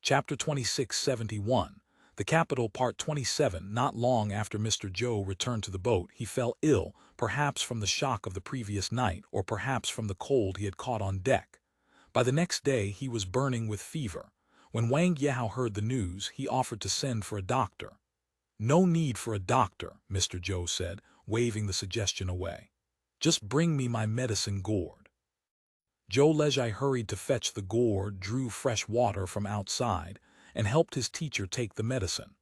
Chapter 2671, The Capital, Part 27. Not long after Mr. Zhou returned to the boat, he fell ill, perhaps from the shock of the previous night, or perhaps from the cold he had caught on deck. By the next day he was burning with fever. When Wang Yehao heard the news, he offered to send for a doctor. "No need for a doctor," Mr. Zhou said, waving the suggestion away. "Just bring me my medicine gourd." Zhou Lezhai hurried to fetch the gourd, drew fresh water from outside, and helped his teacher take the medicine.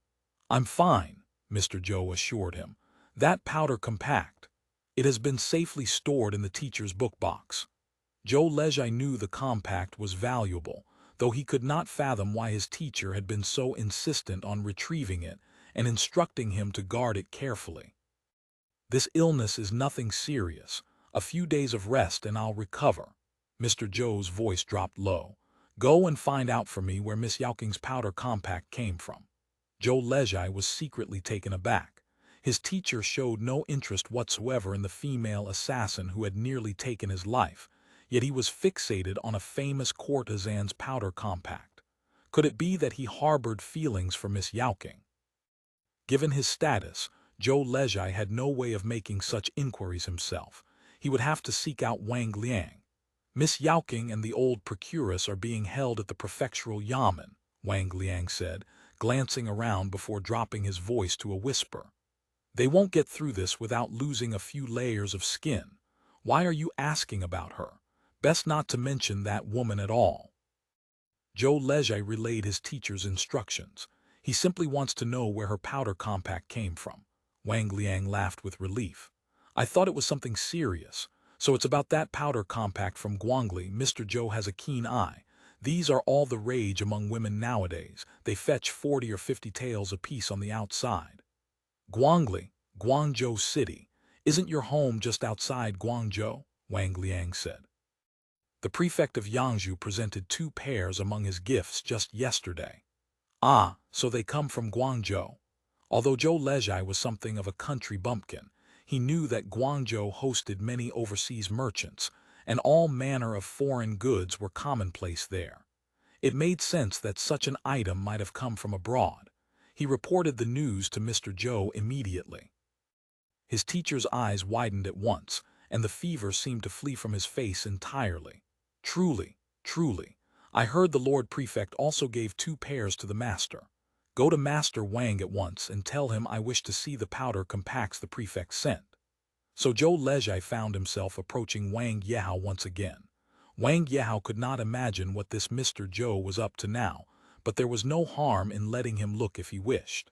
"I'm fine," Mr. Zhou assured him. "That powder compact. It has been safely stored in the teacher's book box." Zhou Lezhai knew the compact was valuable, though he could not fathom why his teacher had been so insistent on retrieving it and instructing him to guard it carefully. "This illness is nothing serious. A few days of rest and I'll recover." Mr. Zhou's voice dropped low. "Go and find out for me where Miss Yaoking's powder compact came from." Zhou Lezhai was secretly taken aback. His teacher showed no interest whatsoever in the female assassin who had nearly taken his life, yet he was fixated on a famous courtesan's powder compact. Could it be that he harbored feelings for Miss Yaoking? Given his status, Zhou Lezhai had no way of making such inquiries himself. He would have to seek out Wang Liang. "Miss Yaoking and the old procuress are being held at the prefectural yamen," Wang Liang said, glancing around before dropping his voice to a whisper. "They won't get through this without losing a few layers of skin. Why are you asking about her? Best not to mention that woman at all." Zhou Lezhai relayed his teacher's instructions. "He simply wants to know where her powder compact came from." Wang Liang laughed with relief. "I thought it was something serious. So it's about that powder compact from Guangli." Mr. Zhou has a keen eye. "These are all the rage among women nowadays. They fetch 40 or 50 taels apiece on the outside." "Guangli, Guangzhou City. Isn't your home just outside Guangzhou?" Wang Liang said. "The prefect of Yangzhou presented 2 pairs among his gifts just yesterday." "Ah, so they come from Guangzhou." Although Zhou Lezhai was something of a country bumpkin, he knew that Guangzhou hosted many overseas merchants, and all manner of foreign goods were commonplace there. It made sense that such an item might have come from abroad. He reported the news to Mr. Zhou immediately. His teacher's eyes widened at once, and the fever seemed to flee from his face entirely. "Truly, truly. I heard the Lord Prefect also gave 2 pairs to the master. Go to Master Wang at once and tell him I wish to see the powder compacts the prefect sent." So Zhou Lezhai found himself approaching Wang Yehao once again. Wang Yehao could not imagine what this Mr. Zhou was up to now, but there was no harm in letting him look if he wished.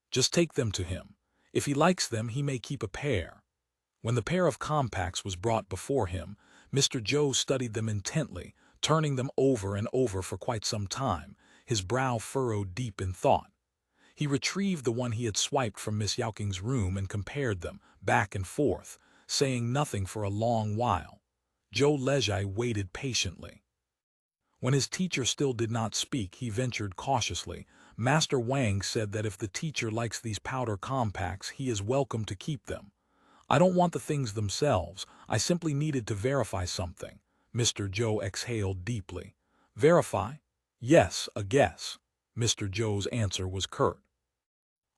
"Just take them to him. If he likes them, he may keep a pair." When the pair of compacts was brought before him, Mr. Zhou studied them intently, turning them over and over for quite some time, his brow furrowed deep in thought. He retrieved the one he had swiped from Miss Yaoking's room and compared them, back and forth, saying nothing for a long while. Zhou Lezhai waited patiently. When his teacher still did not speak, he ventured cautiously. "Master Wang said that if the teacher likes these powder compacts, he is welcome to keep them. I don't want the things themselves, I simply needed to verify something." Mr. Zhou exhaled deeply. "Verify?" "Yes, a guess." Mr. Zhou's answer was curt.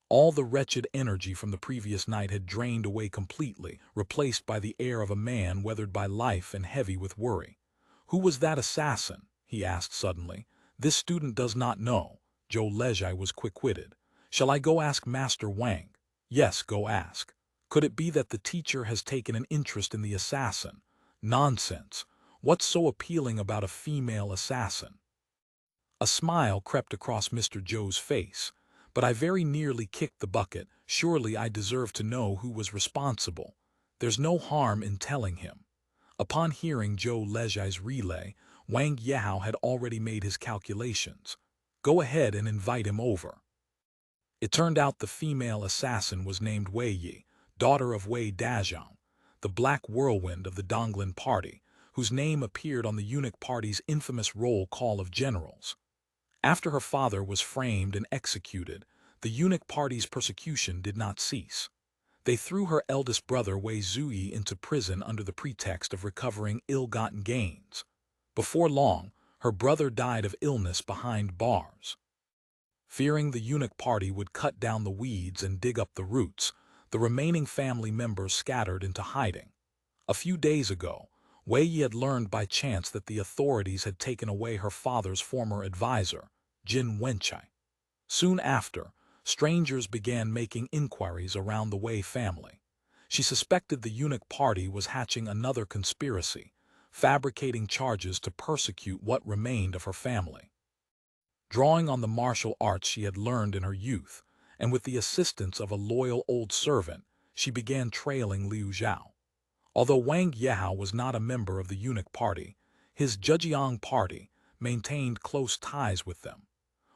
All the wretched energy from the previous night had drained away completely, replaced by the air of a man weathered by life and heavy with worry. "Who was that assassin?" he asked suddenly. "This student does not know." Zhou Lezhai was quick-witted. "Shall I go ask Master Wang?" "Yes, go ask." "Could it be that the teacher has taken an interest in the assassin?" "Nonsense. What's so appealing about a female assassin?" A smile crept across Mr. Zhou's face. "But I very nearly kicked the bucket. Surely I deserve to know who was responsible. There's no harm in telling him." Upon hearing Zhou Lezhai's relay, Wang Yehao had already made his calculations. "Go ahead and invite him over." It turned out the female assassin was named Wei Yi, daughter of Wei Dazhang, the Black Whirlwind of the Donglin Party, whose name appeared on the eunuch party's infamous roll call of generals. After her father was framed and executed, the eunuch party's persecution did not cease. They threw her eldest brother Wei Zuyi into prison under the pretext of recovering ill-gotten gains. Before long, Her brother died of illness behind bars. Fearing the eunuch party would cut down the weeds and dig up the roots, the remaining family members scattered into hiding. A few days ago, Wei Yi had learned by chance that the authorities had taken away her father's former advisor, Jin Wenchai. Soon after, strangers began making inquiries around the Wei family. She suspected the eunuch party was hatching another conspiracy, fabricating charges to persecute what remained of her family. Drawing on the martial arts she had learned in her youth, and with the assistance of a loyal old servant, she began trailing Liu Zhao. Although Wang Yehao was not a member of the eunuch party, his Zhejiang party maintained close ties with them.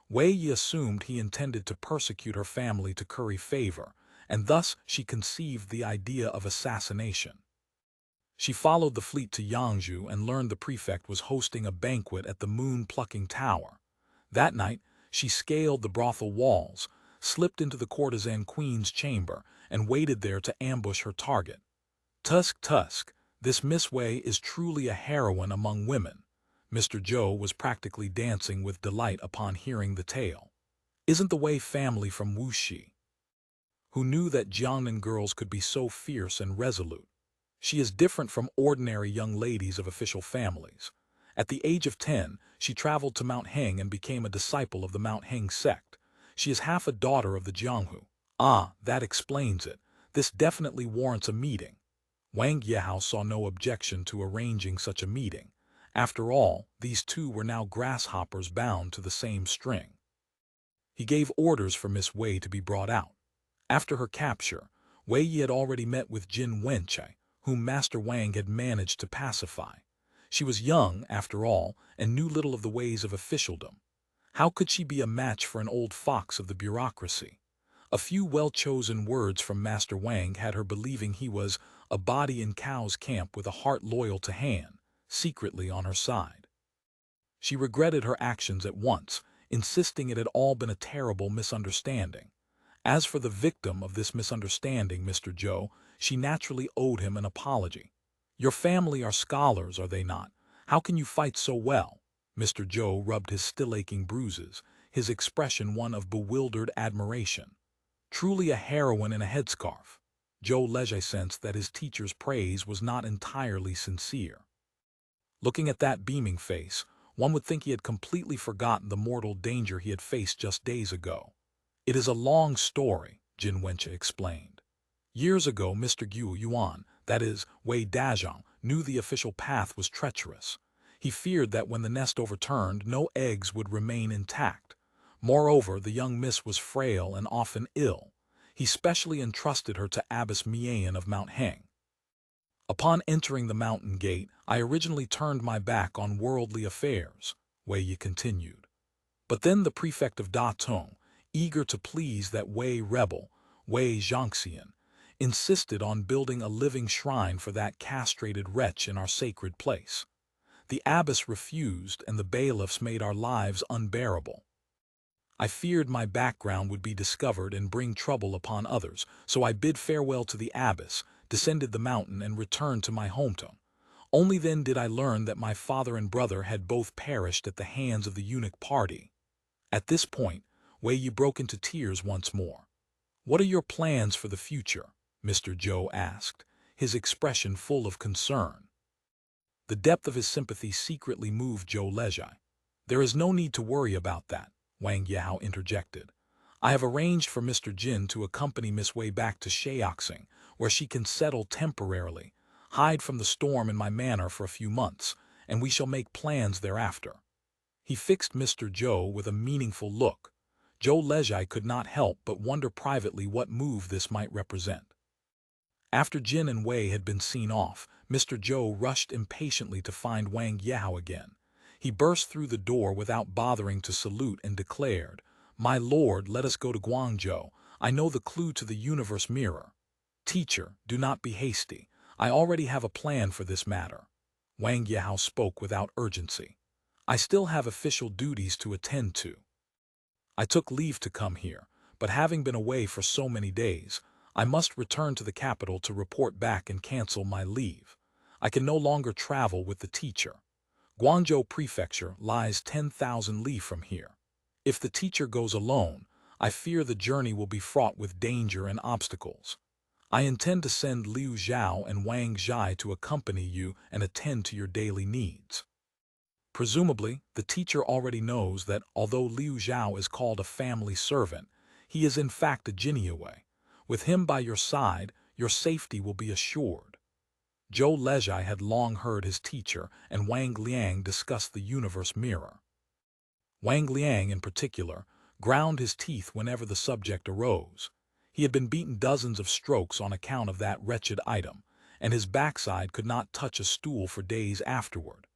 Wei Yi assumed he intended to persecute her family to curry favor, and thus she conceived the idea of assassination. She followed the fleet to Yangzhou and learned the prefect was hosting a banquet at the moon-plucking tower. That night, she scaled the brothel walls, slipped into the courtesan queen's chamber, and waited there to ambush her target. Tusk, this Miss Wei is truly a heroine among women. Mr. Zhou was practically dancing with delight upon hearing the tale. Isn't the Wei family from Wuxi? Who knew that Jiangnan girls could be so fierce and resolute? She is different from ordinary young ladies of official families. At the age of 10, she traveled to Mount Heng and became a disciple of the Mount Heng sect. She is half a daughter of the Jianghu. Ah, that explains it. This definitely warrants a meeting. Wang Yehao saw no objection to arranging such a meeting. After all, these two were now grasshoppers bound to the same string. He gave orders for Miss Wei to be brought out. After her capture, Wei Yi had already met with Jin Wenchai, whom Master Wang had managed to pacify. She was young, after all, and knew little of the ways of officialdom. How could she be a match for an old fox of the bureaucracy? A few well-chosen words from Master Wang had her believing he was a body in Cao's camp with a heart loyal to Han, secretly on her side. She regretted her actions at once, insisting it had all been a terrible misunderstanding. As for the victim of this misunderstanding, Mr. Zhou, she naturally owed him an apology. Your family are scholars, are they not? How can you fight so well? Mr. Zhou rubbed his still-aching bruises, his expression one of bewildered admiration. Truly a heroine in a headscarf. Zhou Lejie sensed that his teacher's praise was not entirely sincere. Looking at that beaming face, one would think he had completely forgotten the mortal danger he had faced just days ago. It is a long story, Jin Wenchai explained. Years ago, Mr. Gu Yuan, that is, Wei Dazhang, knew the official path was treacherous. He feared that when the nest overturned, no eggs would remain intact. Moreover, the young miss was frail and often ill. He specially entrusted her to Abbess Mian of Mount Heng. Upon entering the mountain gate, I originally turned my back on worldly affairs, Wei Yi continued. But then the prefect of Datong, eager to please that Wei rebel, Wei Zhangxian, insisted on building a living shrine for that castrated wretch in our sacred place. The abbess refused, and the bailiffs made our lives unbearable. I feared my background would be discovered and bring trouble upon others, so I bid farewell to the abbess, descended the mountain, and returned to my hometown. Only then did I learn that my father and brother had both perished at the hands of the eunuch party. At this point, Wei Yi broke into tears once more. What are your plans for the future? Mr. Zhou asked, his expression full of concern. The depth of his sympathy secretly moved Zhou Lejie. There is no need to worry about that, Wang Yehao interjected. I have arranged for Mr. Jin to accompany Miss Wei back to Shaoxing, where she can settle temporarily, hide from the storm in my manor for a few months, and we shall make plans thereafter. He fixed Mr. Zhou with a meaningful look. Zhou Lejie could not help but wonder privately what move this might represent. After Jin and Wei had been seen off, Mr. Zhou rushed impatiently to find Wang Yehao again. He burst through the door without bothering to salute and declared, "My lord, let us go to Guangzhou. I know the clue to the universe mirror." "Teacher, do not be hasty. I already have a plan for this matter." Wang Yehao spoke without urgency. "I still have official duties to attend to. I took leave to come here, but having been away for so many days, I must return to the capital to report back and cancel my leave. I can no longer travel with the teacher. Guangzhou Prefecture lies 10,000 li from here. If the teacher goes alone, I fear the journey will be fraught with danger and obstacles. I intend to send Liu Zhao and Wang Zhai to accompany you and attend to your daily needs. Presumably, the teacher already knows that although Liu Zhao is called a family servant, he is in fact a Jinyue. With him by your side, your safety will be assured. Zhou Lezhai had long heard his teacher and Wang Liang discuss the universe mirror. Wang Liang, in particular, ground his teeth whenever the subject arose. He had been beaten dozens of strokes on account of that wretched item, and his backside could not touch a stool for days afterward.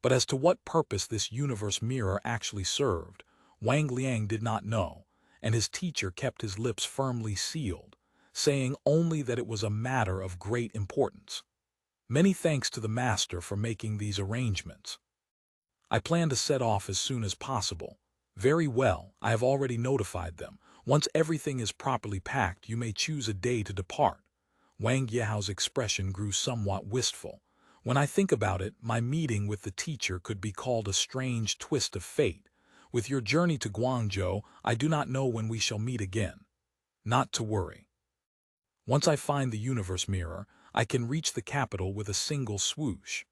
But as to what purpose this universe mirror actually served, Wang Liang did not know, and his teacher kept his lips firmly sealed, saying only that it was a matter of great importance. Many thanks to the master for making these arrangements. I plan to set off as soon as possible. Very well, I have already notified them. Once everything is properly packed, you may choose a day to depart. Wang Yehao's expression grew somewhat wistful. When I think about it, my meeting with the teacher could be called a strange twist of fate. With your journey to Guangzhou, I do not know when we shall meet again. Not to worry. Once I find the universe mirror, I can reach the capital with a single swoosh.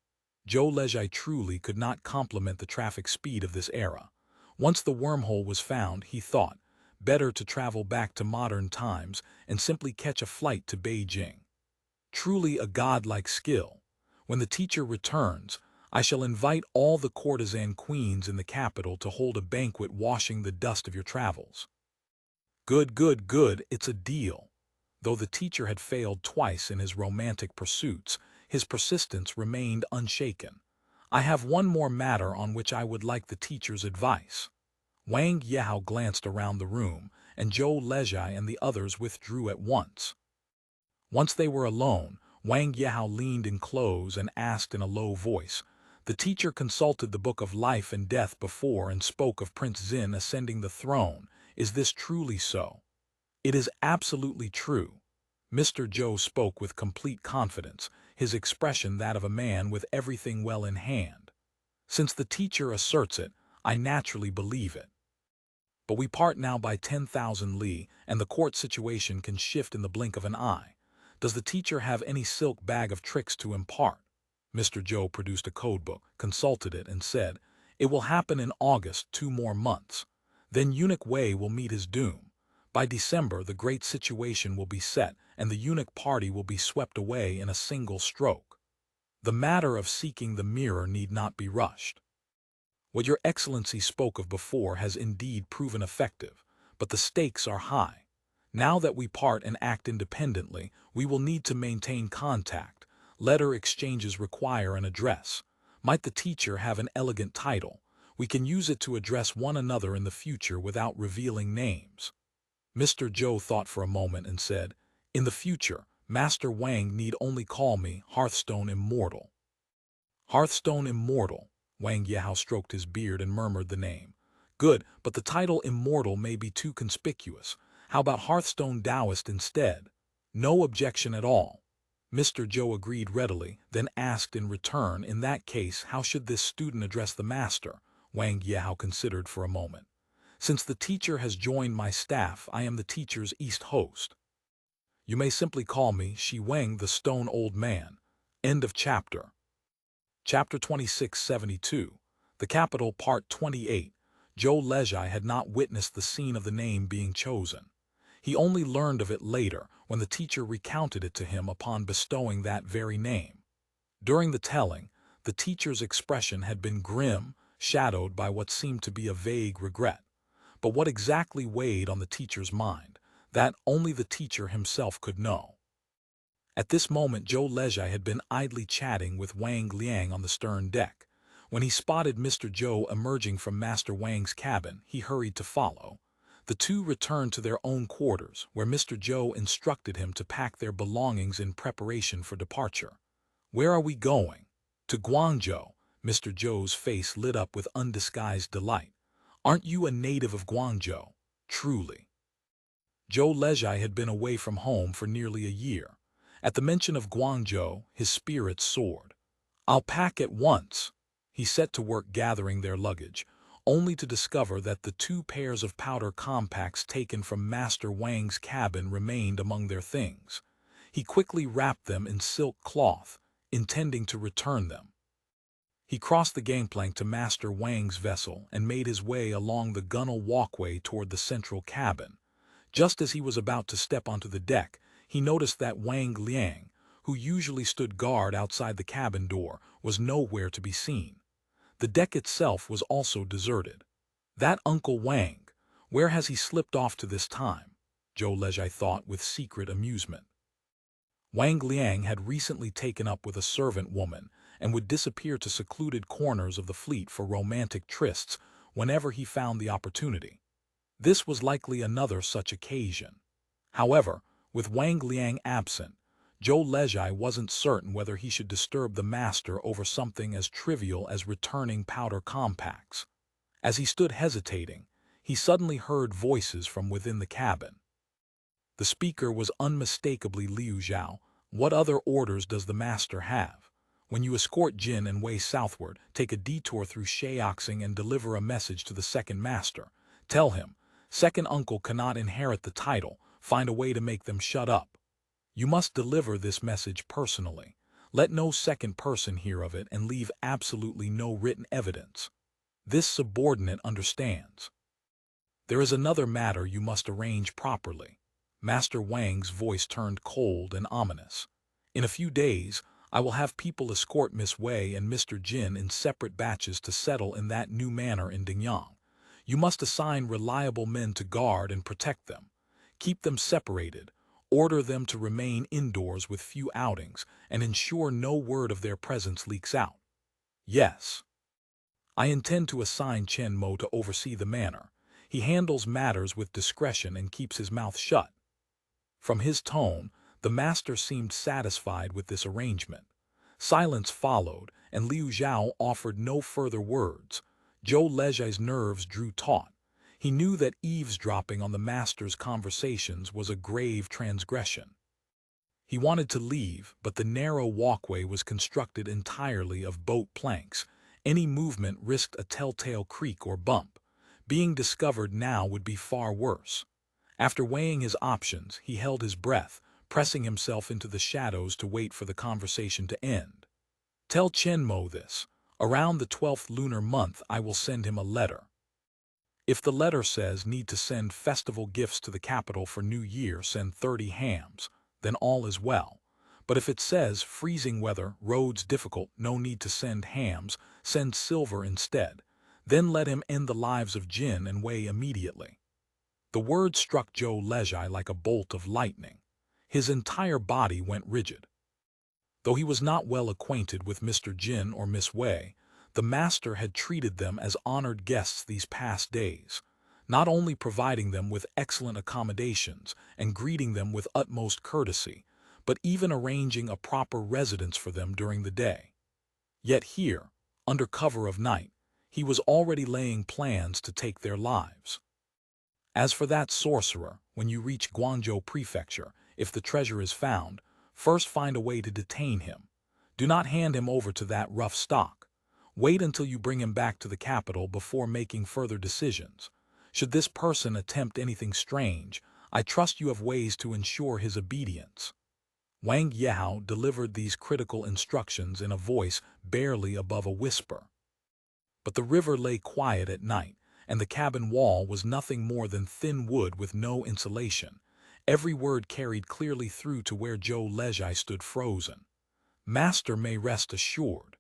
Zhou Lezhai truly could not compliment the traffic speed of this era. Once the wormhole was found, he thought, better to travel back to modern times and simply catch a flight to Beijing. Truly a godlike skill. When the teacher returns, I shall invite all the courtesan queens in the capital to hold a banquet washing the dust of your travels. Good, good, good, it's a deal. Though the teacher had failed twice in his romantic pursuits, his persistence remained unshaken. I have one more matter on which I would like the teacher's advice. Wang Yehao glanced around the room, and Zhou Lezhai and the others withdrew at once. Once they were alone, Wang Yehao leaned in close and asked in a low voice. The teacher consulted the Book of Life and Death before and spoke of Prince Xin ascending the throne. Is this truly so? It is absolutely true. Mr. Zhou spoke with complete confidence, his expression that of a man with everything well in hand. Since the teacher asserts it, I naturally believe it. But we part now by 10,000 li, and the court situation can shift in the blink of an eye. Does the teacher have any silk bag of tricks to impart? Mr. Zhou produced a codebook, consulted it, and said, "It will happen in August, 2 more months. Then eunuch Wei will meet his doom. By December, the great situation will be set, and the eunuch party will be swept away in a single stroke. The matter of seeking the mirror need not be rushed. What your Excellency spoke of before has indeed proven effective, but the stakes are high. Now that we part and act independently, we will need to maintain contact. Letter exchanges require an address. Might the teacher have an elegant title? We can use it to address one another in the future without revealing names." Mr. Zhou thought for a moment and said, "In the future, Master Wang need only call me Hearthstone Immortal." Hearthstone Immortal. Wang Yehao stroked his beard and murmured the name. "Good, but the title Immortal may be too conspicuous. How about Hearthstone Taoist instead?" "No objection at all." Mr. Zhou agreed readily, then asked in return, "In that case, how should this student address the master?" Wang Yehao considered for a moment. "Since the teacher has joined my staff, I am the teacher's East host. You may simply call me Shi Weng, the Stone Old Man." End of chapter. Chapter 2672. The Capital, Part 28. Zhou Lezhai had not witnessed the scene of the name being chosen. He only learned of it later, when the teacher recounted it to him upon bestowing that very name. During the telling, the teacher's expression had been grim, shadowed by what seemed to be a vague regret. But what exactly weighed on the teacher's mind, that only the teacher himself could know. At this moment Zhou Lezhai had been idly chatting with Wang Liang on the stern deck. When he spotted Mr. Zhou emerging from Master Wang's cabin, he hurried to follow. The two returned to their own quarters, where Mr. Zhou instructed him to pack their belongings in preparation for departure. "Where are we going?" "To Guangzhou." Mr. Zhou's face lit up with undisguised delight. "Aren't you a native of Guangzhou?" "Truly." Zhou Lezhai had been away from home for nearly a year. At the mention of Guangzhou, his spirits soared. "I'll pack at once." He set to work gathering their luggage, only to discover that the 2 pairs of powder compacts taken from Master Wang's cabin remained among their things. He quickly wrapped them in silk cloth, intending to return them. He crossed the gangplank to Master Wang's vessel and made his way along the gunwale walkway toward the central cabin. Just as he was about to step onto the deck, he noticed that Wang Liang, who usually stood guard outside the cabin door, was nowhere to be seen. The deck itself was also deserted. That Uncle Wang, where has he slipped off to this time? Zhou Lezhai thought with secret amusement. Wang Liang had recently taken up with a servant woman and would disappear to secluded corners of the fleet for romantic trysts whenever he found the opportunity. This was likely another such occasion. However, with Wang Liang absent, Zhou Lezhai wasn't certain whether he should disturb the master over something as trivial as returning powder compacts. As he stood hesitating, he suddenly heard voices from within the cabin. The speaker was unmistakably Liu Zhao. What other orders does the master have? When you escort Jin and Wei southward, take a detour through Shaoxing and deliver a message to the second master. Tell him, second uncle cannot inherit the title, find a way to make them shut up. You must deliver this message personally. Let no second person hear of it and leave absolutely no written evidence. This subordinate understands. There is another matter you must arrange properly. Master Wang's voice turned cold and ominous. In a few days, I will have people escort Miss Wei and Mr. Jin in separate batches to settle in that new manor in Dingyang. You must assign reliable men to guard and protect them. Keep them separated, order them to remain indoors with few outings, and ensure no word of their presence leaks out. Yes. I intend to assign Chen Mo to oversee the manor. He handles matters with discretion and keeps his mouth shut. From his tone, the master seemed satisfied with this arrangement. Silence followed, and Liu Zhao offered no further words. Zhou Lezhai's nerves drew taut. He knew that eavesdropping on the master's conversations was a grave transgression. He wanted to leave, but the narrow walkway was constructed entirely of boat planks. Any movement risked a telltale creak or bump. Being discovered now would be far worse. After weighing his options, he held his breath, pressing himself into the shadows to wait for the conversation to end. Tell Chen Mo this. Around the 12th lunar month I will send him a letter. If the letter says need to send festival gifts to the capital for New Year, send 30 hams, then all is well. But if it says freezing weather, roads difficult, no need to send hams, send silver instead. Then let him end the lives of Jin and Wei immediately. The word struck Zhou Lezhai like a bolt of lightning. His entire body went rigid. Though he was not well acquainted with Mr. Jin or Miss Wei, the master had treated them as honored guests these past days, not only providing them with excellent accommodations and greeting them with utmost courtesy, but even arranging a proper residence for them during the day. Yet here, under cover of night, he was already laying plans to take their lives. As for that sorcerer, when you reach Guangzhou Prefecture, if the treasure is found, first find a way to detain him. Do not hand him over to that rough stock. Wait until you bring him back to the capital before making further decisions. Should this person attempt anything strange, I trust you have ways to ensure his obedience. Wang Yao delivered these critical instructions in a voice barely above a whisper. But the river lay quiet at night, and the cabin wall was nothing more than thin wood with no insulation. Every word carried clearly through to where Zhou Lezhai stood frozen. Master may rest assured.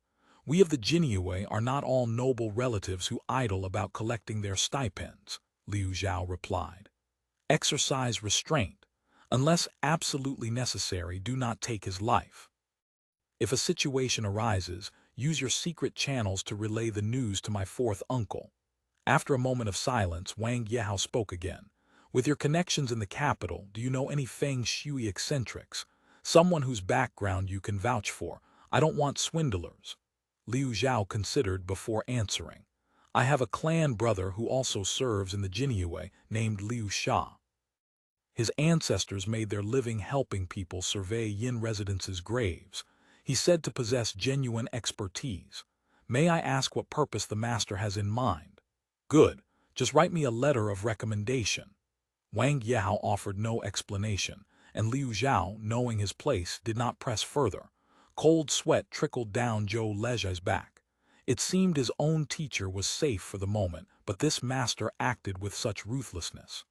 We of the Jinyue are not all noble relatives who idle about collecting their stipends, Liu Zhao replied. Exercise restraint. Unless absolutely necessary, do not take his life. If a situation arises, use your secret channels to relay the news to my fourth uncle. After a moment of silence, Wang Yao spoke again. With your connections in the capital, do you know any Feng Shui eccentrics? Someone whose background you can vouch for. I don't want swindlers. Liu Zhao considered before answering. I have a clan brother who also serves in the Jinyue, named Liu Sha. His ancestors made their living helping people survey Yin residences' graves. He's said to possess genuine expertise. May I ask what purpose the master has in mind? Good. Just write me a letter of recommendation. Wang Yao offered no explanation, and Liu Zhao, knowing his place, did not press further. Cold sweat trickled down Zhou Lezhai's back. It seemed his own teacher was safe for the moment, but this master acted with such ruthlessness.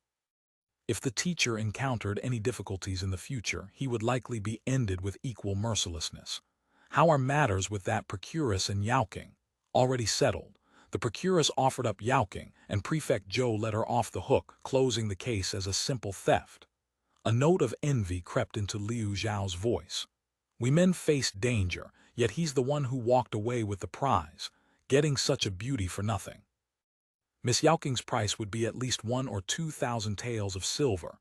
If the teacher encountered any difficulties in the future, he would likely be ended with equal mercilessness. How are matters with that Procuress and Yaoqing? Already settled. The Procuress offered up Yaoqing, and Prefect Zhou let her off the hook, closing the case as a simple theft. A note of envy crept into Liu Zhao's voice. We men faced danger, yet he's the one who walked away with the prize, getting such a beauty for nothing. Miss Yaoqing's price would be at least 1,000 or 2,000 taels of silver.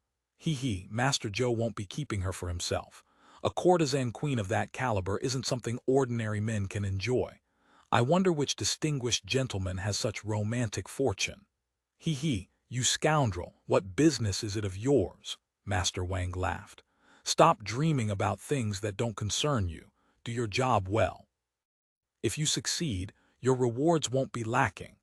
Master Zhou won't be keeping her for himself. A courtesan queen of that caliber isn't something ordinary men can enjoy. I wonder which distinguished gentleman has such romantic fortune. You scoundrel, what business is it of yours? Master Wang laughed. Stop dreaming about things that don't concern you. Do your job well. If you succeed, your rewards won't be lacking.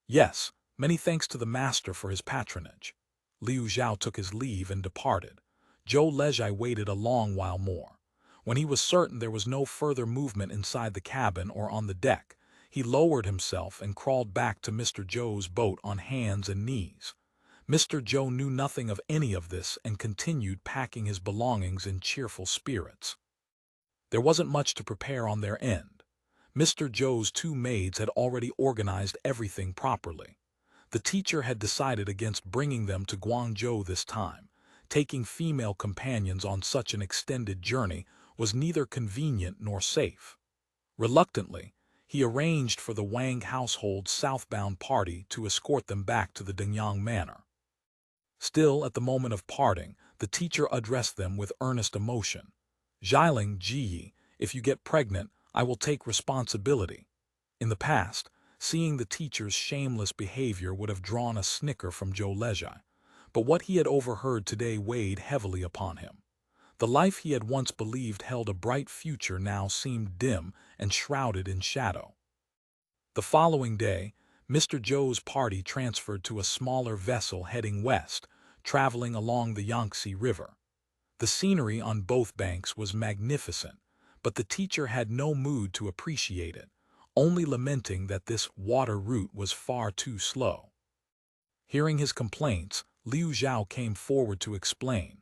Yes, many thanks to the master for his patronage. Liu Zhao took his leave and departed. Zhou Lezhai waited a long while more. When he was certain there was no further movement inside the cabin or on the deck, he lowered himself and crawled back to Mr. Zhou's boat on hands and knees. Mr. Zhou knew nothing of any of this and continued packing his belongings in cheerful spirits. There wasn't much to prepare on their end. Mr. Zhou's two maids had already organized everything properly. The teacher had decided against bringing them to Guangzhou this time. Taking female companions on such an extended journey was neither convenient nor safe. Reluctantly, he arranged for the Wang household's southbound party to escort them back to the Dingyang Manor. Still, at the moment of parting, the teacher addressed them with earnest emotion. Xialing Ji, if you get pregnant, I will take responsibility. In the past, seeing the teacher's shameless behavior would have drawn a snicker from Zhou Lezhai, but what he had overheard today weighed heavily upon him. The life he had once believed held a bright future now seemed dim and shrouded in shadow. The following day, Mr. Zhou's party transferred to a smaller vessel heading west, traveling along the Yangtze River. The scenery on both banks was magnificent, but the teacher had no mood to appreciate it, only lamenting that this water route was far too slow. Hearing his complaints, Liu Zhao came forward to explain.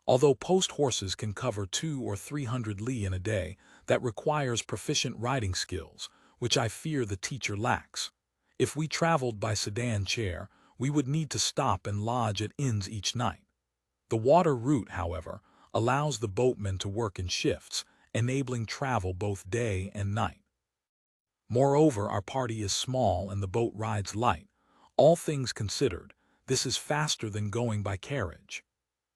Although post horses can cover 200 or 300 li in a day, that requires proficient riding skills, which I fear the teacher lacks. If we traveled by sedan chair, we would need to stop and lodge at inns each night. The water route, however, allows the boatmen to work in shifts, enabling travel both day and night. Moreover, our party is small and the boat rides light. All things considered, this is faster than going by carriage.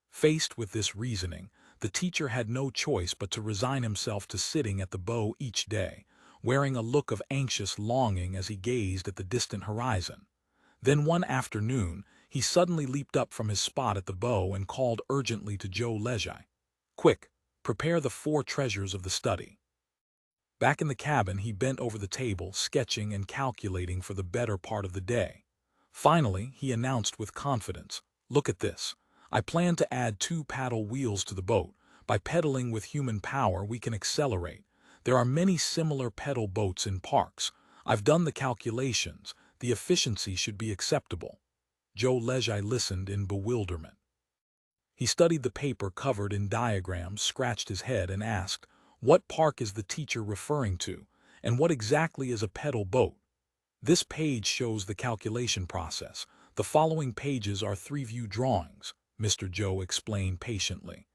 Faced with this reasoning, the teacher had no choice but to resign himself to sitting at the bow each day, wearing a look of anxious longing as he gazed at the distant horizon. Then one afternoon, he suddenly leaped up from his spot at the bow and called urgently to Zhou Lezhai. Quick, prepare the 4 treasures of the study. Back in the cabin, he bent over the table, sketching and calculating for the better part of the day. Finally, he announced with confidence, "Look at this. I plan to add 2 paddle wheels to the boat. By pedaling with human power, we can accelerate. There are many similar pedal boats in parks. I've done the calculations. The efficiency should be acceptable." Zhou Lezhai listened in bewilderment. He studied the paper covered in diagrams, scratched his head, and asked, "What park is the teacher referring to, and what exactly is a pedal boat?" "This page shows the calculation process. The following pages are 3-view drawings," Mr. Zhou explained patiently.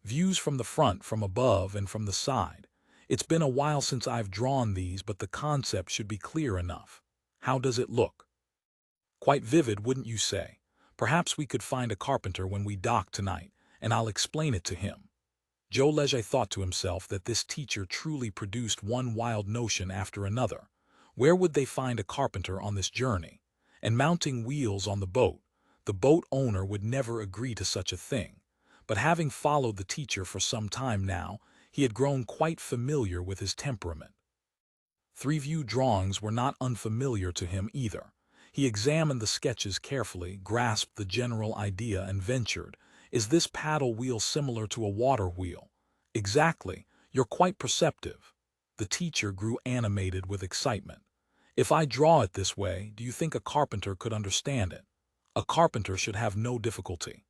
"Views from the front, from above, and from the side. It's been a while since I've drawn these, but the concept should be clear enough. How does it look?" "Quite vivid, wouldn't you say? Perhaps we could find a carpenter when we dock tonight, and I'll explain it to him." Zhou Lezhai thought to himself that this teacher truly produced one wild notion after another. Where would they find a carpenter on this journey? And mounting wheels on the boat owner would never agree to such a thing. But having followed the teacher for some time now, he had grown quite familiar with his temperament. 3-view drawings were not unfamiliar to him either. He examined the sketches carefully, grasped the general idea, and ventured, "Is this paddle wheel similar to a water wheel?" "Exactly. You're quite perceptive." The teacher grew animated with excitement. "If I draw it this way, do you think a carpenter could understand it?" "A carpenter should have no difficulty."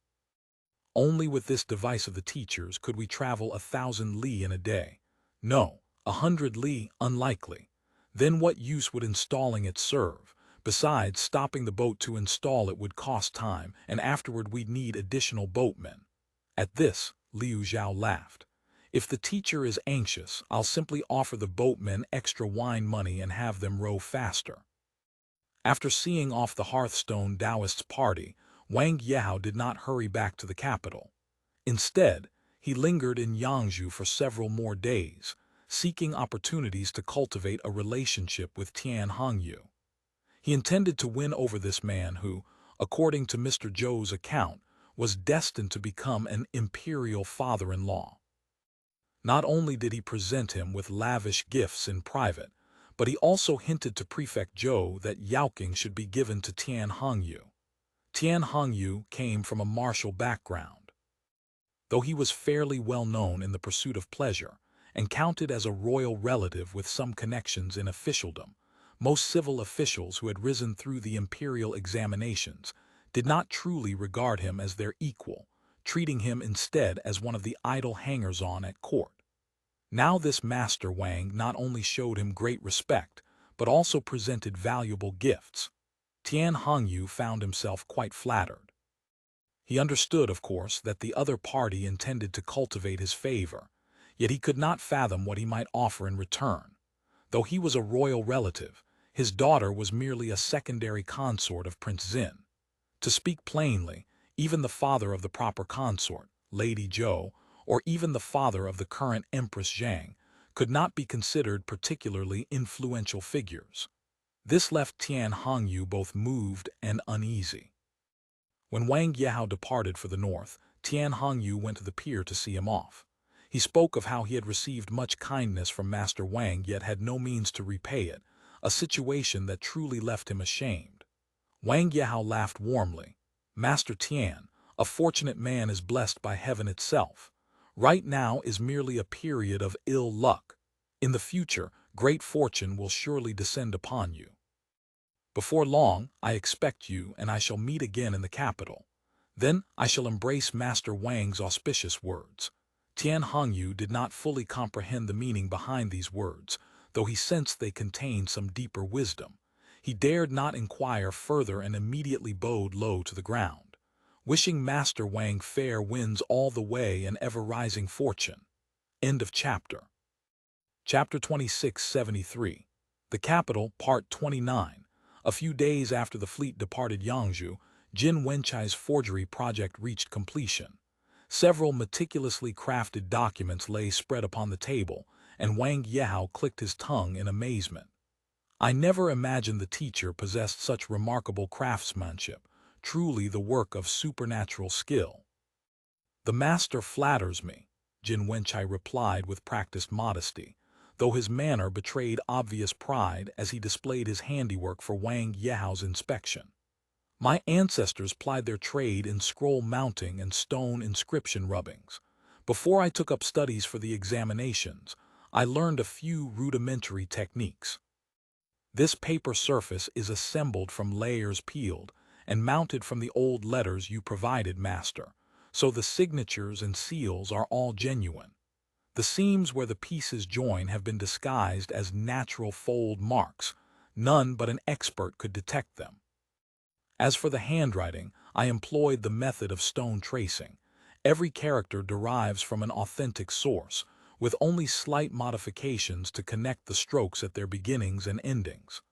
Only with this device of the teacher's could we travel 1,000 li in a day. No, 100 li, unlikely. Then what use would installing it serve? Besides, stopping the boat to install it would cost time, and afterward we'd need additional boatmen. At this, Liu Xiao laughed. "If the teacher is anxious, I'll simply offer the boatmen extra wine money and have them row faster." After seeing off the Hearthstone Taoists' party, Wang Yehao did not hurry back to the capital. Instead, he lingered in Yangzhou for several more days, seeking opportunities to cultivate a relationship with Tian Hongyu. He intended to win over this man who, according to Mr. Zhou's account, was destined to become an imperial father-in-law. Not only did he present him with lavish gifts in private, but he also hinted to Prefect Zhou that Yaoqing should be given to Tian Hongyu. Tian Hongyu came from a martial background. Though he was fairly well known in the pursuit of pleasure, and counted as a royal relative with some connections in officialdom, most civil officials who had risen through the imperial examinations did not truly regard him as their equal, treating him instead as one of the idle hangers-on at court. Now this Master Wang not only showed him great respect, but also presented valuable gifts. Tian Hongyu found himself quite flattered. He understood, of course, that the other party intended to cultivate his favor, yet he could not fathom what he might offer in return. Though he was a royal relative, his daughter was merely a secondary consort of Prince Xin. To speak plainly, even the father of the proper consort, Lady Zhou, or even the father of the current Empress Zhang, could not be considered particularly influential figures. This left Tian Hongyu both moved and uneasy. When Wang Yehao departed for the north, Tian Hongyu went to the pier to see him off. He spoke of how he had received much kindness from Master Wang yet had no means to repay it, a situation that truly left him ashamed. Wang Yehao laughed warmly. "Master Tian, a fortunate man is blessed by heaven itself. Right now is merely a period of ill luck. In the future, great fortune will surely descend upon you. Before long, I expect you, and I shall meet again in the capital. Then I shall embrace Master Wang's auspicious words." Tian Hongyu did not fully comprehend the meaning behind these words, though he sensed they contained some deeper wisdom. He dared not inquire further and immediately bowed low to the ground, wishing Master Wang fair winds all the way and ever-rising fortune. End of chapter. Chapter 2673. The Capital, Part 29. A few days after the fleet departed Yangzhou, Jin Wenchai's forgery project reached completion. Several meticulously crafted documents lay spread upon the table, and Wang Yehao clicked his tongue in amazement. I never imagined the teacher possessed such remarkable craftsmanship, truly the work of supernatural skill. "The master flatters me," Jin Wenchai replied with practiced modesty, though his manner betrayed obvious pride as he displayed his handiwork for Wang Yehao's inspection. "My ancestors plied their trade in scroll mounting and stone inscription rubbings. Before I took up studies for the examinations, I learned a few rudimentary techniques. This paper surface is assembled from layers peeled and mounted from the old letters you provided, master, so the signatures and seals are all genuine. The seams where the pieces join have been disguised as natural fold marks. None but an expert could detect them. As for the handwriting, I employed the method of stone tracing. Every character derives from an authentic source, with only slight modifications to connect the strokes at their beginnings and endings."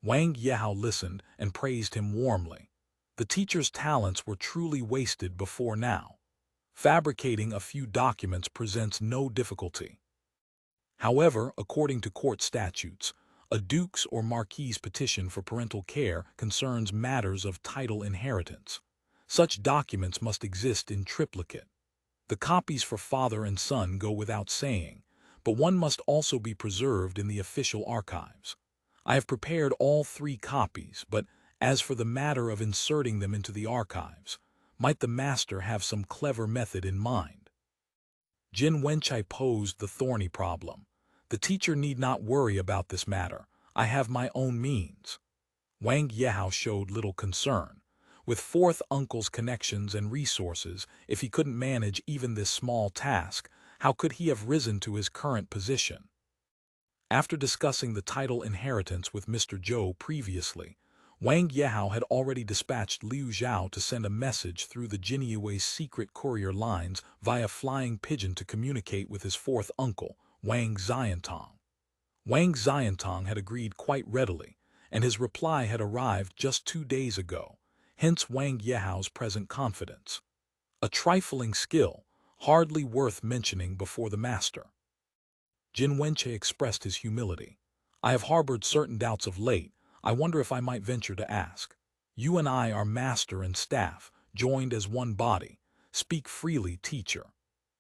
Wang Yehao listened and praised him warmly. The teacher's talents were truly wasted before now. Fabricating a few documents presents no difficulty. However, according to court statutes, a duke's or marquis's petition for parental care concerns matters of title inheritance. Such documents must exist in triplicate. The copies for father and son go without saying, but one must also be preserved in the official archives. I have prepared all 3 copies, but as for the matter of inserting them into the archives, might the master have some clever method in mind? Jin Wenchai posed the thorny problem. The teacher need not worry about this matter. I have my own means. Wang Yehao showed little concern. With 4th uncle's connections and resources, if he couldn't manage even this small task, how could he have risen to his current position? After discussing the title inheritance with Mr. Zhou previously, Wang Yehao had already dispatched Liu Zhao to send a message through the Jinyue's secret courier lines via flying pigeon to communicate with his 4th uncle, Wang Xiantong. Wang Xiantong had agreed quite readily, and his reply had arrived just 2 days ago, hence Wang Yehao's present confidence. A trifling skill, hardly worth mentioning before the master. Jin Wenchai expressed his humility. I have harbored certain doubts of late. I wonder if I might venture to ask. You and I are master and staff, joined as one body. Speak freely, teacher.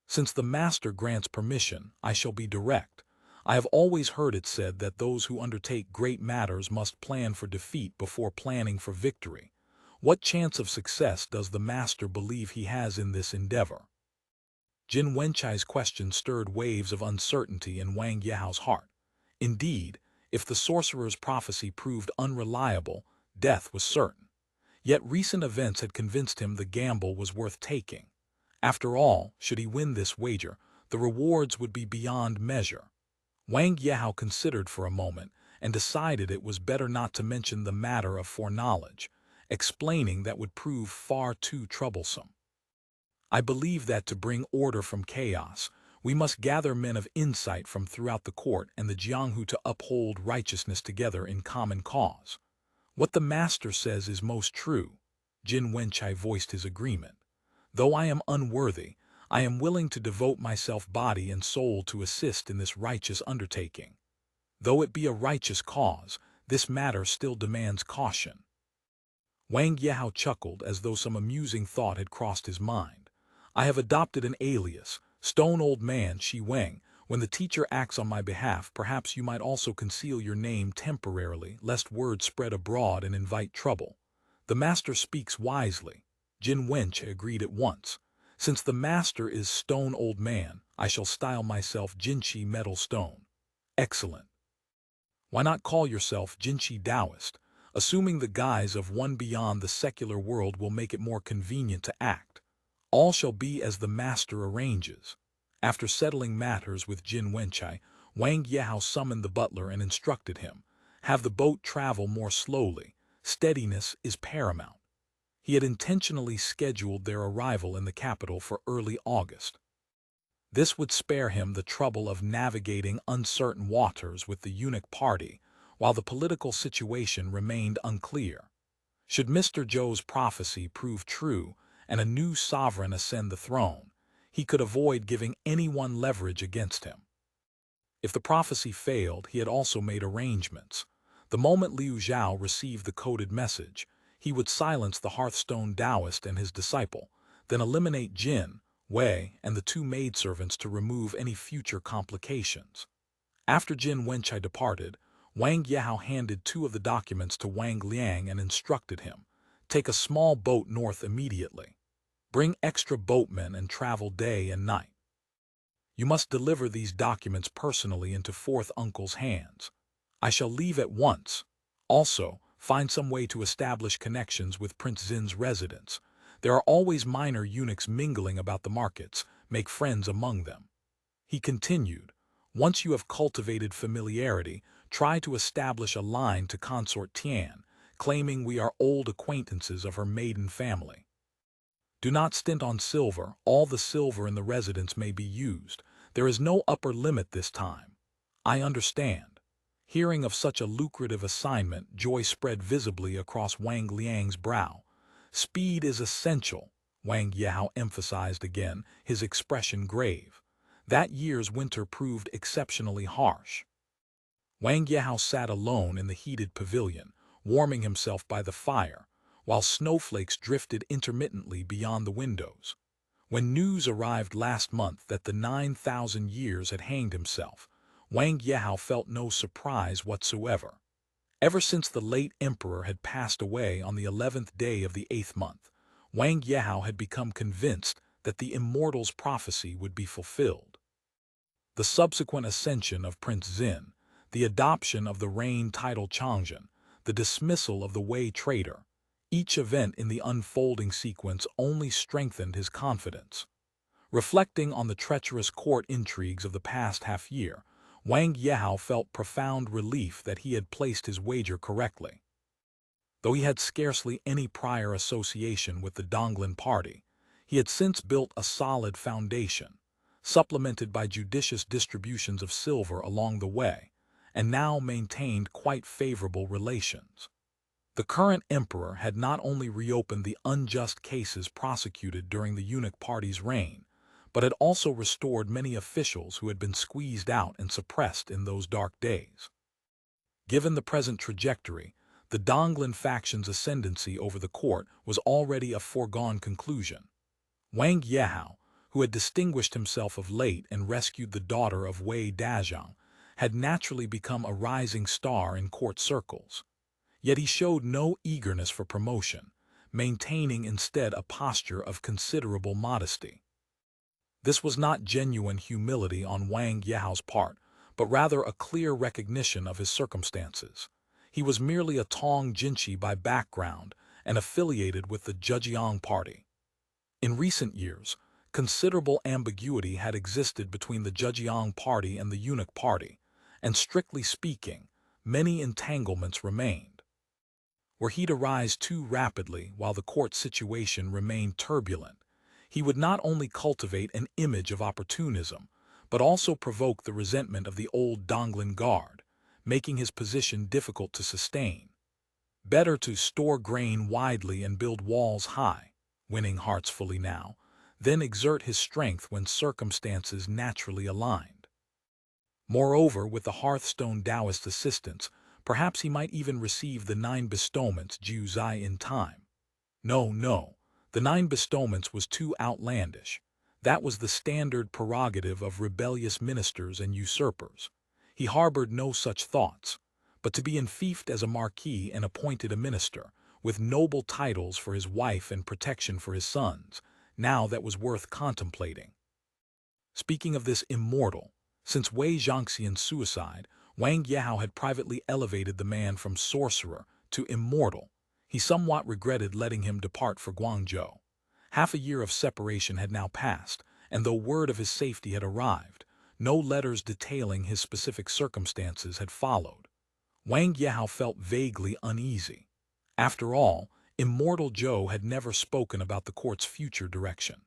Since the master grants permission, I shall be direct. I have always heard it said that those who undertake great matters must plan for defeat before planning for victory. What chance of success does the master believe he has in this endeavor? Jin Wenchai's question stirred waves of uncertainty in Wang Yehao's heart. Indeed, if the sorcerer's prophecy proved unreliable, death was certain. Yet recent events had convinced him the gamble was worth taking. After all, should he win this wager, the rewards would be beyond measure. Wang Yehao considered for a moment and decided it was better not to mention the matter of foreknowledge, explaining that would prove far too troublesome. I believe that to bring order from chaos, we must gather men of insight from throughout the court and the Jianghu to uphold righteousness together in common cause. What the master says is most true. Jin Wenchai voiced his agreement. Though I am unworthy, I am willing to devote myself body and soul to assist in this righteous undertaking. Though it be a righteous cause, this matter still demands caution. Wang Yehao chuckled as though some amusing thought had crossed his mind. I have adopted an alias, Stone Old Man Shi Weng. When the teacher acts on my behalf, perhaps you might also conceal your name temporarily, lest word spread abroad and invite trouble. The master speaks wisely. Jin Wenchai agreed at once. Since the master is Stone Old Man, I shall style myself Jinchi Metal Stone. Excellent. Why not call yourself Jinchi Taoist? Assuming the guise of one beyond the secular world will make it more convenient to act. All shall be as the master arranges. After settling matters with Jin Wenchai, Wang Yehao summoned the butler and instructed him, have the boat travel more slowly. Steadiness is paramount. He had intentionally scheduled their arrival in the capital for early August. This would spare him the trouble of navigating uncertain waters with the eunuch party, while the political situation remained unclear. Should Mr. Zhou's prophecy prove true, and a new sovereign ascend the throne, he could avoid giving anyone leverage against him. If the prophecy failed, he had also made arrangements. The moment Liu Zhao received the coded message, he would silence the Hearthstone Taoist and his disciple, then eliminate Jin, Wei, and the 2 maidservants to remove any future complications. After Jin Wenchai departed, Wang Yehao handed 2 of the documents to Wang Liang and instructed him, take a small boat north immediately. Bring extra boatmen and travel day and night. You must deliver these documents personally into 4th uncle's hands. I shall leave at once. Also, find some way to establish connections with Prince Zin's residence. There are always minor eunuchs mingling about the markets. Make friends among them. He continued, once you have cultivated familiarity, try to establish a line to Consort Tian, claiming we are old acquaintances of her maiden family. Do not stint on silver. All the silver in the residence may be used. There is no upper limit this time. I understand. Hearing of such a lucrative assignment, joy spread visibly across Wang Liang's brow. Speed is essential, Wang Yehao emphasized again, his expression grave. That year's winter proved exceptionally harsh. Wang Yehao sat alone in the heated pavilion, warming himself by the fire, while snowflakes drifted intermittently beyond the windows. When news arrived last month that the 9,000 years had hanged himself, Wang Yehao felt no surprise whatsoever. Ever since the late emperor had passed away on the 11th day of the 8th month, Wang Yehao had become convinced that the immortal's prophecy would be fulfilled. The subsequent ascension of Prince Xin, the adoption of the reign title Changzhen, the dismissal of the Wei traitor, each event in the unfolding sequence only strengthened his confidence. Reflecting on the treacherous court intrigues of the past half-year, Wang Yehao felt profound relief that he had placed his wager correctly. Though he had scarcely any prior association with the Donglin party, he had since built a solid foundation, supplemented by judicious distributions of silver along the way, and now maintained quite favorable relations. The current emperor had not only reopened the unjust cases prosecuted during the eunuch party's reign, but had also restored many officials who had been squeezed out and suppressed in those dark days. Given the present trajectory, the Donglin faction's ascendancy over the court was already a foregone conclusion. Wang Yehao, who had distinguished himself of late and rescued the daughter of Wei Dazhang, had naturally become a rising star in court circles. Yet he showed no eagerness for promotion, maintaining instead a posture of considerable modesty. This was not genuine humility on Wang Yehao's part, but rather a clear recognition of his circumstances. He was merely a Tong Jinshi by background and affiliated with the Zhejiang party. In recent years, considerable ambiguity had existed between the Zhejiang party and the eunuch party, and strictly speaking, many entanglements remained. Were he to rise too rapidly while the court situation remained turbulent, he would not only cultivate an image of opportunism, but also provoke the resentment of the old Donglin guard, making his position difficult to sustain. Better to store grain widely and build walls high, winning hearts fully now, than exert his strength when circumstances naturally aligned. Moreover, with the Hearthstone Taoist assistance, perhaps he might even receive the 9 bestowments Ju Zai in time. No, the 9 bestowments was too outlandish. That was the standard prerogative of rebellious ministers and usurpers. He harbored no such thoughts, but to be enfeoffed as a marquis and appointed a minister, with noble titles for his wife and protection for his sons, now that was worth contemplating. Speaking of this immortal, since Wei Zhangxian's suicide, Wang Yehao had privately elevated the man from sorcerer to immortal. He somewhat regretted letting him depart for Guangzhou. Half a year of separation had now passed, and though word of his safety had arrived, no letters detailing his specific circumstances had followed. Wang Yehao felt vaguely uneasy. After all, Immortal Zhou had never spoken about the court's future direction.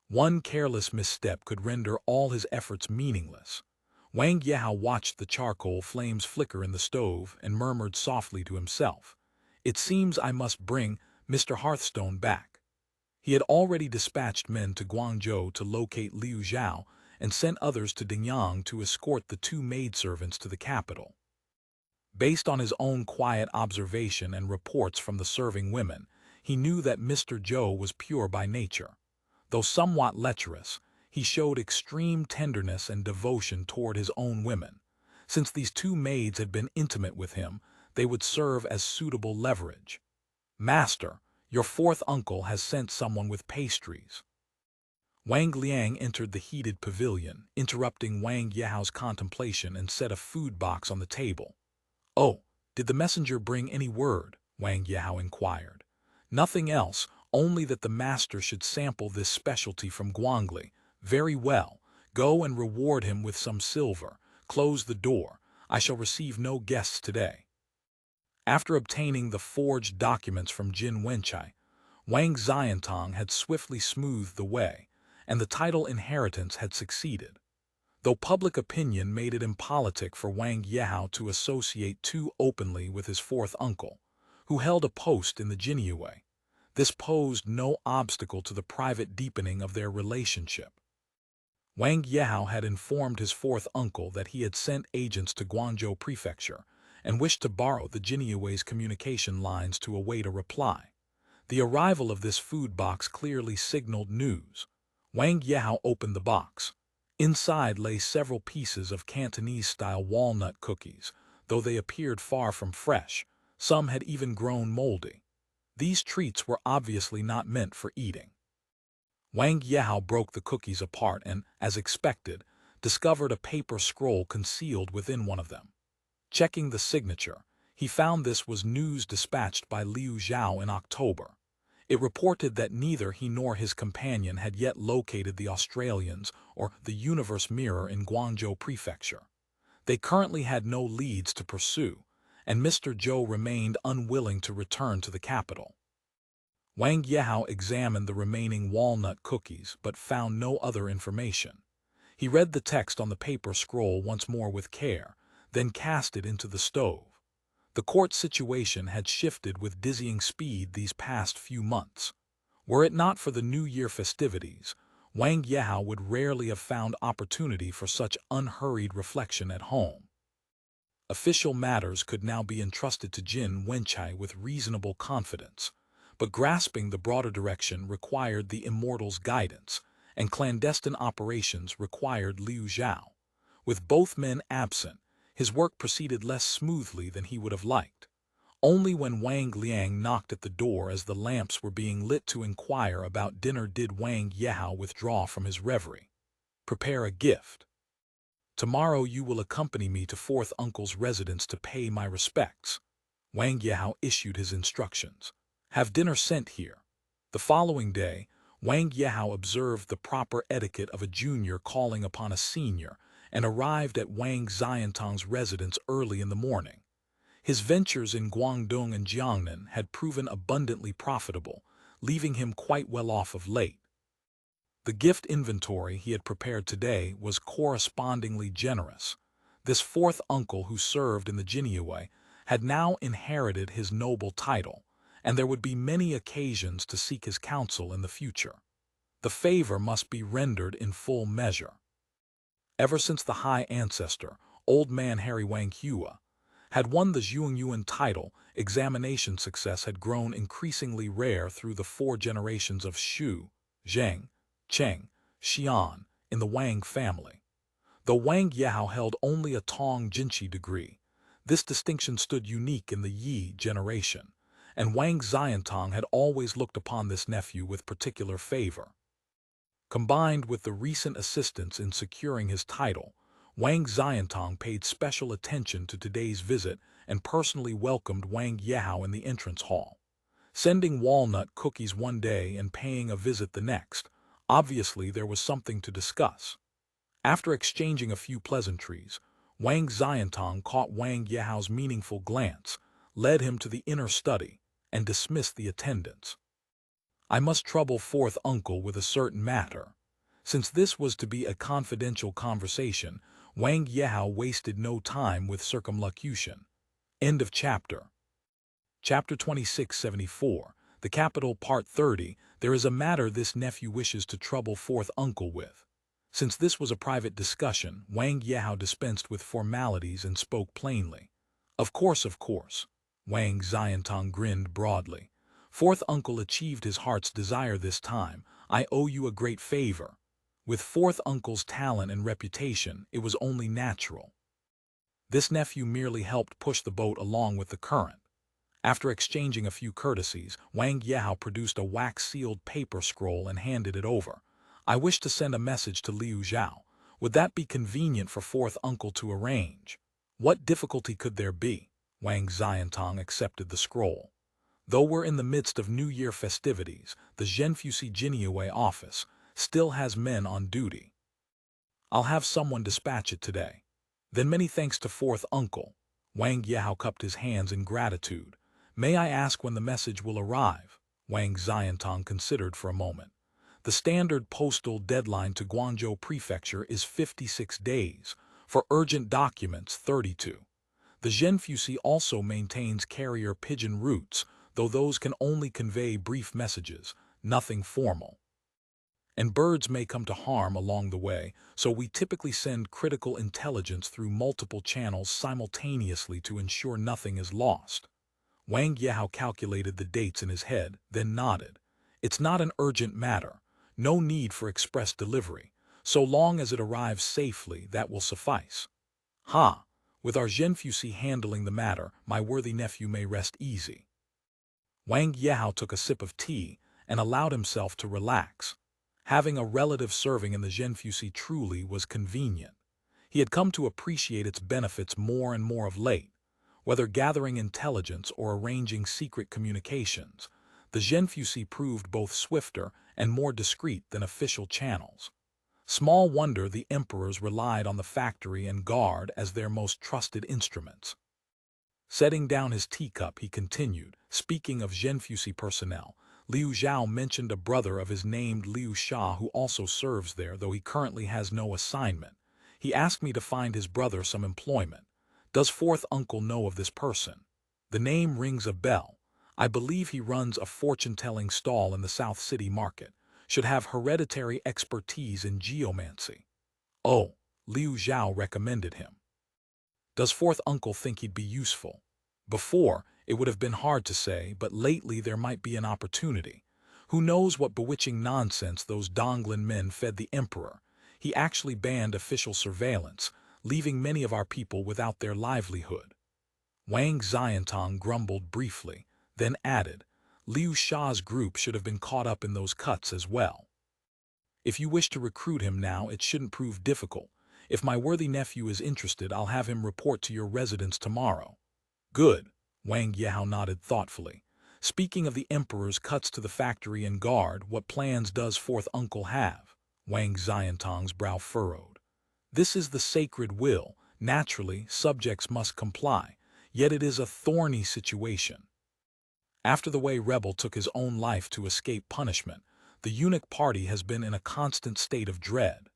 One careless misstep could render all his efforts meaningless. Wang Yehao watched the charcoal flames flicker in the stove and murmured softly to himself, "It seems I must bring Mr. Hearthstone back." He had already dispatched men to Guangzhou to locate Liu Zhao and sent others to Dingyang to escort the 2 maidservants to the capital. Based on his own quiet observation and reports from the serving women, he knew that Mr. Zhou was pure by nature. Though somewhat lecherous, he showed extreme tenderness and devotion toward his own women. Since these 2 maids had been intimate with him, they would serve as suitable leverage. "Master, your 4th uncle has sent someone with pastries." Wang Liang entered the heated pavilion, interrupting Wang Yehao's contemplation, and set a food box on the table. "Oh, did the messenger bring any word?" Wang Yehao inquired. "Nothing else, only that the master should sample this specialty from Guangli. Very well, go and reward him with some silver. Close the door. I shall receive no guests today." After obtaining the forged documents from Jin Wenchai, Wang Xiantong had swiftly smoothed the way, and the title inheritance had succeeded. Though public opinion made it impolitic for Wang Yehao to associate too openly with his 4th uncle, who held a post in the Jinyue, this posed no obstacle to the private deepening of their relationship. Wang Yehao had informed his 4th uncle that he had sent agents to Guangzhou Prefecture and wished to borrow the Jinyue's communication lines to await a reply. The arrival of this food box clearly signaled news. Wang Yehao opened the box. Inside lay several pieces of Cantonese-style walnut cookies. Though they appeared far from fresh, some had even grown moldy. These treats were obviously not meant for eating. Wang Yehao broke the cookies apart and, as expected, discovered a paper scroll concealed within one of them. Checking the signature, he found this was news dispatched by Liu Zhao in October. It reported that neither he nor his companion had yet located the Australians or the Universe Mirror in Guangzhou Prefecture. They currently had no leads to pursue, and Mr. Zhou remained unwilling to return to the capital. Wang Yehao examined the remaining walnut cookies but found no other information. He read the text on the paper scroll once more with care, then cast it into the stove. The court situation had shifted with dizzying speed these past few months. Were it not for the New Year festivities, Wang Yehao would rarely have found opportunity for such unhurried reflection at home. Official matters could now be entrusted to Jin Wenchai with reasonable confidence, but grasping the broader direction required the immortal's guidance, and clandestine operations required Liu Zhao. With both men absent, his work proceeded less smoothly than he would have liked. Only when Wang Liang knocked at the door as the lamps were being lit to inquire about dinner did Wang Yehao withdraw from his reverie. Prepare a gift. Tomorrow you will accompany me to fourth uncle's residence to pay my respects. Wang Yehao issued his instructions. Have dinner sent here. The following day, Wang Yehao observed the proper etiquette of a junior calling upon a senior and arrived at Wang Xiantong's residence early in the morning. His ventures in Guangdong and Jiangnan had proven abundantly profitable, leaving him quite well off of late. The gift inventory he had prepared today was correspondingly generous. This fourth uncle who served in the Jinyue had now inherited his noble title, and there would be many occasions to seek his counsel in the future. The favor must be rendered in full measure. Ever since the high ancestor, old man Harry Wang Hua, had won the Zhuangyuan title, examination success had grown increasingly rare through the 4 generations of Shu, Zheng, Cheng, Xian in the Wang family. Though Wang Yehao held only a Tong Jinchi degree, this distinction stood unique in the Yi generation, and Wang Xiantong had always looked upon this nephew with particular favor. Combined with the recent assistance in securing his title, Wang Xiantong paid special attention to today's visit and personally welcomed Wang Yehao in the entrance hall. Sending walnut cookies one day and paying a visit the next, obviously there was something to discuss. After exchanging a few pleasantries, Wang Xiantong caught Wang Yehao's meaningful glance, led him to the inner study, and dismissed the attendants. I must trouble fourth uncle with a certain matter. Since this was to be a confidential conversation, Wang Yehao wasted no time with circumlocution. End of chapter. Chapter 2674, The Capital Part 30, There is a matter this nephew wishes to trouble fourth uncle with. Since this was a private discussion, Wang Yehao dispensed with formalities and spoke plainly. Of course. Wang Xiantong grinned broadly. Fourth uncle achieved his heart's desire this time. I owe you a great favor. With fourth uncle's talent and reputation, it was only natural. This nephew merely helped push the boat along with the current. After exchanging a few courtesies, Wang Yehao produced a wax-sealed paper scroll and handed it over. I wish to send a message to Liu Zhao. Would that be convenient for fourth uncle to arrange? What difficulty could there be? Wang Xiantong accepted the scroll. Though we're in the midst of New Year festivities, the Zhenfusi Jinyue office still has men on duty. I'll have someone dispatch it today. Then many thanks to fourth uncle. Wang Yehao cupped his hands in gratitude. May I ask when the message will arrive? Wang Xiantong considered for a moment. The standard postal deadline to Guangzhou Prefecture is 56 days. For urgent documents, 32. The Zhenfusi also maintains carrier pigeon routes, though those can only convey brief messages, nothing formal. And birds may come to harm along the way, so we typically send critical intelligence through multiple channels simultaneously to ensure nothing is lost. Wang Yehao calculated the dates in his head, then nodded. It's not an urgent matter. No need for express delivery. So long as it arrives safely, that will suffice. Ha! With our Zhenfusi handling the matter, my worthy nephew may rest easy. Wang Yehao took a sip of tea and allowed himself to relax. Having a relative serving in the Zhenfusi truly was convenient. He had come to appreciate its benefits more and more of late. Whether gathering intelligence or arranging secret communications, the Zhenfusi proved both swifter and more discreet than official channels. Small wonder the emperors relied on the factory and guard as their most trusted instruments. Setting down his teacup, he continued, speaking of Zhenfusi personnel, Liu Zhao mentioned a brother of his named Liu Sha who also serves there, though he currently has no assignment. He asked me to find his brother some employment. Does fourth uncle know of this person? The name rings a bell. I believe he runs a fortune-telling stall in the South City market. Should have hereditary expertise in geomancy. Oh, Liu Zhao recommended him. Does fourth uncle think he'd be useful? Before, it would have been hard to say, but lately there might be an opportunity. Who knows what bewitching nonsense those Donglin men fed the emperor? He actually banned official surveillance, leaving many of our people without their livelihood. Wang Xiantong grumbled briefly, then added, Liu Sha's group should have been caught up in those cuts as well. If you wish to recruit him now, it shouldn't prove difficult. If my worthy nephew is interested, I'll have him report to your residence tomorrow. Good, Wang Yehao nodded thoughtfully. Speaking of the emperor's cuts to the factory and guard, what plans does fourth uncle have? Wang Xiantong's brow furrowed. This is the sacred will. Naturally, subjects must comply, yet it is a thorny situation. After the Wei rebel took his own life to escape punishment, the eunuch party has been in a constant state of dread.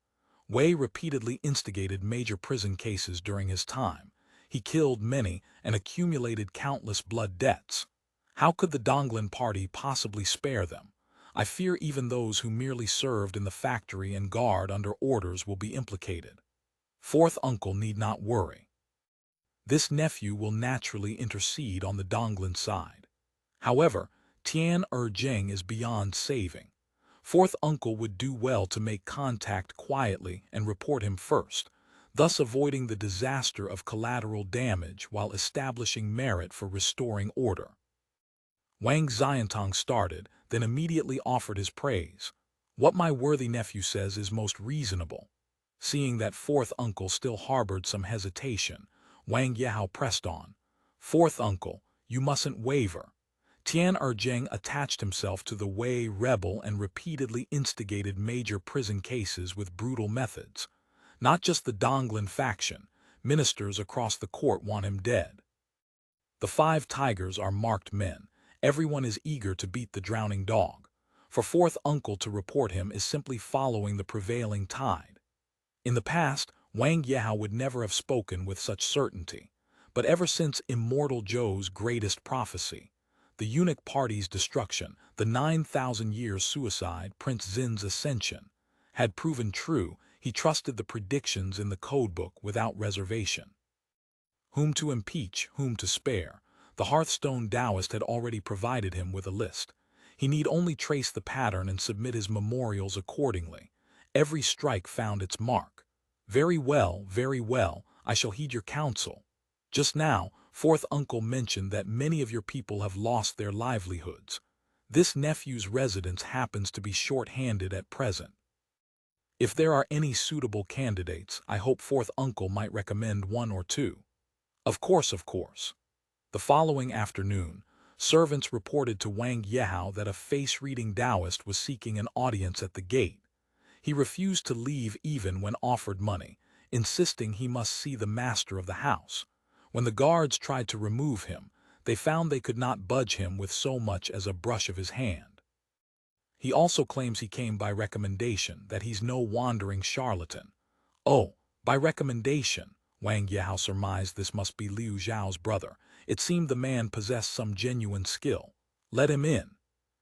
Wei repeatedly instigated major prison cases during his time. He killed many and accumulated countless blood debts. How could the Donglin party possibly spare them? I fear even those who merely served in the factory and guard under orders will be implicated. Fourth uncle need not worry. This nephew will naturally intercede on the Donglin side. However, Tian Jing is beyond saving. Fourth uncle would do well to make contact quietly and report him first, thus avoiding the disaster of collateral damage while establishing merit for restoring order. Wang Xiantong started, then immediately offered his praise. What my worthy nephew says is most reasonable. Seeing that fourth uncle still harbored some hesitation, Wang Yehao pressed on. Fourth uncle, you mustn't waver. Tian Jing attached himself to the Wei rebel and repeatedly instigated major prison cases with brutal methods. Not just the Donglin faction, ministers across the court want him dead. The 5 tigers are marked men. Everyone is eager to beat the drowning dog. For fourth uncle to report him is simply following the prevailing tide. In the past, Wang Yehao would never have spoken with such certainty. But ever since Immortal Zhou's greatest prophecy, the eunuch party's destruction, the 9,000 years suicide, Prince Xin's ascension, had proven true, he trusted the predictions in the codebook without reservation. Whom to impeach, whom to spare, the Hearthstone Taoist had already provided him with a list. He need only trace the pattern and submit his memorials accordingly. Every strike found its mark. Very well, I shall heed your counsel. Just now, fourth uncle mentioned that many of your people have lost their livelihoods. This nephew's residence happens to be short-handed at present. If there are any suitable candidates, I hope fourth uncle might recommend 1 or 2. Of course. The following afternoon, servants reported to Wang Yehao that a face-reading Taoist was seeking an audience at the gate. He refused to leave even when offered money, insisting he must see the master of the house. When the guards tried to remove him, they found they could not budge him with so much as a brush of his hand. He also claims he came by recommendation, that he's no wandering charlatan. Oh, by recommendation, Wang Yehao surmised this must be Liu Zhao's brother. It seemed the man possessed some genuine skill. Let him in.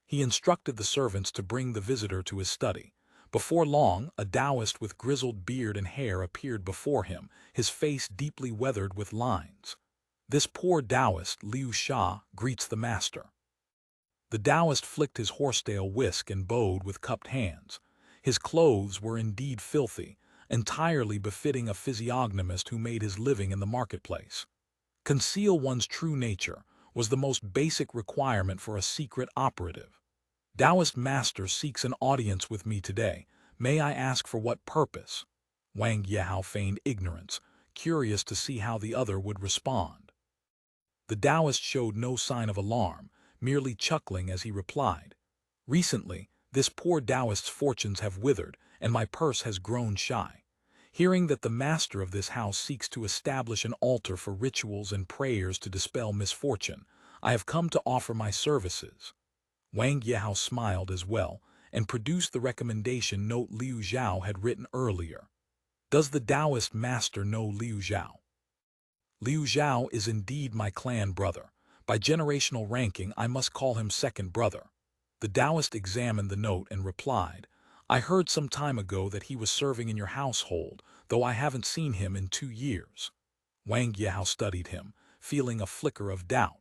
He instructed the servants to bring the visitor to his study. Before long, a Taoist with grizzled beard and hair appeared before him, his face deeply weathered with lines. This poor Taoist, Liu Sha, greets the master. The Taoist flicked his horsetail whisk and bowed with cupped hands. His clothes were indeed filthy, entirely befitting a physiognomist who made his living in the marketplace. Conceal one's true nature was the most basic requirement for a secret operative. Taoist master seeks an audience with me today. May I ask for what purpose? Wang Yehao feigned ignorance, curious to see how the other would respond. The Taoist showed no sign of alarm, merely chuckling as he replied, "Recently, this poor Taoist's fortunes have withered, and my purse has grown shy. Hearing that the master of this house seeks to establish an altar for rituals and prayers to dispel misfortune, I have come to offer my services." Wang Yehao smiled as well, and produced the recommendation note Liu Zhao had written earlier. Does the Taoist master know Liu Zhao? Liu Zhao is indeed my clan brother. By generational ranking, I must call him second brother. The Taoist examined the note and replied, I heard some time ago that he was serving in your household, though I haven't seen him in 2 years. Wang Yehao studied him, feeling a flicker of doubt.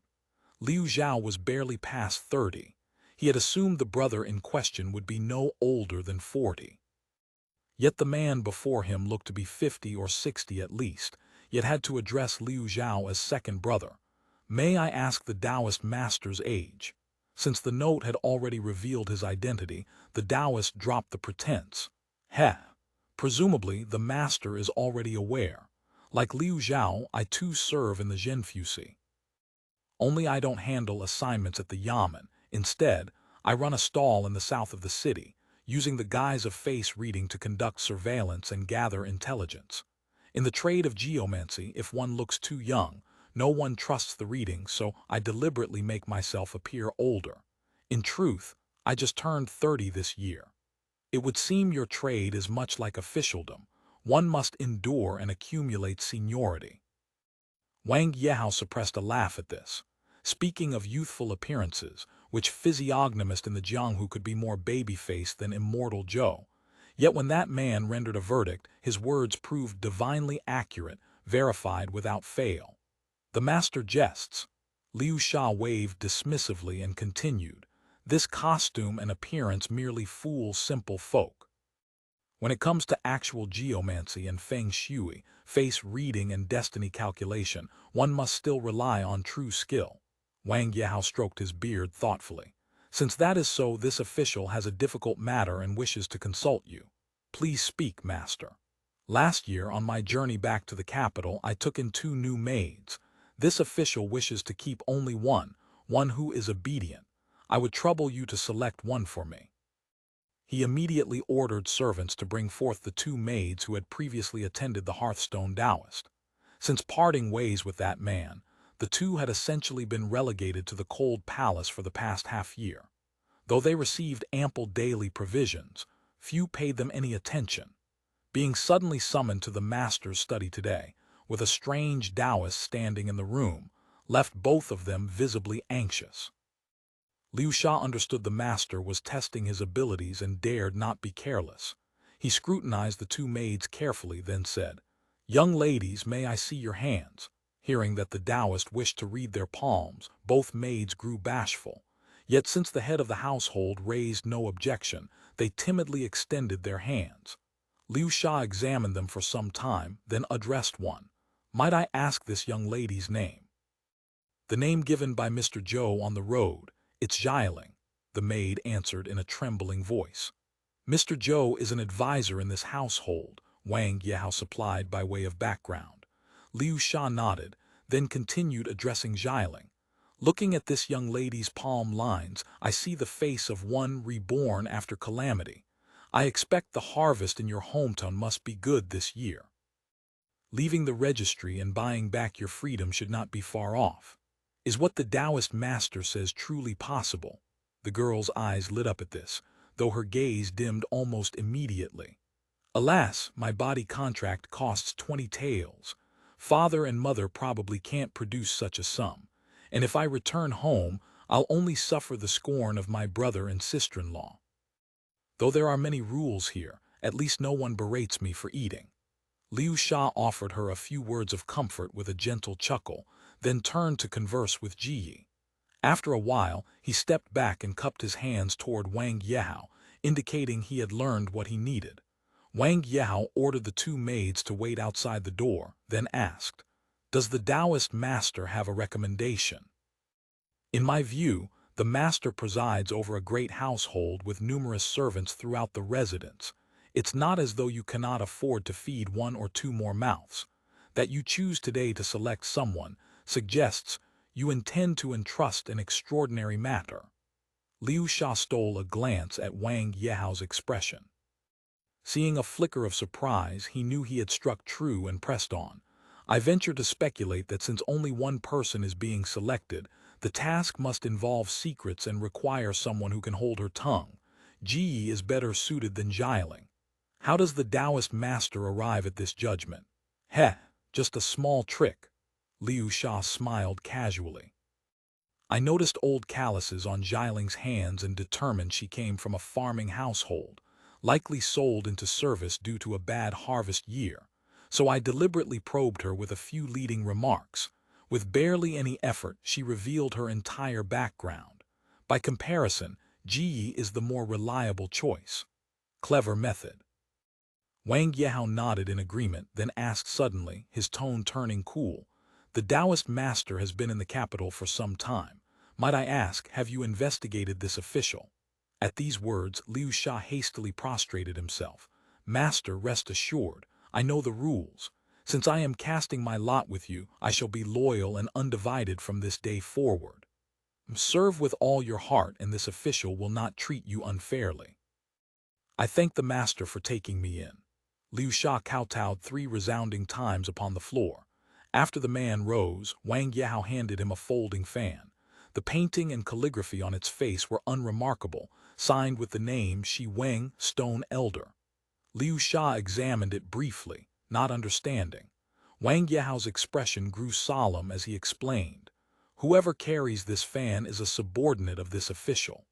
Liu Zhao was barely past 30. He had assumed the brother in question would be no older than 40. Yet the man before him looked to be 50 or 60 at least, yet had to address Liu Zhao as second brother. May I ask the Taoist master's age? Since the note had already revealed his identity, the Taoist dropped the pretense. Presumably, the master is already aware. Like Liu Zhao, I too serve in the Zhenfusi. Only I don't handle assignments at the yamen. Instead, I run a stall in the south of the city, using the guise of face reading to conduct surveillance and gather intelligence. In the trade of geomancy, if one looks too young, no one trusts the reading, so I deliberately make myself appear older. In truth, I just turned 30 this year. It would seem your trade is much like officialdom. One must endure and accumulate seniority. Wang Yehao suppressed a laugh at this. Speaking of youthful appearances, which physiognomist in the Jianghu could be more baby-faced than Immortal Joe? Yet when that man rendered a verdict, his words proved divinely accurate, verified without fail. The master jests. Liu Sha waved dismissively and continued, this costume and appearance merely fool simple folk. When it comes to actual geomancy and feng shui, face reading and destiny calculation, one must still rely on true skill. Wang Yehao stroked his beard thoughtfully. Since that is so, this official has a difficult matter and wishes to consult you. Please speak, master. Last year, on my journey back to the capital, I took in 2 new maids. This official wishes to keep only one who is obedient. I would trouble you to select one for me. He immediately ordered servants to bring forth the 2 maids who had previously attended the Hearthstone Taoist. Since parting ways with that man, the 2 had essentially been relegated to the cold palace for the past half-year. Though they received ample daily provisions, few paid them any attention. Being suddenly summoned to the master's study today, with a strange Taoist standing in the room, left both of them visibly anxious. Liu Sha understood the master was testing his abilities and dared not be careless. He scrutinized the 2 maids carefully, then said, Young ladies, may I see your hands? Hearing that the Taoist wished to read their palms, both maids grew bashful. Yet since the head of the household raised no objection, they timidly extended their hands. Liu Sha examined them for some time, then addressed one. Might I ask this young lady's name? The name given by Mr. Zhou on the road. It's Xiaoling, the maid answered in a trembling voice. Mr. Zhou is an advisor in this household, Wang Yehao supplied by way of background. Liu Sha nodded, then continued addressing Xiaoling. Looking at this young lady's palm lines, I see the face of one reborn after calamity. I expect the harvest in your hometown must be good this year. Leaving the registry and buying back your freedom should not be far off. Is what the Taoist master says truly possible? The girl's eyes lit up at this, though her gaze dimmed almost immediately. Alas, my body contract costs 20 taels. Father and mother probably can't produce such a sum, and if I return home, I'll only suffer the scorn of my brother and sister-in-law. Though there are many rules here, at least no one berates me for eating. Liu Sha offered her a few words of comfort with a gentle chuckle, then turned to converse with Ji Yi. After a while, he stepped back and cupped his hands toward Wang Yao, indicating he had learned what he needed. Wang Yao ordered the two maids to wait outside the door, then asked, "Does the Taoist master have a recommendation?" "In my view, the master presides over a great household with numerous servants throughout the residence. It's not as though you cannot afford to feed one or two more mouths. That you choose today to select someone suggests you intend to entrust an extraordinary matter." Liu Sha stole a glance at Wang Yao's expression. Seeing a flicker of surprise, he knew he had struck true and pressed on. "I venture to speculate that since only one person is being selected, the task must involve secrets and require someone who can hold her tongue. Ji Yi is better suited than Jialing. How does the Taoist master arrive at this judgment?" "Heh, just a small trick." Liu Sha smiled casually. "I noticed old calluses on Jialing's hands and determined she came from a farming household, likely sold into service due to a bad harvest year. So I deliberately probed her with a few leading remarks. With barely any effort, she revealed her entire background. By comparison, Ji Yi is the more reliable choice." "Clever method." Wang Yao nodded in agreement, then asked suddenly, his tone turning cool, "The Taoist master has been in the capital for some time. Might I ask, have you investigated this official?" At these words, Liu Sha hastily prostrated himself. "Master, rest assured, I know the rules. Since I am casting my lot with you, I shall be loyal and undivided from this day forward. Serve with all your heart, and this official will not treat you unfairly." "I thank the master for taking me in." Liu Sha kowtowed 3 resounding times upon the floor. After the man rose, Wang Yao handed him a folding fan. The painting and calligraphy on its face were unremarkable, signed with the name Shi Weng, Stone Elder. Liu Sha examined it briefly, not understanding. Wang Yao's expression grew solemn as he explained, "Whoever carries this fan is a subordinate of this official.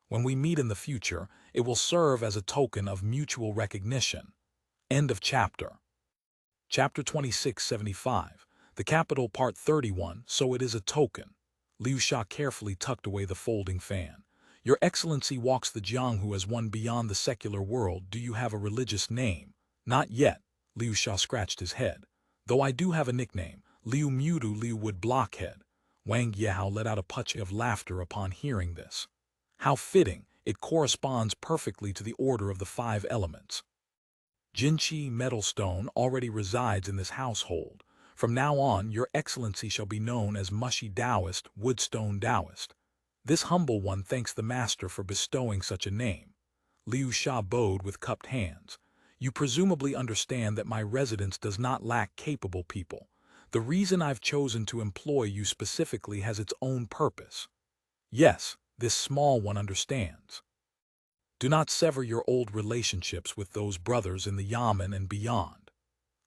When we meet in the future, it will serve as a token of mutual recognition." End of chapter. Chapter 2675, The Capital Part 31, So It Is a Token. Liu Sha carefully tucked away the folding fan. "Your Excellency walks the Jianghu as one beyond the secular world. Do you have a religious name?" "Not yet." Liu Sha scratched his head. "Though I do have a nickname, Liu Mudu Liu Wood Blockhead." Wang Yao let out a putch of laughter upon hearing this. "How fitting, it corresponds perfectly to the order of the 5 elements. Jinqi Metalstone already resides in this household. From now on, your Excellency shall be known as Mushy Taoist, Woodstone Taoist. This humble one thanks the master for bestowing such a name." Liu Sha bowed with cupped hands. "You presumably understand that my residence does not lack capable people. The reason I've chosen to employ you specifically has its own purpose." "Yes, this small one understands." "Do not sever your old relationships with those brothers in the Yamen and beyond."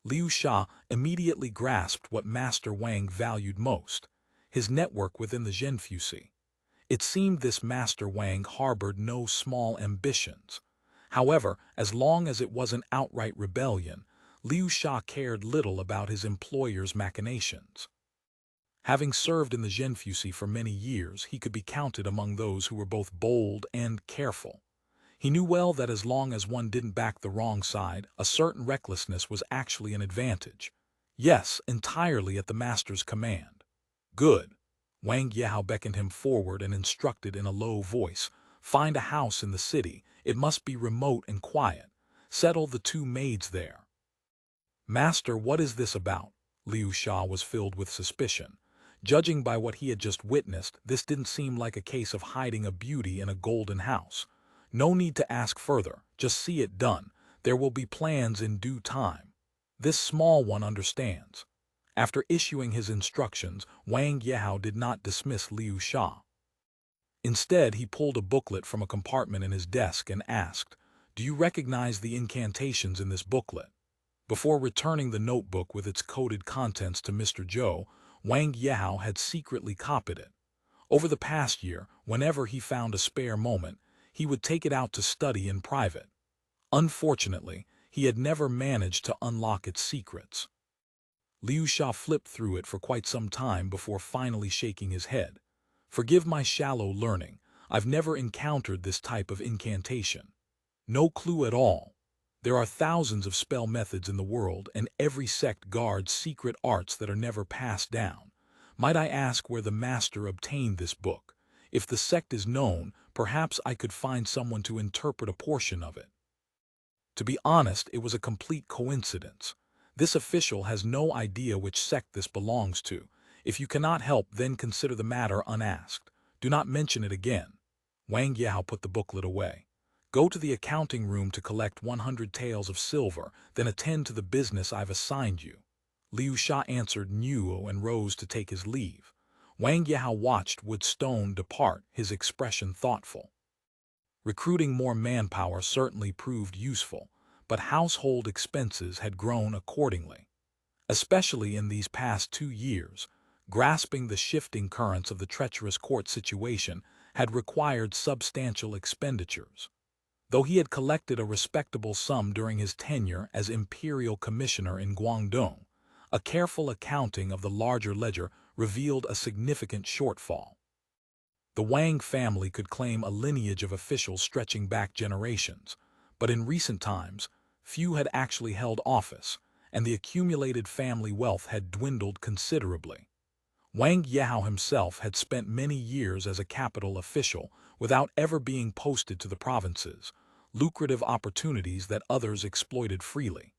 Liu Sha immediately grasped what Master Wang valued most, his network within the Zhenfusi. It seemed this Master Wang harbored no small ambitions. However, as long as it wasn't outright rebellion, Liu Sha cared little about his employer's machinations. Having served in the Zhenfusi for many years, he could be counted among those who were both bold and careful. He knew well that as long as one didn't back the wrong side, a certain recklessness was actually an advantage. Yes, entirely at the master's command. "Good." Wang Yao beckoned him forward and instructed in a low voice, "Find a house in the city. It must be remote and quiet. Settle the 2 maids there." "Master, what is this about?" Liu Sha was filled with suspicion. Judging by what he had just witnessed, this didn't seem like a case of hiding a beauty in a golden house. "No need to ask further, just see it done. There will be plans in due time. This small one understands." After issuing his instructions, Wang Yao did not dismiss Liu Sha. Instead, he pulled a booklet from a compartment in his desk and asked, "Do you recognize the incantations in this booklet?" Before returning the notebook with its coded contents to Mr. Zhou, Wang Yao had secretly copied it. Over the past year, whenever he found a spare moment, he would take it out to study in private. Unfortunately, he had never managed to unlock its secrets. Liu Sha flipped through it for quite some time before finally shaking his head. Forgive my shallow learning, I've never encountered this type of incantation. No clue at all. There are thousands of spell methods in the world, and every sect guards secret arts that are never passed down. Might I ask where the master obtained this book? If the sect is known, perhaps I could find someone to interpret a portion of it. To be honest, it was a complete coincidence. This official has no idea which sect this belongs to. If you cannot help, then consider the matter unasked. Do not mention it again. Wang Yao put the booklet away. Go to the accounting room to collect 100 taels of silver, then attend to the business I've assigned you. Liu Sha answered Nuo and rose to take his leave. Wang Yao watched Wood Stone depart, his expression thoughtful. Recruiting more manpower certainly proved useful, but household expenses had grown accordingly. Especially in these past 2 years, grasping the shifting currents of the treacherous court situation had required substantial expenditures. Though he had collected a respectable sum during his tenure as imperial commissioner in Guangdong, a careful accounting of the larger ledger revealed a significant shortfall. The Wang family could claim a lineage of officials stretching back generations, but in recent times, few had actually held office, and the accumulated family wealth had dwindled considerably. Wang Yao himself had spent many years as a capital official without ever being posted to the provinces, lucrative opportunities that others exploited freely.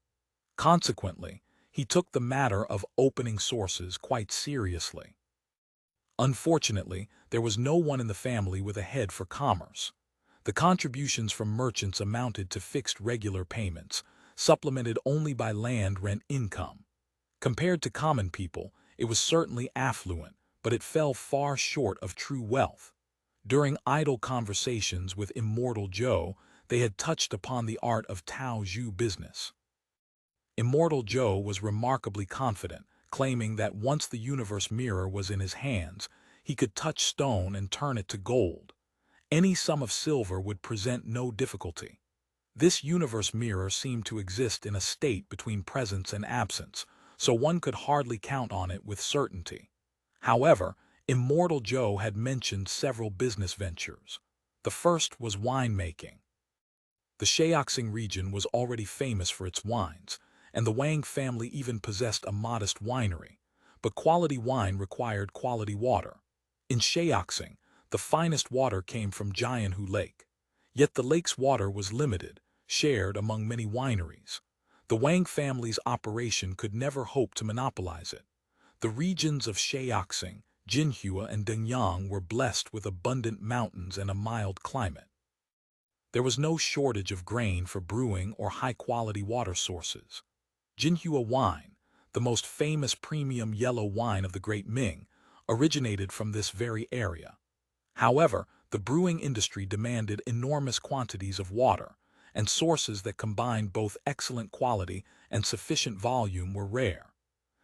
Consequently, he took the matter of opening sources quite seriously. Unfortunately, there was no one in the family with a head for commerce. The contributions from merchants amounted to fixed regular payments, supplemented only by land rent income. Compared to common people, it was certainly affluent, but it fell far short of true wealth. During idle conversations with Immortal Joe, they had touched upon the art of Tao Zhu business. Immortal Joe was remarkably confident, claiming that once the universe mirror was in his hands, he could touch stone and turn it to gold. Any sum of silver would present no difficulty. This universe mirror seemed to exist in a state between presence and absence, so one could hardly count on it with certainty. However, Immortal Joe had mentioned several business ventures. The first was winemaking. The Shaoxing region was already famous for its wines, and the Wang family even possessed a modest winery, but quality wine required quality water. In Shaoxing, the finest water came from Jianhu Lake. Yet the lake's water was limited, shared among many wineries. The Wang family's operation could never hope to monopolize it. The regions of Shaoxing, Jinhua, and Dengyang were blessed with abundant mountains and a mild climate. There was no shortage of grain for brewing or high-quality water sources. Jinhua wine, the most famous premium yellow wine of the Great Ming, originated from this very area. However, the brewing industry demanded enormous quantities of water, and sources that combined both excellent quality and sufficient volume were rare.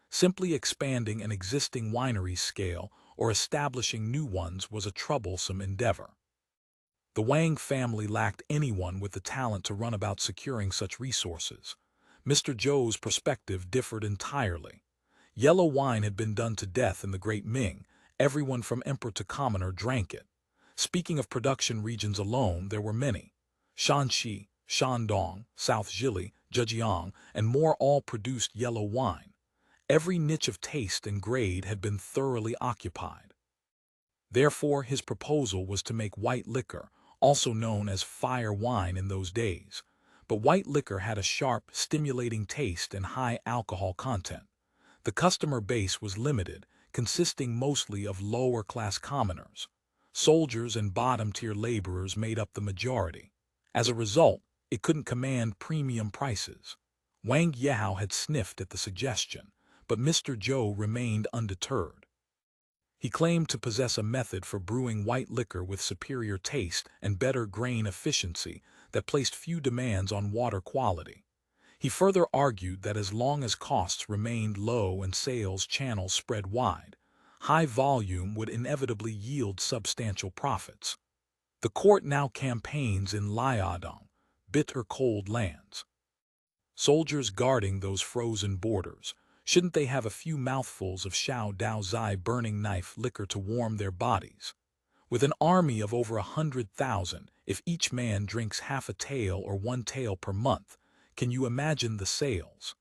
Simply expanding an existing winery's scale or establishing new ones was a troublesome endeavor. The Wang family lacked anyone with the talent to run about securing such resources. Mr. Zhou's perspective differed entirely. Yellow wine had been done to death in the Great Ming. Everyone from emperor to commoner drank it. Speaking of production regions alone, there were many. Shanxi, Shandong, South Zhili, Zhejiang, and more all produced yellow wine. Every niche of taste and grade had been thoroughly occupied. Therefore, his proposal was to make white liquor, also known as fire wine in those days. But white liquor had a sharp, stimulating taste and high alcohol content. The customer base was limited, consisting mostly of lower-class commoners. Soldiers and bottom-tier laborers made up the majority. As a result, it couldn't command premium prices. Wang Yao had sniffed at the suggestion, but Mr. Zhou remained undeterred. He claimed to possess a method for brewing white liquor with superior taste and better grain efficiency that placed few demands on water quality. He further argued that as long as costs remained low and sales channels spread wide, high volume would inevitably yield substantial profits. The court now campaigns in Liaodong, bitter cold lands. Soldiers guarding those frozen borders, Shouldn't they have a few mouthfuls of Xiao Dao Zai burning knife liquor to warm their bodies? With an army of over 100,000, if each man drinks half a tael or 1 tael per month, can you imagine the sales?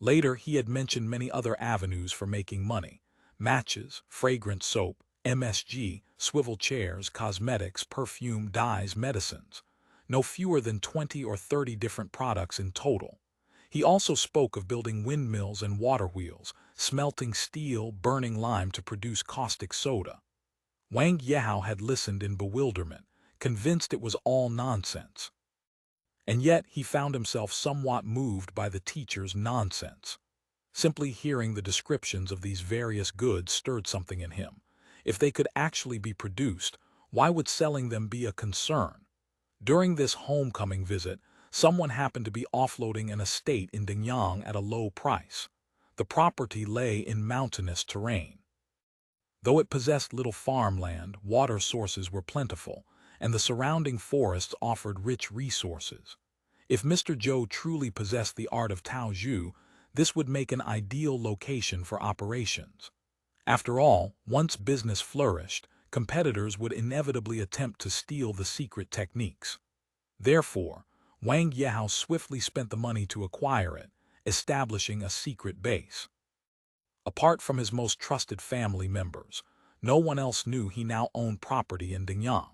Later, he had mentioned many other avenues for making money: matches, fragrant soap, MSG, swivel chairs, cosmetics, perfume, dyes, medicines. No fewer than 20 or 30 different products in total. He also spoke of building windmills and water wheels, smelting steel, burning lime to produce caustic soda. Wang Yehao had listened in bewilderment, convinced it was all nonsense. And yet he found himself somewhat moved by the teacher's nonsense. Simply hearing the descriptions of these various goods stirred something in him. If they could actually be produced, why would selling them be a concern? During this homecoming visit, someone happened to be offloading an estate in Dingyang at a low price. The property lay in mountainous terrain. Though it possessed little farmland, water sources were plentiful, and the surrounding forests offered rich resources. If Mr. Zhou truly possessed the art of Taozhu, this would make an ideal location for operations. After all, once business flourished, competitors would inevitably attempt to steal the secret techniques. Therefore, Wang Yehao swiftly spent the money to acquire it, establishing a secret base. Apart from his most trusted family members, no one else knew he now owned property in Dingyang.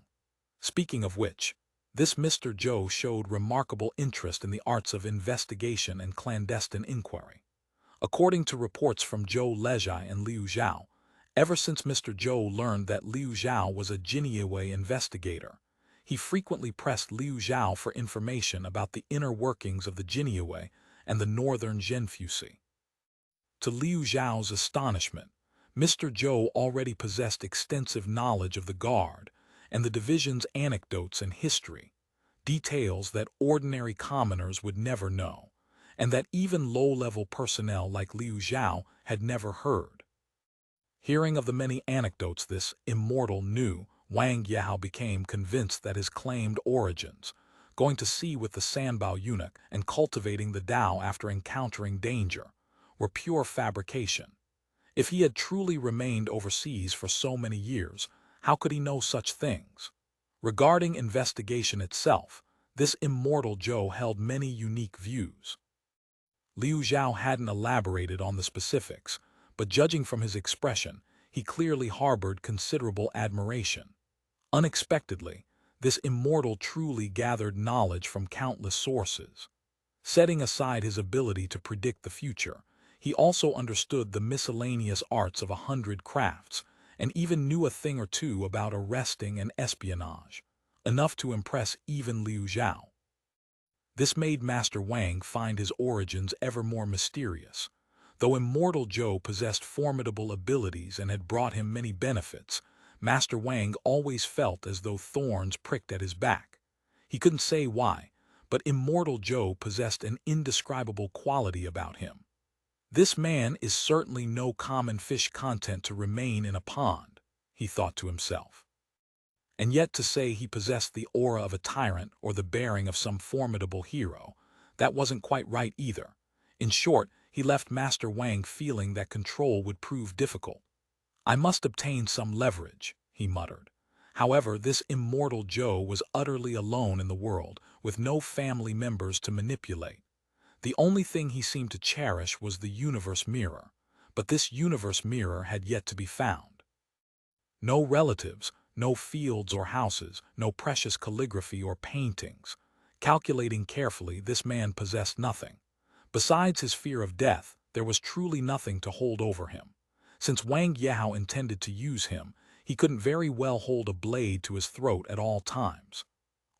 Speaking of which, this Mr. Zhou showed remarkable interest in the arts of investigation and clandestine inquiry. According to reports from Zhou Lezhai and Liu Zhao, ever since Mr. Zhou learned that Liu Zhao was a Jinyue investigator, he frequently pressed Liu Zhao for information about the inner workings of the Jinyue and the northern Zhenfusi. To Liu Zhao's astonishment, Mr. Zhou already possessed extensive knowledge of the Guard and the division's anecdotes and history, details that ordinary commoners would never know, and that even low-level personnel like Liu Zhao had never heard. Hearing of the many anecdotes this immortal knew, Wang Yehao became convinced that his claimed origins, going to sea with the Sanbao eunuch and cultivating the Tao after encountering danger, were pure fabrication. If he had truly remained overseas for so many years, how could he know such things? Regarding investigation itself, this immortal Zhou held many unique views. Liu Zhao hadn't elaborated on the specifics, but judging from his expression, he clearly harbored considerable admiration. Unexpectedly, this immortal truly gathered knowledge from countless sources. Setting aside his ability to predict the future, he also understood the miscellaneous arts of 100 crafts, and even knew a thing or two about arresting and espionage, enough to impress even Liu Zhao. This made Master Wang find his origins ever more mysterious. Though immortal Zhou possessed formidable abilities and had brought him many benefits, Master Wang always felt as though thorns pricked at his back. He couldn't say why, but immortal Zhou possessed an indescribable quality about him. This man is certainly no common fish content to remain in a pond, he thought to himself. And yet to say he possessed the aura of a tyrant or the bearing of some formidable hero, that wasn't quite right either. In short, he left Master Wang feeling that control would prove difficult. I must obtain some leverage, he muttered. However, this immortal Zhou was utterly alone in the world, with no family members to manipulate. The only thing he seemed to cherish was the universe mirror, but this universe mirror had yet to be found. No relatives, no fields or houses, no precious calligraphy or paintings. Calculating carefully, this man possessed nothing. Besides his fear of death, there was truly nothing to hold over him. Since Wang Yehao intended to use him, he couldn't very well hold a blade to his throat at all times.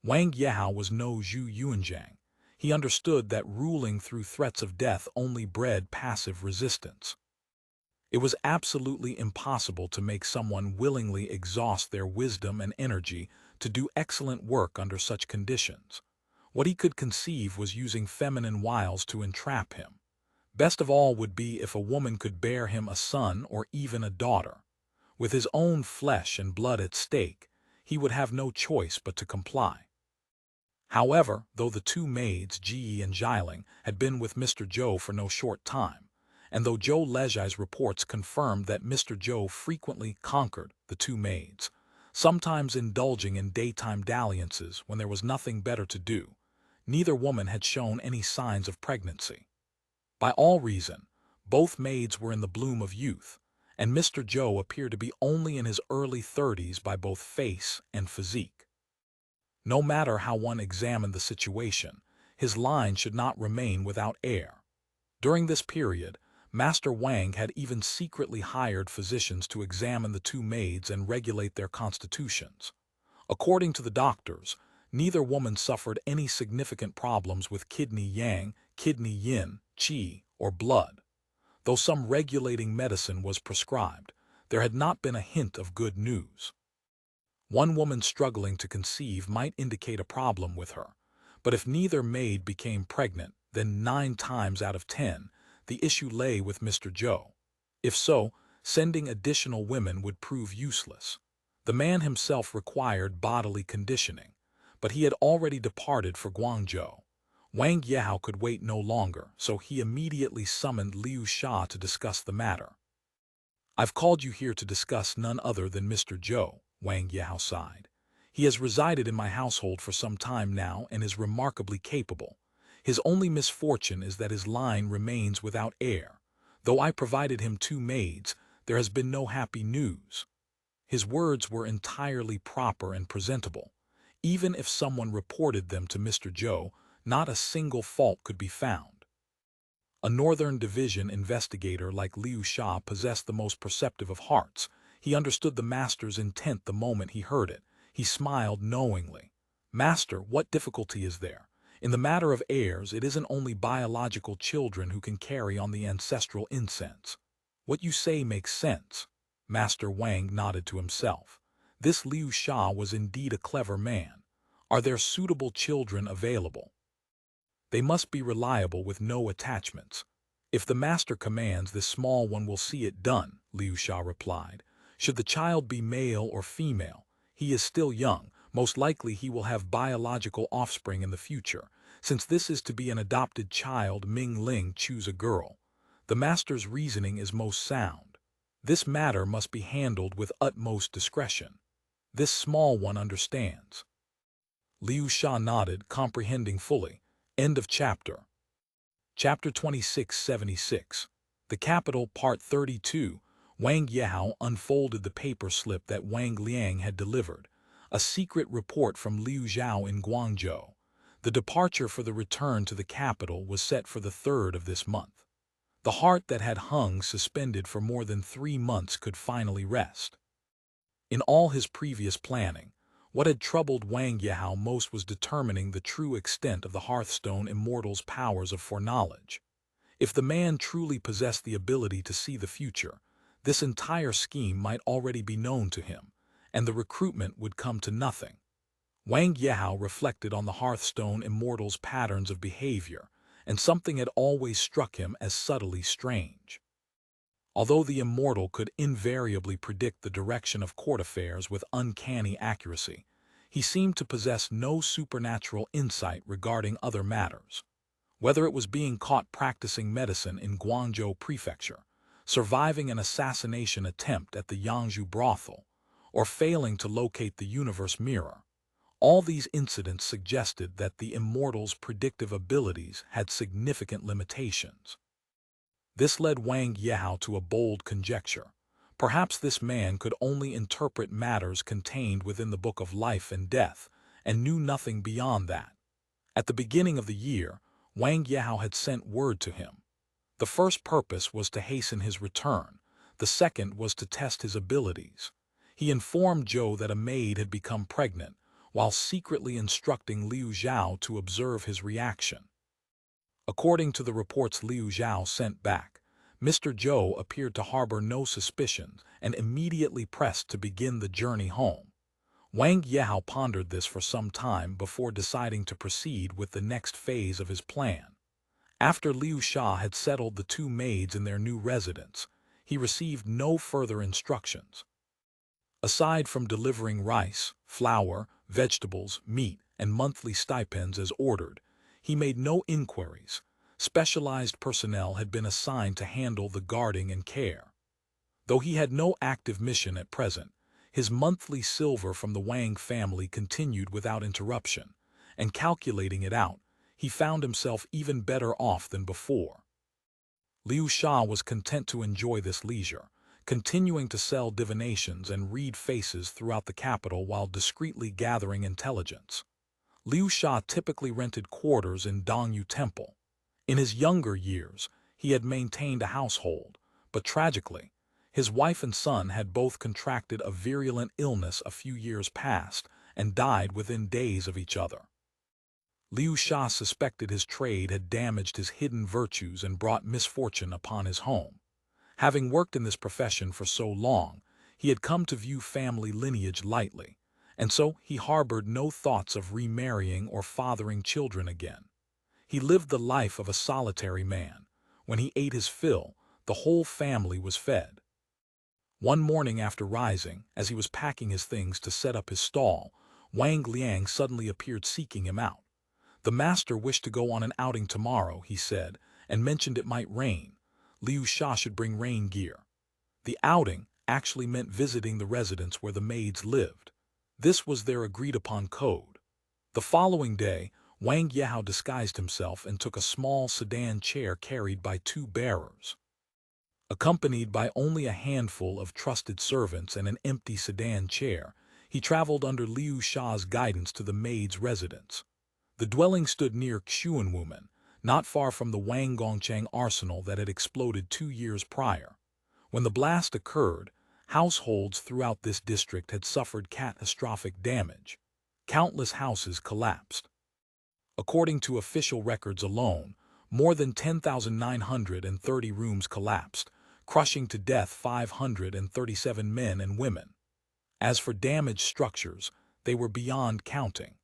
Wang Yehao was no Zhu Yuanzhang. He understood that ruling through threats of death only bred passive resistance. It was absolutely impossible to make someone willingly exhaust their wisdom and energy to do excellent work under such conditions. What he could conceive was using feminine wiles to entrap him. Best of all would be if a woman could bear him a son or even a daughter. With his own flesh and blood at stake, he would have no choice but to comply. However, though the two maids, Ji and Jiling, had been with Mr. Zhou for no short time, and though Zhou Lejai's reports confirmed that Mr. Zhou frequently conquered the two maids, sometimes indulging in daytime dalliances when there was nothing better to do, neither woman had shown any signs of pregnancy. By all reason, both maids were in the bloom of youth, and Mr. Zhou appeared to be only in his early 30s by both face and physique. No matter how one examined the situation, his line should not remain without heir. During this period, Master Wang had even secretly hired physicians to examine the two maids and regulate their constitutions. According to the doctors, neither woman suffered any significant problems with kidney yang, kidney yin, qi, or blood. Though some regulating medicine was prescribed, there had not been a hint of good news. One woman struggling to conceive might indicate a problem with her, but if neither maid became pregnant, then 9 times out of 10, the issue lay with Mr. Zhou. If so, sending additional women would prove useless. The man himself required bodily conditioning, but he had already departed for Guangzhou. Wang Yehao could wait no longer, so he immediately summoned Liu Sha to discuss the matter. "I've called you here to discuss none other than Mr. Zhou," Wang Yehao sighed. "He has resided in my household for some time now and is remarkably capable. His only misfortune is that his line remains without heir. Though I provided him 2 maids, there has been no happy news." His words were entirely proper and presentable. Even if someone reported them to Mr. Zhou, not a single fault could be found. A Northern Division investigator like Liu Sha possessed the most perceptive of hearts. He understood the master's intent the moment he heard it. He smiled knowingly. "Master, what difficulty is there? In the matter of heirs, it isn't only biological children who can carry on the ancestral incense." "What you say makes sense." Master Wang nodded to himself. This Liu Sha was indeed a clever man. "Are there suitable children available?" "They must be reliable with no attachments. If the master commands, this small one will see it done," Liu Sha replied. "Should the child be male or female, he is still young. Most likely he will have biological offspring in the future. Since this is to be an adopted child, Ming Ling choose a girl. The master's reasoning is most sound. This matter must be handled with utmost discretion. This small one understands." Liu Sha nodded, comprehending fully. End of chapter. Chapter 2676. The Capital, Part 32. Wang Yehao unfolded the paper slip that Wang Liang had delivered. A secret report from Liu Zhao in Guangzhou. The departure for the return to the capital was set for the 3rd of this month. The heart that had hung suspended for more than 3 months could finally rest. In all his previous planning, what had troubled Wang Yehao most was determining the true extent of the Hearthstone Immortal's powers of foreknowledge. If the man truly possessed the ability to see the future, this entire scheme might already be known to him, and the recruitment would come to nothing. Wang Yehao reflected on the Hearthstone Immortal's patterns of behavior, and something had always struck him as subtly strange. Although the Immortal could invariably predict the direction of court affairs with uncanny accuracy, he seemed to possess no supernatural insight regarding other matters. Whether it was being caught practicing medicine in Guangzhou Prefecture, surviving an assassination attempt at the Yangzhou brothel, or failing to locate the universe mirror, all these incidents suggested that the Immortal's predictive abilities had significant limitations. This led Wang Yehao to a bold conjecture. Perhaps this man could only interpret matters contained within the Book of Life and Death, and knew nothing beyond that. At the beginning of the year, Wang Yehao had sent word to him. The first purpose was to hasten his return. The second was to test his abilities. He informed Zhou that a maid had become pregnant, while secretly instructing Liu Zhao to observe his reaction. According to the reports Liu Zhao sent back, Mr. Zhou appeared to harbor no suspicions and immediately pressed to begin the journey home. Wang Yehao pondered this for some time before deciding to proceed with the next phase of his plan. After Liu Sha had settled the 2 maids in their new residence, he received no further instructions. Aside from delivering rice, flour, vegetables, meat, and monthly stipends as ordered, he made no inquiries. Specialized personnel had been assigned to handle the guarding and care. Though he had no active mission at present, his monthly silver from the Wang family continued without interruption, and calculating it out, he found himself even better off than before. Liu Sha was content to enjoy this leisure, continuing to sell divinations and read faces throughout the capital while discreetly gathering intelligence. Liu Sha typically rented quarters in Dongyu Temple. In his younger years, he had maintained a household, but tragically, his wife and son had both contracted a virulent illness a few years past and died within days of each other. Liu Sha suspected his trade had damaged his hidden virtues and brought misfortune upon his home. Having worked in this profession for so long, he had come to view family lineage lightly, and so he harbored no thoughts of remarrying or fathering children again. He lived the life of a solitary man. When he ate his fill, the whole family was fed. One morning after rising, as he was packing his things to set up his stall, Wang Liang suddenly appeared seeking him out. The master wished to go on an outing tomorrow, he said, and mentioned it might rain. Liu Sha should bring rain gear. The outing actually meant visiting the residence where the maids lived. This was their agreed-upon code. The following day, Wang Yehao disguised himself and took a small sedan chair carried by 2 bearers. Accompanied by only a handful of trusted servants and an empty sedan chair, he traveled under Liu Sha's guidance to the maid's residence. The dwelling stood near Xuanwumen, not far from the Wang Gongchang arsenal that had exploded 2 years prior. When the blast occurred, households throughout this district had suffered catastrophic damage. Countless houses collapsed. According to official records alone, more than 10,930 rooms collapsed, crushing to death 537 men and women. As for damaged structures, they were beyond counting.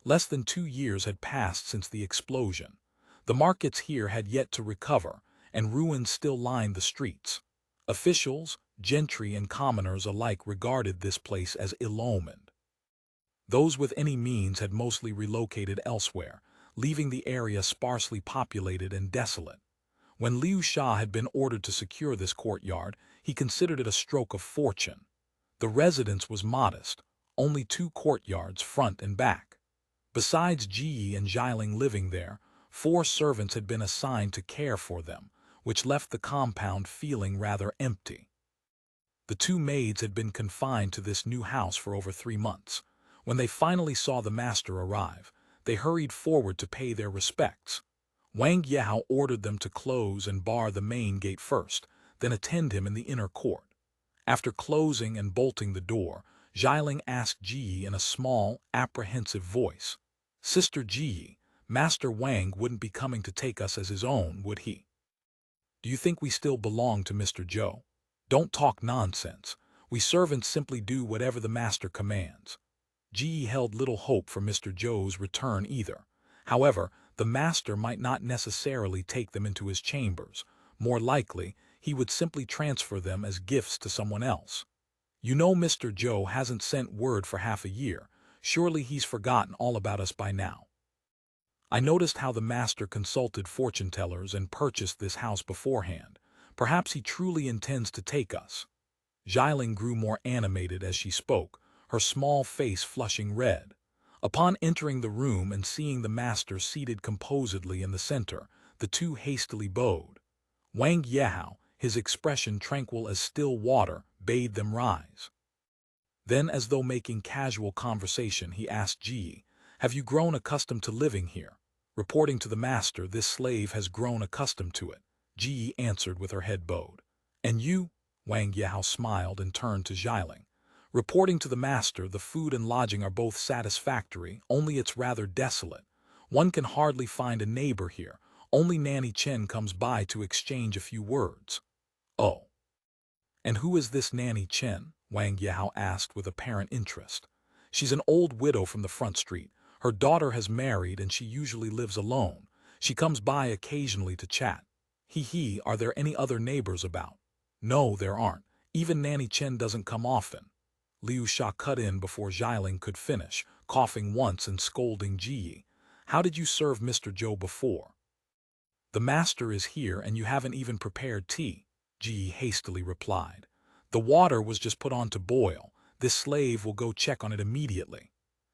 Less than 2 years had passed since the explosion. The markets here had yet to recover, and ruins still lined the streets. Officials, gentry, and commoners alike regarded this place as ill-omened. Those with any means had mostly relocated elsewhere, leaving the area sparsely populated and desolate. When Liu Sha had been ordered to secure this courtyard, he considered it a stroke of fortune. The residence was modest, only 2 courtyards front and back. Besides Ji and Jiling living there, 4 servants had been assigned to care for them, which left the compound feeling rather empty. The 2 maids had been confined to this new house for over 3 months. When they finally saw the master arrive, they hurried forward to pay their respects. Wang Yehao ordered them to close and bar the main gate first, then attend him in the inner court. After closing and bolting the door, Jiling asked Ji in a small, apprehensive voice, "Sister Ji, Master Wang wouldn't be coming to take us as his own, would he? Do you think we still belong to Mr. Zhou? Don't talk nonsense. We servants simply do whatever the master commands." Ji held little hope for Mr. Zhou's return either. However, the master might not necessarily take them into his chambers. More likely, he would simply transfer them as gifts to someone else. "You know Mr. Zhou hasn't sent word for half a year. Surely he's forgotten all about us by now. I noticed how the master consulted fortune-tellers and purchased this house beforehand. Perhaps he truly intends to take us." Jiling grew more animated as she spoke, her small face flushing red. Upon entering the room and seeing the master seated composedly in the center, the 2 hastily bowed. Wang Yehao, his expression tranquil as still water, bade them rise. Then, as though making casual conversation, he asked Ji, "Have you grown accustomed to living here?" Reporting to the master, "This slave has grown accustomed to it," Ji answered with her head bowed. "And you?" Wang Yehao smiled and turned to Jiling. "Reporting to the master, the food and lodging are both satisfactory, only it's rather desolate. One can hardly find a neighbor here. Only Nanny Chen comes by to exchange a few words." "Oh. And who is this Nanny Chen?" Wang Yehao asked with apparent interest. "She's an old widow from the front street. Her daughter has married and she usually lives alone. She comes by occasionally to chat." "He, are there any other neighbors about?" "No, there aren't. Even Nanny Chen doesn't come often." Liu Sha cut in before Jiling could finish, coughing once and scolding Ji. "How did you serve Mr. Zhou before?" "The master is here and you haven't even prepared tea," Ji hastily replied. "The water was just put on to boil. This slave will go check on it immediately."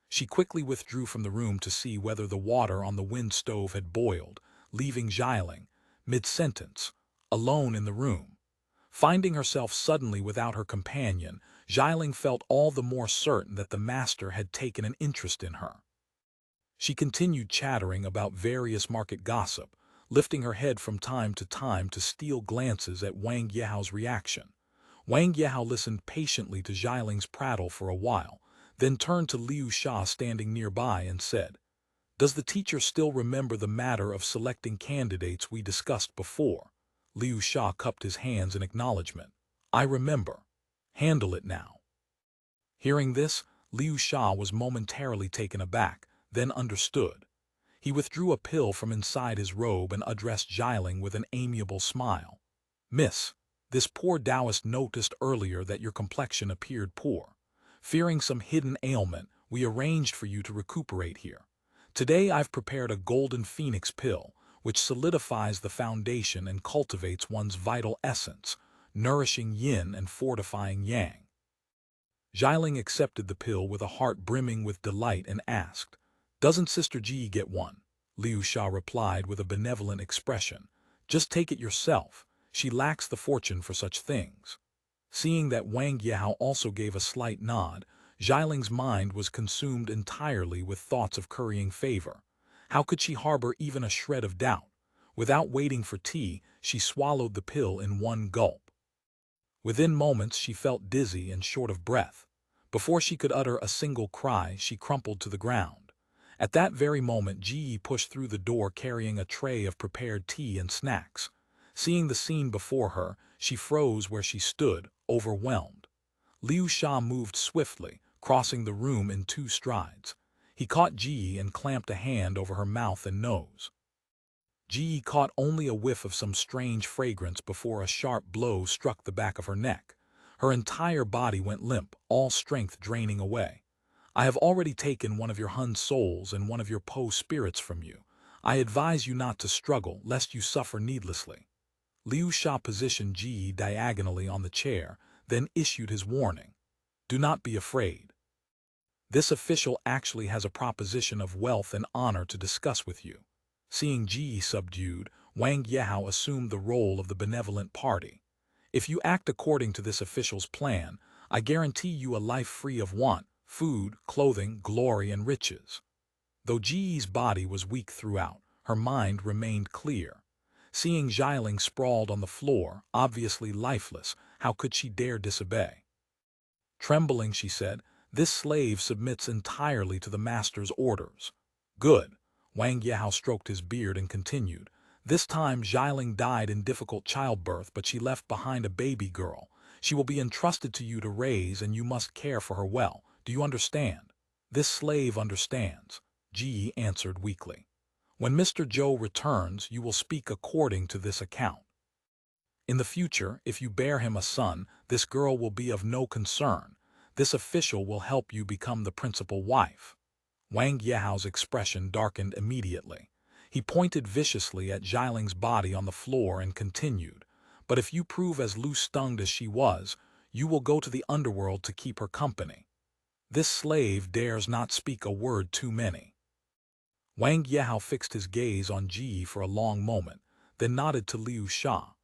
She quickly withdrew from the room to see whether the water on the wind stove had boiled, leaving Xialing, mid-sentence, alone in the room. Finding herself suddenly without her companion, Xialing felt all the more certain that the master had taken an interest in her. She continued chattering about various market gossip, lifting her head from time to steal glances at Wang Yehao's reaction. Wang Yehao listened patiently to Xialing's prattle for a while, then turned to Liu Sha standing nearby and said, "Does the teacher still remember the matter of selecting candidates we discussed before?" Liu Sha cupped his hands in acknowledgement. "I remember. Handle it now." Hearing this, Liu Sha was momentarily taken aback, then understood. He withdrew a pill from inside his robe and addressed Xialing with an amiable smile. "Miss, this poor Taoist noticed earlier that your complexion appeared poor. Fearing some hidden ailment, we arranged for you to recuperate here. Today I've prepared a golden phoenix pill, which solidifies the foundation and cultivates one's vital essence, nourishing yin and fortifying yang." Xialing accepted the pill with a heart brimming with delight and asked, "Doesn't Sister Ji get one?" Liu Sha replied with a benevolent expression, "Just take it yourself. She lacks the fortune for such things." Seeing that Wang Yehao also gave a slight nod, Xialing's mind was consumed entirely with thoughts of currying favor. How could she harbor even a shred of doubt? Without waiting for tea, she swallowed the pill in one gulp. Within moments she felt dizzy and short of breath. Before she could utter a single cry, she crumpled to the ground. At that very moment, Ji pushed through the door carrying a tray of prepared tea and snacks. Seeing the scene before her, she froze where she stood, overwhelmed. Liu Sha moved swiftly, crossing the room in 2 strides. He caught Ji and clamped a hand over her mouth and nose. Ji caught only a whiff of some strange fragrance before a sharp blow struck the back of her neck. Her entire body went limp, all strength draining away. "I have already taken one of your Hun souls and one of your Po spirits from you. I advise you not to struggle, lest you suffer needlessly." Liu Sha positioned Ji diagonally on the chair, then issued his warning. "Do not be afraid. This official actually has a proposition of wealth and honor to discuss with you." Seeing Ji subdued, Wang Yehao assumed the role of the benevolent party. "If you act according to this official's plan, I guarantee you a life free of want, food, clothing, glory, and riches." Though Ji's body was weak throughout, her mind remained clear. Seeing Xialing sprawled on the floor, obviously lifeless, how could she dare disobey? Trembling, she said, "This slave submits entirely to the master's orders." "Good." Wang Yehao stroked his beard and continued, "This time Xialing died in difficult childbirth, but she left behind a baby girl. She will be entrusted to you to raise, and you must care for her well. Do you understand?" "This slave understands," Ji answered weakly. "When Mr. Zhou returns, you will speak according to this account. In the future, if you bear him a son, this girl will be of no concern. This official will help you become the principal wife." Wang Yehao's expression darkened immediately. He pointed viciously at Xialing's body on the floor and continued, "But if you prove as loose-tongued as she was, you will go to the underworld to keep her company. This slave dares not speak a word too many." Wang Yehao fixed his gaze on Ji for a long moment, then nodded to Liu Sha.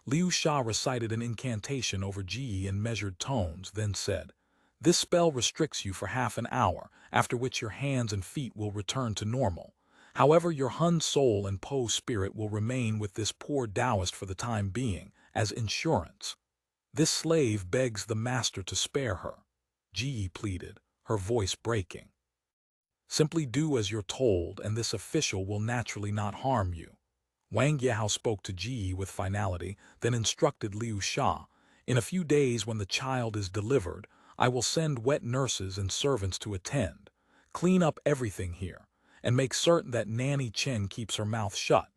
Liu Sha recited an incantation over Ji in measured tones, then said, "This spell restricts you for half an hour, after which your hands and feet will return to normal. However, your Hun soul and Po spirit will remain with this poor Taoist for the time being, as insurance. This slave begs the master to spare her," Ji pleaded, her voice breaking. "Simply do as you're told, and this official will naturally not harm you." Wang Yehao spoke to Ji with finality, then instructed Liu Sha, "In a few days when the child is delivered, I will send wet nurses and servants to attend. Clean up everything here, and make certain that Nanny Chen keeps her mouth shut."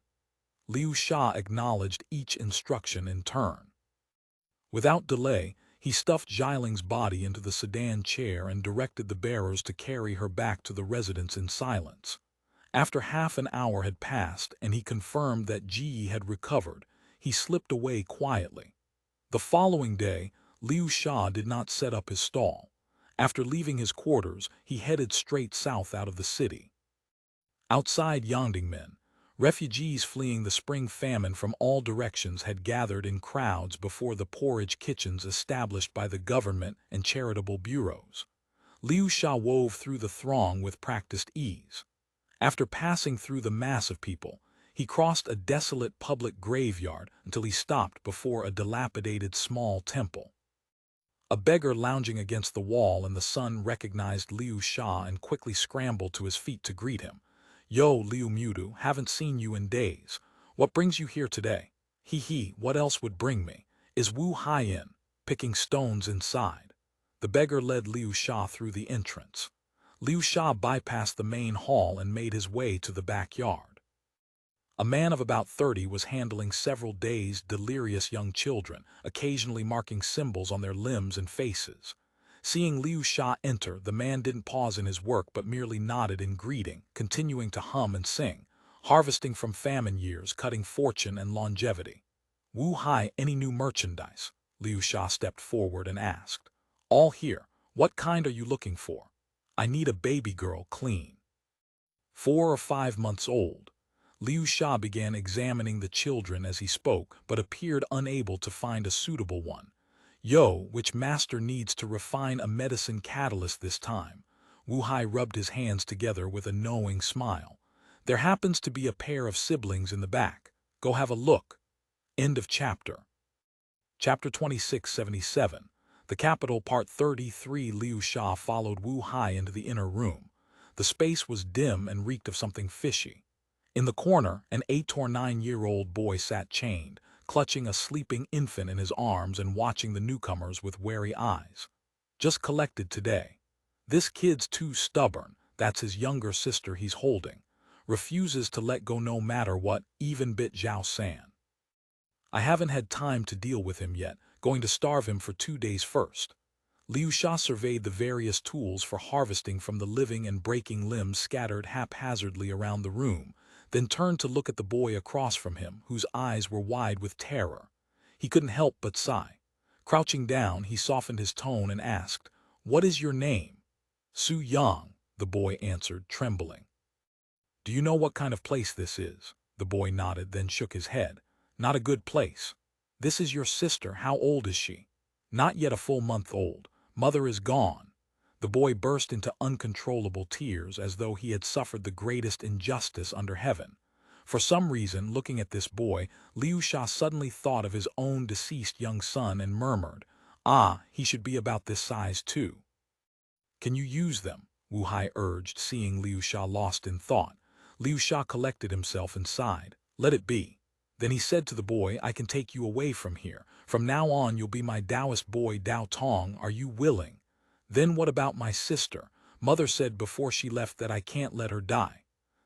Liu Sha acknowledged each instruction in turn. Without delay, he stuffed Xialing's body into the sedan chair and directed the bearers to carry her back to the residence in silence. After half an hour had passed and he confirmed that Ji had recovered, he slipped away quietly. The following day, Liu Sha did not set up his stall. After leaving his quarters, he headed straight south out of the city. Outside Yangdingmen, refugees fleeing the spring famine from all directions had gathered in crowds before the porridge kitchens established by the government and charitable bureaus. Liu Sha wove through the throng with practiced ease. After passing through the mass of people, he crossed a desolate public graveyard until he stopped before a dilapidated small temple. A beggar lounging against the wall in the sun recognized Liu Sha and quickly scrambled to his feet to greet him. "Yo, Liu Mudu, haven't seen you in days. What brings you here today?" "He, what else would bring me? Is Wu Hai in, picking stones inside?" The beggar led Liu Sha through the entrance. Liu Sha bypassed the main hall and made his way to the backyard. A man of about 30 was handling several dazed, delirious young children, occasionally marking symbols on their limbs and faces. Seeing Liu Sha enter, the man didn't pause in his work but merely nodded in greeting, continuing to hum and sing, harvesting from famine years, cutting fortune and longevity. "Wu Hai, any new merchandise?" Liu Sha stepped forward and asked. "All here. What kind are you looking for?" "I need a baby girl, clean. 4 or 5 months old." Liu Sha began examining the children as he spoke, but appeared unable to find a suitable one. "Yo, which master needs to refine a medicine catalyst this time?" Wu Hai rubbed his hands together with a knowing smile. "There happens to be a pair of siblings in the back. Go have a look." End of chapter. Chapter 2677. The Capital, Part 33. Liu Sha followed Wu Hai into the inner room. The space was dim and reeked of something fishy. In the corner, an 8 or 9-year-old boy sat chained, clutching a sleeping infant in his arms and watching the newcomers with wary eyes. "Just collected today. This kid's too stubborn, that's his younger sister he's holding. Refuses to let go no matter what, even bit Zhao San. I haven't had time to deal with him yet, going to starve him for 2 days first." Liu Sha surveyed the various tools for harvesting from the living and breaking limbs scattered haphazardly around the room, then turned to look at the boy across from him, whose eyes were wide with terror. He couldn't help but sigh. Crouching down, he softened his tone and asked, "What is your name?" "Su Yang," the boy answered, trembling. "Do you know what kind of place this is?" The boy nodded, then shook his head. "Not a good place. This is your sister. How old is she?" "Not yet a full month old. Mother is gone." The boy burst into uncontrollable tears as though he had suffered the greatest injustice under heaven. For some reason, looking at this boy, Liu Sha suddenly thought of his own deceased young son and murmured, "Ah, he should be about this size too." "Can you use them?" Wu Hai urged, seeing Liu Sha lost in thought. Liu Sha collected himself and sighed. "Let it be." Then he said to the boy, "I can take you away from here. From now on you'll be my Taoist boy Dao Tong. Are you willing?" "Then what about my sister? Mother said before she left that I can't let her die."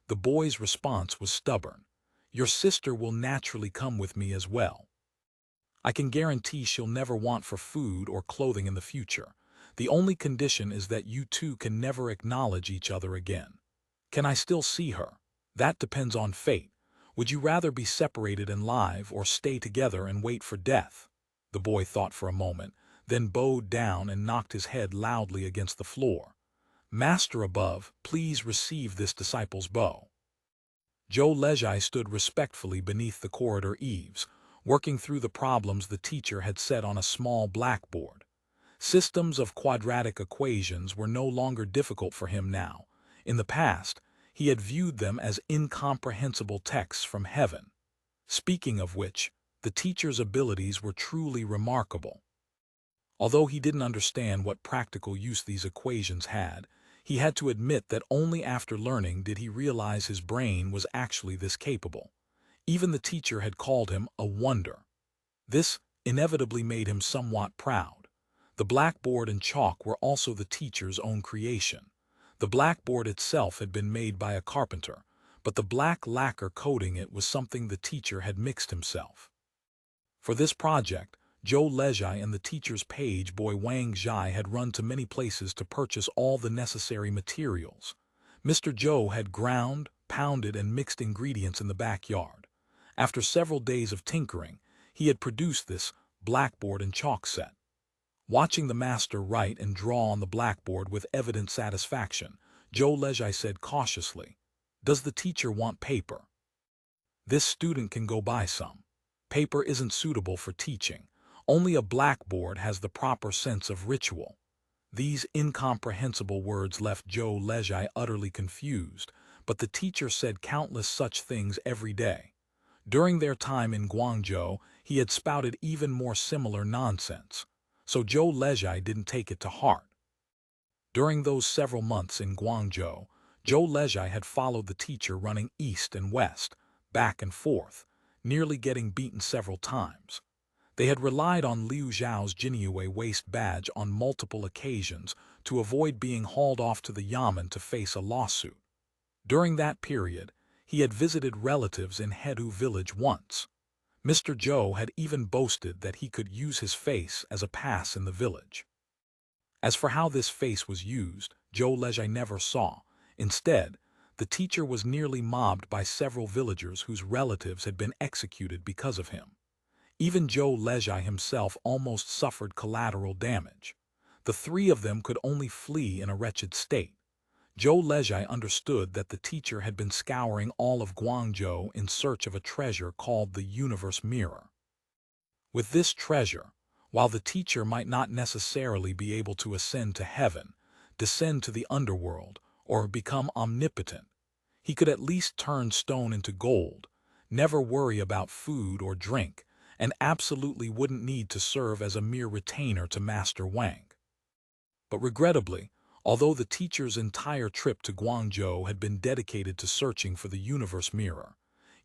The boy's response was stubborn. "Your sister will naturally come with me as well. I can guarantee she'll never want for food or clothing in the future. The only condition is that you two can never acknowledge each other again." "Can I still see her?" "That depends on fate. Would you rather be separated and live or stay together and wait for death?" The boy thought for a moment, then bowed down and knocked his head loudly against the floor. "Master above, please receive this disciple's bow." Zhou Lezhai stood respectfully beneath the corridor eaves, working through the problems the teacher had set on a small blackboard. Systems of quadratic equations were no longer difficult for him now. In the past, he had viewed them as incomprehensible texts from heaven. Speaking of which, the teacher's abilities were truly remarkable. Although he didn't understand what practical use these equations had to admit that only after learning did he realize his brain was actually this capable. Even the teacher had called him a wonder. This inevitably made him somewhat proud. The blackboard and chalk were also the teacher's own creation. The blackboard itself had been made by a carpenter, but the black lacquer coating it was something the teacher had mixed himself. For this project, Zhou Lezhai and the teacher's page boy Wang Zhai had run to many places to purchase all the necessary materials. Mr. Zhou had ground, pounded and mixed ingredients in the backyard. After several days of tinkering, he had produced this blackboard and chalk set. Watching the master write and draw on the blackboard with evident satisfaction, Zhou Lezhai said cautiously, "Does the teacher want paper? This student can go buy some. Paper isn't suitable for teaching. Only a blackboard has the proper sense of ritual." These incomprehensible words left Zhou Lezhai utterly confused, but the teacher said countless such things every day. During their time in Guangzhou, he had spouted even more similar nonsense, so Zhou Lezhai didn't take it to heart. During those several months in Guangzhou, Zhou Lezhai had followed the teacher running east and west, back and forth, nearly getting beaten several times. They had relied on Liu Zhao's Jinyue waist badge on multiple occasions to avoid being hauled off to the yamen to face a lawsuit. During that period, he had visited relatives in Hedu village once. Mr. Zhou had even boasted that he could use his face as a pass in the village. As for how this face was used, Zhou Lezhai never saw. Instead, the teacher was nearly mobbed by several villagers whose relatives had been executed because of him. Even Zhou Lezhai himself almost suffered collateral damage. The three of them could only flee in a wretched state. Zhou Lezhai understood that the teacher had been scouring all of Guangzhou in search of a treasure called the Universe Mirror. With this treasure, while the teacher might not necessarily be able to ascend to heaven, descend to the underworld, or become omnipotent, he could at least turn stone into gold, never worry about food or drink, and absolutely wouldn't need to serve as a mere retainer to Master Wang. But regrettably, although the teacher's entire trip to Guangzhou had been dedicated to searching for the Universe Mirror,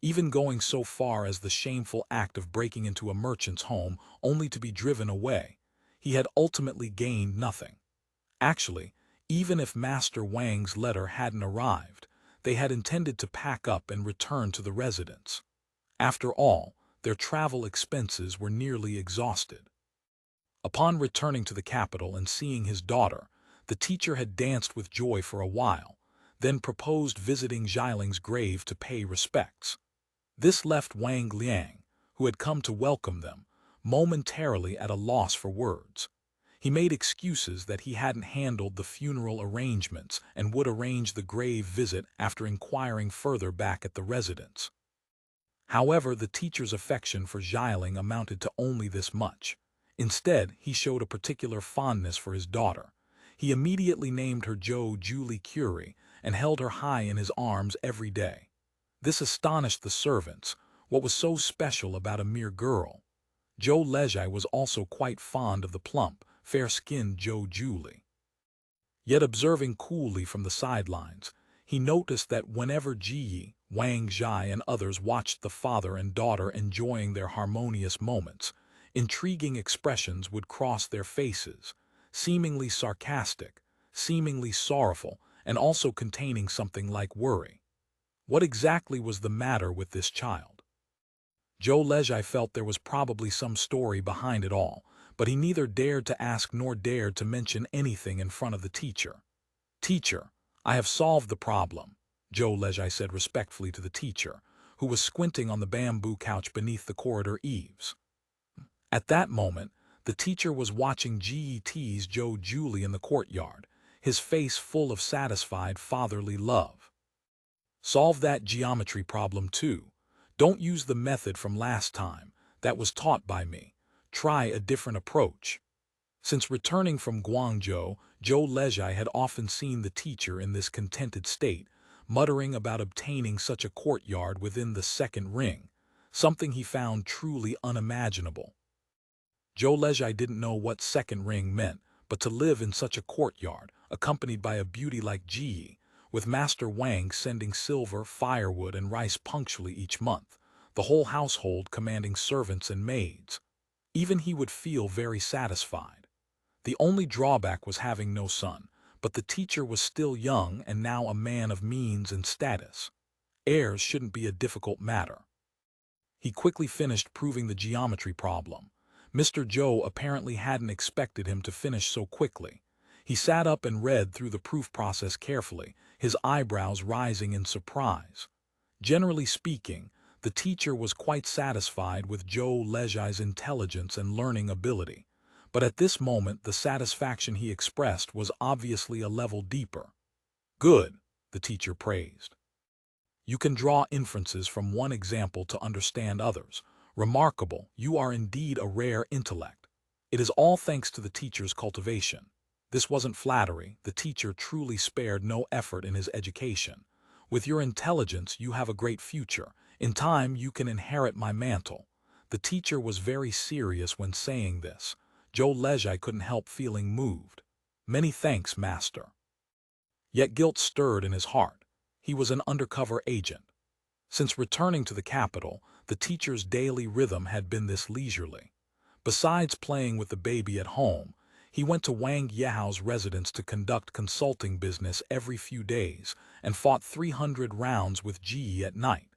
even going so far as the shameful act of breaking into a merchant's home only to be driven away, he had ultimately gained nothing. Actually, even if Master Wang's letter hadn't arrived, they had intended to pack up and return to the residence. After all, their travel expenses were nearly exhausted. Upon returning to the capital and seeing his daughter, the teacher had danced with joy for a while, then proposed visiting Xiaoling's grave to pay respects. This left Wang Liang, who had come to welcome them, momentarily at a loss for words. He made excuses that he hadn't handled the funeral arrangements and would arrange the grave visit after inquiring further back at the residence. However, the teacher's affection for Xiaoling amounted to only this much. Instead, he showed a particular fondness for his daughter. He immediately named her Zhou Julie Curie and held her high in his arms every day. This astonished the servants. What was so special about a mere girl? Zhou Lezhai was also quite fond of the plump, fair-skinned Zhou Julie. Yet observing coolly from the sidelines, he noticed that whenever Ji, Wang Zhai and others watched the father and daughter enjoying their harmonious moments, intriguing expressions would cross their faces, seemingly sarcastic, seemingly sorrowful, and also containing something like worry. What exactly was the matter with this child? Zhou Lezhai felt there was probably some story behind it all, but he neither dared to ask nor dared to mention anything in front of the teacher. "Teacher, I have solved the problem," Zhou Lezhai said respectfully to the teacher, who was squinting on the bamboo couch beneath the corridor eaves. At that moment, the teacher was watching Get's Zhou Julie in the courtyard, his face full of satisfied fatherly love. "Solve that geometry problem too. Don't use the method from last time, that was taught by me. Try a different approach." Since returning from Guangzhou, Zhou Lezhai had often seen the teacher in this contented state, muttering about obtaining such a courtyard within the second ring, something he found truly unimaginable. Zhou Lezhai didn't know what second ring meant, but to live in such a courtyard, accompanied by a beauty like Ji, with Master Wang sending silver, firewood, and rice punctually each month, the whole household commanding servants and maids. Even he would feel very satisfied. The only drawback was having no son, but the teacher was still young and now a man of means and status. Heirs shouldn't be a difficult matter. He quickly finished proving the geometry problem. Mr. Zhou apparently hadn't expected him to finish so quickly. He sat up and read through the proof process carefully, his eyebrows rising in surprise. Generally speaking, the teacher was quite satisfied with Zhou Lejai's intelligence and learning ability, but at this moment the satisfaction he expressed was obviously a level deeper. "Good," the teacher praised. "You can draw inferences from one example to understand others. Remarkable, you are indeed a rare intellect. It is all thanks to the teacher's cultivation." This wasn't flattery, the teacher truly spared no effort in his education. "With your intelligence you have a great future. In time you can inherit my mantle." The teacher was very serious when saying this. Zhou Lejai couldn't help feeling moved. "Many thanks, master." Yet guilt stirred in his heart. He was an undercover agent. Since returning to the capital, the teacher's daily rhythm had been this leisurely. Besides playing with the baby at home, he went to Wang Yao's residence to conduct consulting business every few days and fought 300 rounds with Ji at night.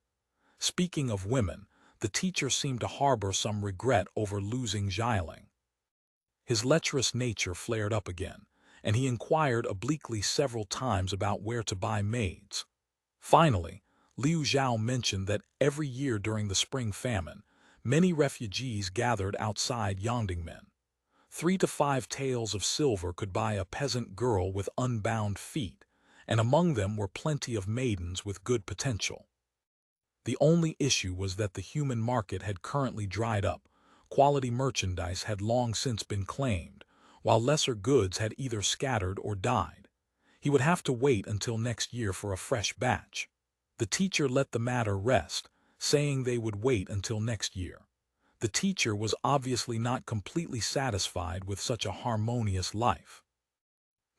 Speaking of women, the teacher seemed to harbor some regret over losing Xiaoling. His lecherous nature flared up again, and he inquired obliquely several times about where to buy maids. Finally, Liu Zhao mentioned that every year during the spring famine, many refugees gathered outside Yangdingmen. 3 to 5 taels of silver could buy a peasant girl with unbound feet, and among them were plenty of maidens with good potential. The only issue was that the human market had currently dried up, quality merchandise had long since been claimed, while lesser goods had either scattered or died. He would have to wait until next year for a fresh batch. The teacher let the matter rest, saying they would wait until next year. The teacher was obviously not completely satisfied with such a harmonious life.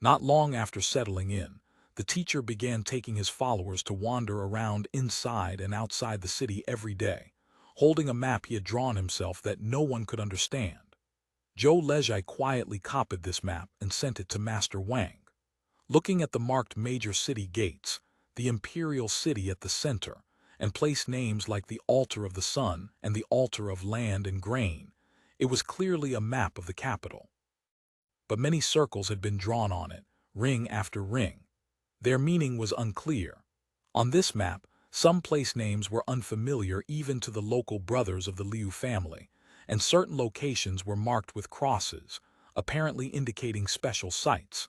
Not long after settling in, the teacher began taking his followers to wander around inside and outside the city every day, holding a map he had drawn himself that no one could understand. Zhou Lejai quietly copied this map and sent it to Master Wang. Looking at the marked major city gates, the imperial city at the center, and place names like the Altar of the Sun and the Altar of Land and Grain, it was clearly a map of the capital. But many circles had been drawn on it, ring after ring. Their meaning was unclear. On this map, some place names were unfamiliar even to the local brothers of the Liu family, and certain locations were marked with crosses, apparently indicating special sites.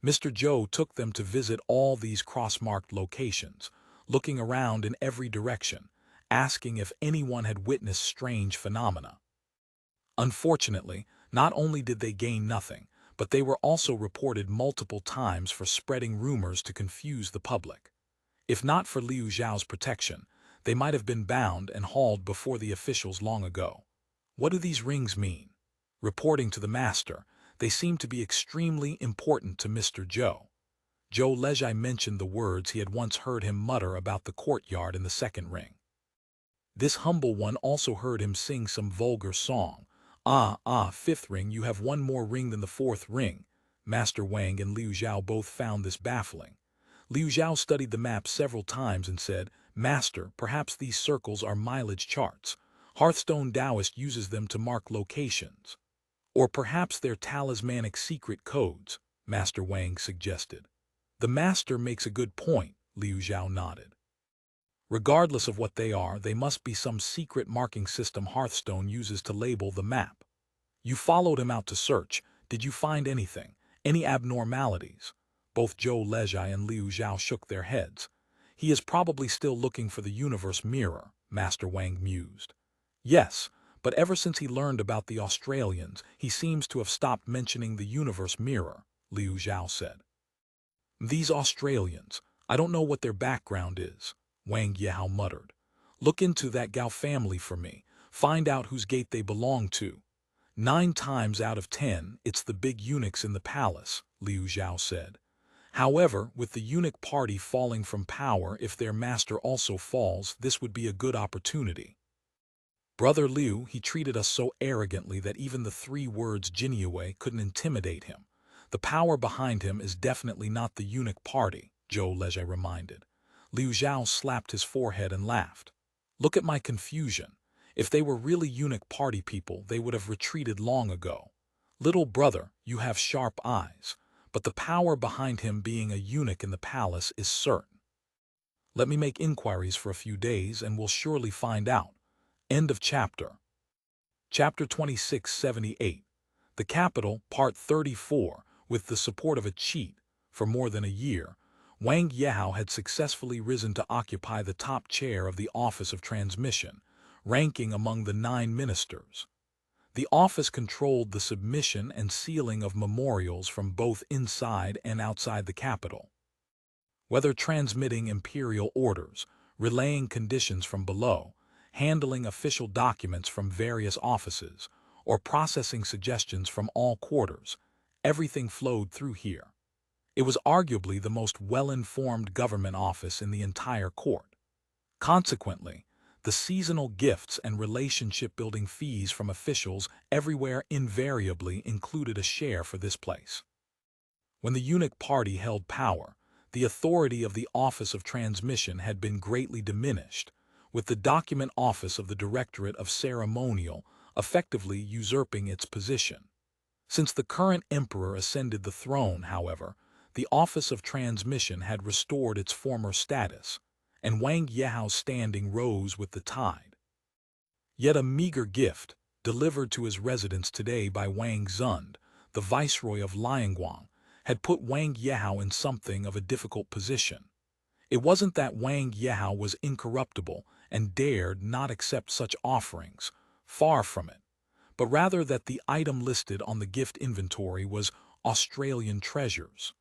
Mr. Zhou took them to visit all these cross-marked locations, looking around in every direction, asking if anyone had witnessed strange phenomena. Unfortunately, not only did they gain nothing, but they were also reported multiple times for spreading rumors to confuse the public. If not for Liu Zhao's protection, they might have been bound and hauled before the officials long ago. What do these rings mean? Reporting to the master, they seem to be extremely important to Mr. Zhou. Zhou Lejai mentioned the words he had once heard him mutter about the courtyard in the second ring. This humble one also heard him sing some vulgar song. Fifth ring, you have one more ring than the fourth ring." Master Wang and Liu Zhao both found this baffling. Liu Zhao studied the map several times and said, "Master, perhaps these circles are mileage charts. Hearthstone Taoist uses them to mark locations. Or perhaps they're talismanic secret codes," Master Wang suggested. "The master makes a good point," Liu Zhao nodded. "Regardless of what they are, they must be some secret marking system Hearthstone uses to label the map. You followed him out to search. Did you find anything? Any abnormalities?" Both Zhou Lejai and Liu Zhao shook their heads. "He is probably still looking for the universe mirror," Master Wang mused. "Yes, but ever since he learned about the Australians, he seems to have stopped mentioning the universe mirror," Liu Zhao said. "These Australians, I don't know what their background is," Wang Yao muttered. "Look into that Gao family for me. Find out whose gate they belong to." 9 times out of 10, it's the big eunuchs in the palace, Liu Zhao said. "However, with the eunuch party falling from power, if their master also falls, this would be a good opportunity. Brother Liu, he treated us so arrogantly that even the 3 words Jinyue couldn't intimidate him. The power behind him is definitely not the eunuch party," Zhou Lejai reminded. Liu Zhao slapped his forehead and laughed. "Look at my confusion. If they were really eunuch party people, they would have retreated long ago. Little brother, you have sharp eyes. but the power behind him being a eunuch in the palace is certain. Let me make inquiries for a few days and we'll surely find out. End of chapter. Chapter 2678. The Capital, Part 34. With the support of a cheat, for more than a year, Wang Yehao had successfully risen to occupy the top chair of the Office of Transmission, ranking among the 9 ministers. The office controlled the submission and sealing of memorials from both inside and outside the capital. Whether transmitting imperial orders, relaying conditions from below, handling official documents from various offices, or processing suggestions from all quarters, everything flowed through here. It was arguably the most well-informed government office in the entire court. Consequently, the seasonal gifts and relationship-building fees from officials everywhere invariably included a share for this place. When the eunuch party held power, the authority of the Office of Transmission had been greatly diminished, with the document office of the Directorate of Ceremonial effectively usurping its position. Since the current emperor ascended the throne, however, the Office of Transmission had restored its former status, and Wang Yehao's standing rose with the tide. Yet a meager gift, delivered to his residence today by Wang Zund, the viceroy of Liangguang, had put Wang Yehao in something of a difficult position. It wasn't that Wang Yehao was incorruptible and dared not accept such offerings, far from it, but rather that the item listed on the gift inventory was Australian treasures.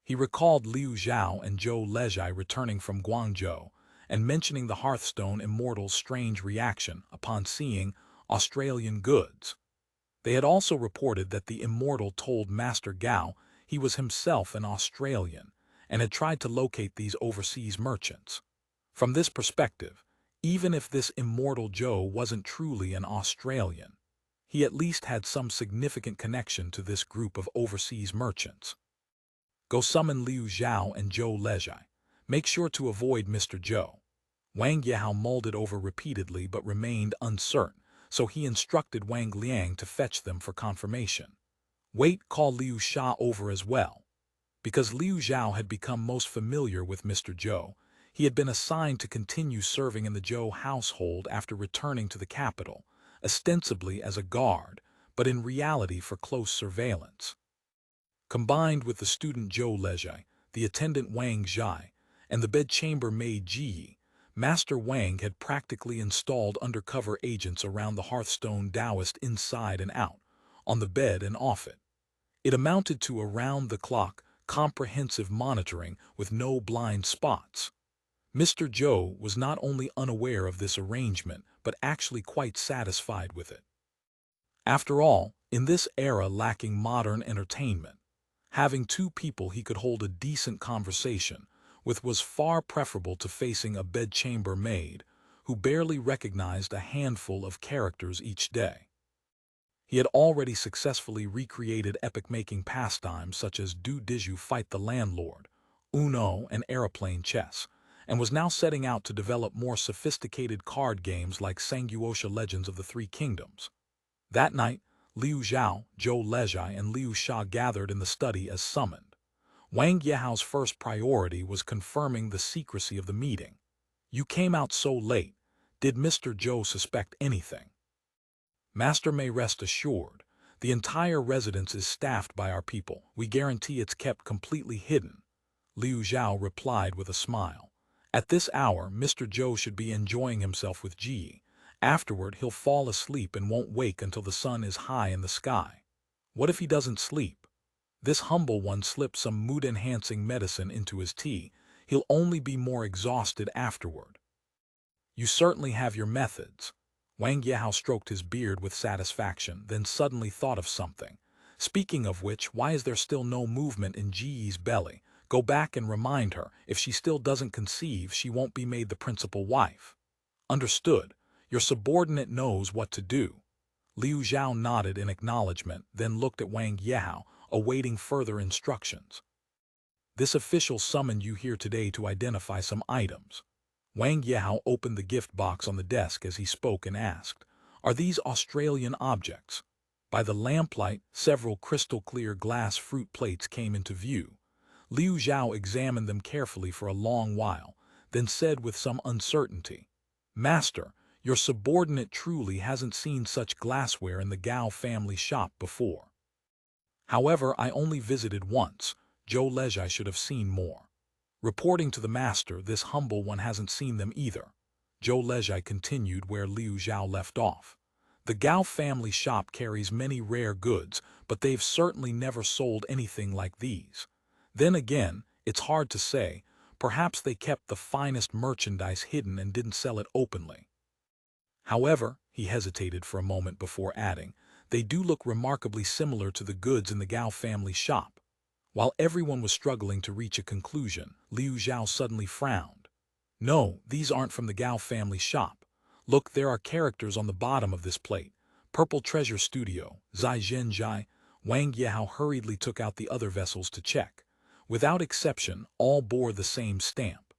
He recalled Liu Zhao and Zhou Lezhai returning from Guangzhou and mentioning the Hearthstone Immortal's strange reaction upon seeing Australian goods. They had also reported that the Immortal told Master Gao he was himself an Australian and had tried to locate these overseas merchants. From this perspective, even if this Immortal Zhou wasn't truly an Australian, he at least had some significant connection to this group of overseas merchants. Go summon Liu Zhao and Zhou Lezhai. Make sure to avoid Mr. Zhou. Wang Yehao mulled it over repeatedly but remained uncertain, so he instructed Wang Liang to fetch them for confirmation. Wait, call Liu Sha over as well. Because Liu Zhao had become most familiar with Mr. Zhou, he had been assigned to continue serving in the Zhou household after returning to the capital, ostensibly as a guard, but in reality for close surveillance. Combined with the student Zhou Lezhai, the attendant Wang Zhai, and the bedchamber maid Ji, Master Wang had practically installed undercover agents around the Hearthstone Taoist inside and out, on the bed and off it. It amounted to around-the-clock, comprehensive monitoring with no blind spots. Mr. Zhou was not only unaware of this arrangement, but actually quite satisfied with it. After all, in this era lacking modern entertainment, having 2 people he could hold a decent conversation with was far preferable to facing a bedchamber maid who barely recognized a handful of characters each day. He had already successfully recreated epic-making pastimes such as Do Did You Fight the Landlord, Uno, and aeroplane chess, and was now setting out to develop more sophisticated card games like Sanguosha Legends of the Three Kingdoms. That night, Liu Zhao, Zhou Lezhai, and Liu Sha gathered in the study as summoned. Wang Yehao's first priority was confirming the secrecy of the meeting. You came out so late. Did Mr. Zhou suspect anything? Master may rest assured. The entire residence is staffed by our people. We guarantee it's kept completely hidden. Liu Zhao replied with a smile. At this hour, Mr. Zhou should be enjoying himself with Ji. Afterward, he'll fall asleep and won't wake until the sun is high in the sky. What if he doesn't sleep? This humble one slips some mood-enhancing medicine into his tea. He'll only be more exhausted afterward. You certainly have your methods. Wang Yehao stroked his beard with satisfaction, then suddenly thought of something. Speaking of which, why is there still no movement in Ji's belly? Go back and remind her. If she still doesn't conceive, she won't be made the principal wife. Understood. Your subordinate knows what to do. Liu Zhao nodded in acknowledgement, then looked at Wang Yehao, awaiting further instructions. This official summoned you here today to identify some items. Wang Yehao opened the gift box on the desk as he spoke and asked, Are these Australian objects? By the lamplight, several crystal-clear glass fruit plates came into view. Liu Zhao examined them carefully for a long while, then said with some uncertainty, "Master, your subordinate truly hasn't seen such glassware in the Gao family shop before. However, I only visited once. Zhou Lezhai should have seen more. Reporting to the master, this humble one hasn't seen them either." Zhou Lezhai continued where Liu Zhao left off. "The Gao family shop carries many rare goods, but they've certainly never sold anything like these. Then again, it's hard to say. Perhaps they kept the finest merchandise hidden and didn't sell it openly. However," he hesitated for a moment before adding, "they do look remarkably similar to the goods in the Gao family shop." While everyone was struggling to reach a conclusion, Liu Zhao suddenly frowned. "No, these aren't from the Gao family shop. Look, there are characters on the bottom of this plate. Purple Treasure Studio, Zai Zhenjai." Wang Yehao hurriedly took out the other vessels to check. Without exception, all bore the same stamp.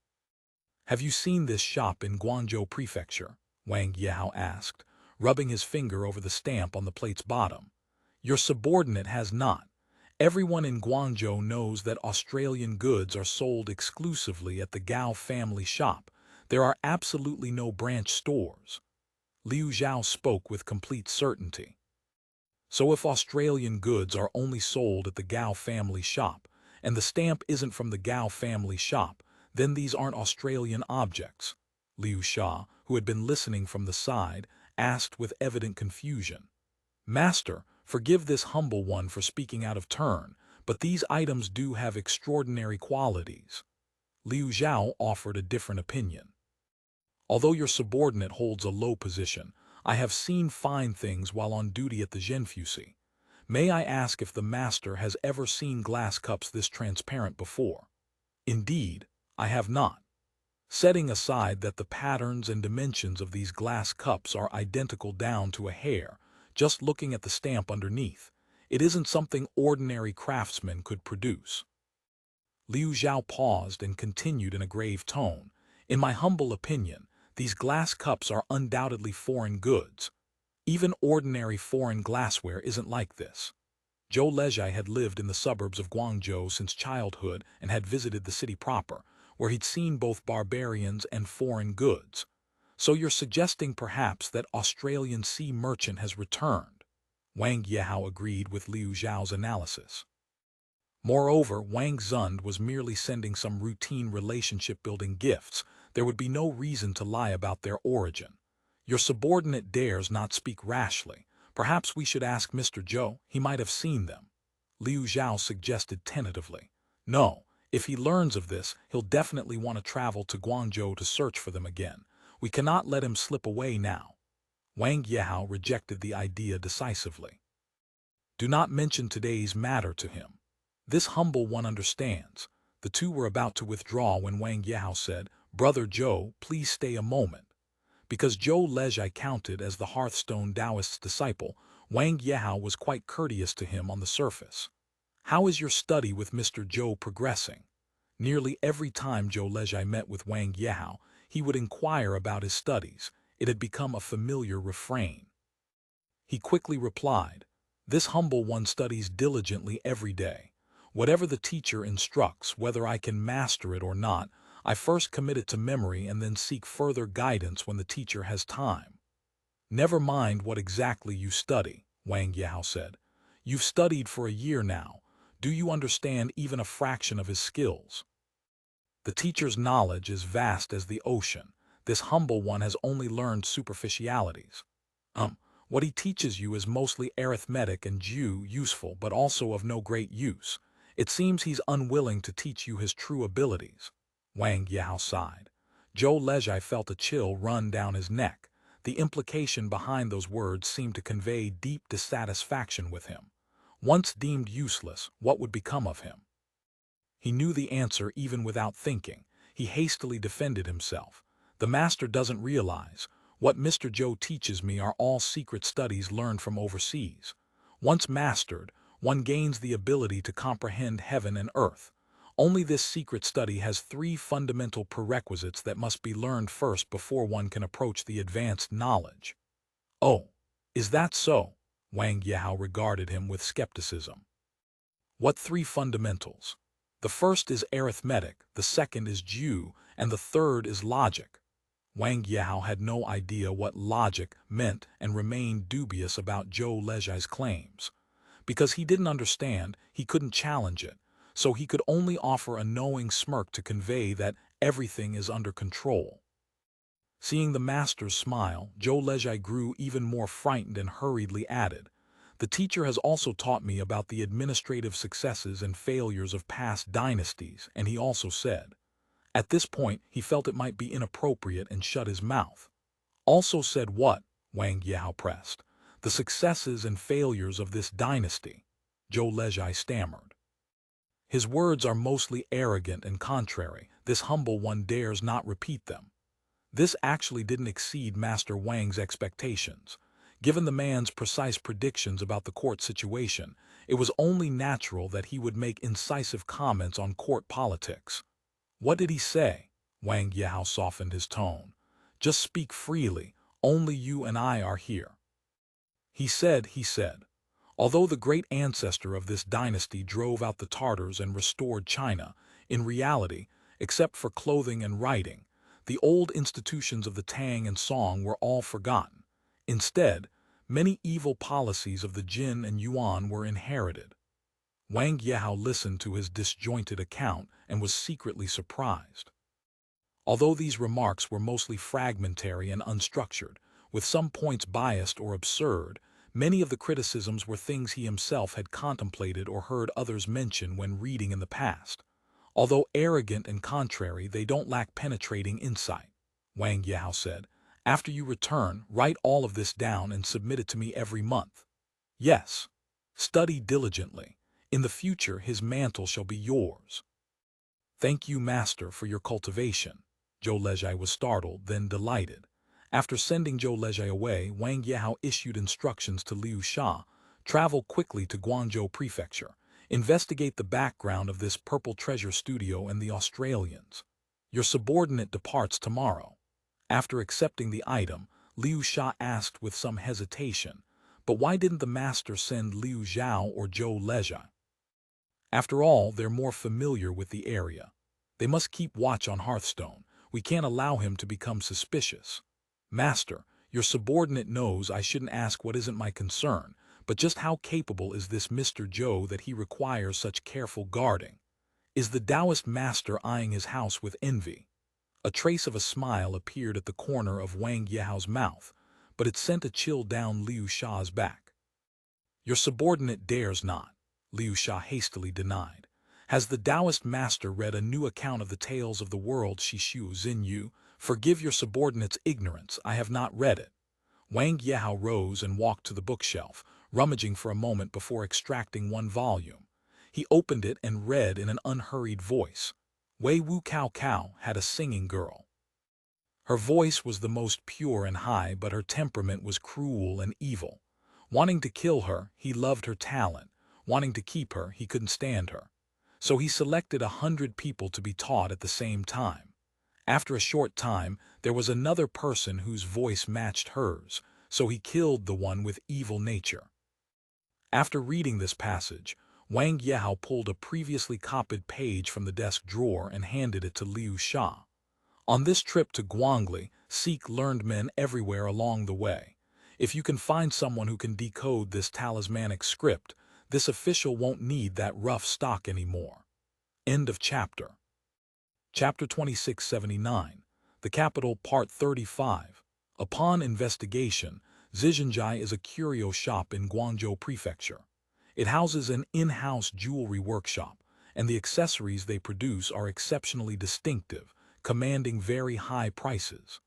"Have you seen this shop in Guangzhou Prefecture?" Wang Yehao asked, rubbing his finger over the stamp on the plate's bottom. "Your subordinate has not. Everyone in Guangzhou knows that Australian goods are sold exclusively at the Gao family shop. There are absolutely no branch stores." Liu Zhao spoke with complete certainty. "So if Australian goods are only sold at the Gao family shop, and the stamp isn't from the Gao family shop, then these aren't Australian objects?" Liu Sha, who had been listening from the side, asked with evident confusion. "Master, forgive this humble one for speaking out of turn, but these items do have extraordinary qualities." Liu Zhao offered a different opinion. "Although your subordinate holds a low position, I have seen fine things while on duty at the Zhenfusi. May I ask if the master has ever seen glass cups this transparent before?" "Indeed, I have not. Setting aside that the patterns and dimensions of these glass cups are identical down to a hair, just looking at the stamp underneath, it isn't something ordinary craftsmen could produce." Liu Zhao paused and continued in a grave tone, "In my humble opinion, these glass cups are undoubtedly foreign goods. Even ordinary foreign glassware isn't like this." Zhou Lezhai had lived in the suburbs of Guangzhou since childhood and had visited the city proper, where he'd seen both barbarians and foreign goods. "So you're suggesting perhaps that Australian sea merchant has returned?" Wang Yehao agreed with Liu Zhao's analysis. Moreover, Wang Zund was merely sending some routine relationship-building gifts. There would be no reason to lie about their origin. "Your subordinate dares not speak rashly. Perhaps we should ask Mr. Zhou, he might have seen them," Liu Zhao suggested tentatively. "No, if he learns of this, he'll definitely want to travel to Guangzhou to search for them again. We cannot let him slip away now." Wang Yehao rejected the idea decisively. "Do not mention today's matter to him. This humble one understands." The two were about to withdraw when Wang Yehao said, "Brother Zhou, please stay a moment." Because Zhou Lezhai counted as the Hearthstone Taoist's disciple, Wang Yehao was quite courteous to him on the surface. "How is your study with Mr. Zhou progressing?" Nearly every time Zhou Lezhai met with Wang Yehao, he would inquire about his studies. It had become a familiar refrain. He quickly replied, "This humble one studies diligently every day. Whatever the teacher instructs, whether I can master it or not, I first commit it to memory and then seek further guidance when the teacher has time." "Never mind what exactly you study," Wang Yehao said. "You've studied for a year now. Do you understand even a fraction of his skills?" "The teacher's knowledge is vast as the ocean. This humble one has only learned superficialities. What he teaches you is mostly arithmetic and useful, but also of no great use. It seems he's unwilling to teach you his true abilities." Wang Yehao sighed. Zhou Lezhai felt a chill run down his neck. The implication behind those words seemed to convey deep dissatisfaction with him. Once deemed useless, what would become of him? He knew the answer even without thinking. He hastily defended himself. "The master doesn't realize. What Mr. Zhou teaches me are all secret studies learned from overseas. Once mastered, one gains the ability to comprehend heaven and earth. Only this secret study has 3 fundamental prerequisites that must be learned first before one can approach the advanced knowledge." "Oh, is that so?" Wang Yehao regarded him with skepticism. What three fundamentals? The first is arithmetic, the second is Jew, and the third is logic. Wang Yehao had no idea what logic meant and remained dubious about Zhou Lejai's claims. Because he didn't understand, he couldn't challenge it, so he could only offer a knowing smirk to convey that everything is under control. Seeing the master's smile, Zhou Lejai grew even more frightened and hurriedly added, "The teacher has also taught me about the administrative successes and failures of past dynasties," and he also said. At this point, he felt it might be inappropriate and shut his mouth. "Also said what?" Wang Yehao pressed. "The successes and failures of this dynasty," Zhou Lejai stammered. "His words are mostly arrogant and contrary. This humble one dares not repeat them." This actually didn't exceed Master Wang's expectations. Given the man's precise predictions about the court situation, it was only natural that he would make incisive comments on court politics. "What did he say?" Wang Yehao softened his tone. "Just speak freely, only you and I are here." He said, although the great ancestor of this dynasty drove out the Tartars and restored China, in reality, except for clothing and writing, the old institutions of the Tang and Song were all forgotten. Instead, many evil policies of the Jin and Yuan were inherited. Wang Yehao listened to his disjointed account and was secretly surprised. Although these remarks were mostly fragmentary and unstructured, with some points biased or absurd, many of the criticisms were things he himself had contemplated or heard others mention when reading in the past. Although arrogant and contrary, they don't lack penetrating insight. Wang Yehao said, "After you return, write all of this down and submit it to me every month." "Yes. Study diligently. In the future his mantle shall be yours." "Thank you, master, for your cultivation." Zhou Lejai was startled, then delighted. After sending Zhou Lejai away, Wang Yehao issued instructions to Liu Sha, "Travel quickly to Guangzhou Prefecture. Investigate the background of this Purple Treasure Studio and the Australians. Your subordinate departs tomorrow." After accepting the item, Liu Sha asked with some hesitation, "But why didn't the master send Liu Zhao or Zhou Lejai? After all, they're more familiar with the area. They must keep watch on Hearthstone. We can't allow him to become suspicious." "Master, your subordinate knows I shouldn't ask what isn't my concern, but just how capable is this Mr. Zhou that he requires such careful guarding? Is the Taoist master eyeing his house with envy?" A trace of a smile appeared at the corner of Wang Yehao's mouth, but it sent a chill down Liu Sha's back. "Your subordinate dares not," Liu Sha hastily denied. "Has the Taoist master read a new account of the tales of the world Shishu Xinyu? Forgive your subordinate's ignorance, I have not read it." Wang Yehao rose and walked to the bookshelf, rummaging for a moment before extracting one volume. He opened it and read in an unhurried voice. Wei Wu Cao Cao had a singing girl. Her voice was the most pure and high, but her temperament was cruel and evil. Wanting to kill her, he loved her talent. Wanting to keep her, he couldn't stand her. So he selected 100 people to be taught at the same time. After a short time, there was another person whose voice matched hers, so he killed the one with evil nature. After reading this passage, Wang Yehao pulled a previously copied page from the desk drawer and handed it to Liu Sha. "On this trip to Guangli, seek learned men everywhere along the way. If you can find someone who can decode this talismanic script, this official won't need that rough stock anymore." End of chapter. Chapter 2679, The Capital, Part 35. Upon investigation, Zhizhenjai is a curio shop in Guangzhou Prefecture. It houses an in-house jewelry workshop, and the accessories they produce are exceptionally distinctive, commanding very high prices.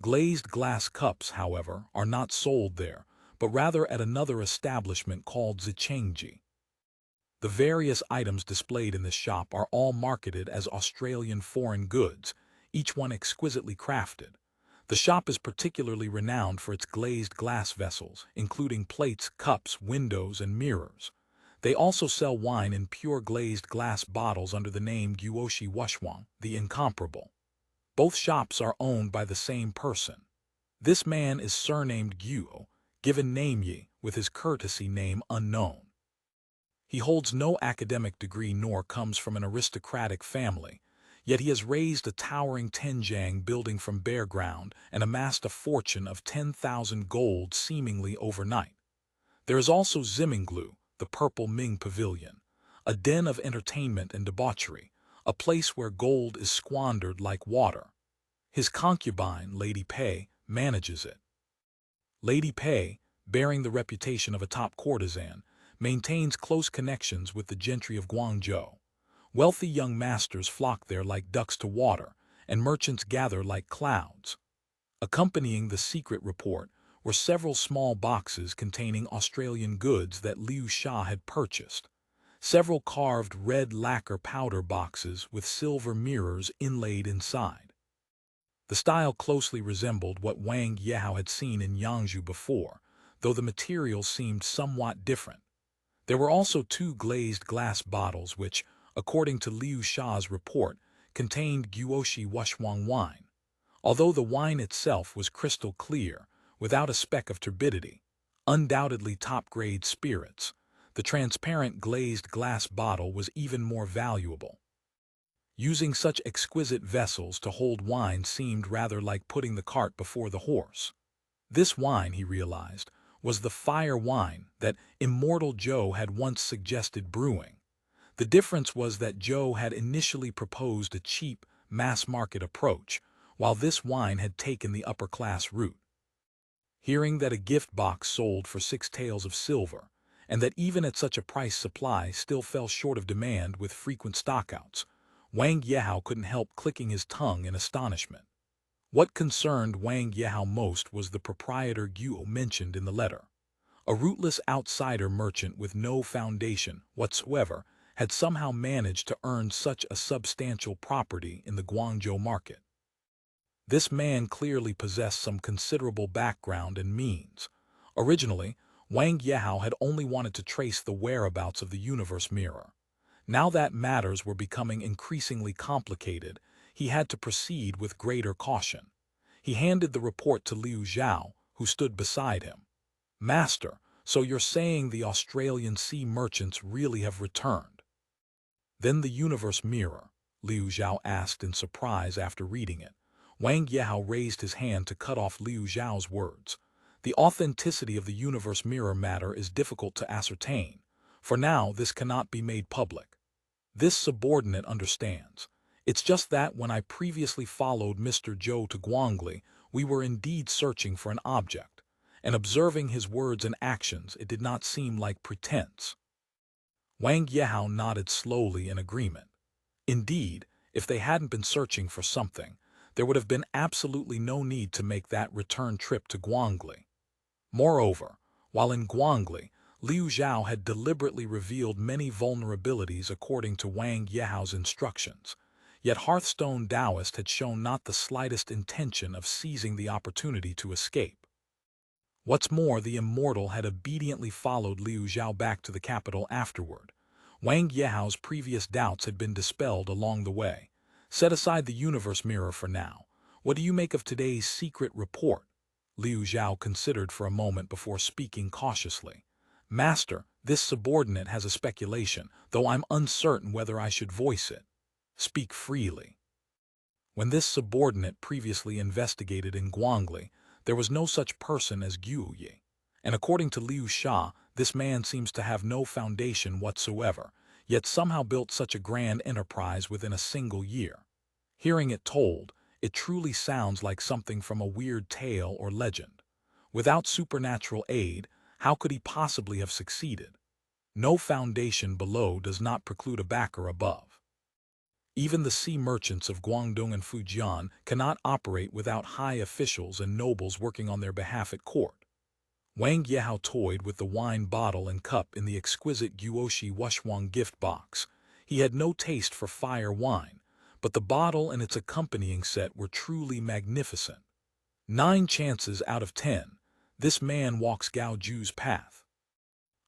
Glazed glass cups, however, are not sold there, but rather at another establishment called Zichengji. The various items displayed in this shop are all marketed as Australian foreign goods, each one exquisitely crafted. The shop is particularly renowned for its glazed glass vessels, including plates, cups, windows, and mirrors. They also sell wine in pure glazed glass bottles under the name Guoshi Wushwang, the Incomparable. Both shops are owned by the same person. This man is surnamed Guo, given name Yi, with his courtesy name unknown. He holds no academic degree nor comes from an aristocratic family, yet he has raised a towering Tenjiang building from bare ground and amassed a fortune of 10,000 gold seemingly overnight. There is also Ziminglu, the purple Ming Pavilion, a den of entertainment and debauchery, a place where gold is squandered like water. His concubine, Lady Pei, manages it. Lady Pei, bearing the reputation of a top courtesan, maintains close connections with the gentry of Guangzhou. Wealthy young masters flock there like ducks to water, and merchants gather like clouds. Accompanying the secret report were several small boxes containing Australian goods that Liu Sha had purchased. Several carved red lacquer powder boxes with silver mirrors inlaid inside. The style closely resembled what Wang Yehao had seen in Yangzhou before, though the materials seemed somewhat different. There were also 2 glazed glass bottles which, according to Liu Sha's report, contained Guoshi Wushhuang wine. Although the wine itself was crystal clear, without a speck of turbidity, undoubtedly top-grade spirits, the transparent glazed glass bottle was even more valuable. Using such exquisite vessels to hold wine seemed rather like putting the cart before the horse. This wine, he realized, was the fire wine that Immortal Joe had once suggested brewing. The difference was that Joe had initially proposed a cheap, mass-market approach, while this wine had taken the upper-class route. Hearing that a gift box sold for 6 taels of silver, and that even at such a price supply still fell short of demand with frequent stockouts, Wang Yehao couldn't help clicking his tongue in astonishment. What concerned Wang Yehao most was the proprietor Guo mentioned in the letter. A rootless outsider merchant with no foundation whatsoever had somehow managed to earn such a substantial property in the Guangzhou market. This man clearly possessed some considerable background and means. Originally, Wang Yehao had only wanted to trace the whereabouts of the universe mirror. Now that matters were becoming increasingly complicated, he had to proceed with greater caution. He handed the report to Liu Zhao, who stood beside him. "Master, so you're saying the Australian sea merchants really have returned?" "Then the universe mirror?" Liu Zhao asked in surprise after reading it. Wang Yehao raised his hand to cut off Liu Zhao's words. "The authenticity of the universe mirror matter is difficult to ascertain. For now, this cannot be made public. This subordinate understands. It's just that when I previously followed Mr. Zhou to Guangli, we were indeed searching for an object, and observing his words and actions, it did not seem like pretense." Wang Yehao nodded slowly in agreement. Indeed, if they hadn't been searching for something, there would have been absolutely no need to make that return trip to Guangli. Moreover, while in Guangli, Liu Zhao had deliberately revealed many vulnerabilities according to Wang Yehao's instructions, yet Hearthstone Taoist had shown not the slightest intention of seizing the opportunity to escape. What's more, the immortal had obediently followed Liu Zhao back to the capital afterward. Wang Yehao's previous doubts had been dispelled along the way. "Set aside the universe mirror for now. What do you make of today's secret report?" Liu Zhao considered for a moment before speaking cautiously. "Master, this subordinate has a speculation, though I'm uncertain whether I should voice it." "Speak freely." "When this subordinate previously investigated in Guangli, there was no such person as Guo Yi, and according to Liu Sha, this man seems to have no foundation whatsoever, yet somehow built such a grand enterprise within a single year. Hearing it told, it truly sounds like something from a weird tale or legend. Without supernatural aid, how could he possibly have succeeded? No foundation below does not preclude a backer above. Even the sea merchants of Guangdong and Fujian cannot operate without high officials and nobles working on their behalf at court." Wang Yehao toyed with the wine bottle and cup in the exquisite Guoshi Wushhuang gift box. He had no taste for fire wine, but the bottle and its accompanying set were truly magnificent. 9 chances out of 10, this man walks Gao Ju's path.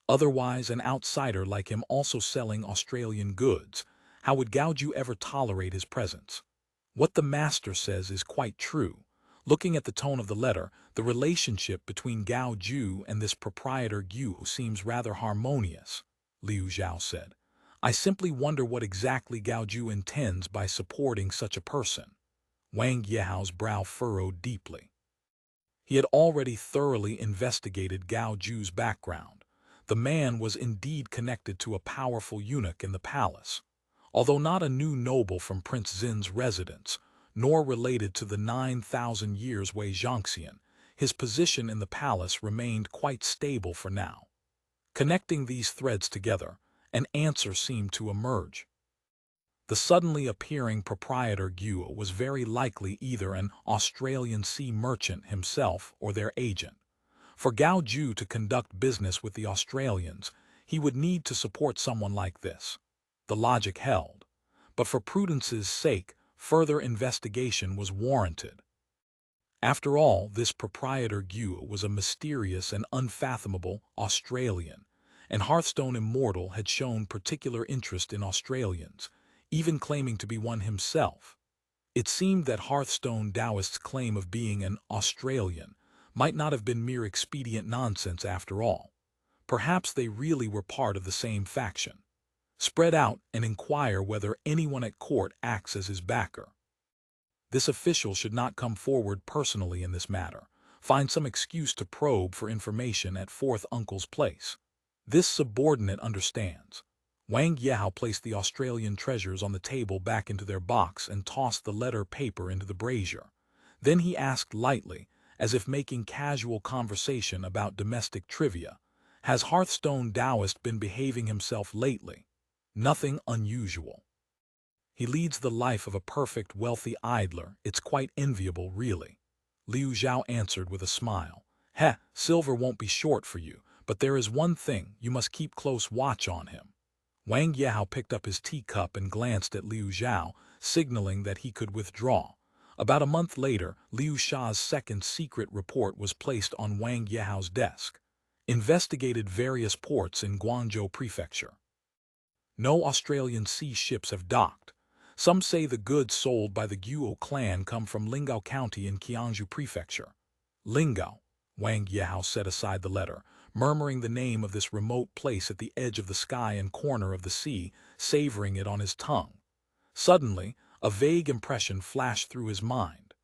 Otherwise, an outsider like him also selling Australian goods, how would Gao Ju ever tolerate his presence? What the master says is quite true. Looking at the tone of the letter, the relationship between Gao Ju and this proprietor Gu seems rather harmonious, Liu Zhao said. I simply wonder what exactly Gao Ju intends by supporting such a person. Wang Yehao's brow furrowed deeply. He had already thoroughly investigated Gao Ju's background. The man was indeed connected to a powerful eunuch in the palace. Although not a new noble from Prince Xin's residence, nor related to the 9,000 years Wei Zhongxian, his position in the palace remained quite stable for now. Connecting these threads together, an answer seemed to emerge. The suddenly appearing proprietor Guo was very likely either an Australian sea merchant himself or their agent. For Gao Ju to conduct business with the Australians, he would need to support someone like this. The logic held. But for prudence's sake, further investigation was warranted. After all, this proprietor Guo was a mysterious and unfathomable Australian, and Hearthstone Immortal had shown particular interest in Australians, even claiming to be one himself. It seemed that Hearthstone Taoist's claim of being an Australian might not have been mere expedient nonsense after all. Perhaps they really were part of the same faction. Spread out and inquire whether anyone at court acts as his backer. This official should not come forward personally in this matter. Find some excuse to probe for information at Fourth Uncle's place. This subordinate understands. Wang Yehao placed the Australian treasures on the table back into their box and tossed the letter paper into the brazier. Then he asked lightly, as if making casual conversation about domestic trivia, "Has Hearthstone Taoist been behaving himself lately?" "Nothing unusual. He leads the life of a perfect wealthy idler. It's quite enviable, really," Liu Zhao answered with a smile. Silver won't be short for you, but there is one thing, you must keep close watch on him." Wang Yehao picked up his teacup and glanced at Liu Zhao, signaling that he could withdraw. About a month later, Liu Sha's second secret report was placed on Wang Yehao's desk. Investigated various ports in Guangzhou Prefecture. No Australian sea ships have docked. Some say the goods sold by the Guo clan come from Lingao County in Qiangzhou Prefecture. Lingao, Wang Yehao set aside the letter, murmuring the name of this remote place at the edge of the sky and corner of the sea, savoring it on his tongue. Suddenly, a vague impression flashed through his mind.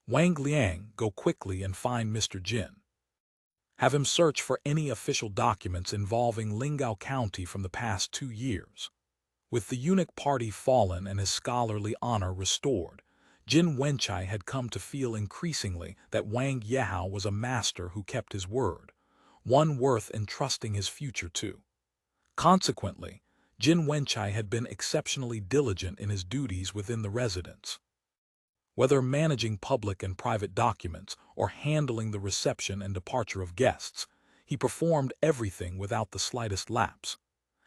Wang Liang, go quickly and find Mr. Jin. Have him search for any official documents involving Lingao County from the past 2 years. With the eunuch party fallen and his scholarly honor restored, Jin Wenchai had come to feel increasingly that Wang Yehao was a master who kept his word, one worth entrusting his future to. Consequently, Jin Wenchai had been exceptionally diligent in his duties within the residence. Whether managing public and private documents or handling the reception and departure of guests, he performed everything without the slightest lapse.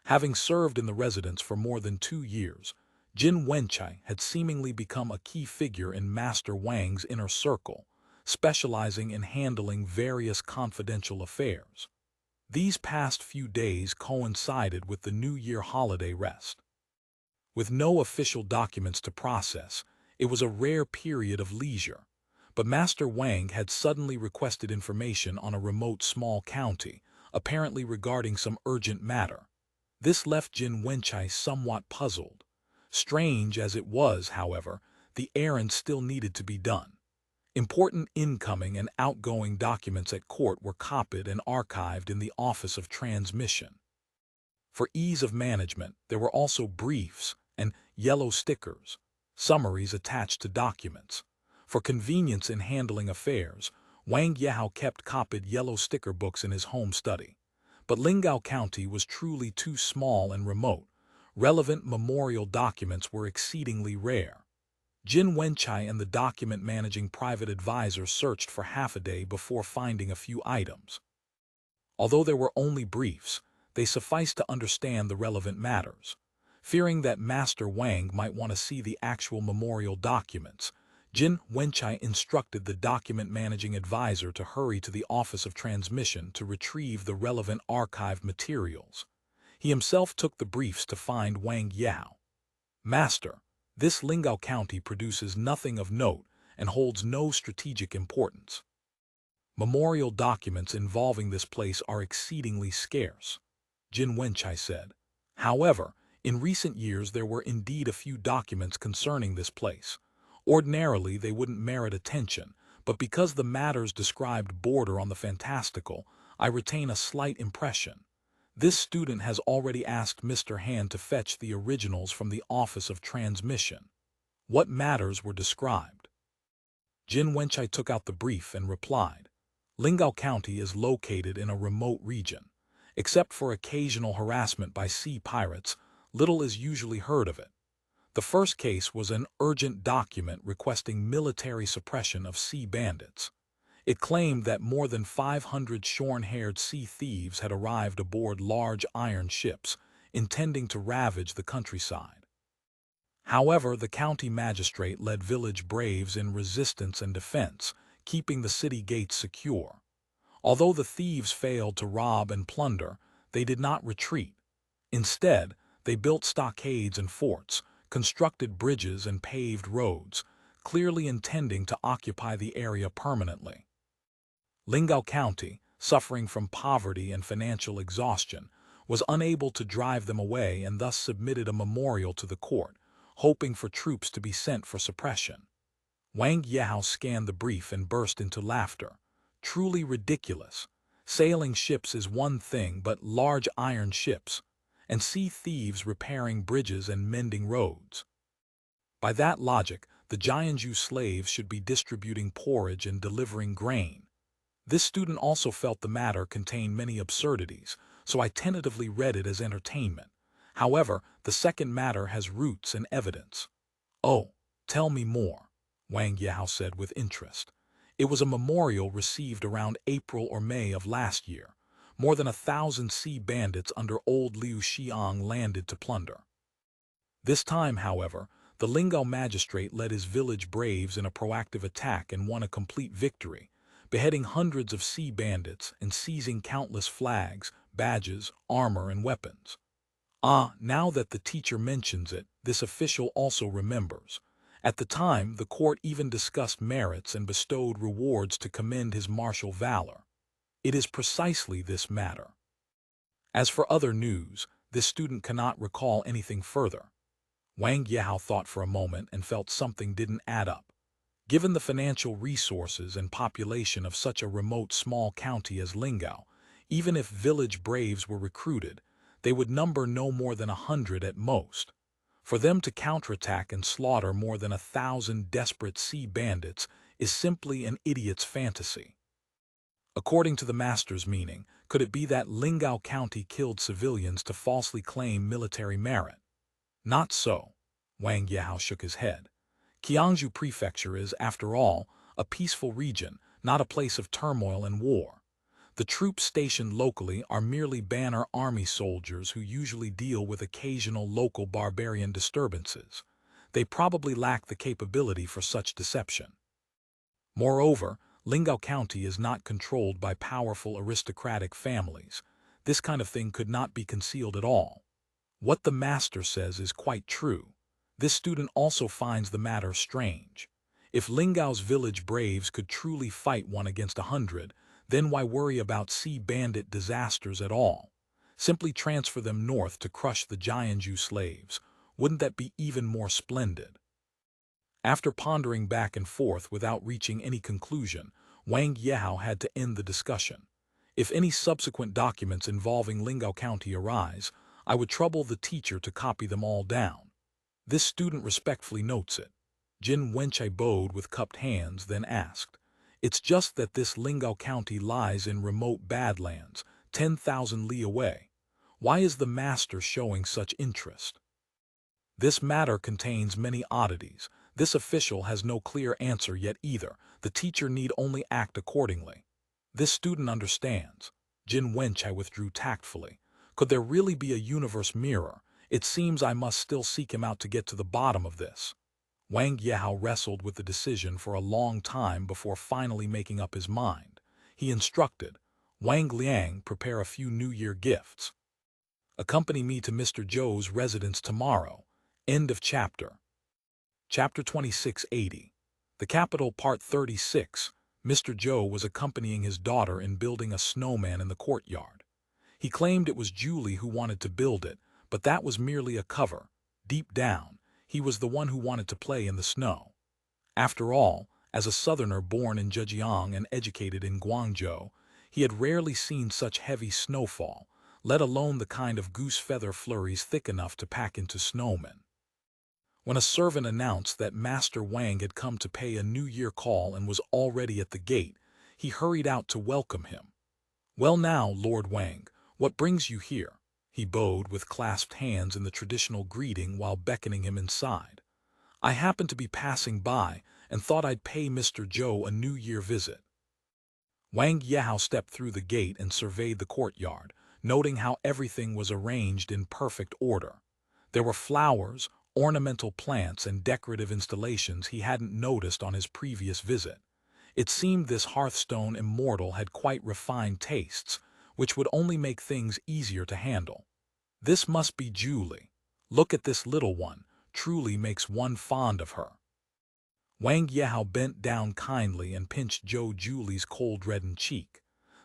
Having served in the residence for more than 2 years, Jin Wenchai had seemingly become a key figure in Master Wang's inner circle, specializing in handling various confidential affairs. These past few days coincided with the New Year holiday rest. With no official documents to process, it was a rare period of leisure, but Master Wang had suddenly requested information on a remote small county, apparently regarding some urgent matter. This left Jin Wenchai somewhat puzzled. Strange as it was, however, the errand still needed to be done. Important incoming and outgoing documents at court were copied and archived in the Office of Transmission. For ease of management, there were also briefs and yellow stickers, summaries attached to documents. For convenience in handling affairs, Wang Yehao kept copied yellow sticker books in his home study. But Lingao County was truly too small and remote. Relevant memorial documents were exceedingly rare. Jin Wenchai and the document managing private advisor searched for half a day before finding a few items. Although there were only briefs, they sufficed to understand the relevant matters. Fearing that Master Wang might want to see the actual memorial documents, Jin Wenchai instructed the document managing advisor to hurry to the Office of Transmission to retrieve the relevant archived materials. He himself took the briefs to find Wang Yehao. "Master, this Lingao County produces nothing of note, and holds no strategic importance. Memorial documents involving this place are exceedingly scarce, Jin Wenchai said. However, in recent years there were indeed a few documents concerning this place. Ordinarily they wouldn't merit attention, but because the matters described border on the fantastical, I retain a slight impression. This student has already asked Mr. Han to fetch the originals from the Office of Transmission. What matters were described? Jin Wenchai took out the brief and replied. Lingao County is located in a remote region. Except for occasional harassment by sea pirates, little is usually heard of it. The first case was an urgent document requesting military suppression of sea bandits. It claimed that more than 500 shorn-haired sea thieves had arrived aboard large iron ships, intending to ravage the countryside. However, the county magistrate led village braves in resistance and defense, keeping the city gates secure. Although the thieves failed to rob and plunder, they did not retreat. Instead, they built stockades and forts, constructed bridges and paved roads, clearly intending to occupy the area permanently. Lingao County, suffering from poverty and financial exhaustion, was unable to drive them away and thus submitted a memorial to the court, hoping for troops to be sent for suppression. Wang Yehao scanned the brief and burst into laughter. Truly ridiculous. Sailing ships is one thing, but large iron ships, and sea thieves repairing bridges and mending roads. By that logic, the Jianzhou slaves should be distributing porridge and delivering grain. This student also felt the matter contained many absurdities, so I tentatively read it as entertainment. However, the second matter has roots and evidence. Oh, tell me more, Wang Yehao said with interest. It was a memorial received around April or May of last year. More than 1,000 sea bandits under old Liu Xiang landed to plunder. This time, however, the Lingao magistrate led his village braves in a proactive attack and won a complete victory, beheading hundreds of sea bandits and seizing countless flags, badges, armor, and weapons. Now that the teacher mentions it, this official also remembers. At the time, the court even discussed merits and bestowed rewards to commend his martial valor. It is precisely this matter. As for other news, this student cannot recall anything further. Wang Yehao thought for a moment and felt something didn't add up. Given the financial resources and population of such a remote small county as Lingao, even if village braves were recruited, they would number no more than 100 at most. For them to counterattack and slaughter more than 1,000 desperate sea bandits is simply an idiot's fantasy. According to the master's meaning, could it be that Lingao County killed civilians to falsely claim military merit? Not so. Wang Yehao shook his head. Qiangzhou Prefecture is, after all, a peaceful region, not a place of turmoil and war. The troops stationed locally are merely banner army soldiers who usually deal with occasional local barbarian disturbances. They probably lack the capability for such deception. Moreover, Lingao County is not controlled by powerful aristocratic families. This kind of thing could not be concealed at all. What the master says is quite true. This student also finds the matter strange. If Lingao's village braves could truly fight 1 against 100, then why worry about sea bandit disasters at all? Simply transfer them north to crush the Jianzhou slaves. Wouldn't that be even more splendid? After pondering back and forth without reaching any conclusion, Wang Yehao had to end the discussion. If any subsequent documents involving Lingao County arise, I would trouble the teacher to copy them all down. This student respectfully notes it. Jin Wenchai bowed with cupped hands, then asked, "It's just that this Lingao County lies in remote Badlands, 10,000 li away. Why is the master showing such interest?" This matter contains many oddities. This official has no clear answer yet either. The teacher need only act accordingly. This student understands. Jin Wenchai withdrew tactfully. Could there really be a universe mirror? It seems I must still seek him out to get to the bottom of this. Wang Yehao wrestled with the decision for a long time before finally making up his mind. He instructed, Wang Liang prepare a few New Year gifts. Accompany me to Mr. Zhou's residence tomorrow. End of chapter. Chapter 2680. The Capital Part 36. Mr. Zhou was accompanying his daughter in building a snowman in the courtyard. He claimed it was Julie who wanted to build it, but that was merely a cover. Deep down, he was the one who wanted to play in the snow. After all, as a southerner born in Zhejiang and educated in Guangzhou, he had rarely seen such heavy snowfall, let alone the kind of goose feather flurries thick enough to pack into snowmen. When a servant announced that Master Wang had come to pay a New Year call and was already at the gate, he hurried out to welcome him. "Well now, Lord Wang, what brings you here?" he bowed with clasped hands in the traditional greeting while beckoning him inside. "I happened to be passing by and thought I'd pay Mr. Zhou a New Year visit." Wang Yehao stepped through the gate and surveyed the courtyard, noting how everything was arranged in perfect order. There were flowers, ornamental plants, and decorative installations he hadn't noticed on his previous visit. It seemed this Hearthstone immortal had quite refined tastes, which would only make things easier to handle. "This must be Julie. Look at this little one, truly makes one fond of her." Wang Yehao bent down kindly and pinched Julie's cold-reddened cheek.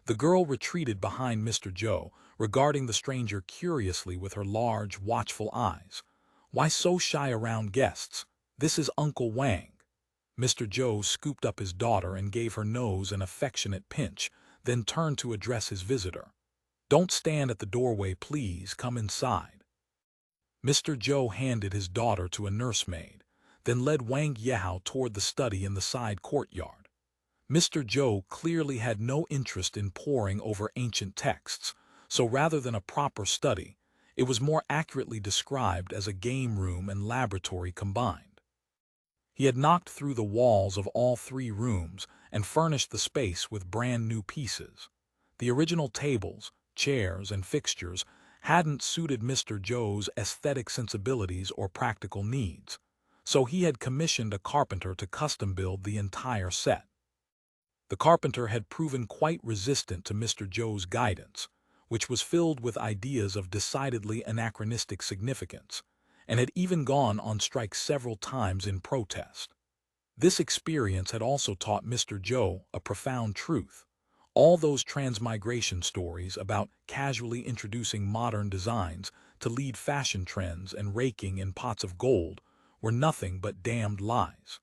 The girl retreated behind Mr. Zhou, regarding the stranger curiously with her large, watchful eyes. "Why so shy around guests? This is Uncle Wang." Mr. Zhou scooped up his daughter and gave her nose an affectionate pinch, then turned to address his visitor. "Don't stand at the doorway, please, come inside." Mr. Zhou handed his daughter to a nursemaid, then led Wang Yehao toward the study in the side courtyard. Mr. Zhou clearly had no interest in poring over ancient texts, so rather than a proper study, it was more accurately described as a game room and laboratory combined. He had knocked through the walls of all three rooms and furnished the space with brand new pieces. The original tables, chairs, and fixtures hadn't suited Mr. Zhou's aesthetic sensibilities or practical needs, so he had commissioned a carpenter to custom build the entire set. The carpenter had proven quite resistant to Mr. Zhou's guidance, which was filled with ideas of decidedly anachronistic significance, and had even gone on strike several times in protest. This experience had also taught Mr. Zhou a profound truth. All those transmigration stories about casually introducing modern designs to lead fashion trends and raking in pots of gold were nothing but damned lies.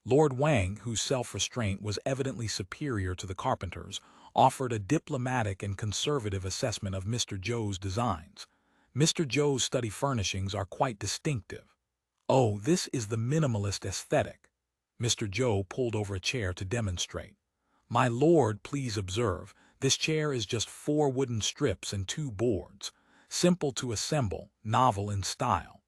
Lord Wang, whose self-restraint was evidently superior to the carpenter's, offered a diplomatic and conservative assessment of Mr. Zhou's designs. "Mr. Zhou's study furnishings are quite distinctive. Oh, this is the minimalist aesthetic." Mr. Zhou pulled over a chair to demonstrate. "My lord, please observe, this chair is just 4 wooden strips and 2 boards. Simple to assemble, novel in style.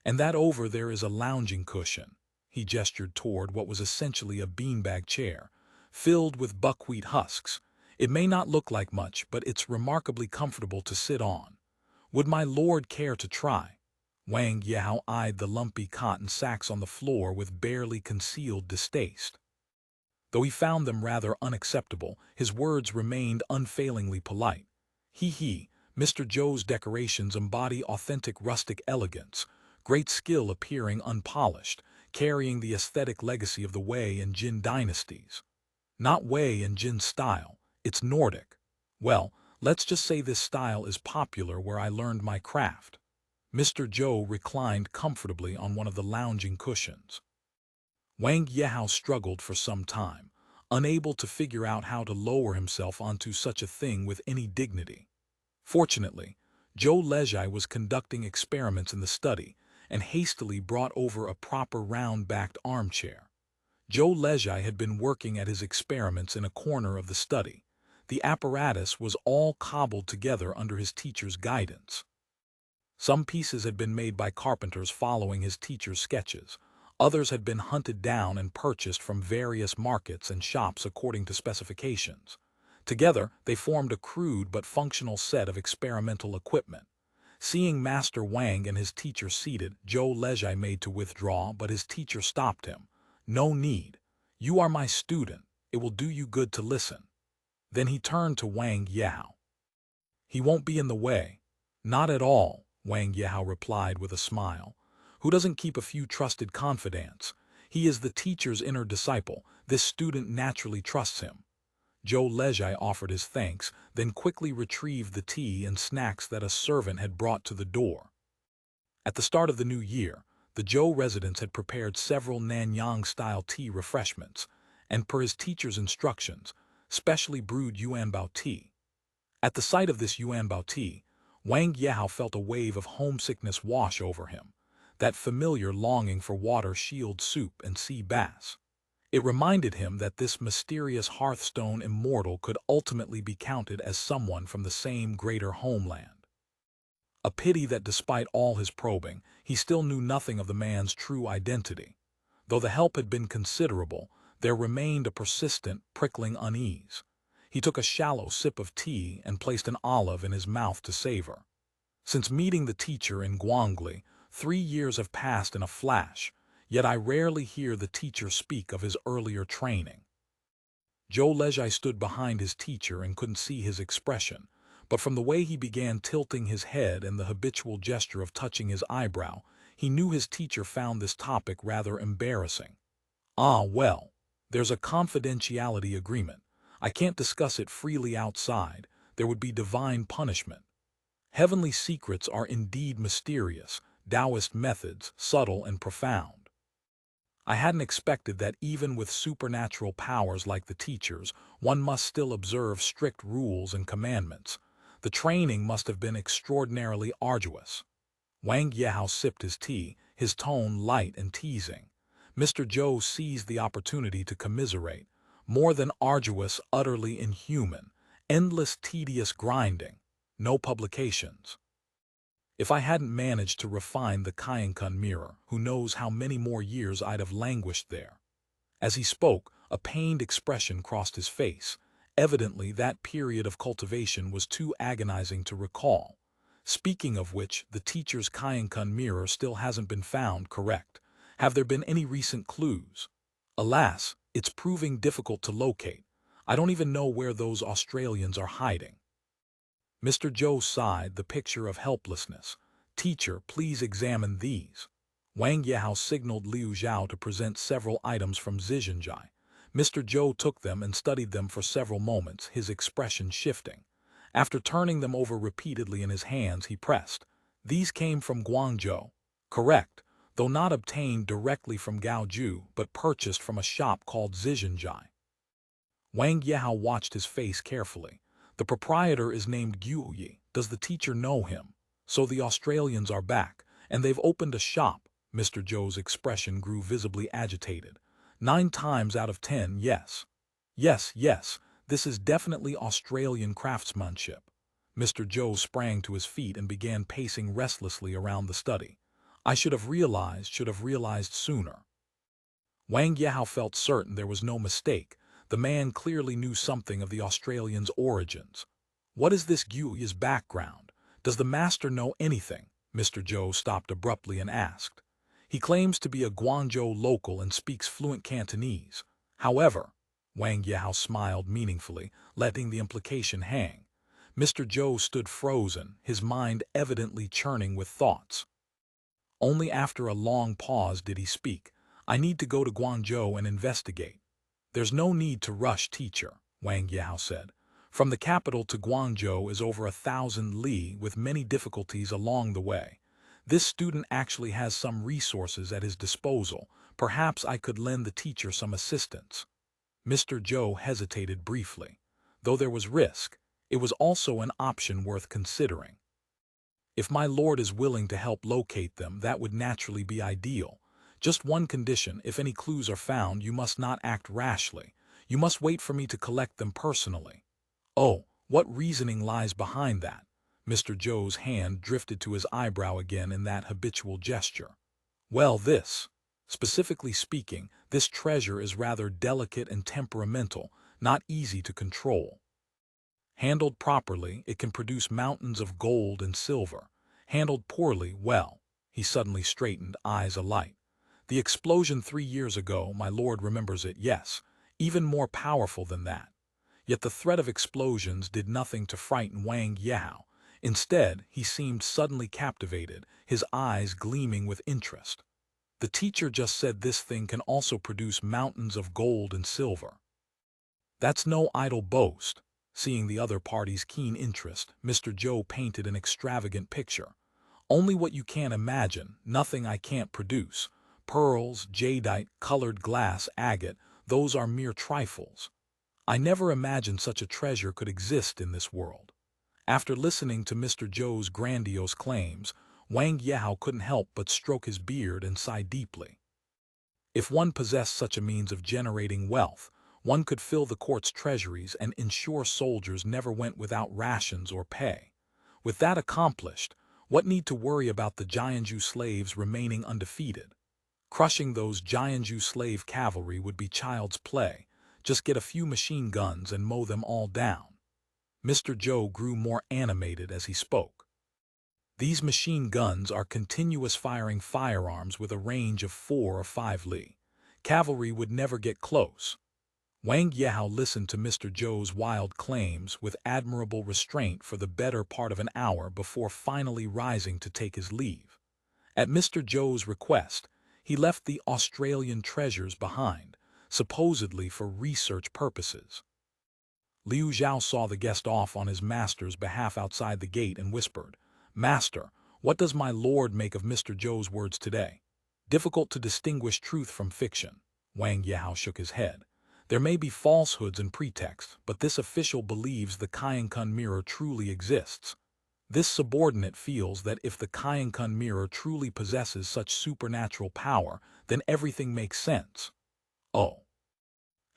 And that over there is a lounging cushion." He gestured toward what was essentially a beanbag chair, filled with buckwheat husks. "It may not look like much, but it's remarkably comfortable to sit on. Would my lord care to try?" Wang Yehao eyed the lumpy cotton sacks on the floor with barely concealed distaste. Though he found them rather unacceptable, his words remained unfailingly polite. "He, Mr. Zhou's decorations embody authentic rustic elegance, great skill appearing unpolished, carrying the aesthetic legacy of the Wei and Jin dynasties. Not Wei and Jin style, it's Nordic. Well, let's just say this style is popular where I learned my craft." Mr. Zhou reclined comfortably on one of the lounging cushions. Wang Yehao struggled for some time, unable to figure out how to lower himself onto such a thing with any dignity. Fortunately, Zhou Lezhai was conducting experiments in the study and hastily brought over a proper round-backed armchair. Zhou Lezhai had been working at his experiments in a corner of the study. The apparatus was all cobbled together under his teacher's guidance. Some pieces had been made by carpenters following his teacher's sketches. Others had been hunted down and purchased from various markets and shops according to specifications. Together, they formed a crude but functional set of experimental equipment. Seeing Master Wang and his teacher seated, Zhou Lezhai made to withdraw, but his teacher stopped him. "No need. You are my student. It will do you good to listen." Then he turned to Wang Yehao. "He won't be in the way." "Not at all," Wang Yehao replied with a smile. "Who doesn't keep a few trusted confidants? He is the teacher's inner disciple. This student naturally trusts him. Zhou Lejai offered his thanks, then quickly retrieved the tea and snacks that a servant had brought to the door. At the start of the new year, the Zhou residents had prepared several Nanyang-style tea refreshments, and per his teacher's instructions, specially brewed yuanbao tea. At the sight of this yuanbao tea, Wang Yehao felt a wave of homesickness wash over him, that familiar longing for water-shield soup and sea bass. It reminded him that this mysterious Hearthstone immortal could ultimately be counted as someone from the same greater homeland. A pity that despite all his probing, he still knew nothing of the man's true identity. Though the help had been considerable, there remained a persistent, prickling unease. He took a shallow sip of tea and placed an olive in his mouth to savor. Since meeting the teacher in Guangli, 3 years have passed in a flash, yet I rarely hear the teacher speak of his earlier training. Zhou Lejai stood behind his teacher and couldn't see his expression, but from the way he began tilting his head and the habitual gesture of touching his eyebrow, he knew his teacher found this topic rather embarrassing. Ah, well, there's a confidentiality agreement. I can't discuss it freely outside. There would be divine punishment. Heavenly secrets are indeed mysterious, Taoist methods subtle and profound. I hadn't expected that even with supernatural powers like the teacher's, one must still observe strict rules and commandments. The training must have been extraordinarily arduous. Wang Yehao sipped his tea, his tone light and teasing. Mr. Zhou seized the opportunity to commiserate. More than arduous, utterly inhuman, endless tedious grinding, no publications. If I hadn't managed to refine the Kainkun mirror, who knows how many more years I'd have languished there. As he spoke, a pained expression crossed his face. Evidently, that period of cultivation was too agonizing to recall. Speaking of which, the teacher's Kainkun mirror still hasn't been found, correct? Have there been any recent clues? Alas, it's proving difficult to locate. I don't even know where those Australians are hiding. Mr. Zhou sighed, the picture of helplessness. Teacher, please examine these. Wang Yehao signaled Liu Zhao to present several items from Zhizhenjai. Mr. Zhou took them and studied them for several moments, his expression shifting. After turning them over repeatedly in his hands, he pressed. These came from Guangzhou. Correct, though not obtained directly from Gaoju, but purchased from a shop called Zhizhenjai. Wang Yehao watched his face carefully. The proprietor is named Guyi. Does the teacher know him? So the Australians are back, and they've opened a shop. Mr. Zhou's expression grew visibly agitated. 9 times out of 10, yes. Yes, this is definitely Australian craftsmanship. Mr. Zhou sprang to his feet and began pacing restlessly around the study. I should have realized sooner. Wang Yehao felt certain there was no mistake. The man clearly knew something of the Australian's origins. What is this Guyi's background? Does the master know anything? Mr. Zhou stopped abruptly and asked. He claims to be a Guangzhou local and speaks fluent Cantonese. However, Wang Yehao smiled meaningfully, letting the implication hang. Mr. Zhou stood frozen, his mind evidently churning with thoughts. Only after a long pause did he speak. I need to go to Guangzhou and investigate. There's no need to rush, teacher, Wang Yehao said. From the capital to Guangzhou is over 1,000 li with many difficulties along the way. This student actually has some resources at his disposal. Perhaps I could lend the teacher some assistance. Mr. Zhou hesitated briefly. Though there was risk, it was also an option worth considering. If my lord is willing to help locate them, that would naturally be ideal. Just one condition: if any clues are found, you must not act rashly. You must wait for me to collect them personally. Oh, what reasoning lies behind that? Mr. Zhou's hand drifted to his eyebrow again in that habitual gesture. Well, specifically speaking, this treasure is rather delicate and temperamental, not easy to control. Handled properly, it can produce mountains of gold and silver. Handled poorly, well, he suddenly straightened, eyes alight. The explosion 3 years ago, my lord remembers it, yes, even more powerful than that. Yet the threat of explosions did nothing to frighten Wang Yehao. Instead, he seemed suddenly captivated, his eyes gleaming with interest. The teacher just said this thing can also produce mountains of gold and silver. That's no idle boast. Seeing the other party's keen interest, Mr. Zhou painted an extravagant picture. Only what you can't imagine, nothing I can't produce. Pearls, jadeite, colored glass, agate, those are mere trifles. I never imagined such a treasure could exist in this world. After listening to Mr. Zhou's grandiose claims, Wang Yehao couldn't help but stroke his beard and sigh deeply. If one possessed such a means of generating wealth, one could fill the court's treasuries and ensure soldiers never went without rations or pay. With that accomplished, what need to worry about the Jianzhou slaves remaining undefeated? Crushing those Jianzhou slave cavalry would be child's play. Just get a few machine guns and mow them all down. Mr. Zhou grew more animated as he spoke. These machine guns are continuous firing firearms with a range of 4 or 5 li. Cavalry would never get close. Wang Yehao listened to Mr. Zhou's wild claims with admirable restraint for the better part of an hour before finally rising to take his leave. At Mr. Zhou's request, he left the Australian treasures behind, supposedly for research purposes. Liu Zhao saw the guest off on his master's behalf outside the gate and whispered, "Master, what does my lord make of Mr. Zhou's words today?" Difficult to distinguish truth from fiction. Wang Yehao shook his head. There may be falsehoods and pretexts, but this official believes the Qiankun mirror truly exists. This subordinate feels that if the Qiankun mirror truly possesses such supernatural power, then everything makes sense. Oh.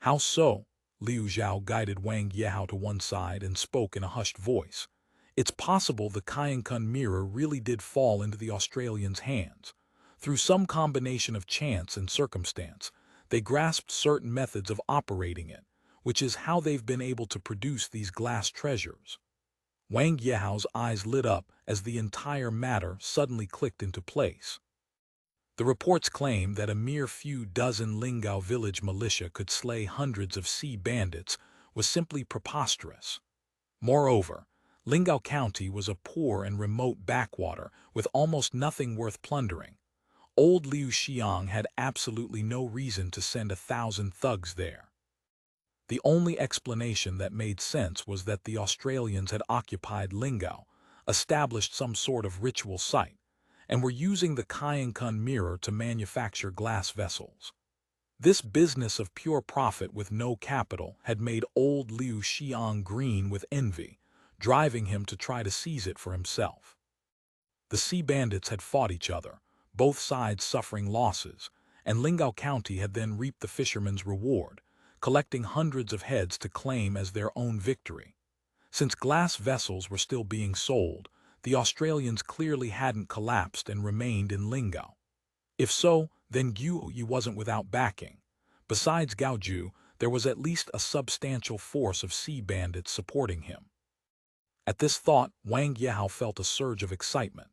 How so? Liu Zhao guided Wang Yehao to one side and spoke in a hushed voice. It's possible the Qiankun mirror really did fall into the Australians' hands. Through some combination of chance and circumstance, they grasped certain methods of operating it, which is how they've been able to produce these glass treasures. Wang Yehao's eyes lit up as the entire matter suddenly clicked into place. The reports claim that a mere few dozen Lingao village militia could slay hundreds of sea bandits was simply preposterous. Moreover, Lingao County was a poor and remote backwater with almost nothing worth plundering. Old Liu Xiang had absolutely no reason to send 1,000 thugs there. The only explanation that made sense was that the Australians had occupied Lingao, established some sort of ritual site, and were using the Qiankun mirror to manufacture glass vessels. This business of pure profit with no capital had made old Liu Xiang green with envy, driving him to try to seize it for himself. The sea bandits had fought each other, both sides suffering losses, and Lingao County had then reaped the fisherman's reward, collecting hundreds of heads to claim as their own victory. Since glass vessels were still being sold, the Australians clearly hadn't collapsed and remained in Lingao. If so, then Guoyi wasn't without backing. Besides Gaoju, there was at least a substantial force of sea bandits supporting him. At this thought, Wang Yehao felt a surge of excitement.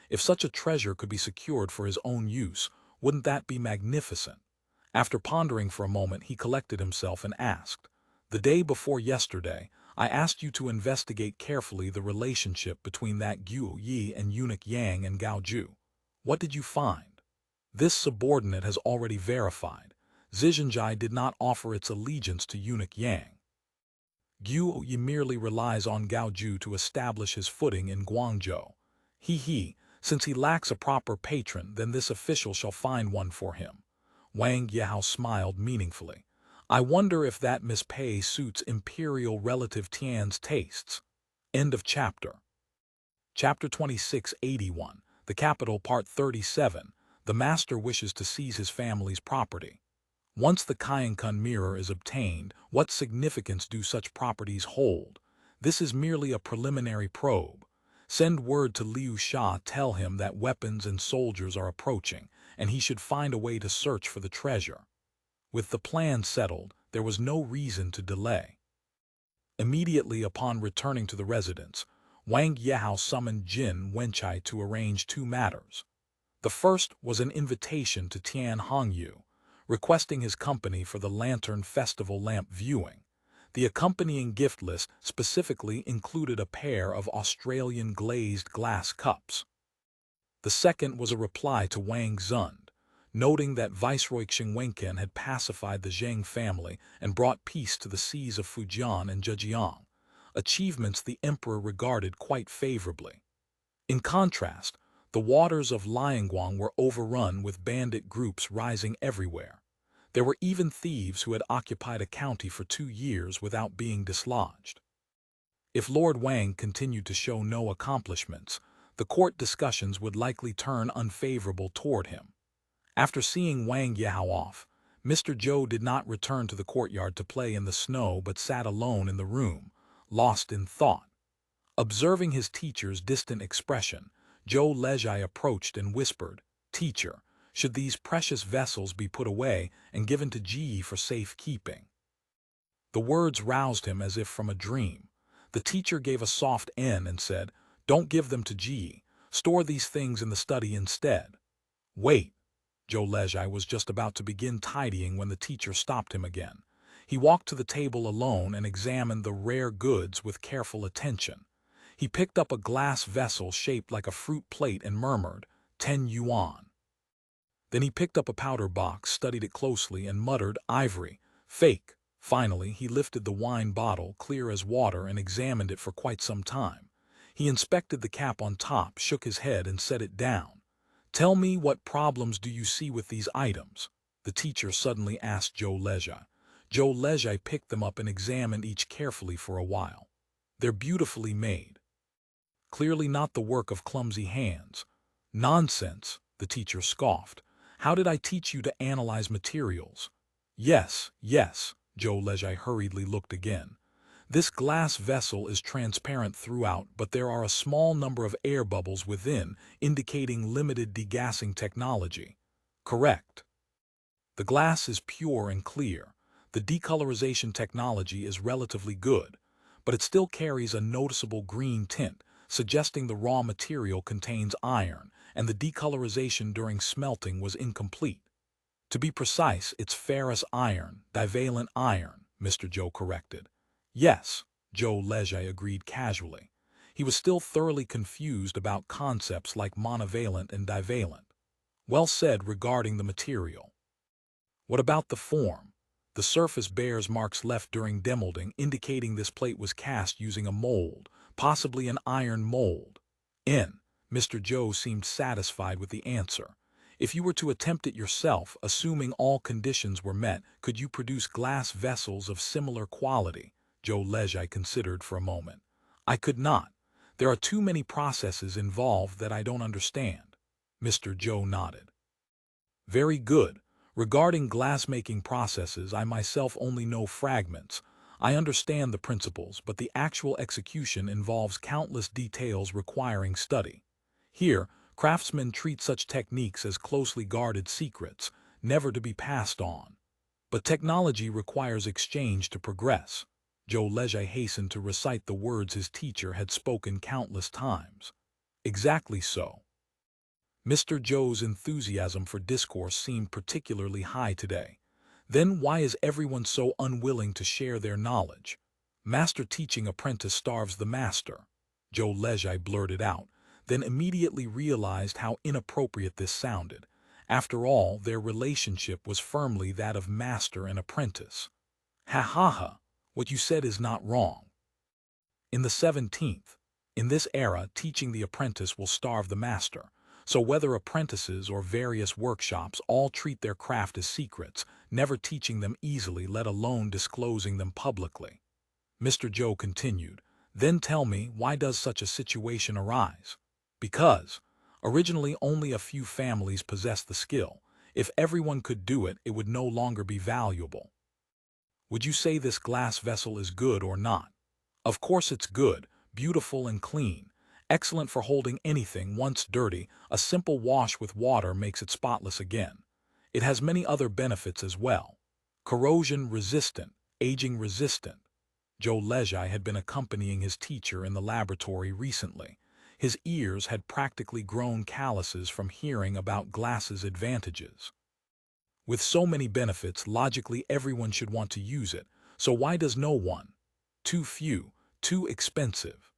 If such a treasure could be secured for his own use, wouldn't that be magnificent? After pondering for a moment, he collected himself and asked, "The day before yesterday, I asked you to investigate carefully the relationship between that Guo Yi and eunuch Yang and Gao Ju. What did you find?" This subordinate has already verified. Zhizhenjai did not offer its allegiance to eunuch Yang. Guo Yi merely relies on Gao Ju to establish his footing in Guangzhou. Since he lacks a proper patron, then this official shall find one for him. Wang Yehao smiled meaningfully. I wonder if that Miss Pei suits imperial relative Tian's tastes. End of chapter. Chapter 2681, The Capital, Part 37. The master wishes to seize his family's property. Once the Qiankun mirror is obtained, what significance do such properties hold? This is merely a preliminary probe. Send word to Liu Sha, tell him that weapons and soldiers are approaching, and he should find a way to search for the treasure. With the plan settled, there was no reason to delay. Immediately upon returning to the residence, Wang Yehao summoned Jin Wenchai to arrange 2 matters. The first was an invitation to Tian Hongyu, requesting his company for the Lantern Festival lamp viewing. The accompanying gift list specifically included a pair of Australian glazed glass cups. The second was a reply to Wang Zund, noting that Viceroy Qingwenken had pacified the Zheng family and brought peace to the seas of Fujian and Zhejiang, achievements the emperor regarded quite favorably. In contrast, the waters of Liangguang were overrun with bandit groups rising everywhere. There were even thieves who had occupied a county for 2 years without being dislodged. If Lord Wang continued to show no accomplishments, the court discussions would likely turn unfavorable toward him. After seeing Wang Yihao off, Mr. Zhou did not return to the courtyard to play in the snow but sat alone in the room, lost in thought. Observing his teacher's distant expression, Zhou Lezhai approached and whispered, "Teacher, should these precious vessels be put away and given to Ji for safekeeping?" The words roused him as if from a dream. The teacher gave a soft N and said, "Don't give them to Ji. Store these things in the study instead." "Wait." Zhou Lezhai was just about to begin tidying when the teacher stopped him again. He walked to the table alone and examined the rare goods with careful attention. He picked up a glass vessel shaped like a fruit plate and murmured, 10 yuan. Then he picked up a powder box, studied it closely, and muttered, "Ivory, fake." Finally, he lifted the wine bottle, clear as water, and examined it for quite some time. He inspected the cap on top, shook his head, and set it down. "Tell me, what problems do you see with these items?" the teacher suddenly asked Zhou Lezhai. Zhou Lezhai picked them up and examined each carefully for a while. "They're beautifully made. Clearly not the work of clumsy hands." "Nonsense," the teacher scoffed. "How did I teach you to analyze materials?" Yes, Zhou Lezhai hurriedly looked again. "This glass vessel is transparent throughout, but there are a small number of air bubbles within, indicating limited degassing technology." "Correct. The glass is pure and clear. The decolorization technology is relatively good, but it still carries a noticeable green tint, suggesting the raw material contains iron, and the decolorization during smelting was incomplete. To be precise, it's ferrous iron, divalent iron," Mr. Zhou corrected. "Yes," Zhou Lezhai agreed casually. He was still thoroughly confused about concepts like monovalent and divalent. "Well said regarding the material. What about the form?" "The surface bears marks left during demolding, indicating this plate was cast using a mold, possibly an iron mold." Mr. Zhou seemed satisfied with the answer. "If you were to attempt it yourself, assuming all conditions were met, could you produce glass vessels of similar quality?" Zhou Lezhai considered for a moment. "I could not. There are too many processes involved that I don't understand." Mr. Zhou nodded. "Very good. Regarding glass-making processes, I myself only know fragments. I understand the principles, but the actual execution involves countless details requiring study. Here, craftsmen treat such techniques as closely guarded secrets, never to be passed on. But technology requires exchange to progress." Zhou Lezhai hastened to recite the words his teacher had spoken countless times. "Exactly so." Mr. Zhou's enthusiasm for discourse seemed particularly high today. "Then why is everyone so unwilling to share their knowledge?" "Master teaching apprentice starves the master," Zhou Lezhai blurted out, then immediately realized how inappropriate this sounded. After all, their relationship was firmly that of master and apprentice. "Ha ha ha, what you said is not wrong. In the 17th, in this era, teaching the apprentice will starve the master. So whether apprentices or various workshops all treat their craft as secrets, never teaching them easily, let alone disclosing them publicly." Mr. Zhou continued, "Then tell me, why does such a situation arise?" "Because, originally only a few families possessed the skill. If everyone could do it, it would no longer be valuable." "Would you say this glass vessel is good or not?" "Of course it's good, beautiful and clean. Excellent for holding anything. Once dirty, a simple wash with water makes it spotless again. It has many other benefits as well. Corrosion resistant, aging resistant." Zhou Lezhai had been accompanying his teacher in the laboratory recently. His ears had practically grown calluses from hearing about glass's advantages. With so many benefits, logically everyone should want to use it. So why does no one? Too few, too expensive.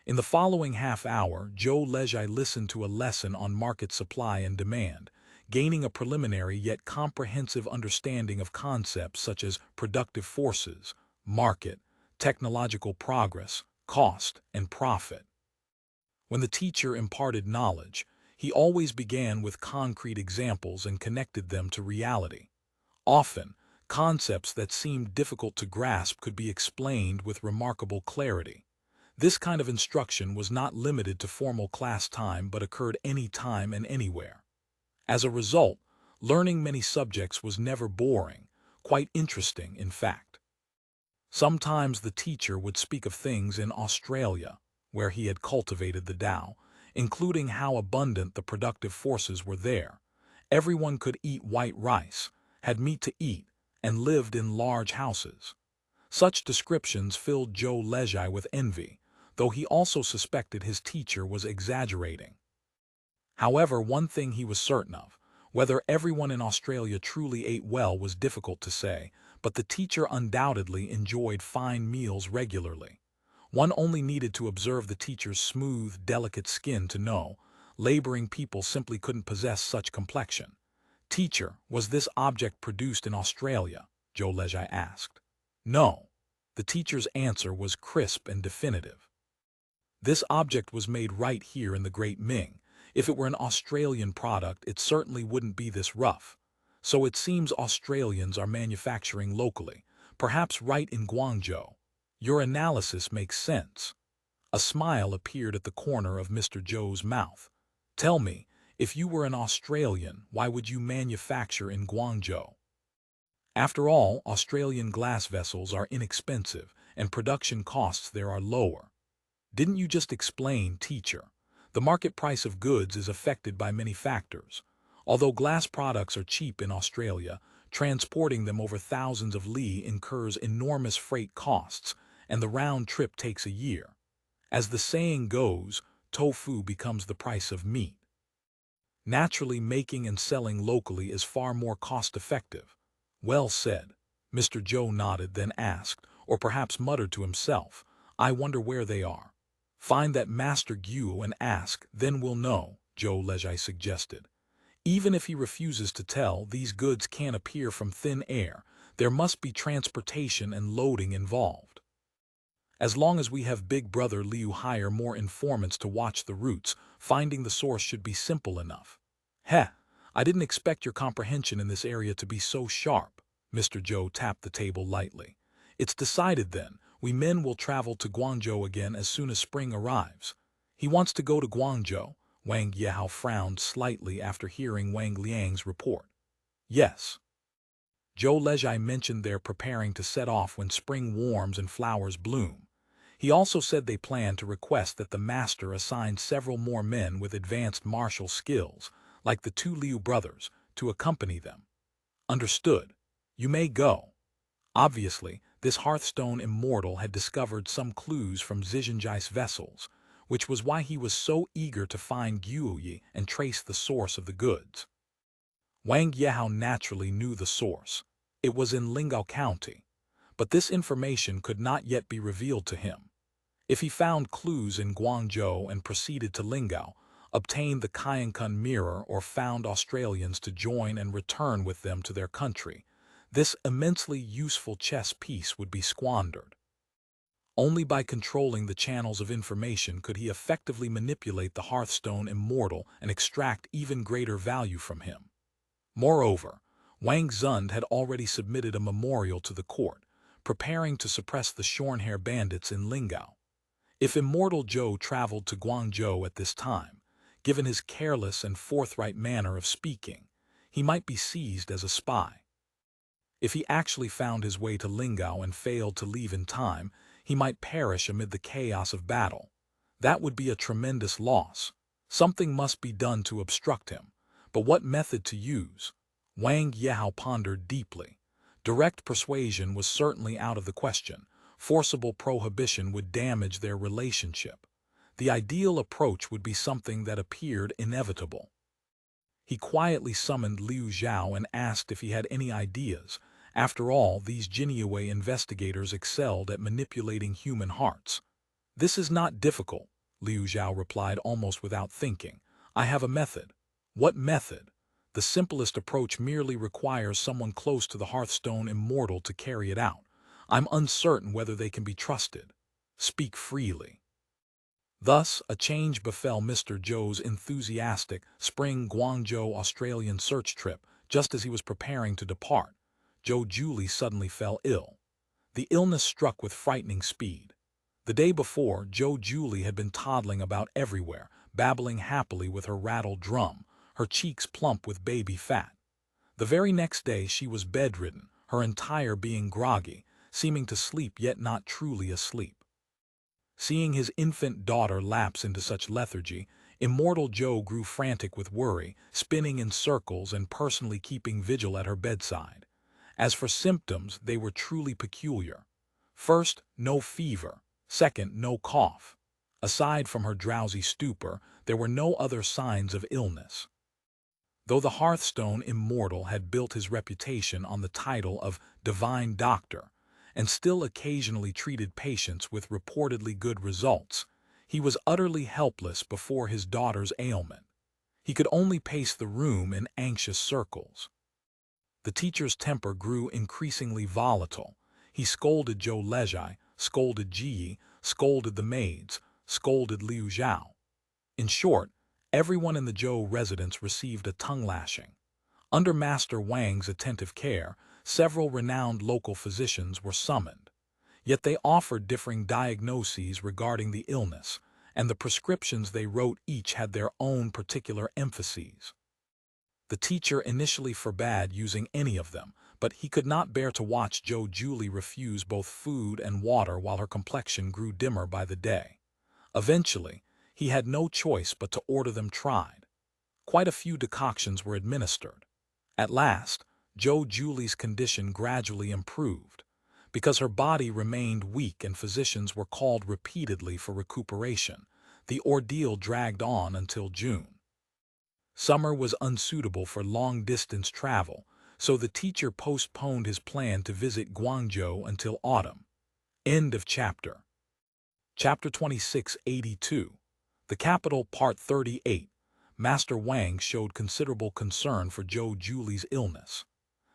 In the following half hour, Zhou Lezhai listened to a lesson on market supply and demand, gaining a preliminary yet comprehensive understanding of concepts such as productive forces, market, technological progress, cost, and profit. When the teacher imparted knowledge, he always began with concrete examples and connected them to reality. Often, concepts that seemed difficult to grasp could be explained with remarkable clarity. This kind of instruction was not limited to formal class time but occurred any time and anywhere. As a result, learning many subjects was never boring, quite interesting in fact. Sometimes the teacher would speak of things in Australia, where he had cultivated the Tao, including how abundant the productive forces were there. Everyone could eat white rice, had meat to eat, and lived in large houses. Such descriptions filled Zhou Lezhai with envy, though he also suspected his teacher was exaggerating. However, one thing he was certain of, whether everyone in Australia truly ate well was difficult to say, but the teacher undoubtedly enjoyed fine meals regularly. One only needed to observe the teacher's smooth, delicate skin to know, laboring people simply couldn't possess such complexion. "Teacher, was this object produced in Australia?" Zhou Lezhai asked. "No." The teacher's answer was crisp and definitive. "This object was made right here in the Great Ming. If it were an Australian product, it certainly wouldn't be this rough. So it seems Australians are manufacturing locally, perhaps right in Guangzhou. Your analysis makes sense." A smile appeared at the corner of Mr. Zhou's mouth. "Tell me, if you were an Australian, why would you manufacture in Guangzhou? After all, Australian glass vessels are inexpensive, and production costs there are lower." "Didn't you just explain, teacher? The market price of goods is affected by many factors. Although glass products are cheap in Australia, transporting them over thousands of li incurs enormous freight costs, and the round trip takes a year. As the saying goes, tofu becomes the price of meat. Naturally, making and selling locally is far more cost-effective." "Well said." Mr. Zhou nodded, then asked, or perhaps muttered to himself, "I wonder where they are." "Find that Master Guo and ask, then we'll know," Zhou Lezhai suggested. "Even if he refuses to tell, these goods can't appear from thin air. There must be transportation and loading involved. As long as we have Big Brother Liu hire more informants to watch the routes, finding the source should be simple enough." "Heh, I didn't expect your comprehension in this area to be so sharp." Mr. Zhou tapped the table lightly. "It's decided then. We men will travel to Guangzhou again as soon as spring arrives." "He wants to go to Guangzhou." Wang Yehao frowned slightly after hearing Wang Liang's report. "Yes." Zhou Lezhai mentioned they're preparing to set off when spring warms and flowers bloom. He also said they plan to request that the master assign several more men with advanced martial skills, like the two Liu brothers, to accompany them. "Understood. You may go." Obviously, this Hearthstone immortal had discovered some clues from Zhizhenjai's vessels, which was why he was so eager to find Guoyi and trace the source of the goods. Wang Yehao naturally knew the source. It was in Lingao County. But this information could not yet be revealed to him. If he found clues in Guangzhou and proceeded to Lingao, obtained the Kyankun mirror or found Australians to join and return with them to their country, this immensely useful chess piece would be squandered. Only by controlling the channels of information could he effectively manipulate the Hearthstone immortal and extract even greater value from him. Moreover, Wang Zund had already submitted a memorial to the court, preparing to suppress the Shornhair bandits in Lingao. If Immortal Zhou traveled to Guangzhou at this time, given his careless and forthright manner of speaking, he might be seized as a spy. If he actually found his way to Lingao and failed to leave in time, he might perish amid the chaos of battle. That would be a tremendous loss. Something must be done to obstruct him, but what method to use? Wang Yehao pondered deeply. Direct persuasion was certainly out of the question. Forcible prohibition would damage their relationship. The ideal approach would be something that appeared inevitable. He quietly summoned Liu Zhao and asked if he had any ideas. After all, these Jinyue investigators excelled at manipulating human hearts. "This is not difficult," Liu Zhao replied almost without thinking. "I have a method." "What method?" The simplest approach merely requires someone close to the Hearthstone Immortal to carry it out. I'm uncertain whether they can be trusted. Speak freely. Thus, a change befell Mr. Zhou's enthusiastic spring Guangzhou Australian search trip. Just as he was preparing to depart, Zhou Julie suddenly fell ill. The illness struck with frightening speed. The day before, Zhou Julie had been toddling about everywhere, babbling happily with her rattled drum, her cheeks plump with baby fat. The very next day she was bedridden, her entire being groggy, seeming to sleep yet not truly asleep. Seeing his infant daughter lapse into such lethargy, Immortal Joe grew frantic with worry, spinning in circles and personally keeping vigil at her bedside. As for symptoms, they were truly peculiar. First, no fever. Second, no cough. Aside from her drowsy stupor, there were no other signs of illness. Though the Hearthstone Immortal had built his reputation on the title of Divine Doctor, and still occasionally treated patients with reportedly good results, he was utterly helpless before his daughter's ailment. He could only pace the room in anxious circles. The teacher's temper grew increasingly volatile. He scolded Zhou Lezhai, scolded Ji, scolded the maids, scolded Liu Zhao. In short, everyone in the Zhou residence received a tongue-lashing. Under Master Wang's attentive care, several renowned local physicians were summoned. Yet they offered differing diagnoses regarding the illness, and the prescriptions they wrote each had their own particular emphases. The teacher initially forbade using any of them, but he could not bear to watch Zhou Julie refuse both food and water while her complexion grew dimmer by the day. Eventually, he had no choice but to order them tried. Quite a few decoctions were administered. At last, Zhou Julie's condition gradually improved. Because her body remained weak and physicians were called repeatedly for recuperation, the ordeal dragged on until June. Summer was unsuitable for long-distance travel, so the teacher postponed his plan to visit Guangzhou until autumn. End of chapter. Chapter 2682. The Capital, Part 38. Master Wang showed considerable concern for Zhou Julie's illness.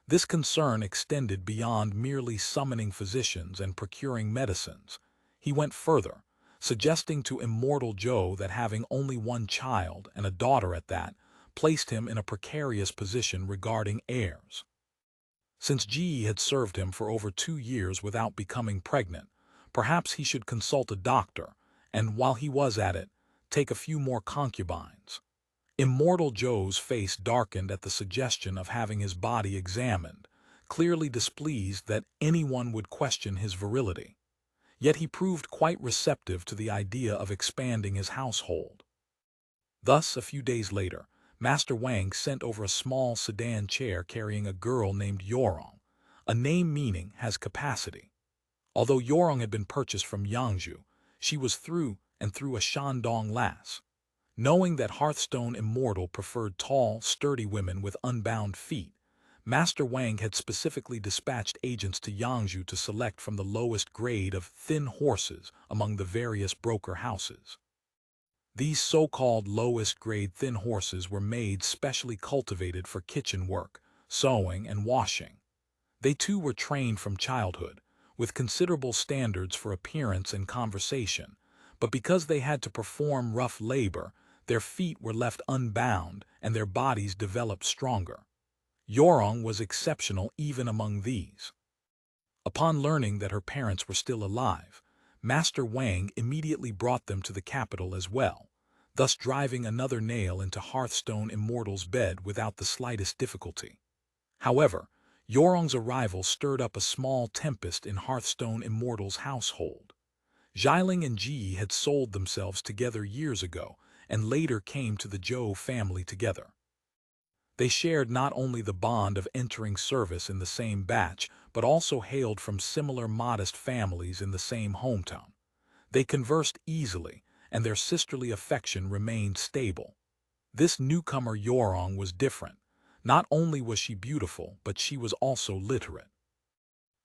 This concern extended beyond merely summoning physicians and procuring medicines. He went further, suggesting to Immortal Zhou that having only one child, and a daughter at that, placed him in a precarious position regarding heirs. Since Ji had served him for over 2 years without becoming pregnant, perhaps he should consult a doctor, and while he was at it, take a few more concubines. Immortal Zhou's face darkened at the suggestion of having his body examined, clearly displeased that anyone would question his virility. Yet he proved quite receptive to the idea of expanding his household. Thus, a few days later, Master Wang sent over a small sedan chair carrying a girl named Yorong. A name meaning has capacity. Although Yorong had been purchased from Yangzhou, she was through and through a Shandong lass. Knowing that Hearthstone Immortal preferred tall, sturdy women with unbound feet, Master Wang had specifically dispatched agents to Yangzhou to select from the lowest grade of thin horses among the various broker houses. These so-called lowest-grade thin horses were maids specially cultivated for kitchen work, sewing, and washing. They too were trained from childhood, with considerable standards for appearance and conversation, but because they had to perform rough labor, their feet were left unbound and their bodies developed stronger. Yorong was exceptional even among these. Upon learning that her parents were still alive, Master Wang immediately brought them to the capital as well, thus driving another nail into Hearthstone Immortal's bed without the slightest difficulty. However, Yorong's arrival stirred up a small tempest in Hearthstone Immortal's household. Xialing and Ji had sold themselves together years ago and later came to the Zhou family together. They shared not only the bond of entering service in the same batch, but also hailed from similar modest families in the same hometown. They conversed easily, and their sisterly affection remained stable. This newcomer Yorong was different. Not only was she beautiful, but she was also literate.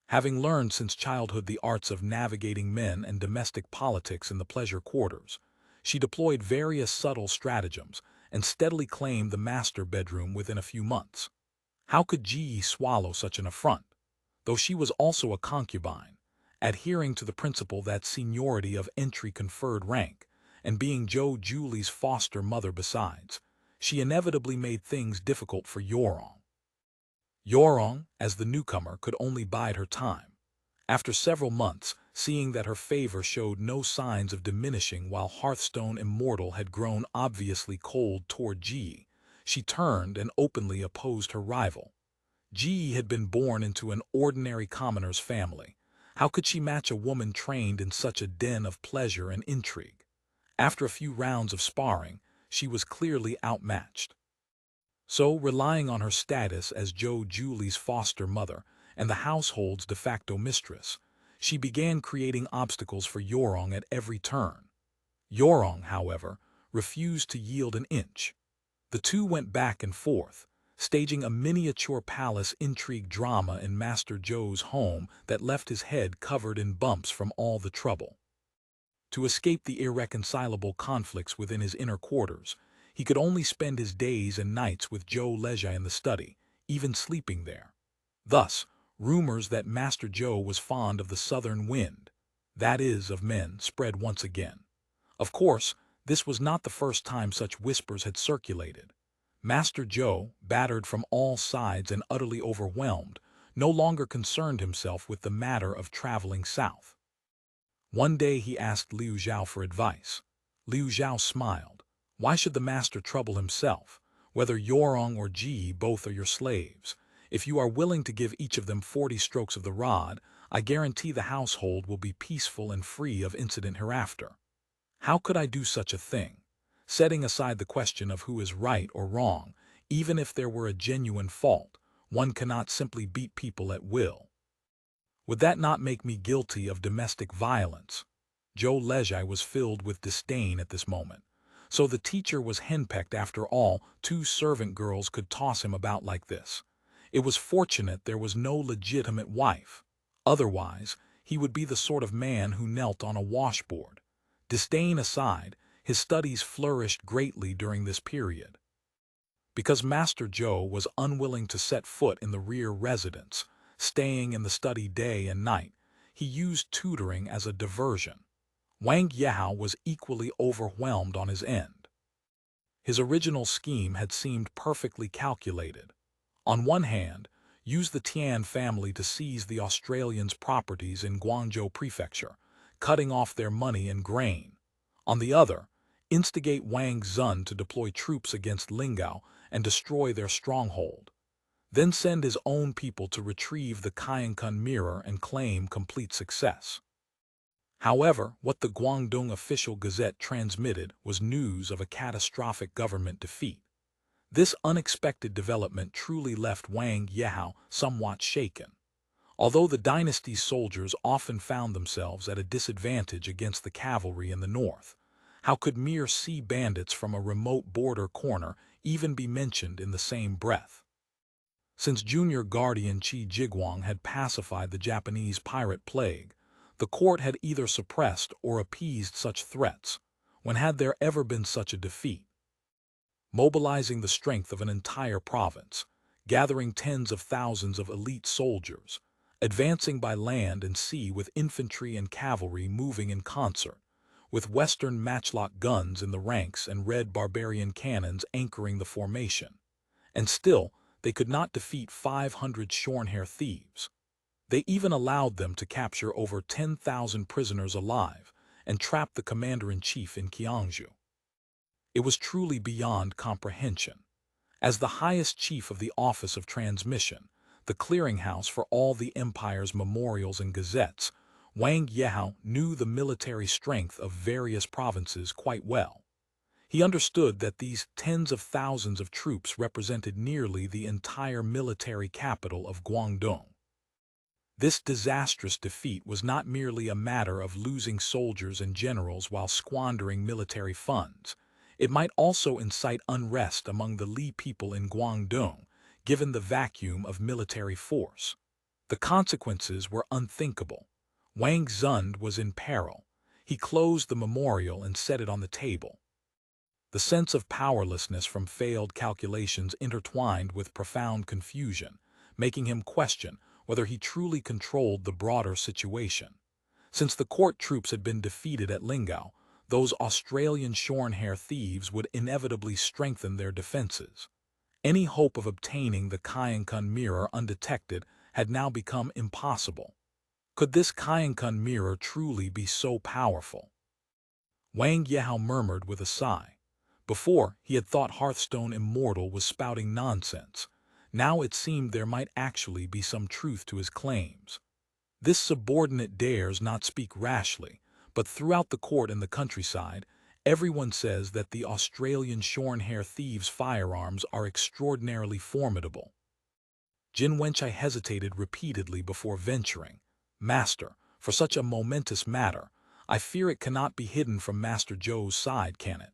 Having learned since childhood the arts of navigating men and domestic politics in the pleasure quarters, she deployed various subtle stratagems, and steadily claimed the master bedroom within a few months. How could Ji swallow such an affront? Though she was also a concubine, adhering to the principle that seniority of entry conferred rank, and being Zhou Julie's foster mother besides, she inevitably made things difficult for Yorong. Yorong, as the newcomer, could only bide her time. After several months, seeing that her favor showed no signs of diminishing while Hearthstone Immortal had grown obviously cold toward Ji, she turned and openly opposed her rival. Ji had been born into an ordinary commoner's family. How could she match a woman trained in such a den of pleasure and intrigue? After a few rounds of sparring, she was clearly outmatched. So, relying on her status as Zhou Julie's foster mother and the household's de facto mistress, she began creating obstacles for Yorong at every turn. Yorong, however, refused to yield an inch. The two went back and forth, staging a miniature palace intrigue drama in Master Zhou's home that left his head covered in bumps from all the trouble. To escape the irreconcilable conflicts within his inner quarters, he could only spend his days and nights with Zhou Lejia in the study, even sleeping there. Thus, rumors that Master Zhou was fond of the southern wind, that is, of men, spread once again. Of course, this was not the first time such whispers had circulated. Master Zhou, battered from all sides and utterly overwhelmed, no longer concerned himself with the matter of traveling south. One day he asked Liu Zhao for advice. Liu Zhao smiled. Why should the master trouble himself? Whether Yorong or Ji, both are your slaves. If you are willing to give each of them 40 strokes of the rod, I guarantee the household will be peaceful and free of incident hereafter. How could I do such a thing? Setting aside the question of who is right or wrong, even if there were a genuine fault, one cannot simply beat people at will. Would that not make me guilty of domestic violence? Zhou Lejia was filled with disdain at this moment. So the teacher was henpecked after all, 2 servant girls could toss him about like this. It was fortunate there was no legitimate wife. Otherwise, he would be the sort of man who knelt on a washboard. Disdain aside, his studies flourished greatly during this period. Because Master Zhou was unwilling to set foot in the rear residence, staying in the study day and night, he used tutoring as a diversion. Wang Yehao was equally overwhelmed on his end. His original scheme had seemed perfectly calculated. On one hand, use the Tian family to seize the Australians' properties in Guangzhou Prefecture, cutting off their money and grain. On the other, instigate Wang Zun to deploy troops against Lingao and destroy their stronghold. Then send his own people to retrieve the Kaiyankun mirror and claim complete success. However, what the Guangdong Official Gazette transmitted was news of a catastrophic government defeat. This unexpected development truly left Wang Yehao somewhat shaken. Although the dynasty's soldiers often found themselves at a disadvantage against the cavalry in the north, how could mere sea bandits from a remote border corner even be mentioned in the same breath? Since Junior Guardian Qi Jiguang had pacified the Japanese pirate plague, the court had either suppressed or appeased such threats. When had there ever been such a defeat? Mobilizing the strength of an entire province, gathering tens of thousands of elite soldiers, advancing by land and sea with infantry and cavalry moving in concert, with Western matchlock guns in the ranks and red barbarian cannons anchoring the formation. And still, they could not defeat 500 shorn-hair thieves. They even allowed them to capture over 10,000 prisoners alive and trap the commander-in-chief in Qiangzhou. It was truly beyond comprehension. As the highest chief of the Office of Transmission, the clearinghouse for all the empire's memorials and gazettes, Wang Yehao knew the military strength of various provinces quite well. He understood that these tens of thousands of troops represented nearly the entire military capital of Guangdong. This disastrous defeat was not merely a matter of losing soldiers and generals while squandering military funds. It might also incite unrest among the Li people in Guangdong, given the vacuum of military force. The consequences were unthinkable. Wang Zun was in peril. He closed the memorial and set it on the table. The sense of powerlessness from failed calculations intertwined with profound confusion, making him question whether he truly controlled the broader situation. Since the court troops had been defeated at Lingao, those Australian shorn-hair thieves would inevitably strengthen their defenses. Any hope of obtaining the Kaiyankun mirror undetected had now become impossible. Could this Kaiyankun mirror truly be so powerful? Wang Yehao murmured with a sigh. Before, he had thought Hearthstone Immortal was spouting nonsense. Now it seemed there might actually be some truth to his claims. This subordinate dares not speak rashly, but throughout the court and the countryside, everyone says that the Australian shorn-hair thieves' firearms are extraordinarily formidable. Jin Wenchai hesitated repeatedly before venturing. Master, for such a momentous matter, I fear it cannot be hidden from Master Zhou's side, can it?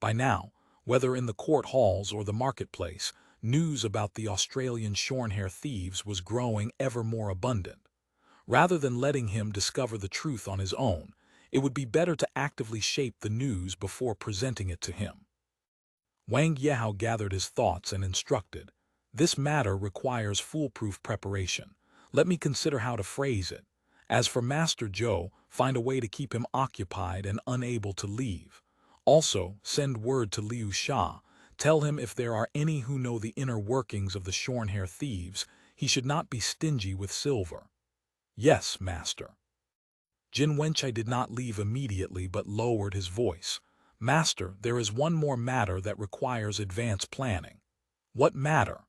By now, whether in the court halls or the marketplace, news about the Australian shorn-hair thieves was growing ever more abundant. Rather than letting him discover the truth on his own, it would be better to actively shape the news before presenting it to him. Wang Yehao gathered his thoughts and instructed, "This matter requires foolproof preparation. Let me consider how to phrase it. As for Master Zhou, find a way to keep him occupied and unable to leave. Also, send word to Liu Sha. Tell him if there are any who know the inner workings of the shorn-hair thieves, he should not be stingy with silver." "Yes, master." Jin Wenchai did not leave immediately but lowered his voice. "Master, there is one more matter that requires advanced planning." "What matter?"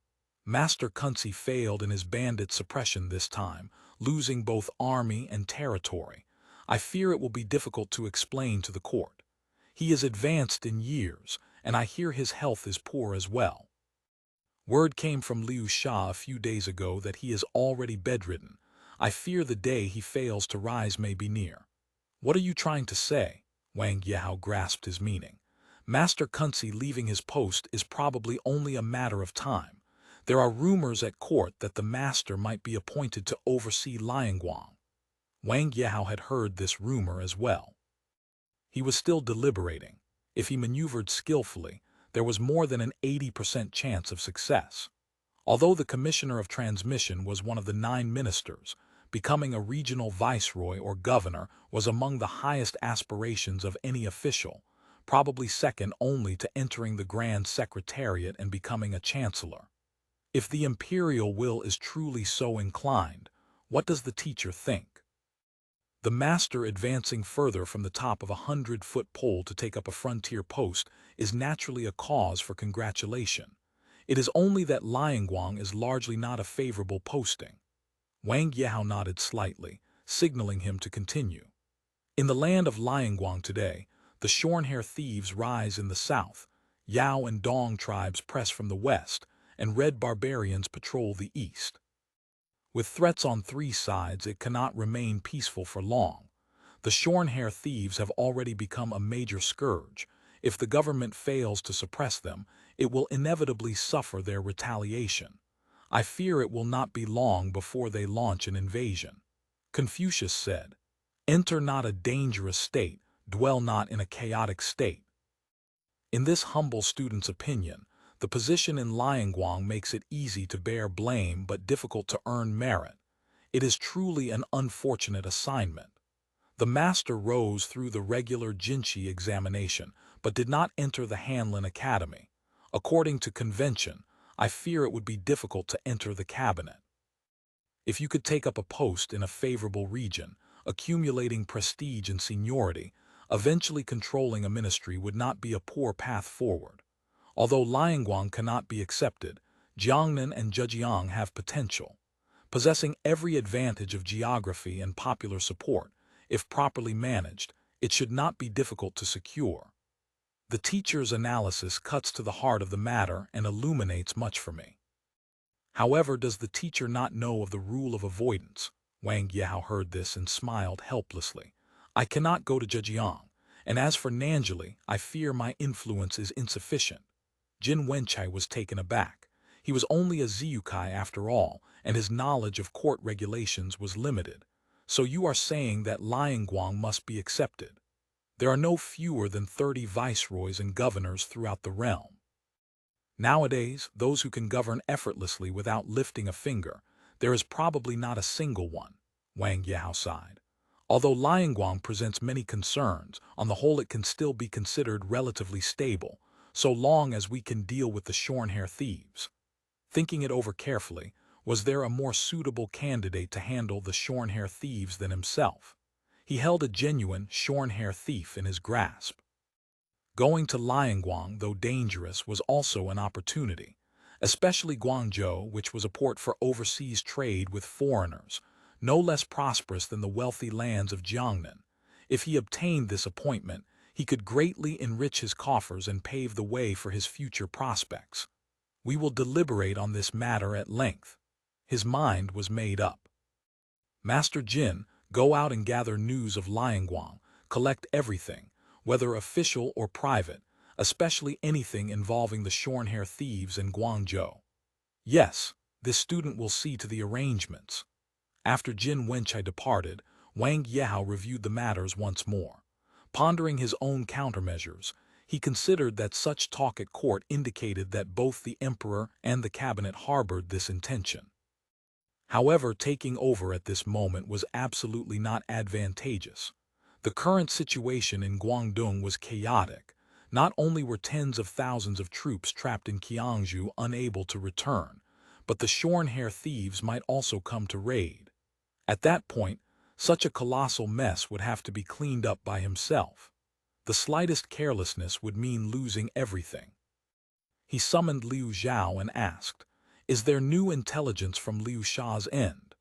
Master Kunzi failed in his bandit suppression this time, losing both army and territory. I fear it will be difficult to explain to the court. He is advanced in years, and I hear his health is poor as well. Word came from Liu Sha a few days ago that he is already bedridden. I fear the day he fails to rise may be near. What are you trying to say? Wang Yehao grasped his meaning. Master Kunzi leaving his post is probably only a matter of time. There are rumors at court that the master might be appointed to oversee Liangguang. Wang Yehao had heard this rumor as well. He was still deliberating. If he maneuvered skillfully, there was more than an 80% chance of success. Although the Commissioner of Transmission was one of the 9 ministers, becoming a regional viceroy or governor was among the highest aspirations of any official, probably second only to entering the Grand Secretariat and becoming a chancellor. If the imperial will is truly so inclined, what does the teacher think? The master advancing further from the top of a 100-foot pole to take up a frontier post is naturally a cause for congratulation. It is only that Liangguang is largely not a favorable posting. Wang Yehao nodded slightly, signaling him to continue. In the land of Liangguang today, the shorn-hair thieves rise in the south, Yao and Dong tribes press from the west, and red barbarians patrol the east. With threats on 3 sides, it cannot remain peaceful for long. The shorn-hair thieves have already become a major scourge. If the government fails to suppress them, it will inevitably suffer their retaliation. I fear it will not be long before they launch an invasion. Confucius said, "Enter not a dangerous state, dwell not in a chaotic state." In this humble student's opinion, the position in Liangguang makes it easy to bear blame but difficult to earn merit. It is truly an unfortunate assignment. The master rose through the regular Jinshi examination, but did not enter the Hanlin Academy. According to convention, I fear it would be difficult to enter the cabinet. If you could take up a post in a favorable region, accumulating prestige and seniority, eventually controlling a ministry would not be a poor path forward. Although Liangguang cannot be accepted, Jiangnan and Zhejiang have potential. Possessing every advantage of geography and popular support, if properly managed, it should not be difficult to secure. The teacher's analysis cuts to the heart of the matter and illuminates much for me. However, does the teacher not know of the rule of avoidance? Wang Yehao heard this and smiled helplessly. I cannot go to Zhejiang, and as for Nanjali, I fear my influence is insufficient. Jin Wenchai was taken aback. He was only a Ziyukai after all, and his knowledge of court regulations was limited. So you are saying that Liangguang must be accepted? There are no fewer than 30 viceroys and governors throughout the realm. Nowadays, those who can govern effortlessly without lifting a finger, there is probably not a single one, Wang Yao sighed. Although Lianguang presents many concerns, on the whole it can still be considered relatively stable, so long as we can deal with the shorn-hair thieves. Thinking it over carefully, was there a more suitable candidate to handle the shorn-hair thieves than himself? He held a genuine shorn-hair thief in his grasp. Going to Lianguang, though dangerous, was also an opportunity, especially Guangzhou, which was a port for overseas trade with foreigners, no less prosperous than the wealthy lands of Jiangnan. If he obtained this appointment, he could greatly enrich his coffers and pave the way for his future prospects. We will deliberate on this matter at length. His mind was made up. Master Jin, go out and gather news of Lianguang, collect everything, whether official or private, especially anything involving the shorn-hair thieves in Guangzhou. Yes, this student will see to the arrangements. After Jin Wenchai departed, Wang Yao reviewed the matters once more. Pondering his own countermeasures, he considered that such talk at court indicated that both the emperor and the cabinet harbored this intention. However, taking over at this moment was absolutely not advantageous. The current situation in Guangdong was chaotic. Not only were tens of thousands of troops trapped in Qiangzhou unable to return, but the shorn-hair thieves might also come to raid. At that point, such a colossal mess would have to be cleaned up by himself. The slightest carelessness would mean losing everything. He summoned Liu Xiao and asked, "Is there new intelligence from Liu Sha's end?"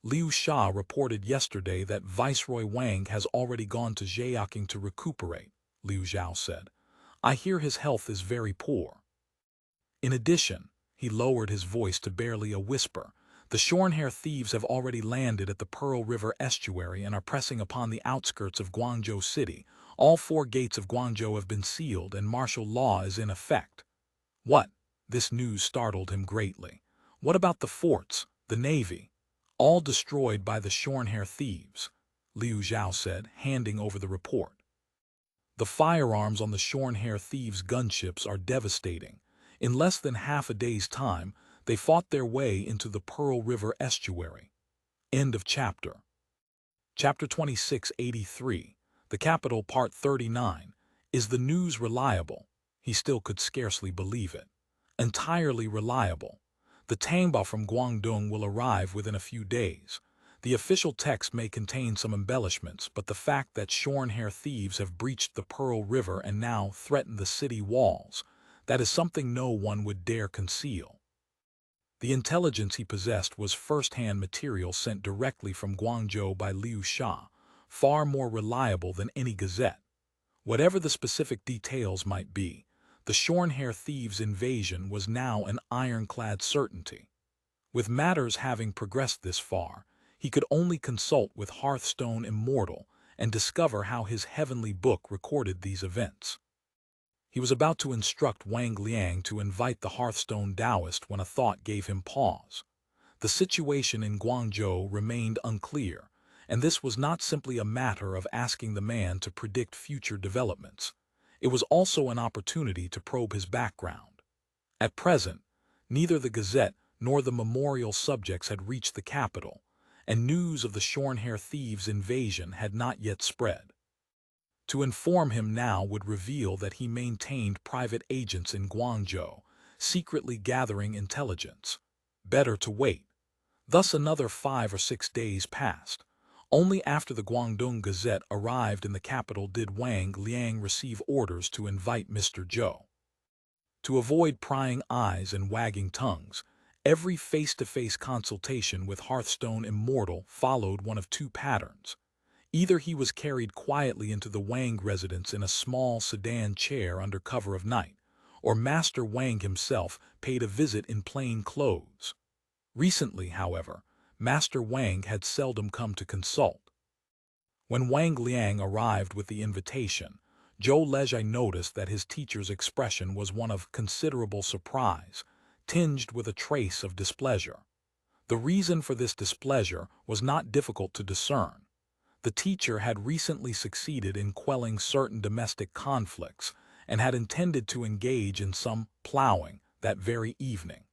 Liu Sha reported yesterday that Viceroy Wang has already gone to Zheyaking to recuperate, Liu Xiao said. I hear his health is very poor. In addition, he lowered his voice to barely a whisper, the shorn-hair thieves have already landed at the Pearl River estuary and are pressing upon the outskirts of Guangzhou City. All 4 gates of Guangzhou have been sealed and martial law is in effect. What? This news startled him greatly. What about the forts, the navy? All destroyed by the shorn-hair thieves, Liu Xiao said, handing over the report. The firearms on the shorn-hair thieves' gunships are devastating. In less than half a day's time, they fought their way into the Pearl River estuary. End of chapter. Chapter 2683, The Capital, Part 39. Is the news reliable? He still could scarcely believe it. Entirely reliable. The Tangbao from Guangdong will arrive within a few days. The official text may contain some embellishments, but the fact that shorn-hair thieves have breached the Pearl River and now threaten the city walls, that is something no one would dare conceal. The intelligence he possessed was first-hand material sent directly from Guangzhou by Liu Sha, far more reliable than any gazette. Whatever the specific details might be, the shorn-hair thieves' invasion was now an ironclad certainty. With matters having progressed this far, he could only consult with Hearthstone Immortal and discover how his heavenly book recorded these events. He was about to instruct Wang Liang to invite the Hearthstone Taoist when a thought gave him pause. The situation in Guangzhou remained unclear, and this was not simply a matter of asking the man to predict future developments. It was also an opportunity to probe his background. At present, neither the Gazette nor the memorial subjects had reached the capital, and news of the shorn-hair thieves' invasion had not yet spread. To inform him now would reveal that he maintained private agents in Guangzhou, secretly gathering intelligence. Better to wait. Thus another 5 or 6 days passed. Only after the Guangdong Gazette arrived in the capital did Wang Liang receive orders to invite Mr. Zhou. To avoid prying eyes and wagging tongues, every face-to-face consultation with Hearthstone Immortal followed one of 2 patterns. Either he was carried quietly into the Wang residence in a small sedan chair under cover of night, or Master Wang himself paid a visit in plain clothes. Recently, however, Master Wang had seldom come to consult. When Wang Liang arrived with the invitation, Zhou Lezhai noticed that his teacher's expression was one of considerable surprise, tinged with a trace of displeasure. The reason for this displeasure was not difficult to discern. The teacher had recently succeeded in quelling certain domestic conflicts and had intended to engage in some plowing that very evening.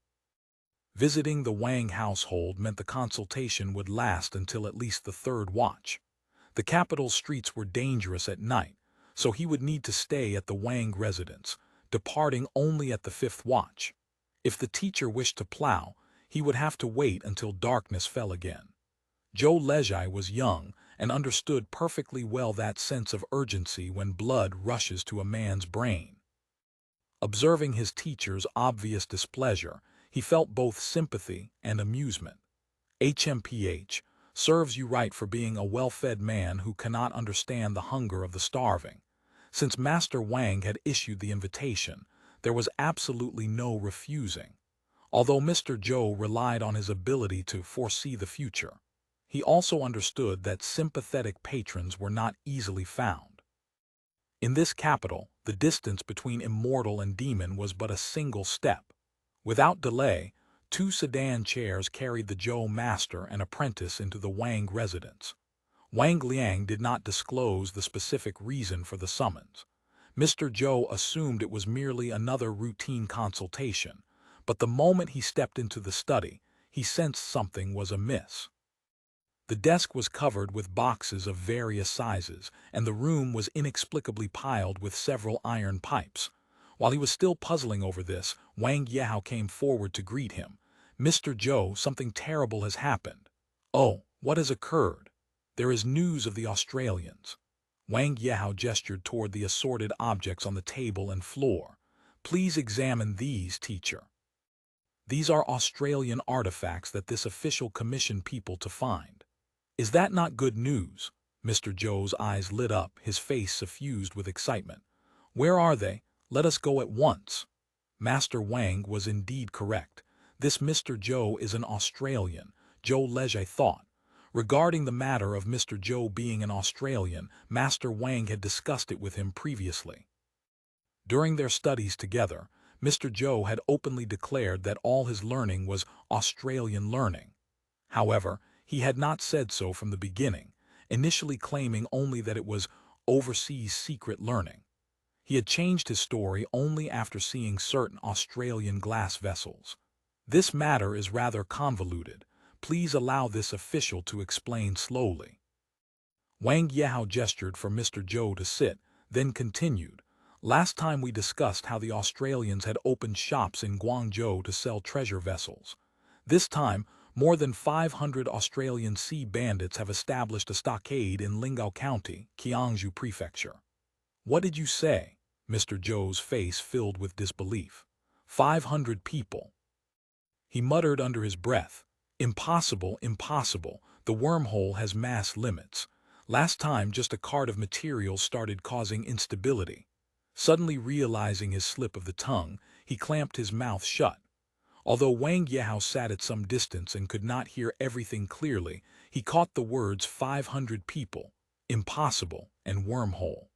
Visiting the Wang household meant the consultation would last until at least the third watch. The capital's streets were dangerous at night, so he would need to stay at the Wang residence, departing only at the fifth watch. If the teacher wished to plow, he would have to wait until darkness fell again. Zhou Lezhai was young and understood perfectly well that sense of urgency when blood rushes to a man's brain. Observing his teacher's obvious displeasure, he felt both sympathy and amusement. HMPH, serves you right for being a well-fed man who cannot understand the hunger of the starving. Since Master Wang had issued the invitation, there was absolutely no refusing. Although Mr. Zhou relied on his ability to foresee the future, he also understood that sympathetic patrons were not easily found. In this capital, the distance between immortal and demon was but a single step. Without delay, 2 sedan chairs carried the Zhou master and apprentice into the Wang residence. Wang Liang did not disclose the specific reason for the summons. Mr. Zhou assumed it was merely another routine consultation, but the moment he stepped into the study, he sensed something was amiss. The desk was covered with boxes of various sizes, and the room was inexplicably piled with several iron pipes. While he was still puzzling over this, Wang Yehao came forward to greet him. "Mr. Zhou, something terrible has happened." "Oh, what has occurred?" "There is news of the Australians." Wang Yehao gestured toward the assorted objects on the table and floor. "Please examine these, teacher. These are Australian artifacts that this official commissioned people to find." "Is that not good news?" Mr. Zhou's eyes lit up, his face suffused with excitement. "Where are they? Let us go at once." Master Wang was indeed correct. This Mr. Zhou is an Australian, Zhou Lezhai thought. Regarding the matter of Mr. Zhou being an Australian, Master Wang had discussed it with him previously. During their studies together, Mr. Zhou had openly declared that all his learning was Australian learning. However, he had not said so from the beginning, initially claiming only that it was overseas secret learning. He had changed his story only after seeing certain Australian glass vessels. "This matter is rather convoluted. Please allow this official to explain slowly." Wang Yehao gestured for Mr. Zhou to sit, then continued. "Last time we discussed how the Australians had opened shops in Guangzhou to sell treasure vessels. This time, more than 500 Australian sea bandits have established a stockade in Lingao County, Qiangzhou Prefecture." "What did you say?" Mr. Zhou's face filled with disbelief. 500 people." He muttered under his breath. "Impossible, impossible. The wormhole has mass limits. Last time just a cart of materials started causing instability." Suddenly realizing his slip of the tongue, he clamped his mouth shut. Although Wang Yehao sat at some distance and could not hear everything clearly, he caught the words 500 people, impossible, and wormhole.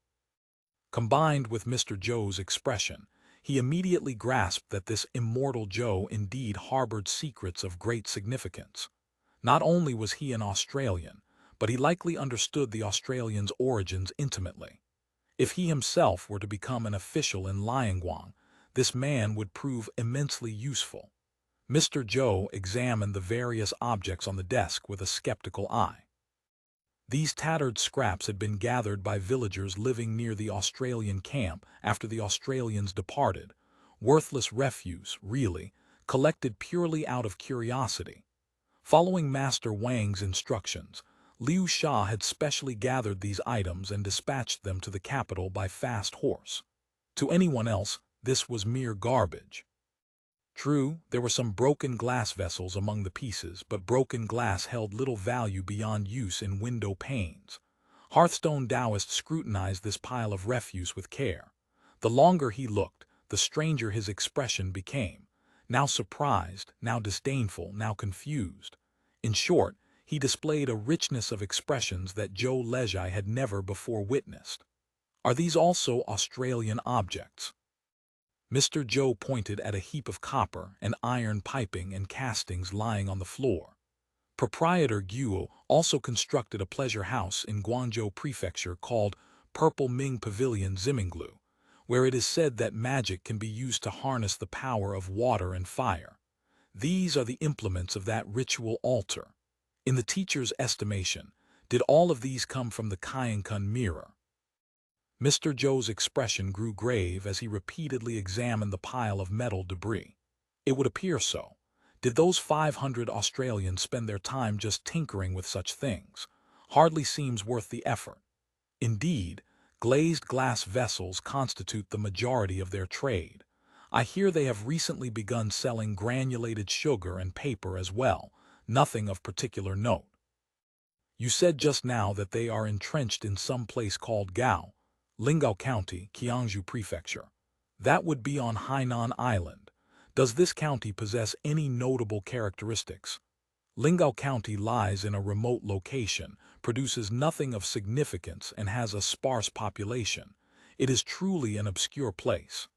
Combined with Mr. Zhou's expression, he immediately grasped that this immortal Zhou indeed harbored secrets of great significance. Not only was he an Australian, but he likely understood the Australians' origins intimately. If he himself were to become an official in Liangguang, this man would prove immensely useful. Mr. Zhou examined the various objects on the desk with a skeptical eye. These tattered scraps had been gathered by villagers living near the Australian camp after the Australians departed. Worthless refuse, really, collected purely out of curiosity. Following Master Wang's instructions, Liu Sha had specially gathered these items and dispatched them to the capital by fast horse. To anyone else, this was mere garbage. True, there were some broken glass vessels among the pieces, but broken glass held little value beyond use in window panes. Hearthstone Taoist scrutinized this pile of refuse with care. The longer he looked, the stranger his expression became. Now surprised, now disdainful, now confused. In short, he displayed a richness of expressions that Zhou Lezhai had never before witnessed. "Are these also Australian objects?" Mr. Zhou pointed at a heap of copper and iron piping and castings lying on the floor. Proprietor Guo also constructed a pleasure house in Guangzhou Prefecture called Purple Ming Pavilion Ziminglu, where it is said that magic can be used to harness the power of water and fire. These are the implements of that ritual altar. In the teacher's estimation, did all of these come from the Kainkun mirror? Mr. Zhou's expression grew grave as he repeatedly examined the pile of metal debris. It would appear so. Did those 500 Australians spend their time just tinkering with such things? Hardly seems worth the effort. Indeed, glazed glass vessels constitute the majority of their trade. I hear they have recently begun selling granulated sugar and paper as well, nothing of particular note. You said just now that they are entrenched in some place called Gao, Lingao County, Qiangzhou Prefecture. That would be on Hainan Island. Does this county possess any notable characteristics? Lingao County lies in a remote location, produces nothing of significance, and has a sparse population. It is truly an obscure place.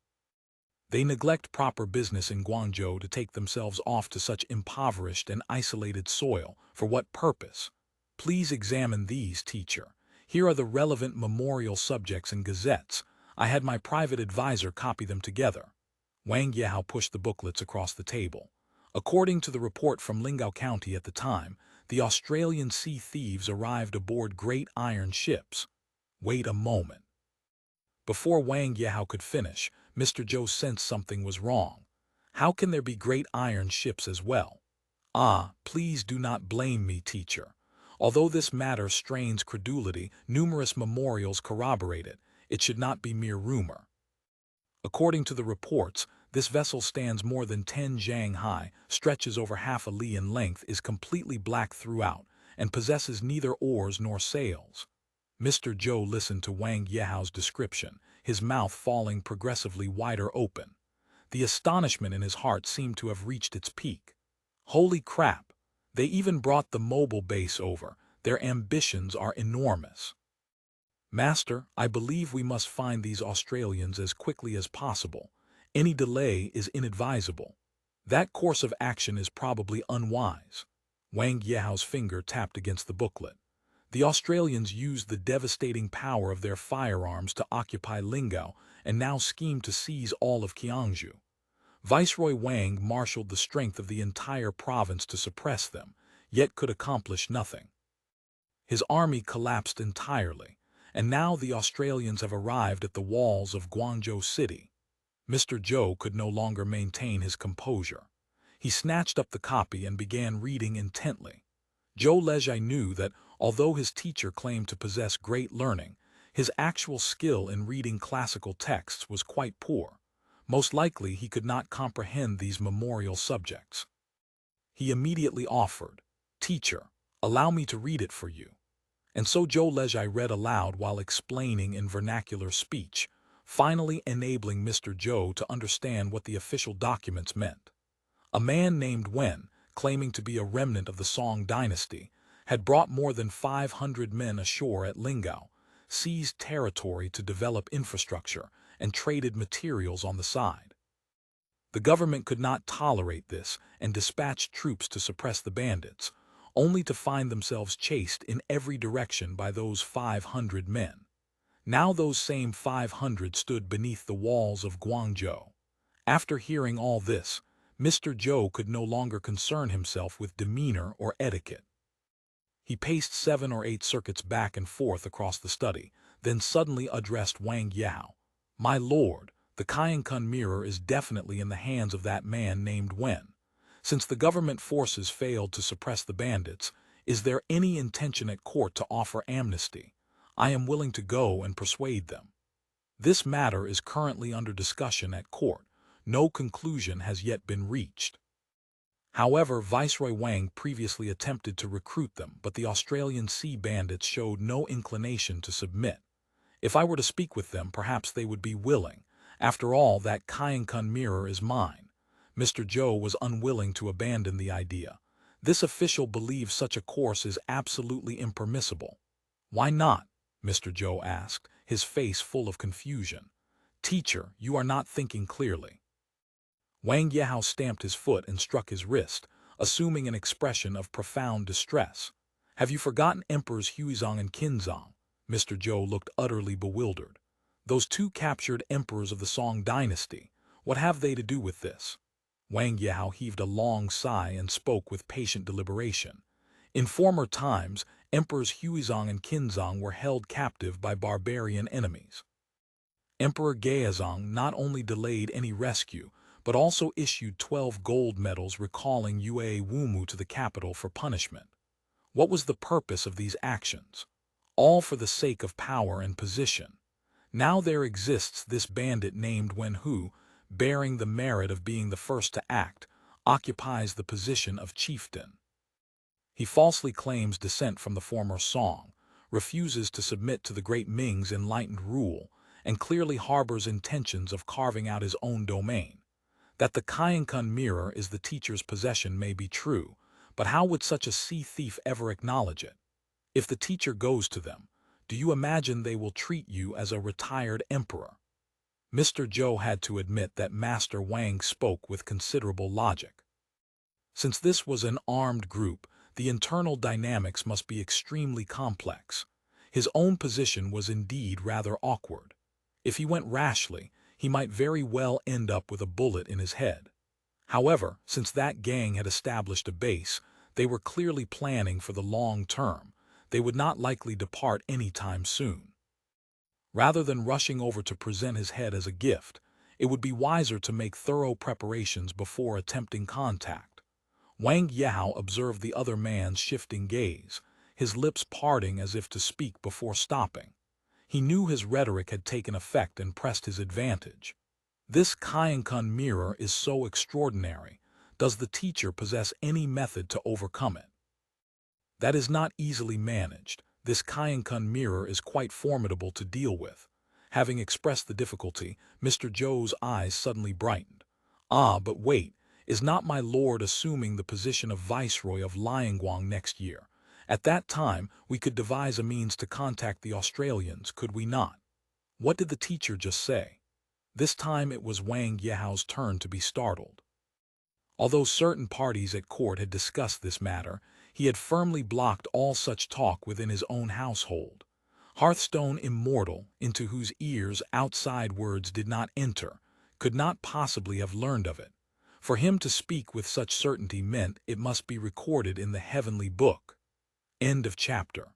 They neglect proper business in Guangzhou to take themselves off to such impoverished and isolated soil. For what purpose? Please examine these, teacher. Here are the relevant memorial subjects and gazettes. I had my private advisor copy them together. Wang Yehao pushed the booklets across the table. According to the report from Lingao County at the time, the Australian sea thieves arrived aboard great iron ships. Wait a moment. Before Wang Yehao could finish, Mr. Zhou sensed something was wrong. How can there be great iron ships as well? Ah, please do not blame me, teacher. Although this matter strains credulity, numerous memorials corroborate it. It should not be mere rumor. According to the reports, this vessel stands more than 10 zhang high, stretches over half a li in length, is completely black throughout, and possesses neither oars nor sails. Mr. Zhou listened to Wang Yehao's description, his mouth falling progressively wider open. The astonishment in his heart seemed to have reached its peak. Holy crap! They even brought the mobile base over. Their ambitions are enormous. Master, I believe we must find these Australians as quickly as possible. Any delay is inadvisable. That course of action is probably unwise. Wang Yehao's finger tapped against the booklet. The Australians used the devastating power of their firearms to occupy Lingao and now scheme to seize all of Qiangzhou. Viceroy Wang marshaled the strength of the entire province to suppress them, yet could accomplish nothing. His army collapsed entirely, and now the Australians have arrived at the walls of Guangzhou City. Mr. Zhou could no longer maintain his composure. He snatched up the copy and began reading intently. Zhou Lezhai knew that, although his teacher claimed to possess great learning, his actual skill in reading classical texts was quite poor. Most likely he could not comprehend these memorial subjects. He immediately offered, "Teacher, allow me to read it for you." And so Zhou Lezhai read aloud while explaining in vernacular speech, finally enabling Mr. Zhou to understand what the official documents meant. A man named Wen, claiming to be a remnant of the Song dynasty, had brought more than 500 men ashore at Lingao, seized territory to develop infrastructure, and traded materials on the side. The government could not tolerate this and dispatched troops to suppress the bandits, only to find themselves chased in every direction by those 500 men. Now those same 500 stood beneath the walls of Guangzhou. After hearing all this, Mr. Zhou could no longer concern himself with demeanor or etiquette. He paced 7 or 8 circuits back and forth across the study, then suddenly addressed Wang Yehao. "My lord, the Kainkun mirror is definitely in the hands of that man named Wen. Since the government forces failed to suppress the bandits, is there any intention at court to offer amnesty? I am willing to go and persuade them. This matter is currently under discussion at court. No conclusion has yet been reached." However, Viceroy Wang previously attempted to recruit them, but the Australian sea bandits showed no inclination to submit. If I were to speak with them, perhaps they would be willing. After all, that Kainkun mirror is mine. Mr. Zhou was unwilling to abandon the idea. This official believes such a course is absolutely impermissible. "Why not?" Mr. Zhou asked, his face full of confusion. "Teacher, you are not thinking clearly." Wang Yehao stamped his foot and struck his wrist. assuming an expression of profound distress. "Have you forgotten Emperors Huizong and Qinzong?" Mr. Zhou looked utterly bewildered. "Those two captured emperors of the Song dynasty. What have they to do with this?" Wang Yao heaved a long sigh and spoke with patient deliberation. "In former times, Emperors Huizong and Qinzong were held captive by barbarian enemies. Emperor Gaozong not only delayed any rescue, but also issued 12 gold medals recalling Yue Wumu to the capital for punishment. What was the purpose of these actions? All for the sake of power and position. Now there exists this bandit named Wen who, bearing the merit of being the first to act, occupies the position of chieftain. He falsely claims descent from the former Song, refuses to submit to the great Ming's enlightened rule, and clearly harbors intentions of carving out his own domain. That the Kainkun mirror is the teacher's possession may be true, but how would such a sea thief ever acknowledge it? If the teacher goes to them, do you imagine they will treat you as a retired emperor?" Mr. Zhou had to admit that Master Wang spoke with considerable logic. Since this was an armed group, the internal dynamics must be extremely complex. His own position was indeed rather awkward. If he went rashly, he might very well end up with a bullet in his head. However, since that gang had established a base, they were clearly planning for the long term. They would not likely depart any time soon. Rather than rushing over to present his head as a gift, it would be wiser to make thorough preparations before attempting contact. Wang Yao observed the other man's shifting gaze, his lips parting as if to speak before stopping. He knew his rhetoric had taken effect and pressed his advantage. "This Kainkun mirror is so extraordinary. Does the teacher possess any method to overcome it?" "That is not easily managed. This Kainkun mirror is quite formidable to deal with." Having expressed the difficulty, Mr. Zhou's eyes suddenly brightened. "Ah, but wait, is not my lord assuming the position of Viceroy of Lianguang next year? At that time, we could devise a means to contact the Australians, could we not?" What did the teacher just say? This time it was Wang Yao's turn to be startled. Although certain parties at court had discussed this matter, he had firmly blocked all such talk within his own household. Hearthstone Immortal, into whose ears outside words did not enter, could not possibly have learned of it. For him to speak with such certainty meant it must be recorded in the heavenly book. End of chapter.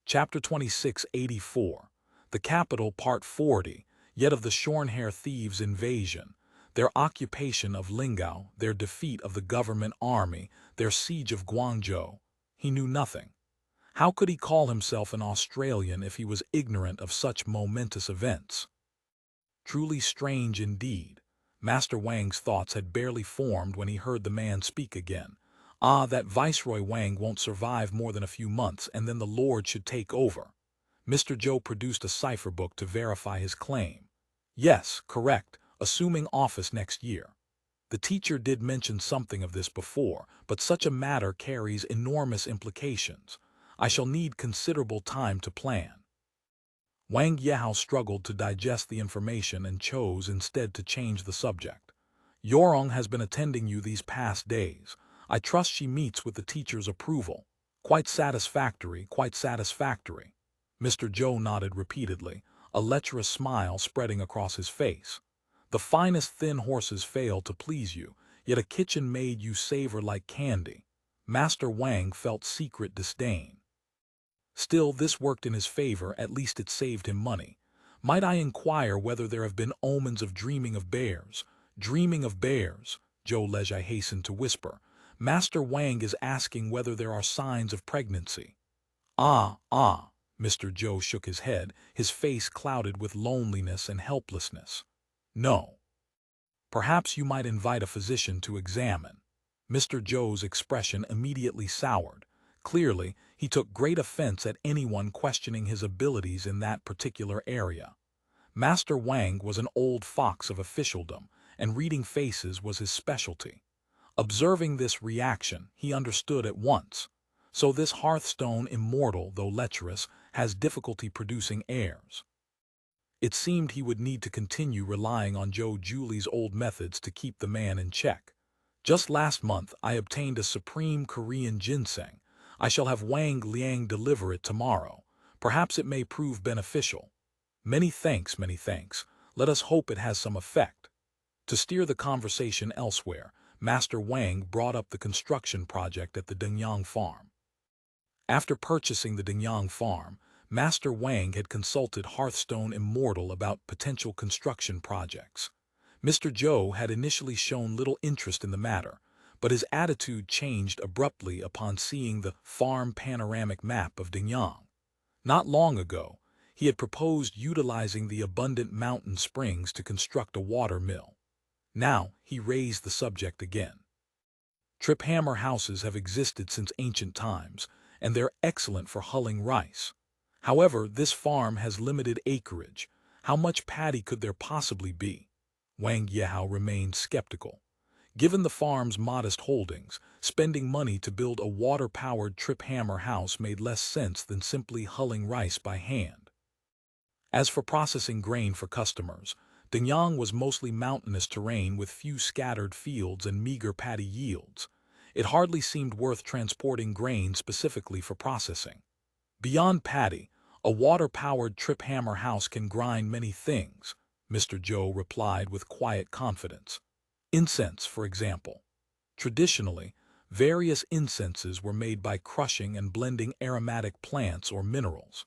Chapter 2684. The Capital, Part 40, yet of the Shornhair Thieves' invasion, their occupation of Lingao, their defeat of the government army, their siege of Guangzhou. He knew nothing. How could he call himself an Australian if he was ignorant of such momentous events? Truly strange indeed. Master Wang's thoughts had barely formed when he heard the man speak again. "Ah, that Viceroy Wang won't survive more than a few months, and then the Lord should take over." Mr. Zhou produced a cipher book to verify his claim. "Yes, correct, assuming office next year." The teacher did mention something of this before, but such a matter carries enormous implications. I shall need considerable time to plan. Wang Yao struggled to digest the information and chose instead to change the subject. "Yorong has been attending you these past days. I trust she meets with the teacher's approval." "Quite satisfactory, quite satisfactory." Mr. Zhou nodded repeatedly, a lecherous smile spreading across his face. "The finest thin horses fail to please you, yet a kitchen maid you savor like candy." Master Wang felt secret disdain. Still, this worked in his favor, at least it saved him money. "Might I inquire whether there have been omens of dreaming of bears?" "Dreaming of bears," Zhou Lejai hastened to whisper. "Master Wang is asking whether there are signs of pregnancy." "Ah, ah." Mr. Zhou shook his head, his face clouded with loneliness and helplessness. "No." "Perhaps you might invite a physician to examine." Mr. Zhou's expression immediately soured. Clearly, he took great offense at anyone questioning his abilities in that particular area. Master Wang was an old fox of officialdom, and reading faces was his specialty. Observing this reaction, he understood at once. So this Hearthstone Immortal, though lecherous, has difficulty producing heirs. It seemed he would need to continue relying on Zhou Julie's old methods to keep the man in check. Just last month I obtained a supreme Korean ginseng. I shall have Wang Liang deliver it tomorrow. Perhaps it may prove beneficial. Many thanks, many thanks. Let us hope it has some effect. To steer the conversation elsewhere, Master Wang brought up the construction project at the Dingyang farm. After purchasing the Dingyang farm, Master Wang had consulted Hearthstone Immortal about potential construction projects. Mr. Zhou had initially shown little interest in the matter, but his attitude changed abruptly upon seeing the farm panoramic map of Dingyang. Not long ago, he had proposed utilizing the abundant mountain springs to construct a water mill. Now he raised the subject again. Trip hammer houses have existed since ancient times, and they're excellent for hulling rice. However, this farm has limited acreage. How much paddy could there possibly be? Wang Yehao remained skeptical. Given the farm's modest holdings, spending money to build a water-powered trip hammer house made less sense than simply hulling rice by hand. As for processing grain for customers, Dingyang was mostly mountainous terrain with few scattered fields and meager paddy yields. It hardly seemed worth transporting grain specifically for processing. Beyond paddy, a water-powered trip hammer house can grind many things, Mr. Zhou replied with quiet confidence. Incense, for example. Traditionally, various incenses were made by crushing and blending aromatic plants or minerals.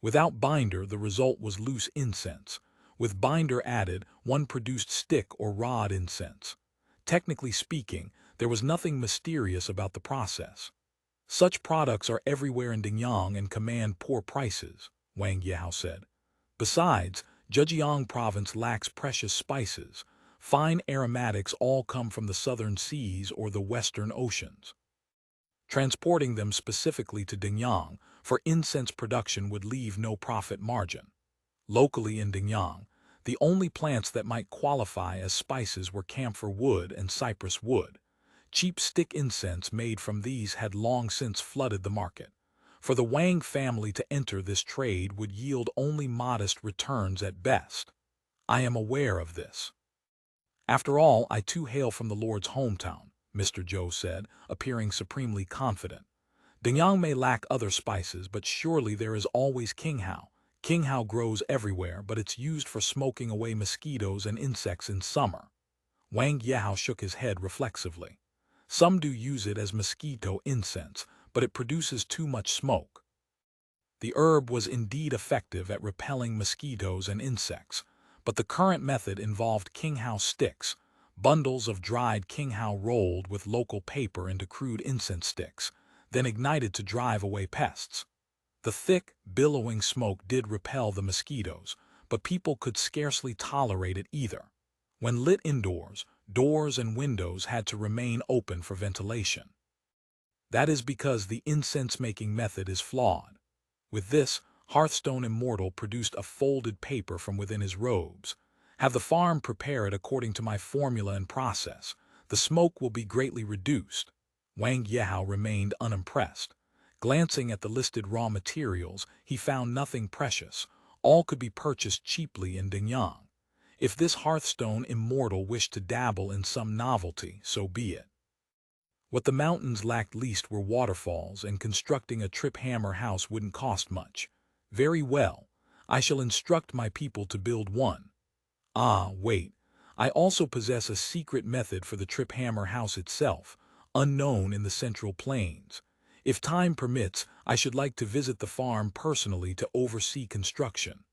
Without binder, the result was loose incense. With binder added, one produced stick or rod incense. Technically speaking, there was nothing mysterious about the process. Such products are everywhere in Dingyang and command poor prices, Wang Yehao said. Besides, Zhejiang province lacks precious spices. Fine aromatics all come from the southern seas or the western oceans. Transporting them specifically to Dingyang for incense production would leave no profit margin. Locally in Dingyang, the only plants that might qualify as spices were camphor wood and cypress wood. Cheap stick incense made from these had long since flooded the market. For the Wang family to enter this trade would yield only modest returns at best. I am aware of this. After all, I too hail from the Lord's hometown, Mr. Zhou said, appearing supremely confident. Dingyang may lack other spices, but surely there is always Qinghao. Qinghao grows everywhere, but it's used for smoking away mosquitoes and insects in summer. Wang Yehao shook his head reflexively. Some do use it as mosquito incense, but it produces too much smoke. The herb was indeed effective at repelling mosquitoes and insects, but the current method involved Qinghao sticks, bundles of dried Qinghao rolled with local paper into crude incense sticks, then ignited to drive away pests. The thick, billowing smoke did repel the mosquitoes, but people could scarcely tolerate it either. When lit indoors, doors and windows had to remain open for ventilation. That is because the incense-making method is flawed. With this, Hearthstone Immortal produced a folded paper from within his robes. Have the farm prepare it according to my formula and process. The smoke will be greatly reduced. Wang Yehao remained unimpressed. Glancing at the listed raw materials, he found nothing precious. All could be purchased cheaply in Dingyang. If this Hearthstone Immortal wished to dabble in some novelty, so be it. What the mountains lacked least were waterfalls, and constructing a trip hammer house wouldn't cost much. Very well, I shall instruct my people to build one. Ah, wait, I also possess a secret method for the trip hammer house itself, unknown in the Central Plains. If time permits, I should like to visit the farm personally to oversee construction.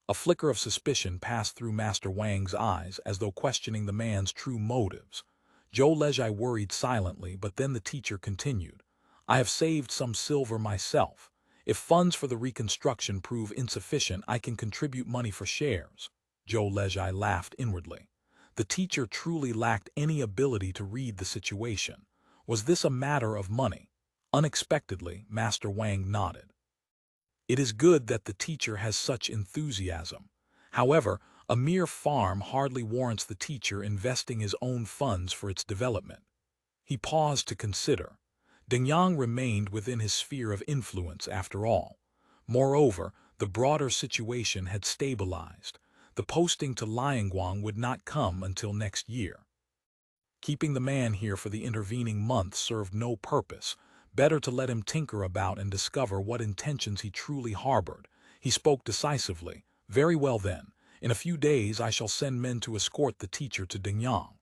A flicker of suspicion passed through Master Wang's eyes as though questioning the man's true motives. Zhou Lejai worried silently, but then the teacher continued. I have saved some silver myself. If funds for the reconstruction prove insufficient, I can contribute money for shares. Zhou Lejai laughed inwardly. The teacher truly lacked any ability to read the situation. Was this a matter of money? Unexpectedly, Master Wang nodded. It is good that the teacher has such enthusiasm. However, a mere farm hardly warrants the teacher investing his own funds for its development. He paused to consider. Dingyang remained within his sphere of influence after all. Moreover, the broader situation had stabilized. The posting to Liangguang would not come until next year. Keeping the man here for the intervening month served no purpose. Better to let him tinker about and discover what intentions he truly harbored. He spoke decisively. Very well then. In a few days I shall send men to escort the teacher to Dingyang.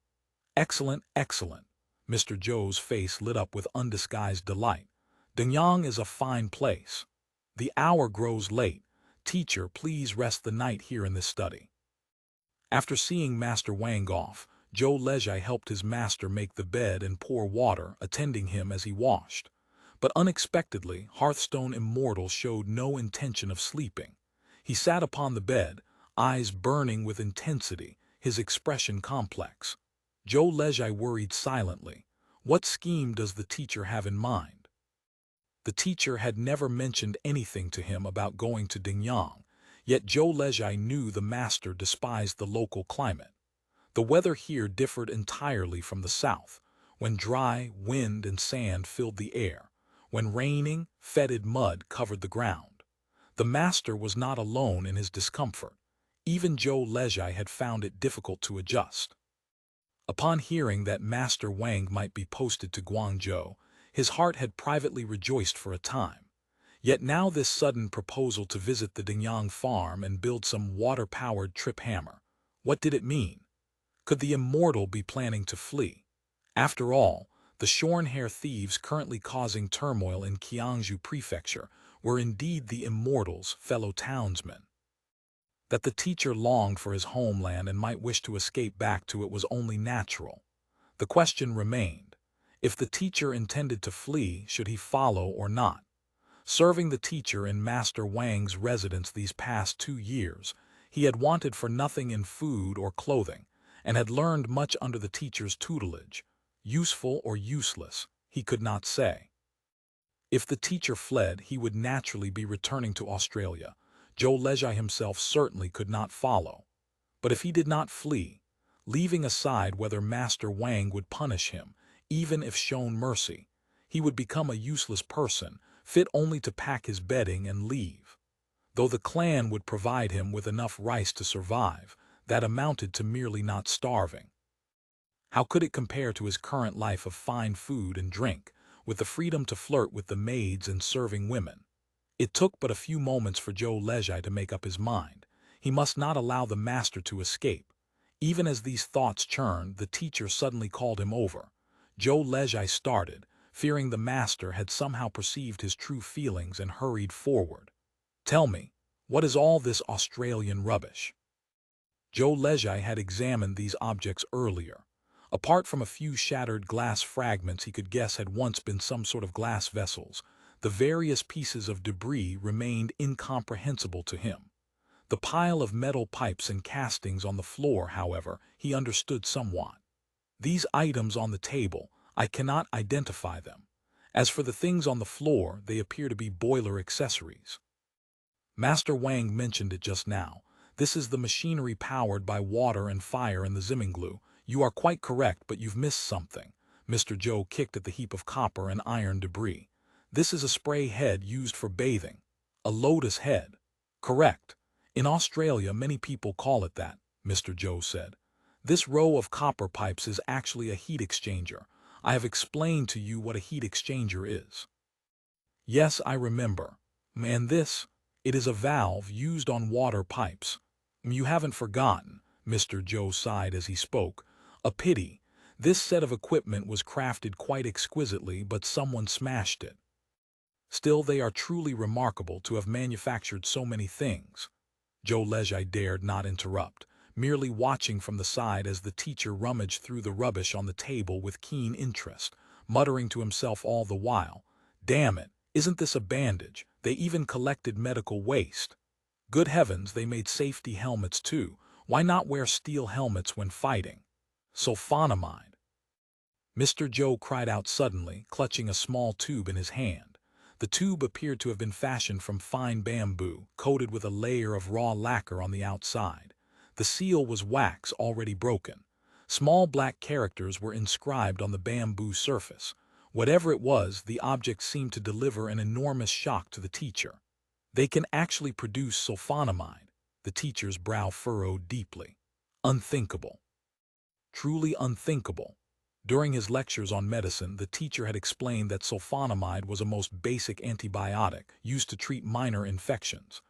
Excellent, excellent. Mr. Zhou's face lit up with undisguised delight. Dingyang is a fine place. The hour grows late. Teacher, please rest the night here in this study. After seeing Master Wang off, Zhou Lezhai helped his master make the bed and pour water, attending him as he washed. But unexpectedly, Hearthstone Immortal showed no intention of sleeping. He sat upon the bed, eyes burning with intensity, his expression complex. Zhou Lezhai worried silently. What scheme does the teacher have in mind? The teacher had never mentioned anything to him about going to Dingyang, yet Zhou Lezhai knew the master despised the local climate. The weather here differed entirely from the south, when dry wind and sand filled the air, when raining, fetid mud covered the ground. The master was not alone in his discomfort. Even Zhou Lezhai had found it difficult to adjust. Upon hearing that Master Wang might be posted to Guangzhou, his heart had privately rejoiced for a time. Yet now this sudden proposal to visit the Dingyang farm and build some water-powered trip hammer, what did it mean? Could the immortal be planning to flee? After all, the shorn-hair thieves currently causing turmoil in Qiangzhou Prefecture were indeed the immortal's fellow townsmen. That the teacher longed for his homeland and might wish to escape back to it was only natural. The question remained, if the teacher intended to flee, should he follow or not? Serving the teacher in Master Wang's residence these past 2 years, he had wanted for nothing in food or clothing, and had learned much under the teacher's tutelage. Useful or useless, he could not say. If the teacher fled, he would naturally be returning to Australia. Zhou Lezhai himself certainly could not follow. But if he did not flee, leaving aside whether Master Wang would punish him, even if shown mercy, he would become a useless person, fit only to pack his bedding and leave. Though the clan would provide him with enough rice to survive, that amounted to merely not starving. How could it compare to his current life of fine food and drink, with the freedom to flirt with the maids and serving women? It took but a few moments for Zhou Lezhai to make up his mind. He must not allow the master to escape. Even as these thoughts churned, the teacher suddenly called him over. Zhou Lezhai started, fearing the master had somehow perceived his true feelings and hurried forward. Tell me, what is all this Australian rubbish? Zhou Lezhai had examined these objects earlier. Apart from a few shattered glass fragments he could guess had once been some sort of glass vessels, the various pieces of debris remained incomprehensible to him. The pile of metal pipes and castings on the floor, however, he understood somewhat. These items on the table, I cannot identify them. As for the things on the floor, they appear to be boiler accessories. Master Wang mentioned it just now. This is the machinery powered by water and fire in the Ziminglu. You are quite correct, but you've missed something. Mr. Zhou kicked at the heap of copper and iron debris. This is a spray head used for bathing. A lotus head. Correct. In Australia, many people call it that, Mr. Zhou said. This row of copper pipes is actually a heat exchanger. I have explained to you what a heat exchanger is. Yes, I remember. And this? It is a valve used on water pipes. You haven't forgotten, Mr. Zhou sighed as he spoke. A pity. This set of equipment was crafted quite exquisitely, but someone smashed it. Still, they are truly remarkable to have manufactured so many things. Zhou Lezhai dared not interrupt, merely watching from the side as the teacher rummaged through the rubbish on the table with keen interest, muttering to himself all the while, "Damn it, isn't this a bandage? They even collected medical waste. Good heavens, they made safety helmets too. Why not wear steel helmets when fighting? Sulfonamide." Mr. Zhou cried out suddenly, clutching a small tube in his hand. The tube appeared to have been fashioned from fine bamboo, coated with a layer of raw lacquer on the outside. The seal was wax already broken. Small black characters were inscribed on the bamboo surface. Whatever it was, the object seemed to deliver an enormous shock to the teacher. They can actually produce sulfonamide. The teacher's brow furrowed deeply. Unthinkable. Truly unthinkable. During his lectures on medicine, the teacher had explained that sulfonamide was a most basic antibiotic used to treat minor infections.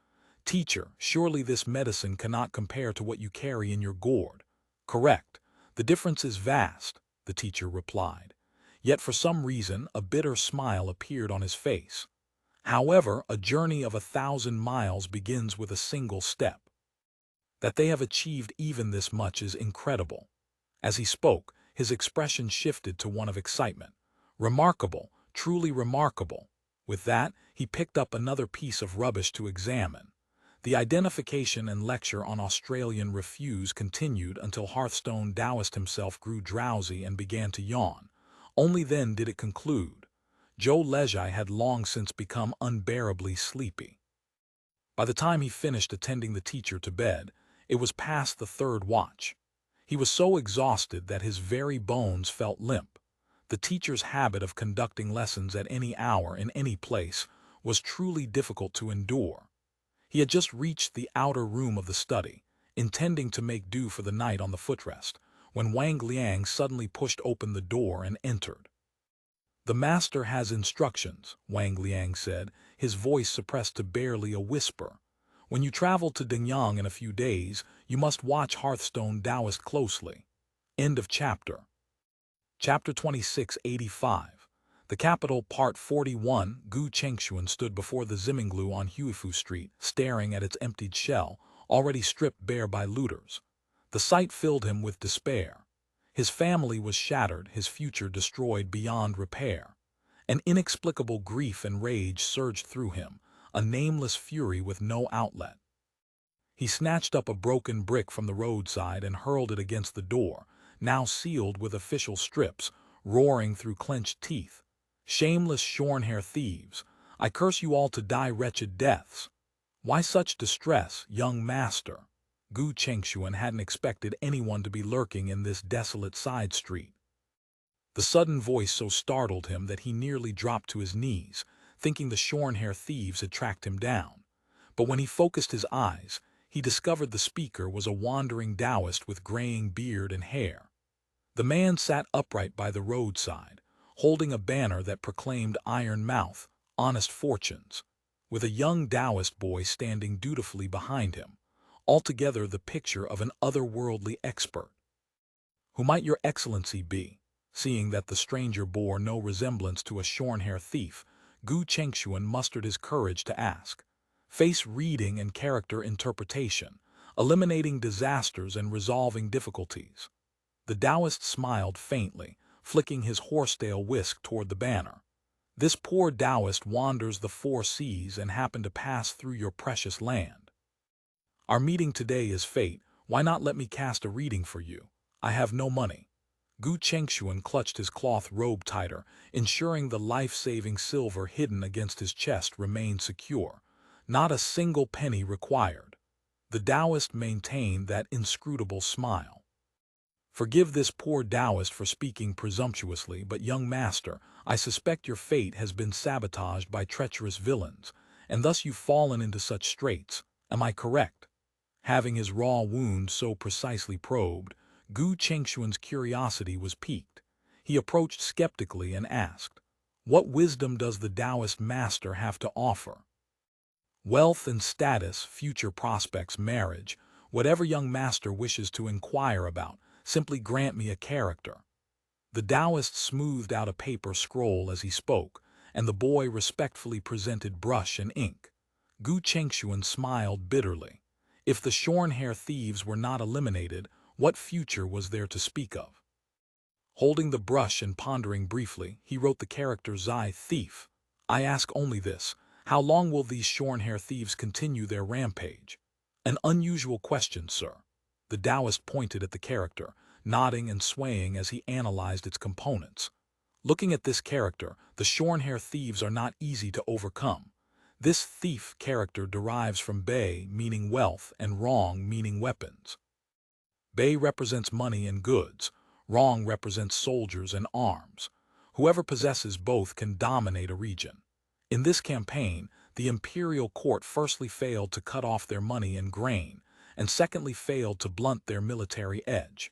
Teacher, surely this medicine cannot compare to what you carry in your gourd. Correct. The difference is vast, the teacher replied. Yet for some reason, a bitter smile appeared on his face. However, a journey of 1,000 miles begins with a single step. That they have achieved even this much is incredible. As he spoke, his expression shifted to one of excitement. Remarkable, truly remarkable. With that, he picked up another piece of rubbish to examine. The identification and lecture on Australian refuse continued until Hearthstone Taoist himself grew drowsy and began to yawn. Only then did it conclude. Zhou Lezhai had long since become unbearably sleepy. By the time he finished attending the teacher to bed, it was past the third watch. He was so exhausted that his very bones felt limp. The teacher's habit of conducting lessons at any hour in any place was truly difficult to endure. He had just reached the outer room of the study, intending to make do for the night on the footrest, when Wang Liang suddenly pushed open the door and entered. "The master has instructions," Wang Liang said, his voice suppressed to barely a whisper. "When you travel to Dingyang in a few days, you must watch Hearthstone Taoist closely." End of chapter. Chapter 2685. The Capital, Part 41. Gu Chengxuan stood before the Ziminglu on Huifu Street, staring at its emptied shell, already stripped bare by looters. The sight filled him with despair. His family was shattered, his future destroyed beyond repair. An inexplicable grief and rage surged through him, a nameless fury with no outlet. He snatched up a broken brick from the roadside and hurled it against the door, now sealed with official strips, roaring through clenched teeth. "Shameless shorn-hair thieves! I curse you all to die wretched deaths! Why such distress, young master?" Gu Chengxuan hadn't expected anyone to be lurking in this desolate side street. The sudden voice so startled him that he nearly dropped to his knees, thinking the shorn-hair thieves had tracked him down. But when he focused his eyes, he discovered the speaker was a wandering Taoist with graying beard and hair. The man sat upright by the roadside, holding a banner that proclaimed iron mouth, honest fortunes, with a young Taoist boy standing dutifully behind him, altogether the picture of an otherworldly expert. "Who might your excellency be?" Seeing that the stranger bore no resemblance to a shorn-hair thief, Gu Chengxuan mustered his courage to ask. "Face reading and character interpretation, eliminating disasters and resolving difficulties." The Taoist smiled faintly, flicking his horsetail whisk toward the banner. "This poor Taoist wanders the 4 seas and happened to pass through your precious land. Our meeting today is fate. Why not let me cast a reading for you? I have no money." Gu Chengxuan clutched his cloth robe tighter, ensuring the life-saving silver hidden against his chest remained secure. Not a single penny required. The Taoist maintained that inscrutable smile. "Forgive this poor Taoist for speaking presumptuously, but young master, I suspect your fate has been sabotaged by treacherous villains, and thus you've fallen into such straits. Am I correct?" Having his raw wound so precisely probed, Gu Chengxuan's curiosity was piqued. He approached skeptically and asked, "What wisdom does the Taoist master have to offer?" "Wealth and status, future prospects, marriage, whatever young master wishes to inquire about, simply grant me a character." The Taoist smoothed out a paper scroll as he spoke, and the boy respectfully presented brush and ink. Gu Chengxuan smiled bitterly. If the shorn-hair thieves were not eliminated, what future was there to speak of? Holding the brush and pondering briefly, he wrote the character Zai, thief. "I ask only this, how long will these shorn-hair thieves continue their rampage?" "An unusual question, sir." The Taoist pointed at the character, nodding and swaying as he analyzed its components. "Looking at this character, the shorn-hair thieves are not easy to overcome. This thief character derives from Bei, meaning wealth, and Rong, meaning weapons. Bei represents money and goods. Rong represents soldiers and arms. Whoever possesses both can dominate a region. In this campaign, the imperial court firstly failed to cut off their money and grain, and secondly failed to blunt their military edge.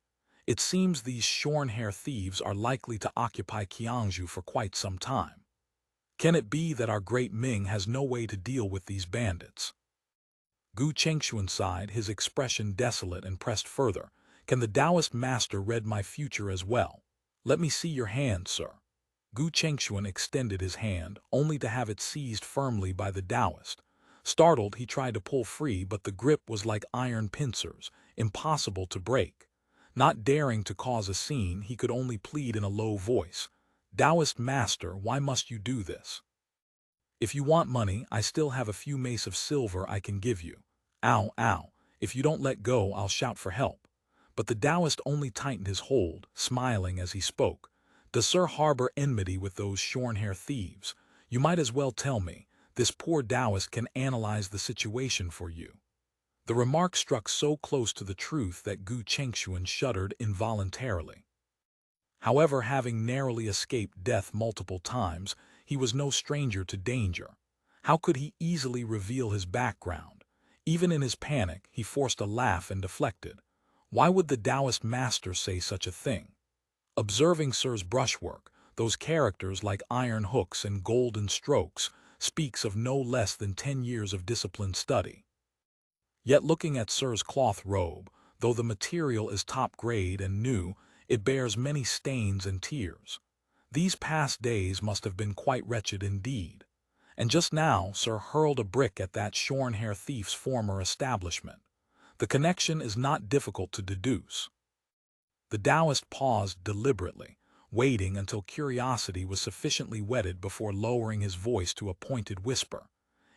It seems these shorn-hair thieves are likely to occupy Qiangzhou for quite some time. Can it be that our great Ming has no way to deal with these bandits? Gu Chengxuan sighed, his expression desolate, and pressed further. Can the Taoist master read my future as well? Let me see your hand, sir. Gu Chengxuan extended his hand, only to have it seized firmly by the Taoist. Startled, he tried to pull free, but the grip was like iron pincers, impossible to break. Not daring to cause a scene, he could only plead in a low voice. Taoist master, why must you do this? If you want money, I still have a few mace of silver I can give you. Ow, ow, if you don't let go, I'll shout for help. But the Taoist only tightened his hold, smiling as he spoke. Does Sir harbor enmity with those shorn-hair thieves? You might as well tell me. This poor Taoist can analyze the situation for you. The remark struck so close to the truth that Gu Chengxuan shuddered involuntarily. However, having narrowly escaped death multiple times, he was no stranger to danger. How could he easily reveal his background? Even in his panic, he forced a laugh and deflected. Why would the Taoist master say such a thing? Observing Sir's brushwork, those characters like iron hooks and golden strokes, speaks of no less than 10 years of disciplined study. Yet looking at Sir's cloth robe, though the material is top grade and new, it bears many stains and tears. These past days must have been quite wretched indeed. And just now, Sir hurled a brick at that shorn-hair thief's former establishment. The connection is not difficult to deduce. The Taoist paused deliberately, waiting until curiosity was sufficiently whetted before lowering his voice to a pointed whisper.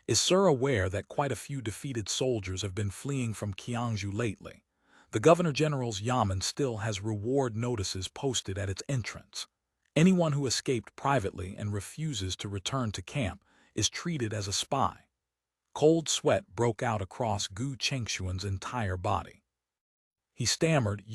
Is Sir aware that quite a few defeated soldiers have been fleeing from Qiangzhou lately? The Governor-General's Yamen still has reward notices posted at its entrance. Anyone who escaped privately and refuses to return to camp is treated as a spy. Cold sweat broke out across Gu Chengxuan's entire body. He stammered,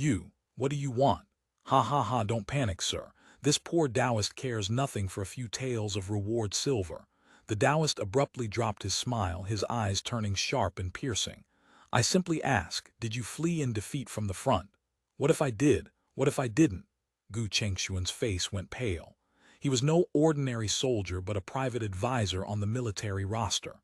what do you want? Ha ha ha, don't panic, sir. This poor Taoist cares nothing for a few taels of reward silver. The Taoist abruptly dropped his smile, his eyes turning sharp and piercing. I simply ask, did you flee in defeat from the front? What if I did? What if I didn't? Gu Chengxuan's face went pale. He was no ordinary soldier but a private advisor on the military roster.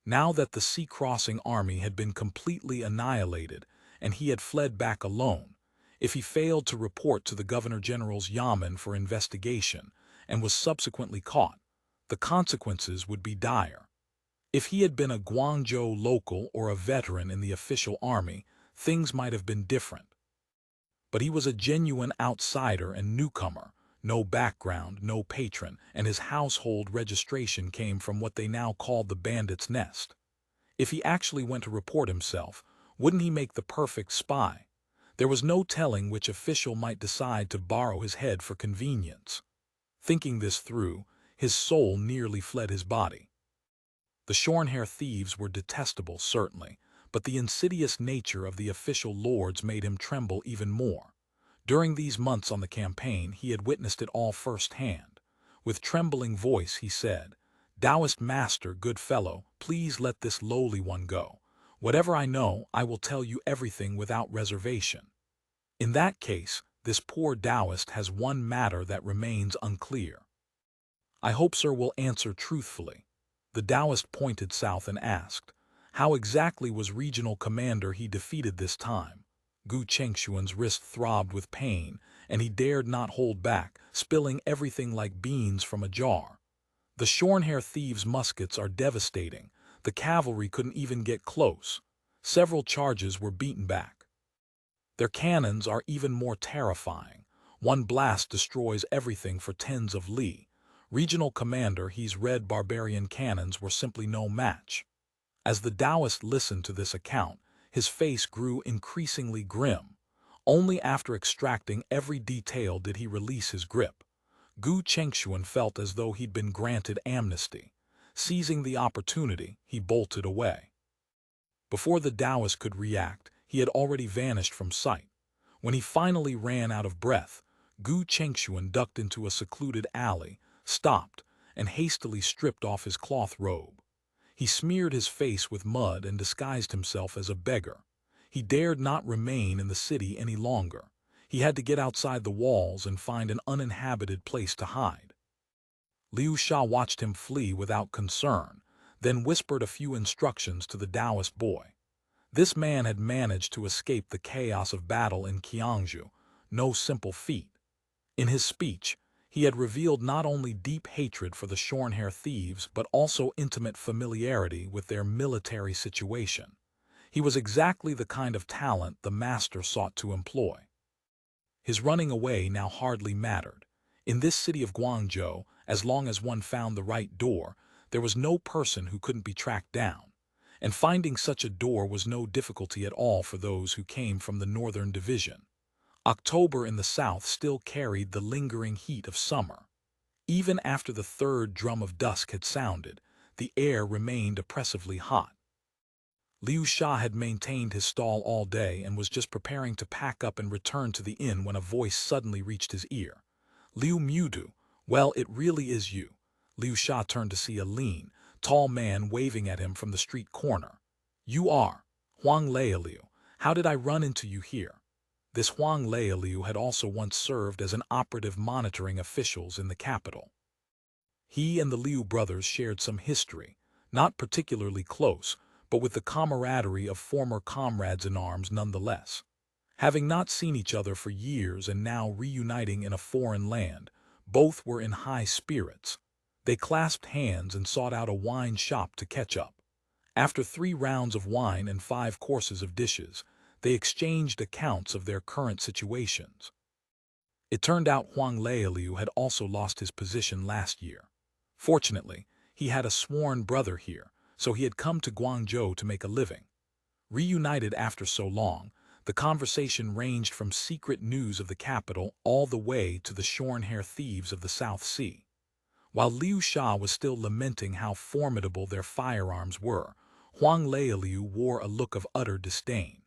Now that the sea-crossing army had been completely annihilated and he had fled back alone, if he failed to report to the Governor-General's Yamen for investigation and was subsequently caught, the consequences would be dire. If he had been a Guangzhou local or a veteran in the official army, things might have been different. But he was a genuine outsider and newcomer, no background, no patron, and his household registration came from what they now called the bandit's nest. If he actually went to report himself, wouldn't he make the perfect spy? There was no telling which official might decide to borrow his head for convenience. Thinking this through, his soul nearly fled his body. The shorn-hair thieves were detestable, certainly, but the insidious nature of the official lords made him tremble even more. During these months on the campaign, he had witnessed it all firsthand. With trembling voice, he said, Taoist master, good fellow, please let this lowly one go. Whatever I know, I will tell you everything without reservation. In that case, this poor Taoist has one matter that remains unclear. I hope Sir will answer truthfully. The Taoist pointed south and asked, how exactly was regional commander he defeated this time? Gu Chengxuan's wrist throbbed with pain, and he dared not hold back, spilling everything like beans from a jar. The shorn-hair thieves' muskets are devastating. The cavalry couldn't even get close. Several charges were beaten back. Their cannons are even more terrifying. One blast destroys everything for tens of li. Regional commander, he's red barbarian cannons were simply no match. As the Taoist listened to this account, his face grew increasingly grim. Only after extracting every detail did he release his grip. Gu Chengxuan felt as though he'd been granted amnesty. Seizing the opportunity, he bolted away. Before the Taoist could react, he had already vanished from sight. When he finally ran out of breath, Gu Chengxuan ducked into a secluded alley, stopped, and hastily stripped off his cloth robe. He smeared his face with mud and disguised himself as a beggar. He dared not remain in the city any longer. He had to get outside the walls and find an uninhabited place to hide. Liu Sha watched him flee without concern, then whispered a few instructions to the Taoist boy. This man had managed to escape the chaos of battle in Qiangzhou, no simple feat. In his speech, he had revealed not only deep hatred for the shorn-hair thieves but also intimate familiarity with their military situation. He was exactly the kind of talent the master sought to employ. His running away now hardly mattered. In this city of Guangzhou, as long as one found the right door, there was no person who couldn't be tracked down. And finding such a door was no difficulty at all for those who came from the northern division. October in the south still carried the lingering heat of summer. Even after the third drum of dusk had sounded, the air remained oppressively hot. Liu Sha had maintained his stall all day and was just preparing to pack up and return to the inn when a voice suddenly reached his ear. "Liu Mudu, well, it really is you." Liu Sha turned to see a lean, tall man waving at him from the street corner. "You are Huang Leiliu. How did I run into you here?" This Huang Leiliu had also once served as an operative monitoring officials in the capital. He and the Liu brothers shared some history, not particularly close, but with the camaraderie of former comrades in arms nonetheless. Having not seen each other for years and now reuniting in a foreign land, both were in high spirits. They clasped hands and sought out a wine shop to catch up. After 3 rounds of wine and 5 courses of dishes, they exchanged accounts of their current situations. It turned out Huang Leiliu had also lost his position last year. Fortunately, he had a sworn brother here, so he had come to Guangzhou to make a living. Reunited after so long, the conversation ranged from secret news of the capital all the way to the shorn-hair thieves of the South Sea. While Liu Sha was still lamenting how formidable their firearms were, Huang Leiliu wore a look of utter disdain.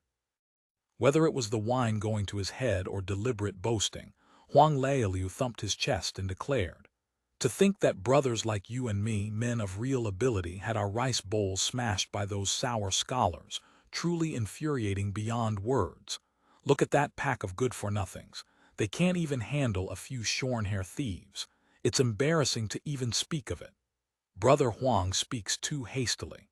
Whether it was the wine going to his head or deliberate boasting, Huang Leiliu thumped his chest and declared, "To think that brothers like you and me, men of real ability, had our rice bowls smashed by those sour scholars, truly infuriating beyond words. Look at that pack of good-for-nothings. They can't even handle a few shorn-hair thieves. It's embarrassing to even speak of it. Brother Huang speaks too hastily.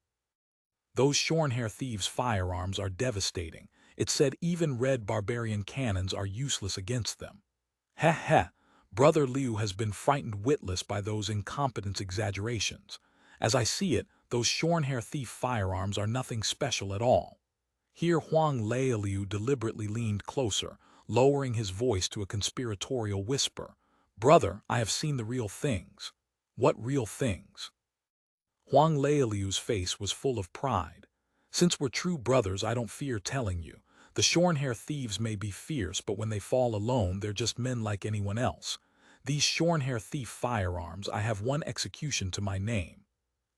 Those shorn-hair thieves' firearms are devastating. It said even red barbarian cannons are useless against them. Heh heh, Brother Liu has been frightened witless by those incompetent exaggerations. As I see it, those shorn-hair thief firearms are nothing special at all." Here Huang Leiliu deliberately leaned closer, lowering his voice to a conspiratorial whisper. "Brother, I have seen the real things." "What real things?" Huang Leiliu's face was full of pride. "Since we're true brothers, I don't fear telling you. The shorn-hair thieves may be fierce, but when they fall alone, they're just men like anyone else. These shorn-hair thief firearms, I have 1 execution to my name."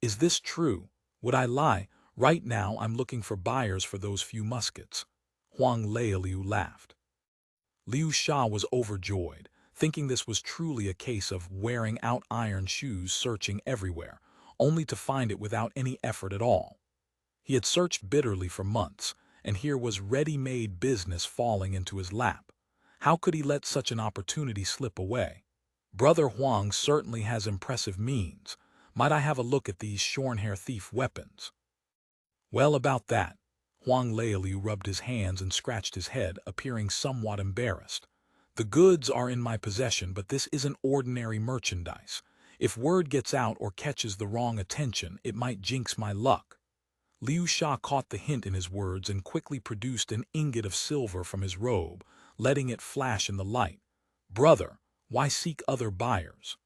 "Is this true? Would I lie? Right now I'm looking for buyers for those few muskets." Huang Leiliu laughed. Liu Sha was overjoyed, thinking this was truly a case of wearing out iron shoes, searching everywhere, only to find it without any effort at all. He had searched bitterly for months, and here was ready-made business falling into his lap. How could he let such an opportunity slip away? Brother Huang certainly has impressive means. Might I have a look at these shorn-hair thief weapons? Well, about that. Huang Leiliu rubbed his hands and scratched his head, appearing somewhat embarrassed. "The goods are in my possession, but this isn't ordinary merchandise. If word gets out or catches the wrong attention, it might jinx my luck." Liu Sha caught the hint in his words and quickly produced an ingot of silver from his robe, letting it flash in the light. "Brother, why seek other buyers?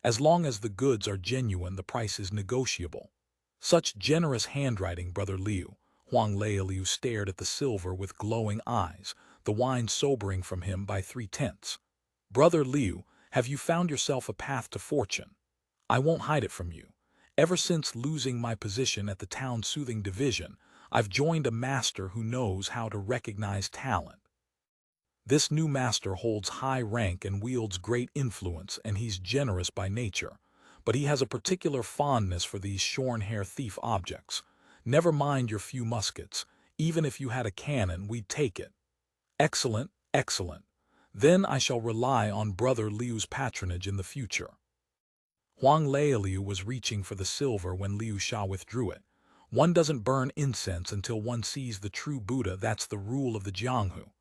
As long as the goods are genuine, the price is negotiable." "Such generous handwriting, Brother Liu." Huang Leiliu stared at the silver with glowing eyes, the wine sobering from him by 3/10. "Brother Liu, have you found yourself a path to fortune? I won't hide it from you. Ever since losing my position at the town soothing division, I've joined a master who knows how to recognize talent. This new master holds high rank and wields great influence, and he's generous by nature. But he has a particular fondness for these shorn-hair thief objects. Never mind your few muskets. Even if you had a cannon, we'd take it." "Excellent, Excellent. Then I shall rely on Brother Liu's patronage in the future. Huang Leiliu was reaching for the silver when Liu Sha withdrew it. One doesn't burn incense until one sees the true Buddha. That's the rule of the Jianghu.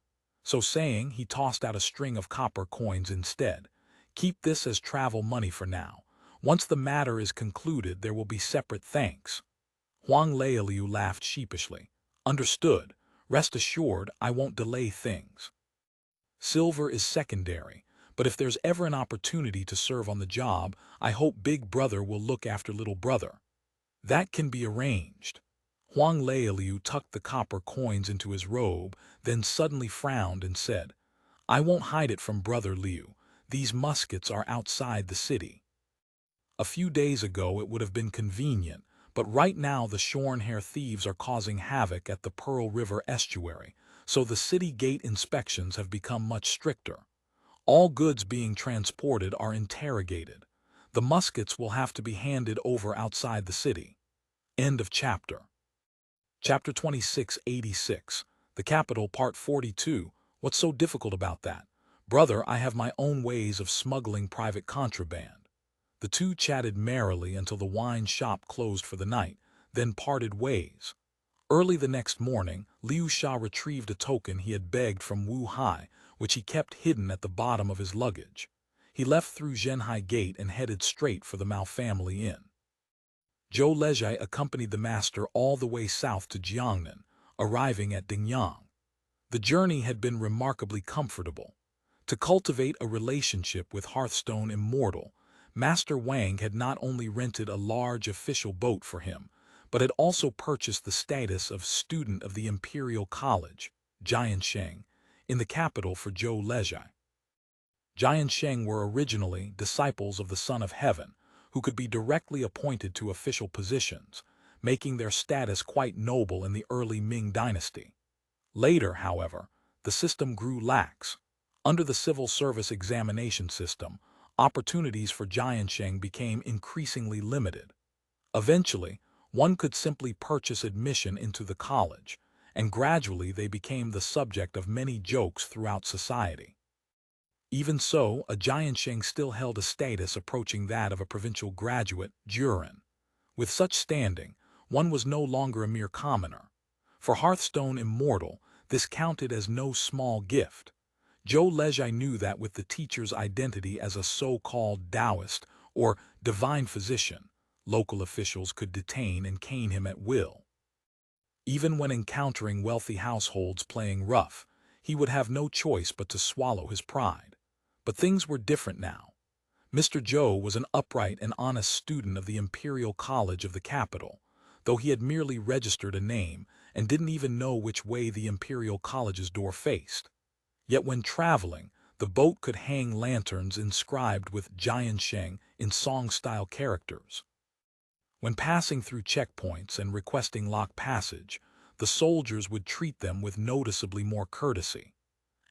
So saying, he tossed out a string of copper coins instead. Keep this as travel money for now. Once the matter is concluded, there will be separate thanks. Huang Leiliu laughed sheepishly. Understood. Rest assured, I won't delay things. Silver is secondary, but if there's ever an opportunity to serve on the job, I hope Big Brother will look after Little Brother. That can be arranged. Huang Leiliu tucked the copper coins into his robe, then suddenly frowned and said, I won't hide it from Brother Liu. These muskets are outside the city. A few days ago it would have been convenient, but right now the shorn-hair thieves are causing havoc at the Pearl River estuary, so the city gate inspections have become much stricter. All goods being transported are interrogated. The muskets will have to be handed over outside the city. End of chapter. Chapter 2686, The Capital, Part 42. What's so difficult about that? Brother, I have my own ways of smuggling private contraband. The two chatted merrily until the wine shop closed for the night, then parted ways. Early the next morning, Liu Sha retrieved a token he had begged from Wu Hai, which he kept hidden at the bottom of his luggage. He left through Zhenhai Gate and headed straight for the Mao family inn. Zhou Lezhai accompanied the master all the way south to Jiangnan, arriving at Dingyang. The journey had been remarkably comfortable. To cultivate a relationship with Hearthstone Immortal, Master Wang had not only rented a large official boat for him, but had also purchased the status of student of the Imperial College, Jiansheng, in the capital for Zhou Lezhai. Jiansheng were originally disciples of the Son of Heaven, who could be directly appointed to official positions, making their status quite noble in the early Ming Dynasty. Later, however, the system grew lax. Under the civil service examination system, opportunities for Jiansheng became increasingly limited. Eventually, one could simply purchase admission into the college, and gradually they became the subject of many jokes throughout society. Even so, a Jiansheng still held a status approaching that of a provincial graduate, jurin. With such standing, one was no longer a mere commoner. For Hearthstone Immortal, this counted as no small gift. Zhou Lezhai knew that with the teacher's identity as a so-called Taoist or divine physician, local officials could detain and cane him at will. Even when encountering wealthy households playing rough, he would have no choice but to swallow his pride. But things were different now. Mr. Zhou was an upright and honest student of the Imperial College of the capital, though he had merely registered a name and didn't even know which way the Imperial College's door faced. Yet when traveling, the boat could hang lanterns inscribed with Jiansheng in song-style characters. When passing through checkpoints and requesting lock passage, the soldiers would treat them with noticeably more courtesy.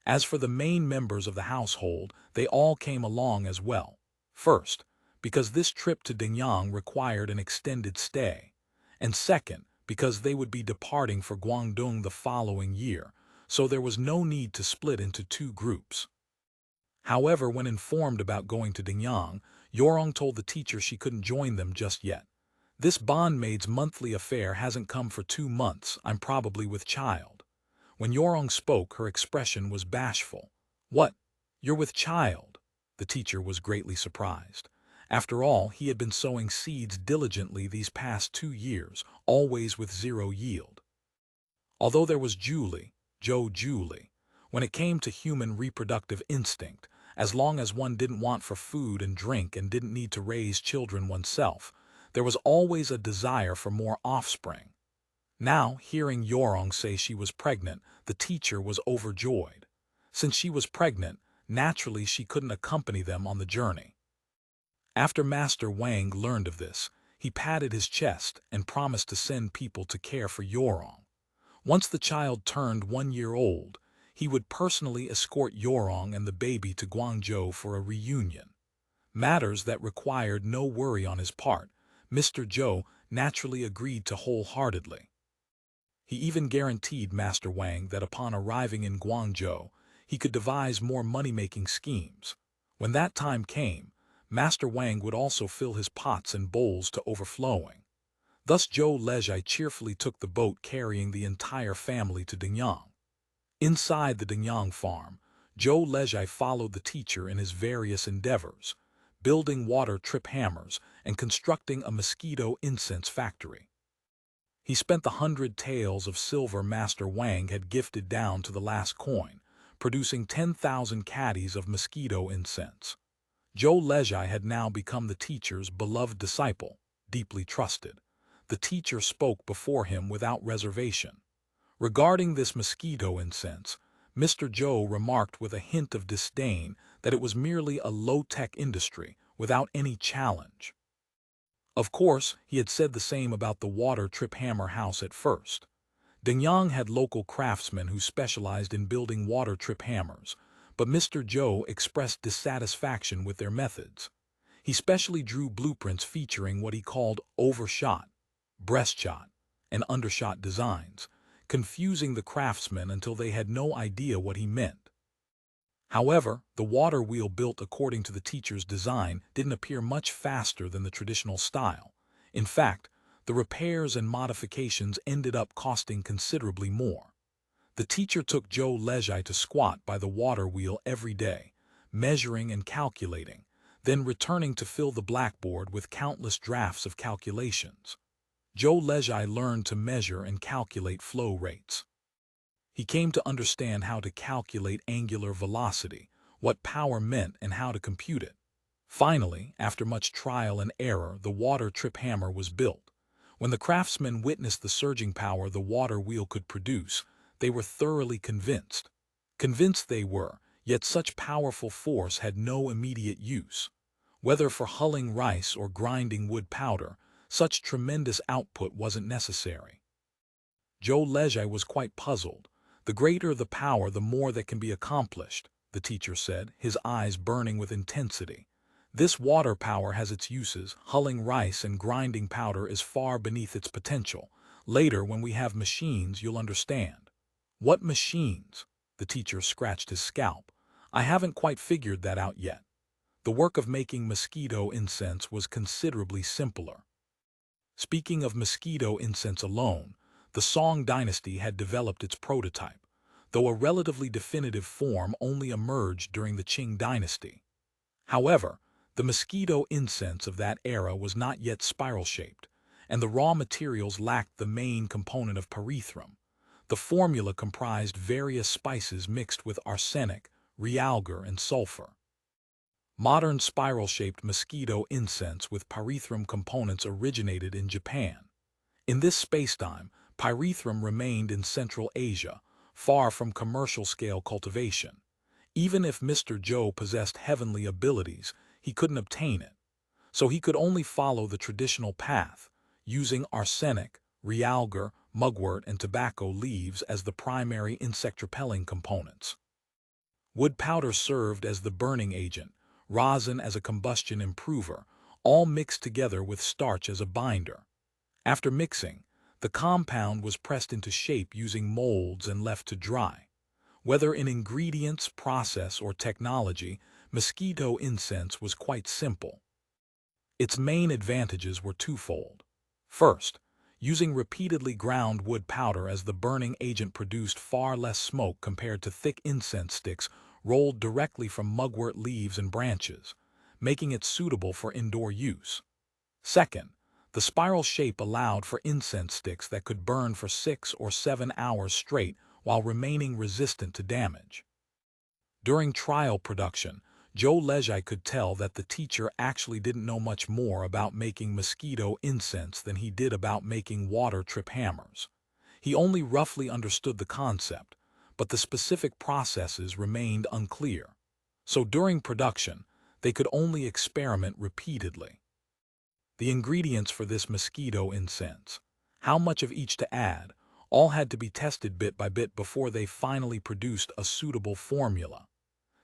As for the main members of the household, they all came along as well. First, because this trip to Dingyang required an extended stay, and second, because they would be departing for Guangdong the following year, so there was no need to split into two groups. However, when informed about going to Dingyang, Yorong told the teacher she couldn't join them just yet. This bondmaid's monthly affair hasn't come for 2 months, I'm probably with child. When Yorong spoke, her expression was bashful. What? You're with child? The teacher was greatly surprised. After all, he had been sowing seeds diligently these past 2 years, always with 0 yield. Although there was Julie, when it came to human reproductive instinct, as long as one didn't want for food and drink and didn't need to raise children oneself, there was always a desire for more offspring. Now, hearing Yorong say she was pregnant, the teacher was overjoyed. Since she was pregnant, naturally she couldn't accompany them on the journey. After Master Wang learned of this, he patted his chest and promised to send people to care for Yorong. Once the child turned 1 year old, he would personally escort Yorong and the baby to Guangzhou for a reunion. Matters that required no worry on his part, Mr. Zhou naturally agreed to wholeheartedly. He even guaranteed Master Wang that upon arriving in Guangzhou, he could devise more money-making schemes. When that time came, Master Wang would also fill his pots and bowls to overflowing. Thus Zhou Lezhai cheerfully took the boat carrying the entire family to Dingyang. Inside the Dingyang farm, Zhou Lezhai followed the teacher in his various endeavors, building water trip hammers and constructing a mosquito incense factory. He spent the 100 taels of silver Master Wang had gifted down to the last coin, producing 10,000 caddies of mosquito incense. Zhou Lezhai had now become the teacher's beloved disciple, deeply trusted. The teacher spoke before him without reservation. Regarding this mosquito incense, Mr. Zhou remarked with a hint of disdain that it was merely a low-tech industry without any challenge. Of course, he had said the same about the water trip hammer house at first. Dingyang had local craftsmen who specialized in building water trip hammers, but Mr. Zhou expressed dissatisfaction with their methods. He specially drew blueprints featuring what he called overshot, breastshot, and undershot designs, confusing the craftsmen until they had no idea what he meant. However, the water wheel built according to the teacher's design didn't appear much faster than the traditional style. In fact, the repairs and modifications ended up costing considerably more. The teacher took Zhou Lezhai to squat by the water wheel every day, measuring and calculating, then returning to fill the blackboard with countless drafts of calculations. Zhou Lezhai learned to measure and calculate flow rates. He came to understand how to calculate angular velocity, what power meant, and how to compute it. Finally, after much trial and error, the water trip hammer was built. When the craftsmen witnessed the surging power the water wheel could produce, they were thoroughly convinced. Convinced they were, yet such powerful force had no immediate use. Whether for hulling rice or grinding wood powder, such tremendous output wasn't necessary. Zhou Lezhai was quite puzzled. The greater the power, the more that can be accomplished, the teacher said, his eyes burning with intensity. This water power has its uses. Hulling rice and grinding powder is far beneath its potential. Later, when we have machines, you'll understand. What machines? The teacher scratched his scalp. I haven't quite figured that out yet. The work of making mosquito incense was considerably simpler. Speaking of mosquito incense alone, the Song dynasty had developed its prototype, though a relatively definitive form only emerged during the Qing dynasty. However, the mosquito incense of that era was not yet spiral-shaped, and the raw materials lacked the main component of pyrethrum. The formula comprised various spices mixed with arsenic, realgar, and sulfur. Modern spiral-shaped mosquito incense with pyrethrum components originated in Japan. In this spacetime, pyrethrum remained in Central Asia, far from commercial-scale cultivation. Even if Mr. Zhou possessed heavenly abilities, he couldn't obtain it. So he could only follow the traditional path, using arsenic, realgar, mugwort, and tobacco leaves as the primary insect-repelling components. Wood powder served as the burning agent, rosin as a combustion improver, all mixed together with starch as a binder. After mixing, the compound was pressed into shape using molds and left to dry. Whether in ingredients, process, or technology, mosquito incense was quite simple. Its main advantages were twofold. First, using repeatedly ground wood powder as the burning agent produced far less smoke compared to thick incense sticks rolled directly from mugwort leaves and branches, making it suitable for indoor use. Second, the spiral shape allowed for incense sticks that could burn for 6 or 7 hours straight while remaining resistant to damage. During trial production, Zhou Lezhai could tell that the teacher actually didn't know much more about making mosquito incense than he did about making water trip hammers. He only roughly understood the concept, but the specific processes remained unclear. So during production, they could only experiment repeatedly. The ingredients for this mosquito incense, how much of each to add, all had to be tested bit by bit before they finally produced a suitable formula.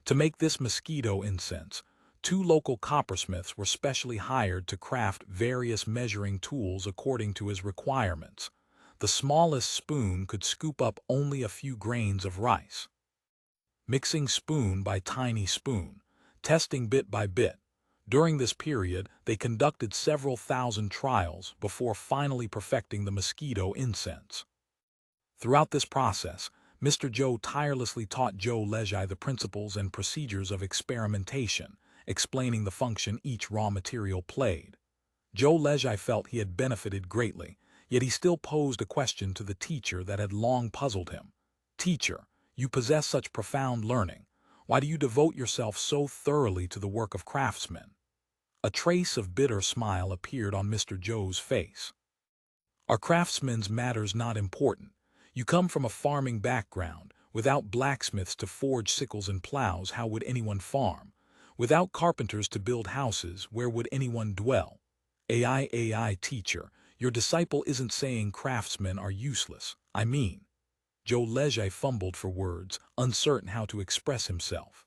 To make this mosquito incense, 2 local coppersmiths were specially hired to craft various measuring tools according to his requirements. The smallest spoon could scoop up only a few grains of rice. mixing spoon by tiny spoon, testing bit by bit. During this period, they conducted several thousand trials before finally perfecting the mosquito incense. Throughout this process, Mr. Zhou tirelessly taught Zhou Lezhai the principles and procedures of experimentation, explaining the function each raw material played. Zhou Lezhai felt he had benefited greatly, yet he still posed a question to the teacher that had long puzzled him. "Teacher, you possess such profound learning. Why do you devote yourself so thoroughly to the work of craftsmen?" A trace of bitter smile appeared on Mr. Zhou's face. "Are craftsmen's matters not important? You come from a farming background. Without blacksmiths to forge sickles and plows, how would anyone farm? Without carpenters to build houses, where would anyone dwell? AI teacher, your disciple isn't saying craftsmen are useless. I mean..." Zhou Lezhai fumbled for words, uncertain how to express himself.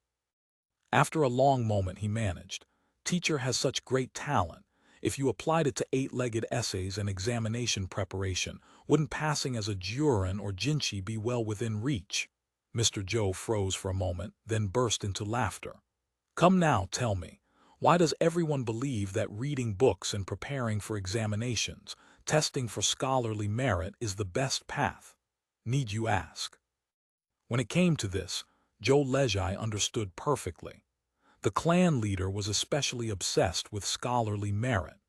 After a long moment he managed. "Teacher has such great talent. If you applied it to 8-legged essays and examination preparation, wouldn't passing as a Jurin or Jinchi be well within reach?" Mr. Zhou froze for a moment, then burst into laughter. "Come now, tell me, why does everyone believe that reading books and preparing for examinations, testing for scholarly merit is the best path? Need you ask?" When it came to this, Zhou Lezhai understood perfectly. The clan leader was especially obsessed with scholarly merit.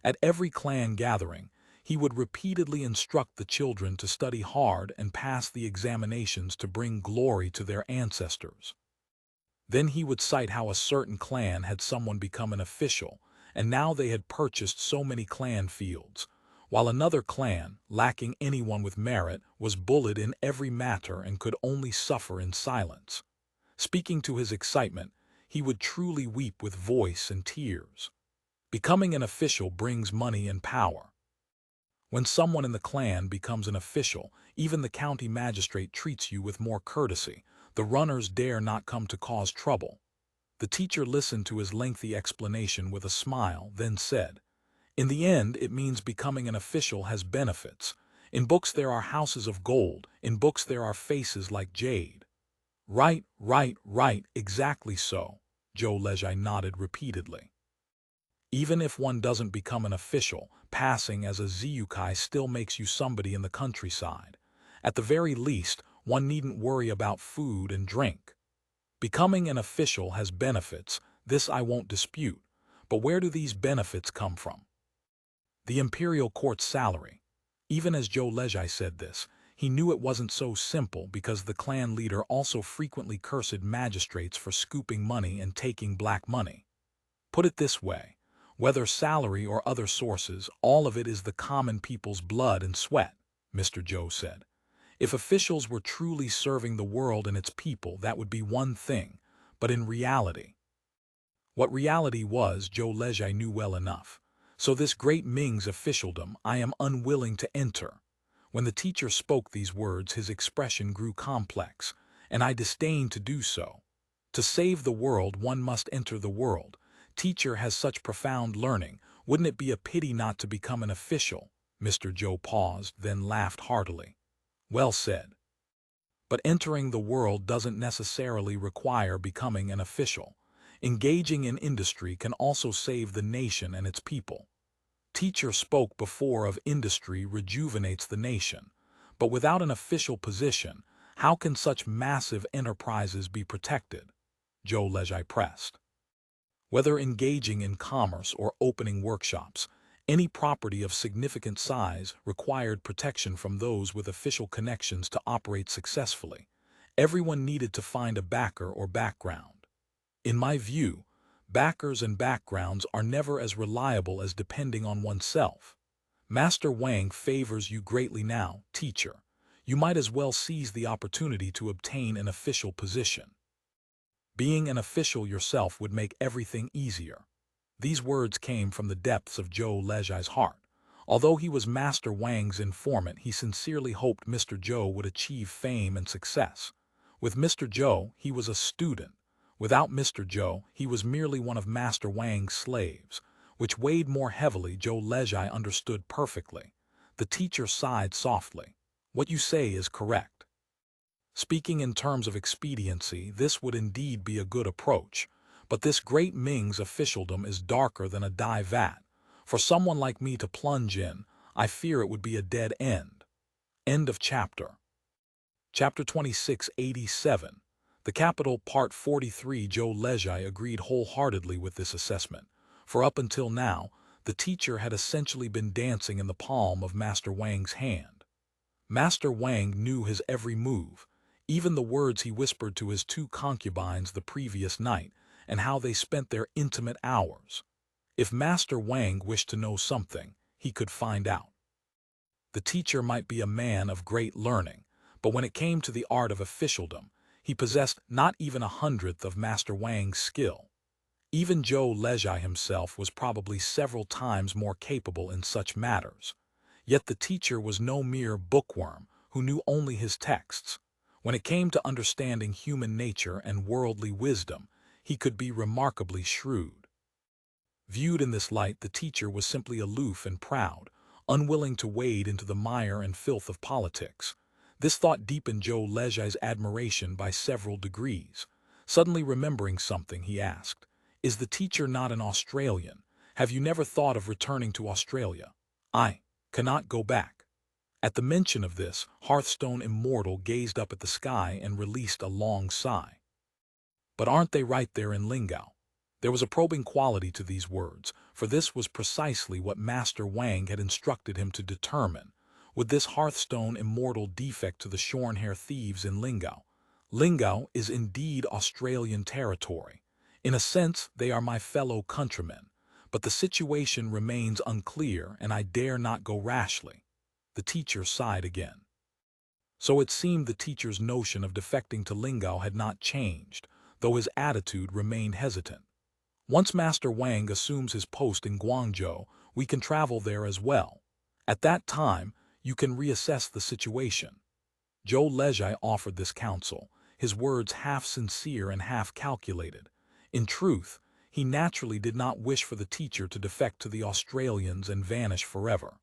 At every clan gathering, he would repeatedly instruct the children to study hard and pass the examinations to bring glory to their ancestors. Then he would cite how a certain clan had someone become an official, and now they had purchased so many clan fields, while another clan, lacking anyone with merit, was bullied in every matter and could only suffer in silence. Speaking to his excitement, he would truly weep with voice and tears. Becoming an official brings money and power. When someone in the clan becomes an official, even the county magistrate treats you with more courtesy. The runners dare not come to cause trouble. The teacher listened to his lengthy explanation with a smile, then said, "In the end, it means becoming an official has benefits. In books there are houses of gold, in books there are faces like jade." Right, exactly so," Zhou Lezhai nodded repeatedly. "Even if one doesn't become an official, passing as a ziyukai still makes you somebody in the countryside. At the very least, one needn't worry about food and drink. Becoming an official has benefits, this I won't dispute, but where do these benefits come from? The imperial court's salary." Even as Zhou Lezhai said this, he knew it wasn't so simple because the clan leader also frequently cursed magistrates for scooping money and taking black money. "Put it this way, whether salary or other sources, all of it is the common people's blood and sweat," Mr. Zhou said. "If officials were truly serving the world and its people, that would be one thing, but in reality..." What reality was, Zhou Lezhai knew well enough. "So this great Ming's officialdom I am unwilling to enter." When the teacher spoke these words, his expression grew complex, "and I disdain to do so. To save the world, one must enter the world. Teacher has such profound learning, wouldn't it be a pity not to become an official?" Mr. Zhou paused, then laughed heartily. "Well said. But entering the world doesn't necessarily require becoming an official. Engaging in industry can also save the nation and its people. Teacher spoke before of industry rejuvenates the nation, but without an official position, how can such massive enterprises be protected?" Zhou Lezhai pressed. "Whether engaging in commerce or opening workshops, any property of significant size required protection from those with official connections to operate successfully. Everyone needed to find a backer or background. In my view, backers and backgrounds are never as reliable as depending on oneself. Master Wang favors you greatly now, teacher. You might as well seize the opportunity to obtain an official position. Being an official yourself would make everything easier." These words came from the depths of Zhou Lezhai's heart. Although he was Master Wang's informant, he sincerely hoped Mr. Zhou would achieve fame and success. With Mr. Zhou, he was a student. Without Mr. Zhou, he was merely one of Master Wang's slaves, which weighed more heavily. Zhou Lezhai understood perfectly. The teacher sighed softly. "What you say is correct. Speaking in terms of expediency, this would indeed be a good approach, but this great Ming's officialdom is darker than a dye vat. For someone like me to plunge in, I fear it would be a dead end. End of chapter. Chapter 2687. The Capital, Part 43. Zhou Lezhai agreed wholeheartedly with this assessment, for up until now, the teacher had essentially been dancing in the palm of Master Wang's hand. Master Wang knew his every move, even the words he whispered to his two concubines the previous night, and how they spent their intimate hours. If Master Wang wished to know something, he could find out. The teacher might be a man of great learning, but when it came to the art of officialdom, he possessed not even 1/100th of Master Wang's skill. Even Zhou Lezhai himself was probably several times more capable in such matters. Yet the teacher was no mere bookworm who knew only his texts. When it came to understanding human nature and worldly wisdom, he could be remarkably shrewd. Viewed in this light, the teacher was simply aloof and proud, unwilling to wade into the mire and filth of politics. This thought deepened Zhou Lezhai's admiration by several degrees. Suddenly remembering something, he asked, "Is the teacher not an Australian? Have you never thought of returning to Australia?" "I cannot go back." At the mention of this, Hearthstone Immortal gazed up at the sky and released a long sigh. But aren't they right there in Lingao? There was a probing quality to these words, for this was precisely what Master Wang had instructed him to determine. Would this Hearthstone Immortal defect to the shorn-hair thieves in Lingao? Lingao is indeed Australian territory. In a sense, they are my fellow countrymen, but the situation remains unclear and I dare not go rashly. The teacher sighed again. So it seemed the teacher's notion of defecting to Lingao had not changed, though his attitude remained hesitant. "Once Master Wang assumes his post in Guangzhou, we can travel there as well. At that time, you can reassess the situation." Zhou Lezhai offered this counsel, his words half sincere and half calculated. In truth, he naturally did not wish for the teacher to defect to the Australians and vanish forever.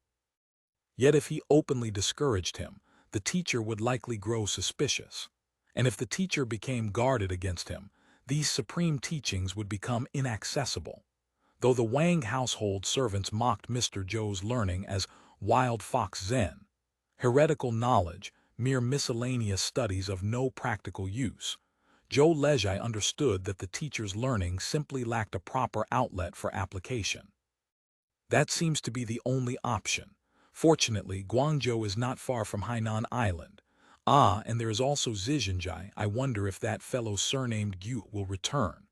Yet if he openly discouraged him, the teacher would likely grow suspicious. And if the teacher became guarded against him, these supreme teachings would become inaccessible. Though the Wang household servants mocked Mr. Zhou's learning as wild fox Zen, heretical knowledge, mere miscellaneous studies of no practical use, Zhou Lezhai understood that the teacher's learning simply lacked a proper outlet for application. That seems to be the only option. Fortunately, Guangzhou is not far from Hainan Island. Ah, and there is also Zhizhenjai. I wonder if that fellow surnamed Gu will return.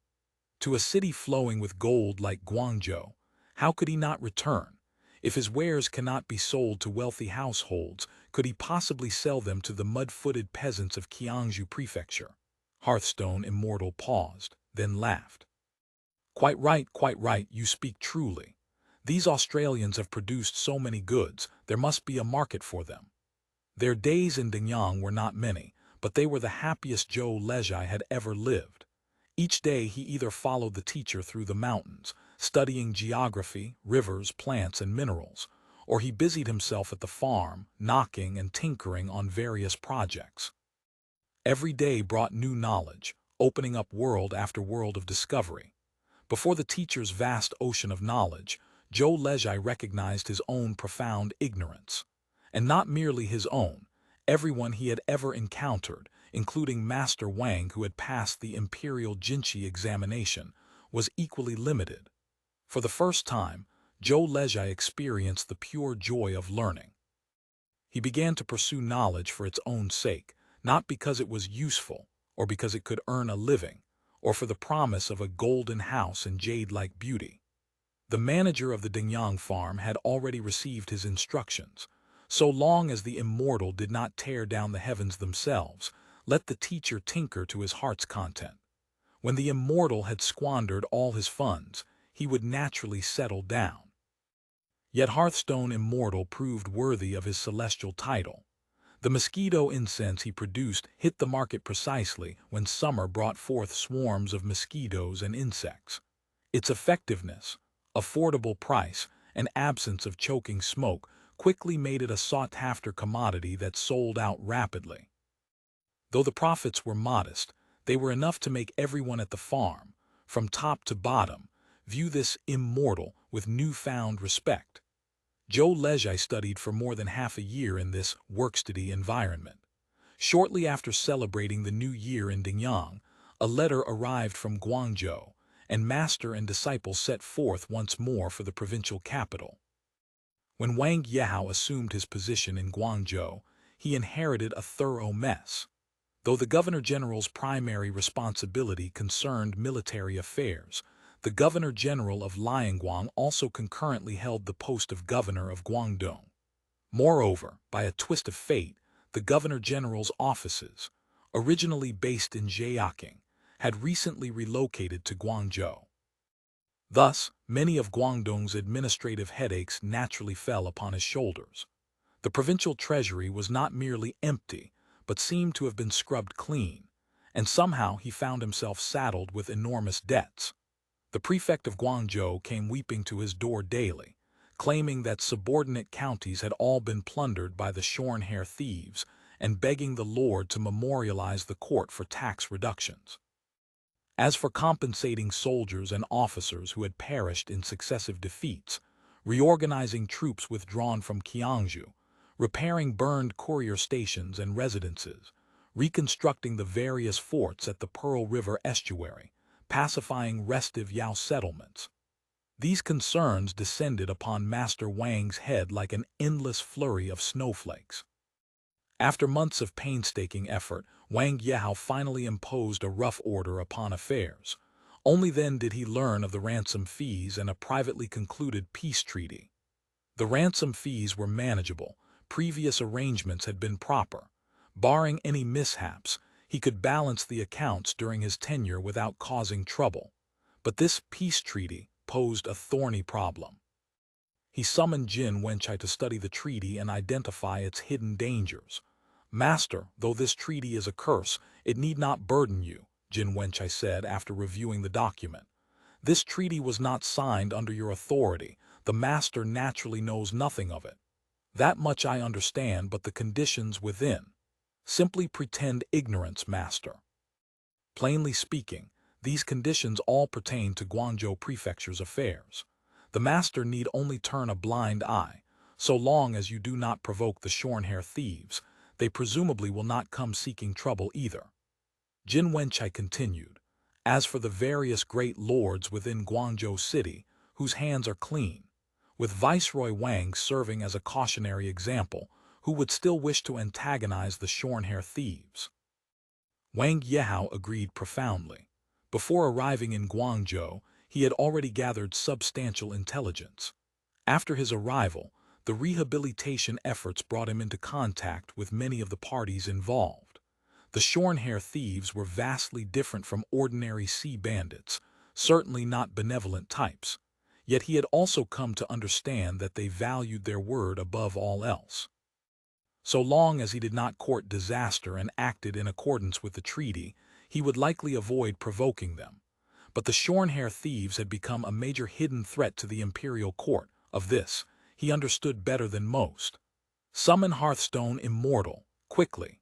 To a city flowing with gold like Guangzhou, how could he not return? If his wares cannot be sold to wealthy households, could he possibly sell them to the mud-footed peasants of Qiangzhou Prefecture? Hearthstone Immortal paused, then laughed. Quite right, you speak truly. These Australians have produced so many goods, there must be a market for them. Their days in Dingyang were not many, but they were the happiest Zhou Lezhai had ever lived. Each day he either followed the teacher through the mountains, studying geography, rivers, plants, and minerals, or he busied himself at the farm, knocking and tinkering on various projects. Every day brought new knowledge, opening up world after world of discovery. Before the teacher's vast ocean of knowledge, Zhou Lezhai recognized his own profound ignorance. And not merely his own, everyone he had ever encountered, including Master Wang who had passed the Imperial Jinshi examination, was equally limited. For the first time, Zhou Lezhai experienced the pure joy of learning. He began to pursue knowledge for its own sake, not because it was useful, or because it could earn a living, or for the promise of a golden house and jade-like beauty. The manager of the Dingyang farm had already received his instructions. So long as the immortal did not tear down the heavens themselves, let the teacher tinker to his heart's content. When the immortal had squandered all his funds, he would naturally settle down. Yet Hearthstone Immortal proved worthy of his celestial title. The mosquito incense he produced hit the market precisely when summer brought forth swarms of mosquitoes and insects. Its effectiveness, affordable price, and absence of choking smoke quickly made it a sought-after commodity that sold out rapidly. Though the profits were modest, they were enough to make everyone at the farm, from top to bottom, view this immortal with newfound respect. Zhou Lezhai studied for more than half a year in this work-steady environment. Shortly after celebrating the new year in Dingyang, a letter arrived from Guangzhou, and master and disciple set forth once more for the provincial capital. When Wang Yehao assumed his position in Guangzhou, he inherited a thorough mess. Though the Governor-General's primary responsibility concerned military affairs, the Governor-General of Liangguang also concurrently held the post of Governor of Guangdong. Moreover, by a twist of fate, the Governor-General's offices, originally based in Zhejiang, had recently relocated to Guangzhou. Thus, many of Guangdong's administrative headaches naturally fell upon his shoulders. The provincial treasury was not merely empty, but seemed to have been scrubbed clean, and somehow he found himself saddled with enormous debts. The prefect of Guangzhou came weeping to his door daily, claiming that subordinate counties had all been plundered by the shorn-hair thieves, and begging the Lord to memorialize the court for tax reductions. As for compensating soldiers and officers who had perished in successive defeats, reorganizing troops withdrawn from Qiangzhou, repairing burned courier stations and residences, reconstructing the various forts at the Pearl River estuary, pacifying restive Yao settlements. These concerns descended upon Master Wang's head like an endless flurry of snowflakes. After months of painstaking effort, Wang Yehao finally imposed a rough order upon affairs. Only then did he learn of the ransom fees and a privately concluded peace treaty. The ransom fees were manageable, previous arrangements had been proper. Barring any mishaps, he could balance the accounts during his tenure without causing trouble. But this peace treaty posed a thorny problem. He summoned Jin Wenchai to study the treaty and identify its hidden dangers. "Master, though this treaty is a curse, it need not burden you," Jin Wenchai said after reviewing the document. "This treaty was not signed under your authority. The master naturally knows nothing of it. That much I understand, but the conditions within. Simply pretend ignorance, master." Plainly speaking, these conditions all pertain to Guangzhou Prefecture's affairs. The master need only turn a blind eye. So long as you do not provoke the shorn-hair thieves, they presumably will not come seeking trouble either. Jin Wenchai continued, "As for the various great lords within Guangzhou City, whose hands are clean, with Viceroy Wang serving as a cautionary example, who would still wish to antagonize the shorn-hair thieves?" Wang Yehao agreed profoundly. Before arriving in Guangzhou, he had already gathered substantial intelligence. After his arrival, the rehabilitation efforts brought him into contact with many of the parties involved. The shorn-hair thieves were vastly different from ordinary sea bandits, certainly not benevolent types, yet he had also come to understand that they valued their word above all else. So long as he did not court disaster and acted in accordance with the treaty, he would likely avoid provoking them. But the shorn-hair thieves had become a major hidden threat to the imperial court. Of this, he understood better than most. Summon Hearthstone Immortal, quickly.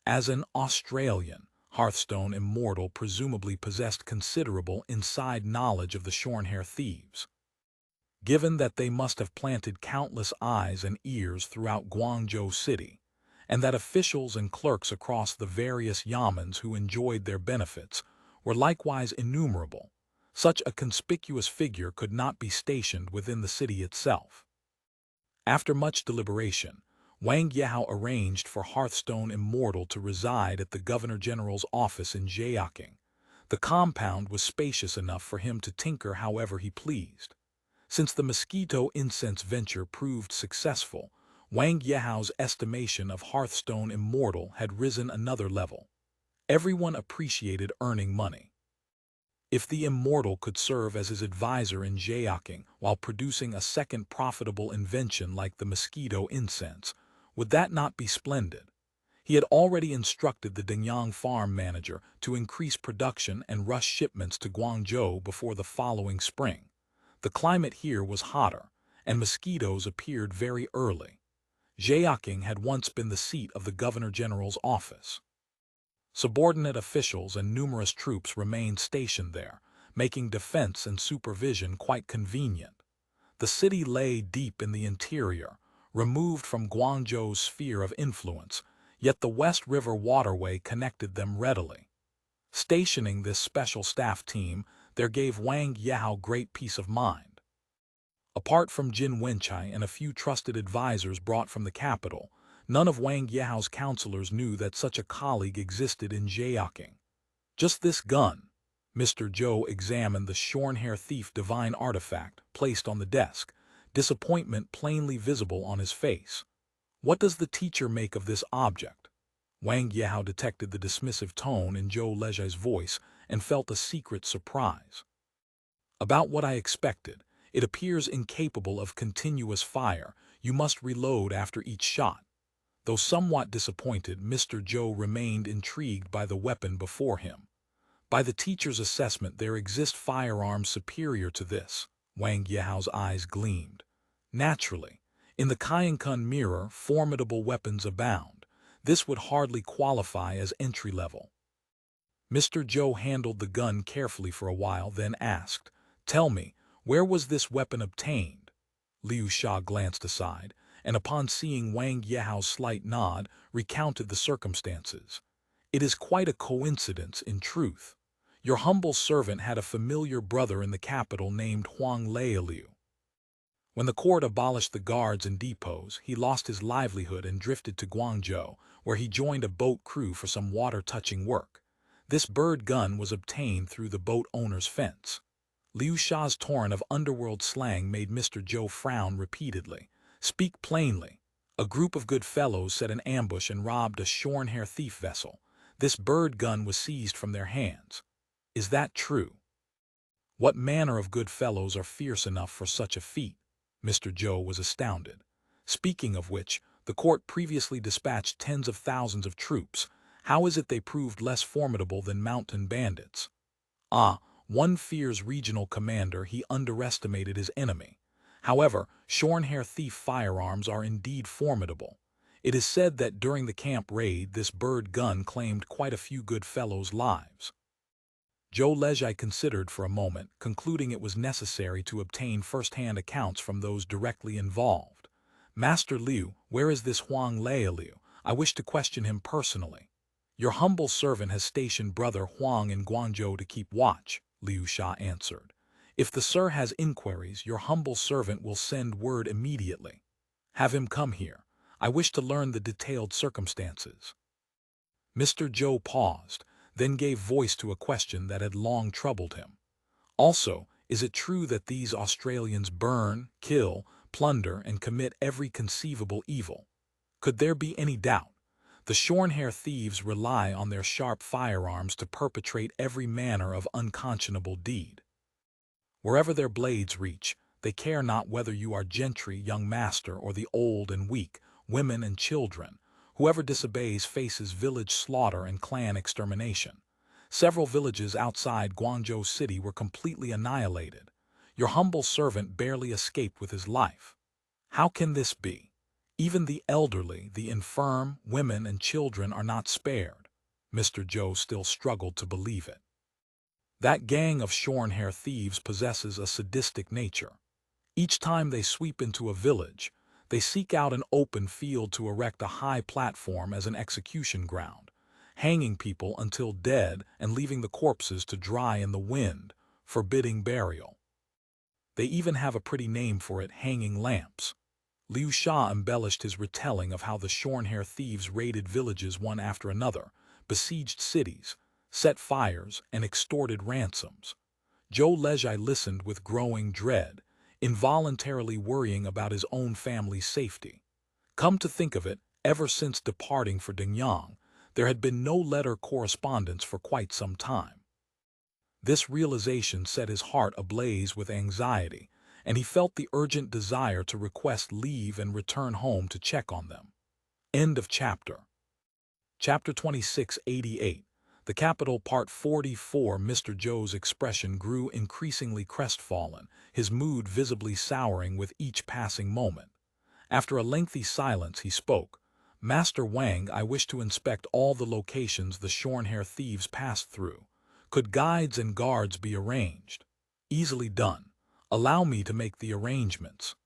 As an Australian, Hearthstone Immortal presumably possessed considerable inside knowledge of the shorn-hair thieves. Given that they must have planted countless eyes and ears throughout Guangzhou City, and that officials and clerks across the various yamens who enjoyed their benefits were likewise innumerable, such a conspicuous figure could not be stationed within the city itself. After much deliberation, Wang Yehao arranged for Hearthstone Immortal to reside at the Governor-General's office in Zhejiang. The compound was spacious enough for him to tinker however he pleased. Since the mosquito incense venture proved successful, Wang Yehao's estimation of Hearthstone Immortal had risen another level. Everyone appreciated earning money. If the Immortal could serve as his advisor in Zhejiang while producing a second profitable invention like the mosquito incense, would that not be splendid? He had already instructed the Dingyang farm manager to increase production and rush shipments to Guangzhou before the following spring. The climate here was hotter, and mosquitoes appeared very early. Zhejiang had once been the seat of the Governor-General's office. Subordinate officials and numerous troops remained stationed there, making defense and supervision quite convenient. The city lay deep in the interior, removed from Guangzhou's sphere of influence, yet the West River waterway connected them readily. Stationing this special staff team there gave Wang Yao great peace of mind. Apart from Jin Wenchai and a few trusted advisors brought from the capital, none of Wang Yao's counselors knew that such a colleague existed in Jiaqing. Just this gun. Mr. Zhou examined the shorn-hair thief divine artifact placed on the desk, disappointment plainly visible on his face. What does the teacher make of this object? Wang Yao detected the dismissive tone in Zhou Lejai's voice and felt a secret surprise. About what I expected. It appears incapable of continuous fire. You must reload after each shot. Though somewhat disappointed, Mr. Zhou remained intrigued by the weapon before him. By the teacher's assessment, there exist firearms superior to this. Wang Yao's eyes gleamed. Naturally, in the Kaiyankun mirror, formidable weapons abound. This would hardly qualify as entry-level. Mr. Zhou handled the gun carefully for a while, then asked, "Tell me, where was this weapon obtained?" Liu Sha glanced aside, and upon seeing Wang Yao's slight nod, recounted the circumstances. "It is quite a coincidence, in truth. Your humble servant had a familiar brother in the capital named Huang Leialiu. When the court abolished the guards and depots, he lost his livelihood and drifted to Guangzhou, where he joined a boat crew for some water-touching work. This bird gun was obtained through the boat owner's fence." Liu Sha's torrent of underworld slang made Mr. Zhou frown repeatedly. "Speak plainly. A group of good fellows set an ambush and robbed a shorn-hair thief vessel. This bird gun was seized from their hands. Is that true? What manner of good fellows are fierce enough for such a feat?" Mr. Zhou was astounded. "Speaking of which, the court previously dispatched tens of thousands of troops. How is it they proved less formidable than mountain bandits?" "Ah, one fears regional commander, he underestimated his enemy. However, shorn-hair thief firearms are indeed formidable. It is said that during the camp raid this bird gun claimed quite a few good fellows' lives." Zhou Lejai considered for a moment, concluding it was necessary to obtain first-hand accounts from those directly involved. "Master Liu, where is this Huang Leialiu? I wish to question him personally." "Your humble servant has stationed Brother Huang in Guangzhou to keep watch," Liu Sha answered. "If the sir has inquiries, your humble servant will send word immediately. Have him come here. I wish to learn the detailed circumstances." Mr. Zhou paused, then gave voice to a question that had long troubled him. "Also, is it true that these Australians burn, kill, plunder, and commit every conceivable evil? Could there be any doubt? The shorn-hair thieves rely on their sharp firearms to perpetrate every manner of unconscionable deed. Wherever their blades reach, they care not whether you are gentry, young master, or the old and weak, women and children. Whoever disobeys faces village slaughter and clan extermination. Several villages outside Guangzhou City were completely annihilated. Your humble servant barely escaped with his life. How can this be? Even the elderly, the infirm, women and children are not spared." Mr. Zhou still struggled to believe it. "That gang of shorn-hair thieves possesses a sadistic nature. Each time they sweep into a village, they seek out an open field to erect a high platform as an execution ground, hanging people until dead and leaving the corpses to dry in the wind, forbidding burial. They even have a pretty name for it, hanging lamps." Liu Sha embellished his retelling of how the shorn-hair thieves raided villages one after another, besieged cities, set fires, and extorted ransoms. Zhou Lejai listened with growing dread, involuntarily worrying about his own family's safety. Come to think of it, ever since departing for Dingyang, there had been no letter correspondence for quite some time. This realization set his heart ablaze with anxiety, and he felt the urgent desire to request leave and return home to check on them. End of chapter. Chapter 2688. The Capital, Part 44. Mr. Zhou's expression grew increasingly crestfallen, his mood visibly souring with each passing moment. After a lengthy silence he spoke. Master Wang, I wish to inspect all the locations the shorn-hair thieves passed through. Could guides and guards be arranged? Easily done. Allow me to make the arrangements.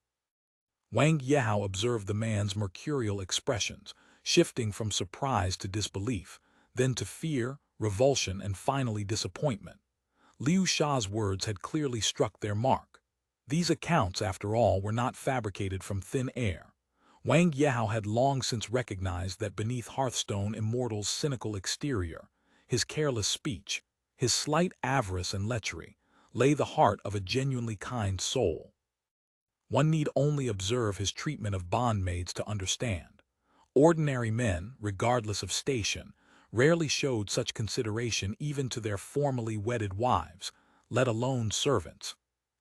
Wang Yehao observed the man's mercurial expressions, shifting from surprise to disbelief, then to fear, revulsion, and finally disappointment. Liu Sha's words had clearly struck their mark. These accounts, after all, were not fabricated from thin air. Wang Yehao had long since recognized that beneath Hearthstone Immortal's cynical exterior, his careless speech, his slight avarice and lechery, lay the heart of a genuinely kind soul. One need only observe his treatment of bondmaids to understand. Ordinary men, regardless of station, rarely showed such consideration even to their formerly wedded wives, let alone servants.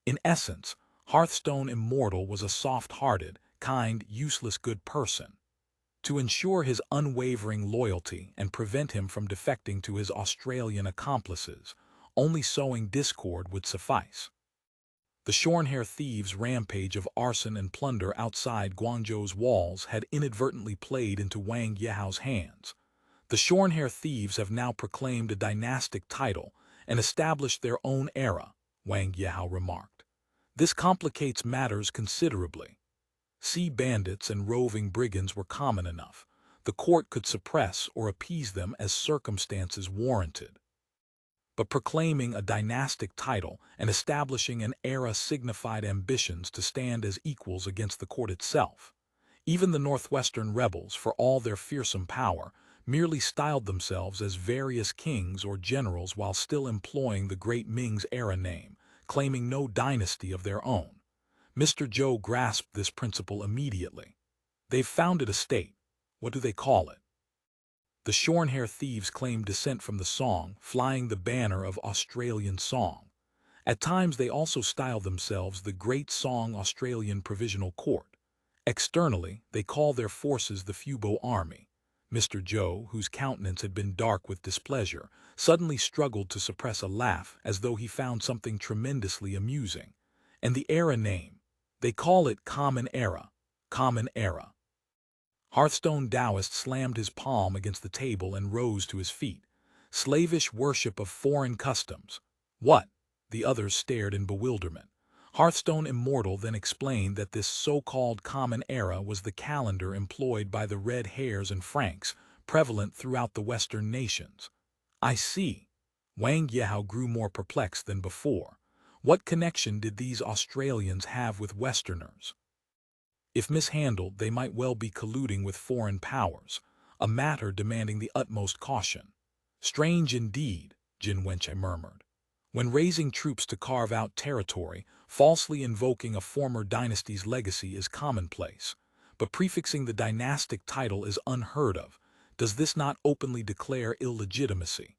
In essence, Hearthstone Immortal was a soft-hearted, kind, useless good person. To ensure his unwavering loyalty and prevent him from defecting to his Australian accomplices, only sowing discord would suffice. The shorn-hair thieves' rampage of arson and plunder outside Guangzhou's walls had inadvertently played into Wang Yehao's hands. The shorn-hair thieves have now proclaimed a dynastic title and established their own era, Wang Yehao remarked. This complicates matters considerably. Sea bandits and roving brigands were common enough. The court could suppress or appease them as circumstances warranted. But proclaiming a dynastic title and establishing an era signified ambitions to stand as equals against the court itself. Even the northwestern rebels, for all their fearsome power, merely styled themselves as various kings or generals while still employing the great Ming's era name, claiming no dynasty of their own. Mr. Zhou grasped this principle immediately. They've founded a state. What do they call it? The shorn-hair thieves claimed descent from the Song, flying the banner of Australian Song. At times they also style themselves the Great Song Australian Provisional Court. Externally, they call their forces the Fubo Army. Mr. Zhou, whose countenance had been dark with displeasure, suddenly struggled to suppress a laugh as though he found something tremendously amusing. And the era name. They call it Common Era. Common Era. Hearthstone Taoist slammed his palm against the table and rose to his feet. Slavish worship of foreign customs. What? The others stared in bewilderment. Hearthstone Immortal then explained that this so-called Common Era was the calendar employed by the Red Hairs and Franks, prevalent throughout the Western nations. I see. Wang Yehao grew more perplexed than before. What connection did these Australians have with Westerners? If mishandled, they might well be colluding with foreign powers, a matter demanding the utmost caution. Strange indeed, Jin Wenchai murmured. When raising troops to carve out territory, falsely invoking a former dynasty's legacy is commonplace, but prefixing the dynastic title is unheard of. Does this not openly declare illegitimacy?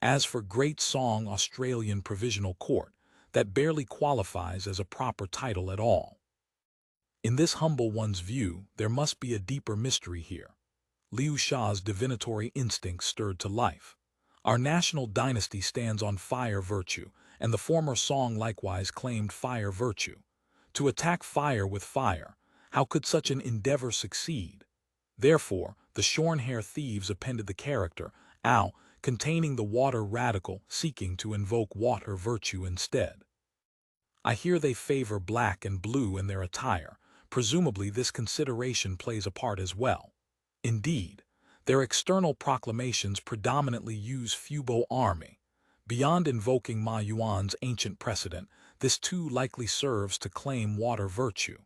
As for Great Song Australian Provisional Court, that barely qualifies as a proper title at all. In this humble one's view, there must be a deeper mystery here. Liu Sha's divinatory instincts stirred to life. Our national dynasty stands on fire virtue, and the former Song likewise claimed fire virtue. To attack fire with fire, how could such an endeavor succeed? Therefore, the shorn-hair thieves appended the character, Ao, containing the water radical, seeking to invoke water virtue instead. I hear they favor black and blue in their attire. Presumably this consideration plays a part as well. Indeed, their external proclamations predominantly use Fubo Army. Beyond invoking Ma Yuan's ancient precedent, this too likely serves to claim water virtue.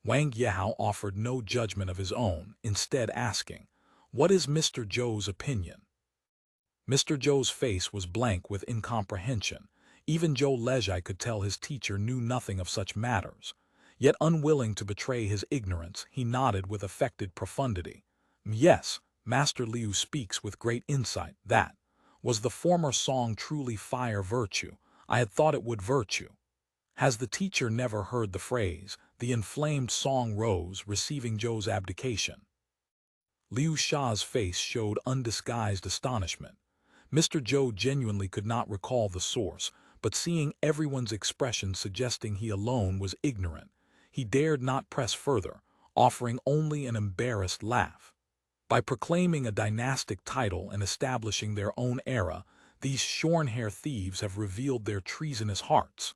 Wang Yehao offered no judgment of his own, instead asking, "What is Mr. Zhou's opinion?" Mr. Zhou's face was blank with incomprehension. Even Zhou Lezhai could tell his teacher knew nothing of such matters. Yet unwilling to betray his ignorance, he nodded with affected profundity. Yes, Master Liu speaks with great insight. That was the former Song truly fire virtue. I had thought it would virtue. Has the teacher never heard the phrase, the inflamed Song rose, receiving Zhou's abdication? Liu Sha's face showed undisguised astonishment. Mr. Zhou genuinely could not recall the source, but seeing everyone's expression suggesting he alone was ignorant, he dared not press further, offering only an embarrassed laugh. By proclaiming a dynastic title and establishing their own era, these shorn-hair thieves have revealed their treasonous hearts.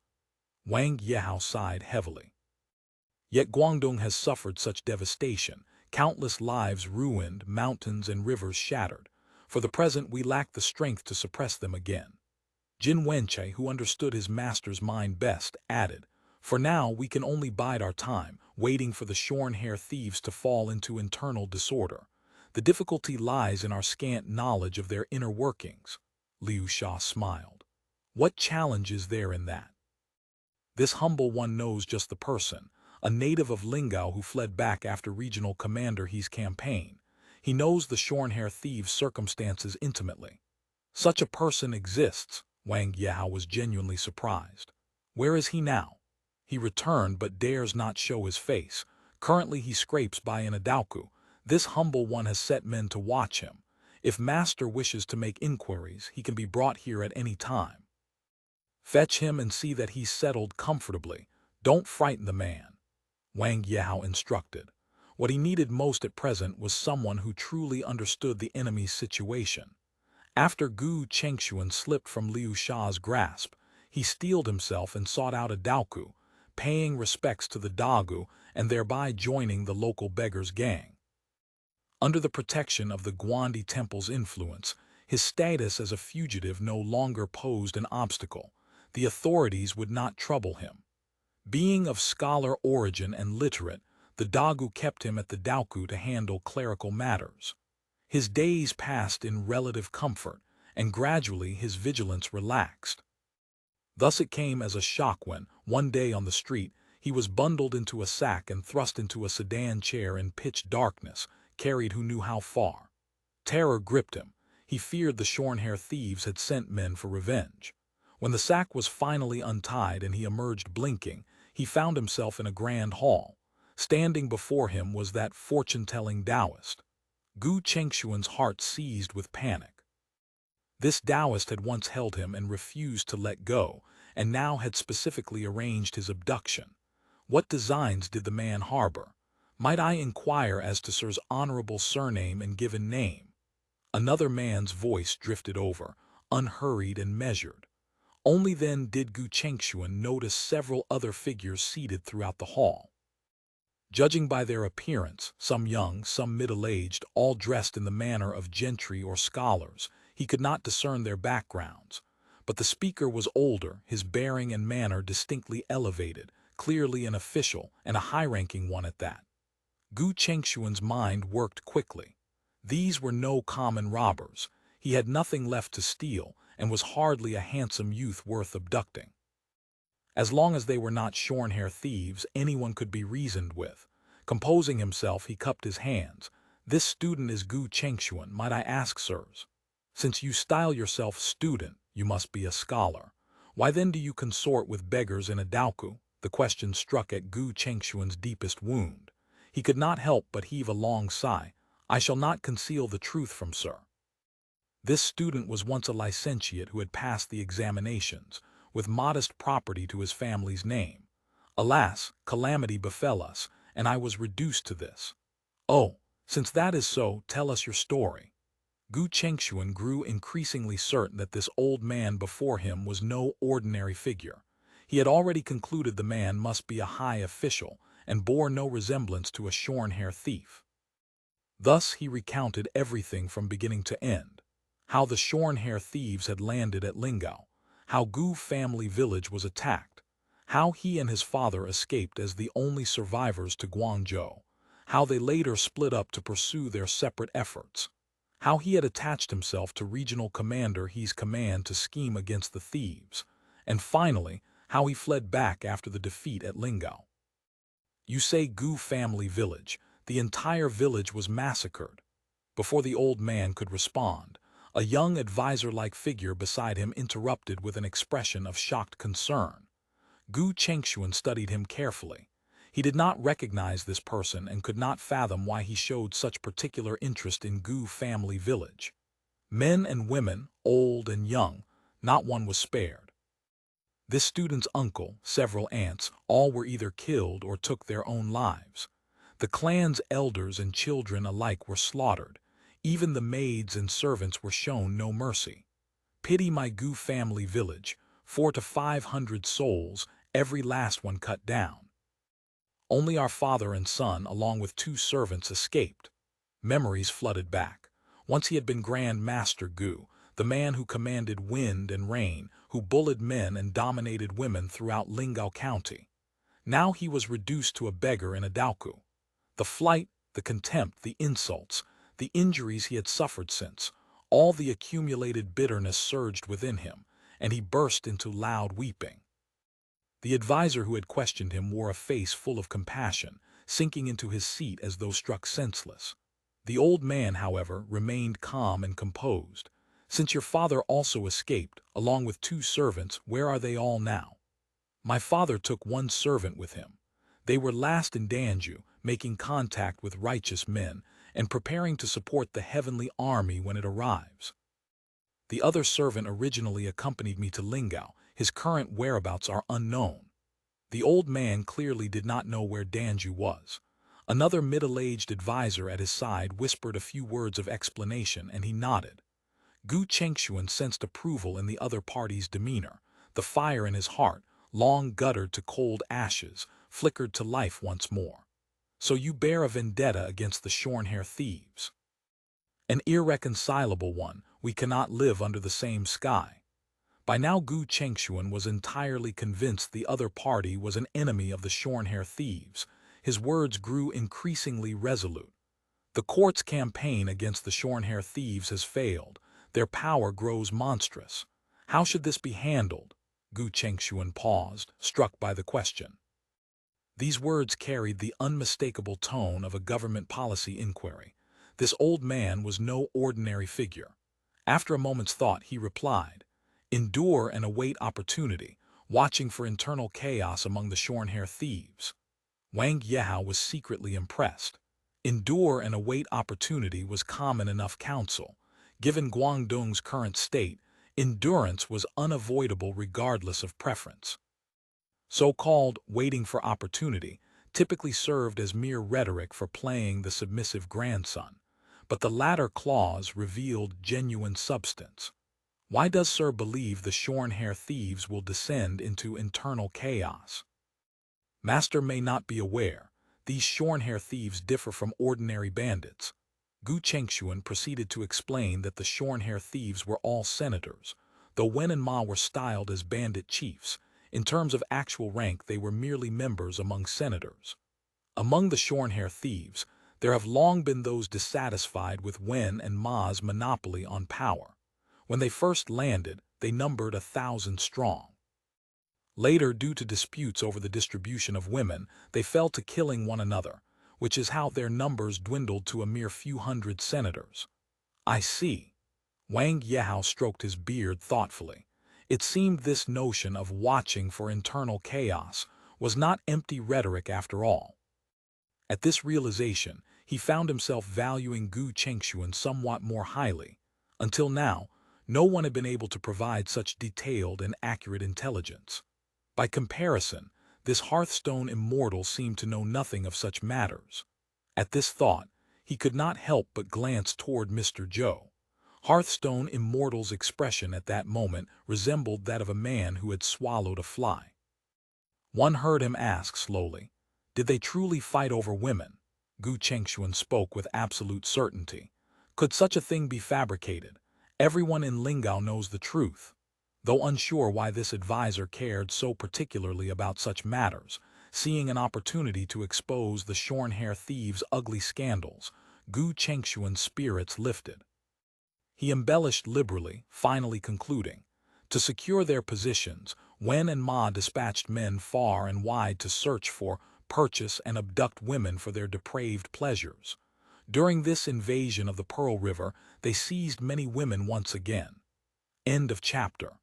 Wang Yehao sighed heavily. Yet Guangdong has suffered such devastation, countless lives ruined, mountains and rivers shattered. For the present we lack the strength to suppress them again. Jin Wenche, who understood his master's mind best, added, "For now we can only bide our time, waiting for the shorn-hair thieves to fall into internal disorder. The difficulty lies in our scant knowledge of their inner workings." Liu Sha smiled. "What challenge is there in that? This humble one knows just the person, a native of Lingao who fled back after regional commander He's campaign. He knows the shorn-hair thieves' circumstances intimately." "Such a person exists." Wang Yehao was genuinely surprised. "Where is he now?" "He returned but dares not show his face. Currently he scrapes by in a daoku. This humble one has set men to watch him. If master wishes to make inquiries, he can be brought here at any time. Fetch him and see that he's settled comfortably. Don't frighten the man," Wang Yehao instructed. What he needed most at present was someone who truly understood the enemy's situation. After Gu Chengxuan slipped from Liu Sha's grasp, he steeled himself and sought out a daoku, paying respects to the dagu and thereby joining the local beggars' gang. Under the protection of the Guandi Temple's influence, his status as a fugitive no longer posed an obstacle. The authorities would not trouble him. Being of scholar origin and literate, the dagu kept him at the daoku to handle clerical matters. His days passed in relative comfort, and gradually his vigilance relaxed. Thus it came as a shock when, one day on the street, he was bundled into a sack and thrust into a sedan chair in pitch darkness, carried who knew how far. Terror gripped him. He feared the shorn-hair thieves had sent men for revenge. When the sack was finally untied and he emerged blinking, he found himself in a grand hall. Standing before him was that fortune-telling Taoist. Gu Chengxuan's heart seized with panic. This Taoist had once held him and refused to let go, and now had specifically arranged his abduction. What designs did the man harbor? Might I inquire as to Sir's honorable surname and given name? Another man's voice drifted over, unhurried and measured. Only then did Gu Chengxuan notice several other figures seated throughout the hall. Judging by their appearance, some young, some middle-aged, all dressed in the manner of gentry or scholars, he could not discern their backgrounds. But the speaker was older, his bearing and manner distinctly elevated, clearly an official, and a high-ranking one at that. Gu Chengxuan's mind worked quickly. These were no common robbers. He had nothing left to steal, and was hardly a handsome youth worth abducting. As long as they were not shorn-hair thieves, anyone could be reasoned with. Composing himself, he cupped his hands. "This student is Gu Chengxuan, might I ask, sirs? Since you style yourself student, you must be a scholar. Why then do you consort with beggars in a daoku?" The question struck at Gu Chengxuan's deepest wound. He could not help but heave a long sigh. "I shall not conceal the truth from sir. This student was once a licentiate who had passed the examinations, with modest property to his family's name. Alas, calamity befell us, and I was reduced to this." "Oh, since that is so, tell us your story." Gu Chengxuan grew increasingly certain that this old man before him was no ordinary figure. He had already concluded the man must be a high official, and bore no resemblance to a shorn-hair thief. Thus he recounted everything from beginning to end. How the shorn-hair thieves had landed at Lingao, how Gu family village was attacked, how he and his father escaped as the only survivors to Guangzhou, how they later split up to pursue their separate efforts, how he had attached himself to regional commander He's command to scheme against the thieves, and finally, how he fled back after the defeat at Lingao. "You say Gu family village. The entire village was massacred." Before the old man could respond, a young advisor-like figure beside him interrupted with an expression of shocked concern. Gu Chengxuan studied him carefully. He did not recognize this person and could not fathom why he showed such particular interest in Gu family village. Men and women, old and young, not one was spared. This student's uncle, several aunts, all were either killed or took their own lives. The clan's elders and children alike were slaughtered, Even the maids and servants were shown no mercy. Pity my Gu family village, 400 to 500 souls, every last one cut down. Only our father and son, along with 2 servants, escaped. Memories flooded back. Once he had been Grand Master Gu, the man who commanded wind and rain, who bullied men and dominated women throughout Lingao County. Now he was reduced to a beggar in a daoku. The flight, the contempt, the insults, the injuries he had suffered since, all the accumulated bitterness surged within him, and he burst into loud weeping. The advisor who had questioned him wore a face full of compassion, sinking into his seat as though struck senseless. The old man, however, remained calm and composed. Since your father also escaped, along with 2 servants, where are they all now? My father took 1 servant with him. They were last in Danju, making contact with righteous men, and preparing to support the heavenly army when it arrives. The other servant originally accompanied me to Lingao. His current whereabouts are unknown. The old man clearly did not know where Danju was. Another middle-aged advisor at his side whispered a few words of explanation, and he nodded. Gu Chengshuan sensed approval in the other party's demeanor. The fire in his heart, long guttered to cold ashes, flickered to life once more. So you bear a vendetta against the shorn-hair thieves. An irreconcilable one. We cannot live under the same sky. By now Gu Chengshuan was entirely convinced the other party was an enemy of the shorn-hair thieves. His words grew increasingly resolute. The court's campaign against the shorn-hair thieves has failed. Their power grows monstrous. How should this be handled? Gu Chengshuan paused, struck by the question. These words carried the unmistakable tone of a government policy inquiry. This old man was no ordinary figure. After a moment's thought, he replied, "Endure and await opportunity, watching for internal chaos among the shorn-hair thieves." Wang Yehao was secretly impressed. Endure and await opportunity was common enough counsel. Given Guangdong's current state, endurance was unavoidable regardless of preference. So-called waiting for opportunity typically served as mere rhetoric for playing the submissive grandson, but the latter clause revealed genuine substance. Why does Sir believe the shorn-hair thieves will descend into internal chaos? Master may not be aware, these shorn-hair thieves differ from ordinary bandits. Gu Chengshuan proceeded to explain that the shorn-hair thieves were all senators, though Wen and Ma were styled as bandit chiefs. In terms of actual rank, they were merely members among senators. Among the shorn-hair thieves, there have long been those dissatisfied with Wen and Ma's monopoly on power. When they first landed, they numbered 1,000 strong. Later, due to disputes over the distribution of women, they fell to killing one another, which is how their numbers dwindled to a mere few hundred senators. I see. Wang Yehao stroked his beard thoughtfully. It seemed this notion of watching for internal chaos was not empty rhetoric after all. At this realization, he found himself valuing Gu Chengshuan somewhat more highly. Until now, no one had been able to provide such detailed and accurate intelligence. By comparison, this Hearthstone immortal seemed to know nothing of such matters. At this thought, he could not help but glance toward Mr. Zhou. Hearthstone immortal's expression at that moment resembled that of a man who had swallowed a fly. One heard him ask slowly, "Did they truly fight over women?" Gu Chengshuan spoke with absolute certainty. "Could such a thing be fabricated? Everyone in Lingao knows the truth." Though unsure why this advisor cared so particularly about such matters, seeing an opportunity to expose the shorn-hair thieves' ugly scandals, Gu Chengshuan's spirits lifted. He embellished liberally, finally concluding, "To secure their positions, Wen and Ma dispatched men far and wide to search for, purchase, and abduct women for their depraved pleasures. During this invasion of the Pearl River, they seized many women once again." End of chapter.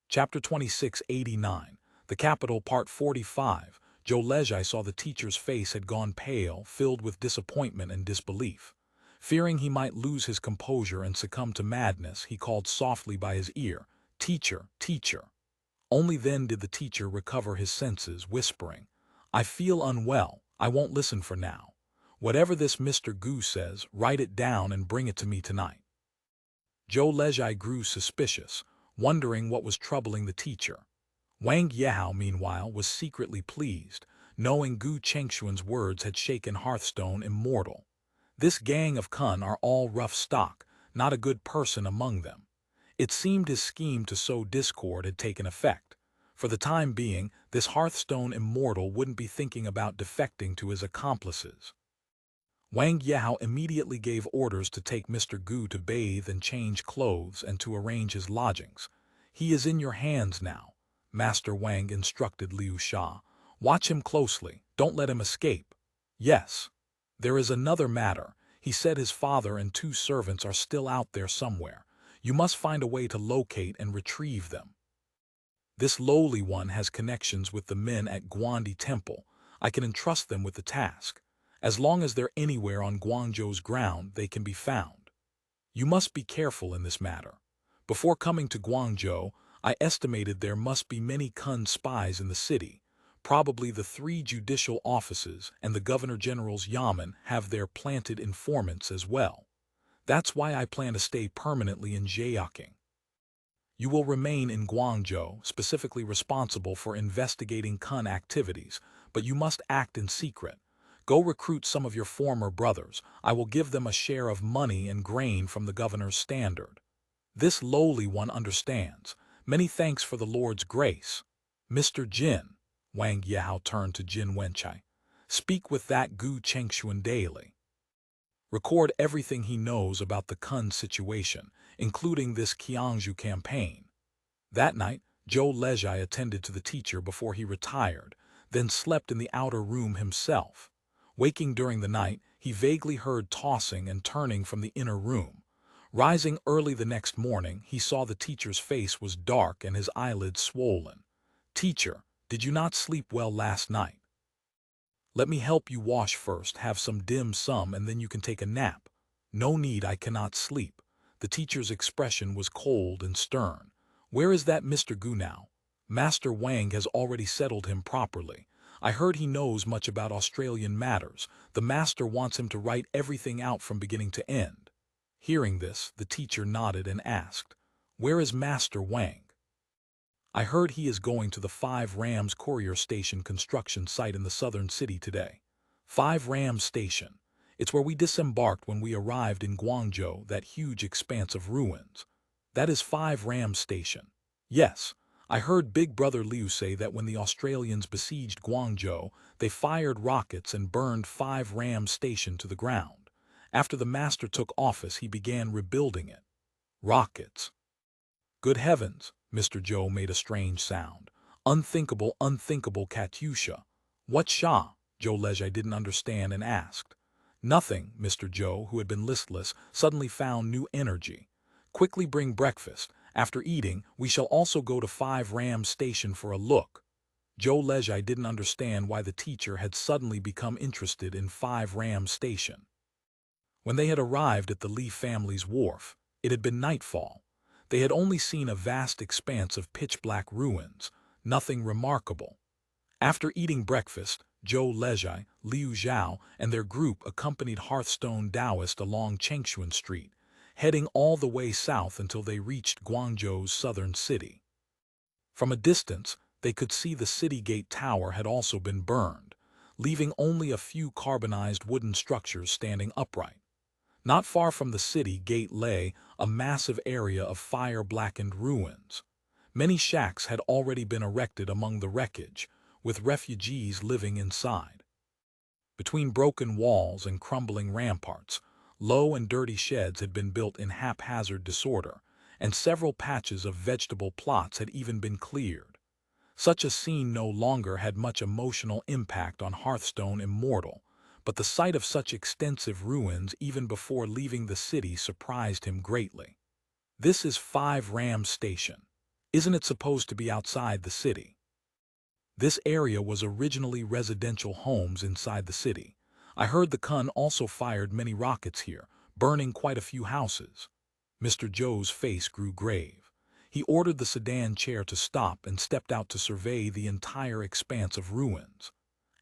Chapter 2689, The Capital, Part 45. Zhou Lezhai saw the teacher's face had gone pale, filled with disappointment and disbelief. Fearing he might lose his composure and succumb to madness, he called softly by his ear, "Teacher, teacher." Only then did the teacher recover his senses, whispering, "I feel unwell, I won't listen for now." Whatever this Mr. Gu says, write it down and bring it to me tonight. Zhou Lezhai grew suspicious, wondering what was troubling the teacher. Wang Yehao, meanwhile, was secretly pleased, knowing Gu Chengshuan's words had shaken Hearthstone immortal. This gang of Kun are all rough stock, not a good person among them. It seemed his scheme to sow discord had taken effect. For the time being, this Hearthstone immortal wouldn't be thinking about defecting to his accomplices. Wang Yehao immediately gave orders to take Mr. Gu to bathe and change clothes and to arrange his lodgings. He is in your hands now, Master Wang instructed Liu Sha. Watch him closely, don't let him escape. Yes. There is another matter. He said his father and 2 servants are still out there somewhere. You must find a way to locate and retrieve them. This lowly one has connections with the men at Guandi Temple. I can entrust them with the task. As long as they're anywhere on Guangzhou's ground, they can be found. You must be careful in this matter. Before coming to Guangzhou, I estimated there must be many Kun spies in the city. Probably the 3 judicial offices and the Governor-General's Yamen have their planted informants as well. That's why I plan to stay permanently in Zheyaking. You will remain in Guangzhou, specifically responsible for investigating Kun activities, but you must act in secret. Go recruit some of your former brothers. I will give them a share of money and grain from the governor's standard. This lowly one understands. Many thanks for the Lord's grace. Mr. Jin, Wang Yehao turned to Jin Wenchai. Speak with that Gu Chengshuan daily. Record everything he knows about the Kun situation, including this Qiangzhou campaign. That night, Zhou Lezhai attended to the teacher before he retired, then slept in the outer room himself. Waking during the night, he vaguely heard tossing and turning from the inner room. Rising early the next morning, he saw the teacher's face was dark and his eyelids swollen. Teacher, did you not sleep well last night? Let me help you wash first, have some dim sum, and then you can take a nap. No need, I cannot sleep. The teacher's expression was cold and stern. Where is that Mr. Gu now? Master Wang has already settled him properly. I heard he knows much about Australian matters. The master wants him to write everything out from beginning to end. Hearing this, the teacher nodded and asked, Where is Master Wang? I heard he is going to the 5 Rams Courier Station construction site in the southern city today. 5 Rams Station. It's where we disembarked when we arrived in Guangzhou, that huge expanse of ruins. That is 5 Rams Station. Yes. I heard Big Brother Liu say that when the Australians besieged Guangzhou, they fired rockets and burned 5 Rams Station to the ground. After the master took office, he began rebuilding it. Rockets. Good heavens, Mr. Zhou made a strange sound. Unthinkable, unthinkable, Katyusha. What Sha? Zhou Lezhai didn't understand and asked. Nothing, Mr. Zhou, who had been listless, suddenly found new energy. Quickly bring breakfast. After eating, we shall also go to 5 Rams Station for a look. Zhou Lezhai didn't understand why the teacher had suddenly become interested in 5 Rams Station. When they had arrived at the Li family's wharf, it had been nightfall. They had only seen a vast expanse of pitch-black ruins, nothing remarkable. After eating breakfast, Zhou Lezhai, Liu Zhao, and their group accompanied Hearthstone Taoist along Chengshuan Street, heading all the way south until they reached Guangzhou's southern city. From a distance, they could see the city gate tower had also been burned, leaving only a few carbonized wooden structures standing upright. Not far from the city gate lay a massive area of fire-blackened ruins. Many shacks had already been erected among the wreckage, with refugees living inside. Between broken walls and crumbling ramparts, low and dirty sheds had been built in haphazard disorder, and several patches of vegetable plots had even been cleared. Such a scene no longer had much emotional impact on Hearthstone Immortal, but the sight of such extensive ruins even before leaving the city surprised him greatly. This is 5 Rams Station. Isn't it supposed to be outside the city? This area was originally residential homes inside the city. I heard the Kun also fired many rockets here, burning quite a few houses. Mr. Zhou's face grew grave. He ordered the sedan chair to stop and stepped out to survey the entire expanse of ruins.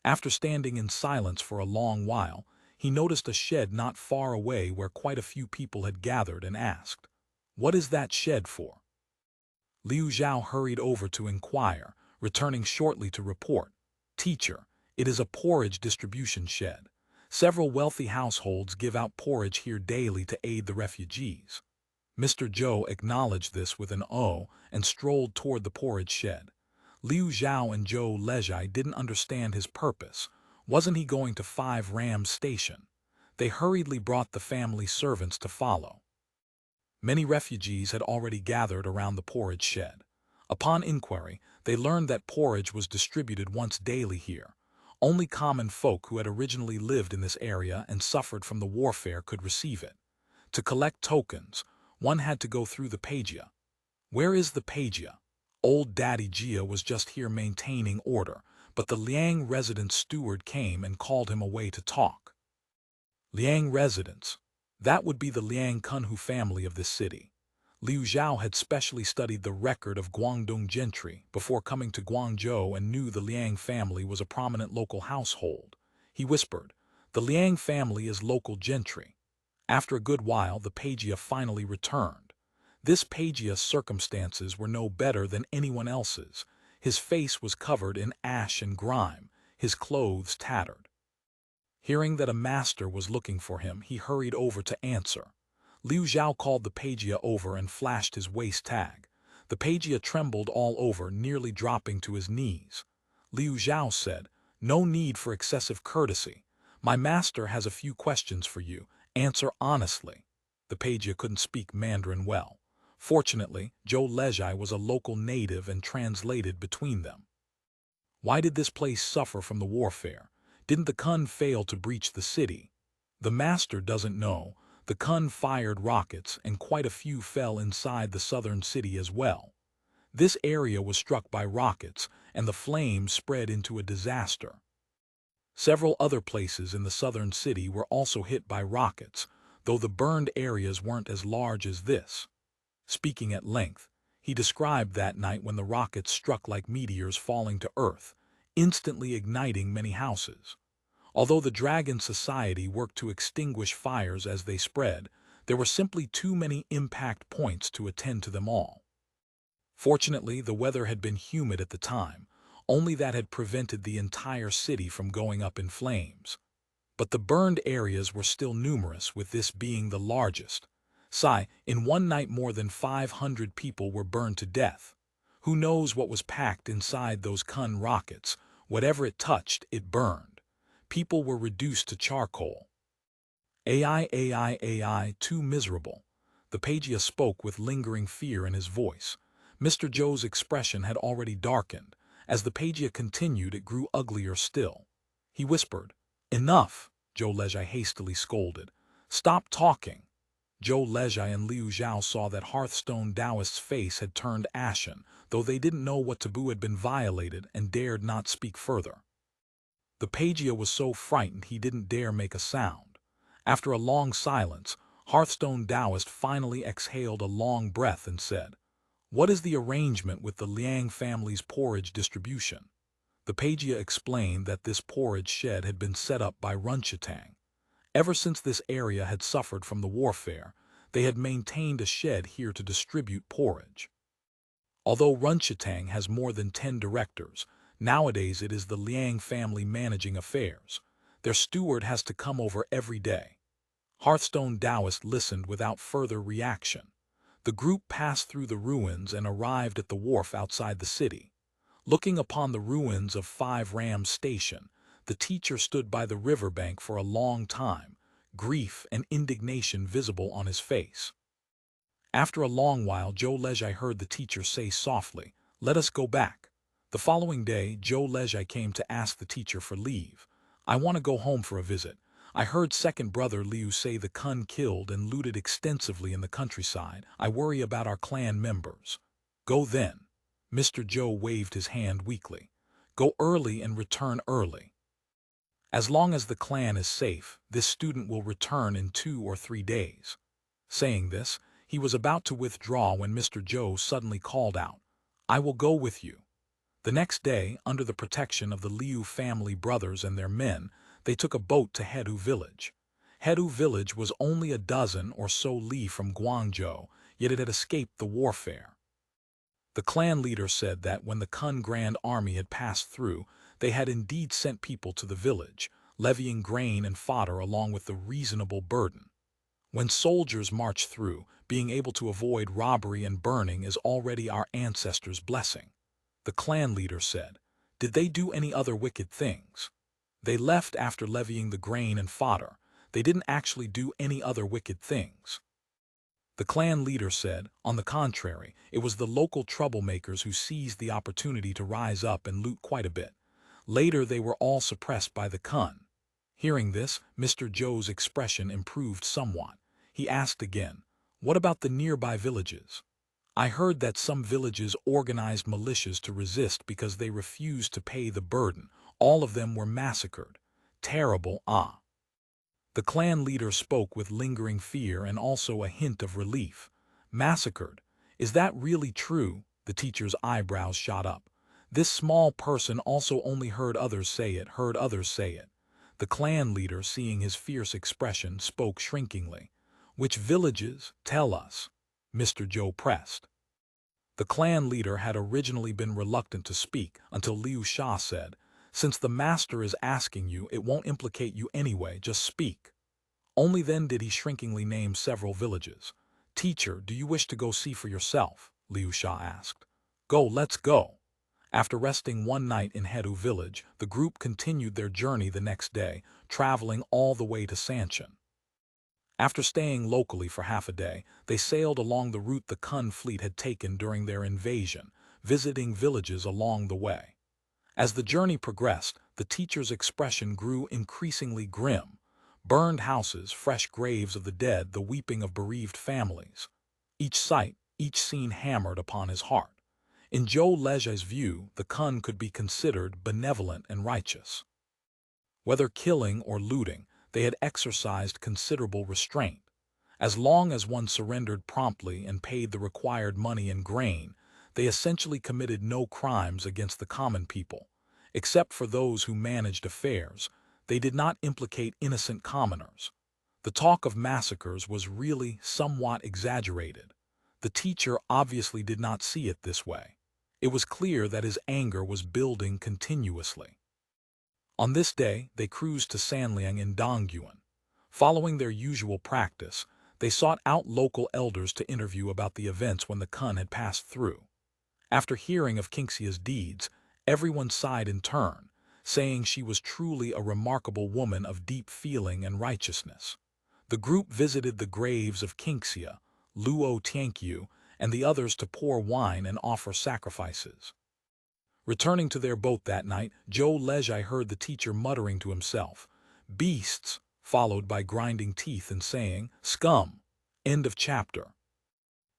After standing in silence for a long while, he noticed a shed not far away where quite a few people had gathered and asked, "What is that shed for?" Liu Zhao hurried over to inquire, returning shortly to report, "Teacher, it is a porridge distribution shed. Several wealthy households give out porridge here daily to aid the refugees." Mr. Zhou acknowledged this with an "oh" and strolled toward the porridge shed. Liu Zhao and Zhou Lezhai didn't understand his purpose. Wasn't he going to 5 Rams Station? They hurriedly brought the family servants to follow. Many refugees had already gathered around the porridge shed. Upon inquiry, they learned that porridge was distributed once daily here. Only common folk who had originally lived in this area and suffered from the warfare could receive it. To collect tokens, one had to go through the Pagia. Where is the Pagia? Old Daddy Jia was just here maintaining order, but the Liang residence steward came and called him away to talk. Liang residence. That would be the Liang Kunhu family of this city. Liu Zhao had specially studied the record of Guangdong gentry before coming to Guangzhou and knew the Liang family was a prominent local household. He whispered, "The Liang family is local gentry." After a good while, the Pagia finally returned. This Pagia's circumstances were no better than anyone else's. His face was covered in ash and grime, his clothes tattered. Hearing that a master was looking for him, he hurried over to answer. Liu Zhao called the Pagia over and flashed his waist tag. The Pagia trembled all over, nearly dropping to his knees. Liu Zhao said, "No need for excessive courtesy. My master has a few questions for you. Answer honestly." The Pagia couldn't speak Mandarin well. Fortunately, Zhou Lezhai was a local native and translated between them. Why did this place suffer from the warfare? Didn't the Kun fail to breach the city? The master doesn't know. The Kun fired rockets and quite a few fell inside the southern city as well. This area was struck by rockets and the flames spread into a disaster. Several other places in the southern city were also hit by rockets, though the burned areas weren't as large as this. Speaking at length, he described that night when the rockets struck like meteors falling to earth, instantly igniting many houses. Although the Dragon Society worked to extinguish fires as they spread, there were simply too many impact points to attend to them all. Fortunately, the weather had been humid at the time, only that had prevented the entire city from going up in flames. But the burned areas were still numerous, with this being the largest. In one night more than 500 people were burned to death. Who knows what was packed inside those Kun rockets? Whatever it touched, it burned. People were reduced to charcoal. AI, too miserable. The Pagia spoke with lingering fear in his voice. Mr. Zhou's expression had already darkened. As the Pagia continued, it grew uglier still. He whispered, "Enough," Zhou Lezhai hastily scolded. "Stop talking." Zhou Lezhai and Liu Zhao saw that Hearthstone Taoist's face had turned ashen, though they didn't know what taboo had been violated and dared not speak further. The Pagia was so frightened he didn't dare make a sound. After a long silence, Hearthstone Taoist finally exhaled a long breath and said, "What is the arrangement with the Liang family's porridge distribution?" The Pagia explained that this porridge shed had been set up by Runchitang. Ever since this area had suffered from the warfare, they had maintained a shed here to distribute porridge. Although Runchitang has more than 10 directors, nowadays it is the Liang family managing affairs. Their steward has to come over every day. Hearthstone Taoist listened without further reaction. The group passed through the ruins and arrived at the wharf outside the city. Looking upon the ruins of 5 Rams Station, the teacher stood by the riverbank for a long time, grief and indignation visible on his face. After a long while, Zhou Lezhai heard the teacher say softly, "Let us go back." The following day, Zhou Lezhai came to ask the teacher for leave. "I want to go home for a visit. I heard second brother Liu say the Kun killed and looted extensively in the countryside. I worry about our clan members." "Go then." Mr. Zhou waved his hand weakly. "Go early and return early. As long as the clan is safe, this student will return in 2 or 3 days. Saying this, he was about to withdraw when Mr. Zhou suddenly called out, "I will go with you." The next day, under the protection of the Liu family brothers and their men, They took a boat to Hedu village. Hedu village was only a dozen or so li from Guangzhou, yet it had escaped the warfare. The clan leader said that when the Kun Grand Army had passed through, they had indeed sent people to the village, levying grain and fodder along with the reasonable burden. When soldiers march through, being able to avoid robbery and burning is already our ancestors' blessing. The clan leader said, "Did they do any other wicked things?" They left after levying the grain and fodder. They didn't actually do any other wicked things. The clan leader said, on the contrary, it was the local troublemakers who seized the opportunity to rise up and loot quite a bit. Later they were all suppressed by the Kun. Hearing this, Mr. Zhou's expression improved somewhat. He asked again, "What about the nearby villages? I heard that some villages organized militias to resist because they refused to pay the burden. All of them were massacred. Terrible, ah." The clan leader spoke with lingering fear and also a hint of relief. "Massacred? Is that really true?" The teacher's eyebrows shot up. This small person also only heard others say it. The clan leader, seeing his fierce expression, spoke shrinkingly. "Which villages? Tell us," Mr. Zhou pressed. The clan leader had originally been reluctant to speak until Liu Sha said, "Since the master is asking you, it won't implicate you anyway, just speak." Only then did he shrinkingly name several villages. "Teacher, do you wish to go see for yourself?" Liu Sha asked. "Go, let's go." After resting one night in Hedu village, the group continued their journey the next day, traveling all the way to Sanshan. After staying locally for half a day, they sailed along the route the Kun fleet had taken during their invasion, visiting villages along the way. As the journey progressed, the teacher's expression grew increasingly grim. Burned houses, fresh graves of the dead, the weeping of bereaved families. Each sight, each scene hammered upon his heart. In Zhou Lejai's view, the Kun could be considered benevolent and righteous. Whether killing or looting, they had exercised considerable restraint. As long as one surrendered promptly and paid the required money and grain, they essentially committed no crimes against the common people. Except for those who managed affairs, they did not implicate innocent commoners. The talk of massacres was really somewhat exaggerated. The teacher obviously did not see it this way. It was clear that his anger was building continuously. On this day, they cruised to Sanliang in Dongyuan. Following their usual practice, they sought out local elders to interview about the events when the Kun had passed through. After hearing of Qixia's deeds, everyone sighed in turn, saying she was truly a remarkable woman of deep feeling and righteousness. The group visited the graves of Qixia, Luo Tianqiu, and the others to pour wine and offer sacrifices. Returning to their boat that night, Zhou Lejai heard the teacher muttering to himself, "Beasts," followed by grinding teeth and saying, "Scum." End of chapter.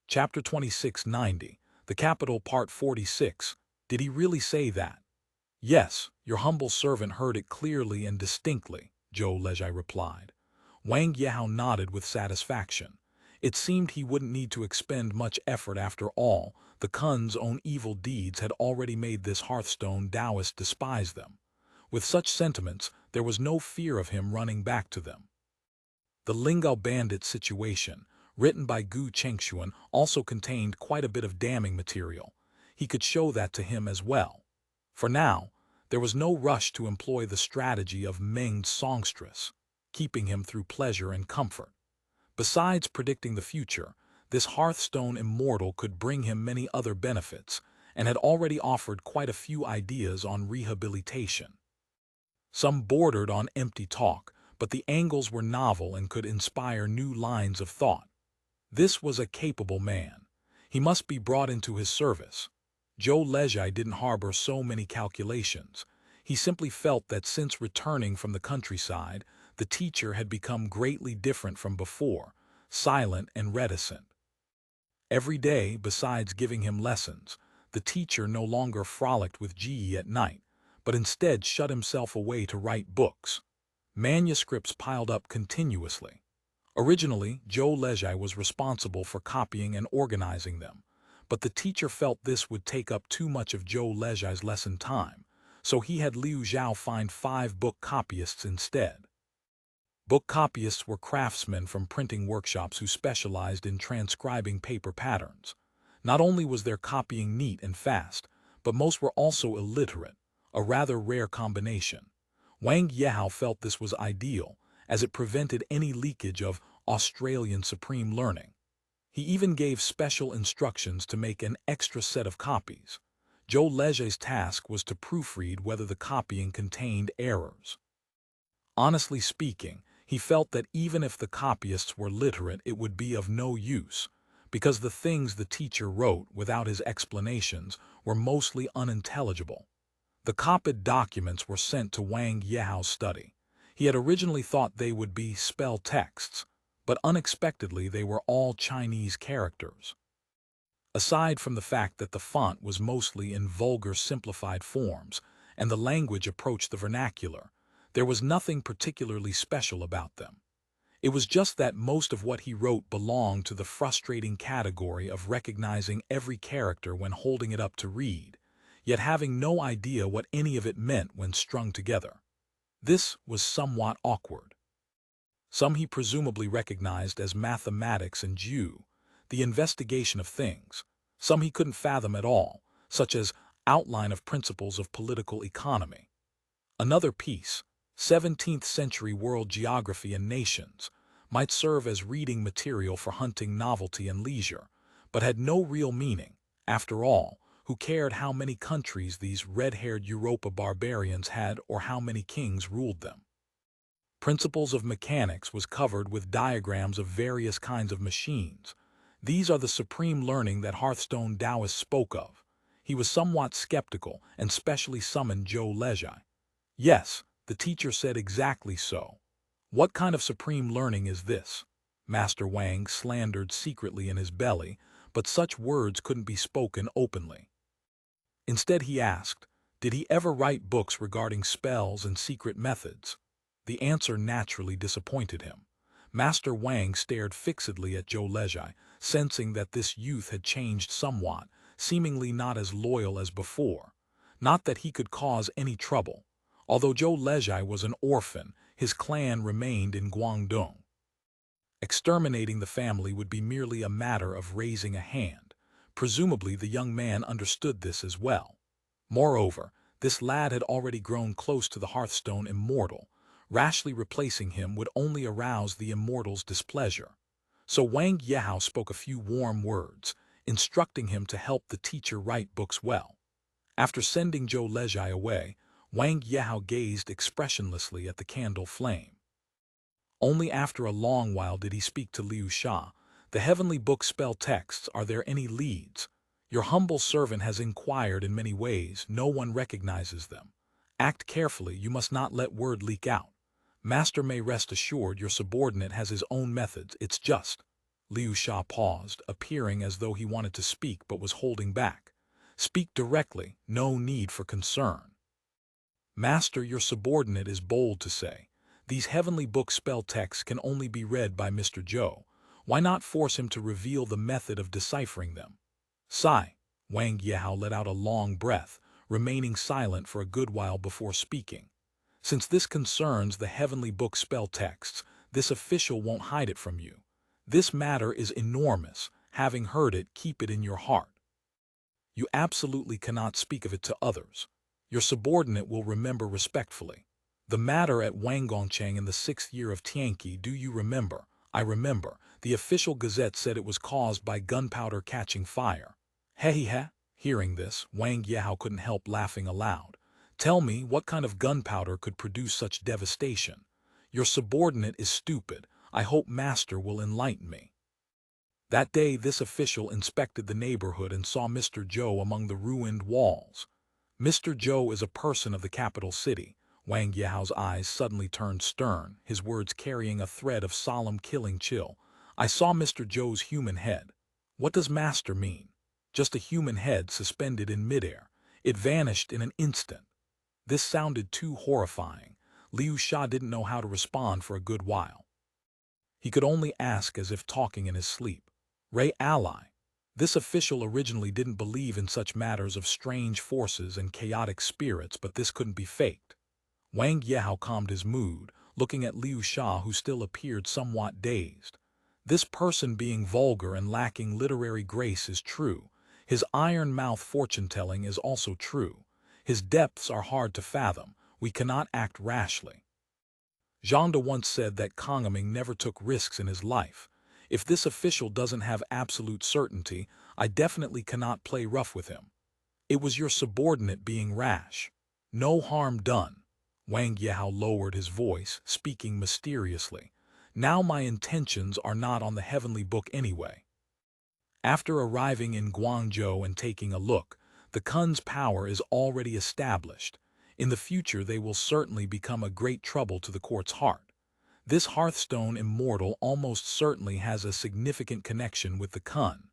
Chapter 2690, The Capital, Part 46. Did he really say that? "Yes, your humble servant heard it clearly and distinctly," Zhou Lejai replied. Wang Yehao nodded with satisfaction. It seemed he wouldn't need to expend much effort after all. The Kun's own evil deeds had already made this Hearthstone Taoist despise them. With such sentiments, there was no fear of him running back to them. The Lingao bandit situation, written by Gu Chengshuan, also contained quite a bit of damning material. He could show that to him as well. For now, there was no rush to employ the strategy of Ming's songstress, keeping him through pleasure and comfort. Besides predicting the future, this Hearthstone immortal could bring him many other benefits, and had already offered quite a few ideas on rehabilitation. Some bordered on empty talk, but the angles were novel and could inspire new lines of thought. This was a capable man. He must be brought into his service. Zhou Lejai didn't harbor so many calculations. He simply felt that since returning from the countryside, the teacher had become greatly different from before, silent and reticent. Every day, besides giving him lessons, the teacher no longer frolicked with Ji at night, but instead shut himself away to write books. Manuscripts piled up continuously. Originally, Zhou Lejai was responsible for copying and organizing them, but the teacher felt this would take up too much of Zhou Lejai's lesson time, so he had Liu Zhao find 5 book copyists instead. Book copyists were craftsmen from printing workshops who specialized in transcribing paper patterns. Not only was their copying neat and fast, but most were also illiterate, a rather rare combination. Wang Yehao felt this was ideal, as it prevented any leakage of Australian supreme learning. He even gave special instructions to make an extra set of copies. Zhou Lejie's task was to proofread whether the copying contained errors. Honestly speaking, he felt that even if the copyists were literate, it would be of no use, because the things the teacher wrote without his explanations were mostly unintelligible. The copied documents were sent to Wang Yehao's study. He had originally thought they would be spell texts, but unexpectedly they were all Chinese characters. Aside from the fact that the font was mostly in vulgar simplified forms and the language approached the vernacular, there was nothing particularly special about them. It was just that most of what he wrote belonged to the frustrating category of recognizing every character when holding it up to read, yet having no idea what any of it meant when strung together. This was somewhat awkward. Some he presumably recognized as mathematics and Jew, the investigation of things. Some he couldn't fathom at all, such as outline of principles of political economy. Another piece, 17th century world geography and nations, might serve as reading material for hunting novelty and leisure, but had no real meaning. After all, who cared how many countries these red-haired Europa barbarians had or how many kings ruled them? Principles of mechanics was covered with diagrams of various kinds of machines. These are the supreme learning that Hearthstone Taoists spoke of. He was somewhat skeptical and specially summoned Zhou Lejie. Yes, the teacher said exactly so. What kind of supreme learning is this? Master Wang slandered secretly in his belly, but such words couldn't be spoken openly. Instead he asked, did he ever write books regarding spells and secret methods? The answer naturally disappointed him. Master Wang stared fixedly at Zhou Lejie, sensing that this youth had changed somewhat, seemingly not as loyal as before. Not that he could cause any trouble. Although Zhou Lejie was an orphan, his clan remained in Guangdong. Exterminating the family would be merely a matter of raising a hand. Presumably the young man understood this as well. Moreover, this lad had already grown close to the Hearthstone Immortal. Rashly replacing him would only arouse the Immortal's displeasure. So Wang Yehao spoke a few warm words, instructing him to help the teacher write books well. After sending Zhou Lejie away, Wang Yehao gazed expressionlessly at the candle flame. Only after a long while did he speak to Liu Sha. The heavenly book spell texts, are there any leads? Your humble servant has inquired in many ways, no one recognizes them. Act carefully, you must not let word leak out. Master may rest assured your subordinate has his own methods, it's just. Liu Sha paused, appearing as though he wanted to speak but was holding back. Speak directly, no need for concern. Master, your subordinate is bold to say. These heavenly book spell texts can only be read by Mr. Zhou. Why not force him to reveal the method of deciphering them? Sigh. Wang Yehao let out a long breath, remaining silent for a good while before speaking. Since this concerns the heavenly book spell texts, this official won't hide it from you. This matter is enormous. Having heard it, keep it in your heart. You absolutely cannot speak of it to others. Your subordinate will remember respectfully. The matter at Wanggongcheng in the 6th year of Tianqi, do you remember? I remember. The official gazette said it was caused by gunpowder catching fire. Heh. Hearing this, Wang Yehao couldn't help laughing aloud. Tell me, what kind of gunpowder could produce such devastation? Your subordinate is stupid. I hope Master will enlighten me. That day this official inspected the neighborhood and saw Mr. Zhou among the ruined walls. Mr. Zhou is a person of the capital city. Wang Yehao's eyes suddenly turned stern, his words carrying a thread of solemn killing chill. I saw Mr. Zhou's human head. What does Master mean? Just a human head suspended in midair. It vanished in an instant. This sounded too horrifying. Liu Sha didn't know how to respond for a good while. He could only ask as if talking in his sleep. Ray ally. This official originally didn't believe in such matters of strange forces and chaotic spirits, but this couldn't be faked. Wang Yehao calmed his mood, looking at Liu Sha, who still appeared somewhat dazed. This person being vulgar and lacking literary grace is true. His iron-mouth fortune-telling is also true. His depths are hard to fathom. We cannot act rashly. Zhanda once said that Kongming never took risks in his life. If this official doesn't have absolute certainty, I definitely cannot play rough with him. It was your subordinate being rash. No harm done. Wang Yehao lowered his voice, speaking mysteriously. Now my intentions are not on the heavenly book anyway. After arriving in Guangzhou and taking a look, the Kun's power is already established. In the future they will certainly become a great trouble to the court's heart. This Hearthstone immortal almost certainly has a significant connection with the Kun.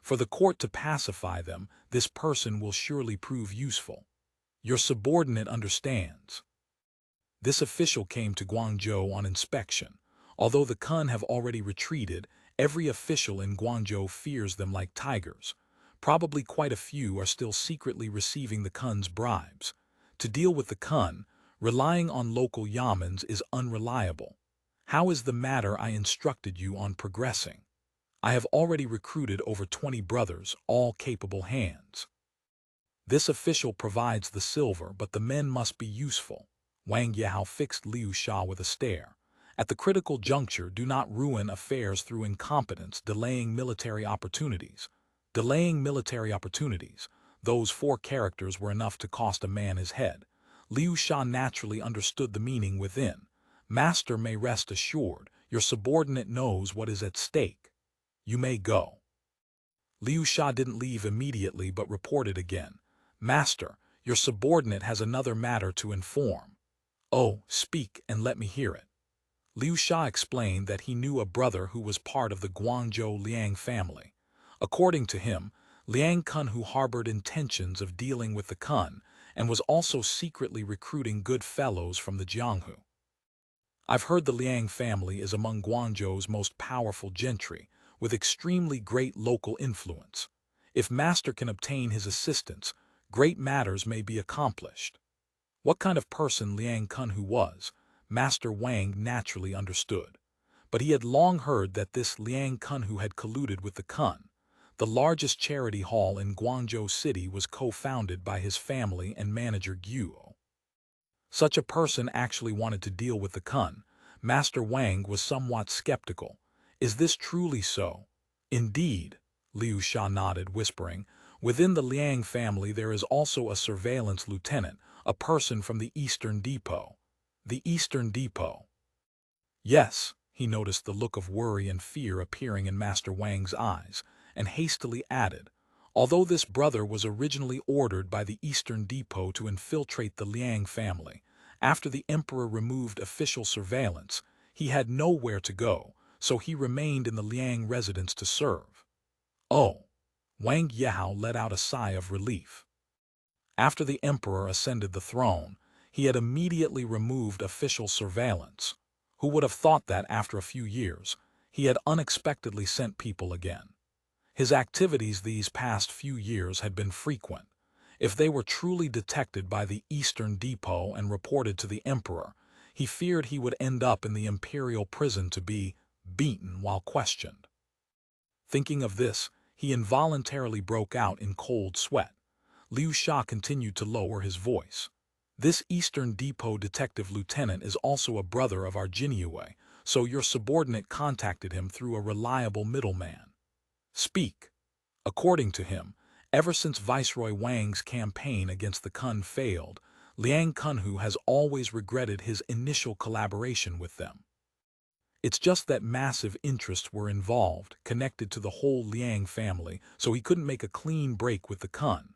For the court to pacify them, this person will surely prove useful. Your subordinate understands. This official came to Guangzhou on inspection. Although the Kun have already retreated, every official in Guangzhou fears them like tigers. Probably quite a few are still secretly receiving the Kun's bribes. To deal with the Kun, relying on local yamens is unreliable. How is the matter I instructed you on progressing? I have already recruited over 20 brothers, all capable hands. This official provides the silver, but the men must be useful. Wang Yehao fixed Liu Sha with a stare. At the critical juncture, do not ruin affairs through incompetence, delaying military opportunities. Delaying military opportunities. Those 4 characters were enough to cost a man his head. Liu Sha naturally understood the meaning within. Master may rest assured, your subordinate knows what is at stake. You may go. Liu Sha didn't leave immediately but reported again. Master, your subordinate has another matter to inform. Oh, speak and let me hear it. Liu Sha explained that he knew a brother who was part of the Guangzhou Liang family. According to him, Liang Kun who harbored intentions of dealing with the Kun and was also secretly recruiting good fellows from the Jianghu. I've heard the Liang family is among Guangzhou's most powerful gentry, with extremely great local influence. If Master can obtain his assistance, great matters may be accomplished. What kind of person Liang Kun was, Master Wang naturally understood. But he had long heard that this Liang Kun had colluded with the Kun. The largest charity hall in Guangzhou City was co-founded by his family and manager Guo. Such a person actually wanted to deal with the Kun. Master Wang was somewhat skeptical. Is this truly so? Indeed, Liu Sha nodded, whispering. Within the Liang family there is also a surveillance lieutenant, a person from the Eastern Depot. The Eastern Depot. Yes, he noticed the look of worry and fear appearing in Master Wang's eyes, and hastily added, although this brother was originally ordered by the Eastern Depot to infiltrate the Liang family, after the emperor removed official surveillance, he had nowhere to go, so he remained in the Liang residence to serve. Oh! Wang Yehao let out a sigh of relief. After the emperor ascended the throne, he had immediately removed official surveillance. Who would have thought that after a few years, he had unexpectedly sent people again? His activities these past few years had been frequent. If they were truly detected by the Eastern Depot and reported to the emperor, he feared he would end up in the imperial prison to be beaten while questioned. Thinking of this, he involuntarily broke out in cold sweat. Liu Sha continued to lower his voice. This Eastern Depot detective lieutenant is also a brother of our Jinyue, so your subordinate contacted him through a reliable middleman. Speak. According to him, ever since Viceroy Wang's campaign against the Kun failed, Liang Kun has always regretted his initial collaboration with them. It's just that massive interests were involved, connected to the whole Liang family, so he couldn't make a clean break with the Kun.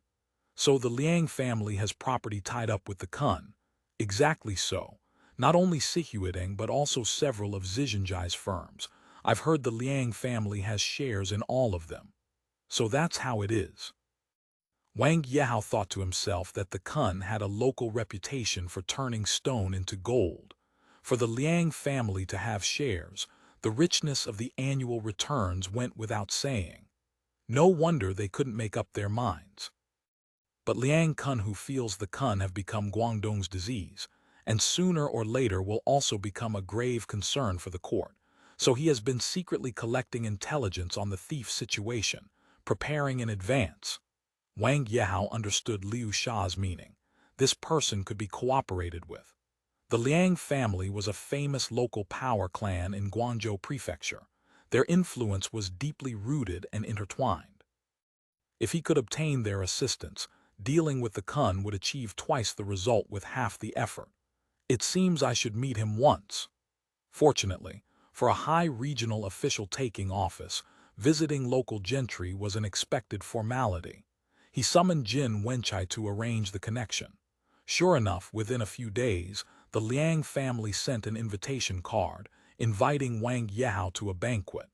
So the Liang family has property tied up with the Kun. Exactly so. Not only Sihuideng but also several of Zhizhenjai's firms. I've heard the Liang family has shares in all of them. So that's how it is. Wang Yehao thought to himself that the Kun had a local reputation for turning stone into gold. For the Liang family to have shares, the richness of the annual returns went without saying. No wonder they couldn't make up their minds. But Liang Kun, who feels the Kun have become Guangdong's disease, and sooner or later will also become a grave concern for the court, so he has been secretly collecting intelligence on the thief's situation, preparing in advance. Wang Yehao understood Liu Sha's meaning. This person could be cooperated with. The Liang family was a famous local power clan in Guangzhou Prefecture. Their influence was deeply rooted and intertwined. If he could obtain their assistance, dealing with the Kun would achieve twice the result with half the effort. It seems I should meet him once. Fortunately, for a high regional official taking office, visiting local gentry was an expected formality. He summoned Jin Wenchai to arrange the connection. Sure enough, within a few days, the Liang family sent an invitation card, inviting Wang Yehao to a banquet.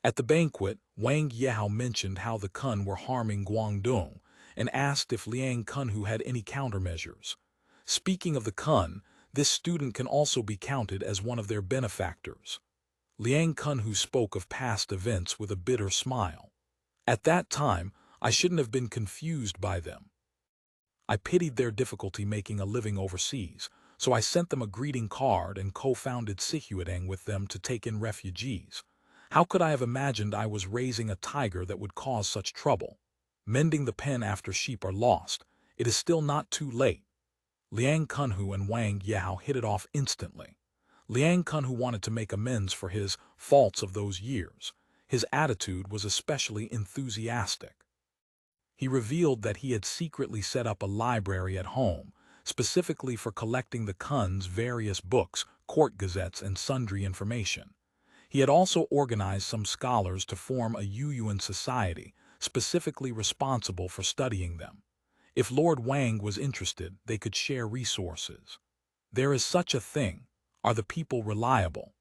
At the banquet, Wang Yehao mentioned how the Kun were harming Guangdong, and asked if Liang Kunhu had any countermeasures. Speaking of the Kun, this student can also be counted as one of their benefactors. Liang Kunhu spoke of past events with a bitter smile. At that time, I shouldn't have been confused by them. I pitied their difficulty making a living overseas, so I sent them a greeting card and co-founded Sihuadeng with them to take in refugees. How could I have imagined I was raising a tiger that would cause such trouble? Mending the pen after sheep are lost, it is still not too late. Liang Kunhu and Wang Yehao hit it off instantly. Liang Kunhu wanted to make amends for his faults of those years. His attitude was especially enthusiastic. He revealed that he had secretly set up a library at home, specifically for collecting the Kun's various books, court gazettes, and sundry information. He had also organized some scholars to form a Yuyuan society, specifically responsible for studying them. If Lord Wang was interested, they could share resources. There is such a thing. Are the people reliable?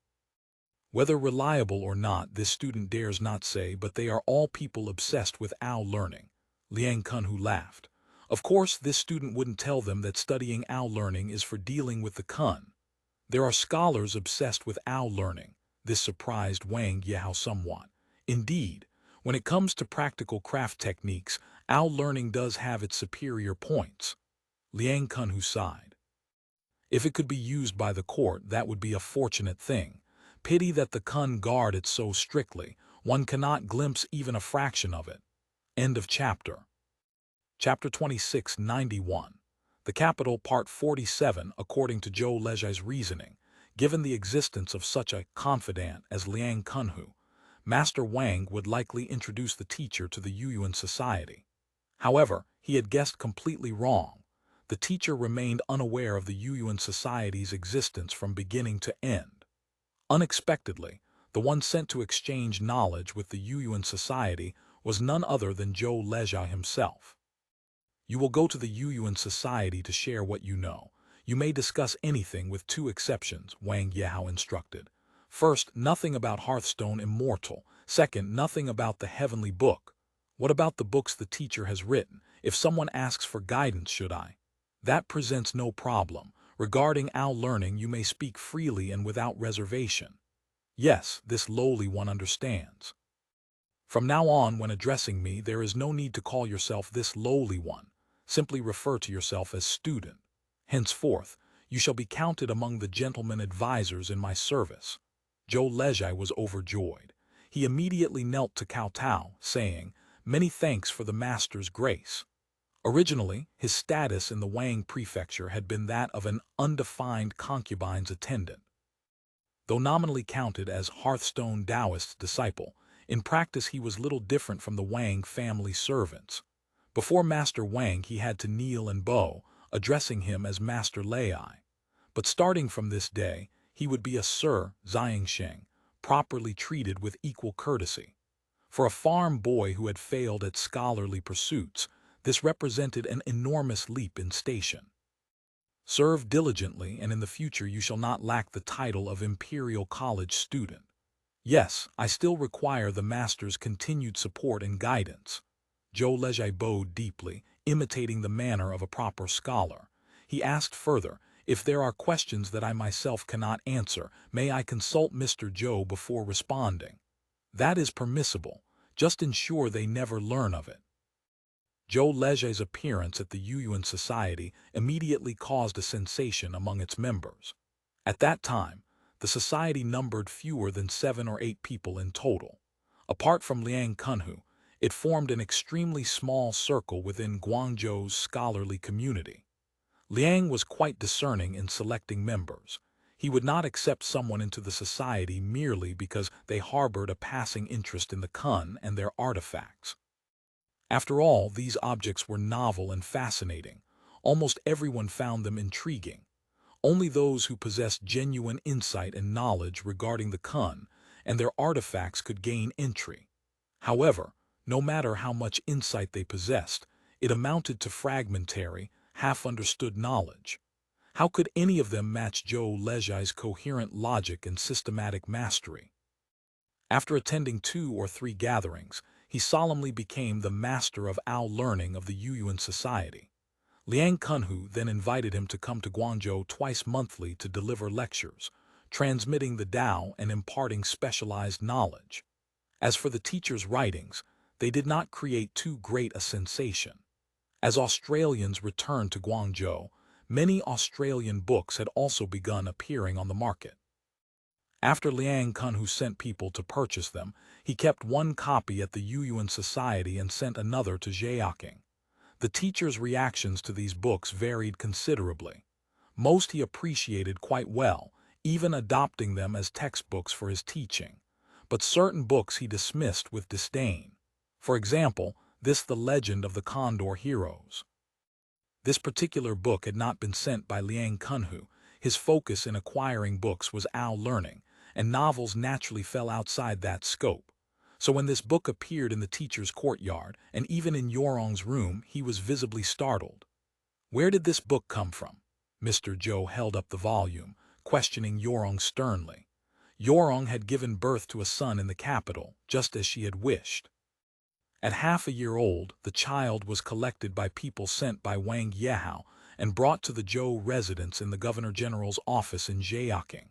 Whether reliable or not, this student dares not say, but they are all people obsessed with owl learning. Liang Kunhu laughed. Of course, this student wouldn't tell them that studying owl learning is for dealing with the Kun. There are scholars obsessed with owl learning. This surprised Wang Yehao somewhat. Indeed, when it comes to practical craft techniques, owl learning does have its superior points. Liang Kunhu sighed. If it could be used by the court, that would be a fortunate thing. Pity that the Kun guard it so strictly, one cannot glimpse even a fraction of it. End of chapter. Chapter 2691. The Capital, Part 47. According to Zhou Lejai's reasoning, given the existence of such a confidant as Liang Kunhu, Master Wang would likely introduce the teacher to the Yuyuan society. However, he had guessed completely wrong. The teacher remained unaware of the Yuyuan society's existence from beginning to end. Unexpectedly, the one sent to exchange knowledge with the Yuyuan society was none other than Zhou Lejai himself. You will go to the Yuyuan society to share what you know. You may discuss anything with two exceptions, Wang Yehao instructed. First, nothing about Hearthstone Immortal. Second, nothing about the Heavenly Book. What about the books the teacher has written? If someone asks for guidance, should I? That presents no problem. Regarding owl learning, you may speak freely and without reservation. Yes, this lowly one understands. From now on, when addressing me, there is no need to call yourself this lowly one. Simply refer to yourself as student. Henceforth, you shall be counted among the gentlemen advisors in my service. Zhou Lejai was overjoyed. He immediately knelt to kowtow, saying, "Many thanks for the master's grace." Originally, his status in the Wang prefecture had been that of an undefined concubine's attendant. Though nominally counted as Hearthstone Taoist's disciple, in practice he was little different from the Wang family servants. Before Master Wang he had to kneel and bow, addressing him as Master Lai. But starting from this day, he would be a Sir Xiangsheng, properly treated with equal courtesy. For a farm boy who had failed at scholarly pursuits, this represented an enormous leap in station. Serve diligently, and in the future you shall not lack the title of Imperial College student. Yes, I still require the master's continued support and guidance. Zhou Lejai bowed deeply, imitating the manner of a proper scholar. He asked further, "If there are questions that I myself cannot answer, may I consult Mr. Zhou before responding?" "That is permissible." Just ensure they never learn of it. Zhou Lejie's appearance at the Yuyuan Society immediately caused a sensation among its members. At that time, the society numbered fewer than 7 or 8 people in total. Apart from Liang Kunhu, it formed an extremely small circle within Guangzhou's scholarly community. Liang was quite discerning in selecting members. He would not accept someone into the society merely because they harbored a passing interest in the Kun and their artifacts. After all, these objects were novel and fascinating. Almost everyone found them intriguing. Only those who possessed genuine insight and knowledge regarding the Kun and their artifacts could gain entry. However, no matter how much insight they possessed, it amounted to fragmentary, half-understood knowledge. How could any of them match Zhou Lejie's coherent logic and systematic mastery? After attending 2 or 3 gatherings, he solemnly became the master of learning of the Yuyuan Society. Liang Kunhu then invited him to come to Guangzhou twice monthly to deliver lectures, transmitting the Tao and imparting specialized knowledge. As for the teacher's writings, they did not create too great a sensation. As Australians returned to Guangzhou, many Australian books had also begun appearing on the market. After Liang Kunhu sent people to purchase them, he kept one copy at the Yuyuan Society and sent another to Zheyaking. The teacher's reactions to these books varied considerably. Most he appreciated quite well, even adopting them as textbooks for his teaching. But certain books he dismissed with disdain. For example, The Legend of the Condor Heroes. This particular book had not been sent by Liang Kunhu. His focus in acquiring books was learning, and novels naturally fell outside that scope. So when this book appeared in the teacher's courtyard, and even in Yorong's room, he was visibly startled. Where did this book come from? Mr. Zhou held up the volume, questioning Yorong sternly. Yorong had given birth to a son in the capital, just as she had wished. At half a year old, the child was collected by people sent by Wang Yehao and brought to the Zhou residence in the Governor-General's office in Zheyaking.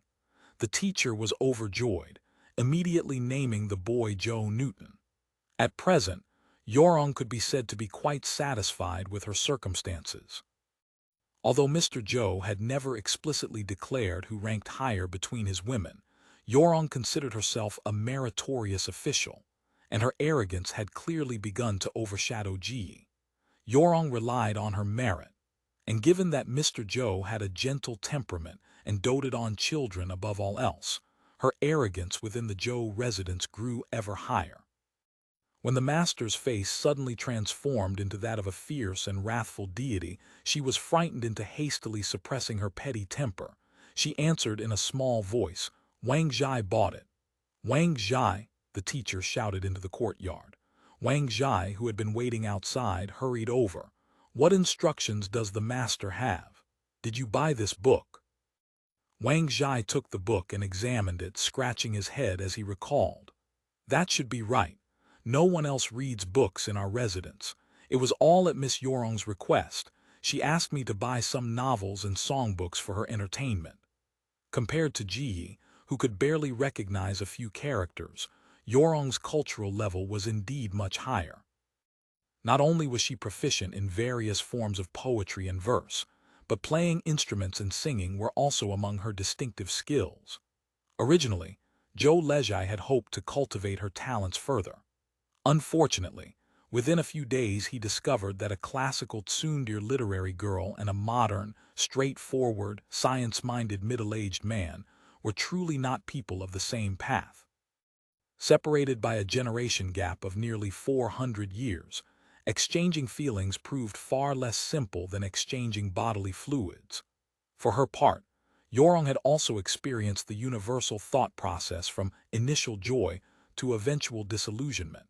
The teacher was overjoyed, immediately naming the boy Zhou Newton. At present, Yorong could be said to be quite satisfied with her circumstances. Although Mr. Zhou had never explicitly declared who ranked higher between his women, Yorong considered herself a meritorious official, and her arrogance had clearly begun to overshadow Ji. Yorong relied on her merit, and given that Mr. Zhou had a gentle temperament and doted on children above all else, her arrogance within the Zhou residence grew ever higher. When the master's face suddenly transformed into that of a fierce and wrathful deity, she was frightened into hastily suppressing her petty temper. She answered in a small voice, "Wang Zhai bought it." "Wang Zhai," the teacher shouted into the courtyard. Wang Zhai, who had been waiting outside, hurried over. "What instructions does the master have? Did you buy this book?" Wang Zhai took the book and examined it, scratching his head as he recalled. "That should be right. No one else reads books in our residence. It was all at Miss Yorong's request. She asked me to buy some novels and songbooks for her entertainment." Compared to Ji, who could barely recognize a few characters, Yorong's cultural level was indeed much higher. Not only was she proficient in various forms of poetry and verse, but playing instruments and singing were also among her distinctive skills. Originally, Zhou Lejie had hoped to cultivate her talents further. Unfortunately, within a few days he discovered that a classical tsundere literary girl and a modern, straightforward, science-minded middle-aged man were truly not people of the same path. Separated by a generation gap of nearly 400 years, exchanging feelings proved far less simple than exchanging bodily fluids. For her part, Yorong had also experienced the universal thought process from initial joy to eventual disillusionment.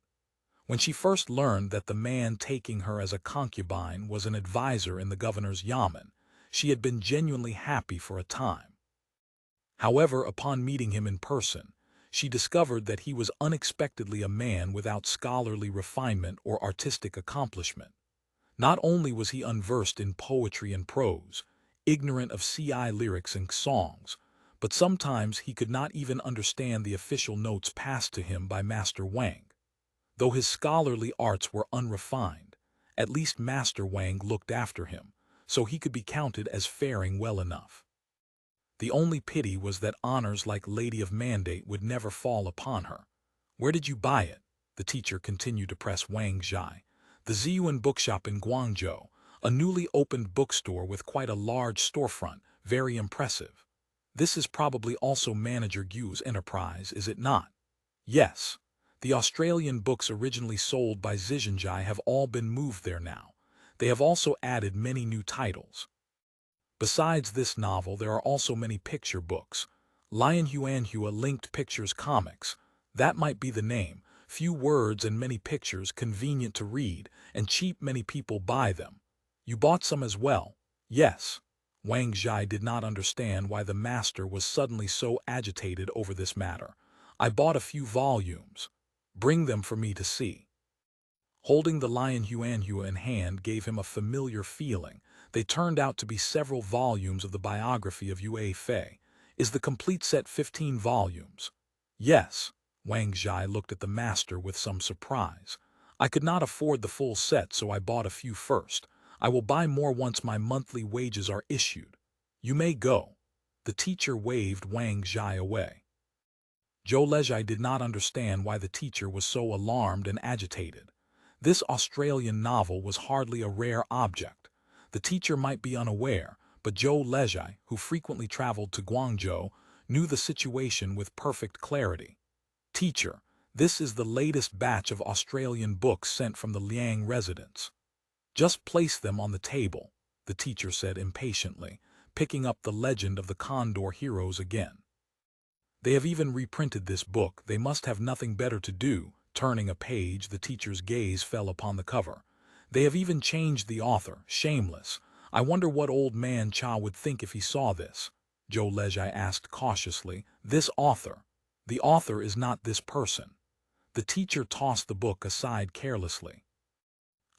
When she first learned that the man taking her as a concubine was an advisor in the governor's yamen, she had been genuinely happy for a time. However, upon meeting him in person, she discovered that he was unexpectedly a man without scholarly refinement or artistic accomplishment. Not only was he unversed in poetry and prose, ignorant of CI lyrics and songs, but sometimes he could not even understand the official notes passed to him by Master Wang. Though his scholarly arts were unrefined, at least Master Wang looked after him, so he could be counted as faring well enough. The only pity was that honors like Lady of Mandate would never fall upon her. Where did you buy it? The teacher continued to press Wang Zhai. The Ziyuan bookshop in Guangzhou, a newly opened bookstore with quite a large storefront, very impressive. This is probably also Manager Gu's enterprise, is it not? Yes. The Australian books originally sold by Zizhenjai have all been moved there now. They have also added many new titles. Besides this novel, there are also many picture books. Lian Huanhua Linked Pictures Comics. That might be the name. Few words and many pictures, convenient to read, and cheap. Many people buy them. You bought some as well? Yes. Wang Zhai did not understand why the master was suddenly so agitated over this matter. I bought a few volumes. Bring them for me to see. Holding the Lian Huanhua in hand gave him a familiar feeling. They turned out to be several volumes of the biography of Yue Fei. Is the complete set 15 volumes? Yes. Wang Zhai looked at the master with some surprise. I could not afford the full set, so I bought a few first. I will buy more once my monthly wages are issued. You may go. The teacher waved Wang Zhai away. Zhou Lezhai did not understand why the teacher was so alarmed and agitated. This Australian novel was hardly a rare object. The teacher might be unaware, but Zhou Lezhai, who frequently traveled to Guangzhou, knew the situation with perfect clarity. Teacher, this is the latest batch of Australian books sent from the Liang residence. Just place them on the table, the teacher said impatiently, picking up the Legend of the Condor Heroes again. They have even reprinted this book. They must have nothing better to do. Turning a page, the teacher's gaze fell upon the cover. They have even changed the author. Shameless. I wonder what old man Cha would think if he saw this. Zhou Lezhai asked cautiously. This author. The author is not this person. The teacher tossed the book aside carelessly.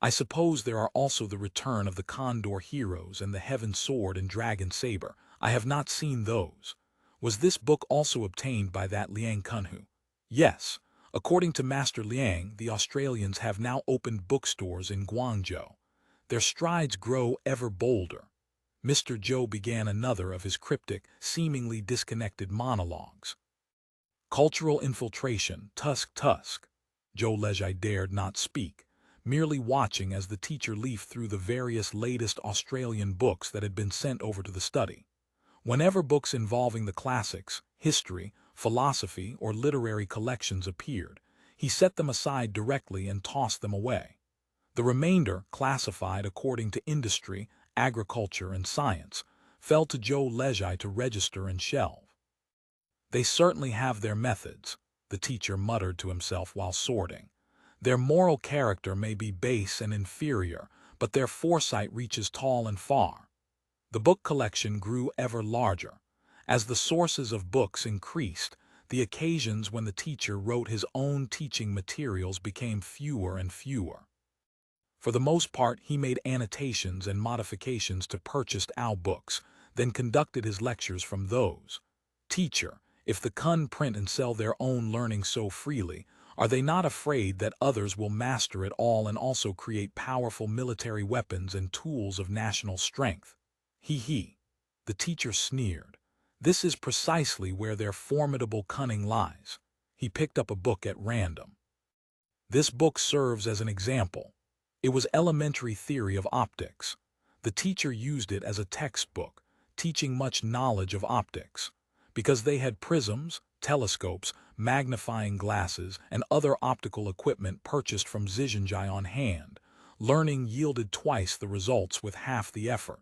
I suppose there are also the Return of the Condor Heroes and the Heaven Sword and Dragon Saber. I have not seen those. Was this book also obtained by that Liang Kunhu? Yes. According to Master Liang, the Australians have now opened bookstores in Guangzhou. Their strides grow ever bolder. Mr. Zhou began another of his cryptic, seemingly disconnected monologues. Cultural infiltration, tusk. Zhou Lezhai dared not speak, merely watching as the teacher leafed through the various latest Australian books that had been sent over to the study. Whenever books involving the classics, history, philosophy, or literary collections appeared, he set them aside directly and tossed them away. The remainder, classified according to industry, agriculture, and science, fell to Zhou Lezhai to register and shelve. They certainly have their methods, the teacher muttered to himself while sorting. Their moral character may be base and inferior, but their foresight reaches tall and far. The book collection grew ever larger. As the sources of books increased, the occasions when the teacher wrote his own teaching materials became fewer and fewer. For the most part, he made annotations and modifications to purchased books, then conducted his lectures from those. Teacher, if the Kun print and sell their own learning so freely, are they not afraid that others will master it all and also create powerful military weapons and tools of national strength? He. The teacher sneered. This is precisely where their formidable cunning lies. He picked up a book at random. This book serves as an example. It was Elementary Theory of Optics. The teacher used it as a textbook, teaching much knowledge of optics. Because they had prisms, telescopes, magnifying glasses, and other optical equipment purchased from Zizhenjai on hand, learning yielded twice the results with half the effort.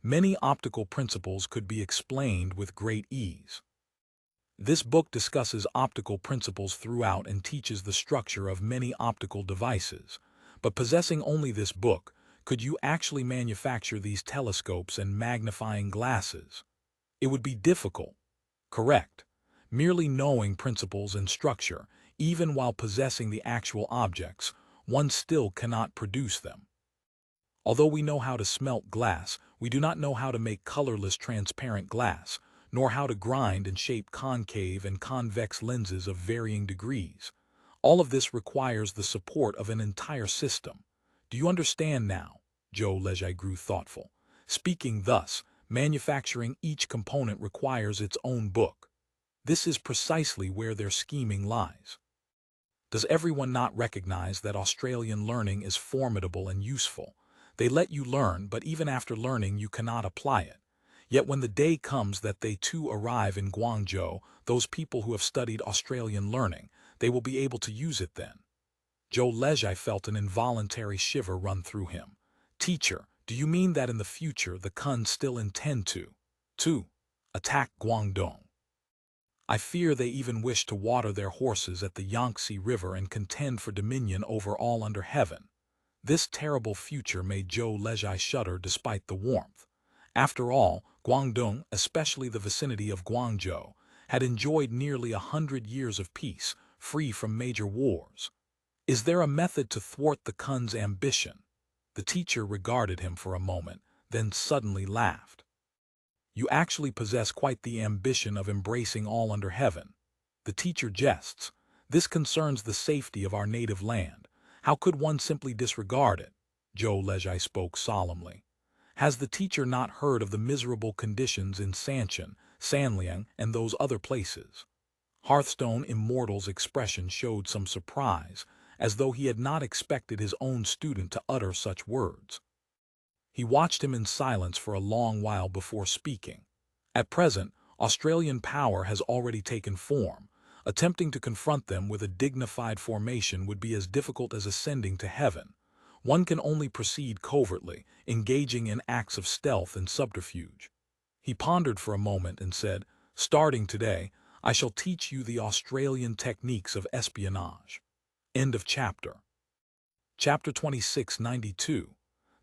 Many optical principles could be explained with great ease. This book discusses optical principles throughout and teaches the structure of many optical devices. But possessing only this book, could you actually manufacture these telescopes and magnifying glasses? It would be difficult. Correct. Merely knowing principles and structure, even while possessing the actual objects, one still cannot produce them. Although we know how to smelt glass, we do not know how to make colorless transparent glass, nor how to grind and shape concave and convex lenses of varying degrees. All of this requires the support of an entire system. Do you understand now? Zhou Lezhai grew thoughtful. Speaking thus, manufacturing each component requires its own book. This is precisely where their scheming lies. Does everyone not recognize that Australian learning is formidable and useful? They let you learn, but even after learning you cannot apply it. Yet when the day comes that they too arrive in Guangzhou, those people who have studied Australian learning, they will be able to use it then. Zhou Lezhai felt an involuntary shiver run through him. Teacher, do you mean that in the future the Kun still intend to attack Guangdong? I fear they even wish to water their horses at the Yangtze River and contend for dominion over all under heaven. This terrible future made Zhou Lezhai shudder despite the warmth. After all, Guangdong, especially the vicinity of Guangzhou, had enjoyed nearly 100 years of peace, free from major wars. Is there a method to thwart the Kun's ambition? The teacher regarded him for a moment, then suddenly laughed. You actually possess quite the ambition of embracing all under heaven. The teacher jests. This concerns the safety of our native land. How could one simply disregard it? Zhou Lezhai spoke solemnly. Has the teacher not heard of the miserable conditions in Sanshan, Sanliang, and those other places? Hearthstone Immortal's expression showed some surprise, as though he had not expected his own student to utter such words. He watched him in silence for a long while before speaking. At present, Australian power has already taken form. Attempting to confront them with a dignified formation would be as difficult as ascending to heaven. One can only proceed covertly, engaging in acts of stealth and subterfuge. He pondered for a moment and said, "Starting today, I shall teach you the Australian techniques of espionage." End of chapter. Chapter 2692.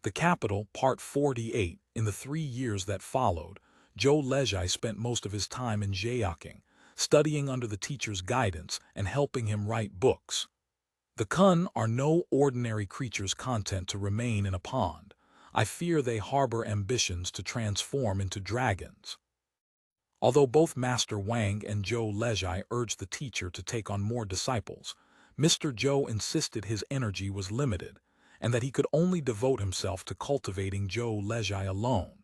The Capital, Part 48. In the 3 years that followed, Zhou Lezhai spent most of his time in Zheyaking, studying under the teacher's guidance and helping him write books. The Kun are no ordinary creatures content to remain in a pond. I fear they harbor ambitions to transform into dragons. Although both Master Wang and Zhou Lezhai urged the teacher to take on more disciples, Mr. Zhou insisted his energy was limited, and that he could only devote himself to cultivating Zhou Lezhai alone.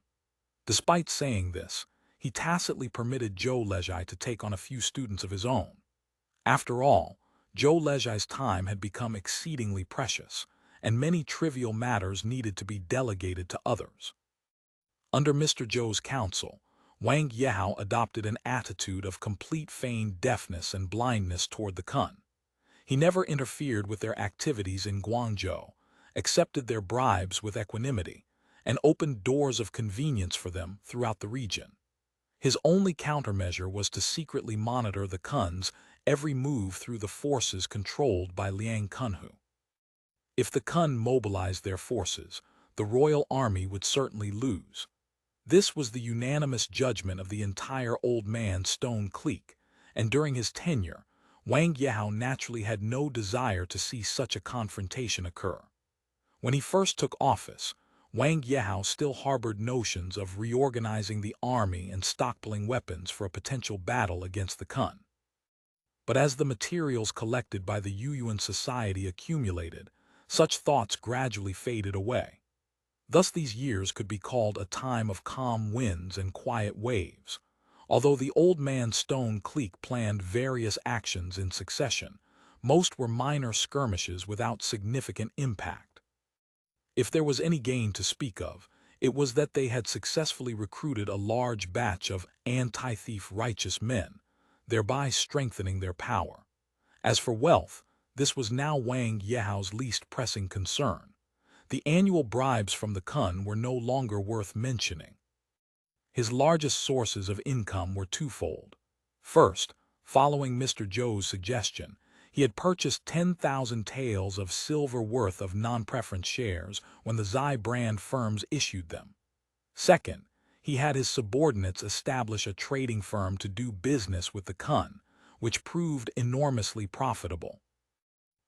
Despite saying this, he tacitly permitted Zhou Lezhai to take on a few students of his own. After all, Zhou Lezhai's time had become exceedingly precious, and many trivial matters needed to be delegated to others. Under Mr. Zhou's counsel, Wang Yehao adopted an attitude of complete feigned deafness and blindness toward the Kun. He never interfered with their activities in Guangzhou, accepted their bribes with equanimity, and opened doors of convenience for them throughout the region. His only countermeasure was to secretly monitor the Kun's every move through the forces controlled by Liang Kunhu. If the Kun mobilized their forces, the royal army would certainly lose. This was the unanimous judgment of the entire Old Man Stone clique, and during his tenure, Wang Yehao naturally had no desire to see such a confrontation occur. When he first took office, Wang Yehao still harbored notions of reorganizing the army and stockpiling weapons for a potential battle against the Kun. But as the materials collected by the Yuyuan Society accumulated, such thoughts gradually faded away. Thus these years could be called a time of calm winds and quiet waves. Although the Old Man Stone clique planned various actions in succession, most were minor skirmishes without significant impact. If there was any gain to speak of, it was that they had successfully recruited a large batch of anti-thief righteous men, thereby strengthening their power. As for wealth, this was now Wang Yehao's least pressing concern. The annual bribes from the Kun were no longer worth mentioning. His largest sources of income were twofold. First, following Mr. Zhou's suggestion, he had purchased 10,000 taels of silver worth of non-preference shares when the Zai brand firms issued them. Second, he had his subordinates establish a trading firm to do business with the Kun, which proved enormously profitable.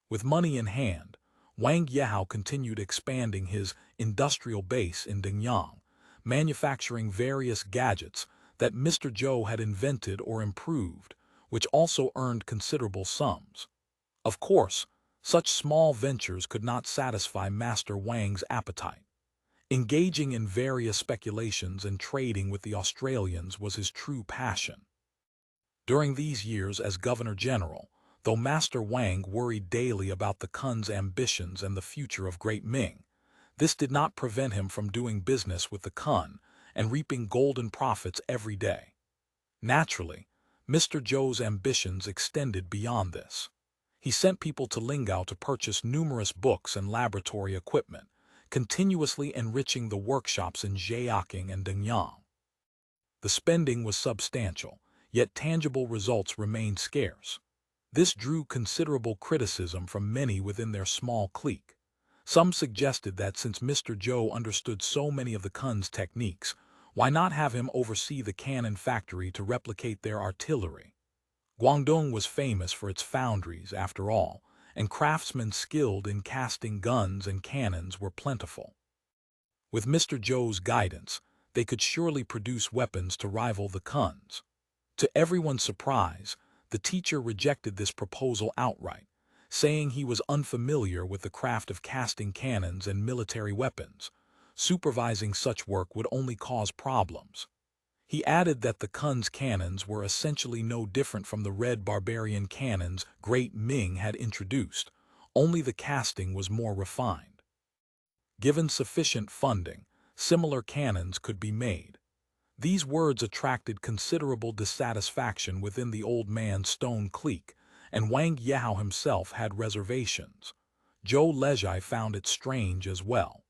With money in hand, Wang Yehao continued expanding his industrial base in Dingyang, manufacturing various gadgets that Mr. Zhou had invented or improved, which also earned considerable sums. Of course, such small ventures could not satisfy Master Wang's appetite. Engaging in various speculations and trading with the Australians was his true passion. During these years as Governor-General, though Master Wang worried daily about the Kun's ambitions and the future of Great Ming, this did not prevent him from doing business with the Kun and reaping golden profits every day. Naturally, Mr. Zhou's ambitions extended beyond this. He sent people to Lingao to purchase numerous books and laboratory equipment, continuously enriching the workshops in Zhejiang and Dengyang. The spending was substantial, yet tangible results remained scarce. This drew considerable criticism from many within their small clique. Some suggested that since Mr. Zhou understood so many of the Kun's techniques, why not have him oversee the cannon factory to replicate their artillery? Guangdong was famous for its foundries, after all, and craftsmen skilled in casting guns and cannons were plentiful. With Mr. Zhou's guidance, they could surely produce weapons to rival the Kun's. To everyone's surprise, the teacher rejected this proposal outright, saying he was unfamiliar with the craft of casting cannons and military weapons. Supervising such work would only cause problems. He added that the Kun's cannons were essentially no different from the red barbarian cannons Great Ming had introduced, only the casting was more refined. Given sufficient funding, similar cannons could be made. These words attracted considerable dissatisfaction within the old man's stone clique, and Wang Yao himself had reservations. Zhou Lezhai found it strange as well.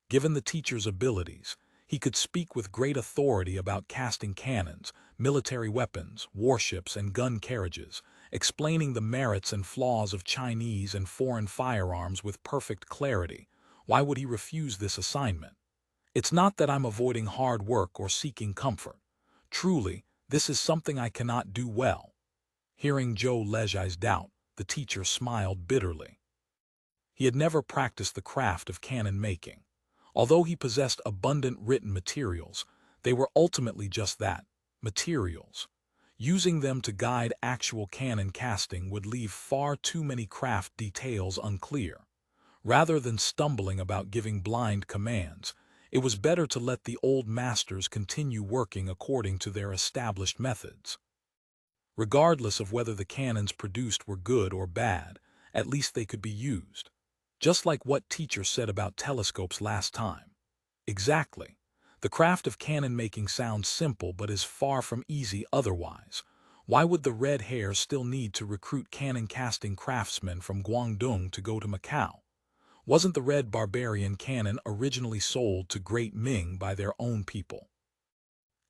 Given the teacher's abilities, he could speak with great authority about casting cannons, military weapons, warships, and gun carriages, explaining the merits and flaws of Chinese and foreign firearms with perfect clarity. Why would he refuse this assignment? It's not that I'm avoiding hard work or seeking comfort. Truly, this is something I cannot do well. Hearing Zhou Lezhai's doubt, the teacher smiled bitterly. He had never practiced the craft of cannon making. Although he possessed abundant written materials, they were ultimately just that, materials. Using them to guide actual cannon casting would leave far too many craft details unclear. Rather than stumbling about giving blind commands, it was better to let the old masters continue working according to their established methods. Regardless of whether the cannons produced were good or bad, at least they could be used. Just like what teacher said about telescopes last time. Exactly. The craft of cannon making sounds simple but is far from easy otherwise. Why would the Red Hare still need to recruit cannon casting craftsmen from Guangdong to go to Macau? Wasn't the red barbarian cannon originally sold to Great Ming by their own people?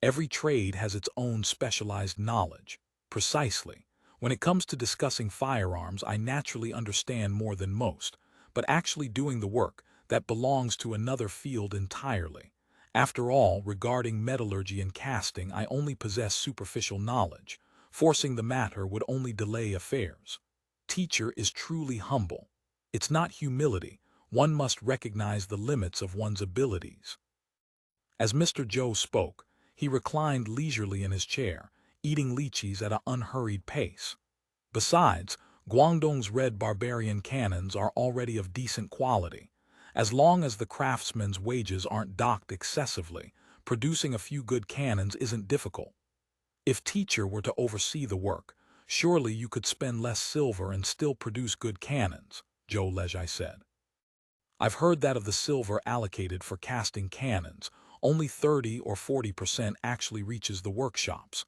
Every trade has its own specialized knowledge. Precisely. When it comes to discussing firearms, I naturally understand more than most, but actually doing the work, that belongs to another field entirely. After all, regarding metallurgy and casting, I only possess superficial knowledge. Forcing the matter would only delay affairs. Teacher is truly humble. It's not humility. One must recognize the limits of one's abilities. As Mr. Zhou spoke, he reclined leisurely in his chair, eating lychees at an unhurried pace. Besides, Guangdong's red barbarian cannons are already of decent quality. As long as the craftsmen's wages aren't docked excessively, producing a few good cannons isn't difficult. If teacher were to oversee the work, surely you could spend less silver and still produce good cannons, Zhou Lezhai said. I've heard that of the silver allocated for casting cannons, only 30 or 40% actually reaches the workshops.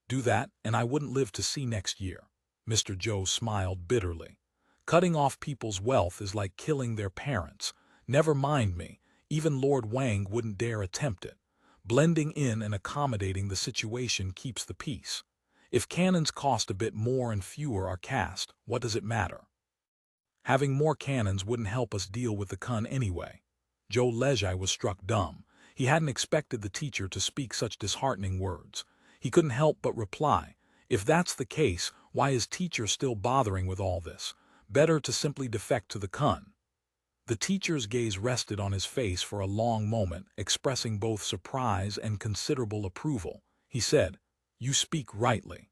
Do that, and I wouldn't live to see next year. Mr. Zhou smiled bitterly. Cutting off people's wealth is like killing their parents. Never mind me, even Lord Wang wouldn't dare attempt it. Blending in and accommodating the situation keeps the peace. If cannons cost a bit more and fewer are cast, what does it matter? Having more cannons wouldn't help us deal with the Kun anyway. Zhou Lezhai was struck dumb. He hadn't expected the teacher to speak such disheartening words. He couldn't help but reply, if that's the case, why is teacher still bothering with all this? Better to simply defect to the Kun. The teacher's gaze rested on his face for a long moment, expressing both surprise and considerable approval. He said, "You speak rightly.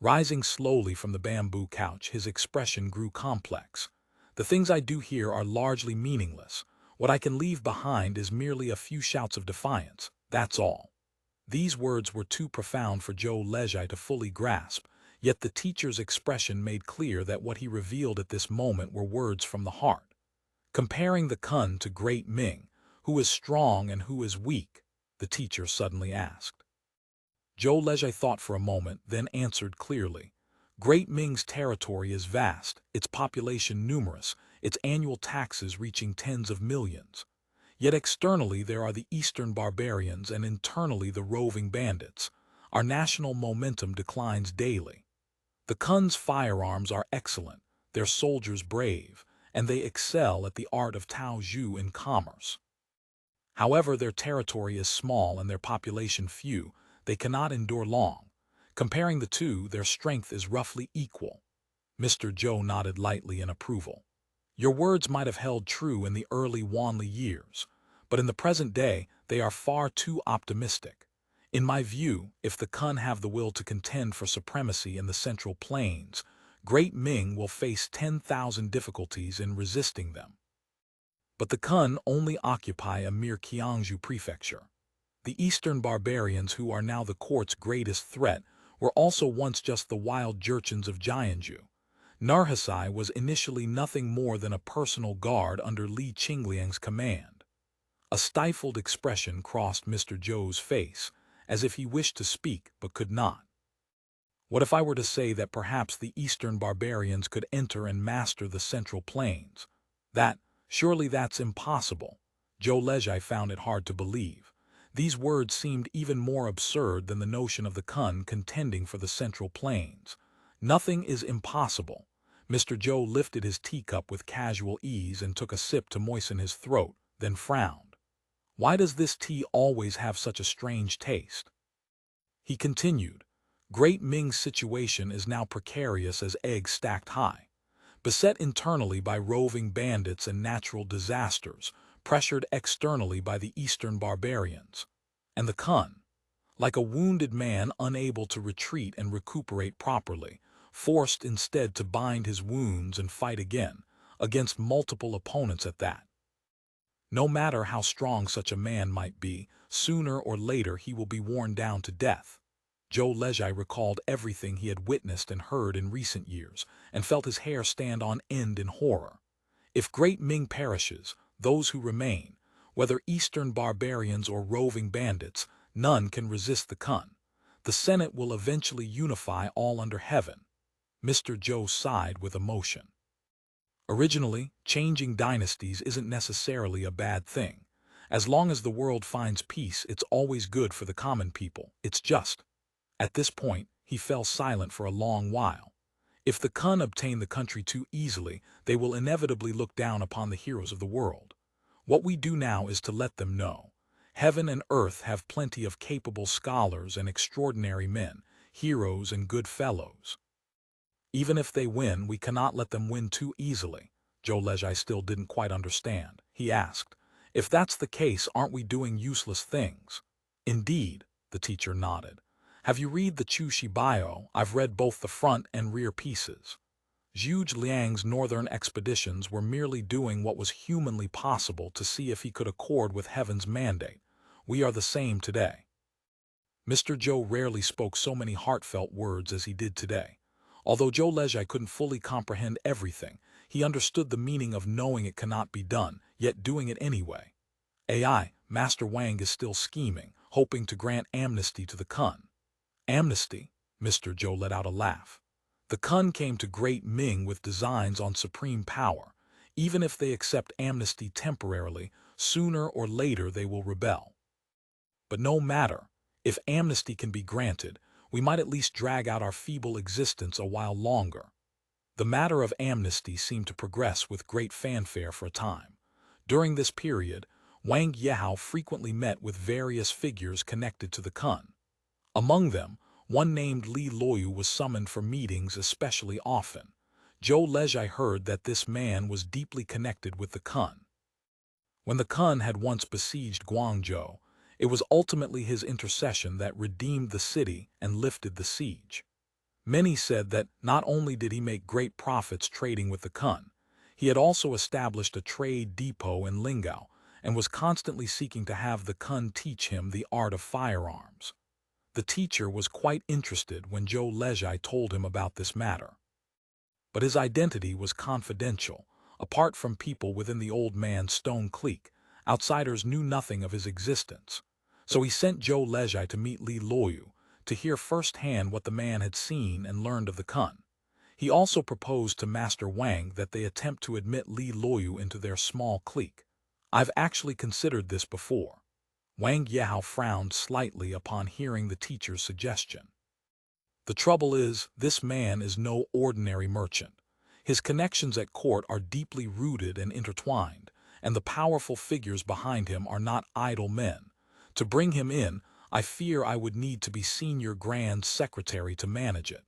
Rising slowly from the bamboo couch, his expression grew complex. The things I do here are largely meaningless. What I can leave behind is merely a few shouts of defiance, that's all. These words were too profound for Zhou Lezhai to fully grasp, yet the teacher's expression made clear that what he revealed at this moment were words from the heart. Comparing the Kun to great Ming, who is strong and who is weak, the teacher suddenly asked. Zhou Lezhai thought for a moment, then answered clearly. Great Ming's territory is vast, its population numerous, its annual taxes reaching tens of millions. Yet externally there are the eastern barbarians and internally the roving bandits. Our national momentum declines daily. The Kun's firearms are excellent, their soldiers brave, and they excel at the art of Tao Zhu in commerce. However, their territory is small and their population few. They cannot endure long. Comparing the two, their strength is roughly equal. Mr. Zhou nodded lightly in approval. Your words might have held true in the early Wanli years, but in the present day, they are far too optimistic. In my view, if the Kun have the will to contend for supremacy in the Central Plains, Great Ming will face 10,000 difficulties in resisting them. But the Kun only occupy a mere Qiangzhou prefecture. The eastern barbarians, who are now the court's greatest threat, were also once just the wild Jurchens of Jianzhou. Narhasai was initially nothing more than a personal guard under Li Qingliang's command. A stifled expression crossed Mr. Zhou's face, as if he wished to speak but could not. What if I were to say that perhaps the eastern barbarians could enter and master the Central Plains? Surely that's impossible. Zhou Lezhai found it hard to believe. These words seemed even more absurd than the notion of the Kun contending for the Central Plains. Nothing is impossible. Mr. Zhou lifted his teacup with casual ease and took a sip to moisten his throat, then frowned. Why does this tea always have such a strange taste? He continued. Great Ming's situation is now precarious as eggs stacked high. Beset internally by roving bandits and natural disasters, pressured externally by the eastern barbarians. And the Kun, like a wounded man unable to retreat and recuperate properly, forced instead to bind his wounds and fight again, against multiple opponents at that. No matter how strong such a man might be, sooner or later he will be worn down to death. Zhou Lezhai recalled everything he had witnessed and heard in recent years, and felt his hair stand on end in horror. If Great Ming perishes, those who remain, whether eastern barbarians or roving bandits, none can resist the Kun. The Senate will eventually unify all under heaven. Mr. Zhou sighed with emotion. Originally, changing dynasties isn't necessarily a bad thing. As long as the world finds peace, it's always good for the common people. It's just. At this point, he fell silent for a long while. If the Kun obtain the country too easily, they will inevitably look down upon the heroes of the world. What we do now is to let them know. Heaven and earth have plenty of capable scholars and extraordinary men, heroes and good fellows. Even if they win, we cannot let them win too easily. Zhou Lezhai still didn't quite understand. He asked, if that's the case, aren't we doing useless things? Indeed, the teacher nodded. Have you read the Chu Shi Bio? I've read both the front and rear pieces. Zhuge Liang's northern expeditions were merely doing what was humanly possible to see if he could accord with heaven's mandate. We are the same today. Mr. Zhou rarely spoke so many heartfelt words as he did today. Although Zhou Lezhai couldn't fully comprehend everything, he understood the meaning of knowing it cannot be done, yet doing it anyway. Master Wang is still scheming, hoping to grant amnesty to the Kun. Amnesty? Mr. Zhou let out a laugh. The Kun came to Great Ming with designs on supreme power. Even if they accept amnesty temporarily, sooner or later they will rebel. But no matter, if amnesty can be granted, we might at least drag out our feeble existence a while longer. The matter of amnesty seemed to progress with great fanfare for a time. During this period, Wang Yehao frequently met with various figures connected to the Kun. Among them, one named Li Loyu was summoned for meetings especially often. Zhou Lezhai heard that this man was deeply connected with the Kun. When the Kun had once besieged Guangzhou, it was ultimately his intercession that redeemed the city and lifted the siege. Many said that not only did he make great profits trading with the Kun, he had also established a trade depot in Lingao and was constantly seeking to have the Kun teach him the art of firearms. The teacher was quite interested when Zhou Lezhai told him about this matter. But his identity was confidential. Apart from people within the old man's stone clique, outsiders knew nothing of his existence. So he sent Zhou Lezhai to meet Li Luoyu, to hear firsthand what the man had seen and learned of the Kun. He also proposed to Master Wang that they attempt to admit Li Luoyu into their small clique. I've actually considered this before. Wang Yao frowned slightly upon hearing the teacher's suggestion. The trouble is, this man is no ordinary merchant. His connections at court are deeply rooted and intertwined, and the powerful figures behind him are not idle men. To bring him in, I fear I would need to be senior grand secretary to manage it.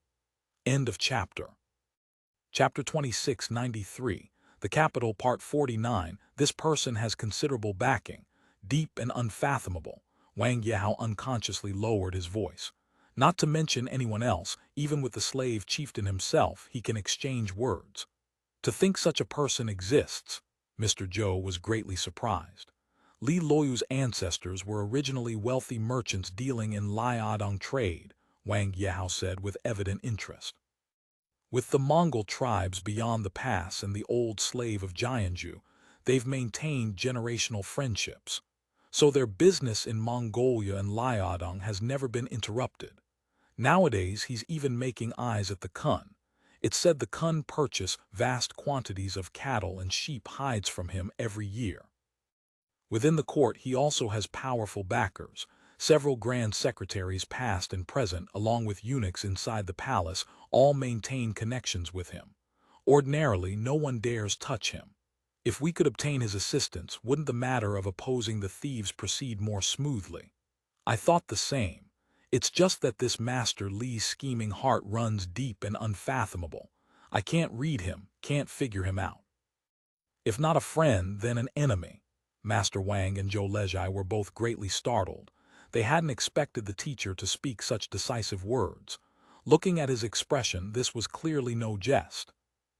End of chapter. Chapter 2693, The Capital, Part 49. This person has considerable backing, deep and unfathomable. Wang Yao unconsciously lowered his voice. Not to mention anyone else, even with the slave chieftain himself, he can exchange words. To think such a person exists, Mr. Zhou was greatly surprised. Li Luoyu's ancestors were originally wealthy merchants dealing in Liaodong trade, Wang Yao said with evident interest. With the Mongol tribes beyond the pass and the old slave of Jianzhu, they've maintained generational friendships. So their business in Mongolia and Liaodong has never been interrupted. Nowadays he's even making eyes at the Kun. It's said the Kun purchase vast quantities of cattle and sheep hides from him every year. Within the court he also has powerful backers. Several grand secretaries past and present, along with eunuchs inside the palace, all maintain connections with him. Ordinarily, no one dares touch him. If we could obtain his assistance, wouldn't the matter of opposing the thieves proceed more smoothly? I thought the same. It's just that this Master Li's scheming heart runs deep and unfathomable. I can't read him, can't figure him out. If not a friend, then an enemy. Master Wang and Zhou Lezhai were both greatly startled. They hadn't expected the teacher to speak such decisive words. Looking at his expression, this was clearly no jest.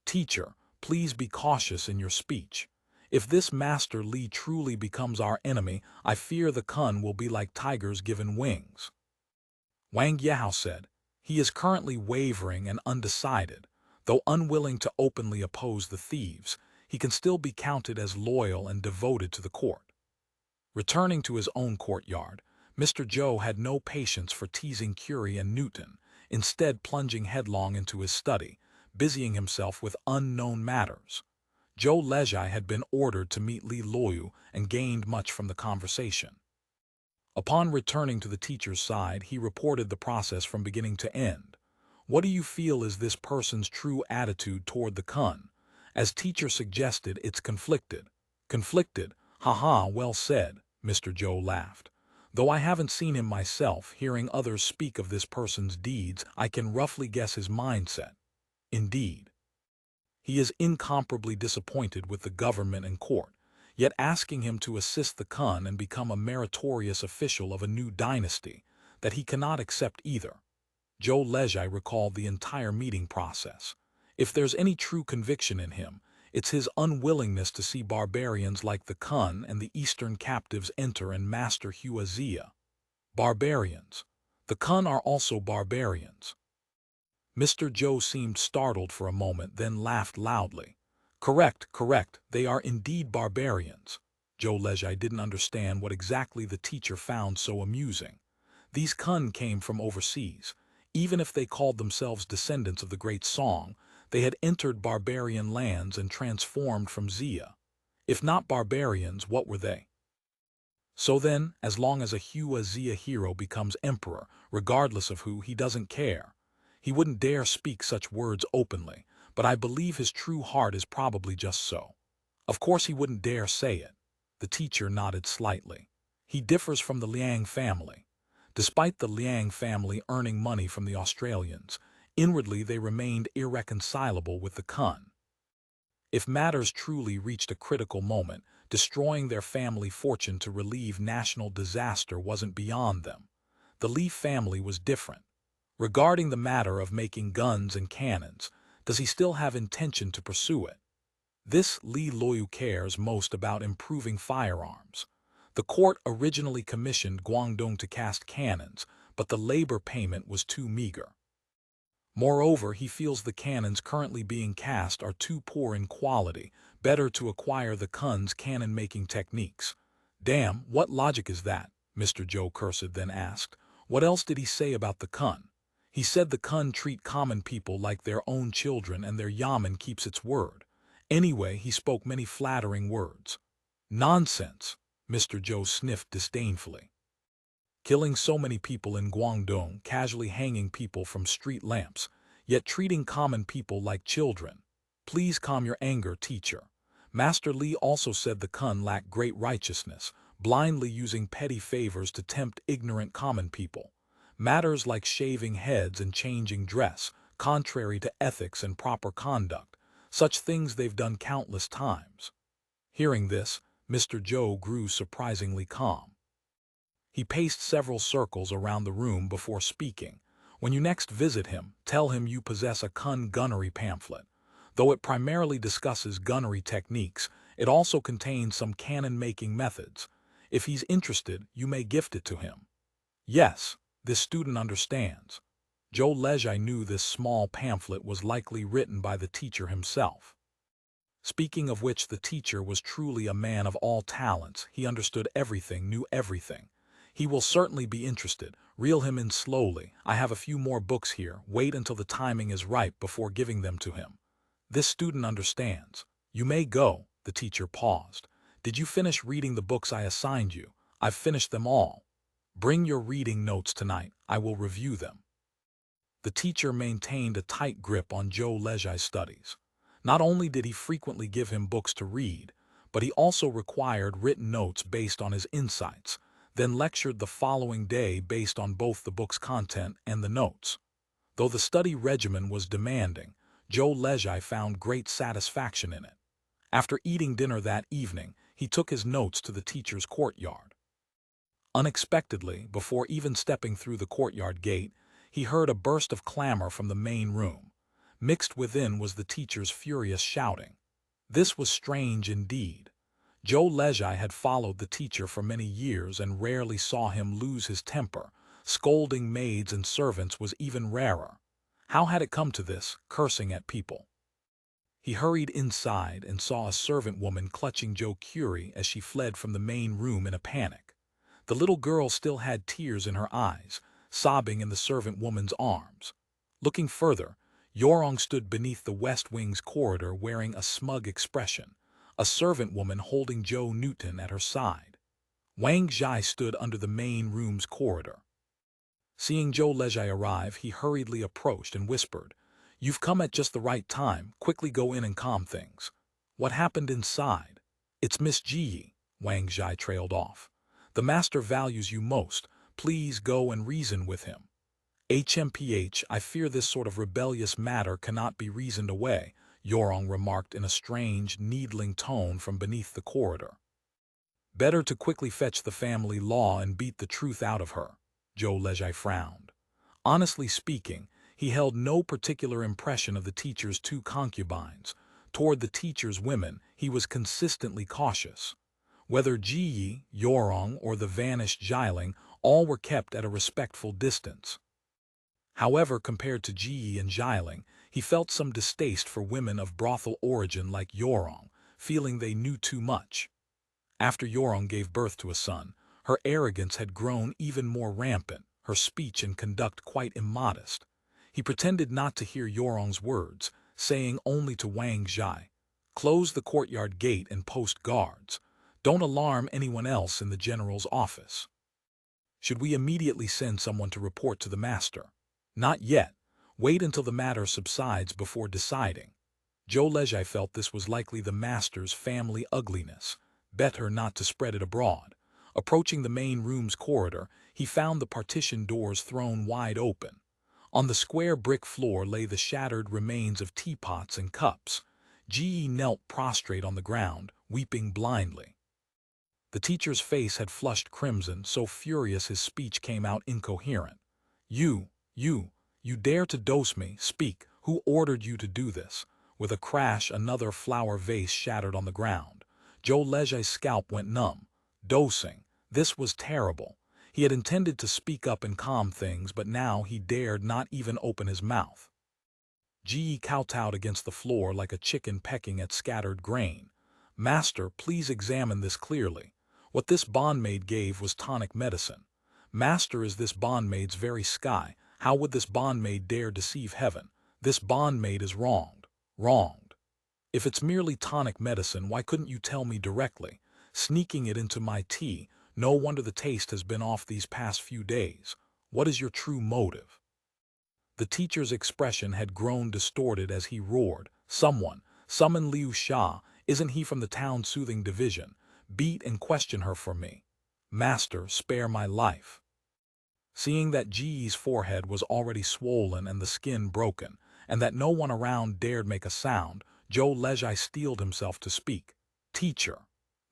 Teacher, please be cautious in your speech. If this Master Li truly becomes our enemy, I fear the Kun will be like tigers given wings. Wang Yao said, he is currently wavering and undecided. Though unwilling to openly oppose the thieves, he can still be counted as loyal and devoted to the court. Returning to his own courtyard, Mr. Zhou had no patience for teasing Curie and Newton, instead plunging headlong into his study, busying himself with unknown matters. Zhou Lezhai had been ordered to meet Li Luoyu and gained much from the conversation. Upon returning to the teacher's side, he reported the process from beginning to end. What do you feel is this person's true attitude toward the Kun? As teacher suggested, it's conflicted. Conflicted? Haha, well said, Mr. Zhou laughed. Though I haven't seen him myself, hearing others speak of this person's deeds, I can roughly guess his mindset. Indeed. He is incomparably disappointed with the government and court, yet asking him to assist the Kun and become a meritorious official of a new dynasty, that he cannot accept either. Zhou Lezhai recalled the entire meeting process. If there's any true conviction in him, it's his unwillingness to see barbarians like the Kun and the eastern captives enter and master Huazia. Barbarians. The Kun are also barbarians. Mr. Zhou seemed startled for a moment, then laughed loudly. Correct, correct, they are indeed barbarians. Zhou Lezhai didn't understand what exactly the teacher found so amusing. These Kun came from overseas. Even if they called themselves descendants of the Great Song, they had entered barbarian lands and transformed from Xia. If not barbarians, what were they? So then, as long as a Huazia hero becomes emperor, regardless of who, he doesn't care. He wouldn't dare speak such words openly, but I believe his true heart is probably just so. Of course he wouldn't dare say it. The teacher nodded slightly. He differs from the Liang family. Despite the Liang family earning money from the Australians, inwardly they remained irreconcilable with the Kun. If matters truly reached a critical moment, destroying their family fortune to relieve national disaster wasn't beyond them. The Li family was different. Regarding the matter of making guns and cannons, does he still have intention to pursue it? This Li Loyu cares most about improving firearms. The court originally commissioned Guangdong to cast cannons, but the labor payment was too meager. Moreover, he feels the cannons currently being cast are too poor in quality, better to acquire the Kun's cannon-making techniques. Damn, what logic is that? Mr. Zhou cursed then asked. What else did he say about the Kun? He said the Kun treat common people like their own children and their yamen keeps its word. Anyway, he spoke many flattering words. Nonsense, Mr. Zhou sniffed disdainfully. Killing so many people in Guangdong, casually hanging people from street lamps, yet treating common people like children. Please calm your anger, teacher. Master Li also said the Kun lack great righteousness, blindly using petty favors to tempt ignorant common people. Matters like shaving heads and changing dress, contrary to ethics and proper conduct, such things they've done countless times. Hearing this, Mr. Zhou grew surprisingly calm. He paced several circles around the room before speaking. When you next visit him, tell him you possess a Kun gunnery pamphlet. Though it primarily discusses gunnery techniques, it also contains some cannon-making methods. If he's interested, you may gift it to him. Yes, this student understands. Zhou Lezhai knew this small pamphlet was likely written by the teacher himself. Speaking of which, the teacher was truly a man of all talents. He understood everything, knew everything. He will certainly be interested. Reel him in slowly. I have a few more books here. Wait until the timing is ripe before giving them to him. This student understands. You may go. The teacher paused. Did you finish reading the books I assigned you? I've finished them all. Bring your reading notes tonight. I will review them. The teacher maintained a tight grip on Zhou Lezhai's studies. Not only did he frequently give him books to read, but he also required written notes based on his insights, then lectured the following day based on both the book's content and the notes. Though the study regimen was demanding, Zhou Lezhai found great satisfaction in it. After eating dinner that evening, he took his notes to the teacher's courtyard. Unexpectedly, before even stepping through the courtyard gate, he heard a burst of clamor from the main room. Mixed within was the teacher's furious shouting. This was strange indeed. Zhou Lezhai had followed the teacher for many years and rarely saw him lose his temper. Scolding maids and servants was even rarer. How had it come to this, cursing at people? He hurried inside and saw a servant woman clutching Zhou Curie as she fled from the main room in a panic. The little girl still had tears in her eyes, sobbing in the servant woman's arms. Looking further, Yorong stood beneath the West Wing's corridor wearing a smug expression, a servant woman holding Zhou Newton at her side. Wang Zhai stood under the main room's corridor. Seeing Zhou Lezhai arrive, he hurriedly approached and whispered, "You've come at just the right time. Quickly go in and calm things." "What happened inside?" "It's Miss Ji," Wang Zhai trailed off. "The master values you most. Please go and reason with him." "HMPH, I fear this sort of rebellious matter cannot be reasoned away," Yorong remarked in a strange, needling tone from beneath the corridor. "Better to quickly fetch the family law and beat the truth out of her," Zhou Lezhai frowned. Honestly speaking, he held no particular impression of the teacher's two concubines. Toward the teacher's women, he was consistently cautious. Whether Ji Yi, Yorong, or the vanished Jiling, all were kept at a respectful distance. However, compared to Ji Yi and Jiling, he felt some distaste for women of brothel origin like Yorong, feeling they knew too much. After Yorong gave birth to a son, her arrogance had grown even more rampant, her speech and conduct quite immodest. He pretended not to hear Yorong's words, saying only to Wang Zhai, "Close the courtyard gate and post guards. Don't alarm anyone else in the general's office." "Should we immediately send someone to report to the master?" "Not yet. Wait until the matter subsides before deciding." Zhou Lezhai felt this was likely the master's family ugliness. Better not to spread it abroad. Approaching the main room's corridor, he found the partition doors thrown wide open. On the square brick floor lay the shattered remains of teapots and cups. Ji Yi knelt prostrate on the ground, weeping blindly. The teacher's face had flushed crimson, so furious his speech came out incoherent. You, You dare to dose me? Speak. Who ordered you to do this? With a crash, another flower vase shattered on the ground. Zhou Lejai's scalp went numb. Dosing. This was terrible. He had intended to speak up and calm things, but now he dared not even open his mouth. Ji kowtowed against the floor like a chicken pecking at scattered grain. Master, please examine this clearly. What this bondmaid gave was tonic medicine. Master, is this bondmaid's very sky? How would this bondmaid dare deceive heaven? This bondmaid is wronged. Wronged. If it's merely tonic medicine, why couldn't you tell me directly? Sneaking it into my tea, no wonder the taste has been off these past few days. What is your true motive? The teacher's expression had grown distorted as he roared, Someone, summon Liu Sha, isn't he from the town soothing division? Beat and question her for me. Master, spare my life. Seeing that Ji's forehead was already swollen and the skin broken, and that no one around dared make a sound, Zhou Lejai steeled himself to speak. Teacher.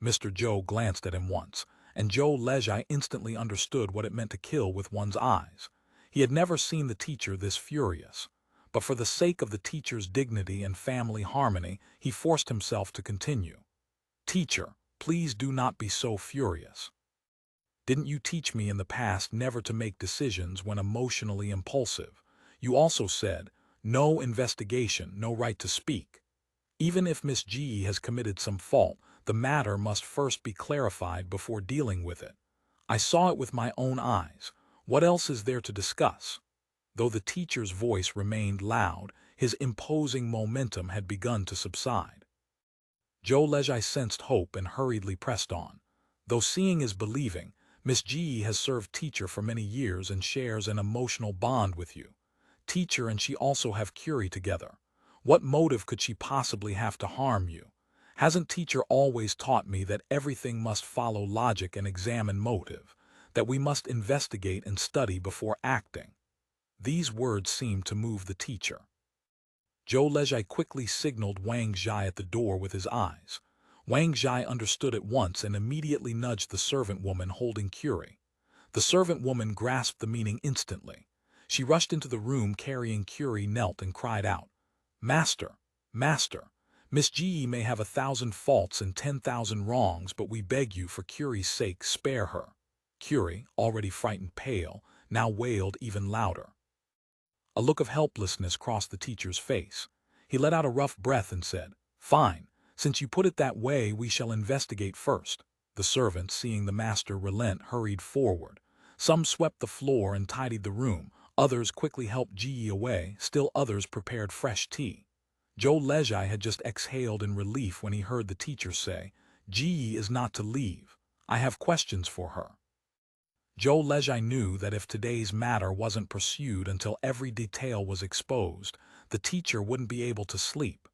Mr. Zhou glanced at him once, and Zhou Lejai instantly understood what it meant to kill with one's eyes. He had never seen the teacher this furious, but for the sake of the teacher's dignity and family harmony, he forced himself to continue. Teacher, please do not be so furious. Didn't you teach me in the past never to make decisions when emotionally impulsive? You also said, no investigation, no right to speak. Even if Miss Ji has committed some fault, the matter must first be clarified before dealing with it. I saw it with my own eyes. What else is there to discuss? Though the teacher's voice remained loud, his imposing momentum had begun to subside. Zhou Lejai sensed hope and hurriedly pressed on. Though seeing is believing, Miss Ji has served teacher for many years and shares an emotional bond with you. Teacher and she also have Curie together. What motive could she possibly have to harm you? Hasn't teacher always taught me that everything must follow logic and examine motive, that we must investigate and study before acting? These words seemed to move the teacher. Zhou Lejai quickly signaled Wang Zhai at the door with his eyes. Wang Zhai understood at once and immediately nudged the servant woman holding Curie. The servant woman grasped the meaning instantly. She rushed into the room carrying Curie, knelt and cried out, Master, Master, Miss Ji may have 1,000 faults and 10,000 wrongs, but we beg you for Curie's sake, spare her. Curie, already frightened pale, now wailed even louder. A look of helplessness crossed the teacher's face. He let out a rough breath and said, Fine, since you put it that way, we shall investigate first. The servants, seeing the master relent, hurried forward. Some swept the floor and tidied the room. Others quickly helped Ji away, still others prepared fresh tea. Zhou Lejai had just exhaled in relief when he heard the teacher say, Ji is not to leave. I have questions for her. Zhou Lejai knew that if today's matter wasn't pursued until every detail was exposed, the teacher wouldn't be able to sleep.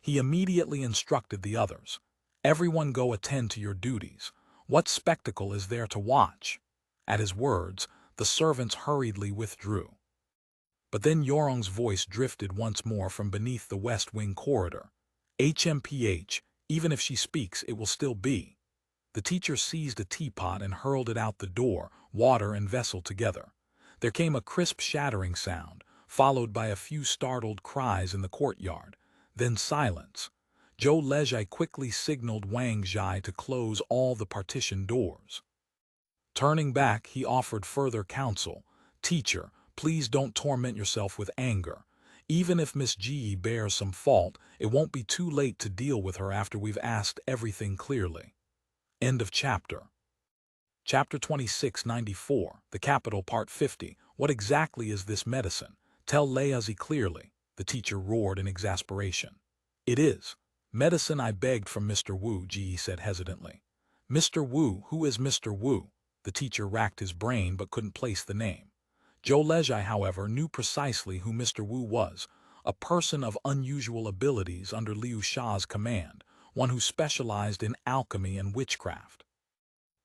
He immediately instructed the others. Everyone go attend to your duties. What spectacle is there to watch? At his words, the servants hurriedly withdrew. But then Yorong's voice drifted once more from beneath the West Wing corridor. HMPH, even if she speaks, it will still be. The teacher seized a teapot and hurled it out the door, water and vessel together. There came a crisp shattering sound, followed by a few startled cries in the courtyard. Then silence. Zhou Lejai quickly signaled Wang Zhai to close all the partition doors. Turning back, he offered further counsel. Teacher, please don't torment yourself with anger. Even if Miss Ji bears some fault, it won't be too late to deal with her after we've asked everything clearly. End of chapter. Chapter 2694, The Capital, Part 50. What exactly is this medicine? Tell Leiazi clearly, the teacher roared in exasperation. It is medicine I begged from Mr. Wu, Ji said hesitantly. Mr. Wu, who is Mr. Wu? The teacher racked his brain but couldn't place the name. Zhou Lejai, however, knew precisely who Mr. Wu was, a person of unusual abilities under Liu Sha's command, one who specialized in alchemy and witchcraft.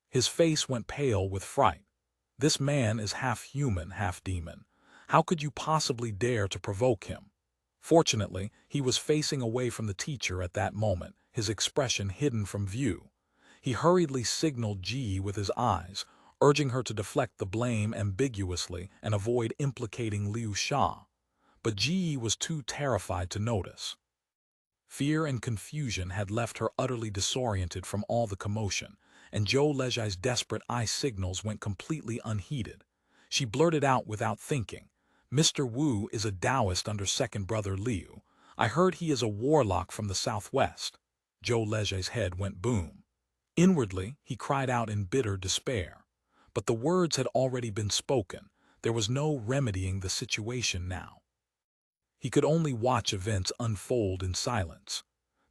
His face went pale with fright. This man is half human, half demon. How could you possibly dare to provoke him? Fortunately, he was facing away from the teacher at that moment, his expression hidden from view. He hurriedly signaled Ji with his eyes, urging her to deflect the blame ambiguously and avoid implicating Liu Sha. But Ji was too terrified to notice. Fear and confusion had left her utterly disoriented from all the commotion, and Zhou Lejai's desperate eye signals went completely unheeded. She blurted out without thinking, "Mr. Wu is a Taoist under second brother Liu. I heard he is a warlock from the southwest." Zhou Lejai's head went boom. Inwardly, he cried out in bitter despair. But the words had already been spoken. There was no remedying the situation now. He could only watch events unfold in silence.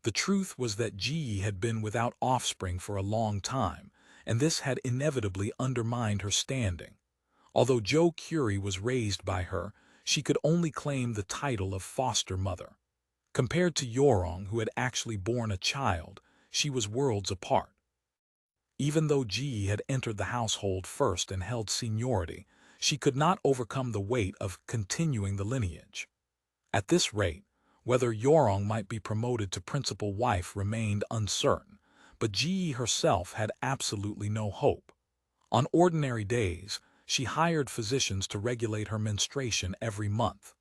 The truth was that Ji had been without offspring for a long time, and this had inevitably undermined her standing. Although Zhou Curie was raised by her, she could only claim the title of foster mother. Compared to Yorong, who had actually borne a child, she was worlds apart. Even though Ji had entered the household first and held seniority, she could not overcome the weight of continuing the lineage. At this rate, whether Yorong might be promoted to principal wife remained uncertain, but Ji herself had absolutely no hope. On ordinary days, she hired physicians to regulate her menstruation every month.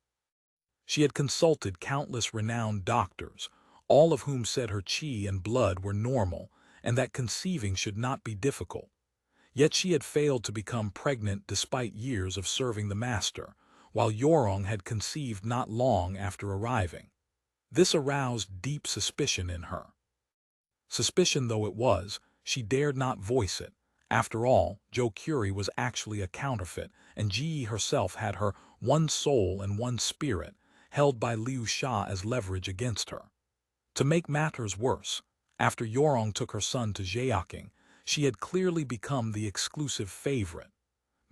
She had consulted countless renowned doctors, all of whom said her qi and blood were normal and that conceiving should not be difficult. Yet she had failed to become pregnant despite years of serving the master, while Yorong had conceived not long after arriving. This aroused deep suspicion in her. Suspicion though it was, she dared not voice it. After all, Zhou Curie was actually a counterfeit, and Ji herself had her one soul and one spirit, held by Liu Sha as leverage against her. To make matters worse, after Yorong took her son to Zheyaking, she had clearly become the exclusive favorite.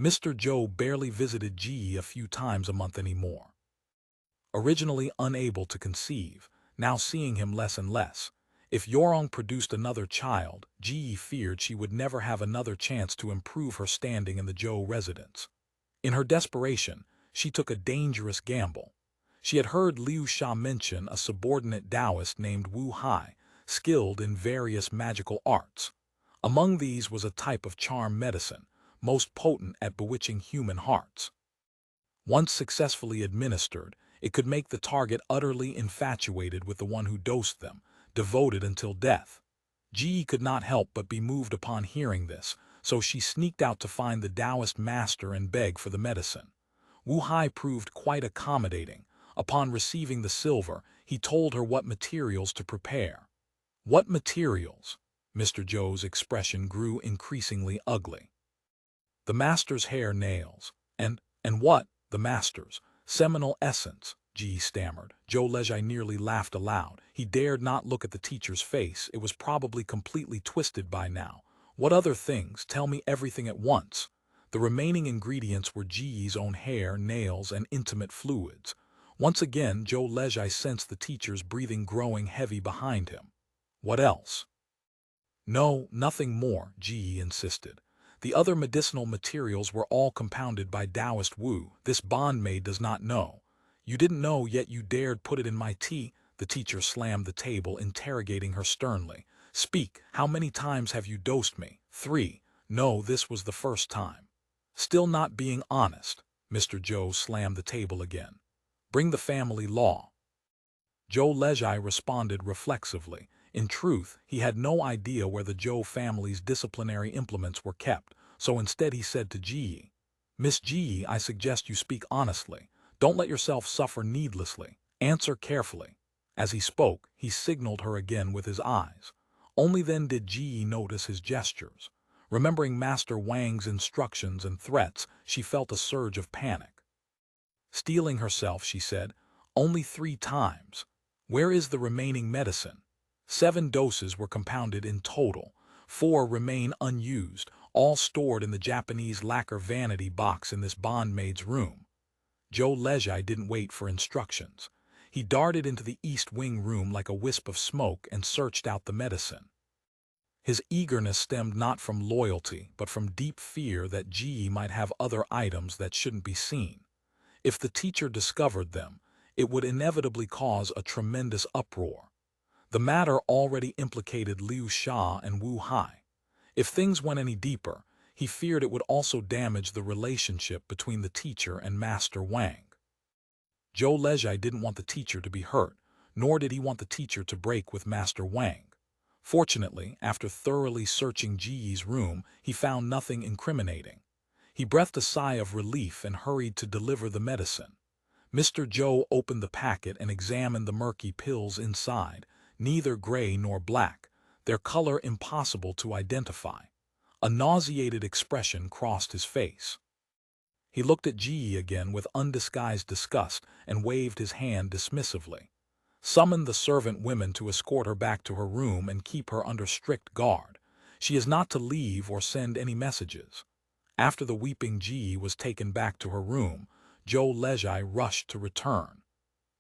Mr. Zhou barely visited Ji a few times a month anymore. Originally unable to conceive, now seeing him less and less, if Yorong produced another child, Ji feared she would never have another chance to improve her standing in the Zhou residence. In her desperation, she took a dangerous gamble. She had heard Liu Sha mention a subordinate Taoist named Wu Hai, skilled in various magical arts. Among these was a type of charm medicine, most potent at bewitching human hearts. Once successfully administered, it could make the target utterly infatuated with the one who dosed them, devoted until death. Ji could not help but be moved upon hearing this, so she sneaked out to find the Taoist master and beg for the medicine. Wu Hai proved quite accommodating. Upon receiving the silver, he told her what materials to prepare. What materials? Mr. Zhou's expression grew increasingly ugly. The master's hair nails. And what? The master's seminal essence, Ji stammered. Zhou Lejai nearly laughed aloud. He dared not look at the teacher's face. It was probably completely twisted by now. What other things? Tell me everything at once. The remaining ingredients were Ji's own hair, nails, and intimate fluids. Once again, Zhou Lejai sensed the teacher's breathing growing heavy behind him. What else? No, nothing more, Ji insisted. The other medicinal materials were all compounded by Taoist Wu. This bondmaid does not know. You didn't know, yet you dared put it in my tea? The teacher slammed the table, interrogating her sternly. Speak, how many times have you dosed me? 3. No, this was the first time. Still not being honest, Mr. Zhou slammed the table again. Bring the family law. Zhou Lejai responded reflexively. In truth, he had no idea where the Zhou family's disciplinary implements were kept, so instead he said to Ji, Miss Ji, I suggest you speak honestly. Don't let yourself suffer needlessly. Answer carefully. As he spoke, he signaled her again with his eyes. Only then did Ji notice his gestures. Remembering Master Wang's instructions and threats, she felt a surge of panic. Steeling herself, she said, Only 3 times. Where is the remaining medicine? 7 doses were compounded in total. 4 remain unused, all stored in the Japanese lacquer vanity box in this bondmaid's room. Zhou Lejai didn't wait for instructions. He darted into the east wing room like a wisp of smoke and searched out the medicine. His eagerness stemmed not from loyalty, but from deep fear that Ji might have other items that shouldn't be seen. If the teacher discovered them, it would inevitably cause a tremendous uproar. The matter already implicated Liu Sha and Wu Hai. If things went any deeper, He feared it would also damage the relationship between the teacher and Master Wang. Zhou Lezhai didn't want the teacher to be hurt, nor did he want the teacher to break with Master Wang. Fortunately, after thoroughly searching Ji Yi's room, he found nothing incriminating. He breathed a sigh of relief and hurried to deliver the medicine. Mr. Zhou opened the packet and examined the murky pills inside, neither gray nor black, their color impossible to identify. A nauseated expression crossed his face. He looked at Ji Yi again with undisguised disgust and waved his hand dismissively. Summon the servant women to escort her back to her room and keep her under strict guard. She is not to leave or send any messages. After the weeping Ji Yi was taken back to her room, Zhou Lezhai rushed to return.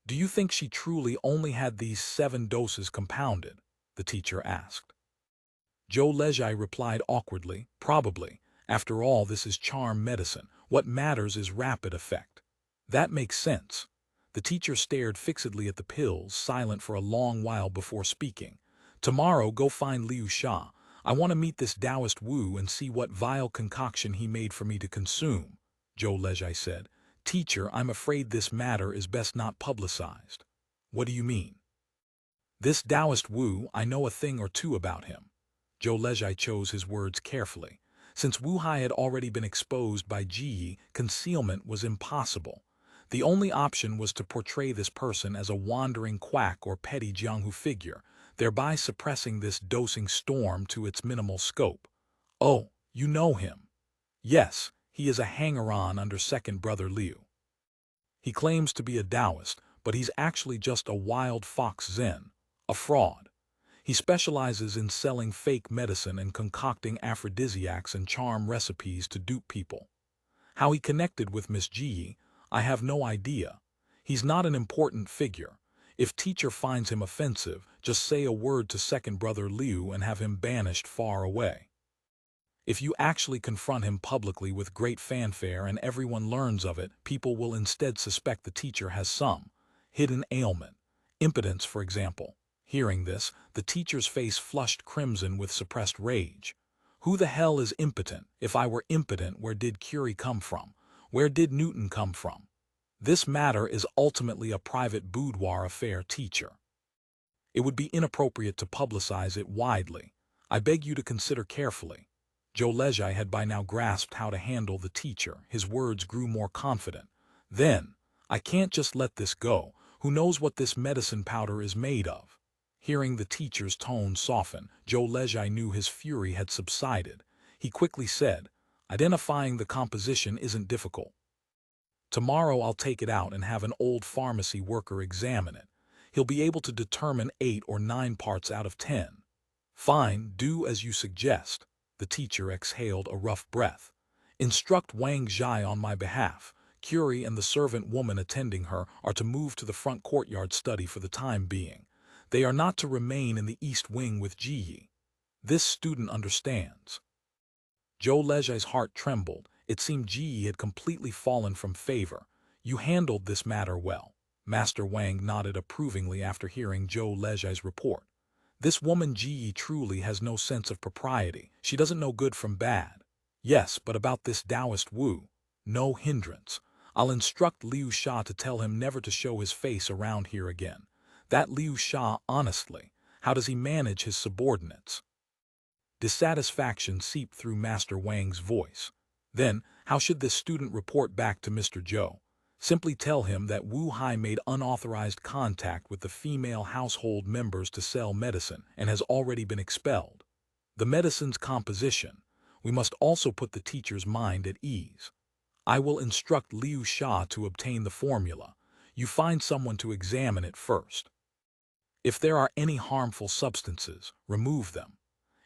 "Do you think she truly only had these 7 doses compounded?" the teacher asked. Zhou Lezhai replied awkwardly, "Probably. After all, this is charm medicine. What matters is rapid effect." "That makes sense." The teacher stared fixedly at the pills, silent for a long while before speaking. "Tomorrow go find Liu Sha. I want to meet this Taoist Wu and see what vile concoction he made for me to consume," Zhou Lezhai said. "Teacher, I'm afraid this matter is best not publicized." "What do you mean?" "This Taoist Wu, I know a thing or two about him." Zhou Lezhai chose his words carefully. Since Wu Hai had already been exposed by Ji Yi, concealment was impossible. The only option was to portray this person as a wandering quack or petty Jianghu figure, thereby suppressing this dosing storm to its minimal scope. "Oh, you know him?" "Yes, he is a hanger-on under second brother Liu. He claims to be a Taoist, but he's actually just a wild fox Zen, a fraud. He specializes in selling fake medicine and concocting aphrodisiacs and charm recipes to dupe people. How he connected with Miss Ji Yi, I have no idea. He's not an important figure. If teacher finds him offensive, just say a word to second brother Liu and have him banished far away. If you actually confront him publicly with great fanfare and everyone learns of it, people will instead suspect the teacher has some hidden ailment, impotence for example." Hearing this, the teacher's face flushed crimson with suppressed rage. "Who the hell is impotent? If I were impotent, where did Curie come from? Where did Newton come from? This matter is ultimately a private boudoir affair, teacher. It would be inappropriate to publicize it widely. I beg you to consider carefully." Zhou Lezhai had by now grasped how to handle the teacher. His words grew more confident. "Then, I can't just let this go. Who knows what this medicine powder is made of?" Hearing the teacher's tone soften, Zhou Lezhai knew his fury had subsided. He quickly said, "Identifying the composition isn't difficult. Tomorrow I'll take it out and have an old pharmacy worker examine it. He'll be able to determine 8 or 9 parts out of 10. "Fine, do as you suggest." The teacher exhaled a rough breath. "Instruct Wang Zhai on my behalf. Curie and the servant woman attending her are to move to the front courtyard study for the time being. They are not to remain in the east wing with Ji Yi. This student understands." Zhou Lezhai's heart trembled. It seemed Ji Yi had completely fallen from favor. "You handled this matter well." Master Wang nodded approvingly after hearing Zhou Lezhai's report. "This woman Ji Yi truly has no sense of propriety. She doesn't know good from bad." "Yes, but about this Taoist Wu, no hindrance. I'll instruct Liu Sha to tell him never to show his face around here again. That Liu Sha, honestly, how does he manage his subordinates?" Dissatisfaction seeped through Master Wang's voice. "Then, how should this student report back to Mr. Zhou? Simply tell him that Wu Hai made unauthorized contact with the female household members to sell medicine and has already been expelled. The medicine's composition, we must also put the teacher's mind at ease. I will instruct Liu Sha to obtain the formula. You find someone to examine it first. If there are any harmful substances, remove them.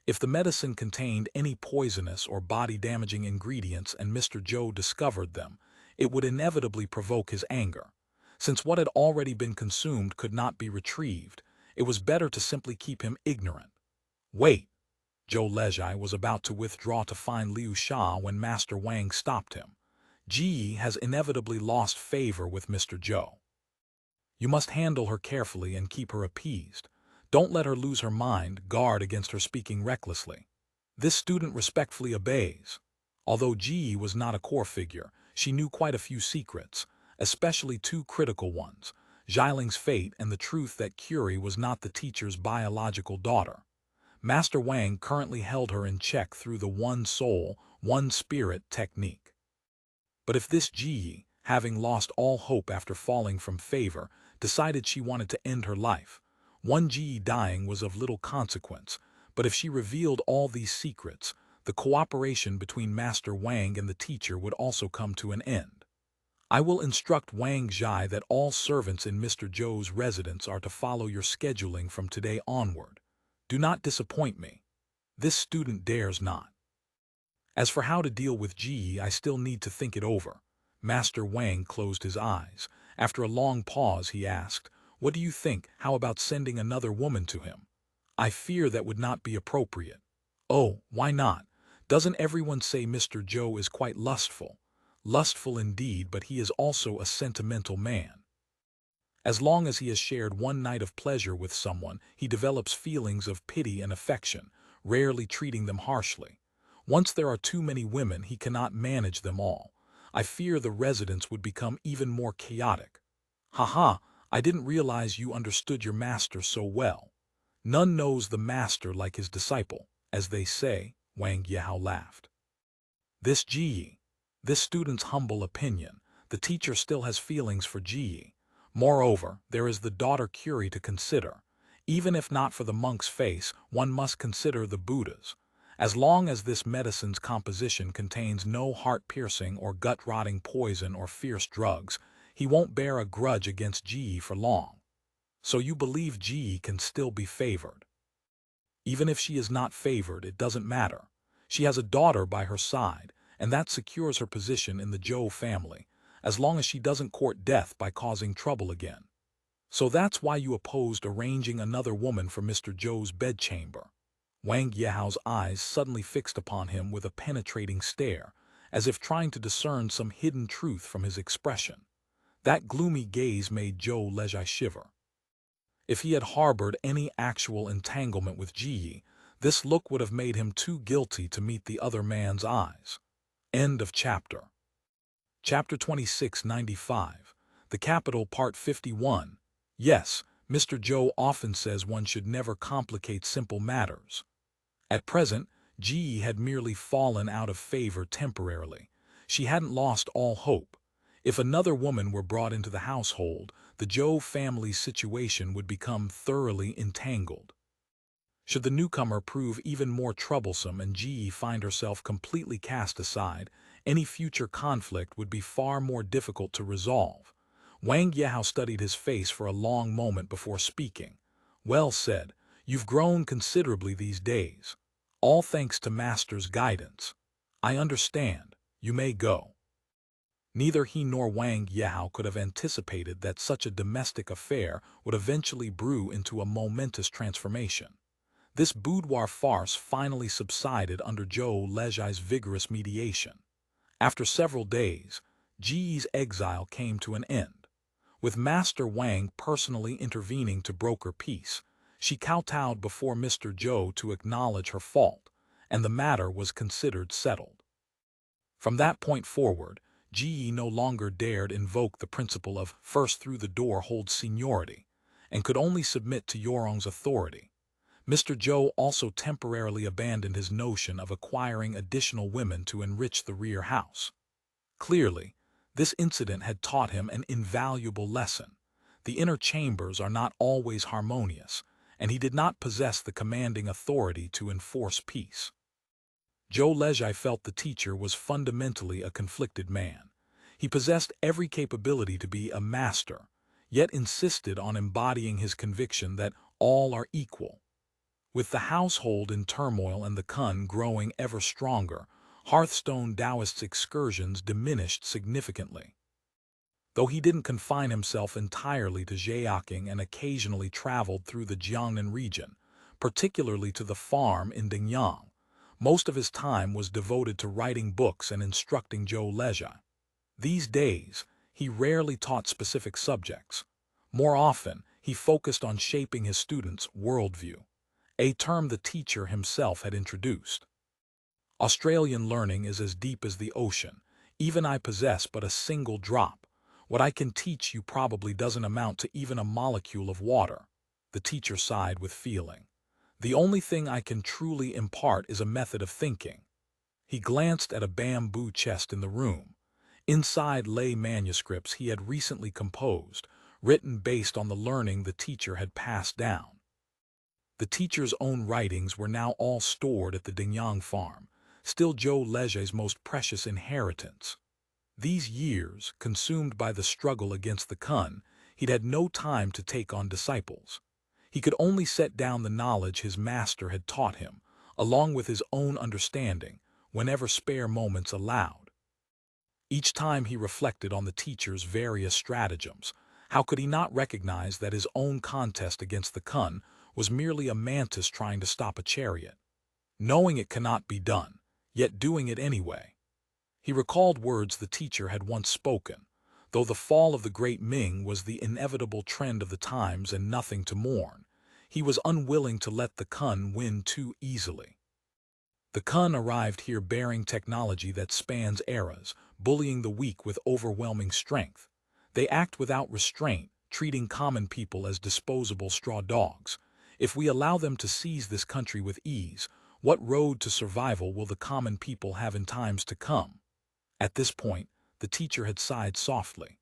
If the medicine contained any poisonous or body-damaging ingredients and Mr. Zhou discovered them, it would inevitably provoke his anger. Since what had already been consumed could not be retrieved, it was better to simply keep him ignorant." "Wait." Zhou Lezhai was about to withdraw to find Liu Sha when Master Wang stopped him. "Ji Yi has inevitably lost favor with Mr. Zhou. You must handle her carefully and keep her appeased. Don't let her lose her mind, guard against her speaking recklessly." "This student respectfully obeys." Although Ji was not a core figure, she knew quite a few secrets, especially two critical ones: Xiaoling's fate and the truth that Curie was not the teacher's biological daughter. Master Wang currently held her in check through the one soul, one spirit technique. But if this Ji, having lost all hope after falling from favor, decided she wanted to end her life, one Ji dying was of little consequence, but if she revealed all these secrets, the cooperation between Master Wang and the teacher would also come to an end. I will instruct Wang Zhai that all servants in Mr. Zhou's residence are to follow your scheduling from today onward. Do not disappoint me. This student dares not. As for how to deal with Ji, I still need to think it over. Master Wang closed his eyes. After a long pause, he asked, "What do you think? How about sending another woman to him?" "I fear that would not be appropriate." "Oh, why not? Doesn't everyone say Mr. Zhou is quite lustful?" "Lustful indeed, but he is also a sentimental man. As long as he has shared one night of pleasure with someone, he develops feelings of pity and affection, rarely treating them harshly. Once there are too many women, he cannot manage them all. I fear the residence would become even more chaotic." "Haha, I didn't realize you understood your master so well." "None knows the master like his disciple, as they say," Wang Yehao laughed. This Ji, this student's humble opinion, the teacher still has feelings for Ji. Moreover, there is the daughter Curie to consider. Even if not for the monk's face, one must consider the Buddha's. As long as this medicine's composition contains no heart-piercing or gut-rotting poison or fierce drugs, he won't bear a grudge against Ji for long. So you believe Ji can still be favored? Even if she is not favored, it doesn't matter. She has a daughter by her side, and that secures her position in the Zhou family, as long as she doesn't court death by causing trouble again. So that's why you opposed arranging another woman for Mr. Zhou's bedchamber. Wang Yehao's eyes suddenly fixed upon him with a penetrating stare, as if trying to discern some hidden truth from his expression. That gloomy gaze made Zhou Lezhai shiver. If he had harbored any actual entanglement with Ji, this look would have made him too guilty to meet the other man's eyes. End of chapter. Chapter 2695. The Capital, Part 51. Yes, Mr. Zhou often says one should never complicate simple matters. At present, Ji had merely fallen out of favor temporarily. She hadn't lost all hope. If another woman were brought into the household, the Zhou family's situation would become thoroughly entangled. Should the newcomer prove even more troublesome and Ji find herself completely cast aside, any future conflict would be far more difficult to resolve. Wang Yehao studied his face for a long moment before speaking. "Well said. You've grown considerably these days. All thanks to Master's guidance. I understand. You may go." Neither he nor Wang Yehao could have anticipated that such a domestic affair would eventually brew into a momentous transformation. This boudoir farce finally subsided under Zhou Lezhai's vigorous mediation. After several days, Ji's exile came to an end. With Master Wang personally intervening to broker peace, she kowtowed before Mr. Zhou to acknowledge her fault, and the matter was considered settled. From that point forward, Ji no longer dared invoke the principle of first through the door holds seniority, and could only submit to Yorong's authority. Mr. Zhou also temporarily abandoned his notion of acquiring additional women to enrich the rear house. Clearly, this incident had taught him an invaluable lesson. The inner chambers are not always harmonious, and he did not possess the commanding authority to enforce peace. Zhou Lezhai felt the teacher was fundamentally a conflicted man. He possessed every capability to be a master, yet insisted on embodying his conviction that all are equal. With the household in turmoil and the Kun growing ever stronger, Hearthstone Taoist's excursions diminished significantly. Though he didn't confine himself entirely to Zheyaking and occasionally traveled through the Jiangnan region, particularly to the farm in Dingyang, most of his time was devoted to writing books and instructing Zhou Lezhai. These days, he rarely taught specific subjects. More often, he focused on shaping his students' worldview, a term the teacher himself had introduced. Australian learning is as deep as the ocean. Even I possess but a single drop. What I can teach you probably doesn't amount to even a molecule of water." The teacher sighed with feeling. "The only thing I can truly impart is a method of thinking." He glanced at a bamboo chest in the room. Inside lay manuscripts he had recently composed, written based on the learning the teacher had passed down. The teacher's own writings were now all stored at the Dingyang farm, still Zhou Lejai's most precious inheritance. These years, consumed by the struggle against the Kun, he'd had no time to take on disciples. He could only set down the knowledge his master had taught him, along with his own understanding, whenever spare moments allowed. Each time he reflected on the teacher's various stratagems, how could he not recognize that his own contest against the Kun was merely a mantis trying to stop a chariot? Knowing it cannot be done, yet doing it anyway. He recalled words the teacher had once spoken. Though the fall of the great Ming was the inevitable trend of the times and nothing to mourn, he was unwilling to let the Kun win too easily. The Kun arrived here bearing technology that spans eras, bullying the weak with overwhelming strength. They act without restraint, treating common people as disposable straw dogs. If we allow them to seize this country with ease, what road to survival will the common people have in times to come? At this point, the teacher had sighed softly.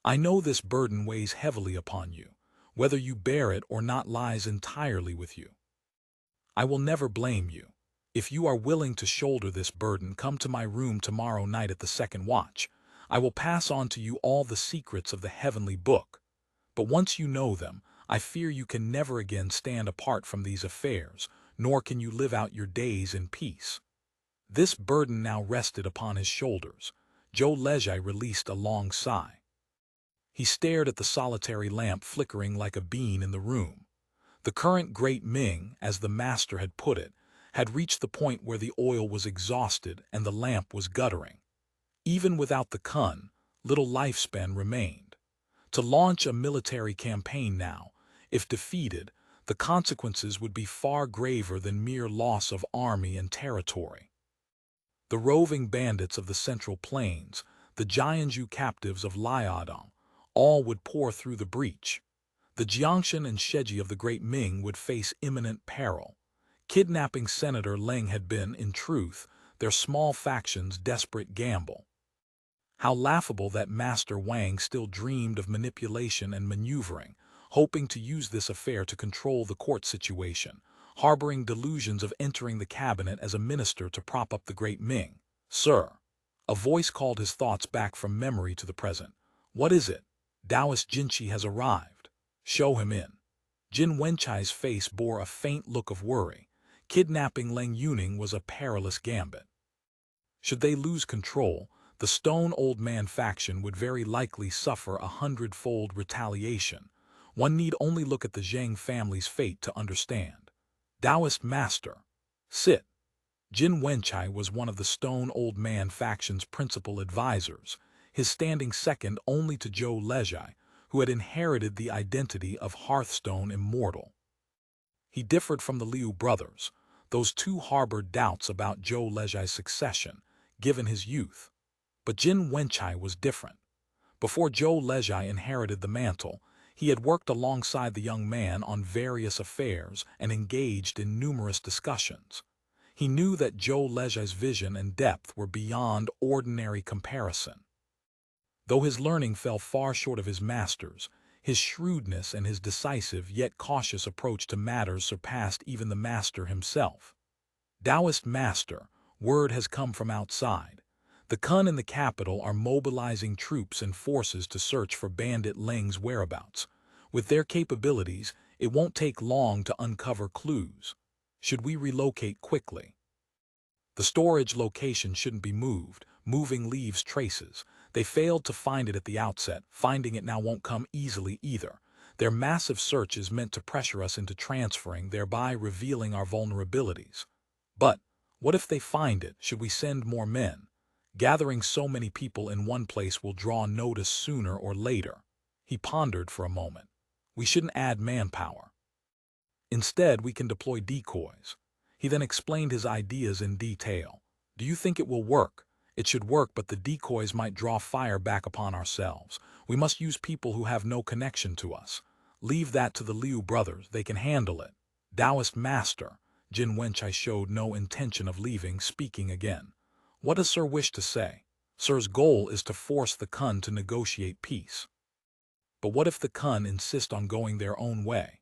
"I know this burden weighs heavily upon you. Whether you bear it or not lies entirely with you. I will never blame you. If you are willing to shoulder this burden, come to my room tomorrow night at the second watch. I will pass on to you all the secrets of the heavenly book. But once you know them, I fear you can never again stand apart from these affairs, nor can you live out your days in peace." This burden now rested upon his shoulders. Zhou Lejai released a long sigh. He stared at the solitary lamp flickering like a bean in the room. The current great Ming, as the master had put it, had reached the point where the oil was exhausted and the lamp was guttering. Even without the Kun, little lifespan remained. To launch a military campaign now, if defeated, the consequences would be far graver than mere loss of army and territory. The roving bandits of the Central Plains, the Jianzhou captives of Liaodong, all would pour through the breach. The Jiangshan and Sheji of the Great Ming would face imminent peril. Kidnapping Senator Leng had been, in truth, their small faction's desperate gamble. How laughable that Master Wang still dreamed of manipulation and maneuvering, hoping to use this affair to control the court situation, harboring delusions of entering the cabinet as a minister to prop up the Great Ming. "Sir." A voice called his thoughts back from memory to the present. "What is it?" "Taoist Jinchi has arrived." "Show him in." Jin Wenchai's face bore a faint look of worry. Kidnapping Leng Yuning was a perilous gambit. Should they lose control, the Stone Old Man faction would very likely suffer a 100-fold retaliation. One need only look at the Zhang family's fate to understand. "Taoist Master." "Sit." Jin Wenchai was one of the Stone Old Man faction's principal advisors, his standing second only to Zhou Lejai, who had inherited the identity of Hearthstone Immortal. He differed from the Liu brothers. Those two harbored doubts about Zhou Lejai's succession, given his youth. But Jin Wenchai was different. Before Zhou Lejai inherited the mantle, he had worked alongside the young man on various affairs and engaged in numerous discussions. He knew that Zhou Lejai's vision and depth were beyond ordinary comparison. Though his learning fell far short of his master's, his shrewdness and his decisive yet cautious approach to matters surpassed even the master himself. "Taoist Master, word has come from outside. The Kun in the capital are mobilizing troops and forces to search for bandit Leng's whereabouts. With their capabilities, it won't take long to uncover clues. Should we relocate quickly?" The storage location shouldn't be moved. Moving leaves traces. They failed to find it at the outset. Finding it now won't come easily either. Their massive search is meant to pressure us into transferring, thereby revealing our vulnerabilities. But what if they find it? Should we send more men? Gathering so many people in one place will draw notice sooner or later. He pondered for a moment. We shouldn't add manpower. Instead, we can deploy decoys. He then explained his ideas in detail. Do you think it will work? It should work, but the decoys might draw fire back upon ourselves. We must use people who have no connection to us. Leave that to the Liu brothers, they can handle it. Taoist master, Jin Wenchai showed no intention of leaving, speaking again. What does Sir wish to say? Sir's goal is to force the Kun to negotiate peace. But what if the Kun insist on going their own way?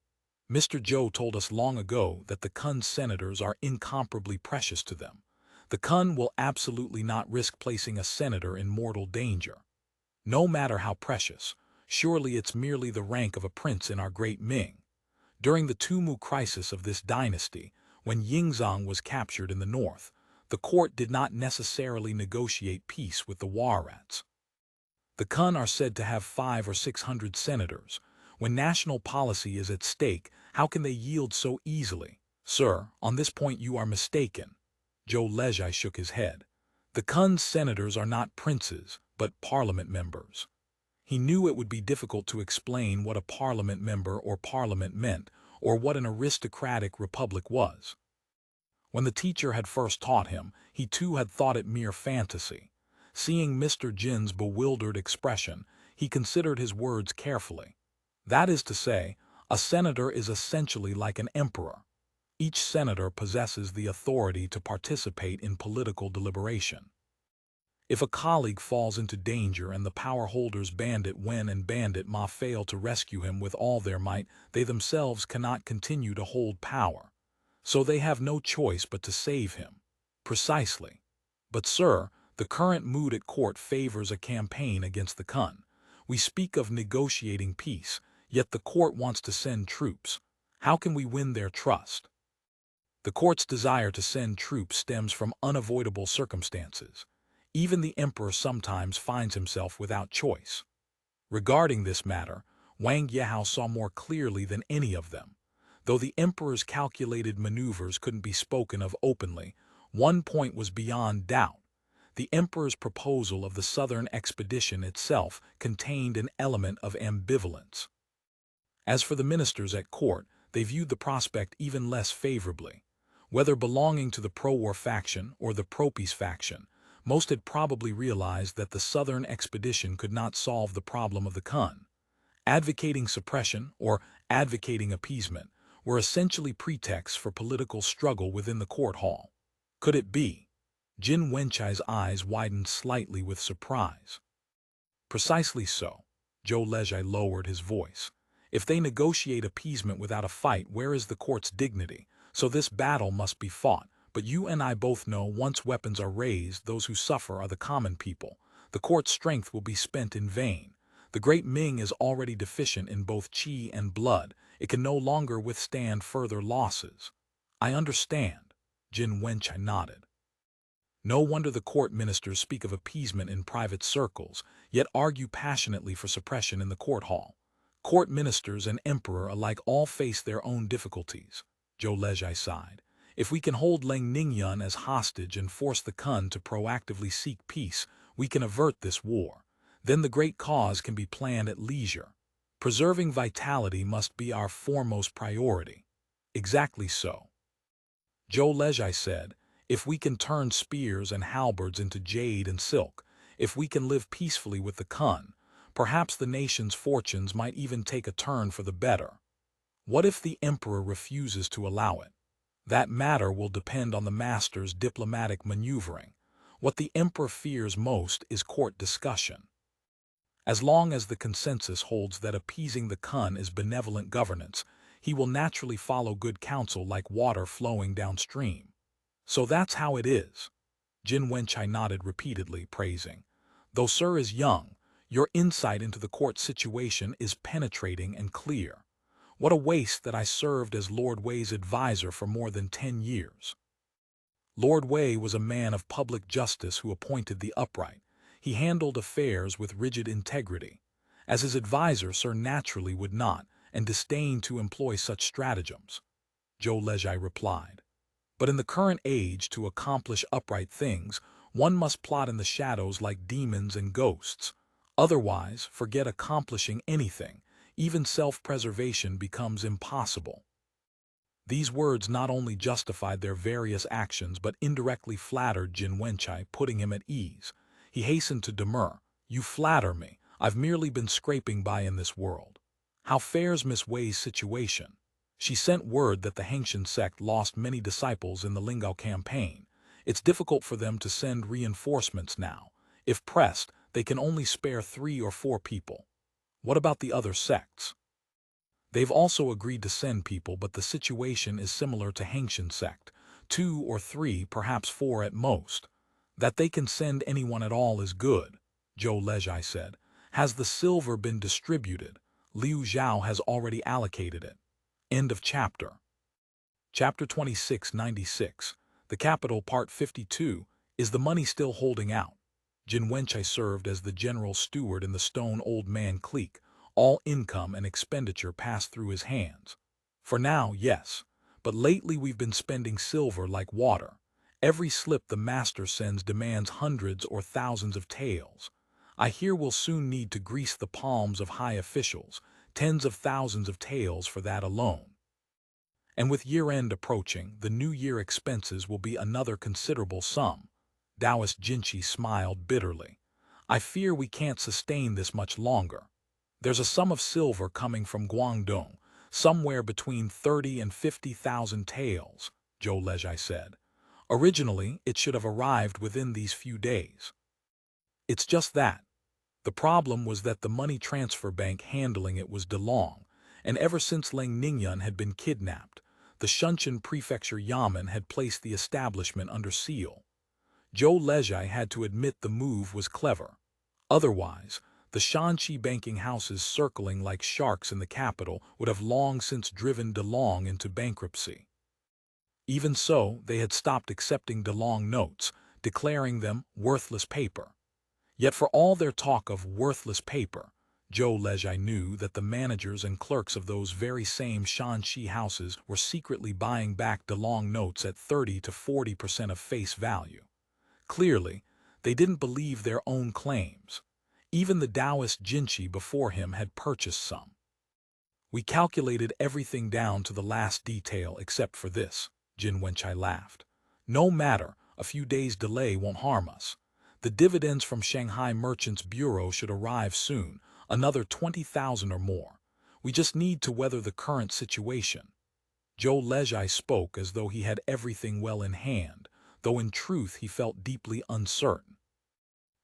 Mr. Zhou told us long ago that the Kun's senators are incomparably precious to them. The Kun will absolutely not risk placing a senator in mortal danger. No matter how precious, surely it's merely the rank of a prince in our great Ming. During the Tumu crisis of this dynasty, when Yingzhang was captured in the north, the court did not necessarily negotiate peace with the Warrats. The Kun are said to have 500 or 600 senators. When national policy is at stake, how can they yield so easily? Sir, on this point you are mistaken. Zhou Lezhai shook his head. The Kun's senators are not princes, but parliament members. He knew it would be difficult to explain what a parliament member or parliament meant, or what an aristocratic republic was. When the teacher had first taught him, he too had thought it mere fantasy. Seeing Mr. Jin's bewildered expression, he considered his words carefully. That is to say, a senator is essentially like an emperor. Each senator possesses the authority to participate in political deliberation. If a colleague falls into danger and the power holders Bandit Wen and Bandit Ma fail to rescue him with all their might, they themselves cannot continue to hold power. So they have no choice but to save him. Precisely. But sir, the current mood at court favors a campaign against the Kun. We speak of negotiating peace, yet the court wants to send troops. How can we win their trust? The court's desire to send troops stems from unavoidable circumstances. Even the emperor sometimes finds himself without choice. Regarding this matter, Wang Yehao saw more clearly than any of them. Though the emperor's calculated maneuvers couldn't be spoken of openly, one point was beyond doubt. The emperor's proposal of the southern expedition itself contained an element of ambivalence. As for the ministers at court, they viewed the prospect even less favorably. Whether belonging to the pro-war faction or the pro-peace faction, most had probably realized that the southern expedition could not solve the problem of the Kun. Advocating suppression or advocating appeasement were essentially pretexts for political struggle within the court hall. Could it be? Jin Wenchai's eyes widened slightly with surprise. Precisely so. Zhou Lezhai lowered his voice. If they negotiate appeasement without a fight, where is the court's dignity? So this battle must be fought. But you and I both know once weapons are raised, those who suffer are the common people. The court's strength will be spent in vain. The great Ming is already deficient in both qi and blood. It can no longer withstand further losses. I understand. Jin Wenchai nodded. No wonder the court ministers speak of appeasement in private circles, yet argue passionately for suppression in the court hall. Court ministers and emperor alike all face their own difficulties. Zhou Lezhai sighed. If we can hold Leng Ningyun as hostage and force the Kun to proactively seek peace, we can avert this war. Then the great cause can be planned at leisure. Preserving vitality must be our foremost priority. Exactly so. Zhou Lezhai said, if we can turn spears and halberds into jade and silk, if we can live peacefully with the Kun, perhaps the nation's fortunes might even take a turn for the better. What if the emperor refuses to allow it? That matter will depend on the master's diplomatic maneuvering. What the emperor fears most is court discussion. As long as the consensus holds that appeasing the Kun is benevolent governance, he will naturally follow good counsel like water flowing downstream. So that's how it is. Jin Wenchai nodded repeatedly, praising. Though Sir is young, your insight into the court situation is penetrating and clear. What a waste that I served as Lord Wei's advisor for more than 10 years. Lord Wei was a man of public justice who appointed the upright. He handled affairs with rigid integrity. As his advisor, Sir naturally would not, and disdained to employ such stratagems. Zhou Lezhai replied. But in the current age, to accomplish upright things, one must plot in the shadows like demons and ghosts. Otherwise, forget accomplishing anything. Even self-preservation becomes impossible. These words not only justified their various actions but indirectly flattered Jin Wenchai, putting him at ease. He hastened to demur. "You flatter me. I've merely been scraping by in this world. How fares Miss Wei's situation?" She sent word that the Hangshan sect lost many disciples in the Lingao campaign. It's difficult for them to send reinforcements now. If pressed, they can only spare 3 or 4 people. What about the other sects? They've also agreed to send people, but the situation is similar to Hangshan sect. 2 or 3, perhaps 4 at most. That they can send anyone at all is good, Zhou Lezhai said. Has the silver been distributed? Liu Zhao has already allocated it. End of chapter. Chapter 2696. The Capital, Part 52. Is the money still holding out? Jin Wenchai served as the general steward in the Stone Old Man clique. All income and expenditure passed through his hands. For now, yes. But lately we've been spending silver like water. Every slip the master sends demands hundreds or thousands of taels. I hear we'll soon need to grease the palms of high officials, tens of thousands of taels for that alone. And with year-end approaching, the new year expenses will be another considerable sum. Taoist Jinchi smiled bitterly. I fear we can't sustain this much longer. There's a sum of silver coming from Guangdong, somewhere between 30 and 50,000 taels, Zhou Lezhai said. Originally, it should have arrived within these few days. It's just that. The problem was that the money transfer bank handling it was DeLong, and ever since Leng Ningyun had been kidnapped, the Shunchen Prefecture Yamen had placed the establishment under seal. Zhou Lezhai had to admit the move was clever. Otherwise, the Shanxi banking houses circling like sharks in the capital would have long since driven DeLong into bankruptcy. Even so, they had stopped accepting DeLong notes, declaring them worthless paper. Yet for all their talk of worthless paper, Zhou Lezhai knew that the managers and clerks of those very same Shanxi houses were secretly buying back DeLong notes at 30 to 40% of face value. Clearly, they didn't believe their own claims. Even the Taoist Jinchi before him had purchased some. We calculated everything down to the last detail except for this, Jin Wenchai laughed. No matter, a few days' delay won't harm us. The dividends from Shanghai Merchants Bureau should arrive soon, another 20,000 or more. We just need to weather the current situation. Zhou Lezhai spoke as though he had everything well in hand, though in truth he felt deeply uncertain.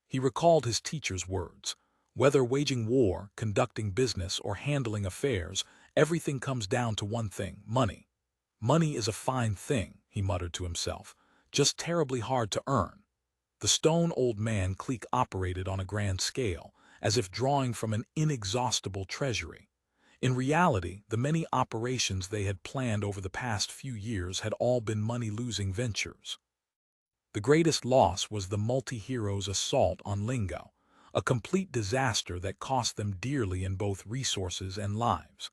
He recalled his teacher's words. Whether waging war, conducting business, or handling affairs, everything comes down to one thing: money. Money is a fine thing, he muttered to himself, just terribly hard to earn. The Stone Old Man clique operated on a grand scale, as if drawing from an inexhaustible treasury. In reality, the many operations they had planned over the past few years had all been money-losing ventures. The greatest loss was the multi-heroes' assault on Lingao, a complete disaster that cost them dearly in both resources and lives.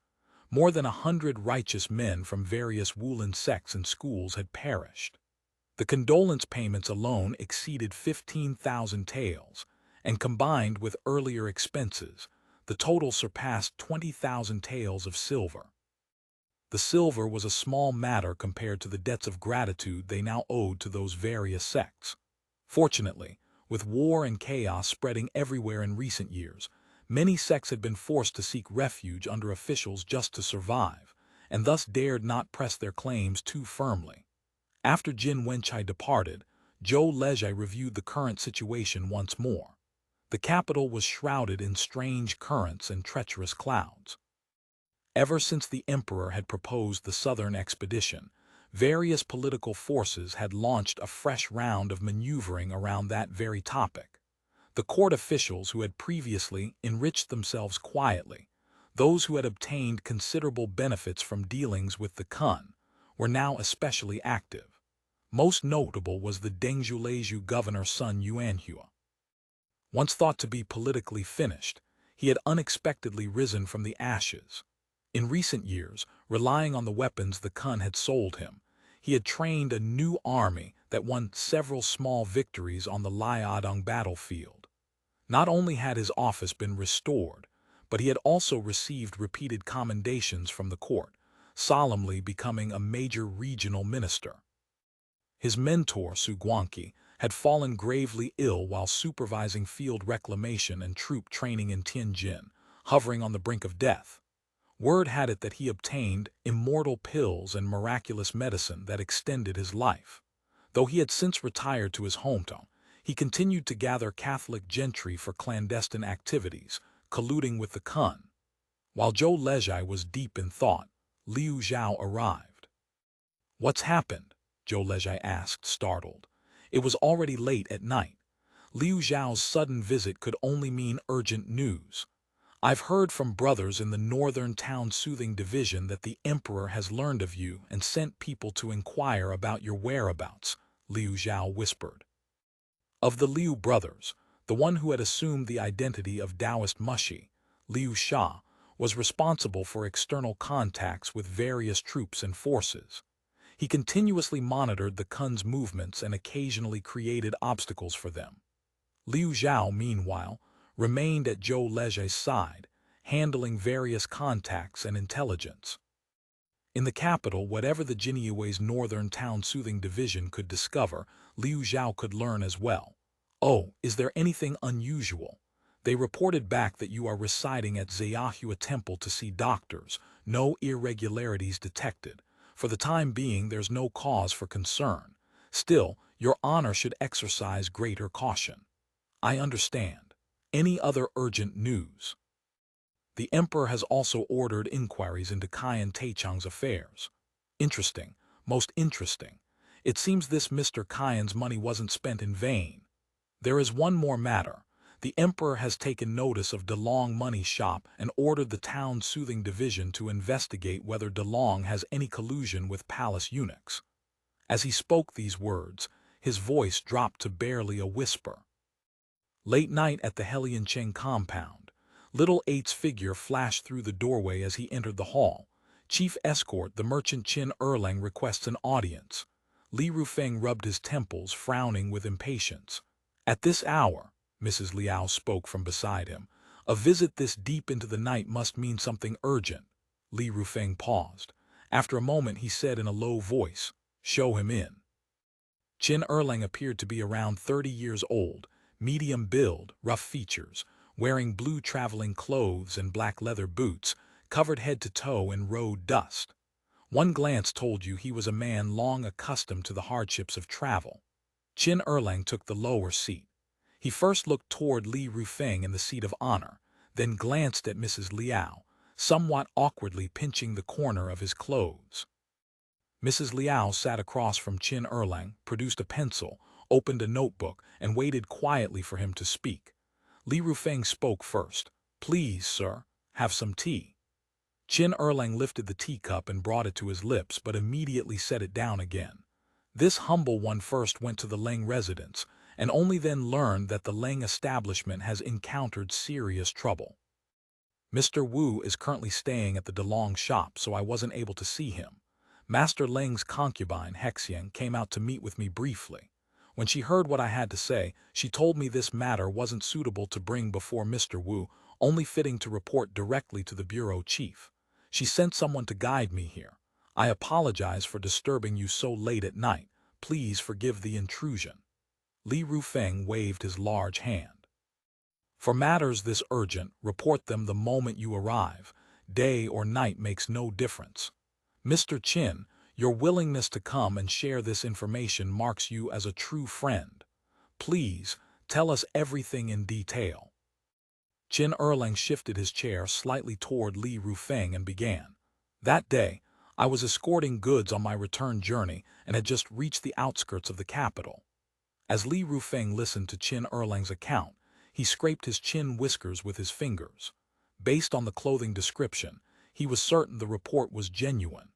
More than 100 righteous men from various Wulin sects and schools had perished. The condolence payments alone exceeded 15,000 taels, and combined with earlier expenses, the total surpassed 20,000 taels of silver. The silver was a small matter compared to the debts of gratitude they now owed to those various sects. Fortunately, with war and chaos spreading everywhere in recent years, many sects had been forced to seek refuge under officials just to survive, and thus dared not press their claims too firmly. After Jin Wenchai departed, Zhou Lezhai reviewed the current situation once more. The capital was shrouded in strange currents and treacherous clouds. Ever since the emperor had proposed the southern expedition, various political forces had launched a fresh round of maneuvering around that very topic. The court officials who had previously enriched themselves quietly, those who had obtained considerable benefits from dealings with the Kun, were now especially active. Most notable was the Dengzhuleizhu governor Sun Yuanhua. Once thought to be politically finished, he had unexpectedly risen from the ashes. In recent years, relying on the weapons the Kun had sold him, he had trained a new army that won several small victories on the Liaodong battlefield. Not only had his office been restored, but he had also received repeated commendations from the court, solemnly becoming a major regional minister. His mentor, Su Guangqi, had fallen gravely ill while supervising field reclamation and troop training in Tianjin, hovering on the brink of death. Word had it that he obtained immortal pills and miraculous medicine that extended his life. Though he had since retired to his hometown, he continued to gather Catholic gentry for clandestine activities, colluding with the Kun. While Zhou Lezhai was deep in thought, Liu Zhao arrived. "What's happened?" Zhou Lezhai asked, startled. It was already late at night. Liu Zhao's sudden visit could only mean urgent news. "I've heard from brothers in the northern town soothing division that the emperor has learned of you and sent people to inquire about your whereabouts," Liu Zhao whispered. Of the Liu brothers, the one who had assumed the identity of Taoist Mushi, Liu Sha, was responsible for external contacts with various troops and forces. He continuously monitored the Kun's movements and occasionally created obstacles for them. Liu Zhao, meanwhile, remained at Zhou Lezhai's side, handling various contacts and intelligence. In the capital, whatever the Jinyue's northern town soothing division could discover, Liu Zhao could learn as well. "Oh, is there anything unusual? They reported back that you are residing at Ziyahua Temple to see doctors, no irregularities detected. For the time being, there's no cause for concern. Still, your honor should exercise greater caution." "I understand. Any other urgent news?" "The emperor has also ordered inquiries into Qian Taichung's affairs." "Interesting, most interesting. It seems this Mr. Qian's money wasn't spent in vain." "There is one more matter. The emperor has taken notice of DeLong Money Shop and ordered the town soothing division to investigate whether DeLong has any collusion with palace eunuchs." As he spoke these words, his voice dropped to barely a whisper. Late night at the Helian Cheng compound, Little Eight's figure flashed through the doorway as he entered the hall. "Chief Escort, the merchant Qin Erlang requests an audience." Li Rufeng rubbed his temples, frowning with impatience. "At this hour," Mrs. Liao spoke from beside him, "a visit this deep into the night must mean something urgent." Li Rufeng paused. After a moment he said in a low voice, "Show him in." Qin Erlang appeared to be around 30 years old, medium build, rough features, wearing blue traveling clothes and black leather boots, covered head to toe in road dust. One glance told you he was a man long accustomed to the hardships of travel. Qin Erlang took the lower seat. He first looked toward Li Rufeng in the seat of honor, then glanced at Mrs. Liao, somewhat awkwardly pinching the corner of his clothes. Mrs. Liao sat across from Qin Erlang, produced a pencil, opened a notebook, and waited quietly for him to speak. Li Rufeng spoke first. "Please, sir, have some tea." Qin Erlang lifted the teacup and brought it to his lips, but immediately set it down again. This humble one first went to the Leng residence, and only then learned that the Leng establishment has encountered serious trouble. "Mr. Wu is currently staying at the DeLong shop, so I wasn't able to see him. Master Leng's concubine, Hexiang, came out to meet with me briefly. When she heard what I had to say, she told me this matter wasn't suitable to bring before Mr. Wu, only fitting to report directly to the bureau chief. She sent someone to guide me here. I apologize for disturbing you so late at night. Please forgive the intrusion." Li Rufeng waved his large hand. "For matters this urgent, report them the moment you arrive. Day or night makes no difference. Mr. Qin, your willingness to come and share this information marks you as a true friend. Please, tell us everything in detail." Qin Erlang shifted his chair slightly toward Li Rufeng and began. "That day, I was escorting goods on my return journey and had just reached the outskirts of the capital." As Li Rufeng listened to Qin Erlang's account, he scraped his chin whiskers with his fingers. Based on the clothing description, he was certain the report was genuine.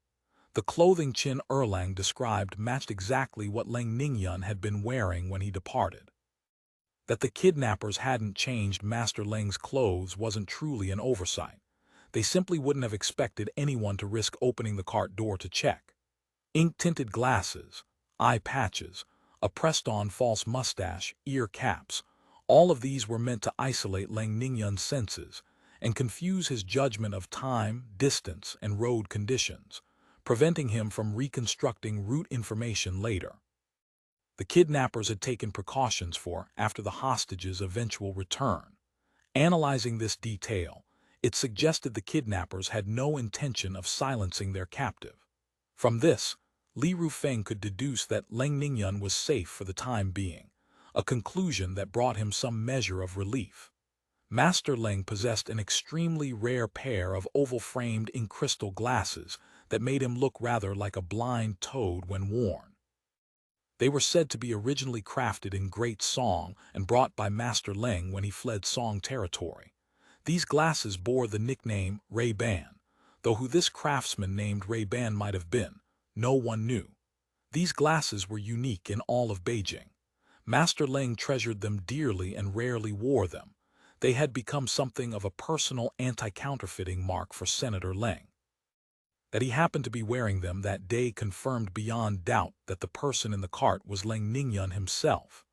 The clothing Qin Erlang described matched exactly what Leng Ningyun had been wearing when he departed. That the kidnappers hadn't changed Master Leng's clothes wasn't truly an oversight. They simply wouldn't have expected anyone to risk opening the cart door to check. Ink-tinted glasses, eye patches, a pressed-on false mustache, ear caps, all of these were meant to isolate Leng Ningyun's senses and confuse his judgment of time, distance, and road conditions. preventing him from reconstructing route information later. The kidnappers had taken precautions after the hostages' eventual return. Analyzing this detail, it suggested the kidnappers had no intention of silencing their captive. From this, Li Rufeng could deduce that Leng Ningyun was safe for the time being, a conclusion that brought him some measure of relief. Master Leng possessed an extremely rare pair of oval-framed in-crystal glasses that made him look rather like a blind toad when worn. They were said to be originally crafted in Great Song and brought by Master Leng when he fled Song territory. These glasses bore the nickname Ray-Ban, though who this craftsman named Ray-Ban might have been, no one knew. These glasses were unique in all of Beijing. Master Leng treasured them dearly and rarely wore them. They had become something of a personal anti-counterfeiting mark for Senator Leng. That he happened to be wearing them that day confirmed beyond doubt that the person in the cart was Leng Ningyun himself.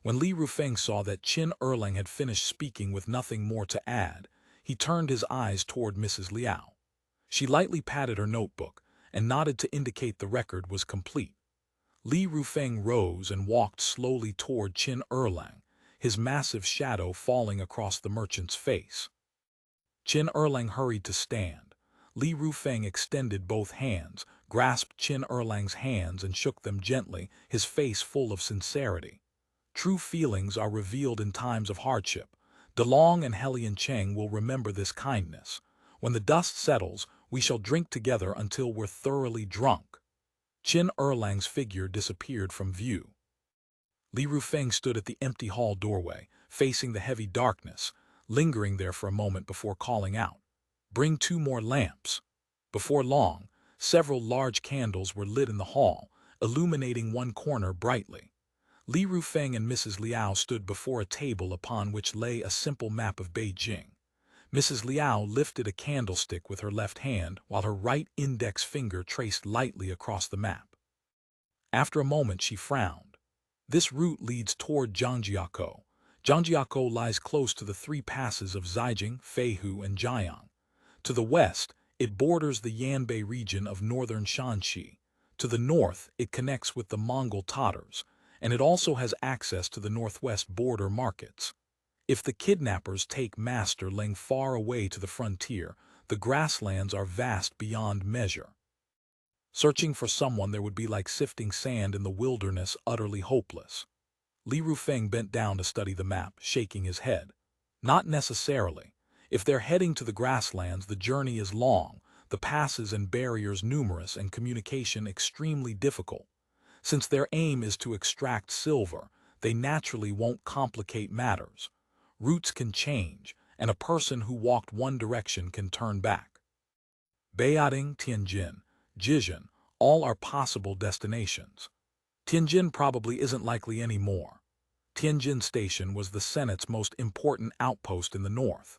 When Li Rufeng saw that Qin Erlang had finished speaking with nothing more to add, he turned his eyes toward Mrs. Liao. She lightly patted her notebook and nodded to indicate the record was complete. Li Rufeng rose and walked slowly toward Qin Erlang, his massive shadow falling across the merchant's face. Qin Erlang hurried to stand. Li Rufeng extended both hands, grasped Qin Erlang's hands and shook them gently, his face full of sincerity. True feelings are revealed in times of hardship. DeLong and Helian Cheng will remember this kindness. When the dust settles, we shall drink together until we're thoroughly drunk. Qin Erlang's figure disappeared from view. Li Rufeng stood at the empty hall doorway, facing the heavy darkness, lingering there for a moment before calling out, "Bring 2 more lamps." Before long, several large candles were lit in the hall, illuminating one corner brightly. Li Rufeng and Mrs. Liao stood before a table upon which lay a simple map of Beijing. Mrs. Liao lifted a candlestick with her left hand while her right index finger traced lightly across the map. After a moment she frowned. This route leads toward Zhangjiakou. Zhangjiakou lies close to the 3 passes of Zhaijing, Feihu, and Jiang. To the west, it borders the Yanbei region of northern Shanxi. To the north, it connects with the Mongol Tatars, and it also has access to the northwest border markets. If the kidnappers take Master Leng far away to the frontier, the grasslands are vast beyond measure. Searching for someone there would be like sifting sand in the wilderness, utterly hopeless. Li Rufeng bent down to study the map, shaking his head. Not necessarily. If they're heading to the grasslands, the journey is long, the passes and barriers numerous, and communication extremely difficult. Since their aim is to extract silver, they naturally won't complicate matters. Routes can change, and a person who walked one direction can turn back. Beijing, Tianjin, Jizhen, all are possible destinations. Tianjin probably isn't likely anymore. Tianjin Station was the Senate's most important outpost in the north.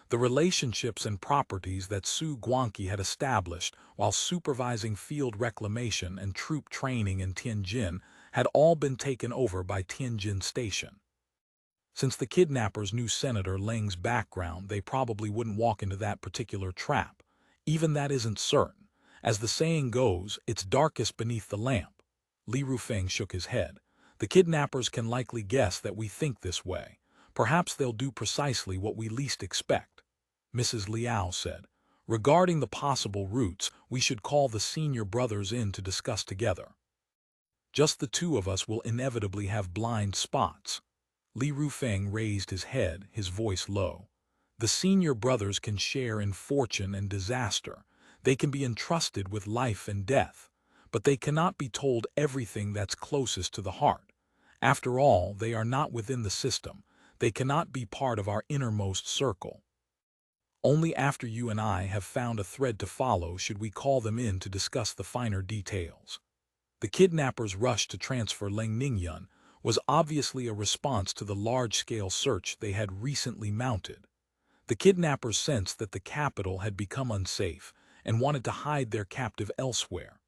The relationships and properties that Su Guangqi had established while supervising field reclamation and troop training in Tianjin had all been taken over by Tianjin Station. Since the kidnappers knew Senator Leng's background, they probably wouldn't walk into that particular trap. Even that isn't certain. As the saying goes, it's darkest beneath the lamp. Li Rufeng shook his head. The kidnappers can likely guess that we think this way. Perhaps they'll do precisely what we least expect. Mrs. Liao said, "Regarding the possible routes, we should call the senior brothers in to discuss together. Just the 2 of us will inevitably have blind spots." Li Rufeng raised his head, his voice low. "The senior brothers can share in fortune and disaster. They can be entrusted with life and death, but they cannot be told everything that's closest to the heart. After all, they are not within the system. They cannot be part of our innermost circle. Only after you and I have found a thread to follow should we call them in to discuss the finer details." The kidnappers' rush to transfer Leng Ningyun was obviously a response to the large-scale search they had recently mounted. The kidnappers sensed that the capital had become unsafe and wanted to hide their captive elsewhere.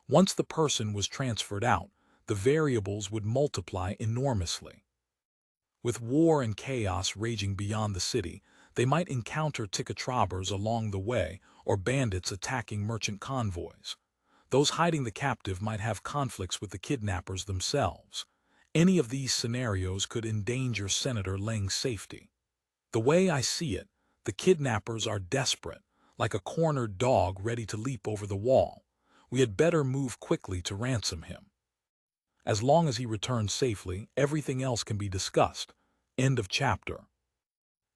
Once the person was transferred out, the variables would multiply enormously. With war and chaos raging beyond the city, they might encounter ticket robbers along the way or bandits attacking merchant convoys. Those hiding the captive might have conflicts with the kidnappers themselves. Any of these scenarios could endanger Senator Ling's safety. The way I see it, the kidnappers are desperate, like a cornered dog ready to leap over the wall. We had better move quickly to ransom him. As long as he returns safely, everything else can be discussed. End of chapter.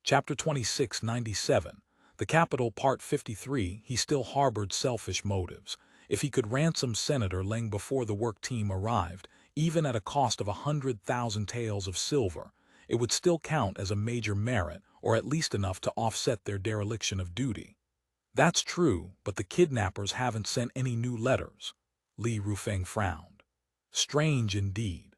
Chapter 2697. The Capital Part 53. He still harbored selfish motives. If he could ransom Senator Ling before the work team arrived, even at a cost of 100,000 taels of silver, it would still count as a major merit, or at least enough to offset their dereliction of duty. That's true, but the kidnappers haven't sent any new letters. Li Rufeng frowned. Strange indeed.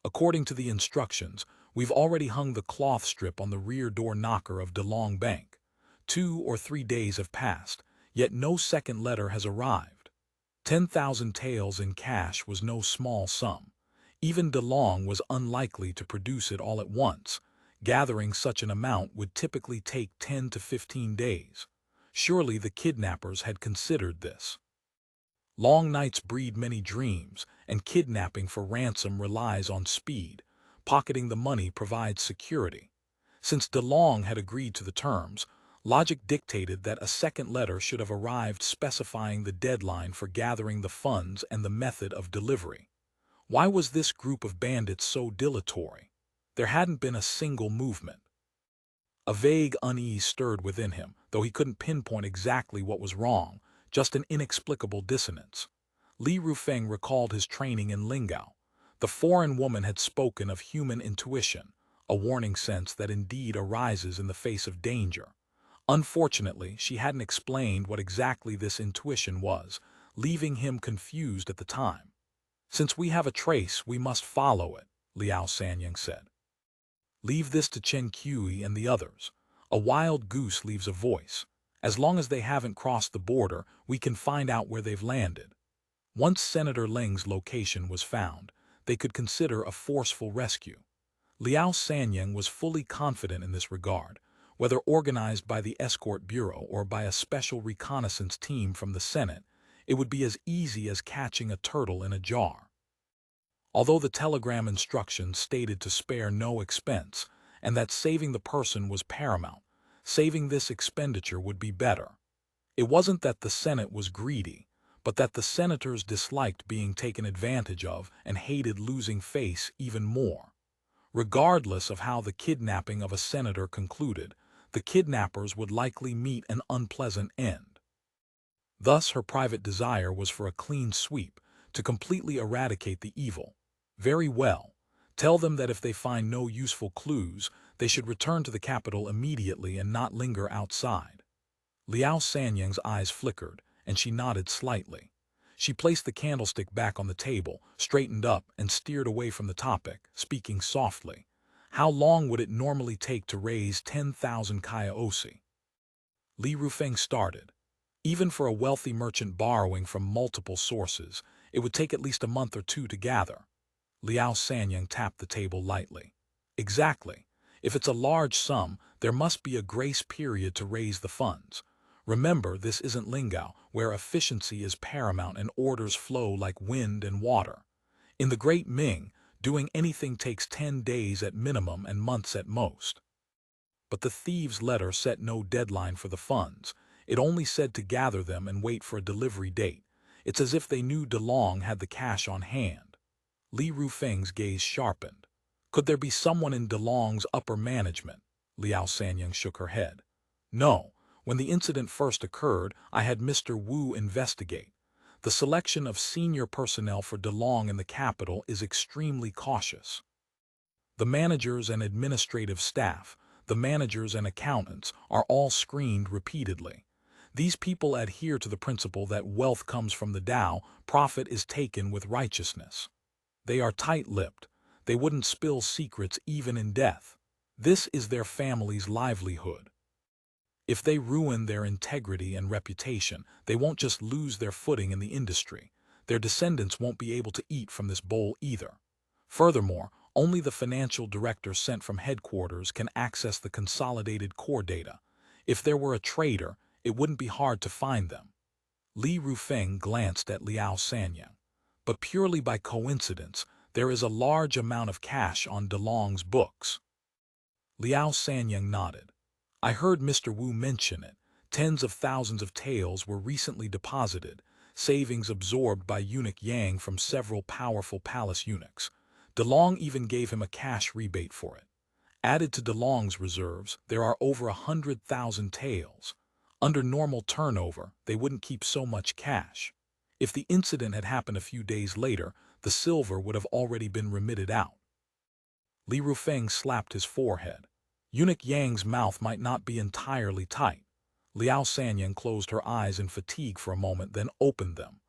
According to the instructions, we've already hung the cloth strip on the rear door knocker of DeLong Bank. 2 or 3 days have passed, yet no second letter has arrived. 10,000 taels in cash was no small sum. Even DeLong was unlikely to produce it all at once. Gathering such an amount would typically take 10 to 15 days. Surely the kidnappers had considered this. Long nights breed many dreams, and kidnapping for ransom relies on speed. Pocketing the money provides security. Since DeLong had agreed to the terms, logic dictated that a second letter should have arrived specifying the deadline for gathering the funds and the method of delivery. Why was this group of bandits so dilatory? There hadn't been a single movement. A vague unease stirred within him, though he couldn't pinpoint exactly what was wrong, just an inexplicable dissonance. Li Rufeng recalled his training in Lingao. The foreign woman had spoken of human intuition, a warning sense that indeed arises in the face of danger. Unfortunately, she hadn't explained what exactly this intuition was, leaving him confused at the time. Since we have a trace, we must follow it, Liao Sanyang said. Leave this to Chen Kui and the others. A wild goose leaves a voice. As long as they haven't crossed the border, we can find out where they've landed. Once Senator Ling's location was found, they could consider a forceful rescue. Liao Sanyang was fully confident in this regard, whether organized by the Escort Bureau or by a special reconnaissance team from the Senate. It would be as easy as catching a turtle in a jar. Although the telegram instructions stated to spare no expense, and that saving the person was paramount, saving this expenditure would be better. It wasn't that the Senate was greedy, but that the senators disliked being taken advantage of and hated losing face even more. Regardless of how the kidnapping of a senator concluded, the kidnappers would likely meet an unpleasant end. Thus her private desire was for a clean sweep, to completely eradicate the evil. Very well. Tell them that if they find no useful clues, they should return to the capital immediately and not linger outside. Liao Sanyang's eyes flickered, and she nodded slightly. She placed the candlestick back on the table, straightened up, and steered away from the topic, speaking softly. How long would it normally take to raise 10,000 kaya osi? Li Rufeng started. Even for a wealthy merchant borrowing from multiple sources, it would take at least a month or 2 to gather. Liao Sanyang tapped the table lightly. Exactly. If it's a large sum, there must be a grace period to raise the funds. Remember, this isn't Lingao, where efficiency is paramount and orders flow like wind and water. In the Great Ming, doing anything takes 10 days at minimum and months at most. But the thieves' letter set no deadline for the funds. It only said to gather them and wait for a delivery date. It's as if they knew DeLong had the cash on hand. Li Rufeng's gaze sharpened. Could there be someone in DeLong's upper management? Liao Sanyang shook her head. No. When the incident first occurred, I had Mr. Wu investigate. The selection of senior personnel for DeLong in the capital is extremely cautious. The managers and administrative staff, the managers and accountants, are all screened repeatedly. These people adhere to the principle that wealth comes from the Tao, profit is taken with righteousness. They are tight-lipped. They wouldn't spill secrets even in death. This is their family's livelihood. If they ruin their integrity and reputation, they won't just lose their footing in the industry. Their descendants won't be able to eat from this bowl either. Furthermore, only the financial director sent from headquarters can access the consolidated core data. If there were a traitor, it wouldn't be hard to find them. Li Rufeng glanced at Liao Sanyang. But purely by coincidence, there is a large amount of cash on DeLong's books. Liao Sanyang nodded. I heard Mr. Wu mention it. Tens of thousands of taels were recently deposited, savings absorbed by eunuch Yang from several powerful palace eunuchs. DeLong even gave him a cash rebate for it. Added to DeLong's reserves, there are over 100,000 taels. Under normal turnover, they wouldn't keep so much cash. If the incident had happened a few days later, the silver would have already been remitted out. Li Rufeng slapped his forehead. Eunuch Yang's mouth might not be entirely tight. Liao Sanyang closed her eyes in fatigue for a moment, then opened them.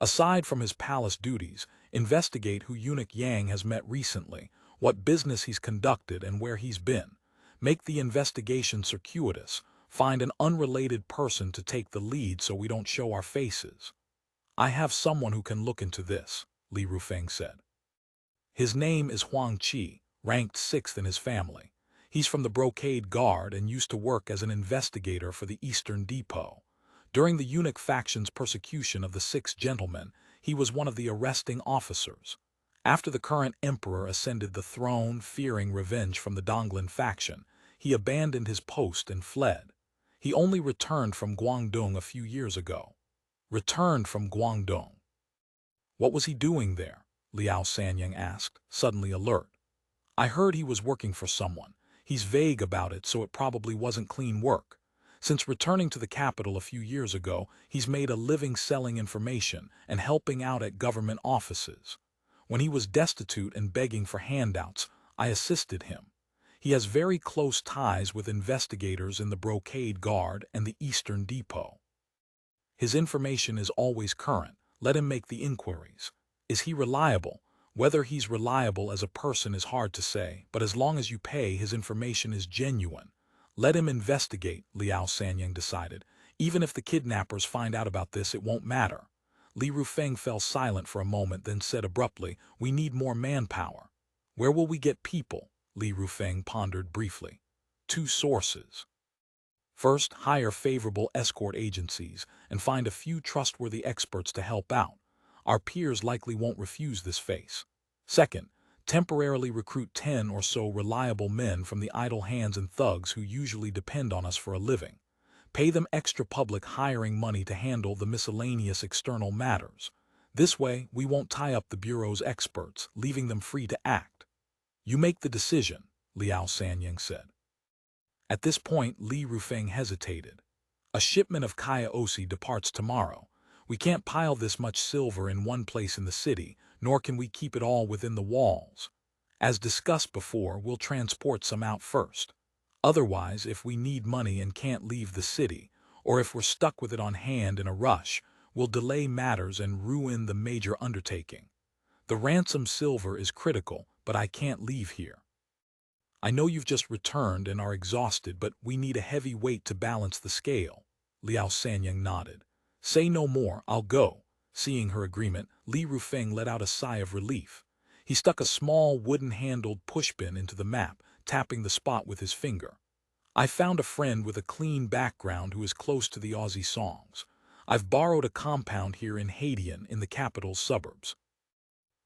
Aside from his palace duties, investigate who Eunuch Yang has met recently, what business he's conducted, and where he's been. Make the investigation circuitous. Find an unrelated person to take the lead so we don't show our faces. I have someone who can look into this, Li Rufeng said. His name is Huang Qi, ranked 6th in his family. He's from the Brocade Guard and used to work as an investigator for the Eastern Depot. During the eunuch faction's persecution of the 6 gentlemen, he was one of the arresting officers. After the current emperor ascended the throne, fearing revenge from the Donglan faction, he abandoned his post and fled. He only returned from Guangdong a few years ago. Returned from Guangdong. What was he doing there? Liao Sanyang asked, suddenly alert. I heard he was working for someone. He's vague about it, so it probably wasn't clean work. Since returning to the capital a few years ago, he's made a living selling information and helping out at government offices. When he was destitute and begging for handouts, I assisted him. He has very close ties with investigators in the Brocade Guard and the Eastern Depot. His information is always current. Let him make the inquiries. Is he reliable? Whether he's reliable as a person is hard to say, but as long as you pay, his information is genuine. Let him investigate, Liao Sanyang decided. Even if the kidnappers find out about this, it won't matter. Li Rufeng fell silent for a moment, then said abruptly, we need more manpower. Where will we get people? Li Rufeng pondered briefly. 2 sources. First, hire favorable escort agencies and find a few trustworthy experts to help out. Our peers likely won't refuse this face. Second, temporarily recruit 10 or so reliable men from the idle hands and thugs who usually depend on us for a living. Pay them extra public hiring money to handle the miscellaneous external matters. This way, we won't tie up the Bureau's experts, leaving them free to act. You make the decision, Liao Sanyang said. At this point, Li Rufeng hesitated. A shipment of Kaya Osi departs tomorrow. We can't pile this much silver in one place in the city, nor can we keep it all within the walls. As discussed before, we'll transport some out first. Otherwise, if we need money and can't leave the city, or if we're stuck with it on hand in a rush, we'll delay matters and ruin the major undertaking. The ransom silver is critical, but I can't leave here. I know you've just returned and are exhausted, but we need a heavy weight to balance the scale. Liao Sanyang nodded. Say no more, I'll go. Seeing her agreement, Li Rufeng let out a sigh of relief. He stuck a small wooden-handled pushpin into the map, tapping the spot with his finger. I found a friend with a clean background who is close to the Aussie songs. I've borrowed a compound here in Haidian in the capital's suburbs.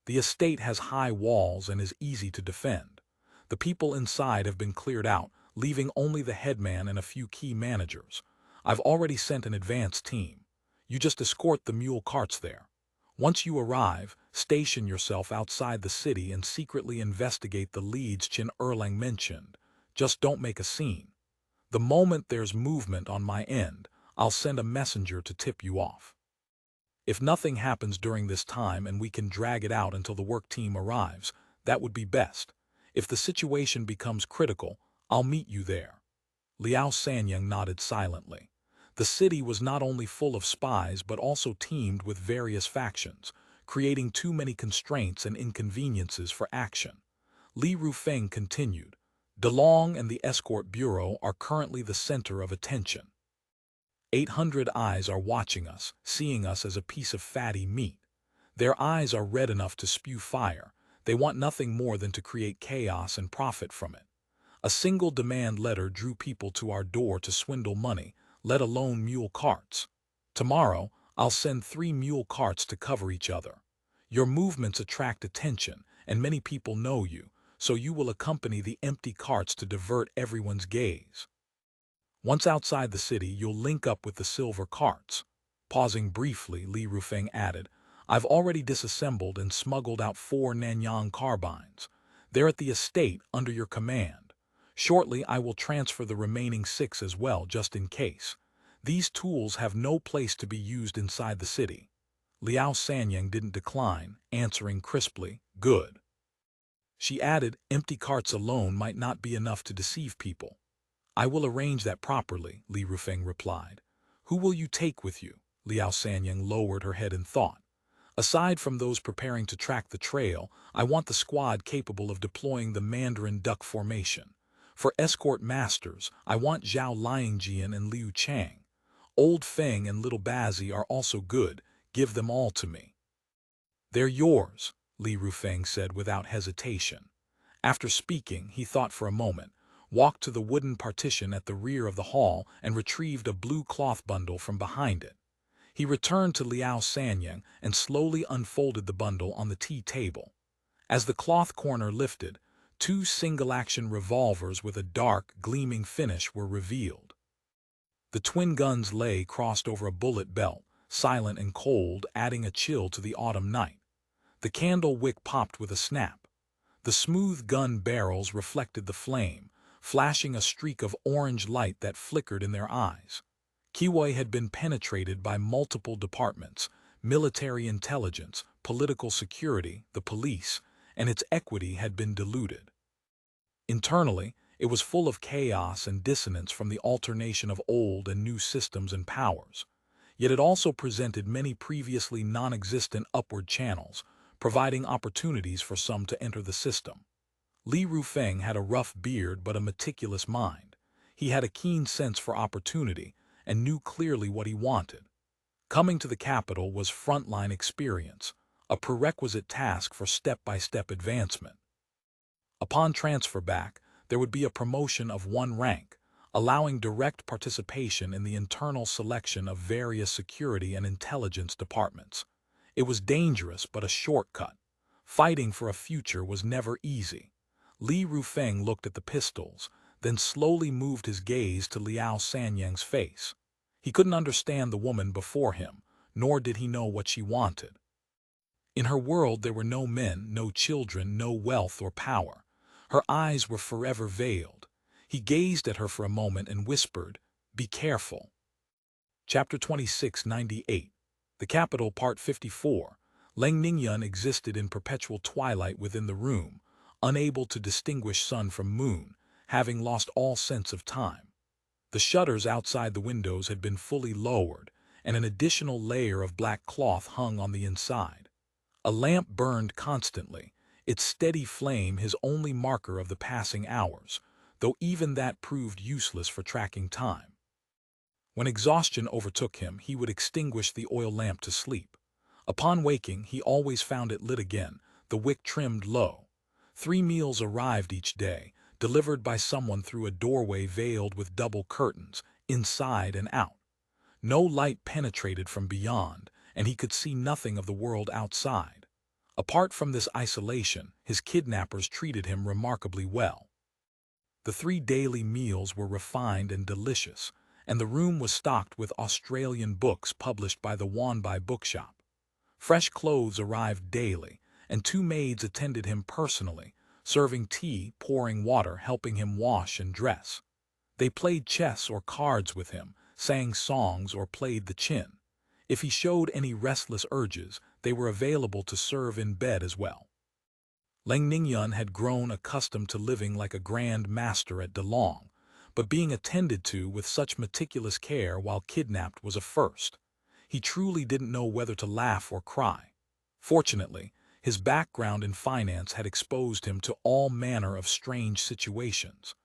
The estate has high walls and is easy to defend. The people inside have been cleared out, leaving only the headman and a few key managers. I've already sent an advance team. You just escort the mule carts there. Once you arrive, station yourself outside the city and secretly investigate the leads Qin Erlang mentioned. Just don't make a scene. The moment there's movement on my end, I'll send a messenger to tip you off. If nothing happens during this time and we can drag it out until the work team arrives, that would be best. If the situation becomes critical, I'll meet you there. Liao Sanyang nodded silently. The city was not only full of spies but also teemed with various factions, creating too many constraints and inconveniences for action. Li Rufeng continued. DeLong and the Escort Bureau are currently the center of attention. 800 eyes are watching us, seeing us as a piece of fatty meat. Their eyes are red enough to spew fire. They want nothing more than to create chaos and profit from it. A single demand letter drew people to our door to swindle money, let alone mule carts. Tomorrow, I'll send 3 mule carts to cover each other. Your movements attract attention, and many people know you, so you will accompany the empty carts to divert everyone's gaze. Once outside the city, you'll link up with the silver carts. Pausing briefly, Li Rufeng added, I've already disassembled and smuggled out 4 Nanyang carbines. They're at the estate under your command. Shortly, I will transfer the remaining 6 as well, just in case. These tools have no place to be used inside the city. Liao Sanyang didn't decline, answering crisply, good. She added, empty carts alone might not be enough to deceive people. I will arrange that properly, Li Rufeng replied. Who will you take with you? Liao Sanyang lowered her head in thought. Aside from those preparing to track the trail, I want the squad capable of deploying the Mandarin Duck Formation. For escort masters, I want Zhao Liangjian and Liu Chang. Old Feng and Little Bazzi are also good. Give them all to me. They're yours, Li Rufeng said without hesitation. After speaking, he thought for a moment, walked to the wooden partition at the rear of the hall and retrieved a blue cloth bundle from behind it. He returned to Liao Sanyang and slowly unfolded the bundle on the tea table. As the cloth corner lifted, 2 single-action revolvers with a dark, gleaming finish were revealed. The twin guns lay crossed over a bullet belt, silent and cold, adding a chill to the autumn night. The candle wick popped with a snap. The smooth gun barrels reflected the flame, flashing a streak of orange light that flickered in their eyes. Kiwei had been penetrated by multiple departments, military intelligence, political security, the police, and its equity had been diluted. Internally, it was full of chaos and dissonance from the alternation of old and new systems and powers. Yet it also presented many previously non-existent upward channels, providing opportunities for some to enter the system. Li Rufeng had a rough beard but a meticulous mind. He had a keen sense for opportunity and knew clearly what he wanted. Coming to the capital was frontline experience, a prerequisite task for step-by-step advancement. Upon transfer back, there would be a promotion of 1 rank, allowing direct participation in the internal selection of various security and intelligence departments. It was dangerous but a shortcut. Fighting for a future was never easy. Li Rufeng looked at the pistols, then slowly moved his gaze to Liao Sanyang's face. He couldn't understand the woman before him, nor did he know what she wanted. In her world there were no men, no children, no wealth or power. Her eyes were forever veiled. He gazed at her for a moment and whispered, "Be careful." Chapter 2698. The Capital, Part 54. Leng Ningyun existed in perpetual twilight within the room, unable to distinguish sun from moon, having lost all sense of time. The shutters outside the windows had been fully lowered, and an additional layer of black cloth hung on the inside. A lamp burned constantly, its steady flame his only marker of the passing hours, though even that proved useless for tracking time. When exhaustion overtook him, he would extinguish the oil lamp to sleep. Upon waking, he always found it lit again, the wick trimmed low. 3 meals arrived each day, delivered by someone through a doorway veiled with double curtains, inside and out. No light penetrated from beyond, and he could see nothing of the world outside. Apart from this isolation, his kidnappers treated him remarkably well. The 3 daily meals were refined and delicious, and the room was stocked with Australian books published by the Wanbai bookshop. Fresh clothes arrived daily, and 2 maids attended him personally, serving tea, pouring water, helping him wash and dress. They played chess or cards with him, sang songs or played the chin. If he showed any restless urges, they were available to serve in bed as well. Leng Ningyun had grown accustomed to living like a grand master at DeLong, but being attended to with such meticulous care while kidnapped was a first. He truly didn't know whether to laugh or cry. Fortunately, his background in finance had exposed him to all manner of strange situations.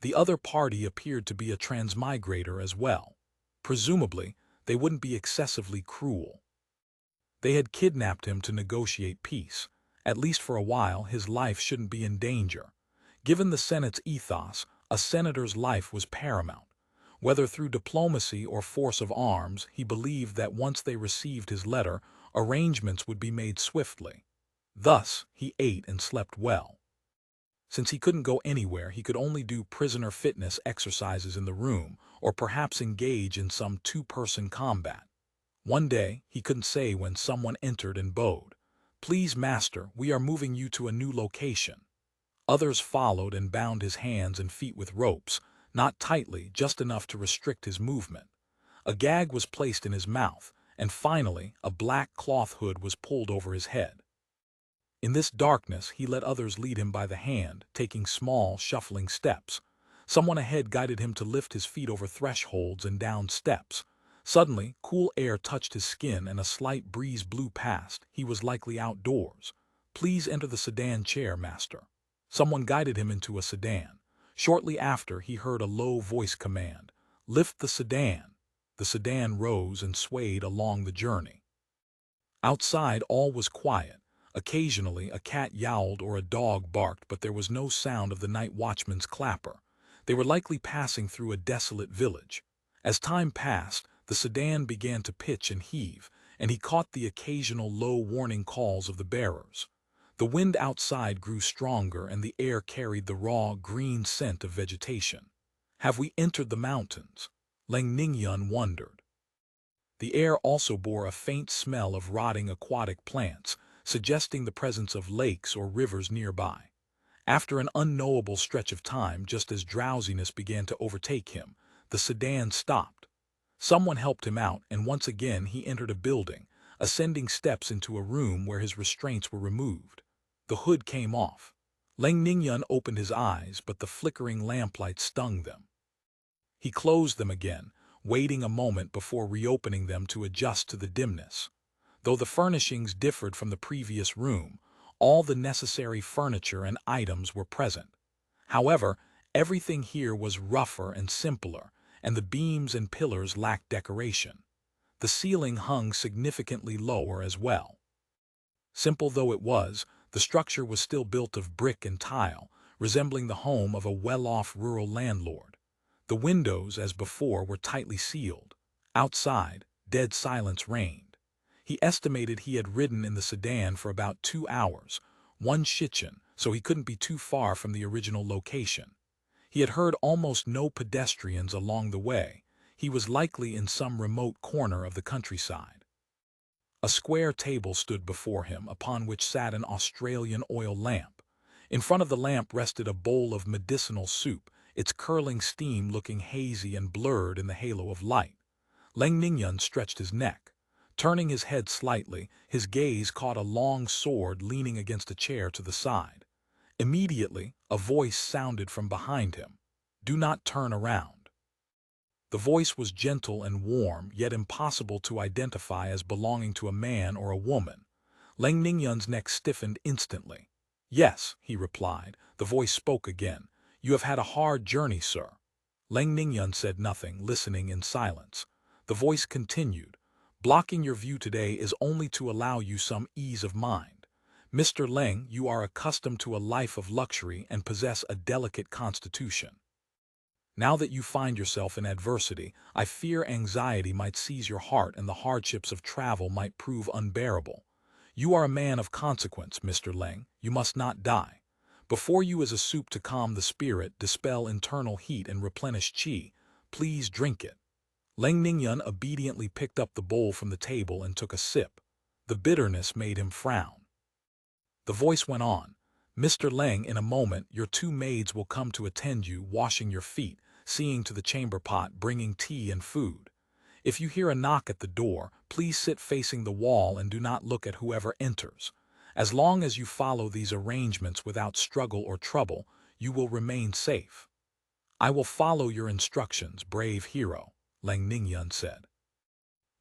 The other party appeared to be a transmigrator as well. Presumably, they wouldn't be excessively cruel. They had kidnapped him to negotiate peace. At least for a while, his life shouldn't be in danger. Given the Senate's ethos, a senator's life was paramount. Whether through diplomacy or force of arms, he believed that once they received his letter, arrangements would be made swiftly. Thus, he ate and slept well. Since he couldn't go anywhere, he could only do prisoner fitness exercises in the room, or perhaps engage in some two-person combat. One day, he couldn't say when someone entered and bowed. "Please, master, we are moving you to a new location." Others followed and bound his hands and feet with ropes, not tightly, just enough to restrict his movement. A gag was placed in his mouth, and finally, a black cloth hood was pulled over his head. In this darkness, he let others lead him by the hand, taking small, shuffling steps. Someone ahead guided him to lift his feet over thresholds and down steps. Suddenly, cool air touched his skin and a slight breeze blew past. He was likely outdoors. "Please enter the sedan chair, master." Someone guided him into a sedan. Shortly after, he heard a low voice command, "Lift the sedan." The sedan rose and swayed along the journey. Outside, all was quiet. Occasionally, a cat yowled or a dog barked, but there was no sound of the night watchman's clapper. They were likely passing through a desolate village. As time passed, the sedan began to pitch and heave, and he caught the occasional low warning calls of the bearers. The wind outside grew stronger, and the air carried the raw, green scent of vegetation. "Have we entered the mountains?" Lang Ningyun wondered. The air also bore a faint smell of rotting aquatic plants, suggesting the presence of lakes or rivers nearby. After an unknowable stretch of time, just as drowsiness began to overtake him, the sedan stopped. Someone helped him out, and once again he entered a building, ascending steps into a room where his restraints were removed. The hood came off. Lang Ningyun opened his eyes, but the flickering lamplight stung them. He closed them again, waiting a moment before reopening them to adjust to the dimness. Though the furnishings differed from the previous room, all the necessary furniture and items were present. However, everything here was rougher and simpler, and the beams and pillars lacked decoration. The ceiling hung significantly lower as well. Simple though it was, the structure was still built of brick and tile, resembling the home of a well-off rural landlord. The windows, as before, were tightly sealed. Outside, dead silence reigned. He estimated he had ridden in the sedan for about 2 hours, one shichen, so he couldn't be too far from the original location. He had heard almost no pedestrians along the way. He was likely in some remote corner of the countryside. A square table stood before him, upon which sat an Australian oil lamp. In front of the lamp rested a bowl of medicinal soup, its curling steam looking hazy and blurred in the halo of light. Lang Ningyun stretched his neck. Turning his head slightly, his gaze caught a long sword leaning against a chair to the side. Immediately, a voice sounded from behind him. "Do not turn around." The voice was gentle and warm, yet impossible to identify as belonging to a man or a woman. Lang Ningyun's neck stiffened instantly. "Yes," he replied. The voice spoke again. "You have had a hard journey, sir." Lang Ningyun said nothing, listening in silence. The voice continued. "Blocking your view today is only to allow you some ease of mind. Mr. Leng, you are accustomed to a life of luxury and possess a delicate constitution. Now that you find yourself in adversity, I fear anxiety might seize your heart and the hardships of travel might prove unbearable. You are a man of consequence, Mr. Leng. You must not die. Before you is a soup to calm the spirit, dispel internal heat, and replenish qi. Please drink it." Lang Ningyun obediently picked up the bowl from the table and took a sip. The bitterness made him frown. The voice went on. "Mr. Leng, in a moment your 2 maids will come to attend you, washing your feet, seeing to the chamber pot, bringing tea and food. If you hear a knock at the door, please sit facing the wall and do not look at whoever enters. As long as you follow these arrangements without struggle or trouble, you will remain safe." "I will follow your instructions, brave hero," Lang Ningyun said.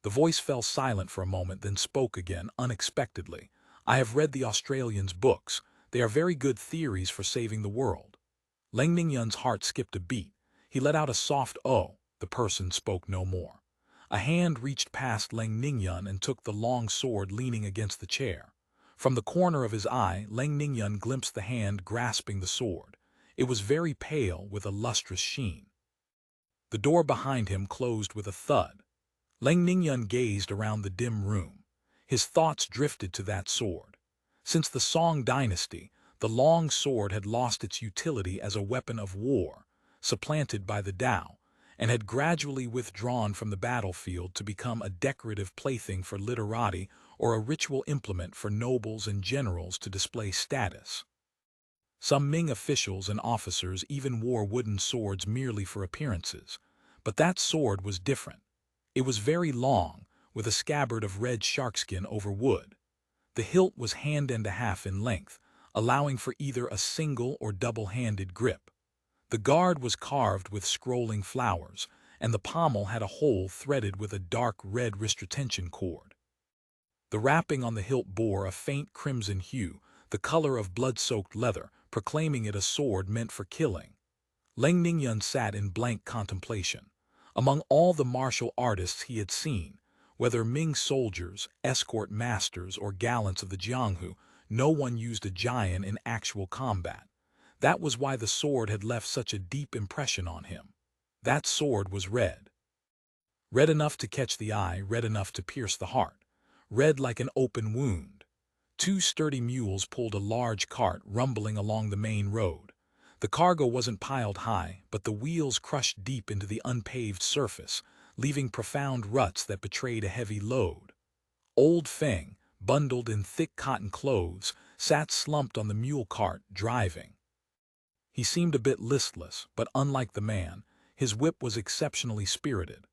The voice fell silent for a moment, then spoke again, unexpectedly. "I have read the Australians' books. They are very good theories for saving the world." Lang Ningyun's heart skipped a beat. He let out a soft "oh." The person spoke no more. A hand reached past Lang Ningyun and took the long sword leaning against the chair. From the corner of his eye, Lang Ningyun glimpsed the hand grasping the sword. It was very pale, with a lustrous sheen. The door behind him closed with a thud. Lang Ningyun gazed around the dim room. His thoughts drifted to that sword. Since the Song dynasty, the long sword had lost its utility as a weapon of war, supplanted by the Dao, and had gradually withdrawn from the battlefield to become a decorative plaything for literati or a ritual implement for nobles and generals to display status. Some Ming officials and officers even wore wooden swords merely for appearances, but that sword was different. It was very long, with a scabbard of red sharkskin over wood. The hilt was hand and a half in length, allowing for either a single or double-handed grip. The guard was carved with scrolling flowers, and the pommel had a hole threaded with a dark red wrist-retention cord. The wrapping on the hilt bore a faint crimson hue, the color of blood-soaked leather, proclaiming it a sword meant for killing. Lang Ningyun sat in blank contemplation. Among all the martial artists he had seen, whether Ming soldiers, escort masters, or gallants of the Jianghu, no one used a jian in actual combat. That was why the sword had left such a deep impression on him. That sword was red. Red enough to catch the eye, red enough to pierce the heart. Red like an open wound. Two sturdy mules pulled a large cart rumbling along the main road. The cargo wasn't piled high, but the wheels crushed deep into the unpaved surface, leaving profound ruts that betrayed a heavy load. Old Feng, bundled in thick cotton clothes, sat slumped on the mule cart, driving. He seemed a bit listless, but unlike the man, his whip was exceptionally spirited.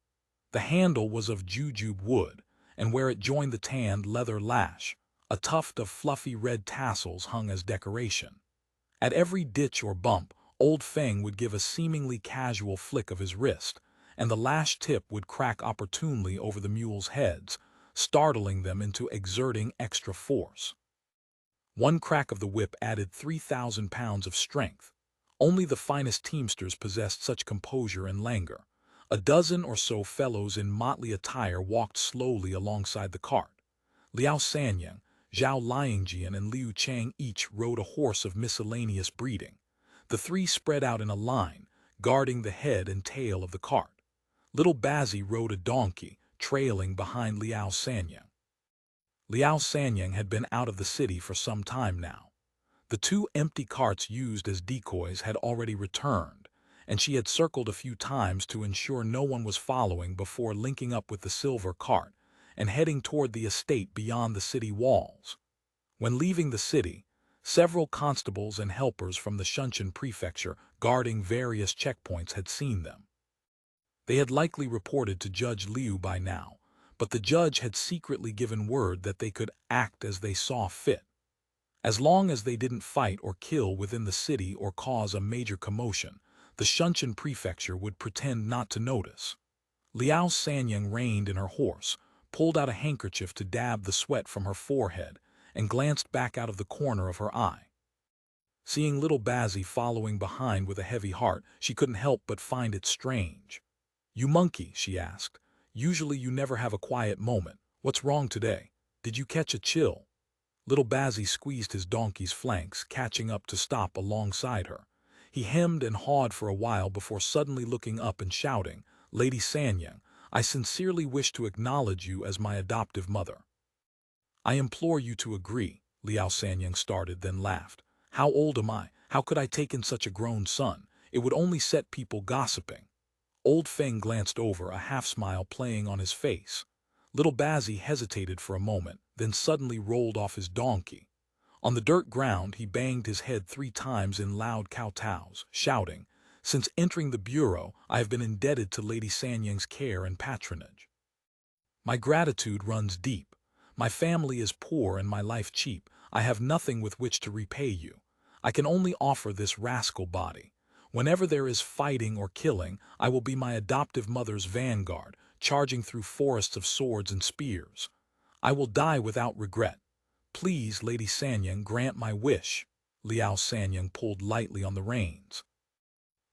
The handle was of jujube wood, and where it joined the tanned leather lash, a tuft of fluffy red tassels hung as decoration. At every ditch or bump, old Feng would give a seemingly casual flick of his wrist, and the lash tip would crack opportunely over the mules' heads, startling them into exerting extra force. One crack of the whip added 3,000 pounds of strength. Only the finest teamsters possessed such composure and languor. A dozen or so fellows in motley attire walked slowly alongside the cart. Liao Sanyang, Zhao Liangjian, and Liu Chang each rode a horse of miscellaneous breeding. The three spread out in a line, guarding the head and tail of the cart. Little Bazzi rode a donkey, trailing behind Liao Sanyang. Liao Sanyang had been out of the city for some time now. The two empty carts used as decoys had already returned, and she had circled a few times to ensure no one was following before linking up with the silver cart and heading toward the estate beyond the city walls. When leaving the city, several constables and helpers from the Shunchen prefecture guarding various checkpoints had seen them. They had likely reported to Judge Liu by now, but the judge had secretly given word that they could act as they saw fit. As long as they didn't fight or kill within the city or cause a major commotion, the Shunchen prefecture would pretend not to notice. Liao Sanyang reined in her horse, pulled out a handkerchief to dab the sweat from her forehead, and glanced back out of the corner of her eye. Seeing little Bazzi following behind with a heavy heart, she couldn't help but find it strange. "You monkey," she asked. "Usually you never have a quiet moment. What's wrong today? Did you catch a chill?" Little Bazzi squeezed his donkey's flanks, catching up to stop alongside her. He hemmed and hawed for a while before suddenly looking up and shouting, "Lady Sanyang, I sincerely wish to acknowledge you as my adoptive mother." "I implore you to agree," Liao Sanyang started, then laughed. "How old am I? How could I take in such a grown son? It would only set people gossiping." Old Feng glanced over, a half-smile playing on his face. Little Bazzi hesitated for a moment, then suddenly rolled off his donkey. On the dirt ground, he banged his head 3 times in loud kowtows, shouting, "Since entering the bureau, I have been indebted to Lady Sanyang's care and patronage. My gratitude runs deep. My family is poor and my life cheap. I have nothing with which to repay you. I can only offer this rascal body. Whenever there is fighting or killing, I will be my adoptive mother's vanguard, charging through forests of swords and spears. I will die without regret. Please, Lady Sanyang, grant my wish." Liao Sanyang pulled lightly on the reins.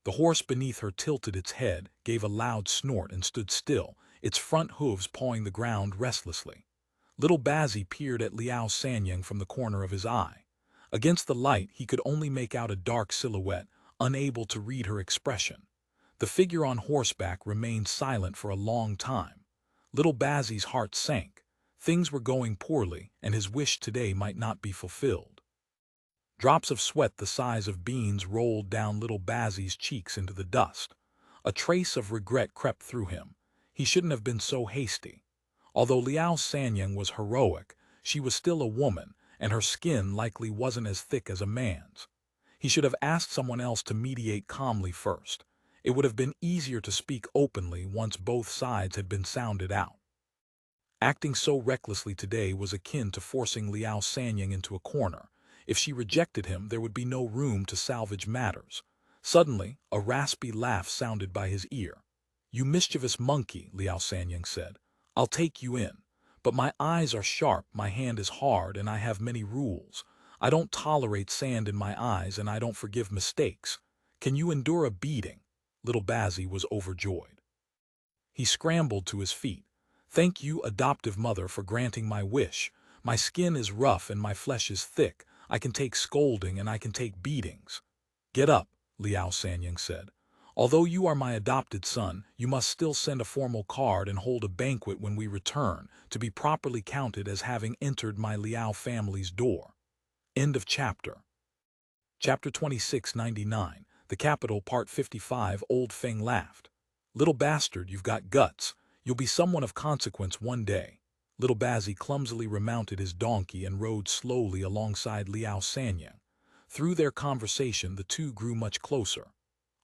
The horse beneath her tilted its head, gave a loud snort, and stood still, its front hooves pawing the ground restlessly. Little Bazzi peered at Liao Sanyang from the corner of his eye. Against the light, he could only make out a dark silhouette, unable to read her expression. The figure on horseback remained silent for a long time. Little Bazzy's heart sank. Things were going poorly, and his wish today might not be fulfilled. Drops of sweat the size of beans rolled down little Bazzy's cheeks into the dust. A trace of regret crept through him. He shouldn't have been so hasty. Although Liao Sanyang was heroic, she was still a woman, and her skin likely wasn't as thick as a man's. He should have asked someone else to mediate calmly first. It would have been easier to speak openly once both sides had been sounded out. Acting so recklessly today was akin to forcing Liao Sanyang into a corner. If she rejected him, there would be no room to salvage matters. Suddenly, a raspy laugh sounded by his ear. "You mischievous monkey," Liao Sanyang said. "I'll take you in. But my eyes are sharp, my hand is hard, and I have many rules. I don't tolerate sand in my eyes, and I don't forgive mistakes. Can you endure a beating?" Little Bazzy was overjoyed. He scrambled to his feet. "Thank you, adoptive mother, for granting my wish. My skin is rough and my flesh is thick. I can take scolding and I can take beatings." "Get up," Liao Sanyang said. "Although you are my adopted son, you must still send a formal card and hold a banquet when we return, to be properly counted as having entered my Liao family's door." End of chapter. Chapter 2699, The Capital, Part 55. Old Feng laughed. "Little bastard, you've got guts. You'll be someone of consequence one day." Little Bazzy clumsily remounted his donkey and rode slowly alongside Liao Sanyang. Through their conversation, the two grew much closer.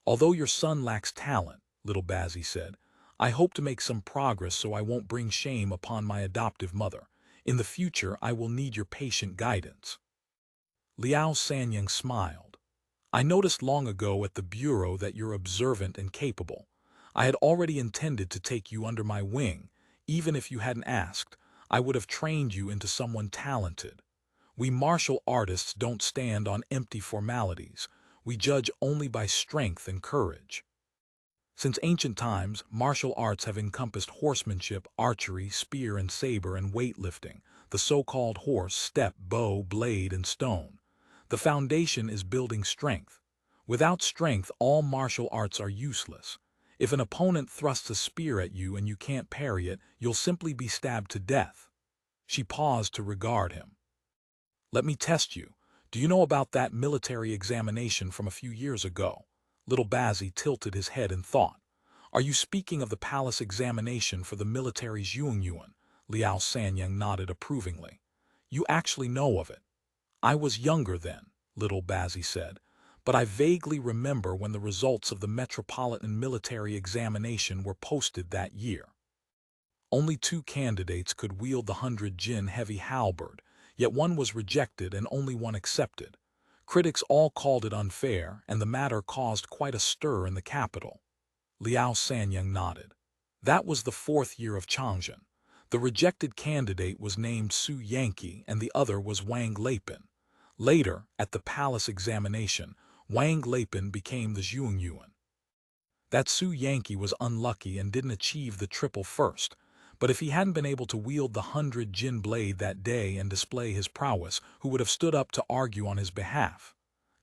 "Although your son lacks talent," Little Bazzy said, "I hope to make some progress so I won't bring shame upon my adoptive mother. In the future, I will need your patient guidance." Liao Sanyang smiled. "I noticed long ago at the bureau that you're observant and capable. I had already intended to take you under my wing. Even if you hadn't asked, I would have trained you into someone talented. We martial artists don't stand on empty formalities. We judge only by strength and courage." Since ancient times, martial arts have encompassed horsemanship, archery, spear and saber, and weightlifting, the so-called horse, step, bow, blade, and stone. The foundation is building strength. Without strength, all martial arts are useless. If an opponent thrusts a spear at you and you can't parry it, you'll simply be stabbed to death. She paused to regard him. "Let me test you. Do you know about that military examination from a few years ago?" Little Bazzy tilted his head in thought. "Are you speaking of the palace examination for the military's Yungyuan?" Liao Sanyang nodded approvingly. "You actually know of it." "I was younger then," Little Bazzy said, "but I vaguely remember when the results of the metropolitan military examination were posted that year. Only 2 candidates could wield the 100-jin heavy halberd, yet one was rejected and only one accepted. Critics all called it unfair, and the matter caused quite a stir in the capital." Liao Sanyang nodded. "That was the 4th year of Changzhen. The rejected candidate was named Su Yankee and the other was Wang Leipin. Later, at the palace examination, Wang Leipin became the Zhuangyuan. That Su Yankee was unlucky and didn't achieve the triple first, but if he hadn't been able to wield the 100-jin blade that day and display his prowess, who would have stood up to argue on his behalf?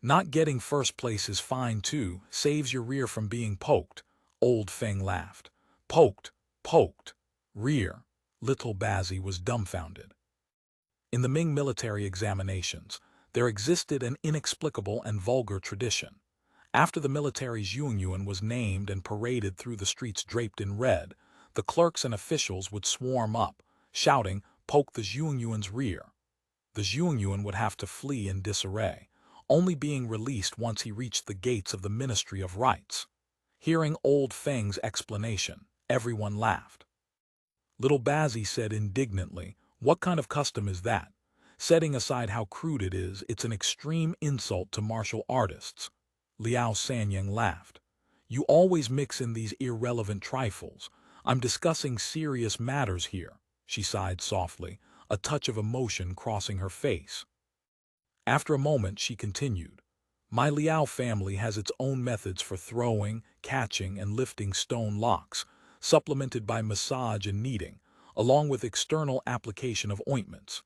Not getting first place is fine too, saves your rear from being poked." Old Feng laughed. "Poked, poked, rear." Little Bazzy was dumbfounded. In the Ming military examinations, there existed an inexplicable and vulgar tradition. After the military's Yungyuan was named and paraded through the streets draped in red, the clerks and officials would swarm up, shouting, "Poke the Zhuangyuan's rear." The Zhuangyuan would have to flee in disarray, only being released once he reached the gates of the Ministry of Rights. Hearing Old Feng's explanation, everyone laughed. Little Bazzy said indignantly, "What kind of custom is that? Setting aside how crude it is, it's an extreme insult to martial artists." Liao Sanyang laughed. "You always mix in these irrelevant trifles. I'm discussing serious matters here." She sighed softly, a touch of emotion crossing her face. After a moment, she continued, "My Liao family has its own methods for throwing, catching, and lifting stone locks, supplemented by massage and kneading, along with external application of ointments.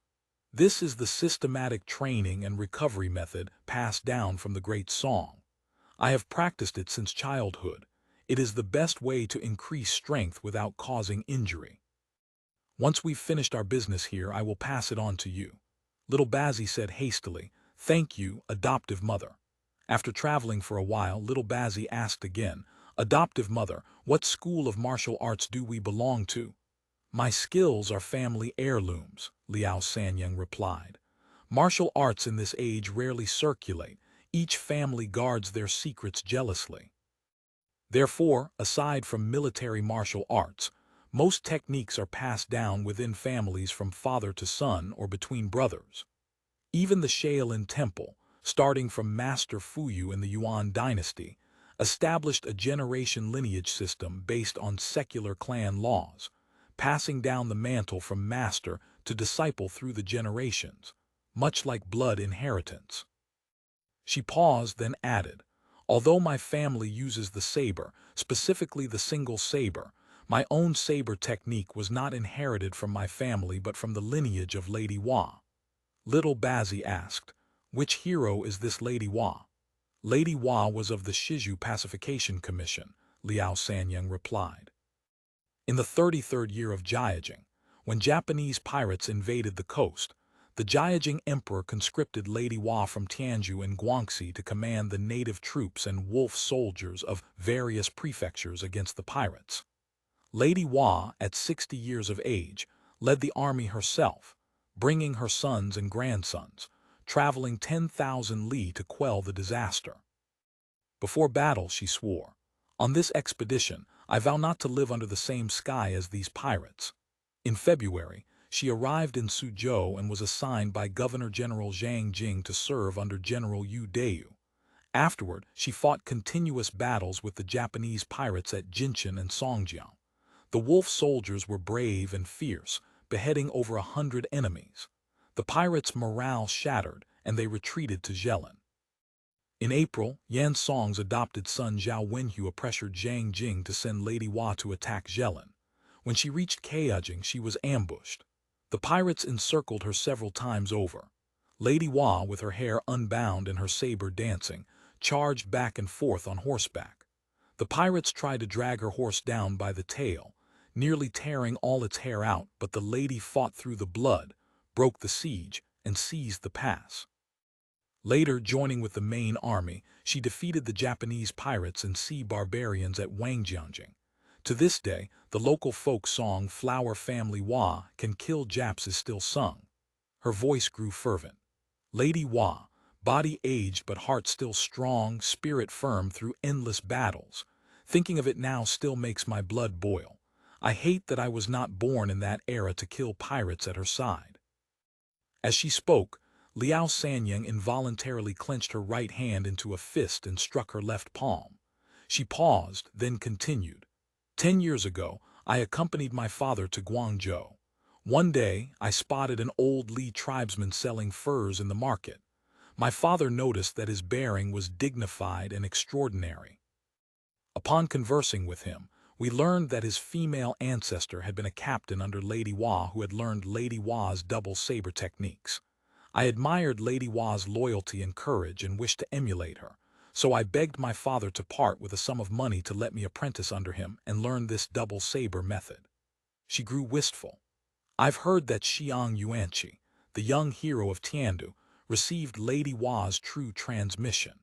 This is the systematic training and recovery method passed down from the great Song. I have practiced it since childhood. It is the best way to increase strength without causing injury. Once we've finished our business here, I will pass it on to you. Little Bazzy said hastily, "Thank you, adoptive mother." After traveling for a while, little Bazzy asked again, "Adoptive mother, what school of martial arts do we belong to?" "My skills are family heirlooms," Liao Sanyang replied. "Martial arts in this age rarely circulate. Each family guards their secrets jealously. Therefore, aside from military martial arts, most techniques are passed down within families from father to son or between brothers. Even the Shaolin Temple, starting from Master Fuyu in the Yuan Dynasty, established a generation lineage system based on secular clan laws, passing down the mantle from master to disciple through the generations, much like blood inheritance. She paused, then added, "Although my family uses the saber, specifically the single saber, my own saber technique was not inherited from my family but from the lineage of Lady Hua." Little Bazzy asked, "Which hero is this Lady Hua?" "Lady Hua was of the Shizhu Pacification Commission," Liao Sanyang replied. In the 33rd year of Jiajing, when Japanese pirates invaded the coast, the Jiajing emperor conscripted Lady Hua from Tianzhu and Guangxi to command the native troops and wolf soldiers of various prefectures against the pirates. Lady Hua, at 60 years of age, led the army herself, bringing her sons and grandsons, traveling 10,000 li to quell the disaster. Before battle, she swore, "On this expedition, I vow not to live under the same sky as these pirates." In February, she arrived in Suzhou and was assigned by Governor-General Zhang Jing to serve under General Yu Deu. Afterward, she fought continuous battles with the Japanese pirates at Jinshan and Songjiang. The wolf soldiers were brave and fierce, beheading over 100 enemies. The pirates' morale shattered, and they retreated to Zhelin. In April, Yan Song's adopted son Zhao Wenhua pressured Zhang Jing to send Lady Hua to attack Zhelin. When she reached Keijing, she was ambushed. The pirates encircled her several times over. Lady Hua, with her hair unbound and her saber dancing, charged back and forth on horseback. The pirates tried to drag her horse down by the tail, nearly tearing all its hair out, but the lady fought through the blood, broke the siege, and seized the pass. Later, joining with the main army, she defeated the Japanese pirates and sea barbarians at Wangjianjing. To this day, the local folk song "Flower Family Hua Can Kill Japs" is still sung. Her voice grew fervent. Lady Hua, body aged but heart still strong, spirit firm through endless battles. Thinking of it now still makes my blood boil. I hate that I was not born in that era to kill pirates at her side. As she spoke, Liao Sanyang involuntarily clenched her right hand into a fist and struck her left palm. She paused, then continued. 10 years ago, I accompanied my father to Guangzhou. One day, I spotted an old Li tribesman selling furs in the market. My father noticed that his bearing was dignified and extraordinary. Upon conversing with him, we learned that his female ancestor had been a captain under Lady Hua who had learned Lady Hua's double saber techniques. I admired Lady Hua's loyalty and courage and wished to emulate her, so I begged my father to part with a sum of money to let me apprentice under him and learn this double saber method. She grew wistful. "I've heard that Xiang Yuanqi, the young hero of Tiandu, received Lady Hua's true transmission.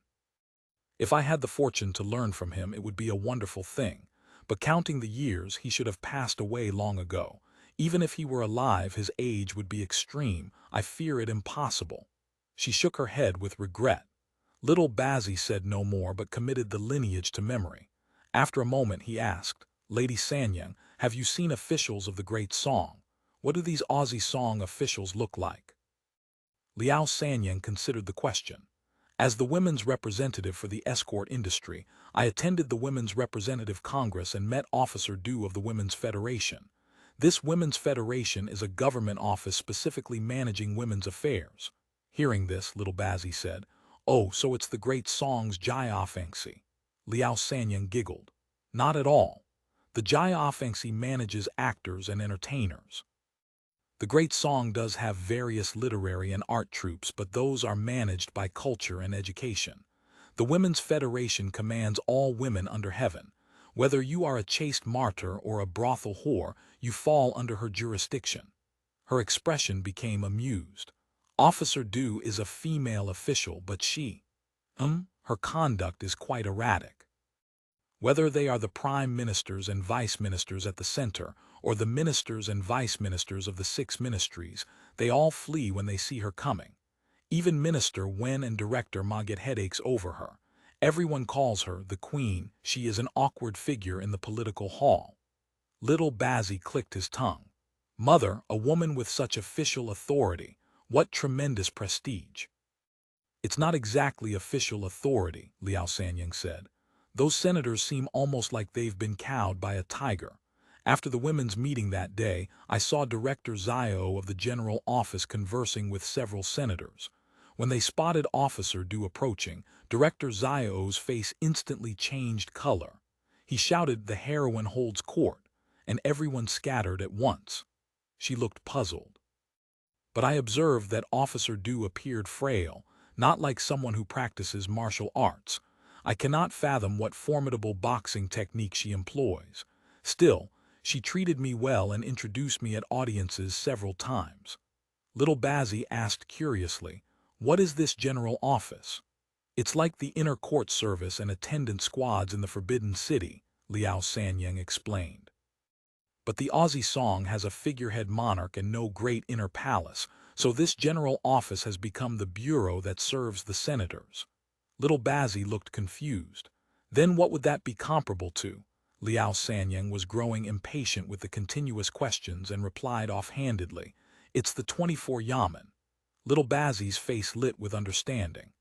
If I had the fortune to learn from him, it would be a wonderful thing, but counting the years, he should have passed away long ago. Even if he were alive, his age would be extreme. I fear it impossible." She shook her head with regret. Little Bazzy said no more but committed the lineage to memory. After a moment he asked, "Lady Sanyang, have you seen officials of the Great Song? What do these Aussie Song officials look like?" Liao Sanyang considered the question. "As the women's representative for the escort industry, I attended the Women's Representative Congress and met Officer Du of the Women's Federation. This Women's Federation is a government office specifically managing women's affairs." Hearing this, Little Bazzy said, "Oh, so it's the Great Song's Jia Fengxi." Liao Sanyang giggled. "Not at all. The Jia Fengxi manages actors and entertainers. The Great Song does have various literary and art troupes, but those are managed by culture and education. The Women's Federation commands all women under heaven. Whether you are a chaste martyr or a brothel whore, you fall under her jurisdiction." Her expression became amused. "Officer Du is a female official, but her conduct is quite erratic. Whether they are the prime ministers and vice ministers at the center, or the ministers and vice ministers of the 6 ministries, they all flee when they see her coming. Even Minister Wen and Director Ma get headaches over her. Everyone calls her the Queen. She is an awkward figure in the political hall." Little Bazzi clicked his tongue. "Mother, a woman with such official authority, what tremendous prestige." "It's not exactly official authority," Liao Sanyang said. "Those senators seem almost like they've been cowed by a tiger. After the women's meeting that day, I saw Director Zhao of the General Office conversing with several senators. When they spotted Officer Du approaching, Director Zhao's face instantly changed color. He shouted, 'The heroine holds court,' and everyone scattered at once." She looked puzzled. "But I observed that Officer Du appeared frail, not like someone who practices martial arts. I cannot fathom what formidable boxing technique she employs. Still, she treated me well and introduced me at audiences several times." Little Bazzi asked curiously, "What is this general office?" "It's like the inner court service and attendant squads in the Forbidden City," Liao Sanyang explained. "But the Aussie song has a figurehead monarch and no great inner palace, so this general office has become the bureau that serves the senators." Little Bazzi looked confused. "Then what would that be comparable to?" Liao Sanyang was growing impatient with the continuous questions and replied offhandedly, "It's the 24 Yamen." Little Bazzi's face lit with understanding.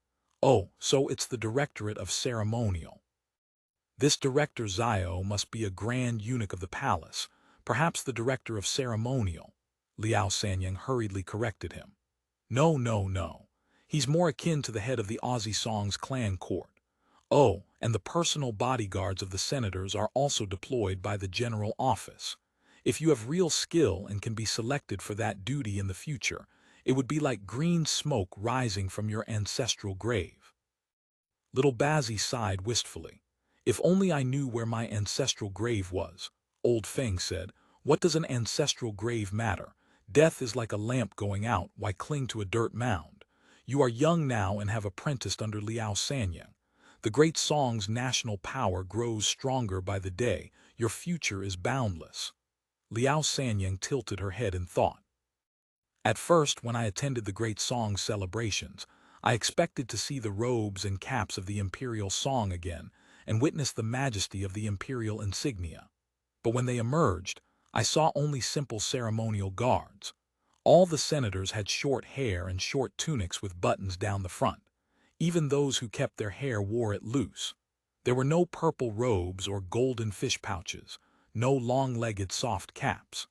"Oh, so it's the Directorate of Ceremonial. This Director Zhao must be a grand eunuch of the palace, perhaps the Director of Ceremonial." Liao Sanyang hurriedly corrected him. "No, no, no. He's more akin to the head of the Aussie Song's clan court. Oh, and the personal bodyguards of the senators are also deployed by the general office. If you have real skill and can be selected for that duty in the future, it would be like green smoke rising from your ancestral grave." Little Bazzi sighed wistfully. "If only I knew where my ancestral grave was." Old Feng said, "What does an ancestral grave matter? Death is like a lamp going out, why cling to a dirt mound? You are young now and have apprenticed under Liao Sanyang. The great song's national power grows stronger by the day. Your future is boundless." Liao Sanyang tilted her head in thought. "At first, when I attended the great song celebrations, I expected to see the robes and caps of the imperial song again and witness the majesty of the imperial insignia. But when they emerged, I saw only simple ceremonial guards. All the senators had short hair and short tunics with buttons down the front. Even those who kept their hair wore it loose. There were no purple robes or golden fish pouches, no long-legged soft caps.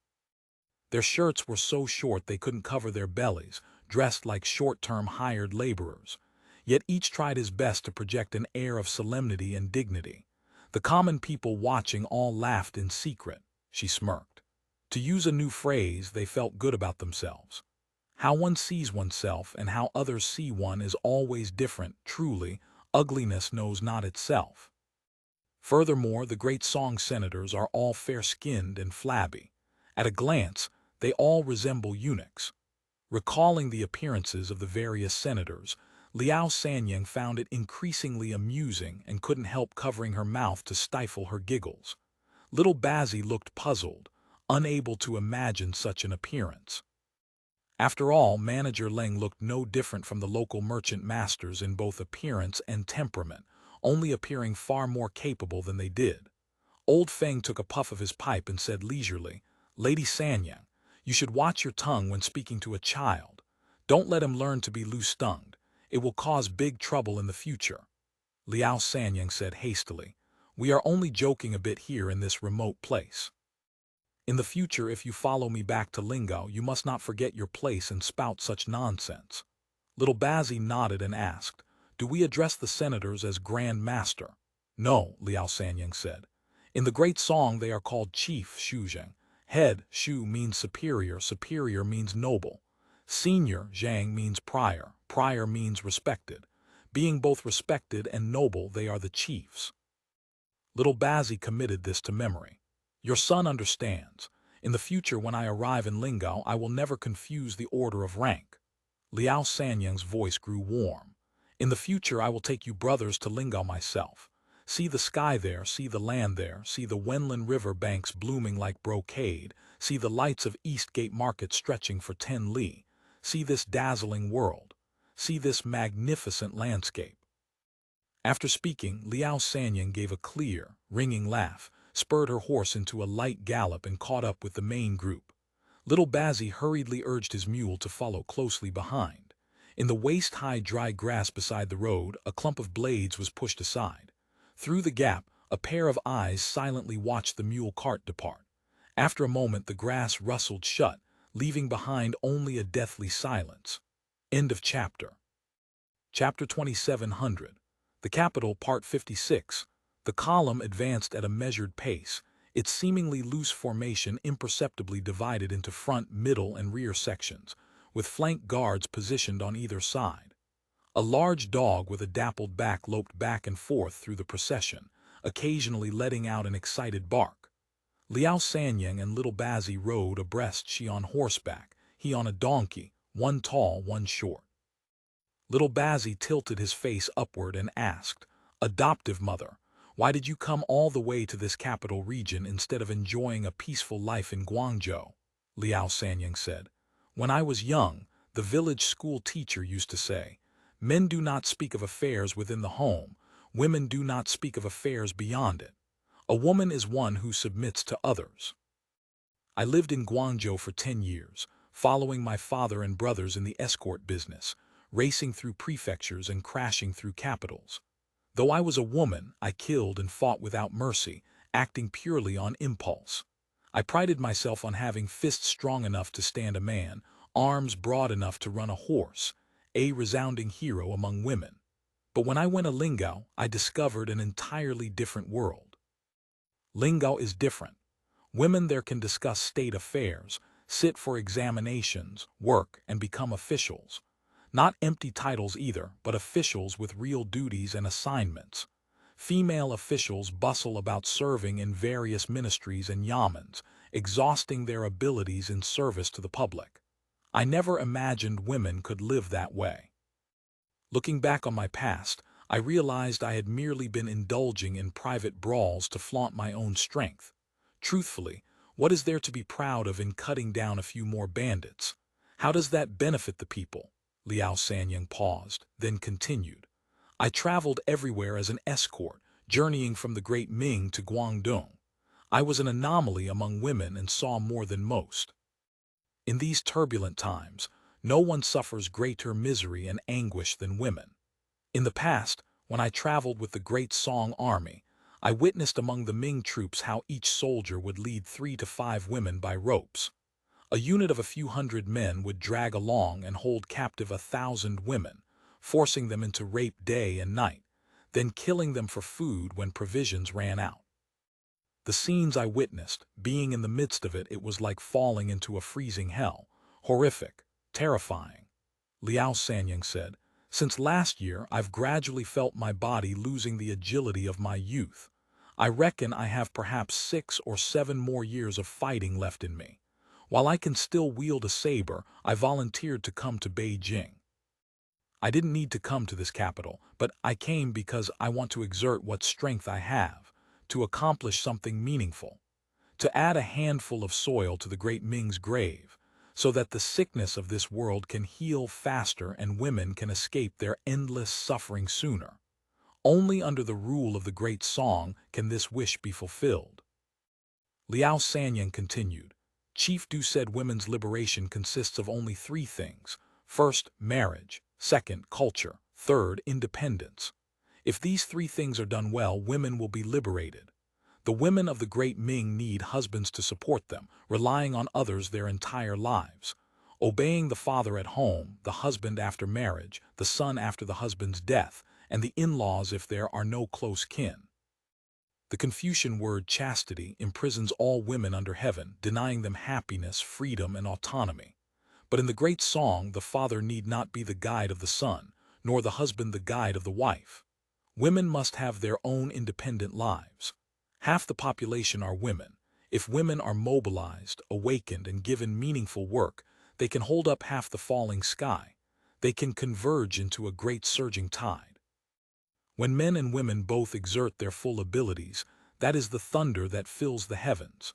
Their shirts were so short they couldn't cover their bellies, dressed like short-term hired laborers. Yet each tried his best to project an air of solemnity and dignity. The common people watching all laughed in secret." She smirked. "To use a new phrase, they felt good about themselves. How one sees oneself and how others see one is always different. Truly, ugliness knows not itself." Furthermore, the great song senators are all fair-skinned and flabby. At a glance, they all resemble eunuchs. Recalling the appearances of the various senators, Liao Sanyang found it increasingly amusing and couldn't help covering her mouth to stifle her giggles. Little Bazzi looked puzzled, unable to imagine such an appearance. After all, Manager Leng looked no different from the local merchant masters in both appearance and temperament, only appearing far more capable than they did. Old Feng took a puff of his pipe and said leisurely, "Lady Sanyang, you should watch your tongue when speaking to a child. Don't let him learn to be loose-tongued. It will cause big trouble in the future." Liao Sanyang said hastily, "We are only joking a bit here in this remote place. In the future, if you follow me back to Lingao, you must not forget your place and spout such nonsense." Little Bazzi nodded and asked, "Do we address the senators as Grand Master?" "No," Liao Sanyang said. "In the great song they are called Chief Shuzheng. Head, Shu means superior, superior means noble. Senior, Zhang means prior, prior means respected. Being both respected and noble, they are the chiefs." Little Bazzi committed this to memory. Your son understands. In the future when I arrive in Lingao, I will never confuse the order of rank. Liao Sanyang's voice grew warm. In the future I will take you brothers to Lingao myself. See the sky there, see the land there, see the Wenlin River banks blooming like brocade, see the lights of Eastgate Market stretching for 10 li. See this dazzling world. See this magnificent landscape. After speaking, Liao Sanyang gave a clear, ringing laugh, spurred her horse into a light gallop and caught up with the main group. Little Bazzi hurriedly urged his mule to follow closely behind. In the waist-high dry grass beside the road, a clump of blades was pushed aside. Through the gap, a pair of eyes silently watched the mule cart depart. After a moment the grass rustled shut, leaving behind only a deathly silence. End of chapter. Chapter 2700. The Capital, Part 56. The column advanced at a measured pace, its seemingly loose formation imperceptibly divided into front, middle, and rear sections, with flank guards positioned on either side. A large dog with a dappled back loped back and forth through the procession, occasionally letting out an excited bark. Liao Sanyang and Little Bazzi rode abreast, she on horseback, he on a donkey, one tall, one short. Little Bazzi tilted his face upward and asked, "Adoptive mother, why did you come all the way to this capital region instead of enjoying a peaceful life in Guangzhou?" Liao Sanyang said. "When I was young, the village school teacher used to say, 'Men do not speak of affairs within the home, women do not speak of affairs beyond it. A woman is one who submits to others.' I lived in Guangzhou for 10 years, following my father and brothers in the escort business, racing through prefectures and crashing through capitals. Though I was a woman, I killed and fought without mercy, acting purely on impulse. I prided myself on having fists strong enough to stand a man, arms broad enough to run a horse, a resounding hero among women. But when I went to Lingao, I discovered an entirely different world. Lingao is different. Women there can discuss state affairs, sit for examinations, work, and become officials. Not empty titles either, but officials with real duties and assignments. Female officials bustle about serving in various ministries and yamens, exhausting their abilities in service to the public. I never imagined women could live that way. Looking back on my past, I realized I had merely been indulging in private brawls to flaunt my own strength. Truthfully, what is there to be proud of in cutting down a few more bandits? How does that benefit the people?" Liao Sanyang paused, then continued. "I traveled everywhere as an escort, journeying from the great Ming to Guangdong. I was an anomaly among women and saw more than most. In these turbulent times, no one suffers greater misery and anguish than women. In the past, when I traveled with the Great Song Army, I witnessed among the Ming troops how each soldier would lead 3 to 5 women by ropes. A unit of a few hundred men would drag along and hold captive 1,000 women, forcing them into rape day and night, then killing them for food when provisions ran out. The scenes I witnessed, being in the midst of it, it was like falling into a freezing hell, horrific, terrifying." Liao Sanyang said, "Since last year, I've gradually felt my body losing the agility of my youth. I reckon I have perhaps 6 or 7 more years of fighting left in me. While I can still wield a saber, I volunteered to come to Beijing. I didn't need to come to this capital, but I came because I want to exert what strength I have, to accomplish something meaningful, to add a handful of soil to the great Ming's grave, so that the sickness of this world can heal faster and women can escape their endless suffering sooner. Only under the rule of the Great Song can this wish be fulfilled." Liao Sanyang continued, "Chief Du said women's liberation consists of only 3 things. First, marriage. Second, culture. Third, independence. If these 3 things are done well, women will be liberated. The women of the great Ming need husbands to support them, relying on others their entire lives, obeying the father at home, the husband after marriage, the son after the husband's death, and the in-laws if there are no close kin. The Confucian word chastity imprisons all women under heaven, denying them happiness, freedom, and autonomy. But in the great song, the father need not be the guide of the son, nor the husband the guide of the wife. Women must have their own independent lives. Half the population are women. If women are mobilized, awakened, and given meaningful work, they can hold up half the falling sky. They can converge into a great surging tide. When men and women both exert their full abilities, that is the thunder that fills the heavens.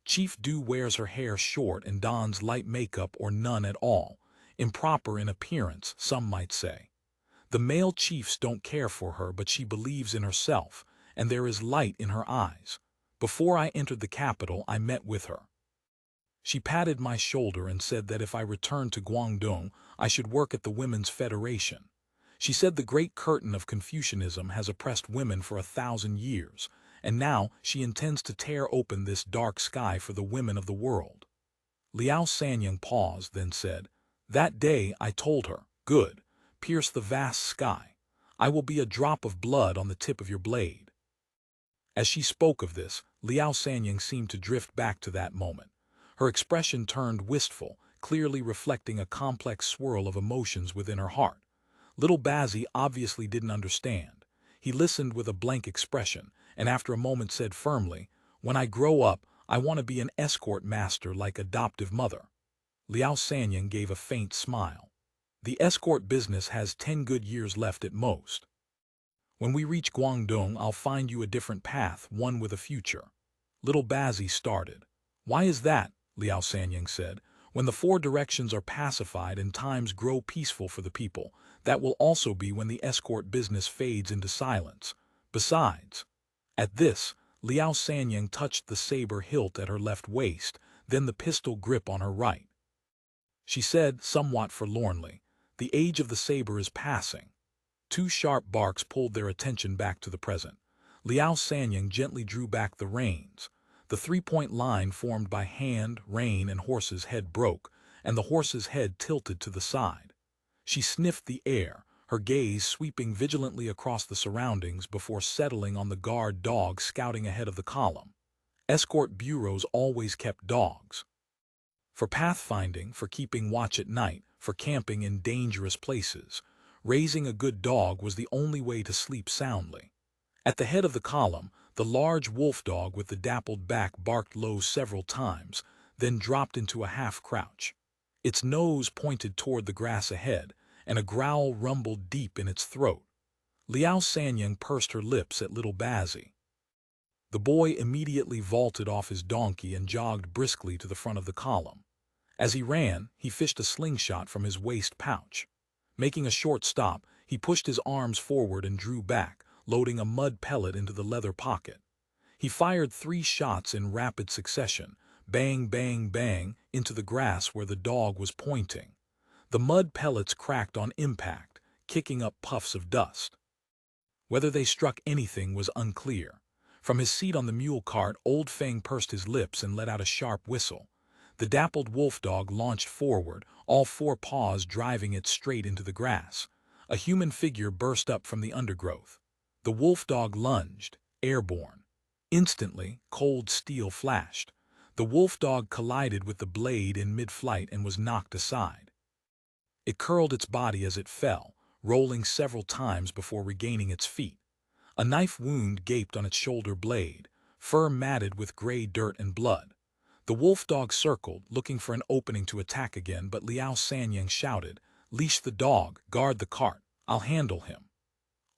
Chief Du wears her hair short and dons light makeup or none at all, improper in appearance, some might say. The male chiefs don't care for her, but she believes in herself, and there is light in her eyes. Before I entered the capital, I met with her. She patted my shoulder and said that if I returned to Guangdong, I should work at the Women's Federation. She said the great curtain of Confucianism has oppressed women for 1,000 years, and now she intends to tear open this dark sky for the women of the world. Liao Sanyang paused, then said, "That day I told her, 'Good, pierce the vast sky. I will be a drop of blood on the tip of your blade.'" As she spoke of this, Liao Sanyang seemed to drift back to that moment. Her expression turned wistful, clearly reflecting a complex swirl of emotions within her heart. Little Bazzi obviously didn't understand. He listened with a blank expression, and after a moment said firmly, "When I grow up, I want to be an escort master like adoptive mother." Liao Sanyang gave a faint smile. "The escort business has 10 good years left at most. When we reach Guangdong, I'll find you a different path, one with a future." Little Bazzi started. "Why is that?" Liao Sanyang said. "When the 4 directions are pacified and times grow peaceful for the people, that will also be when the escort business fades into silence. Besides—" At this, Liao Sanyang touched the saber hilt at her left waist, then the pistol grip on her right. She said, somewhat forlornly, "The age of the saber is passing." 2 sharp barks pulled their attention back to the present. Liao Sanyang gently drew back the reins. The 3-point line formed by hand, rein, and horse's head broke, and the horse's head tilted to the side. She sniffed the air, her gaze sweeping vigilantly across the surroundings before settling on the guard dog scouting ahead of the column. Escort bureaus always kept dogs. For pathfinding, for keeping watch at night, for camping in dangerous places. Raising a good dog was the only way to sleep soundly. At the head of the column, the large wolf dog with the dappled back barked low several times, then dropped into a half-crouch. Its nose pointed toward the grass ahead, and a growl rumbled deep in its throat. Liao Sanyang pursed her lips at Little Bazzi. The boy immediately vaulted off his donkey and jogged briskly to the front of the column. As he ran, he fished a slingshot from his waist pouch. Making a short stop, he pushed his arms forward and drew back, loading a mud pellet into the leather pocket. He fired 3 shots in rapid succession, bang, bang, bang, into the grass where the dog was pointing. The mud pellets cracked on impact, kicking up puffs of dust. Whether they struck anything was unclear. From his seat on the mule cart, Old Feng pursed his lips and let out a sharp whistle. The dappled wolf dog launched forward, all 4 paws driving it straight into the grass. A human figure burst up from the undergrowth. The wolf dog lunged, airborne. Instantly, cold steel flashed. The wolf dog collided with the blade in mid-flight and was knocked aside. It curled its body as it fell, rolling several times before regaining its feet. A knife wound gaped on its shoulder blade, fur matted with gray dirt and blood. The wolf dog circled, looking for an opening to attack again, but Liao Sanyang shouted, "Leash the dog, guard the cart, I'll handle him."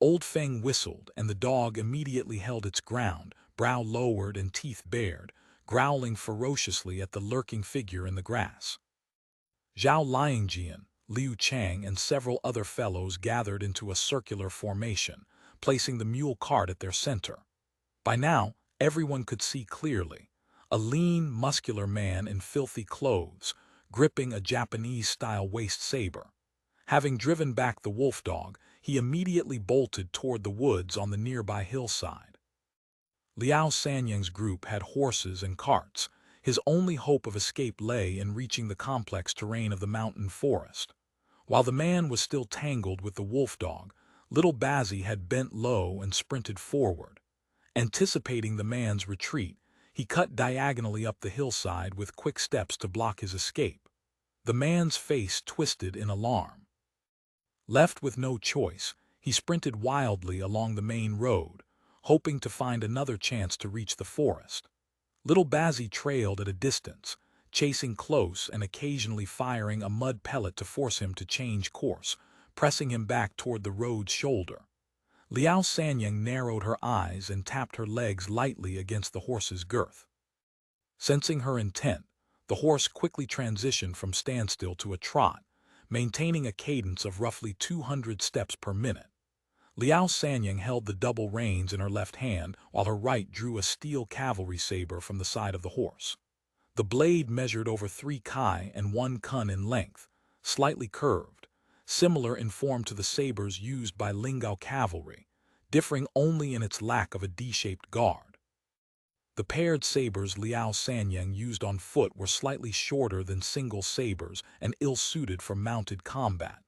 Old Feng whistled, and the dog immediately held its ground, brow lowered and teeth bared, growling ferociously at the lurking figure in the grass. Zhao Liangjian, Liu Chang, and several other fellows gathered into a circular formation, placing the mule cart at their center. By now, everyone could see clearly. A lean, muscular man in filthy clothes, gripping a Japanese-style waist saber. Having driven back the wolf dog, he immediately bolted toward the woods on the nearby hillside. Liao Sanyang's group had horses and carts. His only hope of escape lay in reaching the complex terrain of the mountain forest. While the man was still tangled with the wolf dog, Little Bazzi had bent low and sprinted forward. Anticipating the man's retreat, he cut diagonally up the hillside with quick steps to block his escape. The man's face twisted in alarm. Left with no choice, he sprinted wildly along the main road. hoping to find another chance to reach the forest. Little Bazzy trailed at a distance, chasing close and occasionally firing a mud pellet to force him to change course, pressing him back toward the road's shoulder. Liao Sanyang narrowed her eyes and tapped her legs lightly against the horse's girth. Sensing her intent, the horse quickly transitioned from standstill to a trot, maintaining a cadence of roughly 200 steps per minute. Liao Sanyang held the double reins in her left hand while her right drew a steel cavalry saber from the side of the horse. The blade measured over 3 kai and 1 kun in length, slightly curved, similar in form to the sabers used by Lingao cavalry, differing only in its lack of a D-shaped guard. The paired sabers Liao Sanyang used on foot were slightly shorter than single sabers and ill-suited for mounted combat.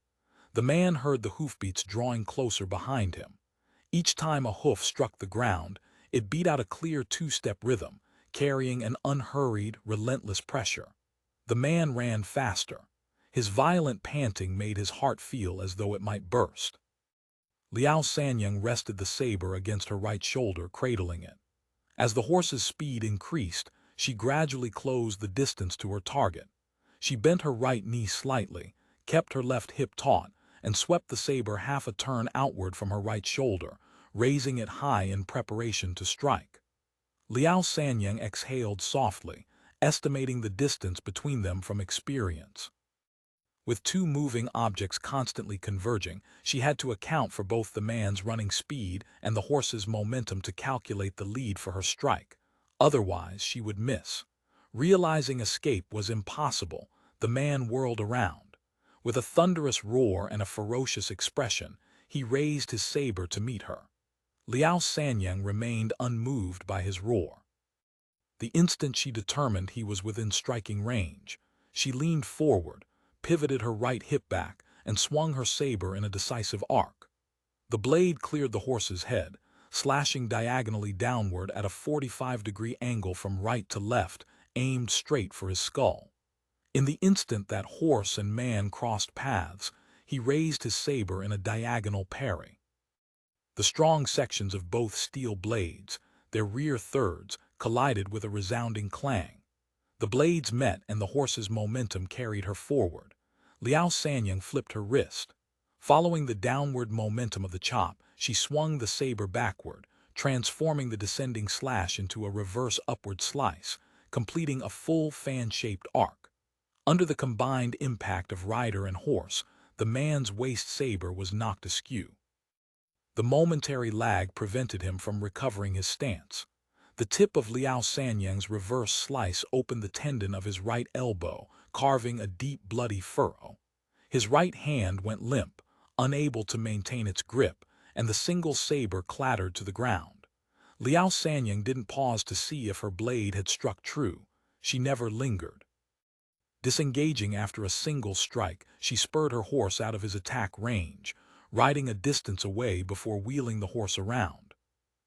The man heard the hoofbeats drawing closer behind him. Each time a hoof struck the ground, it beat out a clear 2-step rhythm, carrying an unhurried, relentless pressure. The man ran faster. His violent panting made his heart feel as though it might burst. Liao Sanyang rested the saber against her right shoulder, cradling it. As the horse's speed increased, she gradually closed the distance to her target. She bent her right knee slightly, kept her left hip taut, and swept the saber half a turn outward from her right shoulder, raising it high in preparation to strike. Liao Sanyang exhaled softly, estimating the distance between them from experience. With 2 moving objects constantly converging, she had to account for both the man's running speed and the horse's momentum to calculate the lead for her strike. Otherwise, she would miss. Realizing escape was impossible, the man whirled around. With a thunderous roar and a ferocious expression, he raised his saber to meet her. Liao Sanyang remained unmoved by his roar. The instant she determined he was within striking range, she leaned forward, pivoted her right hip back, and swung her saber in a decisive arc. The blade cleared the horse's head, slashing diagonally downward at a 45-degree angle from right to left, aimed straight for his skull. In the instant that horse and man crossed paths, he raised his saber in a diagonal parry. The strong sections of both steel blades, their rear thirds, collided with a resounding clang. The blades met and the horse's momentum carried her forward. Liao Sanyang flipped her wrist. Following the downward momentum of the chop, she swung the saber backward, transforming the descending slash into a reverse upward slice, completing a full fan-shaped arc. Under the combined impact of rider and horse, the man's waist saber was knocked askew. The momentary lag prevented him from recovering his stance. The tip of Liao Sanyang's reverse slice opened the tendon of his right elbow, carving a deep bloody furrow. His right hand went limp, unable to maintain its grip, and the single saber clattered to the ground. Liao Sanyang didn't pause to see if her blade had struck true. She never lingered. Disengaging after a single strike, she spurred her horse out of his attack range, riding a distance away before wheeling the horse around.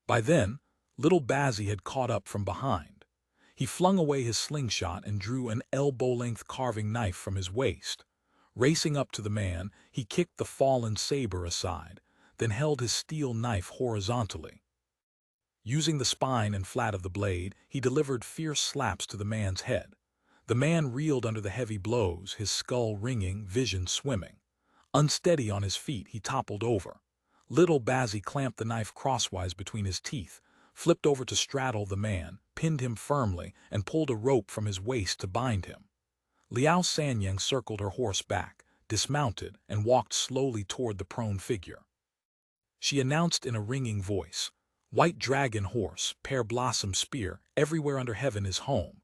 By then, Little Bazzy had caught up from behind. He flung away his slingshot and drew an elbow-length carving knife from his waist. Racing up to the man, he kicked the fallen saber aside, then held his steel knife horizontally. Using the spine and flat of the blade, he delivered fierce slaps to the man's head. The man reeled under the heavy blows, his skull ringing, vision swimming. Unsteady on his feet, he toppled over. Little Bazzy clamped the knife crosswise between his teeth, flipped over to straddle the man, pinned him firmly, and pulled a rope from his waist to bind him. Liao Sanyang circled her horse back, dismounted, and walked slowly toward the prone figure. She announced in a ringing voice, "White dragon horse, pear blossom spear, everywhere under heaven is home.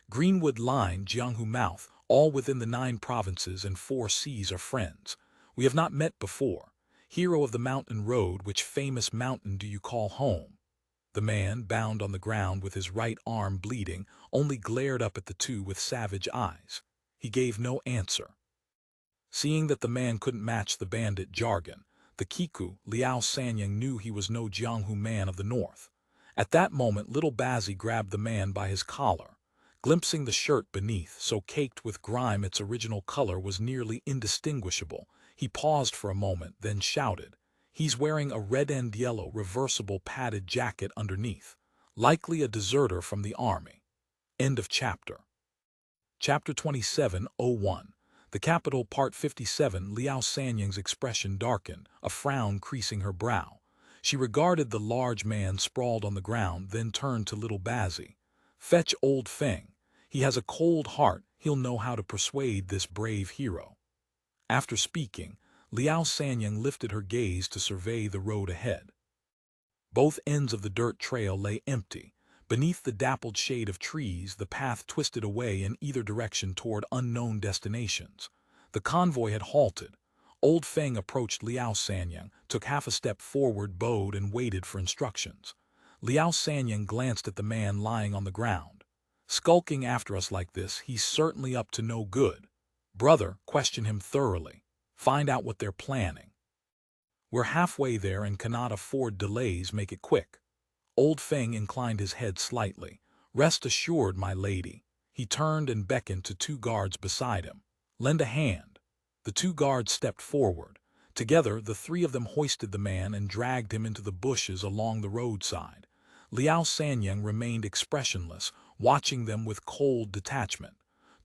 Greenwood line, Jianghu mouth, all within the 9 provinces and 4 seas are friends. We have not met before. Hero of the mountain road, which famous mountain do you call home?" The man, bound on the ground with his right arm bleeding, only glared up at the two with savage eyes. He gave no answer. Seeing that the man couldn't match the bandit jargon, the Kiku, Liao Sanyang knew he was no Jianghu man of the north. At that moment, Little Bazzy grabbed the man by his collar. Glimpsing the shirt beneath, so caked with grime its original color was nearly indistinguishable, he paused for a moment, then shouted, He's wearing a red and yellow reversible padded jacket underneath, likely a deserter from the army. End of chapter. Chapter 27:01. The Capital Part 57. Liao Sanyang's expression darkened, a frown creasing her brow. She regarded the large man sprawled on the ground, then turned to little Bazzi. "Fetch old Feng. He has a cold heart, he'll know how to persuade this brave hero." After speaking, Liao Sanyang lifted her gaze to survey the road ahead. Both ends of the dirt trail lay empty. Beneath the dappled shade of trees, the path twisted away in either direction toward unknown destinations. The convoy had halted. Old Feng approached Liao Sanyang, took half a step forward, bowed, and waited for instructions. Liao Sanyang glanced at the man lying on the ground. "Skulking after us like this, he's certainly up to no good. Brother, question him thoroughly. Find out what they're planning. We're halfway there and cannot afford delays, make it quick." Old Feng inclined his head slightly. "Rest assured, my lady." He turned and beckoned to two guards beside him. "Lend a hand." The two guards stepped forward. Together, the three of them hoisted the man and dragged him into the bushes along the roadside. Liao Sanyang remained expressionless, watching them with cold detachment.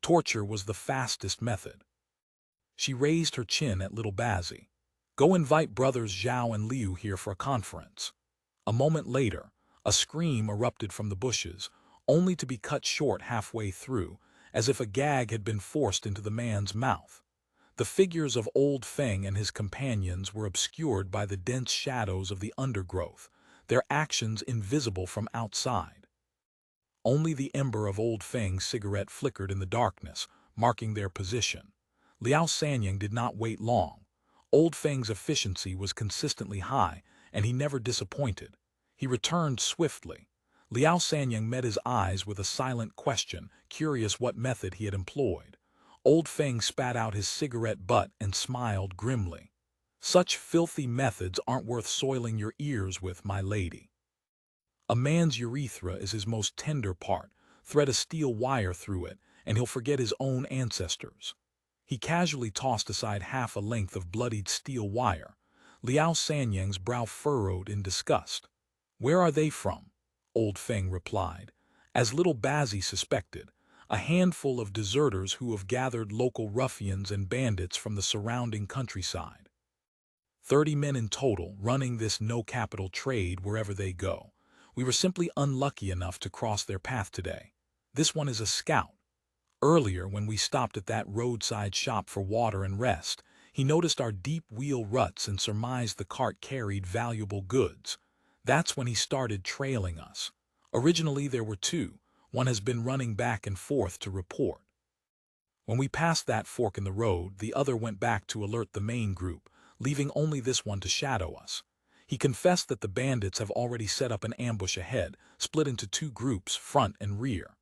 Torture was the fastest method. She raised her chin at little Bazzi. "Go invite brothers Zhao and Liu here for a conference." A moment later, a scream erupted from the bushes, only to be cut short halfway through, as if a gag had been forced into the man's mouth. The figures of old Feng and his companions were obscured by the dense shadows of the undergrowth, their actions invisible from outside. Only the ember of old Feng's cigarette flickered in the darkness, marking their position. Liao Sanyang did not wait long. Old Feng's efficiency was consistently high, and he never disappointed. He returned swiftly. Liao Sanyang met his eyes with a silent question, curious what method he had employed. Old Feng spat out his cigarette butt and smiled grimly. "Such filthy methods aren't worth soiling your ears with, my lady. A man's urethra is his most tender part. Thread a steel wire through it, and he'll forget his own ancestors." He casually tossed aside half a length of bloodied steel wire. Liao Sanyang's brow furrowed in disgust. "Where are they from?" Old Feng replied. As little Bazzi suspected, a handful of deserters who have gathered local ruffians and bandits from the surrounding countryside. 30 men in total, running this no-capital trade wherever they go. We were simply unlucky enough to cross their path today. This one is a scout. Earlier, when we stopped at that roadside shop for water and rest, he noticed our deep wheel ruts and surmised the cart carried valuable goods. That's when he started trailing us. Originally there were two. One has been running back and forth to report. When we passed that fork in the road, the other went back to alert the main group, leaving only this one to shadow us. He confessed that the bandits have already set up an ambush ahead, split into two groups, front and rear.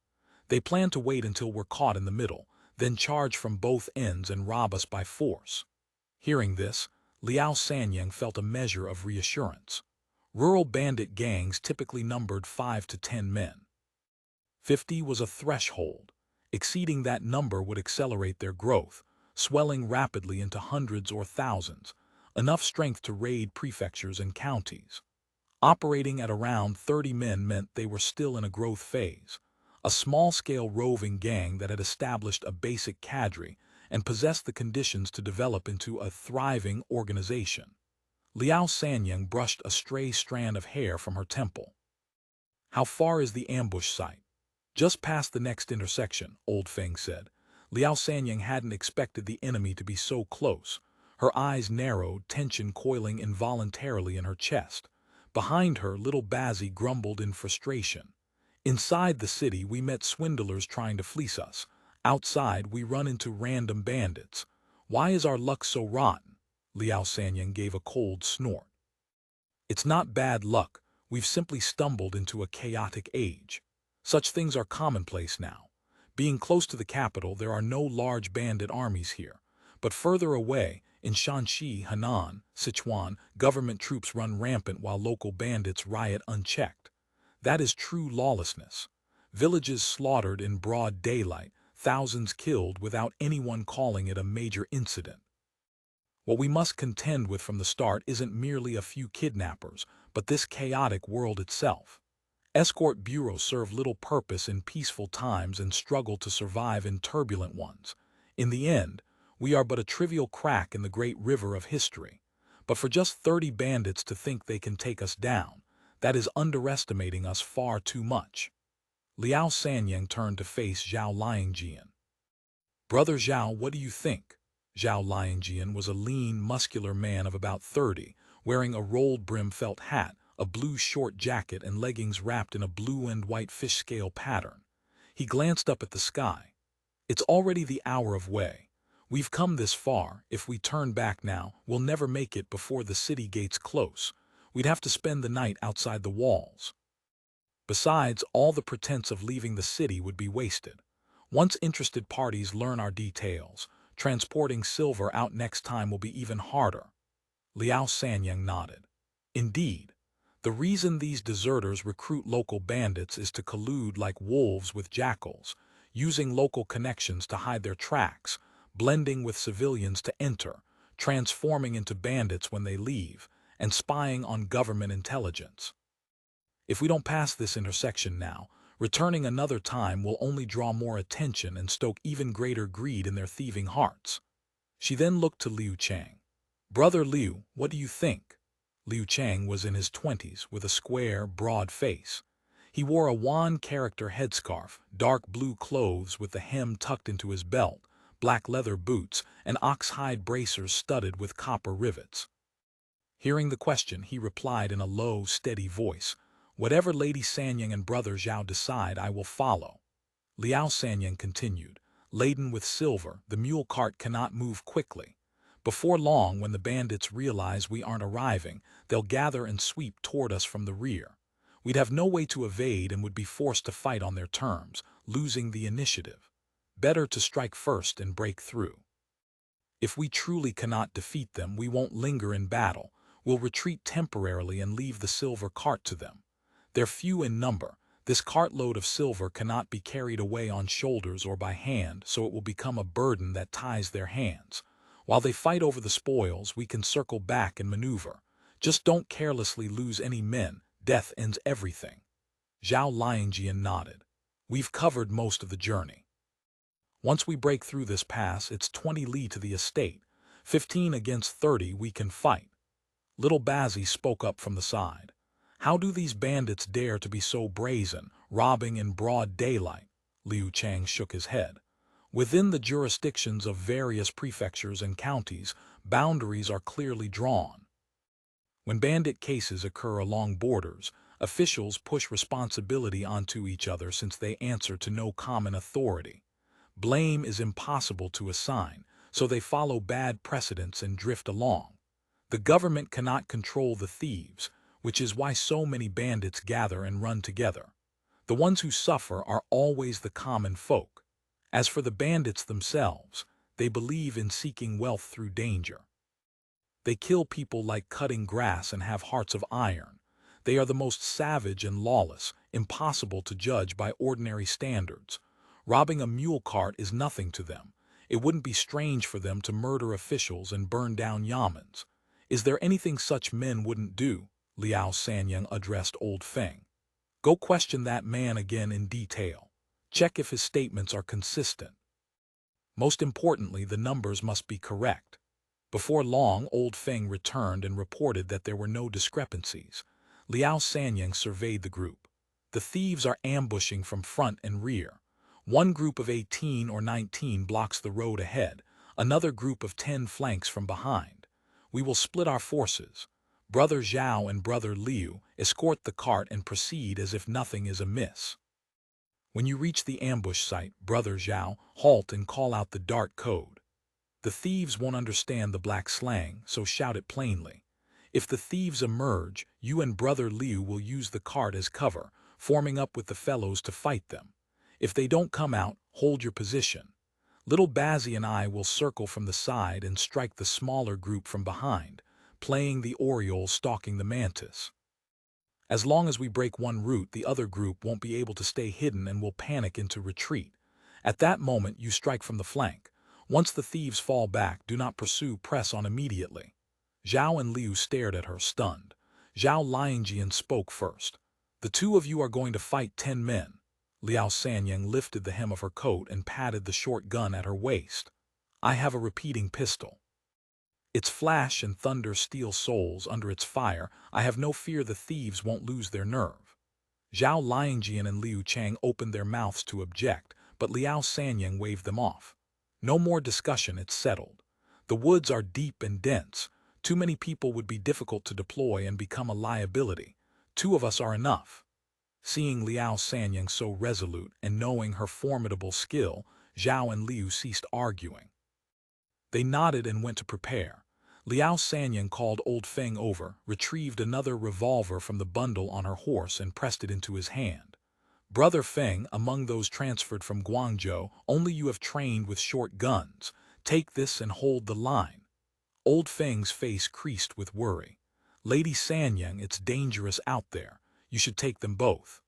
They plan to wait until we're caught in the middle, then charge from both ends and rob us by force. Hearing this, Liao Sanyang felt a measure of reassurance. Rural bandit gangs typically numbered 5 to 10 men. 50 was a threshold. Exceeding that number would accelerate their growth, swelling rapidly into hundreds or thousands, enough strength to raid prefectures and counties. Operating at around 30 men meant they were still in a growth phase, a small-scale roving gang that had established a basic cadre and possessed the conditions to develop into a thriving organization. Liao Sanyang brushed a stray strand of hair from her temple. "How far is the ambush site?" "Just past the next intersection," Old Feng said. Liao Sanyang hadn't expected the enemy to be so close. Her eyes narrowed, tension coiling involuntarily in her chest. Behind her, little Bazzi grumbled in frustration. "Inside the city, we met swindlers trying to fleece us. Outside, we run into random bandits. Why is our luck so rotten?" Liao Sanyang gave a cold snort. "It's not bad luck. We've simply stumbled into a chaotic age. Such things are commonplace now. Being close to the capital, there are no large bandit armies here. But further away, in Shanxi, Henan, Sichuan, government troops run rampant while local bandits riot unchecked. That is true lawlessness. Villages slaughtered in broad daylight, thousands killed without anyone calling it a major incident." What we must contend with from the start isn't merely a few kidnappers, but this chaotic world itself. Escort bureaus serve little purpose in peaceful times and struggle to survive in turbulent ones. In the end, we are but a trivial crack in the great river of history. But for just 30 bandits to think they can take us down, that is underestimating us far too much. Liao Sanyang turned to face Zhao Liangjian. Brother Zhao, what do you think? Zhao Liangjian was a lean, muscular man of about 30, wearing a rolled brim felt hat, a blue short jacket and leggings wrapped in a blue and white fish scale pattern. He glanced up at the sky. It's already the hour of Wei. We've come this far. If we turn back now, we'll never make it before the city gates close. We'd have to spend the night outside the walls. Besides, all the pretense of leaving the city would be wasted. Once interested parties learn our details, transporting silver out next time will be even harder. Liao Sanyang nodded. Indeed. The reason these deserters recruit local bandits is to collude like wolves with jackals, using local connections to hide their tracks, blending with civilians to enter, transforming into bandits when they leave, and spying on government intelligence. If we don't pass this intersection now, returning another time will only draw more attention and stoke even greater greed in their thieving hearts. She then looked to Liu Chang. Brother Liu, what do you think? Liu Chang was in his 20s with a square, broad face. He wore a Wan character headscarf, dark blue clothes with the hem tucked into his belt, black leather boots, and ox-hide bracers studded with copper rivets. Hearing the question, he replied in a low, steady voice, Whatever Lady Sanyang and Brother Zhao decide, I will follow. Liao Sanyang continued, Laden with silver, the mule cart cannot move quickly. Before long, when the bandits realize we aren't arriving, they'll gather and sweep toward us from the rear. We'd have no way to evade and would be forced to fight on their terms, losing the initiative. Better to strike first and break through. If we truly cannot defeat them, we won't linger in battle. We'll retreat temporarily and leave the silver cart to them. They're few in number. This cartload of silver cannot be carried away on shoulders or by hand, so it will become a burden that ties their hands. While they fight over the spoils, we can circle back and maneuver. Just don't carelessly lose any men. Death ends everything. Zhao Liangjian nodded. We've covered most of the journey. Once we break through this pass, it's 20 li to the estate. 15 against 30 we can fight. Little Bazzi spoke up from the side. How do these bandits dare to be so brazen, robbing in broad daylight? Liu Chang shook his head. Within the jurisdictions of various prefectures and counties, boundaries are clearly drawn. When bandit cases occur along borders, officials push responsibility onto each other since they answer to no common authority. Blame is impossible to assign, so they follow bad precedents and drift along. The government cannot control the thieves, which is why so many bandits gather and run together. The ones who suffer are always the common folk. As for the bandits themselves, they believe in seeking wealth through danger. They kill people like cutting grass and have hearts of iron. They are the most savage and lawless, impossible to judge by ordinary standards. Robbing a mule cart is nothing to them. It wouldn't be strange for them to murder officials and burn down yamens. Is there anything such men wouldn't do? Liao Sanyang addressed Old Feng. Go question that man again in detail. Check if his statements are consistent. Most importantly, the numbers must be correct. Before long, Old Feng returned and reported that there were no discrepancies. Liao Sanyang surveyed the group. The thieves are ambushing from front and rear. One group of 18 or 19 blocks the road ahead. Another group of 10 flanks from behind. We will split our forces. Brother Zhao and Brother Liu escort the cart and proceed as if nothing is amiss. When you reach the ambush site, Brother Zhao, halt and call out the dart code. The thieves won't understand the black slang, so shout it plainly. If the thieves emerge, you and Brother Liu will use the cart as cover, forming up with the fellows to fight them. If they don't come out, hold your position. Little Bazzi and I will circle from the side and strike the smaller group from behind, playing the Oriole stalking the mantis. As long as we break one route, the other group won't be able to stay hidden and will panic into retreat. At that moment, you strike from the flank. Once the thieves fall back, do not pursue, press on immediately. Zhao and Liu stared at her, stunned. Zhao Liangjian spoke first. The two of you are going to fight 10 men. Liao Sanyang lifted the hem of her coat and patted the short gun at her waist. I have a repeating pistol. Its flash and thunder steal souls under its fire. I have no fear the thieves won't lose their nerve. Zhao Liangjian and Liu Chang opened their mouths to object, but Liao Sanyang waved them off. No more discussion, it's settled. The woods are deep and dense. Too many people would be difficult to deploy and become a liability. 2 of us are enough. Seeing Liao Sanyang so resolute and knowing her formidable skill, Zhao and Liu ceased arguing. They nodded and went to prepare. Liao Sanyang called Old Feng over, retrieved another revolver from the bundle on her horse and pressed it into his hand. Brother Feng, among those transferred from Guangzhou, only you have trained with short guns. Take this and hold the line. Old Feng's face creased with worry. Lady Sanyang, it's dangerous out there. You should take them both.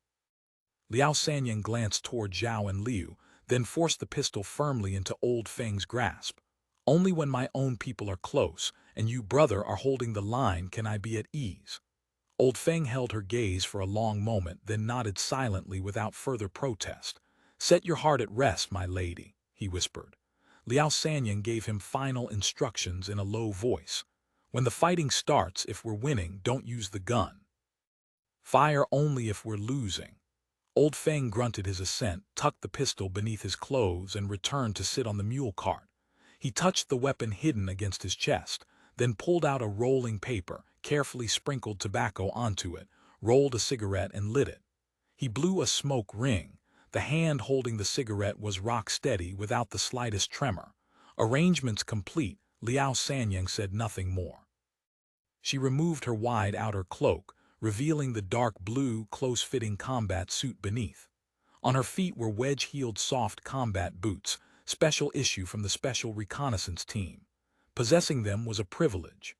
Liao Sanyang glanced toward Zhao and Liu, then forced the pistol firmly into Old Feng's grasp. Only when my own people are close, and you, brother, are holding the line, can I be at ease. Old Feng held her gaze for a long moment, then nodded silently without further protest. Set your heart at rest, my lady, he whispered. Liao Sanyang gave him final instructions in a low voice. When the fighting starts, if we're winning, don't use the gun. Fire only if we're losing. Old Feng grunted his assent, tucked the pistol beneath his clothes, and returned to sit on the mule cart. He touched the weapon hidden against his chest, then pulled out a rolling paper, carefully sprinkled tobacco onto it, rolled a cigarette and lit it. He blew a smoke ring. The hand holding the cigarette was rock steady without the slightest tremor. Arrangements complete, Liao Sanyang said nothing more. She removed her wide outer cloak, revealing the dark blue, close-fitting combat suit beneath. On her feet were wedge-heeled soft combat boots, special issue from the Special Reconnaissance Team. Possessing them was a privilege.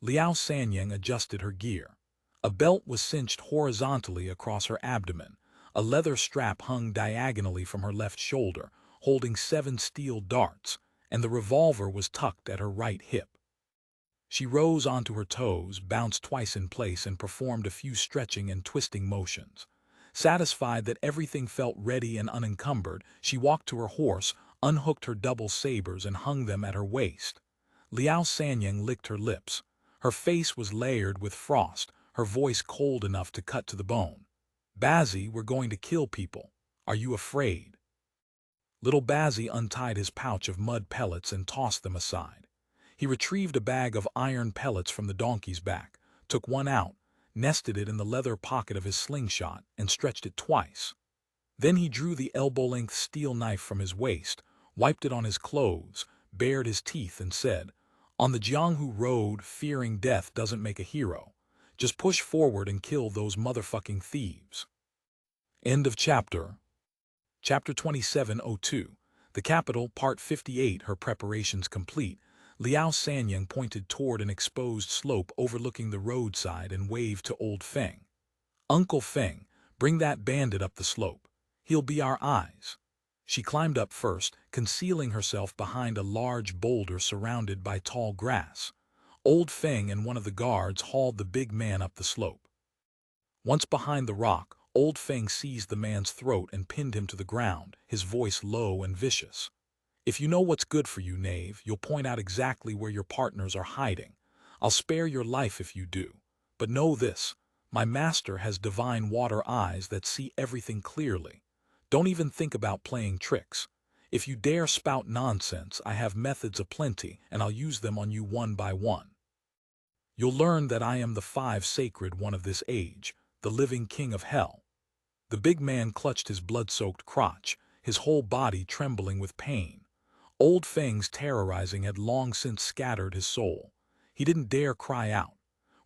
Liao Sanyang adjusted her gear. A belt was cinched horizontally across her abdomen. A leather strap hung diagonally from her left shoulder, holding 7 steel darts, and the revolver was tucked at her right hip. She rose onto her toes, bounced twice in place, and performed a few stretching and twisting motions. Satisfied that everything felt ready and unencumbered, she walked to her horse, unhooked her double sabers, and hung them at her waist. Liao Sanyang licked her lips. Her face was layered with frost, her voice cold enough to cut to the bone. Bazzi, we're going to kill people. Are you afraid? Little Bazzi untied his pouch of mud pellets and tossed them aside. He retrieved a bag of iron pellets from the donkey's back, took one out, nested it in the leather pocket of his slingshot, and stretched it twice. Then he drew the elbow-length steel knife from his waist, wiped it on his clothes, bared his teeth, and said, "On the Jianghu road, fearing death doesn't make a hero. Just push forward and kill those motherfucking thieves." End of chapter. Chapter 2702. The Capital, Part 58. Her preparations complete, Liao Sanyang pointed toward an exposed slope overlooking the roadside and waved to Old Feng. "Uncle Feng, bring that bandit up the slope. He'll be our eyes." She climbed up first, concealing herself behind a large boulder surrounded by tall grass. Old Feng and one of the guards hauled the big man up the slope. Once behind the rock, Old Feng seized the man's throat and pinned him to the ground, his voice low and vicious. "If you know what's good for you, knave, you'll point out exactly where your partners are hiding. I'll spare your life if you do. But know this, my master has divine water eyes that see everything clearly. Don't even think about playing tricks. If you dare spout nonsense, I have methods aplenty, and I'll use them on you one by one. You'll learn that I am the 5 sacred one of this age, the living king of hell." The big man clutched his blood-soaked crotch, his whole body trembling with pain. Old Feng's terrorizing had long since scattered his soul. He didn't dare cry out.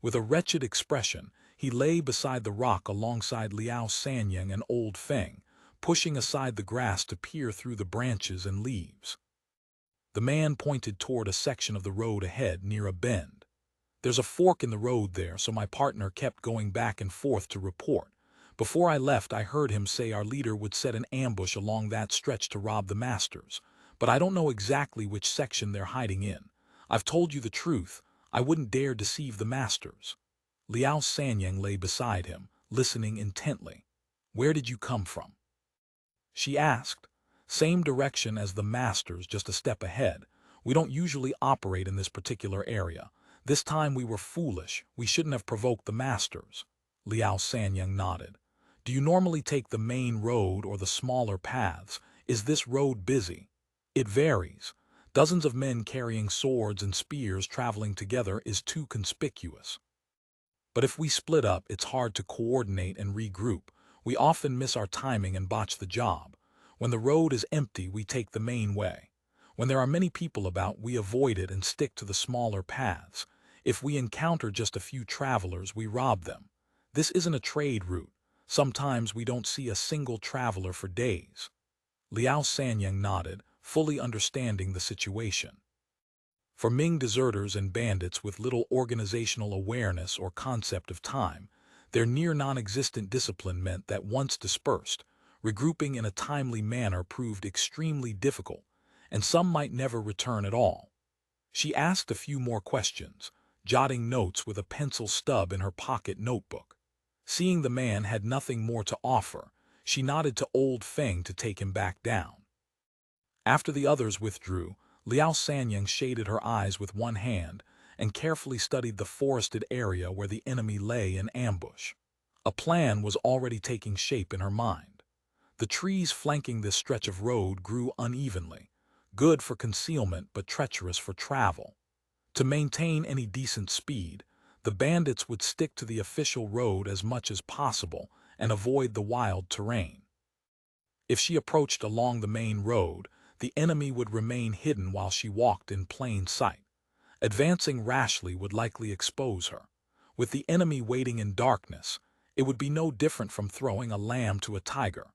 With a wretched expression, he lay beside the rock alongside Liao Sanyang and Old Feng, pushing aside the grass to peer through the branches and leaves. The man pointed toward a section of the road ahead near a bend. "There's a fork in the road there, so my partner kept going back and forth to report. Before I left, I heard him say our leader would set an ambush along that stretch to rob the masters. but I don't know exactly which section they're hiding in. I've told you the truth. I wouldn't dare deceive the masters." Liao Sanyang lay beside him, listening intently. "Where did you come from?" she asked. "Same direction as the masters, just a step ahead. We don't usually operate in this particular area. This time we were foolish. We shouldn't have provoked the masters." Liao Sanyang nodded. "Do you normally take the main road or the smaller paths? Is this road busy?" "It varies. Dozens of men carrying swords and spears traveling together is too conspicuous. But if we split up, it's hard to coordinate and regroup. We often miss our timing and botch the job. When the road is empty, we take the main way. When there are many people about, we avoid it and stick to the smaller paths. If we encounter just a few travelers, we rob them. This isn't a trade route. Sometimes we don't see a single traveler for days." Liao Sanyang nodded, fully understanding the situation. For Ming deserters and bandits with little organizational awareness or concept of time, their near non-existent discipline meant that once dispersed, regrouping in a timely manner proved extremely difficult, and some might never return at all. She asked a few more questions, jotting notes with a pencil stub in her pocket notebook. Seeing the man had nothing more to offer, she nodded to Old Feng to take him back down. After the others withdrew, Liao Sanyang shaded her eyes with one hand and carefully studied the forested area where the enemy lay in ambush. A plan was already taking shape in her mind. The trees flanking this stretch of road grew unevenly, good for concealment but treacherous for travel. To maintain any decent speed, the bandits would stick to the official road as much as possible and avoid the wild terrain. If she approached along the main road, the enemy would remain hidden while she walked in plain sight. Advancing rashly would likely expose her. With the enemy waiting in darkness, it would be no different from throwing a lamb to a tiger.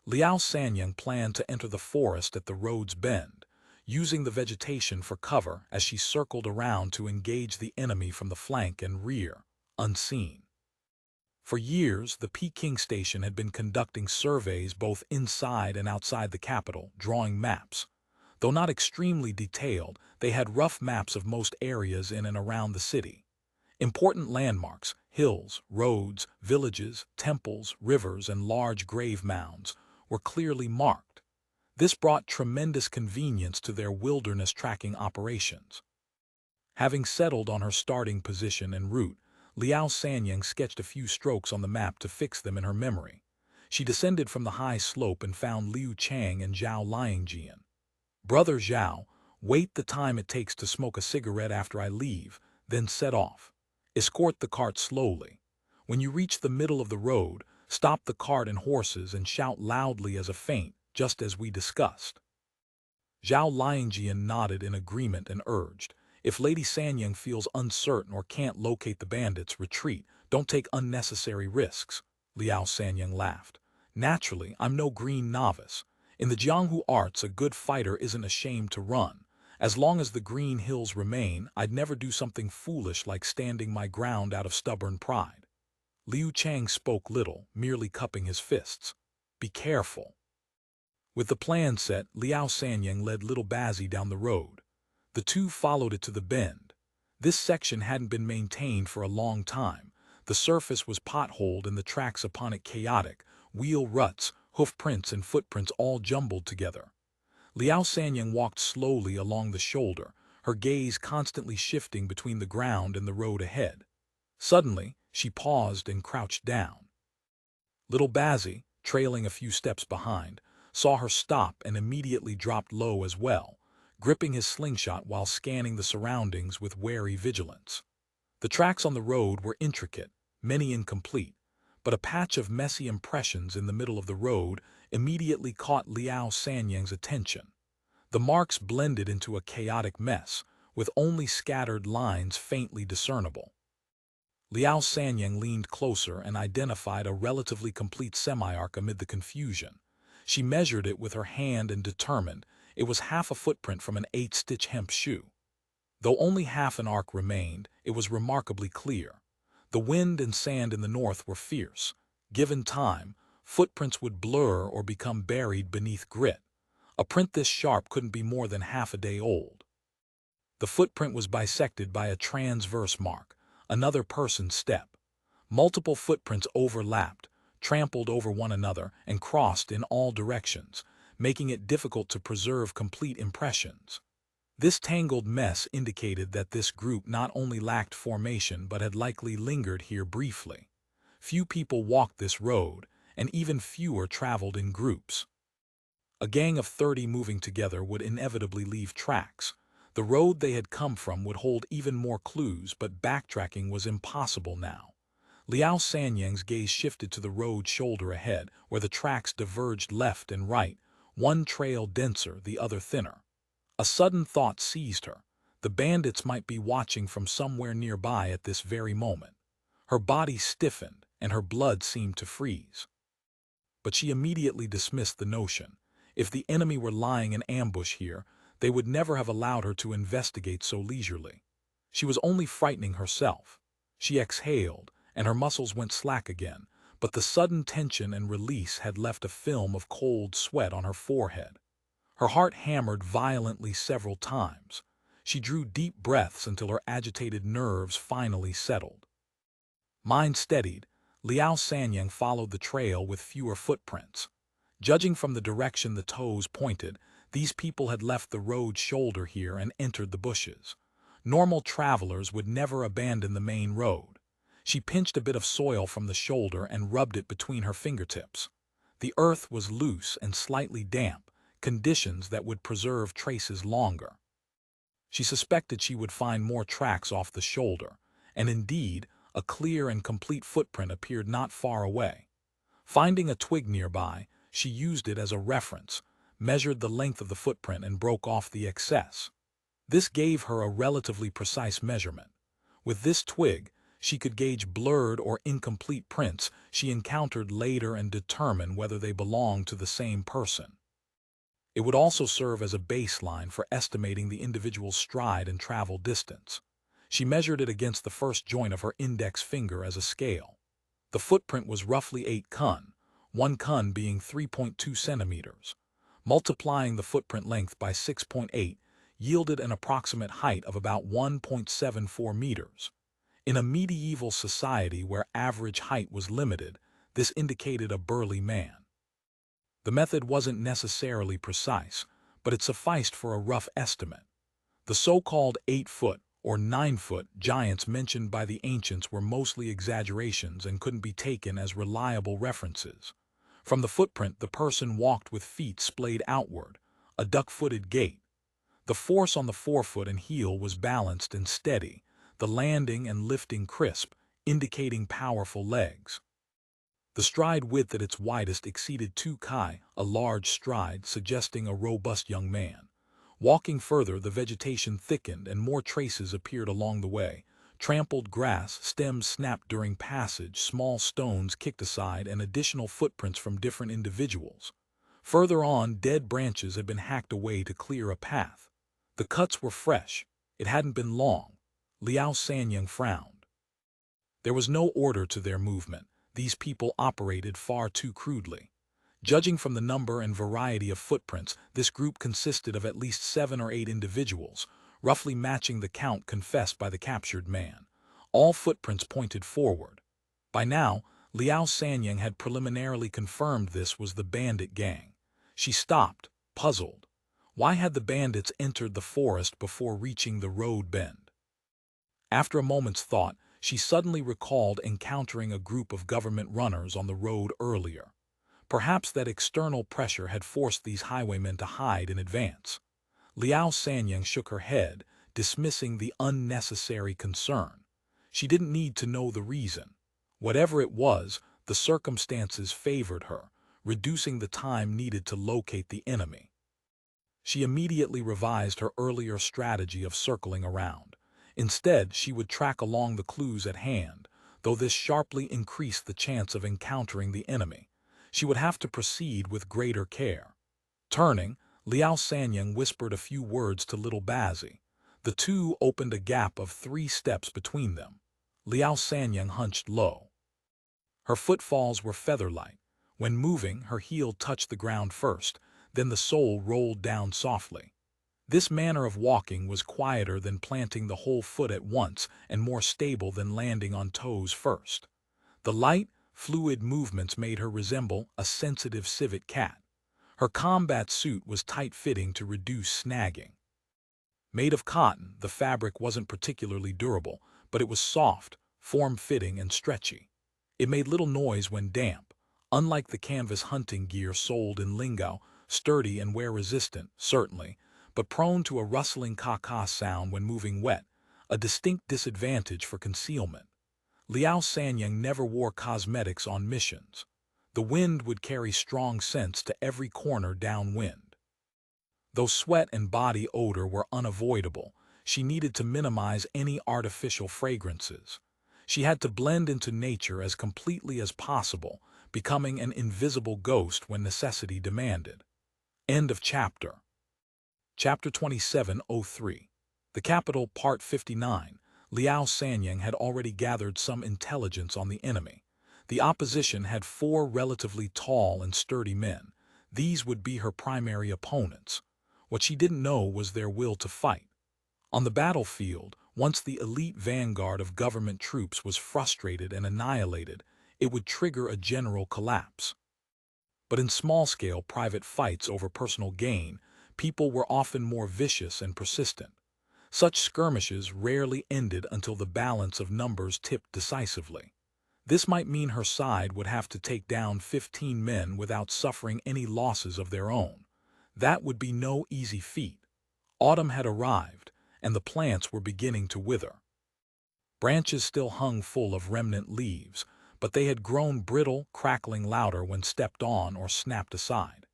Liao Sanyang planned to enter the forest at the road's bend, using the vegetation for cover as she circled around to engage the enemy from the flank and rear, unseen. For years, the Peking station had been conducting surveys both inside and outside the capital, drawing maps. Though not extremely detailed, they had rough maps of most areas in and around the city. Important landmarks, hills, roads, villages, temples, rivers, and large grave mounds were clearly marked. This brought tremendous convenience to their wilderness tracking operations. Having settled on her starting position and route, Liao Sanyang sketched a few strokes on the map to fix them in her memory. She descended from the high slope and found Liu Chang and Zhao Liangjian. "Brother Zhao, wait the time it takes to smoke a cigarette after I leave, then set off. Escort the cart slowly. When you reach the middle of the road, stop the cart and horses and shout loudly as a feint, just as we discussed." Zhao Liangjian nodded in agreement and urged, "If Lady Sanyang feels uncertain or can't locate the bandits, retreat. Don't take unnecessary risks." Liao Sanyang laughed. "Naturally, I'm no green novice. In the Jianghu arts, a good fighter isn't ashamed to run. As long as the green hills remain, I'd never do something foolish like standing my ground out of stubborn pride." Liu Chang spoke little, merely cupping his fists. "Be careful." With the plan set, Liao Sanyang led little Bazzi down the road. The two followed it to the bend. This section hadn't been maintained for a long time. The surface was potholed and the tracks upon it chaotic, wheel ruts, hoof prints and footprints all jumbled together. Liao Sanyang walked slowly along the shoulder, her gaze constantly shifting between the ground and the road ahead. Suddenly, she paused and crouched down. Little Bazzi, trailing a few steps behind, saw her stop and immediately dropped low as well, gripping his slingshot while scanning the surroundings with wary vigilance. The tracks on the road were intricate, many incomplete, but a patch of messy impressions in the middle of the road immediately caught Liao Sanyang's attention. The marks blended into a chaotic mess, with only scattered lines faintly discernible. Liao Sanyang leaned closer and identified a relatively complete semi-arc amid the confusion. She measured it with her hand and determined it was half a footprint from an 8-stitch hemp shoe. Though only half an arc remained, it was remarkably clear. The wind and sand in the north were fierce. Given time, footprints would blur or become buried beneath grit. A print this sharp couldn't be more than half a day old. The footprint was bisected by a transverse mark, another person's step. Multiple footprints overlapped, trampled over one another, and crossed in all directions, making it difficult to preserve complete impressions. This tangled mess indicated that this group not only lacked formation but had likely lingered here briefly. Few people walked this road, and even fewer traveled in groups. A gang of 30 moving together would inevitably leave tracks. The road they had come from would hold even more clues, but backtracking was impossible now. Liao Sanyang's gaze shifted to the road shoulder ahead, where the tracks diverged left and right, one trail denser, the other thinner. A sudden thought seized her. The bandits might be watching from somewhere nearby at this very moment. Her body stiffened, and her blood seemed to freeze. But she immediately dismissed the notion. If the enemy were lying in ambush here, they would never have allowed her to investigate so leisurely. She was only frightening herself. She exhaled, and her muscles went slack again, but the sudden tension and release had left a film of cold sweat on her forehead. Her heart hammered violently several times. She drew deep breaths until her agitated nerves finally settled. Mind steadied, Liao Sanyang followed the trail with fewer footprints. Judging from the direction the toes pointed, these people had left the road shoulder here and entered the bushes. Normal travelers would never abandon the main road. She pinched a bit of soil from the shoulder and rubbed it between her fingertips. The earth was loose and slightly damp, conditions that would preserve traces longer. She suspected she would find more tracks off the shoulder, and indeed, a clear and complete footprint appeared not far away. Finding a twig nearby, she used it as a reference, measured the length of the footprint and broke off the excess. This gave her a relatively precise measurement. With this twig, she could gauge blurred or incomplete prints she encountered later and determine whether they belonged to the same person. It would also serve as a baseline for estimating the individual's stride and travel distance. She measured it against the first joint of her index finger as a scale. The footprint was roughly 8 kun, 1 kun being 3.2 centimeters. Multiplying the footprint length by 6.8 yielded an approximate height of about 1.74 meters. In a medieval society where average height was limited, this indicated a burly man. The method wasn't necessarily precise, but it sufficed for a rough estimate. The so-called 8-foot or 9-foot giants mentioned by the ancients were mostly exaggerations and couldn't be taken as reliable references. From the footprint, the person walked with feet splayed outward, a duck-footed gait. The force on the forefoot and heel was balanced and steady, the landing and lifting crisp, indicating powerful legs. The stride width at its widest exceeded 2 kai, a large stride suggesting a robust young man. Walking further, the vegetation thickened and more traces appeared along the way. Trampled grass, stems snapped during passage, small stones kicked aside, and additional footprints from different individuals. Further on, dead branches had been hacked away to clear a path. The cuts were fresh. It hadn't been long. Liao Sanyang frowned. There was no order to their movement. These people operated far too crudely. Judging from the number and variety of footprints, this group consisted of at least 7 or 8 individuals, roughly matching the count confessed by the captured man. All footprints pointed forward. By now, Liao Sanyang had preliminarily confirmed this was the bandit gang. She stopped, puzzled. Why had the bandits entered the forest before reaching the road bend? After a moment's thought, she suddenly recalled encountering a group of government runners on the road earlier. Perhaps that external pressure had forced these highwaymen to hide in advance. Liao Sanyang shook her head, dismissing the unnecessary concern. She didn't need to know the reason. Whatever it was, the circumstances favored her, reducing the time needed to locate the enemy. She immediately revised her earlier strategy of circling around. Instead, she would track along the clues at hand, though this sharply increased the chance of encountering the enemy. She would have to proceed with greater care. Turning, Liao Sanyang whispered a few words to little Bazzi. The two opened a gap of 3 steps between them. Liao Sanyang hunched low. Her footfalls were feather-light. When moving, her heel touched the ground first, Then the sole rolled down softly. This manner of walking was quieter than planting the whole foot at once and more stable than landing on toes first. The light, fluid movements made her resemble a sensitive civet cat. Her combat suit was tight-fitting to reduce snagging. Made of cotton, the fabric wasn't particularly durable, but it was soft, form-fitting, and stretchy. It made little noise when damp, unlike the canvas hunting gear sold in Lingao, sturdy and wear-resistant, certainly, but prone to a rustling caca sound when moving wet, a distinct disadvantage for concealment. Liao Sanyang never wore cosmetics on missions. The wind would carry strong scents to every corner downwind. Though sweat and body odor were unavoidable, she needed to minimize any artificial fragrances. She had to blend into nature as completely as possible, becoming an invisible ghost when necessity demanded. End of chapter. Chapter 2703. The Capital, Part 59. Liao Sanyang had already gathered some intelligence on the enemy. The opposition had 4 relatively tall and sturdy men. These would be her primary opponents. What she didn't know was their will to fight. On the battlefield, once the elite vanguard of government troops was frustrated and annihilated, it would trigger a general collapse. But in small-scale private fights over personal gain, people were often more vicious and persistent. Such skirmishes rarely ended until the balance of numbers tipped decisively. This might mean her side would have to take down 15 men without suffering any losses of their own. That would be no easy feat. Autumn had arrived, and the plants were beginning to wither. Branches still hung full of remnant leaves, but they had grown brittle, crackling louder when stepped on or snapped aside.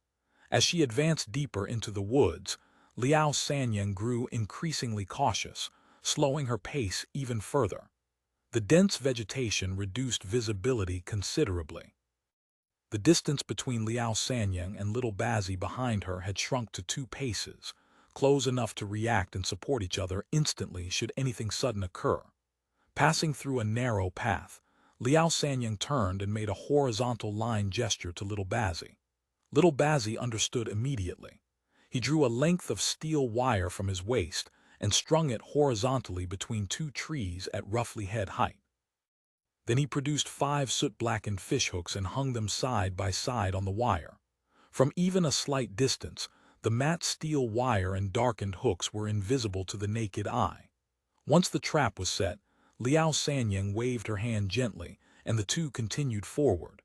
As she advanced deeper into the woods, Liao Sanyang grew increasingly cautious, slowing her pace even further. The dense vegetation reduced visibility considerably. The distance between Liao Sanyang and little Bazzi behind her had shrunk to 2 paces, close enough to react and support each other instantly should anything sudden occur. Passing through a narrow path, Liao Sanyang turned and made a horizontal line gesture to little Bazzi. Little Bazzi understood immediately. He drew a length of steel wire from his waist and strung it horizontally between 2 trees at roughly head height. Then he produced 5 soot-blackened fishhooks and hung them side by side on the wire. From even a slight distance, the matte steel wire and darkened hooks were invisible to the naked eye. Once the trap was set, Liao Sanyang waved her hand gently, and the 2 continued forward.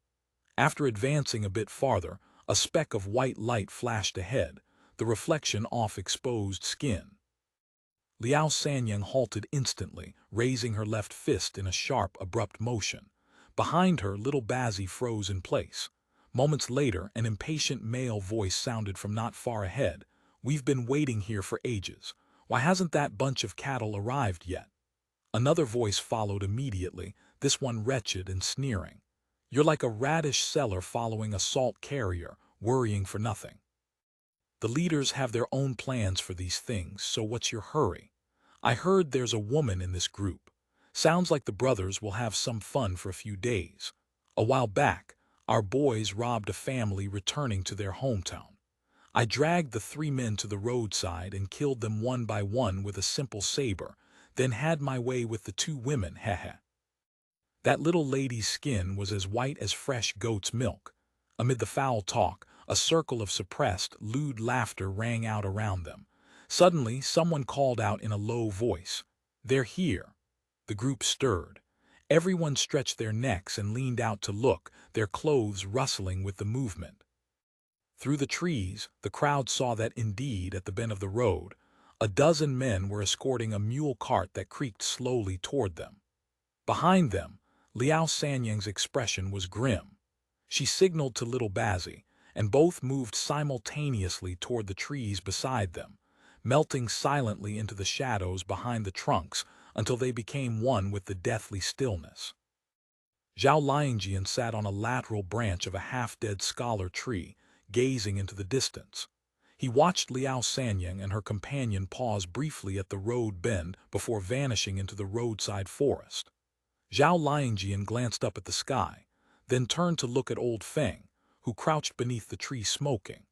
After advancing a bit farther, a speck of white light flashed ahead, the reflection off exposed skin. Liao Sanyang halted instantly, raising her left fist in a sharp, abrupt motion. Behind her, little Bazzi froze in place. Moments later, an impatient male voice sounded from not far ahead. "We've been waiting here for ages. Why hasn't that bunch of cattle arrived yet?" Another voice followed immediately, this one wretched and sneering. "You're like a radish seller following a salt carrier, worrying for nothing. The leaders have their own plans for these things, so what's your hurry? I heard there's a woman in this group. Sounds like the brothers will have some fun for a few days. A while back, our boys robbed a family returning to their hometown. I dragged the 3 men to the roadside and killed them one by one with a simple saber, then had my way with the 2 women, heh. That little lady's skin was as white as fresh goat's milk." Amid the foul talk, a circle of suppressed, lewd laughter rang out around them. Suddenly, someone called out in a low voice, "They're here." The group stirred. Everyone stretched their necks and leaned out to look, their clothes rustling with the movement. Through the trees, the crowd saw that indeed, at the bend of the road, a dozen men were escorting a mule cart that creaked slowly toward them. Behind them, Liao Sanyang's expression was grim. She signaled to little Bazzi, and both moved simultaneously toward the trees beside them, melting silently into the shadows behind the trunks until they became one with the deathly stillness. Zhao Liangjian sat on a lateral branch of a half-dead scholar tree, gazing into the distance. He watched Liao Sanyang and her companion pause briefly at the road bend before vanishing into the roadside forest. Zhao Liangjian glanced up at the sky, then turned to look at old Feng, who crouched beneath the tree smoking.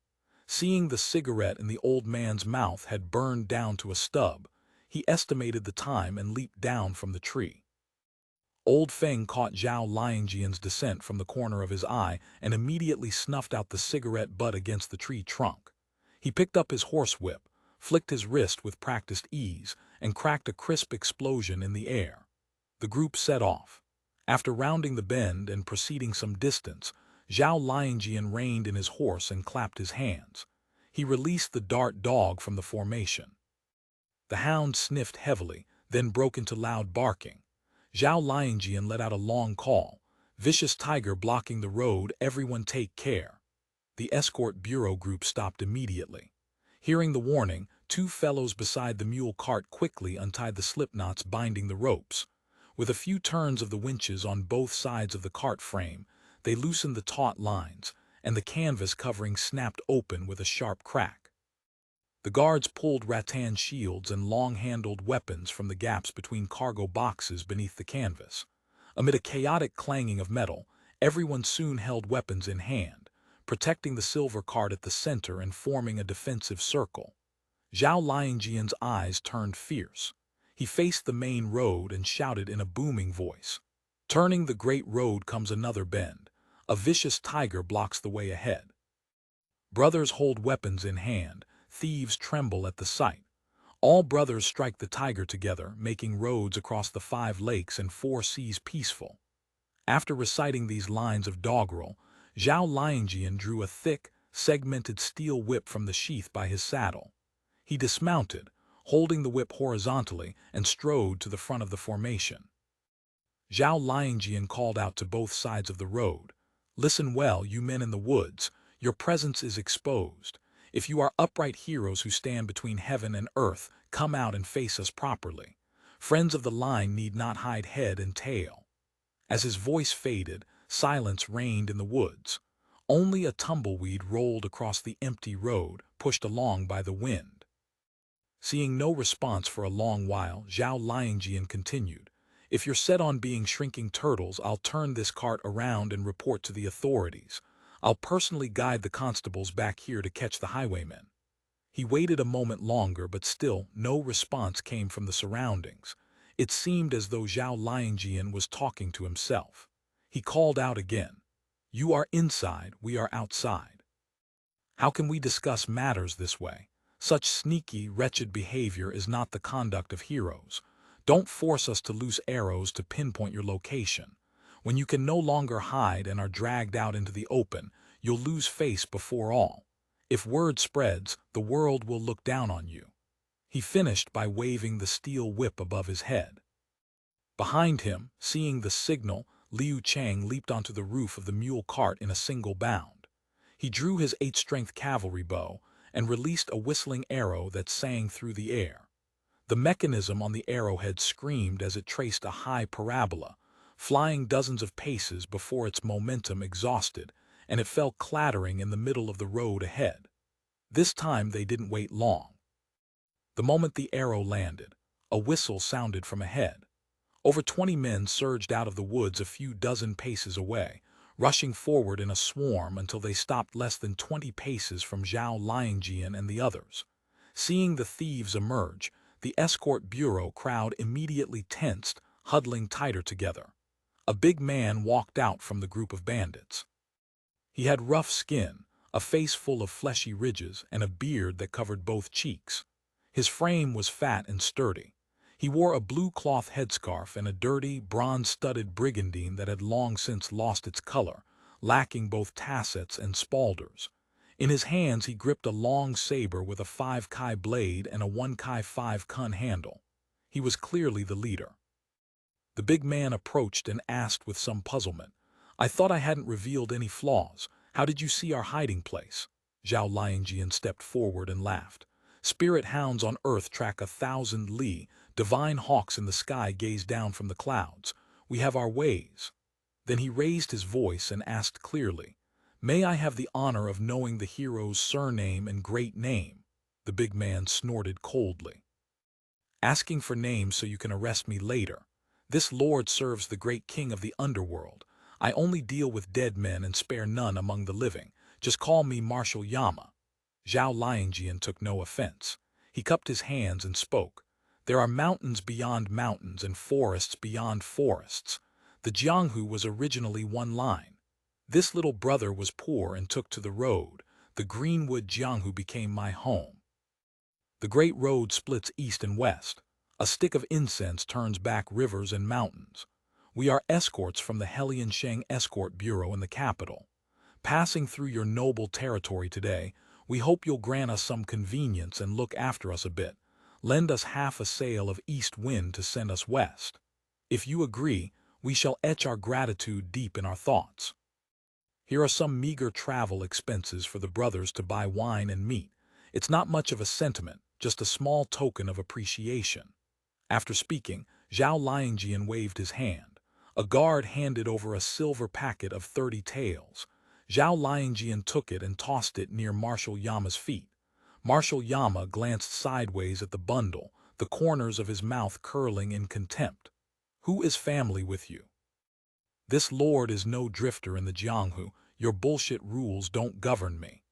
Seeing the cigarette in the old man's mouth had burned down to a stub, he estimated the time and leaped down from the tree. Old Feng caught Zhao Liangjian's descent from the corner of his eye and immediately snuffed out the cigarette butt against the tree trunk. He picked up his horsewhip, flicked his wrist with practiced ease, and cracked a crisp explosion in the air. The group set off. After rounding the bend and proceeding some distance, Zhao Liangjian reined in his horse and clapped his hands. He released the dart dog from the formation. The hound sniffed heavily, then broke into loud barking. Zhao Liangjian let out a long call. "Vicious tiger blocking the road, everyone take care." The escort bureau group stopped immediately. Hearing the warning, two fellows beside the mule cart quickly untied the slipknots binding the ropes. With a few turns of the winches on both sides of the cart frame, they loosened the taut lines, and the canvas covering snapped open with a sharp crack. The guards pulled rattan shields and long-handled weapons from the gaps between cargo boxes beneath the canvas. Amid a chaotic clanging of metal, everyone soon held weapons in hand, protecting the silver cart at the center and forming a defensive circle. Zhao Liangjian's eyes turned fierce. He faced the main road and shouted in a booming voice. Turning the great road comes another bend. A vicious tiger blocks the way ahead. Brothers hold weapons in hand. Thieves tremble at the sight. All brothers strike the tiger together, making roads across the 5 lakes and 4 seas peaceful. After reciting these lines of doggerel, Zhao Liangjian drew a thick, segmented steel whip from the sheath by his saddle. He dismounted, holding the whip horizontally, and strode to the front of the formation. Zhao Liangjian called out to both sides of the road. "Listen well, you men in the woods. Your presence is exposed. If you are upright heroes who stand between heaven and earth, come out and face us properly. Friends of the line need not hide head and tail." As his voice faded, silence reigned in the woods. Only a tumbleweed rolled across the empty road, pushed along by the wind. Seeing no response for a long while, Zhao Liangjian continued, "If you're set on being shrinking turtles, I'll turn this cart around and report to the authorities. I'll personally guide the constables back here to catch the highwaymen." He waited a moment longer, but still no response came from the surroundings. It seemed as though Zhao Liangjian was talking to himself. He called out again, "You are inside, we are outside. How can we discuss matters this way? Such sneaky, wretched behavior is not the conduct of heroes. Don't force us to loose arrows to pinpoint your location. When you can no longer hide and are dragged out into the open, you'll lose face before all. If word spreads, the world will look down on you." He finished by waving the steel whip above his head. Behind him, seeing the signal, Liu Chang leaped onto the roof of the mule cart in a single bound. He drew his 8-strength cavalry bow and released a whistling arrow that sang through the air. The mechanism on the arrowhead screamed as it traced a high parabola, flying dozens of paces before its momentum exhausted, and it fell clattering in the middle of the road ahead. This time they didn't wait long. The moment the arrow landed, a whistle sounded from ahead. Over 20 men surged out of the woods a few dozen paces away, rushing forward in a swarm until they stopped less than 20 paces from Zhao Liangjian and the others. Seeing the thieves emerge, the escort bureau crowd immediately tensed, huddling tighter together. A big man walked out from the group of bandits. He had rough skin, a face full of fleshy ridges, and a beard that covered both cheeks. His frame was fat and sturdy. He wore a blue cloth headscarf and a dirty, bronze-studded brigandine that had long since lost its color, lacking both tassets and spalders. In his hands he gripped a long saber with a 5-kai blade and a 1-kai 5-kun handle. He was clearly the leader. The big man approached and asked with some puzzlement, "I thought I hadn't revealed any flaws. How did you see our hiding place?" Zhao Liangjian stepped forward and laughed. "Spirit hounds on earth track 1,000 li, divine hawks in the sky gaze down from the clouds. We have our ways." Then he raised his voice and asked clearly, "May I have the honor of knowing the hero's surname and great name?" The big man snorted coldly. "Asking for names so you can arrest me later. This lord serves the great king of the underworld. I only deal with dead men and spare none among the living. Just call me Marshal Yama." Zhao Liangjian took no offense. He cupped his hands and spoke. There are mountains beyond mountains and forests beyond forests. The Jianghu was originally one line. This little brother was poor and took to the road. The greenwood Jianghu became my home. The great road splits east and west. A stick of incense turns back rivers and mountains. We are escorts from the Heliansheng Escort Bureau in the capital. Passing through your noble territory today, we hope you'll grant us some convenience and look after us a bit. Lend us half a sail of east wind to send us west. If you agree, we shall etch our gratitude deep in our thoughts. Here are some meager travel expenses for the brothers to buy wine and meat. It's not much of a sentiment, just a small token of appreciation. After speaking, Zhao Liangjian waved his hand. A guard handed over a silver packet of 30 taels. Zhao Liangjian took it and tossed it near Marshal Yama's feet. Marshal Yama glanced sideways at the bundle, the corners of his mouth curling in contempt. Who is family with you? This lord is no drifter in the Jianghu. Your bullshit rules don't govern me.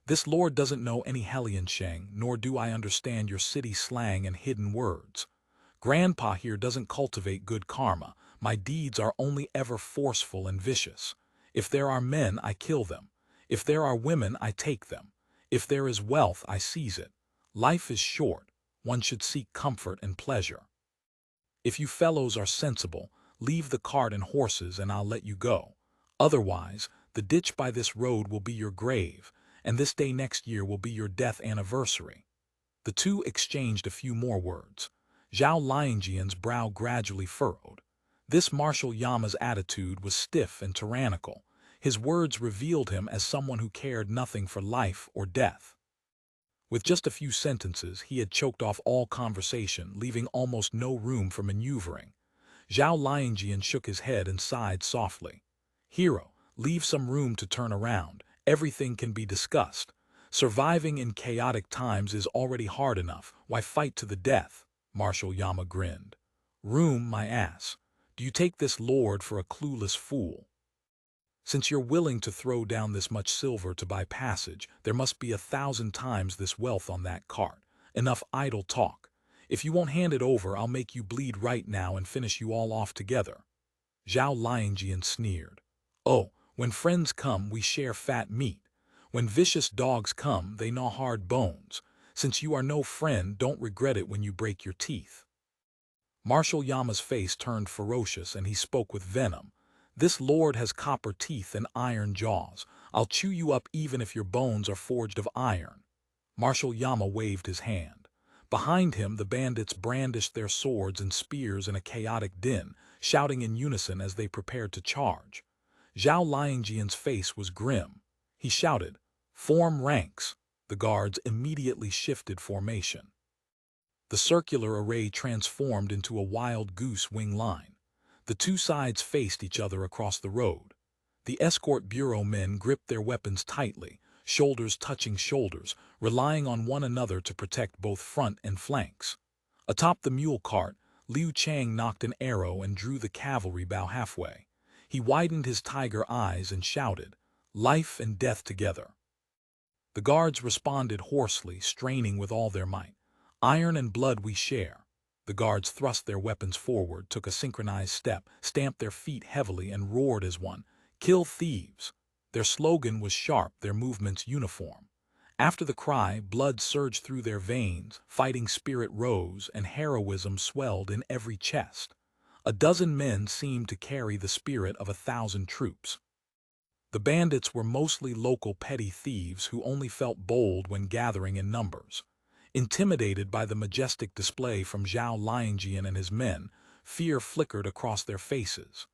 This lord doesn't know any Heliansheng, nor do I understand your city slang and hidden words. Grandpa here doesn't cultivate good karma. My deeds are only ever forceful and vicious. If there are men, I kill them. If there are women, I take them. If there is wealth, I seize it. Life is short. One should seek comfort and pleasure. If you fellows are sensible, leave the cart and horses and I'll let you go. Otherwise, the ditch by this road will be your grave, and this day next year will be your death anniversary. The two exchanged a few more words. Zhao Liangjian's brow gradually furrowed. This Marshal Yama's attitude was stiff and tyrannical. His words revealed him as someone who cared nothing for life or death. With just a few sentences, he had choked off all conversation, leaving almost no room for maneuvering. Zhao Liangjian shook his head and sighed softly. Hero, leave some room to turn around. Everything can be discussed. Surviving in chaotic times is already hard enough. Why fight to the death? Marshal Yama grinned. Room, my ass. Do you take this lord for a clueless fool? Since you're willing to throw down this much silver to buy passage, there must be 1,000 times this wealth on that cart. Enough idle talk. If you won't hand it over, I'll make you bleed right now and finish you all off together. Zhao Liangjian sneered. Oh, when friends come, we share fat meat. When vicious dogs come, they gnaw hard bones. Since you are no friend, don't regret it when you break your teeth. Marshal Yama's face turned ferocious and he spoke with venom. This lord has copper teeth and iron jaws. I'll chew you up even if your bones are forged of iron. Marshal Yama waved his hand. Behind him, the bandits brandished their swords and spears in a chaotic din, shouting in unison as they prepared to charge. Zhao Liangjian's face was grim. He shouted, "Form ranks." The guards immediately shifted formation. The circular array transformed into a wild goose wing line. The two sides faced each other across the road. The escort bureau men gripped their weapons tightly, shoulders touching shoulders, relying on one another to protect both front and flanks. Atop the mule cart, Liu Chang knocked an arrow and drew the cavalry bow halfway. He widened his tiger eyes and shouted, "Life and death together." The guards responded hoarsely, straining with all their might. "Iron and blood we share." The guards thrust their weapons forward, took a synchronized step, stamped their feet heavily, and roared as one, "Kill thieves!" Their slogan was sharp, their movements uniform. After the cry, blood surged through their veins, fighting spirit rose, and heroism swelled in every chest. A dozen men seemed to carry the spirit of 1,000 troops. The bandits were mostly local petty thieves who only felt bold when gathering in numbers. Intimidated by the majestic display from Zhao Liangjian and his men, fear flickered across their faces.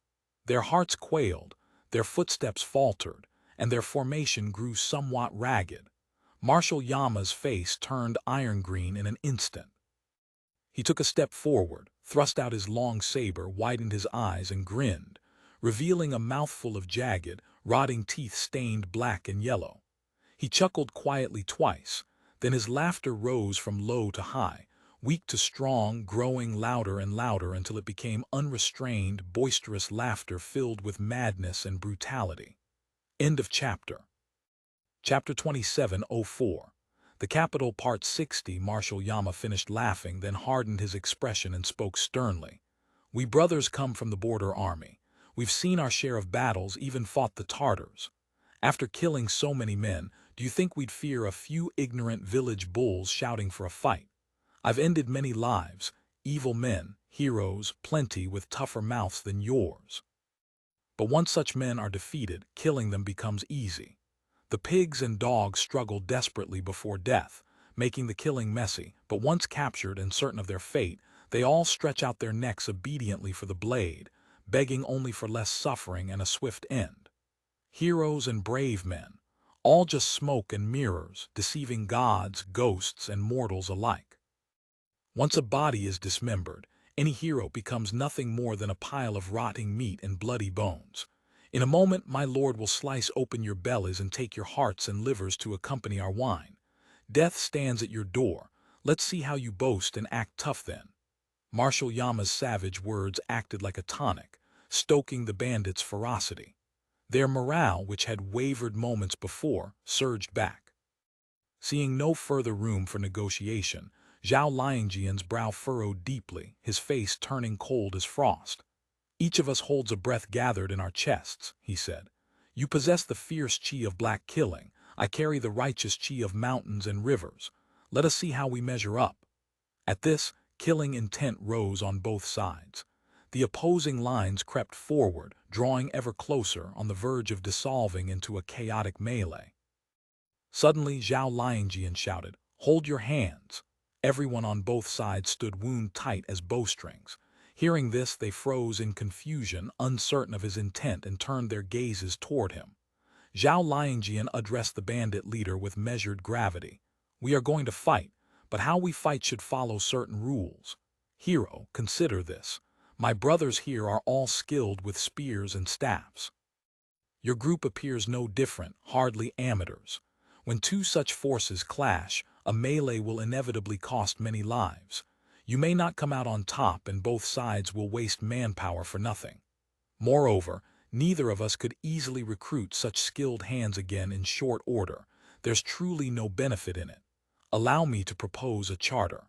Their hearts quailed, their footsteps faltered, and their formation grew somewhat ragged. Marshal Yama's face turned iron-green in an instant. He took a step forward, thrust out his long saber, widened his eyes, and grinned, revealing a mouthful of jagged, rotting teeth stained black and yellow. He chuckled quietly twice. Then his laughter rose from low to high, weak to strong, growing louder and louder until it became unrestrained, boisterous laughter filled with madness and brutality. End of chapter. Chapter 27:04. The capital, Part 60. Marshal Yama finished laughing, then hardened his expression and spoke sternly. We brothers come from the border army. We've seen our share of battles, even fought the Tartars. After killing so many men, do you think we'd fear a few ignorant village bulls shouting for a fight? I've ended many lives, evil men, heroes, plenty with tougher mouths than yours. But once such men are defeated, killing them becomes easy. The pigs and dogs struggle desperately before death, making the killing messy, but once captured and certain of their fate, they all stretch out their necks obediently for the blade, begging only for less suffering and a swift end. Heroes and brave men, all just smoke and mirrors, deceiving gods, ghosts, and mortals alike. Once a body is dismembered, any hero becomes nothing more than a pile of rotting meat and bloody bones. In a moment my lord will slice open your bellies and take your hearts and livers to accompany our wine. Death stands at your door. Let's see how you boast and act tough then. Marshal Yama's savage words acted like a tonic, stoking the bandits' ferocity. Their morale, which had wavered moments before, surged back. Seeing no further room for negotiation, Zhao Liangjian's brow furrowed deeply, his face turning cold as frost. Each of us holds a breath gathered in our chests, he said. You possess the fierce chi of black killing. I carry the righteous chi of mountains and rivers. Let us see how we measure up. At this, killing intent rose on both sides. The opposing lines crept forward, drawing ever closer, on the verge of dissolving into a chaotic melee. Suddenly Zhao Liangjian shouted, "Hold your hands!" Everyone on both sides stood wound tight as bowstrings. Hearing this, they froze in confusion, uncertain of his intent, and turned their gazes toward him. Zhao Liangjian addressed the bandit leader with measured gravity. We are going to fight, but how we fight should follow certain rules. Hero, consider this. My brothers here are all skilled with spears and staffs. Your group appears no different, hardly amateurs. When two such forces clash, a melee will inevitably cost many lives. You may not come out on top, and both sides will waste manpower for nothing. Moreover, neither of us could easily recruit such skilled hands again in short order. There's truly no benefit in it. Allow me to propose a charter.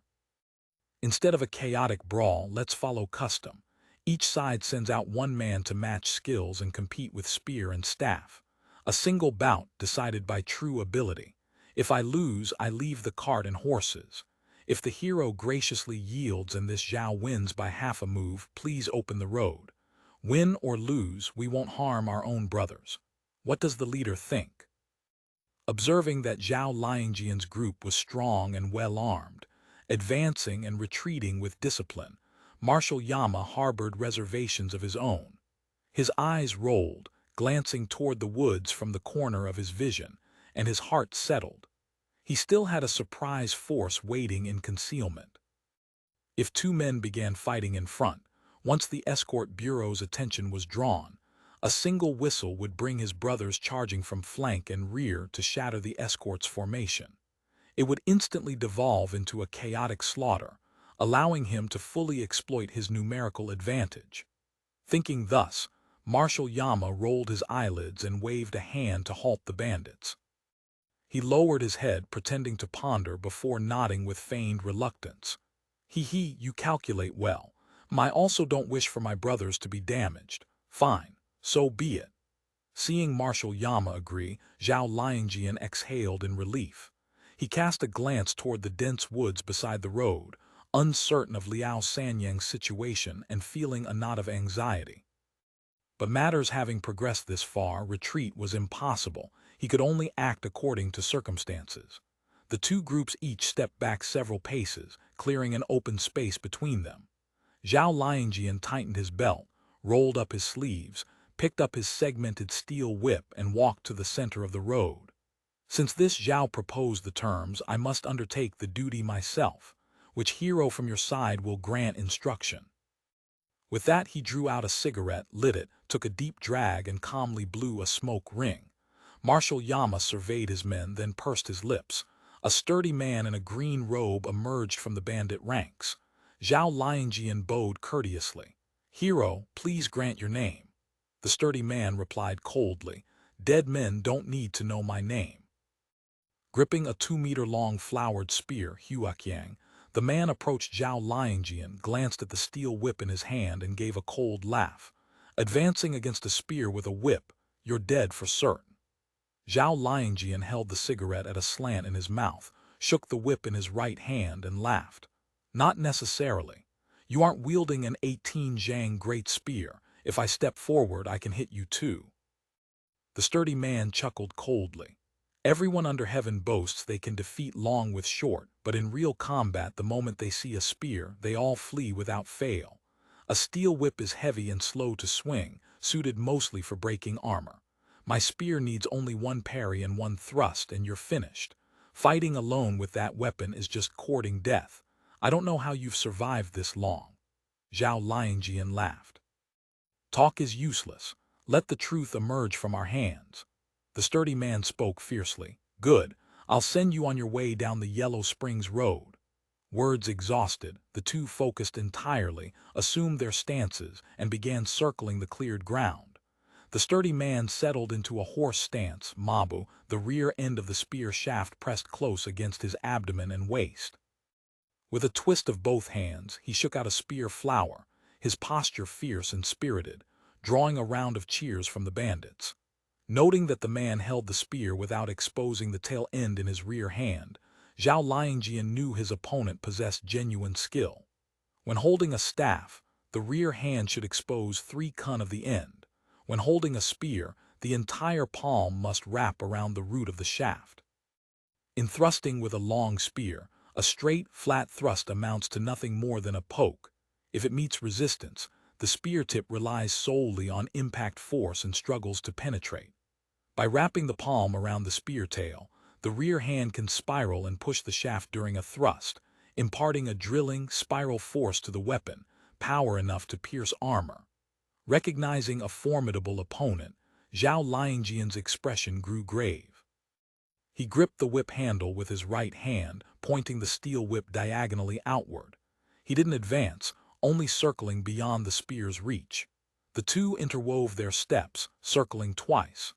Instead of a chaotic brawl, let's follow custom. Each side sends out one man to match skills and compete with spear and staff. A single bout decided by true ability. If I lose, I leave the cart and horses. If the hero graciously yields and this Zhao wins by half a move, please open the road. Win or lose, we won't harm our own brothers. What does the leader think? Observing that Zhao Liangjian's group was strong and well-armed, advancing and retreating with discipline, Marshal Yama harbored reservations of his own. His eyes rolled, glancing toward the woods from the corner of his vision, and his heart settled. He still had a surprise force waiting in concealment. If two men began fighting in front, once the escort bureau's attention was drawn, a single whistle would bring his brothers charging from flank and rear to shatter the escort's formation. It would instantly devolve into a chaotic slaughter, allowing him to fully exploit his numerical advantage. Thinking thus, Marshal Yama rolled his eyelids and waved a hand to halt the bandits. He lowered his head, pretending to ponder before nodding with feigned reluctance. You calculate well. I also don't wish for my brothers to be damaged. Fine, so be it." Seeing Marshal Yama agree, Zhao Liangjian exhaled in relief. He cast a glance toward the dense woods beside the road, uncertain of Liao Sanyang's situation and feeling a knot of anxiety. But matters having progressed this far, retreat was impossible. He could only act according to circumstances. The two groups each stepped back several paces, clearing an open space between them. Zhao Liangjian tightened his belt, rolled up his sleeves, picked up his segmented steel whip, and walked to the center of the road. Since this Zhao proposed the terms, I must undertake the duty myself. Which hero from your side will grant instruction? With that he drew out a cigarette, lit it, took a deep drag, and calmly blew a smoke ring. Marshal Yama surveyed his men, then pursed his lips. A sturdy man in a green robe emerged from the bandit ranks. Zhao Liangjian bowed courteously. "Hero, please grant your name." The sturdy man replied coldly, "Dead men don't need to know my name." Gripping a 2-meter-long flowered spear, Huaqiang, the man approached Zhao Liangjian, glanced at the steel whip in his hand, and gave a cold laugh. Advancing against a spear with a whip, you're dead for certain. Zhao Liangjian held the cigarette at a slant in his mouth, shook the whip in his right hand, and laughed. Not necessarily. You aren't wielding an 18-zhang great spear. If I step forward, I can hit you too. The sturdy man chuckled coldly. Everyone under heaven boasts they can defeat long with short, but in real combat, the moment they see a spear, they all flee without fail. A steel whip is heavy and slow to swing, suited mostly for breaking armor. My spear needs only one parry and one thrust, and you're finished. Fighting alone with that weapon is just courting death. I don't know how you've survived this long. Zhao Liangjian laughed. Talk is useless. Let the truth emerge from our hands. The sturdy man spoke fiercely. Good, I'll send you on your way down the Yellow Springs Road. Words exhausted, the two focused entirely, assumed their stances, and began circling the cleared ground. The sturdy man settled into a horse stance, Mabu, the rear end of the spear shaft pressed close against his abdomen and waist. With a twist of both hands, he shook out a spear flower, his posture fierce and spirited, drawing a round of cheers from the bandits. Noting that the man held the spear without exposing the tail end in his rear hand, Zhao Liangjian knew his opponent possessed genuine skill. When holding a staff, the rear hand should expose 3 cun of the end. When holding a spear, the entire palm must wrap around the root of the shaft. In thrusting with a long spear, a straight, flat thrust amounts to nothing more than a poke. If it meets resistance, the spear tip relies solely on impact force and struggles to penetrate. By wrapping the palm around the spear tail, the rear hand can spiral and push the shaft during a thrust, imparting a drilling, spiral force to the weapon, power enough to pierce armor. Recognizing a formidable opponent, Zhao Liangjian's expression grew grave. He gripped the whip handle with his right hand, pointing the steel whip diagonally outward. He didn't advance, only circling beyond the spear's reach. The two interwove their steps, circling twice.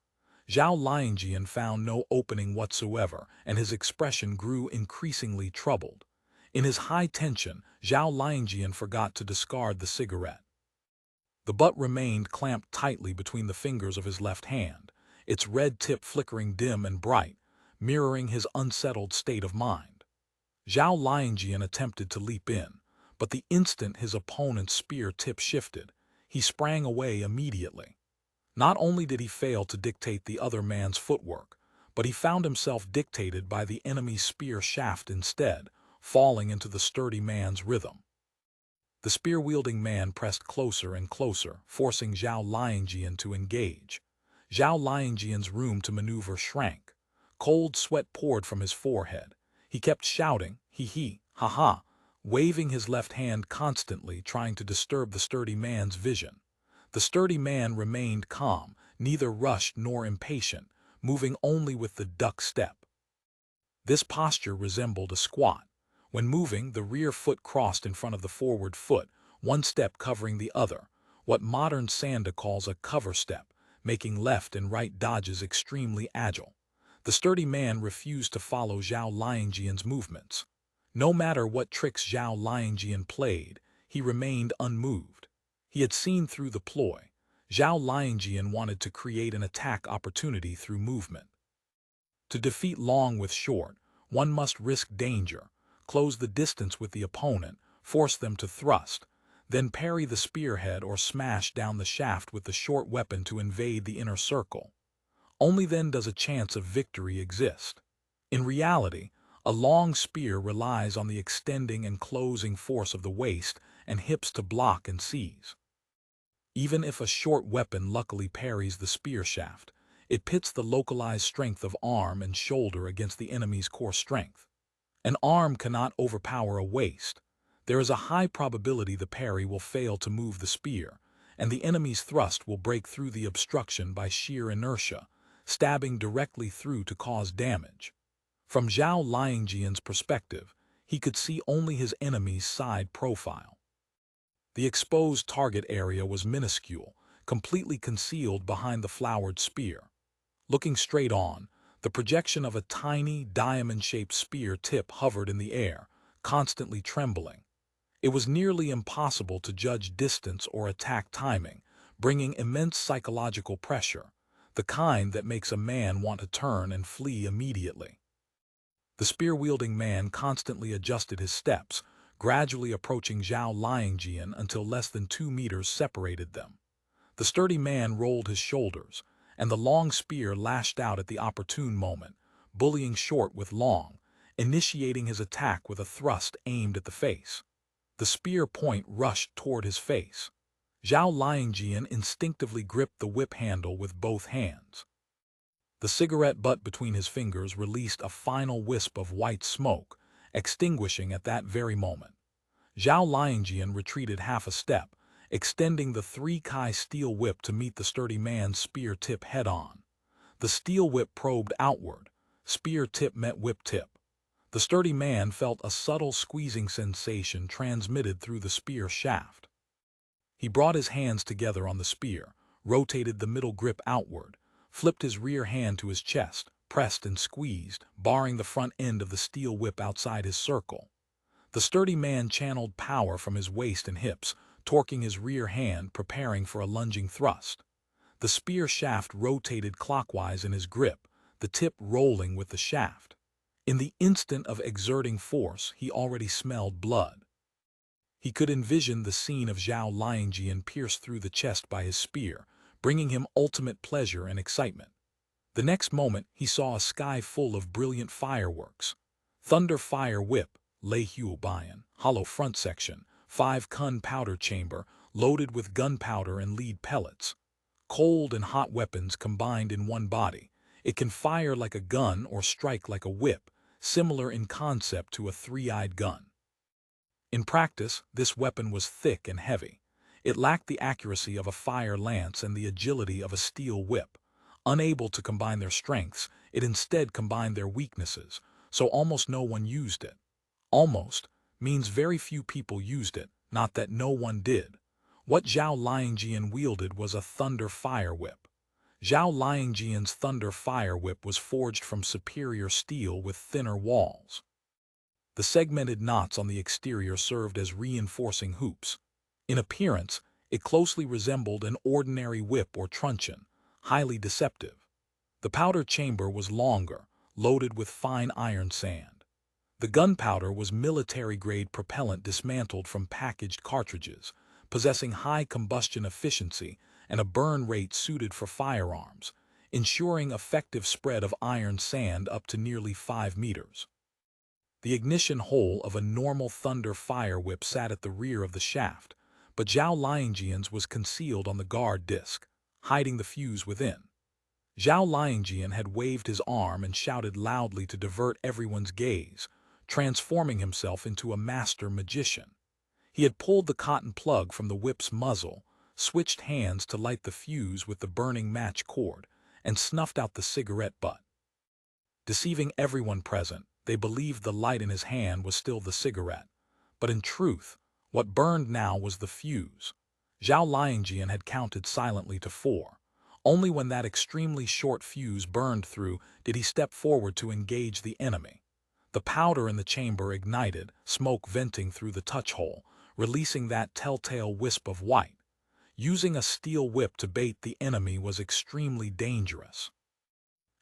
Zhao Liangjian found no opening whatsoever, and his expression grew increasingly troubled. In his high tension, Zhao Liangjian forgot to discard the cigarette. The butt remained clamped tightly between the fingers of his left hand, its red tip flickering dim and bright, mirroring his unsettled state of mind. Zhao Liangjian attempted to leap in, but the instant his opponent's spear tip shifted, he sprang away immediately. Not only did he fail to dictate the other man's footwork, but he found himself dictated by the enemy's spear shaft instead, falling into the sturdy man's rhythm. The spear-wielding man pressed closer and closer, forcing Zhao Liangjian to engage. Zhao Liangjian's room to maneuver shrank. Cold sweat poured from his forehead. He kept shouting, "Hee-hee, ha-ha," waving his left hand constantly, trying to disturb the sturdy man's vision. The sturdy man remained calm, neither rushed nor impatient, moving only with the duck step. This posture resembled a squat. When moving, the rear foot crossed in front of the forward foot, one step covering the other, what modern Sanda calls a cover step, making left and right dodges extremely agile. The sturdy man refused to follow Zhao Liangjian's movements. No matter what tricks Zhao Liangjian played, he remained unmoved. He had seen through the ploy. Zhao Liangjian wanted to create an attack opportunity through movement. To defeat long with short, one must risk danger, close the distance with the opponent, force them to thrust, then parry the spearhead or smash down the shaft with the short weapon to invade the inner circle. Only then does a chance of victory exist. In reality, a long spear relies on the extending and closing force of the waist and hips to block and seize. Even if a short weapon luckily parries the spear shaft, it pits the localized strength of arm and shoulder against the enemy's core strength. An arm cannot overpower a waist. There is a high probability the parry will fail to move the spear, and the enemy's thrust will break through the obstruction by sheer inertia, stabbing directly through to cause damage. From Zhao Liangjian's perspective, he could see only his enemy's side profile. The exposed target area was minuscule, completely concealed behind the flowered spear. Looking straight on, The projection of a tiny, diamond-shaped spear tip hovered in the air, constantly trembling. It was nearly impossible to judge distance or attack timing, bringing immense psychological pressure, the kind that makes a man want to turn and flee immediately. The spear-wielding man constantly adjusted his steps, gradually approaching Zhao Liangjian until less than 2 meters separated them. The sturdy man rolled his shoulders, and the long spear lashed out at the opportune moment, bullying short with long, initiating his attack with a thrust aimed at the face. The spear point rushed toward his face. Zhao Liangjian instinctively gripped the whip handle with both hands. The cigarette butt between his fingers released a final wisp of white smoke, extinguishing at that very moment. Zhao Liangjian retreated half a step, extending the 3-kai steel whip to meet the sturdy man's spear tip head-on. The steel whip probed outward. Spear tip met whip tip. The sturdy man felt a subtle squeezing sensation transmitted through the spear shaft. He brought his hands together on the spear, rotated the middle grip outward, flipped his rear hand to his chest, pressed and squeezed, barring the front end of the steel whip outside his circle. The sturdy man channeled power from his waist and hips, torquing his rear hand, preparing for a lunging thrust. The spear shaft rotated clockwise in his grip, the tip rolling with the shaft. In the instant of exerting force, he already smelled blood. He could envision the scene of Zhao Liangjian pierced through the chest by his spear, bringing him ultimate pleasure and excitement. The next moment, he saw a sky full of brilliant fireworks. Thunder fire whip, Lei Hu Bian, hollow front section, 5-kun powder chamber, loaded with gunpowder and lead pellets. Cold and hot weapons combined in one body. It can fire like a gun or strike like a whip, similar in concept to a 3-eyed gun. In practice, this weapon was thick and heavy. It lacked the accuracy of a fire lance and the agility of a steel whip. Unable to combine their strengths, it instead combined their weaknesses, so almost no one used it. Almost means very few people used it, not that no one did. What Zhao Liangjian wielded was a thunder fire whip. Zhao Liangjian's thunder fire whip was forged from superior steel with thinner walls. The segmented knots on the exterior served as reinforcing hoops. In appearance, it closely resembled an ordinary whip or truncheon, highly deceptive. The powder chamber was longer, loaded with fine iron sand. The gunpowder was military-grade propellant dismantled from packaged cartridges, possessing high combustion efficiency and a burn rate suited for firearms, ensuring effective spread of iron sand up to nearly 5 meters. The ignition hole of a normal thunder fire whip sat at the rear of the shaft, but Zhao Liangjian's was concealed on the guard disc, hiding the fuse within. Zhao Liangjian had waved his arm and shouted loudly to divert everyone's gaze, transforming himself into a master magician. He had pulled the cotton plug from the whip's muzzle, switched hands to light the fuse with the burning match cord, and snuffed out the cigarette butt. Deceiving everyone present, they believed the light in his hand was still the cigarette, but in truth, what burned now was the fuse. Zhao Liangjian had counted silently to 4. Only when that extremely short fuse burned through did he step forward to engage the enemy. The powder in the chamber ignited, smoke venting through the touch hole, releasing that telltale wisp of white. Using a steel whip to bait the enemy was extremely dangerous.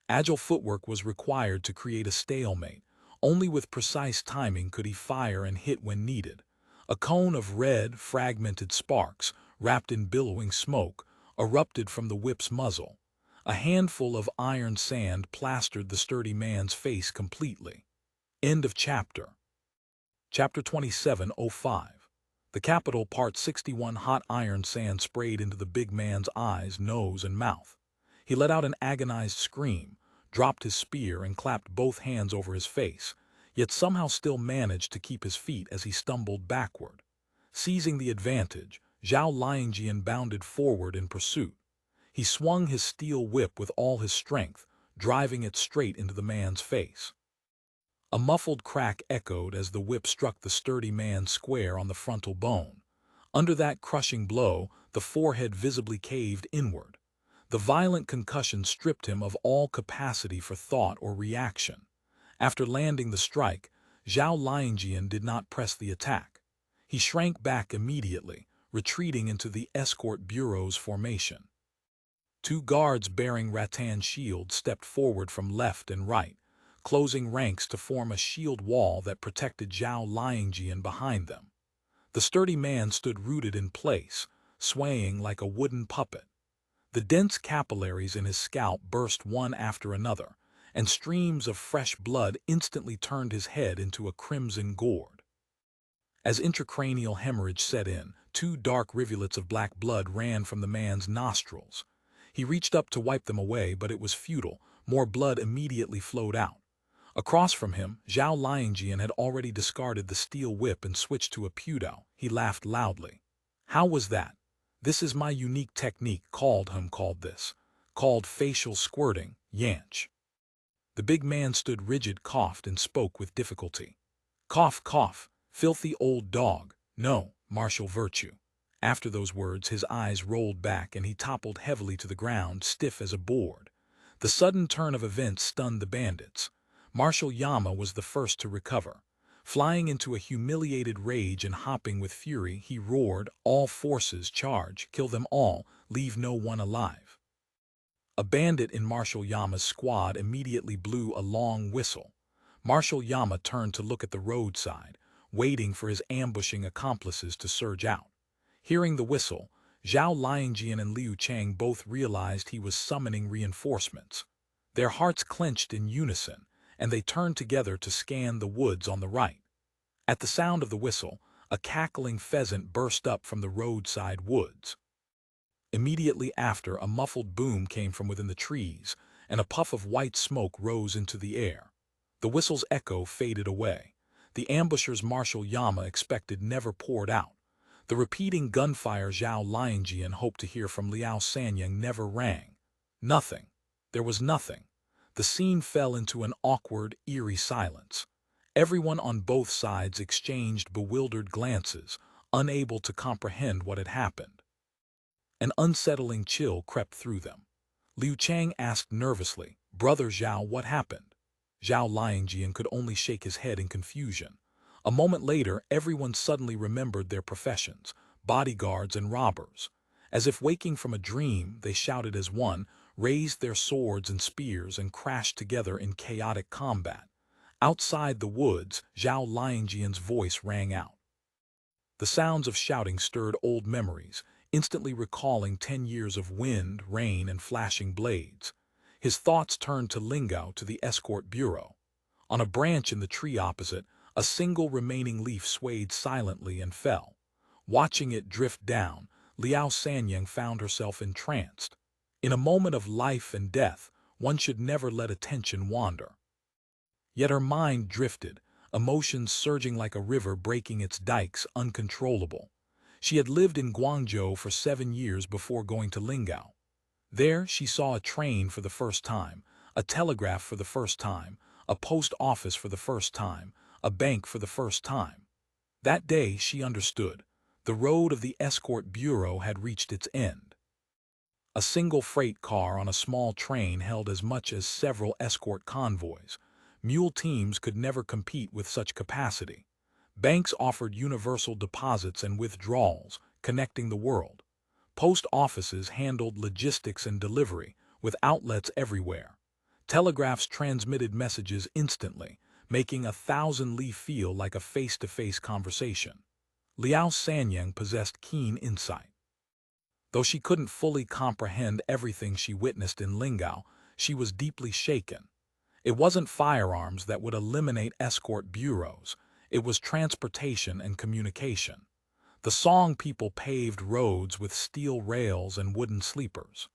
Agile footwork was required to create a stalemate. Only with precise timing could he fire and hit when needed. A cone of red, fragmented sparks, wrapped in billowing smoke, erupted from the whip's muzzle. A handful of iron sand plastered the sturdy man's face completely. End of chapter. Chapter 27:05. The Capital, Part 61. Hot iron sand sprayed into the big man's eyes, nose, and mouth. He let out an agonized scream, dropped his spear, and clapped both hands over his face, yet somehow still managed to keep his feet as he stumbled backward. Seizing the advantage, Zhao Liangjian bounded forward in pursuit. He swung his steel whip with all his strength, driving it straight into the man's face. A muffled crack echoed as the whip struck the sturdy man square on the frontal bone. Under that crushing blow, the forehead visibly caved inward. The violent concussion stripped him of all capacity for thought or reaction. After landing the strike, Zhao Liangjian did not press the attack. He shrank back immediately, retreating into the escort bureau's formation. Two guards bearing rattan shields stepped forward from left and right, closing ranks to form a shield wall that protected Zhao Liangjian behind them. The sturdy man stood rooted in place, swaying like a wooden puppet. The dense capillaries in his scalp burst one after another, and streams of fresh blood instantly turned his head into a crimson gourd. As intracranial hemorrhage set in, two dark rivulets of black blood ran from the man's nostrils. He reached up to wipe them away, but it was futile. More blood immediately flowed out. Across from him, Zhao Liangjian had already discarded the steel whip and switched to a pewdao. He laughed loudly. How was that? This is my unique technique, called facial squirting, yanch. The big man stood rigid, coughed, and spoke with difficulty. Cough, cough, filthy old dog, no, martial virtue. After those words, his eyes rolled back and he toppled heavily to the ground, stiff as a board. The sudden turn of events stunned the bandits. Marshal Yama was the first to recover. Flying into a humiliated rage and hopping with fury, he roared, "All forces, charge, kill them all, leave no one alive." A bandit in Marshal Yama's squad immediately blew a long whistle. Marshal Yama turned to look at the roadside, waiting for his ambushing accomplices to surge out. Hearing the whistle, Zhao Liangjian and Liu Chang both realized he was summoning reinforcements. Their hearts clenched in unison, and they turned together to scan the woods on the right. At the sound of the whistle, a cackling pheasant burst up from the roadside woods. Immediately after, a muffled boom came from within the trees, and a puff of white smoke rose into the air. The whistle's echo faded away. The ambushers Marshal Yama expected never poured out. The repeating gunfire Zhao Liangjian hoped to hear from Liao Sanyang never rang. Nothing. There was nothing. The scene fell into an awkward, eerie silence. Everyone on both sides exchanged bewildered glances, unable to comprehend what had happened. An unsettling chill crept through them. Liu Chang asked nervously, "Brother Zhao, what happened?" Zhao Liangjian could only shake his head in confusion. A moment later, everyone suddenly remembered their professions, bodyguards and robbers. As if waking from a dream, they shouted as one, raised their swords and spears, and crashed together in chaotic combat. Outside the woods, Zhao Liangjian's voice rang out. The sounds of shouting stirred old memories, instantly recalling 10 years of wind, rain, and flashing blades. His thoughts turned to Lingao, to the escort bureau. On a branch in the tree opposite, a single remaining leaf swayed silently and fell. Watching it drift down, Liao Sanyang found herself entranced. In a moment of life and death, one should never let attention wander. Yet her mind drifted, emotions surging like a river breaking its dikes, uncontrollable. She had lived in Guangzhou for 7 years before going to Lingao. There she saw a train for the first time, a telegraph for the first time, a post office for the first time, a bank for the first time. That day she understood. The road of the escort bureau had reached its end. A single freight car on a small train held as much as several escort convoys. Mule teams could never compete with such capacity. Banks offered universal deposits and withdrawals, connecting the world. Post offices handled logistics and delivery, with outlets everywhere. Telegraphs transmitted messages instantly, making a 1,000 li feel like a face-to-face conversation. Liao Sanyang possessed keen insight. Though she couldn't fully comprehend everything she witnessed in Lingao, she was deeply shaken. It wasn't firearms that would eliminate escort bureaus, it was transportation and communication. The Song people paved roads with steel rails and wooden sleepers.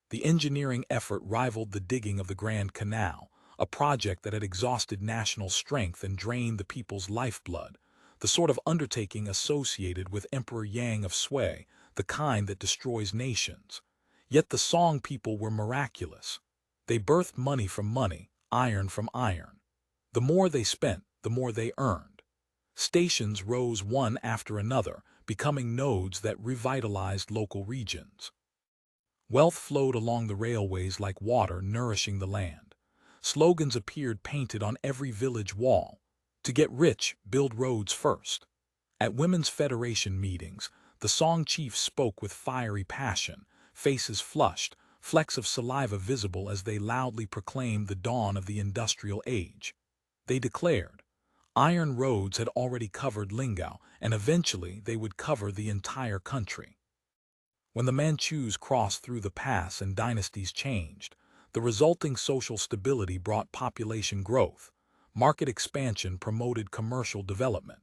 The engineering effort rivaled the digging of the Grand Canal, a project that had exhausted national strength and drained the people's lifeblood, the sort of undertaking associated with Emperor Yang of Sui, the kind that destroys nations. Yet the Song people were miraculous. They birthed money from money, iron from iron. The more they spent, the more they earned. Stations rose one after another, becoming nodes that revitalized local regions. Wealth flowed along the railways like water nourishing the land. Slogans appeared painted on every village wall. To get rich, build roads first. At women's federation meetings, the Song chiefs spoke with fiery passion, faces flushed, flecks of saliva visible as they loudly proclaimed the dawn of the industrial age. They declared, iron roads had already covered Lingao, and eventually they would cover the entire country. When the Manchus crossed through the pass and dynasties changed, the resulting social stability brought population growth. Market expansion promoted commercial development.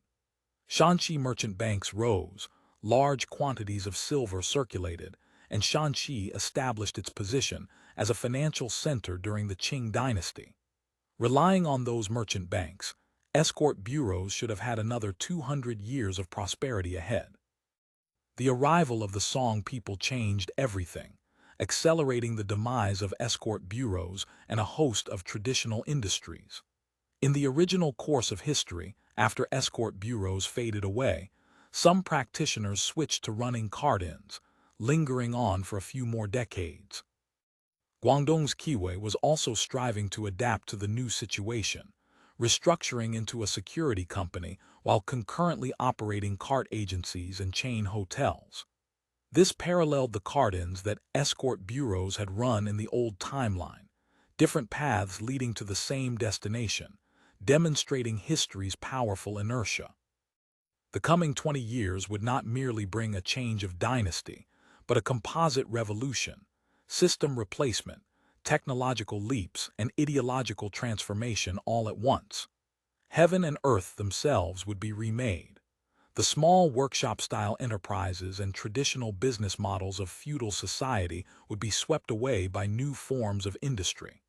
Shanxi merchant banks rose, large quantities of silver circulated, and Shanxi established its position as a financial center during the Qing dynasty. Relying on those merchant banks, escort bureaus should have had another 200 years of prosperity ahead. The arrival of the Song people changed everything, accelerating the demise of escort bureaus and a host of traditional industries. In the original course of history, after escort bureaus faded away, some practitioners switched to running cart-ins, lingering on for a few more decades. Guangdong's Kiwei was also striving to adapt to the new situation, restructuring into a security company while concurrently operating cart agencies and chain hotels. This paralleled the cart-ins that escort bureaus had run in the old timeline, different paths leading to the same destination, demonstrating history's powerful inertia. The coming 20 years would not merely bring a change of dynasty, but a composite revolution, system replacement, technological leaps, and ideological transformation all at once. Heaven and earth themselves would be remade. The small workshop-style enterprises and traditional business models of feudal society would be swept away by new forms of industry.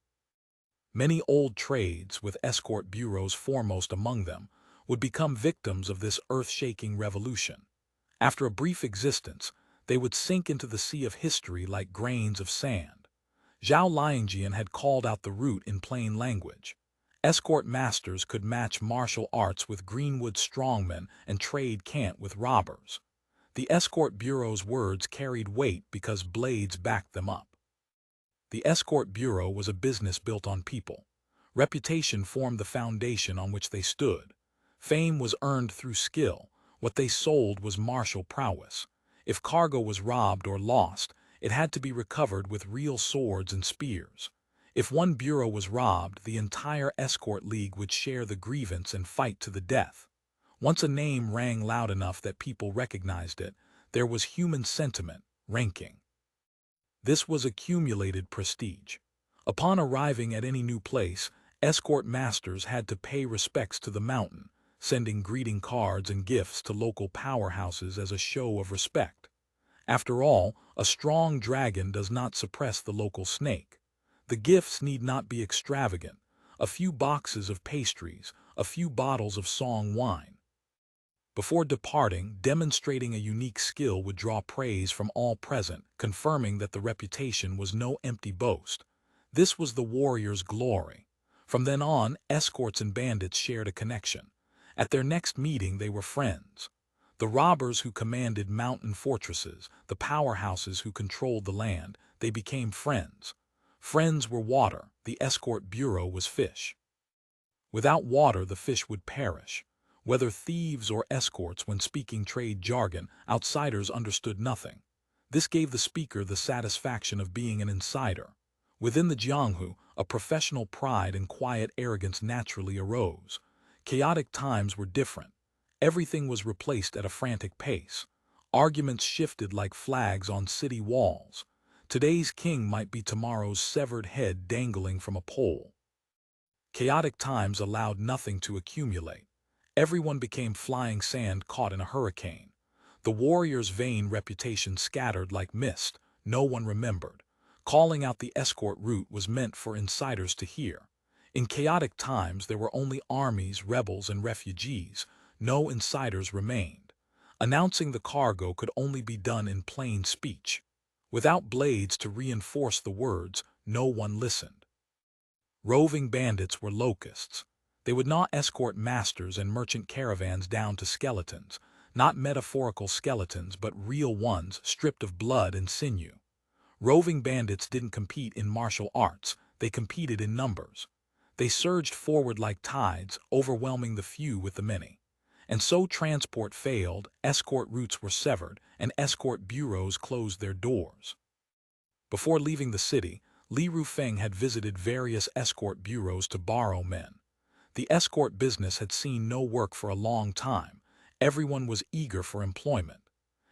Many old trades, with escort bureaus foremost among them, would become victims of this earth-shaking revolution. After a brief existence, they would sink into the sea of history like grains of sand. Zhao Liangjian had called out the root in plain language. Escort masters could match martial arts with Greenwood strongmen and trade cant with robbers. The escort bureau's words carried weight because blades backed them up. The escort bureau was a business built on people. Reputation formed the foundation on which they stood. Fame was earned through skill. What they sold was martial prowess. If cargo was robbed or lost, it had to be recovered with real swords and spears. If one bureau was robbed, the entire escort league would share the grievance and fight to the death. Once a name rang loud enough that people recognized it, there was human sentiment, ranking. This was accumulated prestige. Upon arriving at any new place, escort masters had to pay respects to the mountain, sending greeting cards and gifts to local powerhouses as a show of respect. After all, a strong dragon does not suppress the local snake. The gifts need not be extravagant. A few boxes of pastries, a few bottles of Song wine. Before departing, demonstrating a unique skill would draw praise from all present, confirming that the reputation was no empty boast. This was the warrior's glory. From then on, escorts and bandits shared a connection. At their next meeting, they were friends. The robbers who commanded mountain fortresses, the powerhouses who controlled the land, they became friends. Friends were water, the escort bureau was fish. Without water, the fish would perish. Whether thieves or escorts, when speaking trade jargon, outsiders understood nothing. This gave the speaker the satisfaction of being an insider. Within the Jianghu, a professional pride and quiet arrogance naturally arose. Chaotic times were different. Everything was replaced at a frantic pace. Arguments shifted like flags on city walls. Today's king might be tomorrow's severed head dangling from a pole. Chaotic times allowed nothing to accumulate. Everyone became flying sand caught in a hurricane. The warrior's vain reputation scattered like mist. No one remembered. Calling out the escort route was meant for insiders to hear. In chaotic times, there were only armies, rebels, and refugees. No insiders remained. Announcing the cargo could only be done in plain speech. Without blades to reinforce the words, no one listened. Roving bandits were locusts. They would not escort masters and merchant caravans down to skeletons, not metaphorical skeletons but real ones stripped of blood and sinew. Roving bandits didn't compete in martial arts, they competed in numbers. They surged forward like tides, overwhelming the few with the many. And so transport failed, escort routes were severed, and escort bureaus closed their doors. Before leaving the city, Li Rufeng had visited various escort bureaus to borrow men. The escort business had seen no work for a long time. Everyone was eager for employment.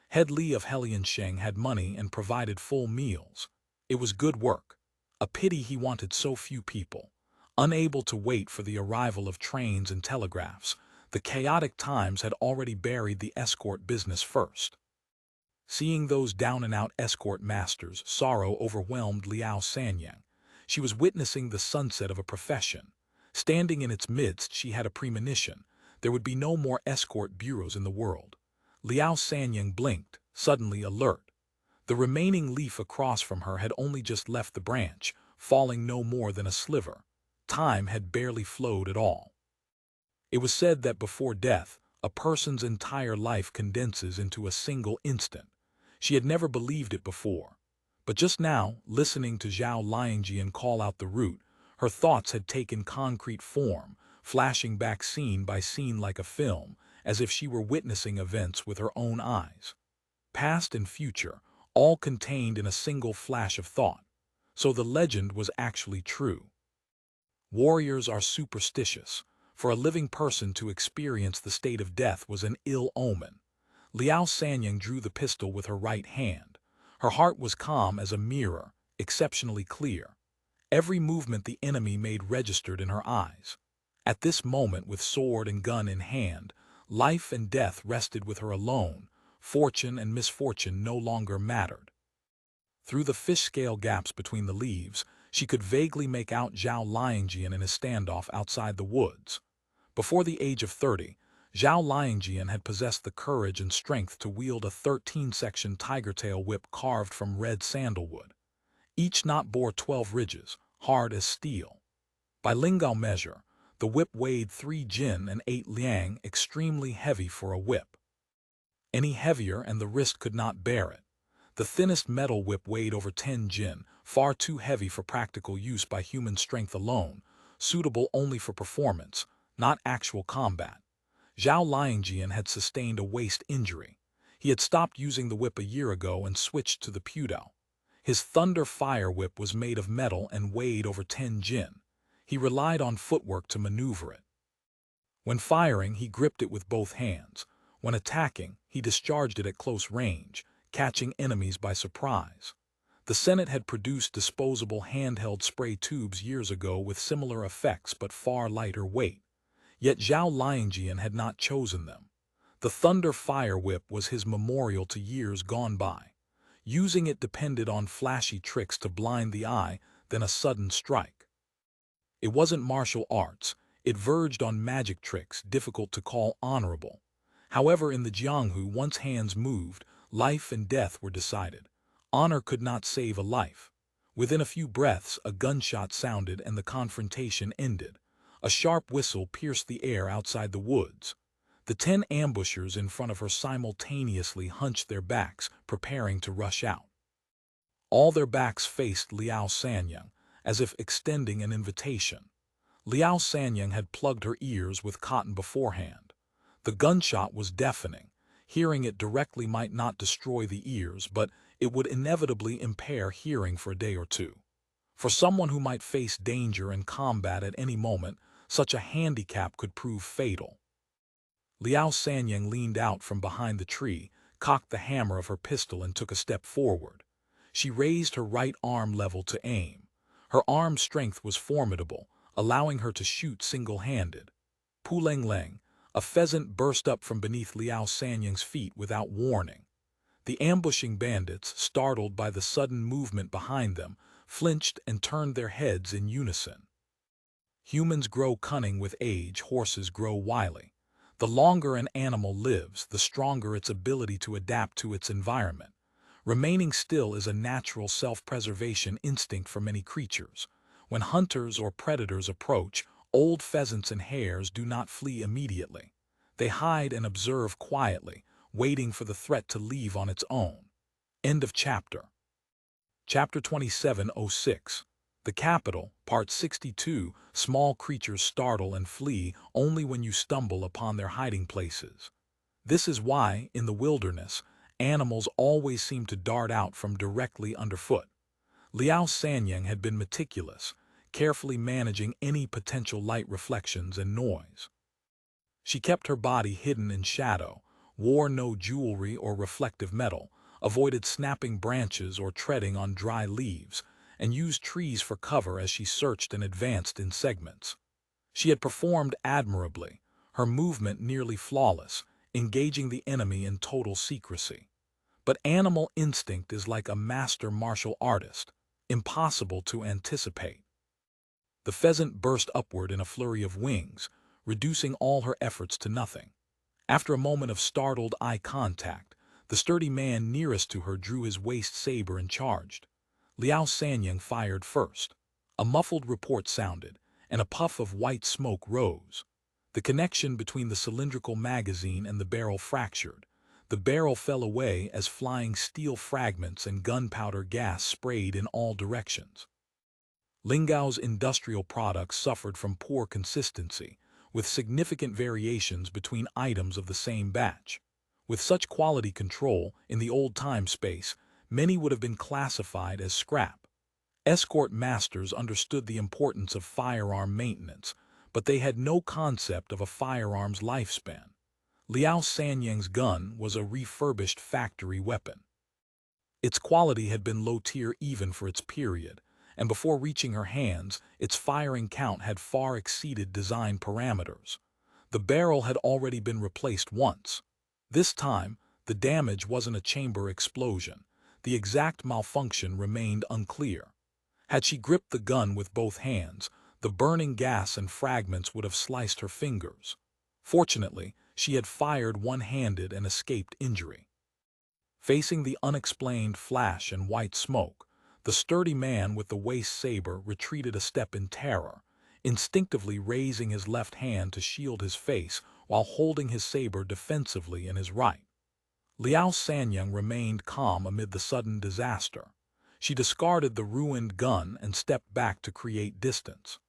Head Li of Heliansheng had money and provided full meals. It was good work. A pity he wanted so few people. Unable to wait for the arrival of trains and telegraphs, the chaotic times had already buried the escort business first. Seeing those down-and-out escort masters, sorrow overwhelmed Liao Sanyang. She was witnessing the sunset of a profession. Standing in its midst, she had a premonition. There would be no more escort bureaus in the world. Liao Sanyang blinked, suddenly alert. The remaining leaf across from her had only just left the branch, falling no more than a sliver. Time had barely flowed at all. It was said that before death, a person's entire life condenses into a single instant. She had never believed it before. But just now, listening to Zhao Liangjian call out the route, her thoughts had taken concrete form, flashing back scene by scene like a film, as if she were witnessing events with her own eyes. Past and future, all contained in a single flash of thought. So the legend was actually true. Warriors are superstitious. For a living person to experience the state of death was an ill omen. Liao Sanyang drew the pistol with her right hand. Her heart was calm as a mirror, exceptionally clear. Every movement the enemy made registered in her eyes. At this moment, with sword and gun in hand, life and death rested with her alone. Fortune and misfortune no longer mattered. Through the fish-scale gaps between the leaves, she could vaguely make out Zhao Liangjian in his standoff outside the woods. Before the age of 30, Zhao Liangjian had possessed the courage and strength to wield a 13-section tiger-tail whip carved from red sandalwood. Each knot bore 12 ridges, hard as steel. By Lingao measure, the whip weighed 3 jin and 8 liang, extremely heavy for a whip. Any heavier and the wrist could not bear it. The thinnest metal whip weighed over 10 jin, far too heavy for practical use by human strength alone, suitable only for performance, not actual combat. Zhao Liangjian had sustained a waist injury. He had stopped using the whip a year ago and switched to the pudao. His thunder fire whip was made of metal and weighed over 10 jin. He relied on footwork to maneuver it. When firing, he gripped it with both hands. When attacking, he discharged it at close range, catching enemies by surprise. The Senate had produced disposable handheld spray tubes years ago with similar effects but far lighter weight. Yet Zhao Liangjian had not chosen them. The Thunder Fire Whip was his memorial to years gone by. Using it depended on flashy tricks to blind the eye, then a sudden strike. It wasn't martial arts. It verged on magic tricks difficult to call honorable. However, in the Jianghu, once hands moved, life and death were decided. Honor could not save a life. Within a few breaths, a gunshot sounded and the confrontation ended. A sharp whistle pierced the air outside the woods. The 10 ambushers in front of her simultaneously hunched their backs, preparing to rush out. All their backs faced Liao Sanyang, as if extending an invitation. Liao Sanyang had plugged her ears with cotton beforehand. The gunshot was deafening. Hearing it directly might not destroy the ears, but it would inevitably impair hearing for a day or two. For someone who might face danger and combat at any moment, such a handicap could prove fatal. Liao Sanyang leaned out from behind the tree, cocked the hammer of her pistol and took a step forward. She raised her right arm level to aim. Her arm strength was formidable, allowing her to shoot single-handed. Puleng-leng, a pheasant burst up from beneath Liao Sanyang's feet without warning. The ambushing bandits, startled by the sudden movement behind them, flinched and turned their heads in unison. Humans grow cunning with age, horses grow wily. The longer an animal lives, the stronger its ability to adapt to its environment. Remaining still is a natural self-preservation instinct for many creatures. When hunters or predators approach, old pheasants and hares do not flee immediately. They hide and observe quietly, waiting for the threat to leave on its own. End of chapter. Chapter 2706. The Capital, Part 62. Small creatures startle and flee only when you stumble upon their hiding places. This is why, in the wilderness, animals always seem to dart out from directly underfoot. Liao Sanyang had been meticulous, carefully managing any potential light reflections and noise. She kept her body hidden in shadow, wore no jewelry or reflective metal, avoided snapping branches or treading on dry leaves, and used trees for cover as she searched and advanced in segments. She had performed admirably, her movement nearly flawless, engaging the enemy in total secrecy. But animal instinct is like a master martial artist, impossible to anticipate. The pheasant burst upward in a flurry of wings, reducing all her efforts to nothing. After a moment of startled eye contact, the sturdy man nearest to her drew his waist saber and charged. Liao Sanyang fired first. A muffled report sounded, and a puff of white smoke rose. The connection between the cylindrical magazine and the barrel fractured. The barrel fell away as flying steel fragments and gunpowder gas sprayed in all directions. Lingao's industrial products suffered from poor consistency, with significant variations between items of the same batch. With such quality control, in the old-time space, many would have been classified as scrap. Escort masters understood the importance of firearm maintenance, but they had no concept of a firearm's lifespan. Liao Sanyang's gun was a refurbished factory weapon. Its quality had been low-tier even for its period, and before reaching her hands, its firing count had far exceeded design parameters. The barrel had already been replaced once. This time, the damage wasn't a chamber explosion. The exact malfunction remained unclear. Had she gripped the gun with both hands, the burning gas and fragments would have sliced her fingers. Fortunately, she had fired one-handed and escaped injury. Facing the unexplained flash and white smoke, the sturdy man with the waist saber retreated a step in terror, instinctively raising his left hand to shield his face while holding his saber defensively in his right. Liao Sanyang remained calm amid the sudden disaster. She discarded the ruined gun and stepped back to create distance.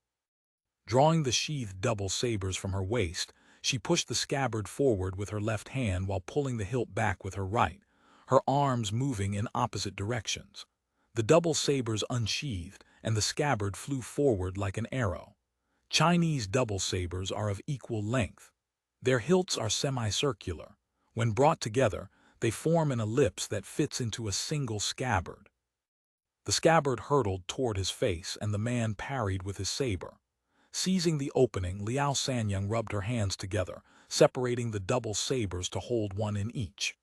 Drawing the sheathed double sabers from her waist, she pushed the scabbard forward with her left hand while pulling the hilt back with her right, her arms moving in opposite directions. The double sabers unsheathed, and the scabbard flew forward like an arrow. Chinese double sabers are of equal length. Their hilts are semicircular. When brought together, they form an ellipse that fits into a single scabbard. The scabbard hurtled toward his face, and the man parried with his saber. Seizing the opening, Liao Sanyang rubbed her hands together, separating the double sabers to hold one in each.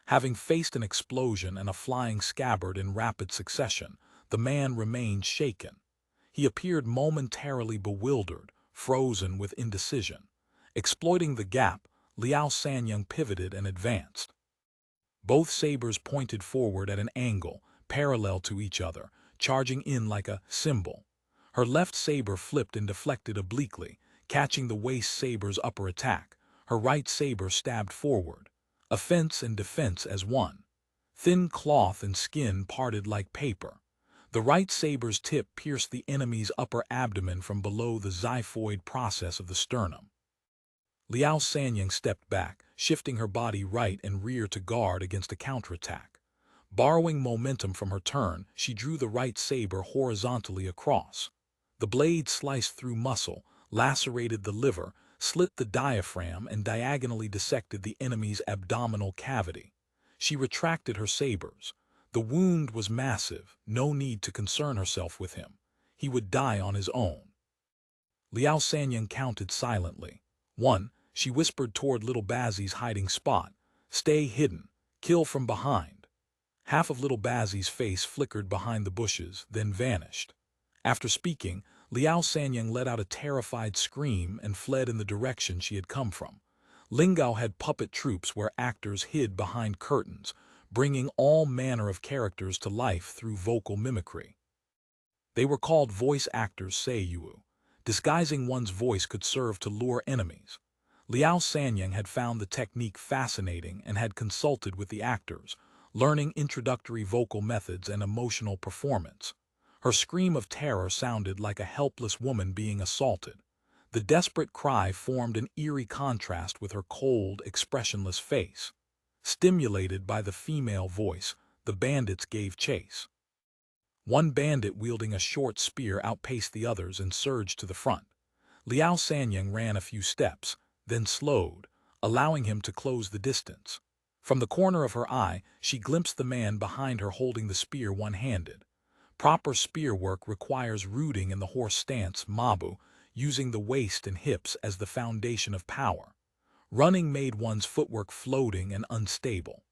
Having faced an explosion and a flying scabbard in rapid succession, the man remained shaken. He appeared momentarily bewildered, frozen with indecision. Exploiting the gap, Liao Sanyang pivoted and advanced. Both sabers pointed forward at an angle, parallel to each other, charging in like a cymbal. Her left saber flipped and deflected obliquely, catching the waist saber's upper attack. Her right saber stabbed forward. Offense and defense as one. Thin cloth and skin parted like paper. The right saber's tip pierced the enemy's upper abdomen from below the xiphoid process of the sternum. Liao Sanyang stepped back, shifting her body right and rear to guard against a counterattack. Borrowing momentum from her turn, she drew the right saber horizontally across. The blade sliced through muscle, lacerated the liver, slit the diaphragm, and diagonally dissected the enemy's abdominal cavity. She retracted her sabers. The wound was massive, no need to concern herself with him. He would die on his own. Liao Sanyang counted silently. 1, she whispered toward little Bazzy's hiding spot. Stay hidden. Kill from behind. Half of little Bazzy's face flickered behind the bushes, then vanished. After speaking, Liao Sanyang let out a terrified scream and fled in the direction she had come from. Lingao had puppet troupes where actors hid behind curtains, bringing all manner of characters to life through vocal mimicry. They were called voice actors seiyuu. Disguising one's voice could serve to lure enemies. Liao Sanyang had found the technique fascinating and had consulted with the actors, learning introductory vocal methods and emotional performance. Her scream of terror sounded like a helpless woman being assaulted. The desperate cry formed an eerie contrast with her cold, expressionless face. Stimulated by the female voice, the bandits gave chase. One bandit wielding a short spear outpaced the others and surged to the front. Liao Sanyang ran a few steps, then slowed, allowing him to close the distance. From the corner of her eye, she glimpsed the man behind her holding the spear one-handed. Proper spear work requires rooting in the horse stance, mabu, using the waist and hips as the foundation of power. Running made one's footwork floating and unstable.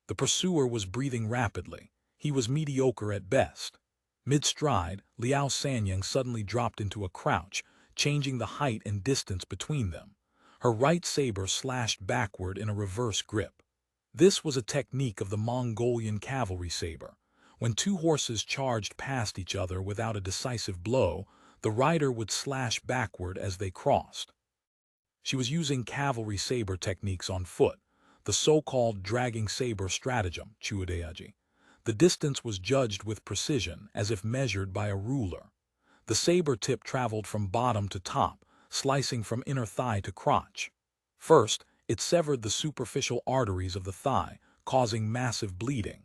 The pursuer was breathing rapidly. He was mediocre at best. Mid-stride, Liao Sanyang suddenly dropped into a crouch, changing the height and distance between them. Her right saber slashed backward in a reverse grip. This was a technique of the Mongolian cavalry saber. When two horses charged past each other without a decisive blow, the rider would slash backward as they crossed. She was using cavalry saber techniques on foot, the so-called dragging saber stratagem, chuadeaji. The distance was judged with precision, as if measured by a ruler. The saber tip traveled from bottom to top, slicing from inner thigh to crotch. First, it severed the superficial arteries of the thigh, causing massive bleeding.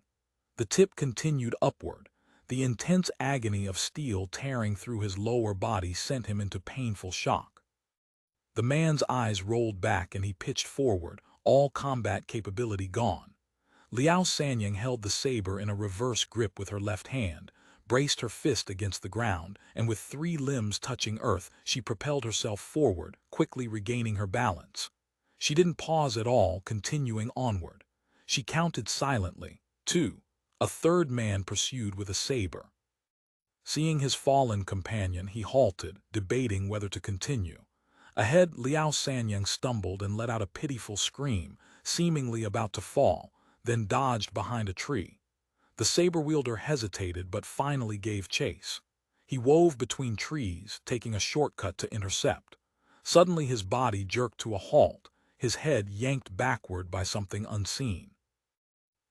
The tip continued upward. The intense agony of steel tearing through his lower body sent him into painful shock. The man's eyes rolled back and he pitched forward, all combat capability gone. Liao Sanyang held the saber in a reverse grip with her left hand, braced her fist against the ground, and with 3 limbs touching earth, she propelled herself forward, quickly regaining her balance. She didn't pause at all, continuing onward. She counted silently. 2. A third man pursued with a saber. Seeing his fallen companion, he halted, debating whether to continue. Ahead, Liao Sanyang stumbled and let out a pitiful scream, seemingly about to fall, then dodged behind a tree. The saber-wielder hesitated but finally gave chase. He wove between trees, taking a shortcut to intercept. Suddenly his body jerked to a halt, his head yanked backward by something unseen.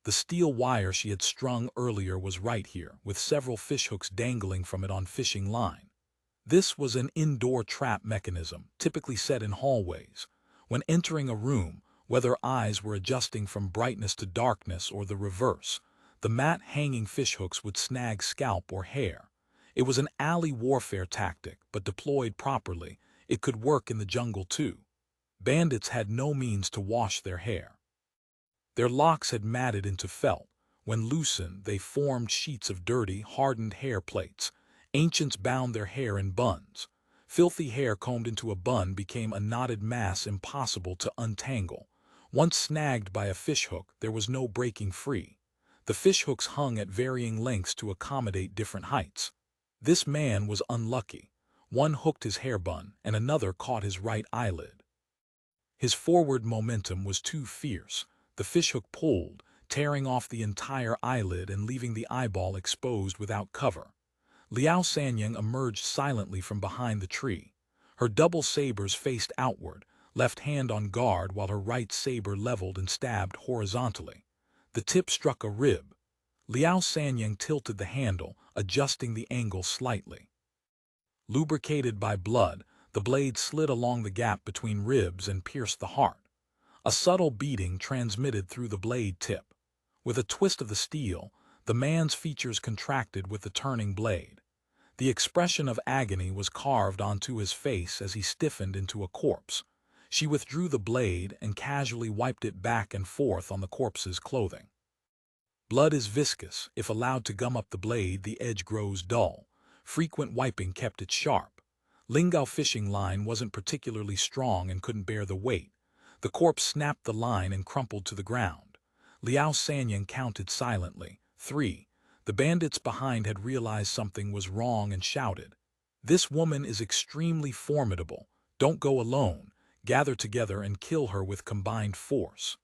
The steel wire she had strung earlier was right here, with several fishhooks dangling from it on fishing line. This was an indoor trap mechanism, typically set in hallways. When entering a room, whether eyes were adjusting from brightness to darkness or the reverse, the mat-hanging fishhooks would snag scalp or hair. It was an alley warfare tactic, but deployed properly, it could work in the jungle too. Bandits had no means to wash their hair. Their locks had matted into felt. When loosened, they formed sheets of dirty, hardened hair plates. Ancients bound their hair in buns. Filthy hair combed into a bun became a knotted mass impossible to untangle. Once snagged by a fishhook, there was no breaking free. The fishhooks hung at varying lengths to accommodate different heights. This man was unlucky. One hooked his hair bun, and another caught his right eyelid. His forward momentum was too fierce. The fishhook pulled, tearing off the entire eyelid and leaving the eyeball exposed without cover. Liao Sanyang emerged silently from behind the tree. Her double sabers faced outward, left hand on guard while her right saber leveled and stabbed horizontally. The tip struck a rib. Liao Sanyang tilted the handle, adjusting the angle slightly. Lubricated by blood, the blade slid along the gap between ribs and pierced the heart. A subtle beating transmitted through the blade tip. With a twist of the steel, the man's features contracted with the turning blade. The expression of agony was carved onto his face as he stiffened into a corpse. She withdrew the blade and casually wiped it back and forth on the corpse's clothing. Blood is viscous. If allowed to gum up the blade, the edge grows dull. Frequent wiping kept it sharp. Lingao fishing line wasn't particularly strong and couldn't bear the weight. The corpse snapped the line and crumpled to the ground. Liao Sanyang counted silently. 3. The bandits behind had realized something was wrong and shouted, "This woman is extremely formidable. Don't go alone. Gather together and kill her with combined force."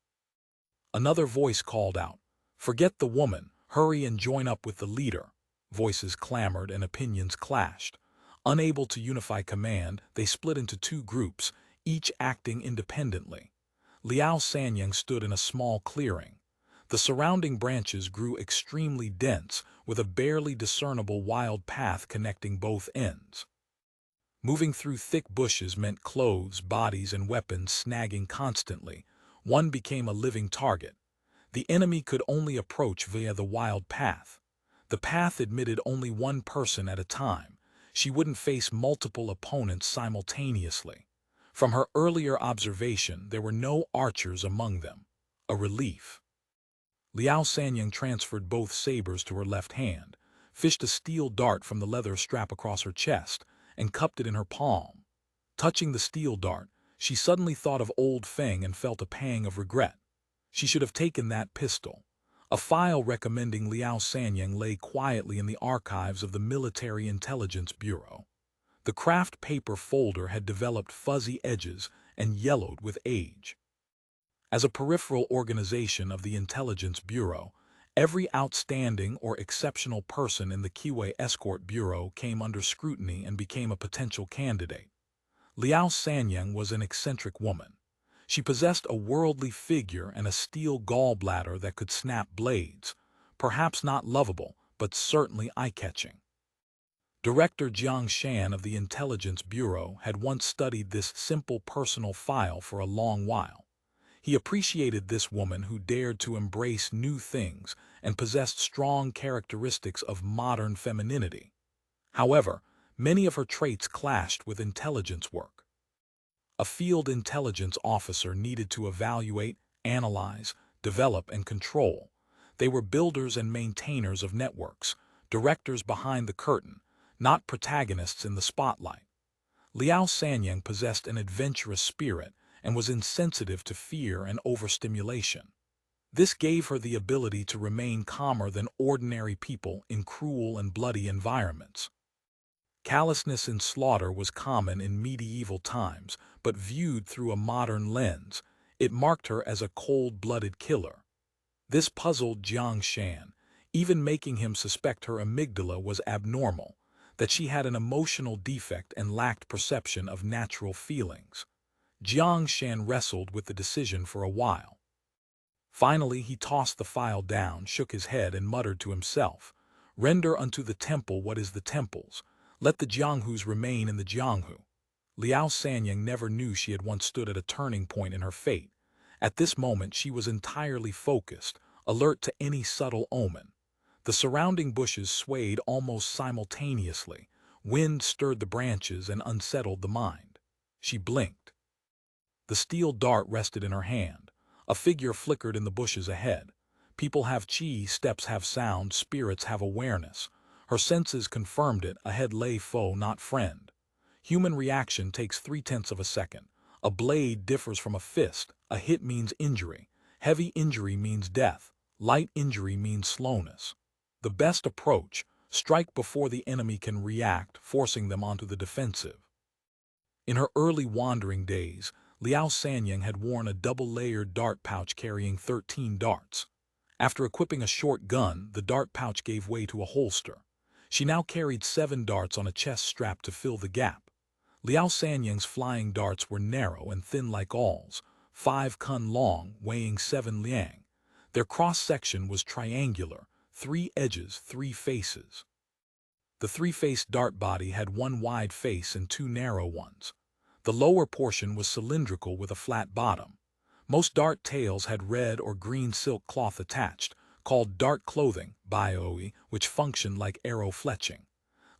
Another voice called out, "Forget the woman. Hurry and join up with the leader." Voices clamored and opinions clashed. Unable to unify command, they split into 2 groups, each acting independently. Liao Sanyang stood in a small clearing. The surrounding branches grew extremely dense, with a barely discernible wild path connecting both ends. Moving through thick bushes meant clothes, bodies, and weapons snagging constantly. One became a living target. The enemy could only approach via the wild path. The path admitted only one person at a time. She wouldn't face multiple opponents simultaneously. From her earlier observation, there were no archers among them. A relief. Liao Sanyang transferred both sabers to her left hand, fished a steel dart from the leather strap across her chest, and cupped it in her palm. Touching the steel dart, she suddenly thought of old Feng and felt a pang of regret. She should have taken that pistol. A file recommending Liao Sanyang lay quietly in the archives of the Military Intelligence Bureau. The craft paper folder had developed fuzzy edges and yellowed with age. As a peripheral organization of the Intelligence Bureau, every outstanding or exceptional person in the Kiwei Escort Bureau came under scrutiny and became a potential candidate. Liao Sanyang was an eccentric woman. She possessed a worldly figure and a steel gallbladder that could snap blades, perhaps not lovable, but certainly eye-catching. Director Jiang Shan of the Intelligence Bureau had once studied this simple personal file for a long while. He appreciated this woman who dared to embrace new things and possessed strong characteristics of modern femininity. However, many of her traits clashed with intelligence work. A field intelligence officer needed to evaluate, analyze, develop, and control. They were builders and maintainers of networks, directors behind the curtain, not protagonists in the spotlight. Liao Sanyang possessed an adventurous spirit and was insensitive to fear and overstimulation. This gave her the ability to remain calmer than ordinary people in cruel and bloody environments. Callousness in slaughter was common in medieval times, but viewed through a modern lens, it marked her as a cold-blooded killer. This puzzled Jiang Shan, even making him suspect her amygdala was abnormal, that she had an emotional defect and lacked perception of natural feelings. Jiang Shan wrestled with the decision for a while. Finally, he tossed the file down, shook his head, and muttered to himself, "Render unto the temple what is the temple's. Let the Jianghus remain in the Jianghu." Liao Sanyang never knew she had once stood at a turning point in her fate. At this moment she was entirely focused, alert to any subtle omen. The surrounding bushes swayed almost simultaneously. Wind stirred the branches and unsettled the mind. She blinked. The steel dart rested in her hand. A figure flickered in the bushes ahead. People have chi, steps have sound, spirits have awareness. Her senses confirmed it. Ahead lay foe, not friend. Human reaction takes 3/10 of a second. A blade differs from a fist. A hit means injury. Heavy injury means death. Light injury means slowness. The best approach: strike before the enemy can react, forcing them onto the defensive. In her early wandering days, Liao Sanyang had worn a double-layered dart pouch carrying 13 darts. After equipping a short gun, the dart pouch gave way to a holster. She now carried 7 darts on a chest strap to fill the gap. Liao Sanyang's flying darts were narrow and thin like awls, 5 kun long, weighing 7 liang. Their cross-section was triangular, 3 edges, 3 faces. The 3-faced dart body had 1 wide face and 2 narrow ones. The lower portion was cylindrical with a flat bottom. Most dart tails had red or green silk cloth attached, called dart clothing, bioi, which functioned like arrow fletching.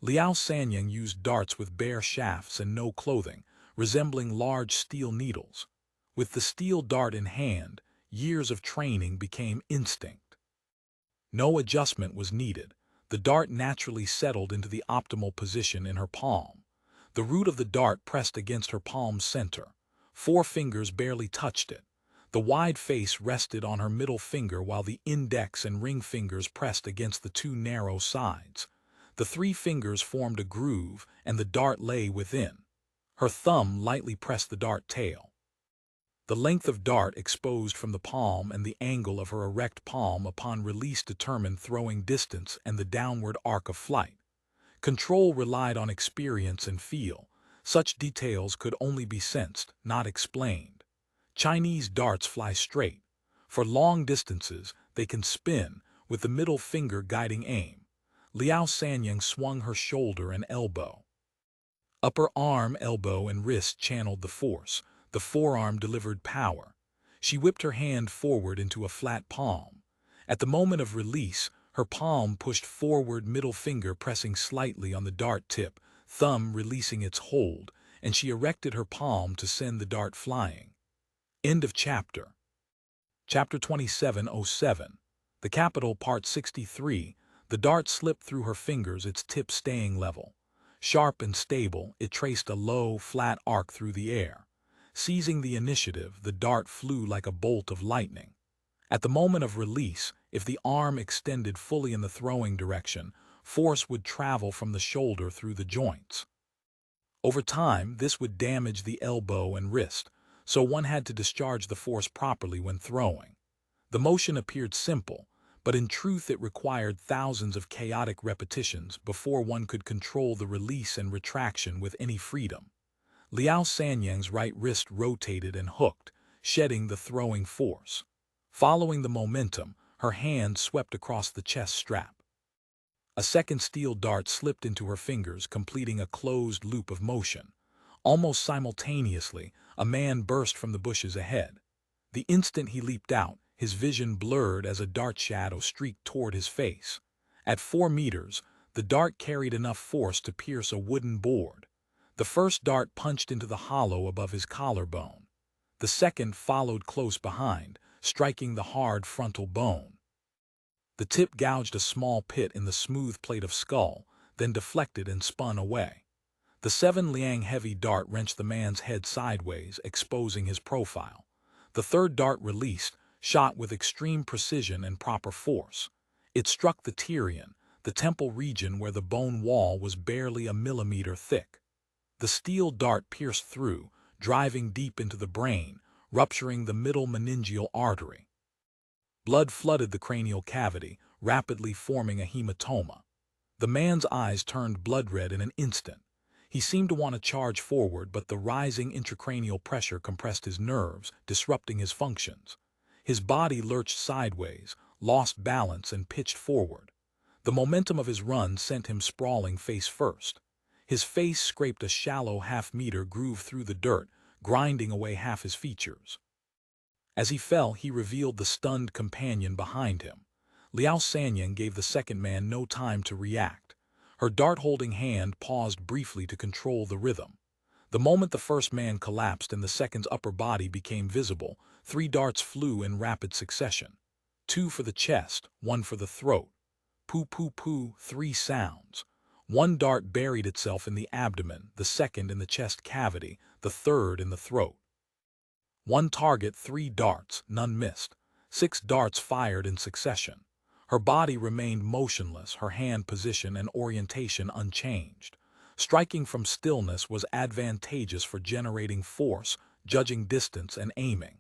Liao Sanyang used darts with bare shafts and no clothing, resembling large steel needles. With the steel dart in hand, years of training became instinct. No adjustment was needed. The dart naturally settled into the optimal position in her palm. The root of the dart pressed against her palm's center. 4 fingers barely touched it. The wide face rested on her middle finger while the index and ring fingers pressed against the 2 narrow sides. The 3 fingers formed a groove, and the dart lay within. Her thumb lightly pressed the dart tail. The length of dart exposed from the palm and the angle of her erect palm upon release determined throwing distance and the downward arc of flight. Control relied on experience and feel. Such details could only be sensed, not explained. Chinese darts fly straight. For long distances, they can spin, with the middle finger guiding aim. Liao Sanyang swung her shoulder and elbow. Upper arm, elbow, and wrist channeled the force. The forearm delivered power. She whipped her hand forward into a flat palm. At the moment of release, her palm pushed forward, middle finger pressing slightly on the dart tip, thumb releasing its hold, and she erected her palm to send the dart flying. End of chapter. Chapter 2707. The Capital, Part 63. The dart slipped through her fingers, its tip staying level. Sharp and stable, it traced a low, flat arc through the air. Seizing the initiative, the dart flew like a bolt of lightning. At the moment of release, if the arm extended fully in the throwing direction, force would travel from the shoulder through the joints. Over time, this would damage the elbow and wrist, so one had to discharge the force properly when throwing. The motion appeared simple, but in truth it required thousands of chaotic repetitions before one could control the release and retraction with any freedom. Liao Sanyang's right wrist rotated and hooked, shedding the throwing force. Following the momentum, her hand swept across the chest strap. A second steel dart slipped into her fingers, completing a closed loop of motion. Almost simultaneously, a man burst from the bushes ahead. The instant he leaped out, his vision blurred as a dart shadow streaked toward his face. At 4 meters, the dart carried enough force to pierce a wooden board. The first dart punched into the hollow above his collarbone. The second followed close behind, striking the hard frontal bone. The tip gouged a small pit in the smooth plate of skull, then deflected and spun away. The 7 liang heavy dart wrenched the man's head sideways, exposing his profile. The third dart released, shot with extreme precision and proper force. It struck the Tyrian, the temple region where the bone wall was barely a millimeter thick. The steel dart pierced through, driving deep into the brain, rupturing the middle meningeal artery. Blood flooded the cranial cavity, rapidly forming a hematoma. The man's eyes turned blood red in an instant. He seemed to want to charge forward, but the rising intracranial pressure compressed his nerves, disrupting his functions. His body lurched sideways, lost balance, and pitched forward. The momentum of his run sent him sprawling face first. His face scraped a shallow half-meter groove through the dirt, grinding away half his features. As he fell, he revealed the stunned companion behind him. Liao Sanyang gave the second man no time to react. Her dart-holding hand paused briefly to control the rhythm. The moment the first man collapsed and the second's upper body became visible, 3 darts flew in rapid succession. 2 for the chest, 1 for the throat. Poo poo poo, 3 sounds. 1 dart buried itself in the abdomen, the second in the chest cavity, the third in the throat. 1 target, 3 darts, none missed. 6 darts fired in succession. Her body remained motionless, her hand position and orientation unchanged. Striking from stillness was advantageous for generating force, judging distance, and aiming.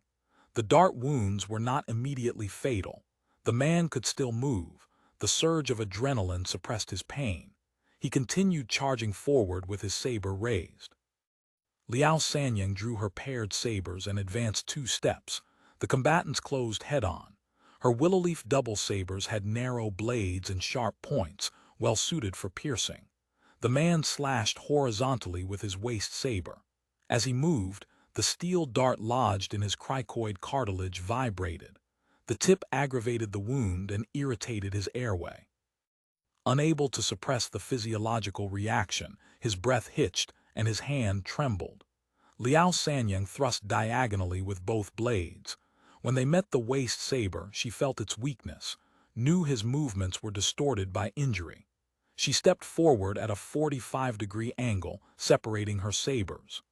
The dart wounds were not immediately fatal. The man could still move. The surge of adrenaline suppressed his pain. He continued charging forward with his saber raised. Liao Sanyang drew her paired sabers and advanced 2 steps. The combatants closed head-on. Her willow-leaf double sabers had narrow blades and sharp points, well suited for piercing. The man slashed horizontally with his waist saber. As he moved, the steel dart lodged in his cricoid cartilage vibrated. The tip aggravated the wound and irritated his airway. Unable to suppress the physiological reaction, his breath hitched and his hand trembled. Liao Sanyang thrust diagonally with both blades. When they met the waist saber, she felt its weakness, knew his movements were distorted by injury. She stepped forward at a 45-degree angle, separating her sabers.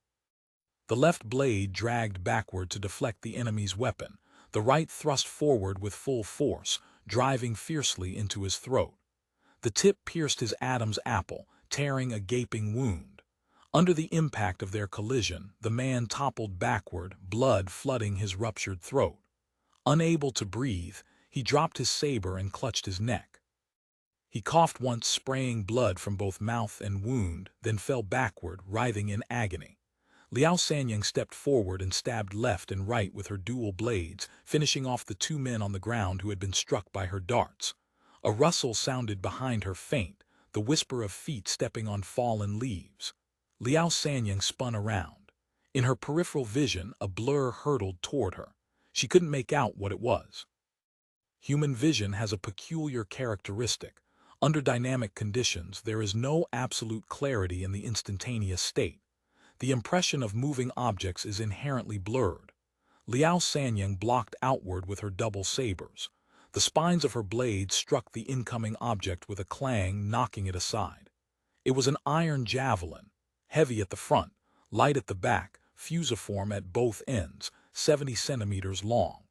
The left blade dragged backward to deflect the enemy's weapon. The right thrust forward with full force, driving fiercely into his throat. The tip pierced his Adam's apple, tearing a gaping wound. Under the impact of their collision, the man toppled backward, blood flooding his ruptured throat. Unable to breathe, he dropped his saber and clutched his neck. He coughed once, spraying blood from both mouth and wound, then fell backward, writhing in agony. Liao Sanyang stepped forward and stabbed left and right with her dual blades, finishing off the two men on the ground who had been struck by her darts. A rustle sounded behind her, faint, the whisper of feet stepping on fallen leaves. Liao Sanyang spun around. In her peripheral vision, a blur hurtled toward her. She couldn't make out what it was. Human vision has a peculiar characteristic. Under dynamic conditions, there is no absolute clarity in the instantaneous state. The impression of moving objects is inherently blurred. Liao Sanyang blocked outward with her double sabers. The spines of her blades struck the incoming object with a clang, knocking it aside. It was an iron javelin, heavy at the front, light at the back, fusiform at both ends, 70 centimeters long.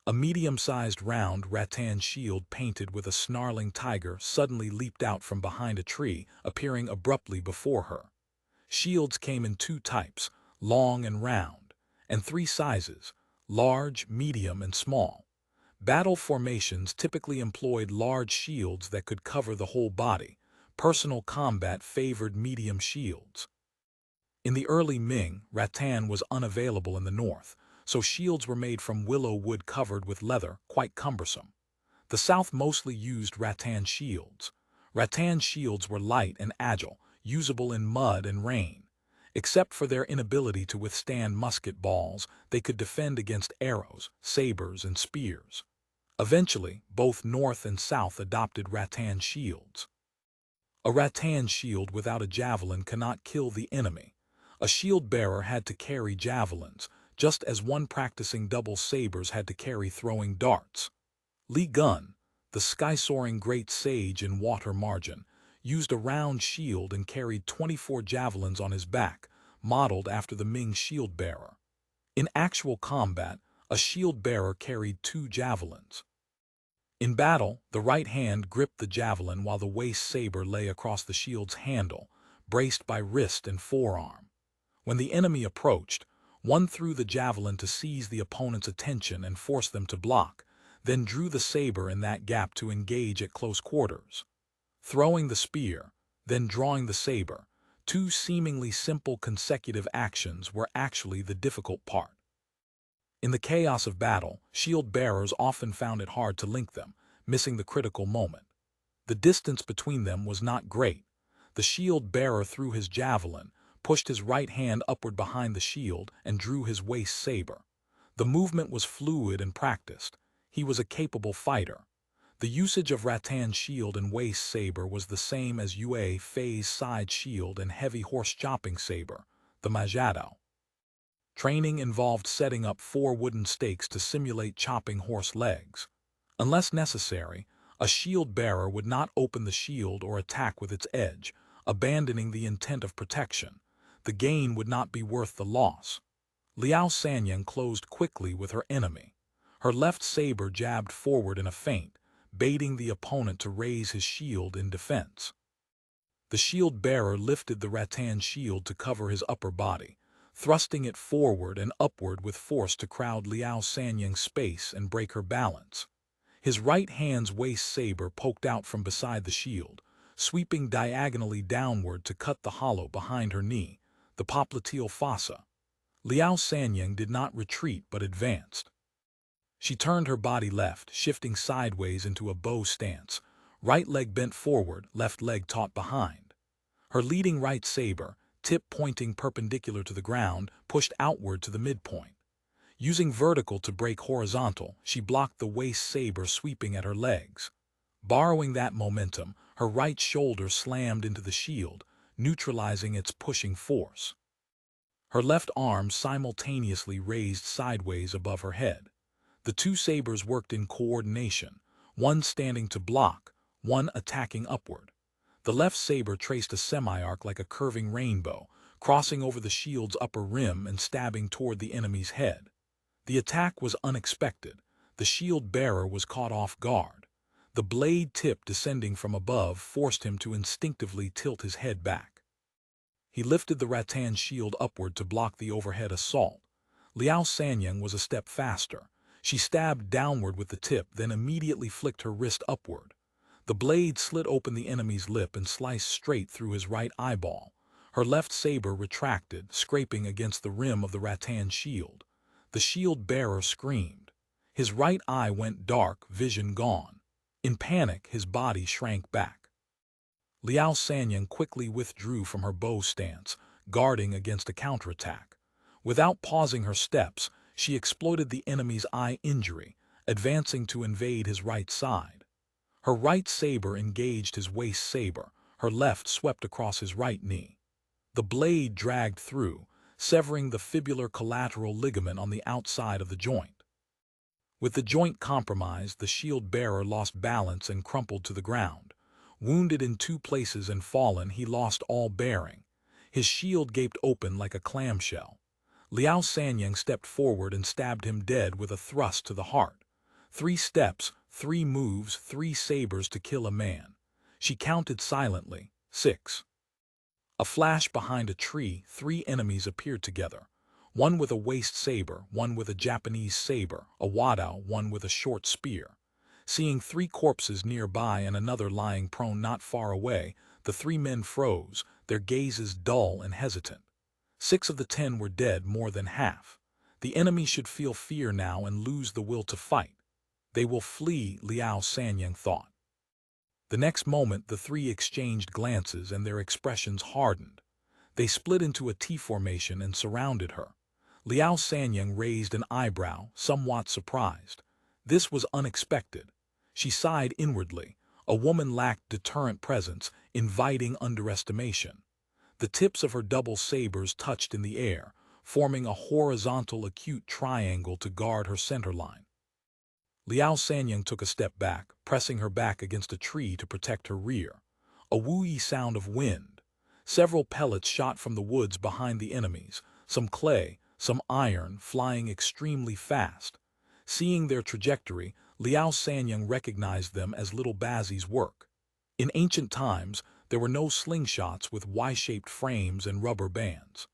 A medium-sized round rattan shield painted with a snarling tiger suddenly leaped out from behind a tree, appearing abruptly before her. Shields came in two types, long and round, and three sizes, large, medium, and small. Battle formations typically employed large shields that could cover the whole body. Personal combat favored medium shields. In the early Ming, rattan was unavailable in the north, so shields were made from willow wood covered with leather, quite cumbersome. The south mostly used rattan shields. Rattan shields were light and agile, usable in mud and rain. Except for their inability to withstand musket balls, they could defend against arrows, sabers, and spears. Eventually, both north and south adopted rattan shields. A rattan shield without a javelin cannot kill the enemy. A shield bearer had to carry javelins, just as one practicing double sabers had to carry throwing darts. Li Gun, the sky-soaring great sage in water margin, used a round shield and carried 24 javelins on his back, modeled after the Ming shield bearer. In actual combat, a shield bearer carried 2 javelins. In battle, the right hand gripped the javelin while the waist saber lay across the shield's handle, braced by wrist and forearm. When the enemy approached, one threw the javelin to seize the opponent's attention and force them to block, then drew the saber in that gap to engage at close quarters. Throwing the spear, then drawing the saber, two seemingly simple consecutive actions were actually the difficult part. In the chaos of battle, shield bearers often found it hard to link them, missing the critical moment. The distance between them was not great. The shield bearer threw his javelin, pushed his right hand upward behind the shield, and drew his waist saber. The movement was fluid and practiced. He was a capable fighter. The usage of rattan shield and waist saber was the same as Yue Fei's side shield and heavy horse chopping saber, the Majado. Training involved setting up 4 wooden stakes to simulate chopping horse legs. Unless necessary, a shield bearer would not open the shield or attack with its edge, abandoning the intent of protection. The gain would not be worth the loss. Liao Sanyang closed quickly with her enemy. Her left saber jabbed forward in a feint, baiting the opponent to raise his shield in defense. The shield bearer lifted the rattan shield to cover his upper body, thrusting it forward and upward with force to crowd Liao Sanyang's space and break her balance. His right hand's waist saber poked out from beside the shield, sweeping diagonally downward to cut the hollow behind her knee, the popliteal fossa. Liao Sanyang did not retreat but advanced. She turned her body left, shifting sideways into a bow stance, right leg bent forward, left leg taut behind. Her leading right saber, tip pointing perpendicular to the ground, pushed outward to the midpoint. Using vertical to break horizontal, she blocked the waist saber sweeping at her legs. Borrowing that momentum, her right shoulder slammed into the shield, neutralizing its pushing force. Her left arm simultaneously raised sideways above her head. The two sabers worked in coordination, one standing to block, one attacking upward. The left saber traced a semi-arc like a curving rainbow, crossing over the shield's upper rim and stabbing toward the enemy's head. The attack was unexpected. The shield bearer was caught off guard. The blade tip descending from above forced him to instinctively tilt his head back. He lifted the rattan shield upward to block the overhead assault. Liao Sanyang was a step faster. She stabbed downward with the tip, then immediately flicked her wrist upward. The blade slit open the enemy's lip and sliced straight through his right eyeball. Her left saber retracted, scraping against the rim of the rattan's shield. The shield-bearer screamed. His right eye went dark, vision gone. In panic, his body shrank back. Liao Sanyang quickly withdrew from her bow stance, guarding against a counterattack. Without pausing her steps, she exploited the enemy's eye injury, advancing to invade his right side. Her right saber engaged his waist saber, her left swept across his right knee. The blade dragged through, severing the fibular collateral ligament on the outside of the joint. With the joint compromised, the shield-bearer lost balance and crumpled to the ground. Wounded in 2 places and fallen, he lost all bearing. His shield gaped open like a clamshell. Liao Sanyang stepped forward and stabbed him dead with a thrust to the heart. 3 steps, 3 moves, 3 sabers to kill a man. She counted silently. 6. A flash behind a tree, 3 enemies appeared together. One with a waist saber, one with a Japanese saber, a wadao, one with a short spear. Seeing 3 corpses nearby and another lying prone not far away, the 3 men froze, their gazes dull and hesitant. 6 of the 10 were dead, more than half. The enemy should feel fear now and lose the will to fight. They will flee, Liao Sanyang thought. The next moment, the 3 exchanged glances and their expressions hardened. They split into a T formation and surrounded her. Liao Sanyang raised an eyebrow, somewhat surprised. This was unexpected. She sighed inwardly. A woman lacked deterrent presence, inviting underestimation. The tips of her double sabers touched in the air, forming a horizontal acute triangle to guard her center line. Liao Sanyang took a step back, pressing her back against a tree to protect her rear. A wooey sound of wind. Several pellets shot from the woods behind the enemies, some clay, some iron, flying extremely fast. Seeing their trajectory, Liao Sanyang recognized them as little Bazi's work. In ancient times, there were no slingshots with Y-shaped frames and rubber bands.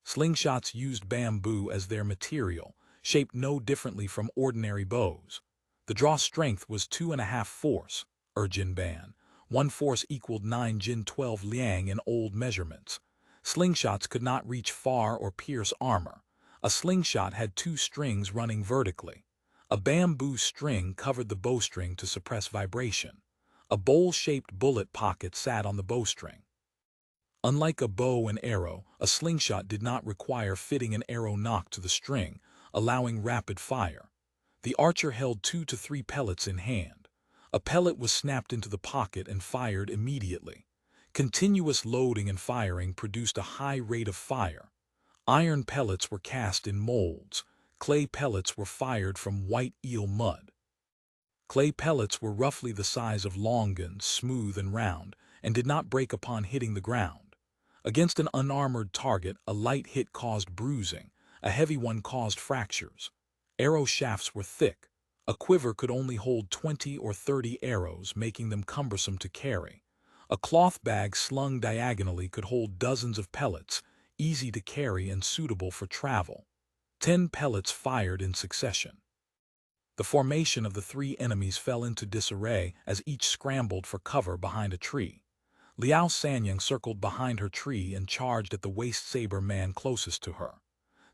Slingshots used bamboo as their material, shaped no differently from ordinary bows. The draw strength was 2.5 force, Jin Ban. 1 force equaled 9 Jin 12 Liang in old measurements. Slingshots could not reach far or pierce armor. A slingshot had 2 strings running vertically. A bamboo string covered the bowstring to suppress vibration. A bowl-shaped bullet pocket sat on the bowstring. Unlike a bow and arrow, a slingshot did not require fitting an arrow nock to the string, allowing rapid fire. The archer held 2 to 3 pellets in hand. A pellet was snapped into the pocket and fired immediately. Continuous loading and firing produced a high rate of fire. Iron pellets were cast in molds. Clay pellets were fired from white eel mud. Clay pellets were roughly the size of long guns, smooth and round, and did not break upon hitting the ground. Against an unarmored target, a light hit caused bruising. A heavy one caused fractures. Arrow shafts were thick. A quiver could only hold 20 or 30 arrows, making them cumbersome to carry. A cloth bag slung diagonally could hold dozens of pellets, easy to carry and suitable for travel. 10 pellets fired in succession. The formation of the 3 enemies fell into disarray as each scrambled for cover behind a tree. Liao Sanyang circled behind her tree and charged at the waist saber man closest to her.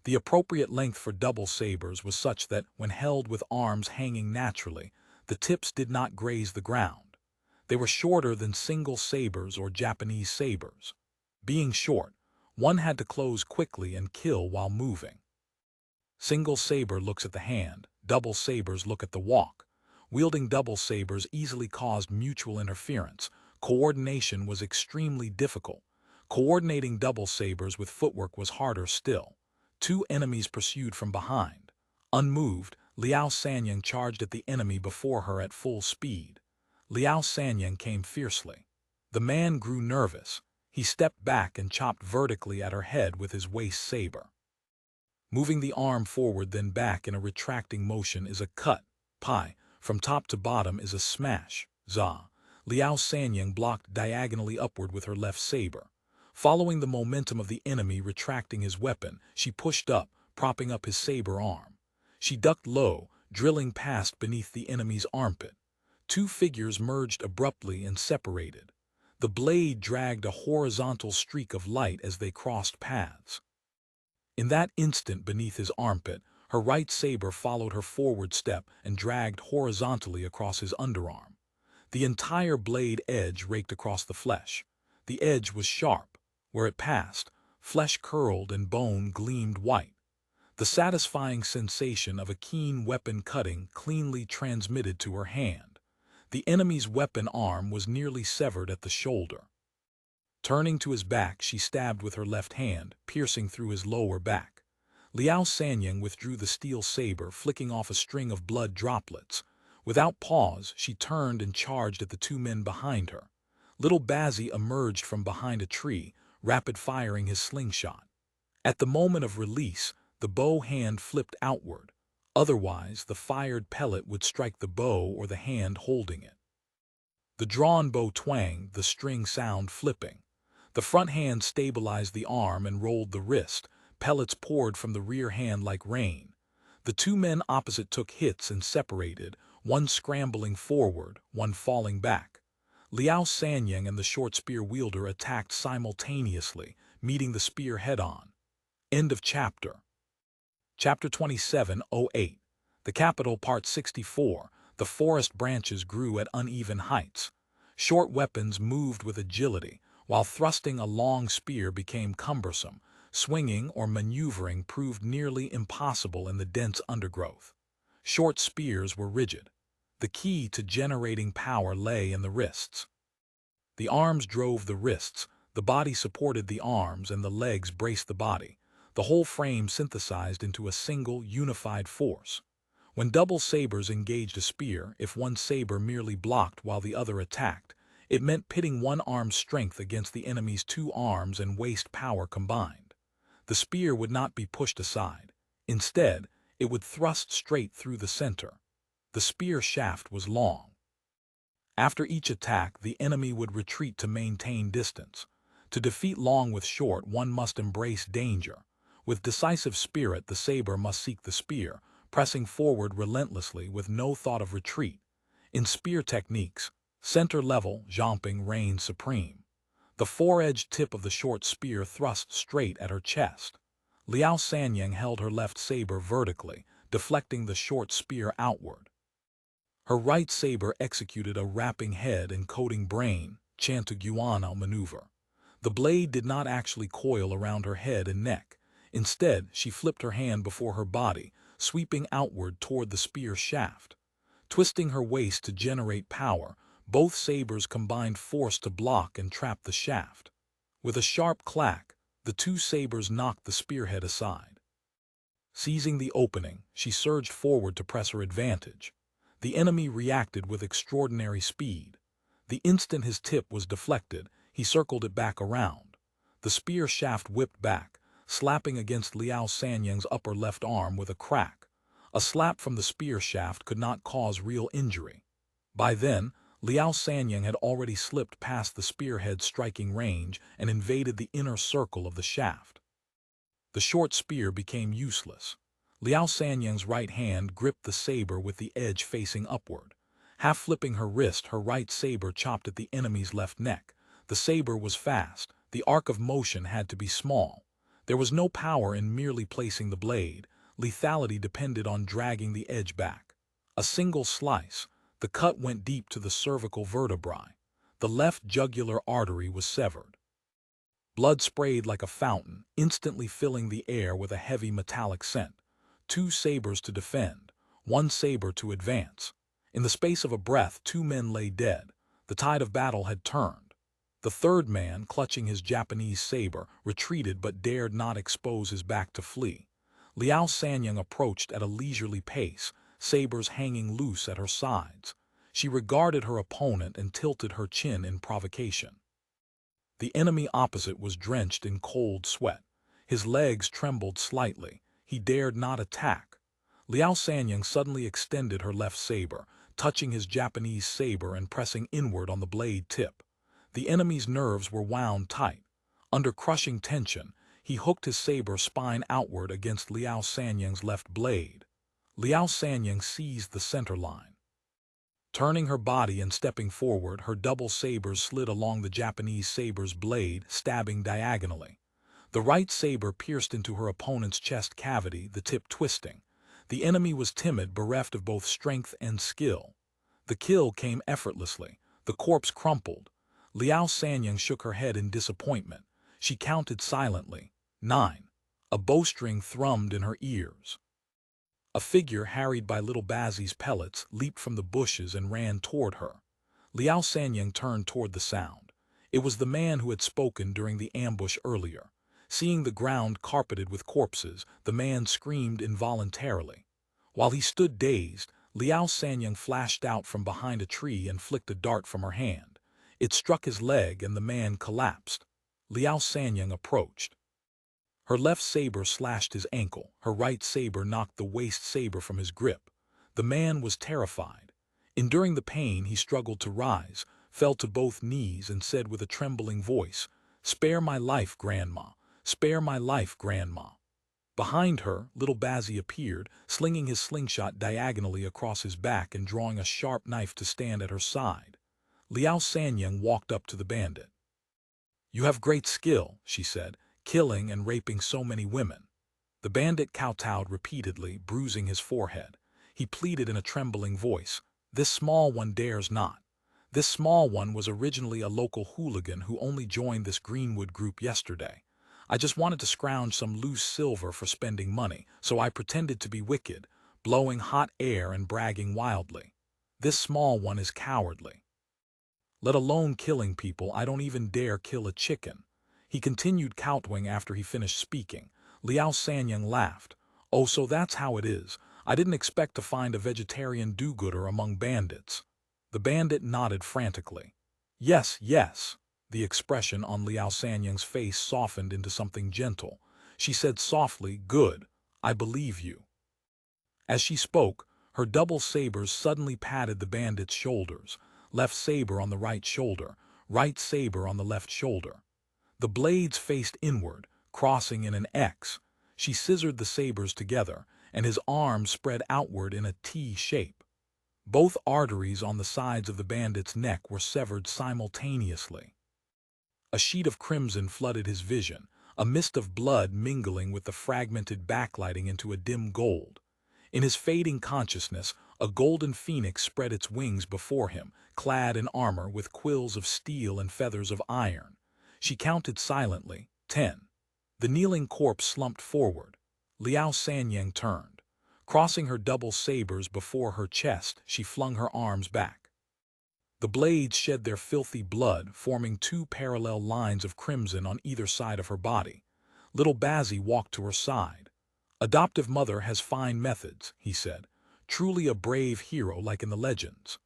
The appropriate length for double sabers was such that, when held with arms hanging naturally, the tips did not graze the ground. They were shorter than single sabers or Japanese sabers. Being short, one had to close quickly and kill while moving. Single saber looks at the hand, double sabers look at the walk. Wielding double sabers easily caused mutual interference. Coordination was extremely difficult. Coordinating double sabers with footwork was harder still. 2 enemies pursued from behind. Unmoved, Liao Sanyang charged at the enemy before her at full speed. Liao Sanyang came fiercely. The man grew nervous. He stepped back and chopped vertically at her head with his waist saber. Moving the arm forward then back in a retracting motion is a cut. Pai. From top to bottom is a smash. Za. Liao Sanyang blocked diagonally upward with her left saber. Following the momentum of the enemy retracting his weapon, she pushed up, propping up his saber arm. She ducked low, drilling past beneath the enemy's armpit. 2 figures merged abruptly and separated. The blade dragged a horizontal streak of light as they crossed paths. In that instant beneath his armpit, her right saber followed her forward step and dragged horizontally across his underarm. The entire blade edge raked across the flesh. The edge was sharp. Where it passed, flesh curled and bone gleamed white. The satisfying sensation of a keen weapon cutting cleanly transmitted to her hand. The enemy's weapon arm was nearly severed at the shoulder. Turning to his back, she stabbed with her left hand, piercing through his lower back. Liao Sanyang withdrew the steel saber, flicking off a string of blood droplets. Without pause, she turned and charged at the two men behind her. Little Bazzi emerged from behind a tree, rapid-firing his slingshot. At the moment of release, the bow hand flipped outward. Otherwise, the fired pellet would strike the bow or the hand holding it. The drawn bow twanged, the string sound flipping. The front hand stabilized the arm and rolled the wrist. Pellets poured from the rear hand like rain. The two men opposite took hits and separated, one scrambling forward, one falling back. Liao Sanyang and the short spear wielder attacked simultaneously, meeting the spear head-on. End of chapter. Chapter 27:08. The Capital, Part 64. The forest branches grew at uneven heights. Short weapons moved with agility, while thrusting a long spear became cumbersome. Swinging or maneuvering proved nearly impossible in the dense undergrowth. Short spears were rigid. The key to generating power lay in the wrists. The arms drove the wrists, the body supported the arms, and the legs braced the body. The whole frame synthesized into a single, unified force. When double sabers engaged a spear, if one saber merely blocked while the other attacked, it meant pitting one arm's strength against the enemy's two arms and waste power combined. The spear would not be pushed aside. Instead, it would thrust straight through the center. The spear shaft was long. After each attack, the enemy would retreat to maintain distance. To defeat long with short, one must embrace danger. With decisive spirit, the saber must seek the spear, pressing forward relentlessly with no thought of retreat. In spear techniques, center-level jumping reigned supreme. The four-edged tip of the short spear thrust straight at her chest. Liao Sanyang held her left saber vertically, deflecting the short spear outward. Her right saber executed a wrapping head and coating brain, Chantuguano maneuver. The blade did not actually coil around her head and neck. Instead, she flipped her hand before her body, sweeping outward toward the spear shaft. Twisting her waist to generate power, both sabers combined force to block and trap the shaft. With a sharp clack, the two sabers knocked the spearhead aside. Seizing the opening, she surged forward to press her advantage. The enemy reacted with extraordinary speed. The instant his tip was deflected, he circled it back around. The spear shaft whipped back, slapping against Liao Sanyang's upper left arm with a crack. A slap from the spear shaft could not cause real injury. By then, Liao Sanyang had already slipped past the spearhead's striking range and invaded the inner circle of the shaft. The short spear became useless. Liao Sanyang's right hand gripped the saber with the edge facing upward. Half flipping her wrist, her right saber chopped at the enemy's left neck. The saber was fast. The arc of motion had to be small. There was no power in merely placing the blade. Lethality depended on dragging the edge back. A single slice. The cut went deep to the cervical vertebrae. The left jugular artery was severed. Blood sprayed like a fountain, instantly filling the air with a heavy metallic scent. Two sabers to defend, one saber to advance. In the space of a breath, two men lay dead. The tide of battle had turned. The third man, clutching his Japanese saber, retreated but dared not expose his back to flee. Liao Sanyang approached at a leisurely pace, sabers hanging loose at her sides. She regarded her opponent and tilted her chin in provocation. The enemy opposite was drenched in cold sweat. His legs trembled slightly. He dared not attack. Liao Sanyang suddenly extended her left saber, touching his Japanese saber and pressing inward on the blade tip. The enemy's nerves were wound tight. Under crushing tension, he hooked his saber spine outward against Liao Sanyang's left blade. Liao Sanyang seized the center line. Turning her body and stepping forward, her double sabers slid along the Japanese saber's blade, stabbing diagonally. The right saber pierced into her opponent's chest cavity, the tip twisting. The enemy was timid, bereft of both strength and skill. The kill came effortlessly. The corpse crumpled. Liao Sanyang shook her head in disappointment. She counted silently. 9. A bowstring thrummed in her ears. A figure, harried by little Bazzi's pellets, leaped from the bushes and ran toward her. Liao Sanyang turned toward the sound. It was the man who had spoken during the ambush earlier. Seeing the ground carpeted with corpses, the man screamed involuntarily. While he stood dazed, Liao Sanyang flashed out from behind a tree and flicked a dart from her hand. It struck his leg and the man collapsed. Liao Sanyang approached. Her left saber slashed his ankle. Her right saber knocked the waist saber from his grip. The man was terrified. Enduring the pain, he struggled to rise, fell to both knees and said with a trembling voice, "Spare my life, Grandma. Spare my life, Grandma." Behind her, little Bazzi appeared, slinging his slingshot diagonally across his back and drawing a sharp knife to stand at her side. Liao Sanyang walked up to the bandit. "You have great skill," she said, "killing and raping so many women." The bandit kowtowed repeatedly, bruising his forehead. He pleaded in a trembling voice, "This small one dares not. This small one was originally a local hooligan who only joined this Greenwood group yesterday. I just wanted to scrounge some loose silver for spending money, so I pretended to be wicked, blowing hot air and bragging wildly. This small one is cowardly. Let alone killing people, I don't even dare kill a chicken." He continued kowtowing after he finished speaking. Liao Sanyang laughed. "Oh, so that's how it is. I didn't expect to find a vegetarian do-gooder among bandits." The bandit nodded frantically. "Yes, yes." The expression on Liao Sanyang's face softened into something gentle. She said softly, "Good. I believe you." As she spoke, her double sabers suddenly patted the bandit's shoulders. Left saber on the right shoulder, right saber on the left shoulder. The blades faced inward, crossing in an X. She scissored the sabers together, and his arms spread outward in a T shape. Both arteries on the sides of the bandit's neck were severed simultaneously. A sheet of crimson flooded his vision, a mist of blood mingling with the fragmented backlighting into a dim gold. In his fading consciousness, a golden phoenix spread its wings before him, clad in armor with quills of steel and feathers of iron. She counted silently, 10. The kneeling corpse slumped forward. Liao Sanyang turned. Crossing her double sabers before her chest, she flung her arms back. The blades shed their filthy blood, forming two parallel lines of crimson on either side of her body. Little Bazzi walked to her side. "Adoptive mother has fine methods," he said. "Truly a brave hero like in the legends."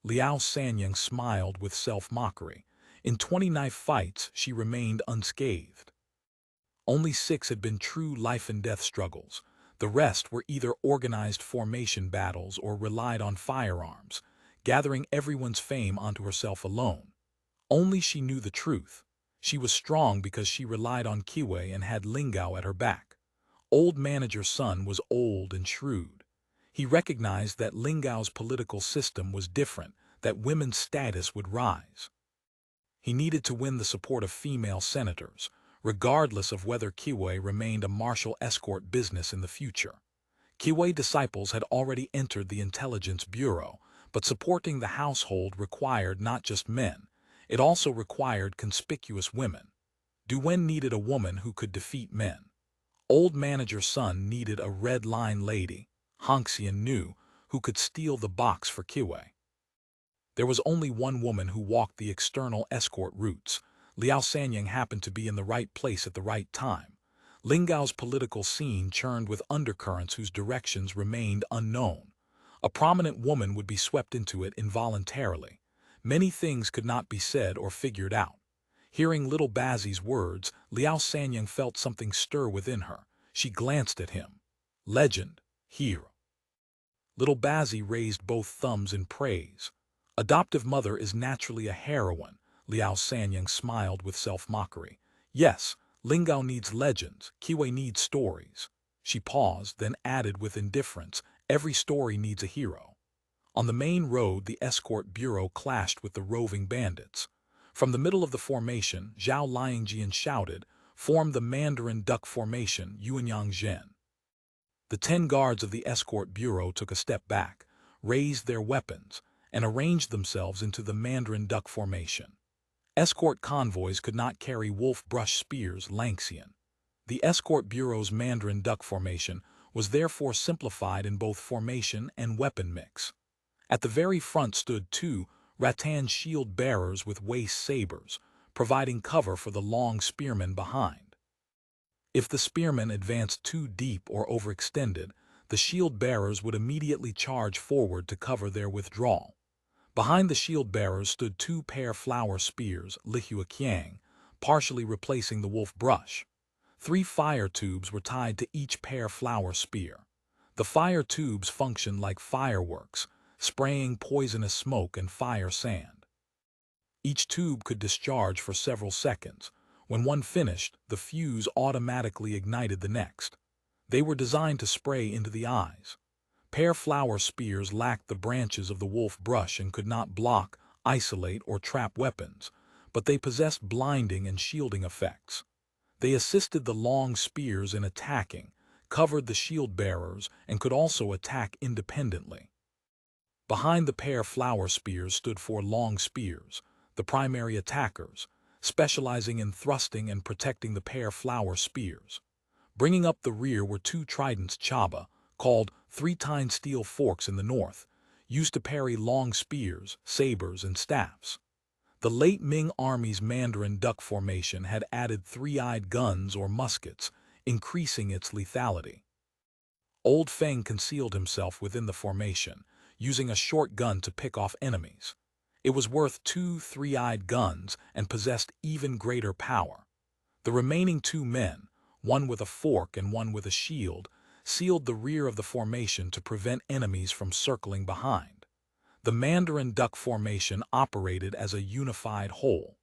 Liao Sanyang smiled with self-mockery. In 20 knife fights, she remained unscathed. Only 6 had been true life-and-death struggles. The rest were either organized formation battles or relied on firearms, gathering everyone's fame onto herself alone. Only she knew the truth. She was strong because she relied on Kiwei and had Lingao at her back. Old manager's son was old and shrewd. He recognized that Lingao's political system was different, that women's status would rise. He needed to win the support of female senators, regardless of whether Kiwei remained a martial escort business in the future. Kiwei disciples had already entered the intelligence bureau, but supporting the household required not just men, it also required conspicuous women. Duwen needed a woman who could defeat men. Old manager's son needed a red-line lady, Hongxian knew, who could steal the box for Kiwei. There was only one woman who walked the external escort routes. Liao Sanyang happened to be in the right place at the right time. Lingao's political scene churned with undercurrents whose directions remained unknown. A prominent woman would be swept into it involuntarily. Many things could not be said or figured out. Hearing little Bazzi's words, Liao Sanyang felt something stir within her. She glanced at him. Legend, hero. Little Bazzi raised both thumbs in praise. Adoptive mother is naturally a heroine, Liao Sanyang smiled with self-mockery. Yes, Lingao needs legends, Kiwei needs stories. She paused, then added with indifference, every story needs a hero. On the main road, the escort bureau clashed with the roving bandits. From the middle of the formation, Zhao Liangjian shouted, "Form the Mandarin Duck Formation, Yuanyang Zhen." The 10 guards of the escort bureau took a step back, raised their weapons, and arranged themselves into the Mandarin Duck Formation. Escort convoys could not carry wolf brush spears Lanxian. The escort bureau's Mandarin Duck Formation was therefore simplified in both formation and weapon mix. At the very front stood 2 rattan shield bearers with waist sabers, providing cover for the long spearmen behind. If the spearmen advanced too deep or overextended, the shield bearers would immediately charge forward to cover their withdrawal. Behind the shield bearers stood 2 pair flower spears, Lihua Qiang, partially replacing the wolf brush. 3 fire tubes were tied to each pair flower spear. The fire tubes functioned like fireworks, spraying poisonous smoke and fire sand. Each tube could discharge for several seconds. When one finished, the fuse automatically ignited the next. They were designed to spray into the eyes. Pear flower spears lacked the branches of the wolf brush and could not block, isolate, or trap weapons, but they possessed blinding and shielding effects. They assisted the long spears in attacking, covered the shield bearers, and could also attack independently. Behind the pear flower spears stood 4 long spears, the primary attackers, specializing in thrusting and protecting the pear flower spears. Bringing up the rear were 2 tridents chaba, called 3-tined steel forks in the north, used to parry long spears, sabers, and staffs. The late Ming Army's Mandarin Duck Formation had added 3-eyed guns or muskets, increasing its lethality. Old Feng concealed himself within the formation, using a short gun to pick off enemies. It was worth 2 3-eyed guns and possessed even greater power. The remaining 2 men, one with a fork and one with a shield, sealed the rear of the formation to prevent enemies from circling behind. The Mandarin Duck Formation operated as a unified whole.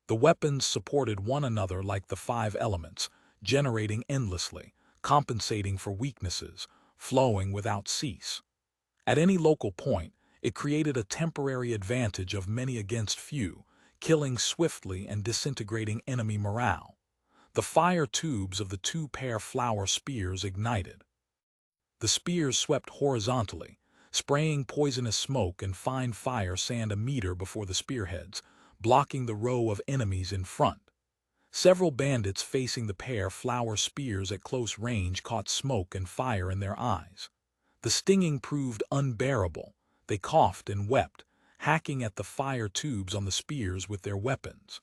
The weapons supported one another like the 5 elements, generating endlessly, compensating for weaknesses, flowing without cease. At any local point, it created a temporary advantage of many against few, killing swiftly and disintegrating enemy morale. The fire tubes of the 2 pair flower spears ignited. The spears swept horizontally, spraying poisonous smoke and fine fire sand a meter before the spearheads, blocking the row of enemies in front. Several bandits facing the pair flower spears at close range caught smoke and fire in their eyes. The stinging proved unbearable. They coughed and wept, hacking at the fire tubes on the spears with their weapons.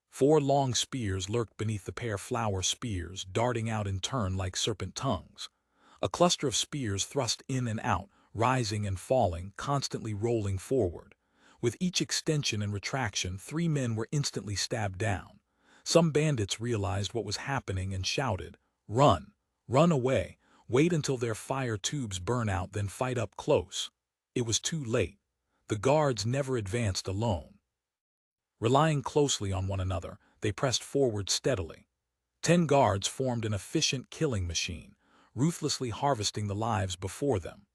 4 long spears lurked beneath the pair flower spears, darting out in turn like serpent tongues. A cluster of spears thrust in and out, rising and falling, constantly rolling forward. With each extension and retraction, 3 men were instantly stabbed down. Some bandits realized what was happening and shouted, "Run! Run away! Wait until their fire tubes burn out, then fight up close." It was too late. The guards never advanced alone. Relying closely on one another, they pressed forward steadily. 10 guards formed an efficient killing machine, ruthlessly harvesting the lives before them.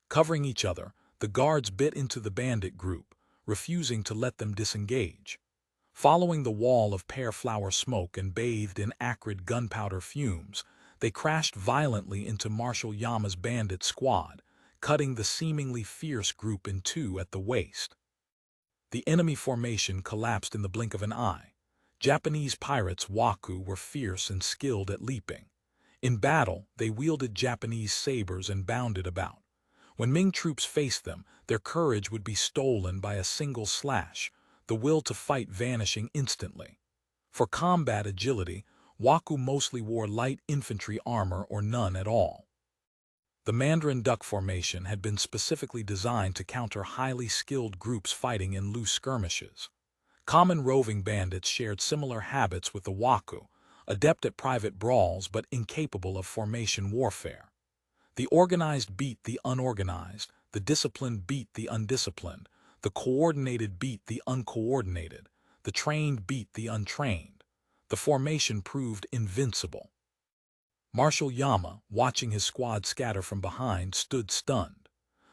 Covering each other, the guards bit into the bandit group, refusing to let them disengage. Following the wall of pear flower smoke and bathed in acrid gunpowder fumes, they crashed violently into Marshal Yama's bandit squad, cutting the seemingly fierce group in 2 at the waist. The enemy formation collapsed in the blink of an eye. Japanese pirates Waku were fierce and skilled at leaping. In battle, they wielded Japanese sabers and bounded about. When Ming troops faced them, their courage would be stolen by a single slash, the will to fight vanishing instantly. For combat agility, Waku mostly wore light infantry armor or none at all. The Mandarin Duck Formation had been specifically designed to counter highly skilled groups fighting in loose skirmishes. Common roving bandits shared similar habits with the Waku, adept at private brawls but incapable of formation warfare. The organized beat the unorganized, the disciplined beat the undisciplined, the coordinated beat the uncoordinated, the trained beat the untrained. The formation proved invincible. Marshal Yama, watching his squad scatter from behind, stood stunned.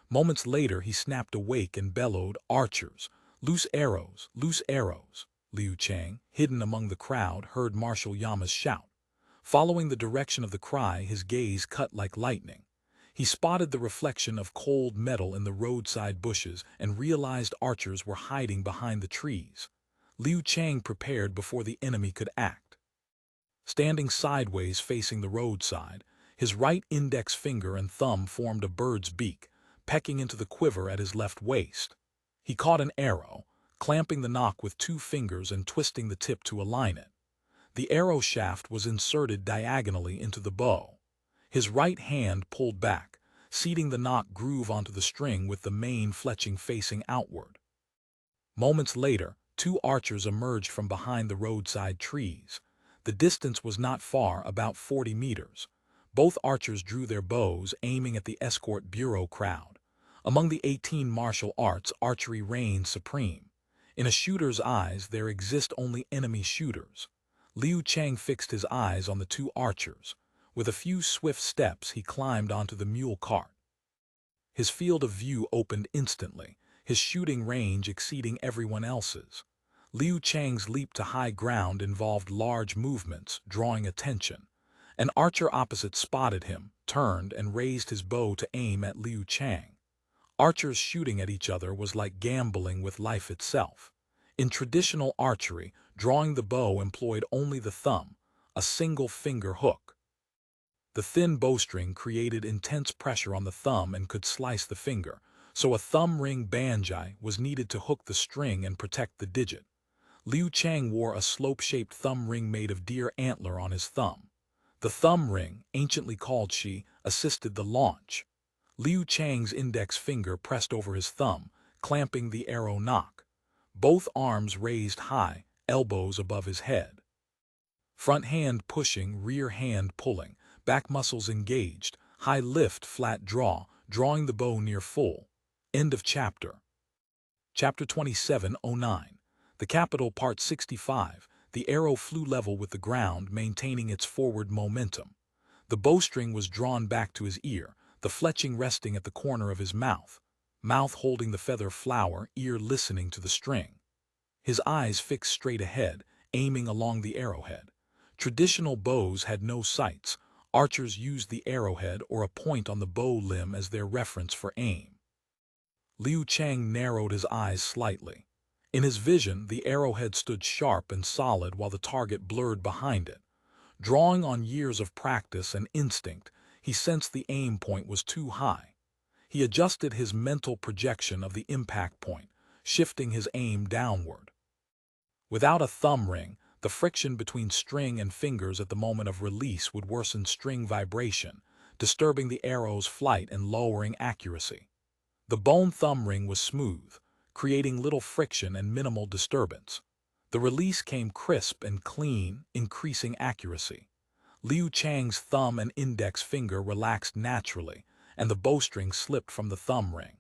Moments later, he snapped awake and bellowed, "Archers! Loose arrows! Loose arrows!" Liu Chang, hidden among the crowd, heard Marshal Yama's shout. Following the direction of the cry, his gaze cut like lightning. He spotted the reflection of cold metal in the roadside bushes and realized archers were hiding behind the trees. Liu Chang prepared before the enemy could act. Standing sideways facing the roadside, his right index finger and thumb formed a bird's beak, pecking into the quiver at his left waist. He caught an arrow, clamping the nock with 2 fingers and twisting the tip to align it. The arrow shaft was inserted diagonally into the bow. His right hand pulled back, seating the nock groove onto the string with the main fletching facing outward. Moments later, 2 archers emerged from behind the roadside trees. The distance was not far, about 40 meters. Both archers drew their bows, aiming at the escort bureau crowd. Among the 18 martial arts, archery reigns supreme. In a shooter's eyes, there exist only enemy shooters. Liu Chang fixed his eyes on the 2 archers. With a few swift steps, he climbed onto the mule cart. His field of view opened instantly, his shooting range exceeding everyone else's. Liu Chang's leap to high ground involved large movements, drawing attention. An archer opposite spotted him, turned, and raised his bow to aim at Liu Chang. Archers shooting at each other was like gambling with life itself. In traditional archery, drawing the bow employed only the thumb, a single finger hook. The thin bowstring created intense pressure on the thumb and could slice the finger, so a thumb ring banjai was needed to hook the string and protect the digit. Liu Chang wore a slope-shaped thumb ring made of deer antler on his thumb. The thumb ring, anciently called shi, assisted the launch. Liu Chang's index finger pressed over his thumb, clamping the arrow nock. Both arms raised high, elbows above his head. Front hand pushing, rear hand pulling, back muscles engaged, high lift, flat draw, drawing the bow near full. End of chapter. Chapter 2709. The Capital, Part 65. The arrow flew level with the ground, maintaining its forward momentum. The bowstring was drawn back to his ear, the fletching resting at the corner of his mouth holding the feather flower, ear listening to the string. His eyes fixed straight ahead, aiming along the arrowhead. Traditional bows had no sights. Archers used the arrowhead or a point on the bow limb as their reference for aim. Liu Chang narrowed his eyes slightly. In his vision, the arrowhead stood sharp and solid while the target blurred behind it. Drawing on years of practice and instinct, he sensed the aim point was too high. He adjusted his mental projection of the impact point, shifting his aim downward. Without a thumb ring, the friction between string and fingers at the moment of release would worsen string vibration, disturbing the arrow's flight and lowering accuracy. The bone thumb ring was smooth, creating little friction and minimal disturbance. The release came crisp and clean, increasing accuracy. Liu Chang's thumb and index finger relaxed naturally, and the bowstring slipped from the thumb ring.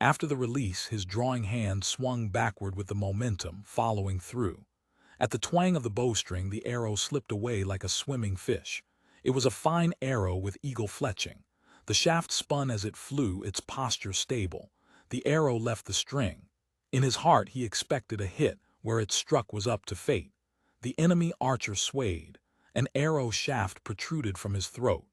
After the release, his drawing hand swung backward with the momentum, following through. At the twang of the bowstring, the arrow slipped away like a swimming fish. It was a fine arrow with eagle fletching. The shaft spun as it flew, its posture stable. The arrow left the string. In his heart, he expected a hit. Where it struck was up to fate. The enemy archer swayed. An arrow shaft protruded from his throat.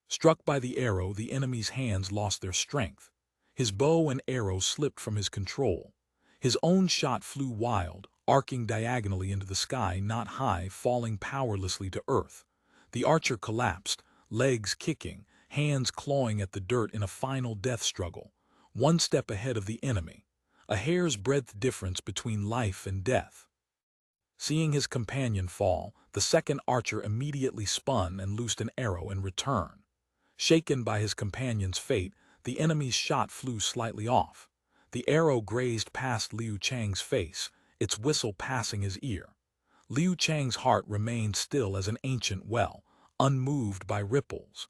Struck by the arrow, the enemy's hands lost their strength. His bow and arrow slipped from his control. His own shot flew wild, arcing diagonally into the sky, not high, falling powerlessly to earth. The archer collapsed, legs kicking, hands clawing at the dirt in a final death struggle, one step ahead of the enemy, a hair's breadth difference between life and death. Seeing his companion fall, the second archer immediately spun and loosed an arrow in return. Shaken by his companion's fate, the enemy's shot flew slightly off. The arrow grazed past Liu Chang's face, its whistle passing his ear. Liu Chang's heart remained still as an ancient well, unmoved by ripples.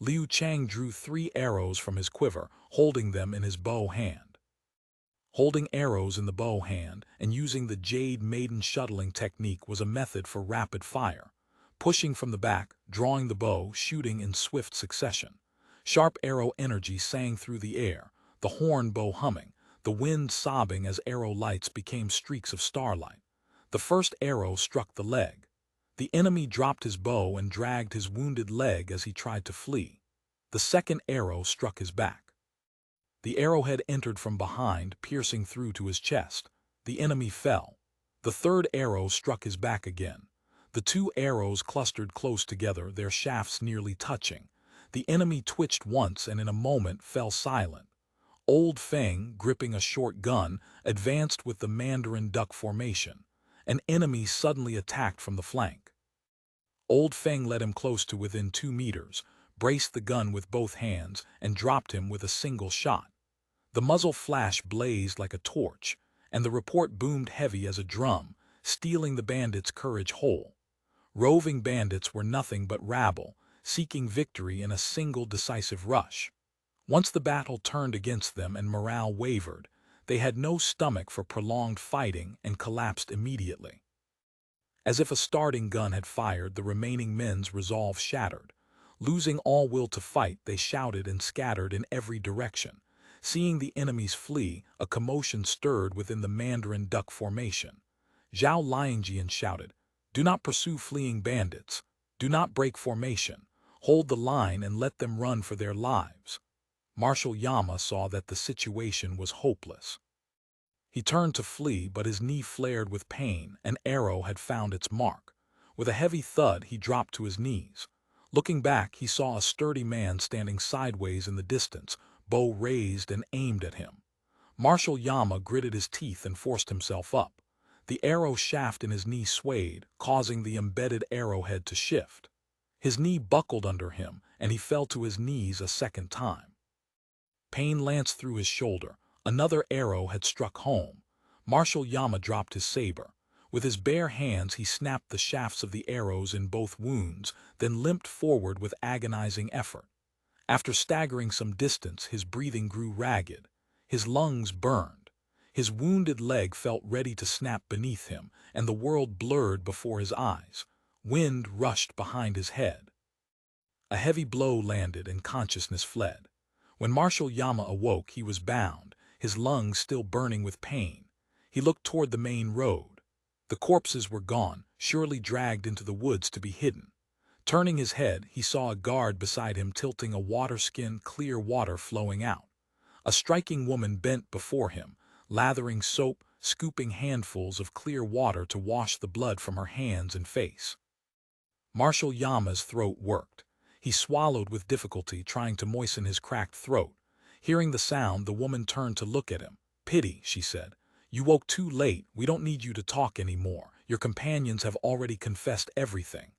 Liu Chang drew 3 arrows from his quiver, holding them in his bow hand. Holding arrows in the bow hand and using the Jade Maiden shuttling technique was a method for rapid fire. Pushing from the back, drawing the bow, shooting in swift succession. Sharp arrow energy sang through the air, the horn bow humming, the wind sobbing as arrow lights became streaks of starlight. The first arrow struck the leg. The enemy dropped his bow and dragged his wounded leg as he tried to flee. The second arrow struck his back. The arrowhead entered from behind, piercing through to his chest. The enemy fell. The third arrow struck his back again. The two arrows clustered close together, their shafts nearly touching. The enemy twitched once and in a moment fell silent. Old Feng, gripping a short gun, advanced with the Mandarin duck formation. An enemy suddenly attacked from the flank. Old Feng led him close to within 2 meters, braced the gun with both hands, and dropped him with a single shot. The muzzle flash blazed like a torch, and the report boomed heavy as a drum, stealing the bandits' courage whole. Roving bandits were nothing but rabble, seeking victory in a single decisive rush. Once the battle turned against them and morale wavered, they had no stomach for prolonged fighting and collapsed immediately. As if a starting gun had fired, the remaining men's resolve shattered. Losing all will to fight, they shouted and scattered in every direction. Seeing the enemies flee, a commotion stirred within the Mandarin duck formation. Zhao Liangjian shouted, "Do not pursue fleeing bandits. Do not break formation. Hold the line and let them run for their lives." Marshal Yama saw that the situation was hopeless. He turned to flee, but his knee flared with pain. An arrow had found its mark. With a heavy thud, he dropped to his knees. Looking back, he saw a sturdy man standing sideways in the distance, bow raised and aimed at him. Marshal Yama gritted his teeth and forced himself up. The arrow shaft in his knee swayed, causing the embedded arrowhead to shift. His knee buckled under him, and he fell to his knees a second time. Pain lanced through his shoulder. Another arrow had struck home. Marshal Yama dropped his saber. With his bare hands he snapped the shafts of the arrows in both wounds, then limped forward with agonizing effort. After staggering some distance, his breathing grew ragged. His lungs burned. His wounded leg felt ready to snap beneath him, and the world blurred before his eyes. Wind rushed behind his head. A heavy blow landed and consciousness fled. When Marshal Yama awoke, he was bound, his lungs still burning with pain. He looked toward the main road. The corpses were gone, surely dragged into the woods to be hidden. Turning his head, he saw a guard beside him tilting a water-skin, clear water flowing out. A striking woman bent before him, lathering soap, scooping handfuls of clear water to wash the blood from her hands and face. Marshal Yama's throat worked. He swallowed with difficulty, trying to moisten his cracked throat. Hearing the sound, the woman turned to look at him. "Pity," she said. "You woke too late. We don't need you to talk anymore. Your companions have already confessed everything."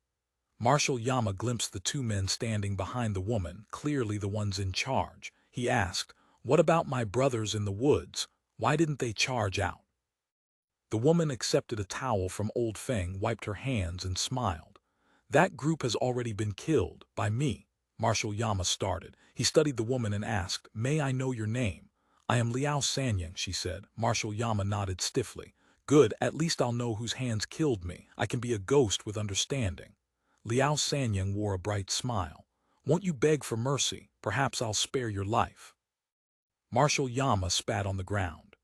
Marshal Yama glimpsed the 2 men standing behind the woman, clearly the ones in charge. He asked, "What about my brothers in the woods? Why didn't they charge out?" The woman accepted a towel from Old Feng, wiped her hands, and smiled. "That group has already been killed, by me." Marshal Yama started. He studied the woman and asked, "May I know your name?" "I am Liao Sanyang," she said. Marshal Yama nodded stiffly. "Good, at least I'll know whose hands killed me. I can be a ghost with understanding." Liao Sanyang wore a bright smile. "Won't you beg for mercy? Perhaps I'll spare your life." Marshal Yama spat on the ground.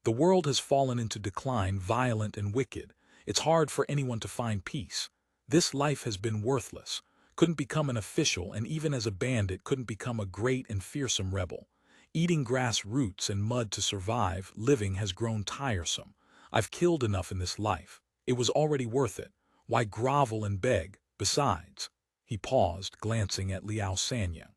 "The world has fallen into decline, violent and wicked. It's hard for anyone to find peace. This life has been worthless. Couldn't become an official, and even as a bandit couldn't become a great and fearsome rebel. Eating grass roots and mud to survive, living has grown tiresome. I've killed enough in this life. It was already worth it. Why grovel and beg? Besides," he paused, glancing at Liao Sanyang.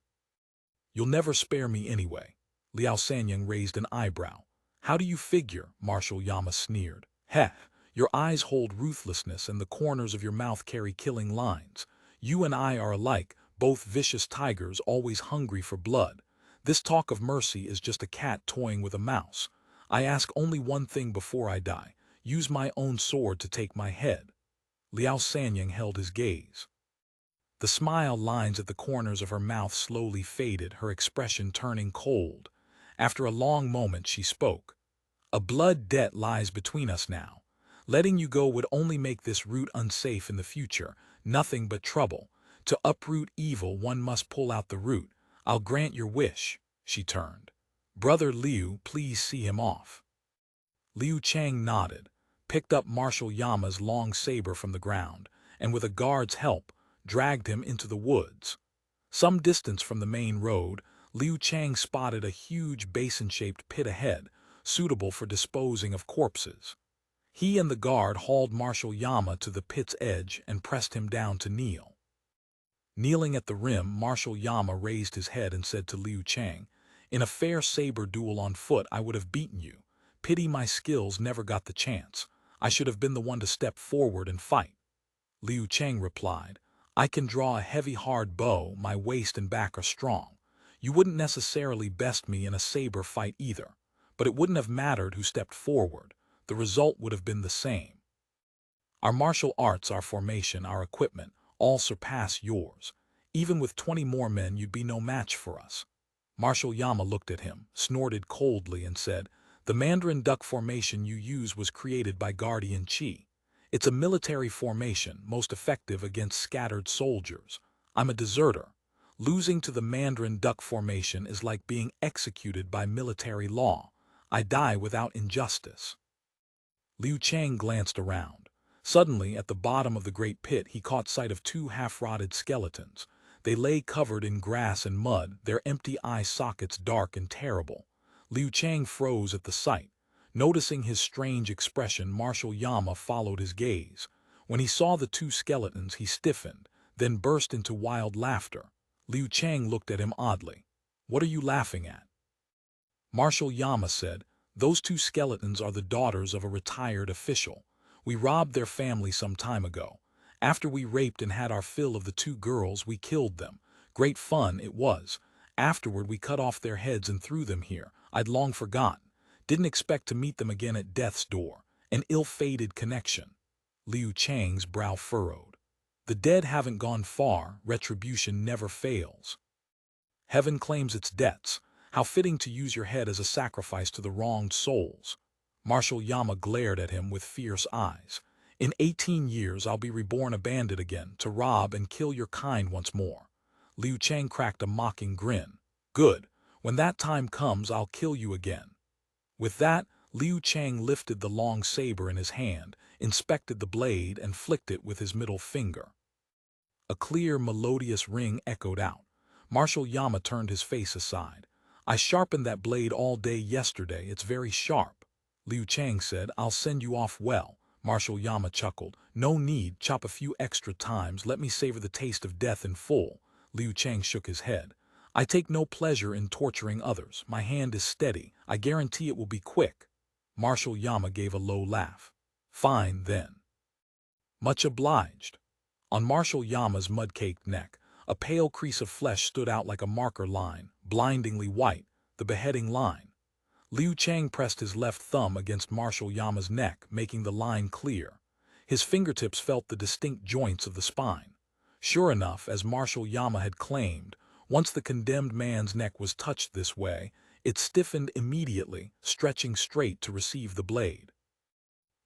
"You'll never spare me anyway." Liao Sanyang raised an eyebrow. "How do you figure?" Marshal Yama sneered. "Heh, your eyes hold ruthlessness and the corners of your mouth carry killing lines. You and I are alike, both vicious tigers, always hungry for blood. This talk of mercy is just a cat toying with a mouse. I ask only one thing before I die. Use my own sword to take my head." Liao Sanyang held his gaze. The smile lines at the corners of her mouth slowly faded, her expression turning cold. After a long moment, she spoke. "A blood debt lies between us now. Letting you go would only make this route unsafe in the future, nothing but trouble. To uproot evil, one must pull out the root. I'll grant your wish, she turned. Brother Liu, please see him off. Liu Chang nodded, picked up Marshal Yama's long saber from the ground, and with a guard's help, dragged him into the woods. Some distance from the main road, Liu Chang spotted a huge basin-shaped pit ahead, suitable for disposing of corpses. He and the guard hauled Marshal Yama to the pit's edge and pressed him down to kneel. Kneeling at the rim, Marshal Yama raised his head and said to Liu Chang, "In a fair saber duel on foot I would have beaten you. Pity my skills never got the chance. I should have been the one to step forward and fight." Liu Chang replied, "I can draw a heavy hard bow, my waist and back are strong. You wouldn't necessarily best me in a saber fight either, but it wouldn't have mattered who stepped forward. The result would have been the same. Our martial arts, our formation, our equipment, all surpass yours. Even with 20 more men you'd be no match for us." Marshal Yama looked at him, snorted coldly and said, "The Mandarin duck formation you use was created by Guardian Qi. It's a military formation, most effective against scattered soldiers. I'm a deserter. Losing to the Mandarin duck formation is like being executed by military law. I die without injustice." Liu Chang glanced around. Suddenly, at the bottom of the great pit, he caught sight of 2 half-rotted skeletons. They lay covered in grass and mud, their empty eye sockets dark and terrible. Liu Chang froze at the sight. Noticing his strange expression, Marshal Yama followed his gaze. When he saw the 2 skeletons, he stiffened, then burst into wild laughter. Liu Chang looked at him oddly. "What are you laughing at?" Marshal Yama said, "Those 2 skeletons are the daughters of a retired official. We robbed their family some time ago. After we raped and had our fill of the 2 girls, we killed them. Great fun it was. Afterward we cut off their heads and threw them here. I'd long forgotten. Didn't expect to meet them again at death's door. An ill-fated connection." Liu Chang's brow furrowed. "The dead haven't gone far. Retribution never fails. Heaven claims its debts. How fitting to use your head as a sacrifice to the wronged souls." Marshal Yama glared at him with fierce eyes. "In 18 years I'll be reborn a bandit again, to rob and kill your kind once more." Liu Chang cracked a mocking grin. "Good. When that time comes, I'll kill you again." With that, Liu Chang lifted the long saber in his hand, inspected the blade, and flicked it with his middle finger. A clear, melodious ring echoed out. Marshal Yama turned his face aside. "I sharpened that blade all day yesterday. It's very sharp." Liu Chang said, "I'll send you off well." Marshal Yama chuckled. "No need, chop a few extra times. Let me savor the taste of death in full." Liu Chang shook his head. "I take no pleasure in torturing others. My hand is steady. I guarantee it will be quick." Marshal Yama gave a low laugh. "Fine, then." "Much obliged." On Marshal Yama's mud-caked neck, a pale crease of flesh stood out like a marker line, blindingly white, the beheading line. Liu Chang pressed his left thumb against Marshal Yama's neck, making the line clear. His fingertips felt the distinct joints of the spine. Sure enough, as Marshal Yama had claimed, once the condemned man's neck was touched this way, it stiffened immediately, stretching straight to receive the blade.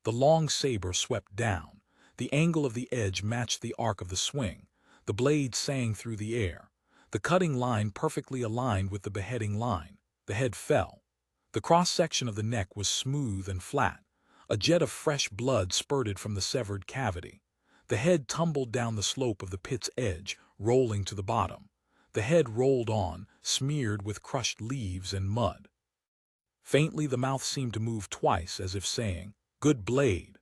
The long saber swept down. The angle of the edge matched the arc of the swing. The blade sang through the air. The cutting line perfectly aligned with the beheading line. The head fell. The cross-section of the neck was smooth and flat. A jet of fresh blood spurted from the severed cavity. The head tumbled down the slope of the pit's edge, rolling to the bottom. The head rolled on, smeared with crushed leaves and mud. Faintly the mouth seemed to move twice, as if saying, "Good blade."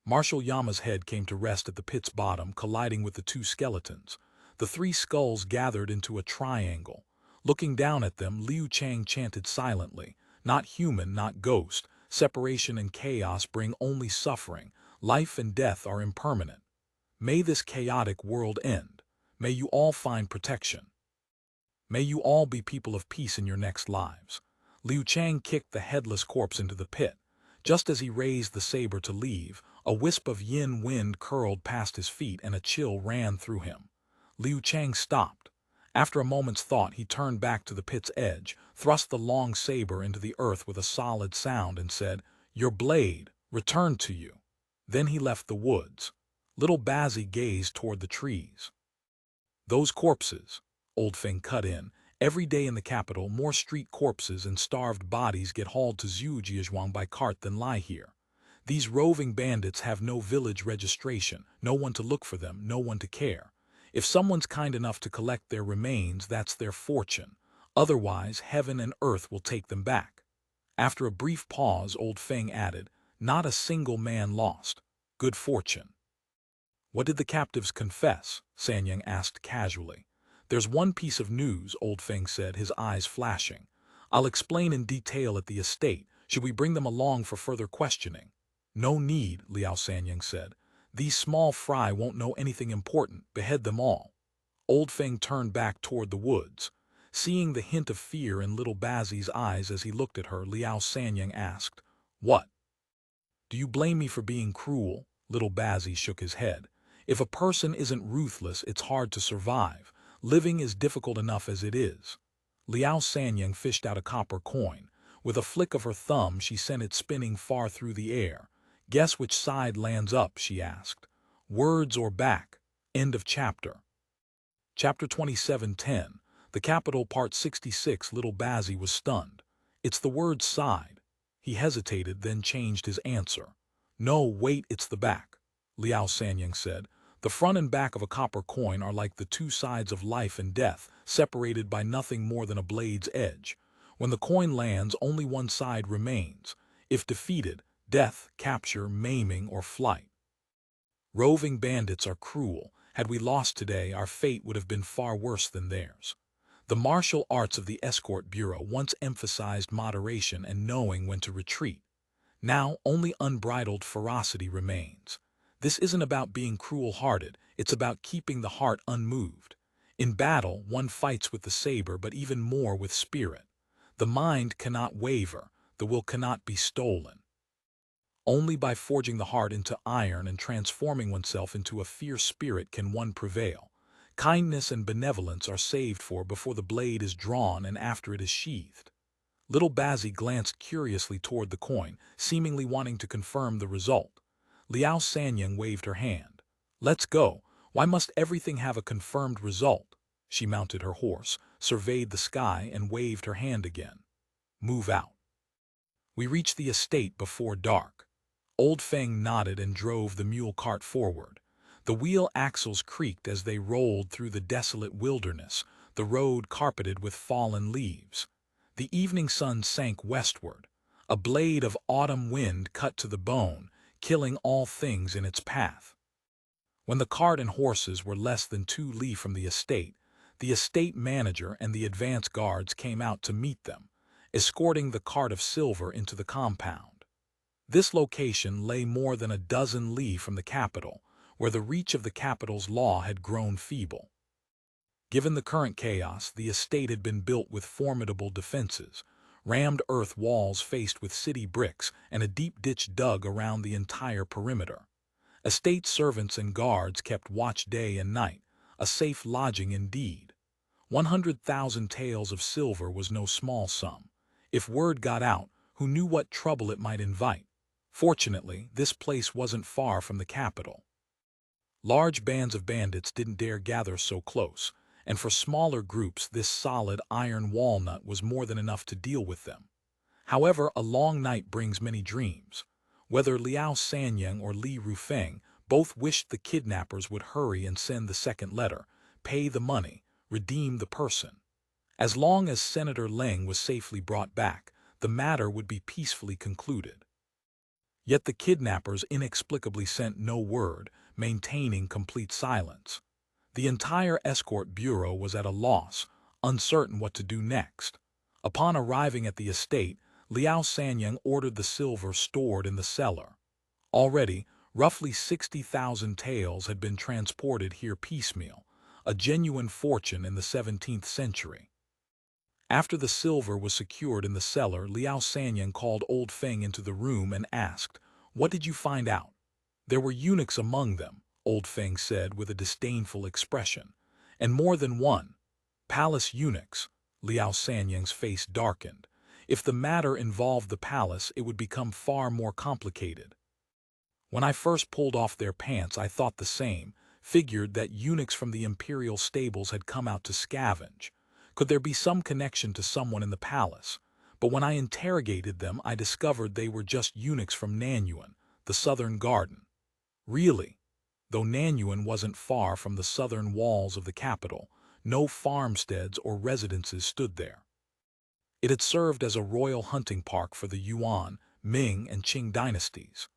Marshal Yama's head came to rest at the pit's bottom, colliding with the 2 skeletons. The 3 skulls gathered into a triangle. Looking down at them, Liu Chang chanted silently, "Not human, not ghost. Separation and chaos bring only suffering. Life and death are impermanent. May this chaotic world end. May you all find protection. May you all be people of peace in your next lives." Liu Chang kicked the headless corpse into the pit. Just as he raised the saber to leave, a wisp of yin wind curled past his feet and a chill ran through him. Liu Chang stopped. After a moment's thought, he turned back to the pit's edge, thrust the long saber into the earth with a solid sound, and said, "Your blade, returned to you." Then he left the woods. Little Bazzi gazed toward the trees. "Those corpses," Old Feng cut in, Every day in the capital, more street corpses and starved bodies get hauled to Zhujiazhuang by cart than lie here. These roving bandits have no village registration, no one to look for them, no one to care. If someone's kind enough to collect their remains, that's their fortune. Otherwise, heaven and earth will take them back. After a brief pause, Old Feng added, "Not a single man lost. Good fortune." "What did the captives confess?" Sanyang asked casually. "There's one piece of news," Old Feng said, his eyes flashing. "I'll explain in detail at the estate. Should we bring them along for further questioning?" "No need," Liao Sanyang said. "These small fry won't know anything important. Behead them all." Old Feng turned back toward the woods. Seeing the hint of fear in little Bazzi's eyes as he looked at her, Liao Sanyang asked, "What? Do you blame me for being cruel?" Little Bazzi shook his head. "If a person isn't ruthless, it's hard to survive. Living is difficult enough as it is." Liao Sanyang fished out a copper coin. With a flick of her thumb, she sent it spinning far through the air. "Guess which side lands up?" she asked. "Words or back?" End of chapter. Chapter 27:10. The Capital, Part 66. Little Bazzi was stunned. "It's the word side." He hesitated, then changed his answer. "No, wait, it's the back," Liao Sanyang said. "The front and back of a copper coin are like the two sides of life and death, separated by nothing more than a blade's edge. When the coin lands, only one side remains. If defeated, death, capture, maiming, or flight. Roving bandits are cruel. Had we lost today, our fate would have been far worse than theirs. The martial arts of the escort bureau once emphasized moderation and knowing when to retreat. Now only unbridled ferocity remains. This isn't about being cruel-hearted, it's about keeping the heart unmoved. In battle, one fights with the saber, but even more with spirit. The mind cannot waver, the will cannot be stolen. Only by forging the heart into iron and transforming oneself into a fierce spirit can one prevail. Kindness and benevolence are saved for before the blade is drawn and after it is sheathed. Little Bazzi glanced curiously toward the coin, seemingly wanting to confirm the result. Liao Sanyang waved her hand. "Let's go. Why must everything have a confirmed result?" She mounted her horse, surveyed the sky, and waved her hand again. "Move out." We reached the estate before dark. Old Feng nodded and drove the mule cart forward. The wheel axles creaked as they rolled through the desolate wilderness, the road carpeted with fallen leaves. The evening sun sank westward. A blade of autumn wind cut to the bone, killing all things in its path. When the cart and horses were less than 2 li from the estate manager and the advance guards came out to meet them, escorting the cart of silver into the compound. This location lay more than a dozen li from the capital, where the reach of the capital's law had grown feeble. Given the current chaos, the estate had been built with formidable defenses, rammed earth walls faced with city bricks, and a deep ditch dug around the entire perimeter. Estate servants and guards kept watch day and night, a safe lodging indeed. 100,000 taels of silver was no small sum. If word got out, who knew what trouble it might invite? Fortunately, this place wasn't far from the capital. Large bands of bandits didn't dare gather so close, and for smaller groups this solid iron walnut was more than enough to deal with them. However, a long night brings many dreams. Whether Liao Sanyang or Li Rufeng, both wished the kidnappers would hurry and send the second letter, pay the money, redeem the person. As long as Senator Leng was safely brought back, the matter would be peacefully concluded. Yet the kidnappers inexplicably sent no word, maintaining complete silence. The entire escort bureau was at a loss, uncertain what to do next. Upon arriving at the estate, Liao Sanyang ordered the silver stored in the cellar. Already, roughly 60,000 taels had been transported here piecemeal, a genuine fortune in the 17th century. After the silver was secured in the cellar, Liao Sanyang called Old Feng into the room and asked, "What did you find out?" "There were eunuchs among them," Old Feng said with a disdainful expression. "And more than one. Palace eunuchs." Liao Sanyang's face darkened. If the matter involved the palace, it would become far more complicated. "When I first pulled off their pants, I thought the same, figured that eunuchs from the imperial stables had come out to scavenge. Could there be some connection to someone in the palace? But when I interrogated them, I discovered they were just eunuchs from Nanyuan, the southern garden. Really, though Nanyuan wasn't far from the southern walls of the capital, no farmsteads or residences stood there. It had served as a royal hunting park for the Yuan, Ming, and Qing dynasties.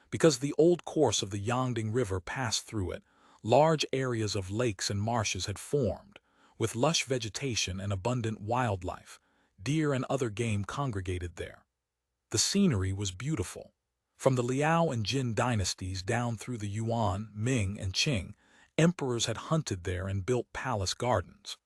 Because the old course of the Yangding River passed through it, large areas of lakes and marshes had formed, with lush vegetation and abundant wildlife. Deer and other game congregated there. The scenery was beautiful. From the Liao and Jin dynasties down through the Yuan, Ming, and Qing, emperors had hunted there and built palace gardens.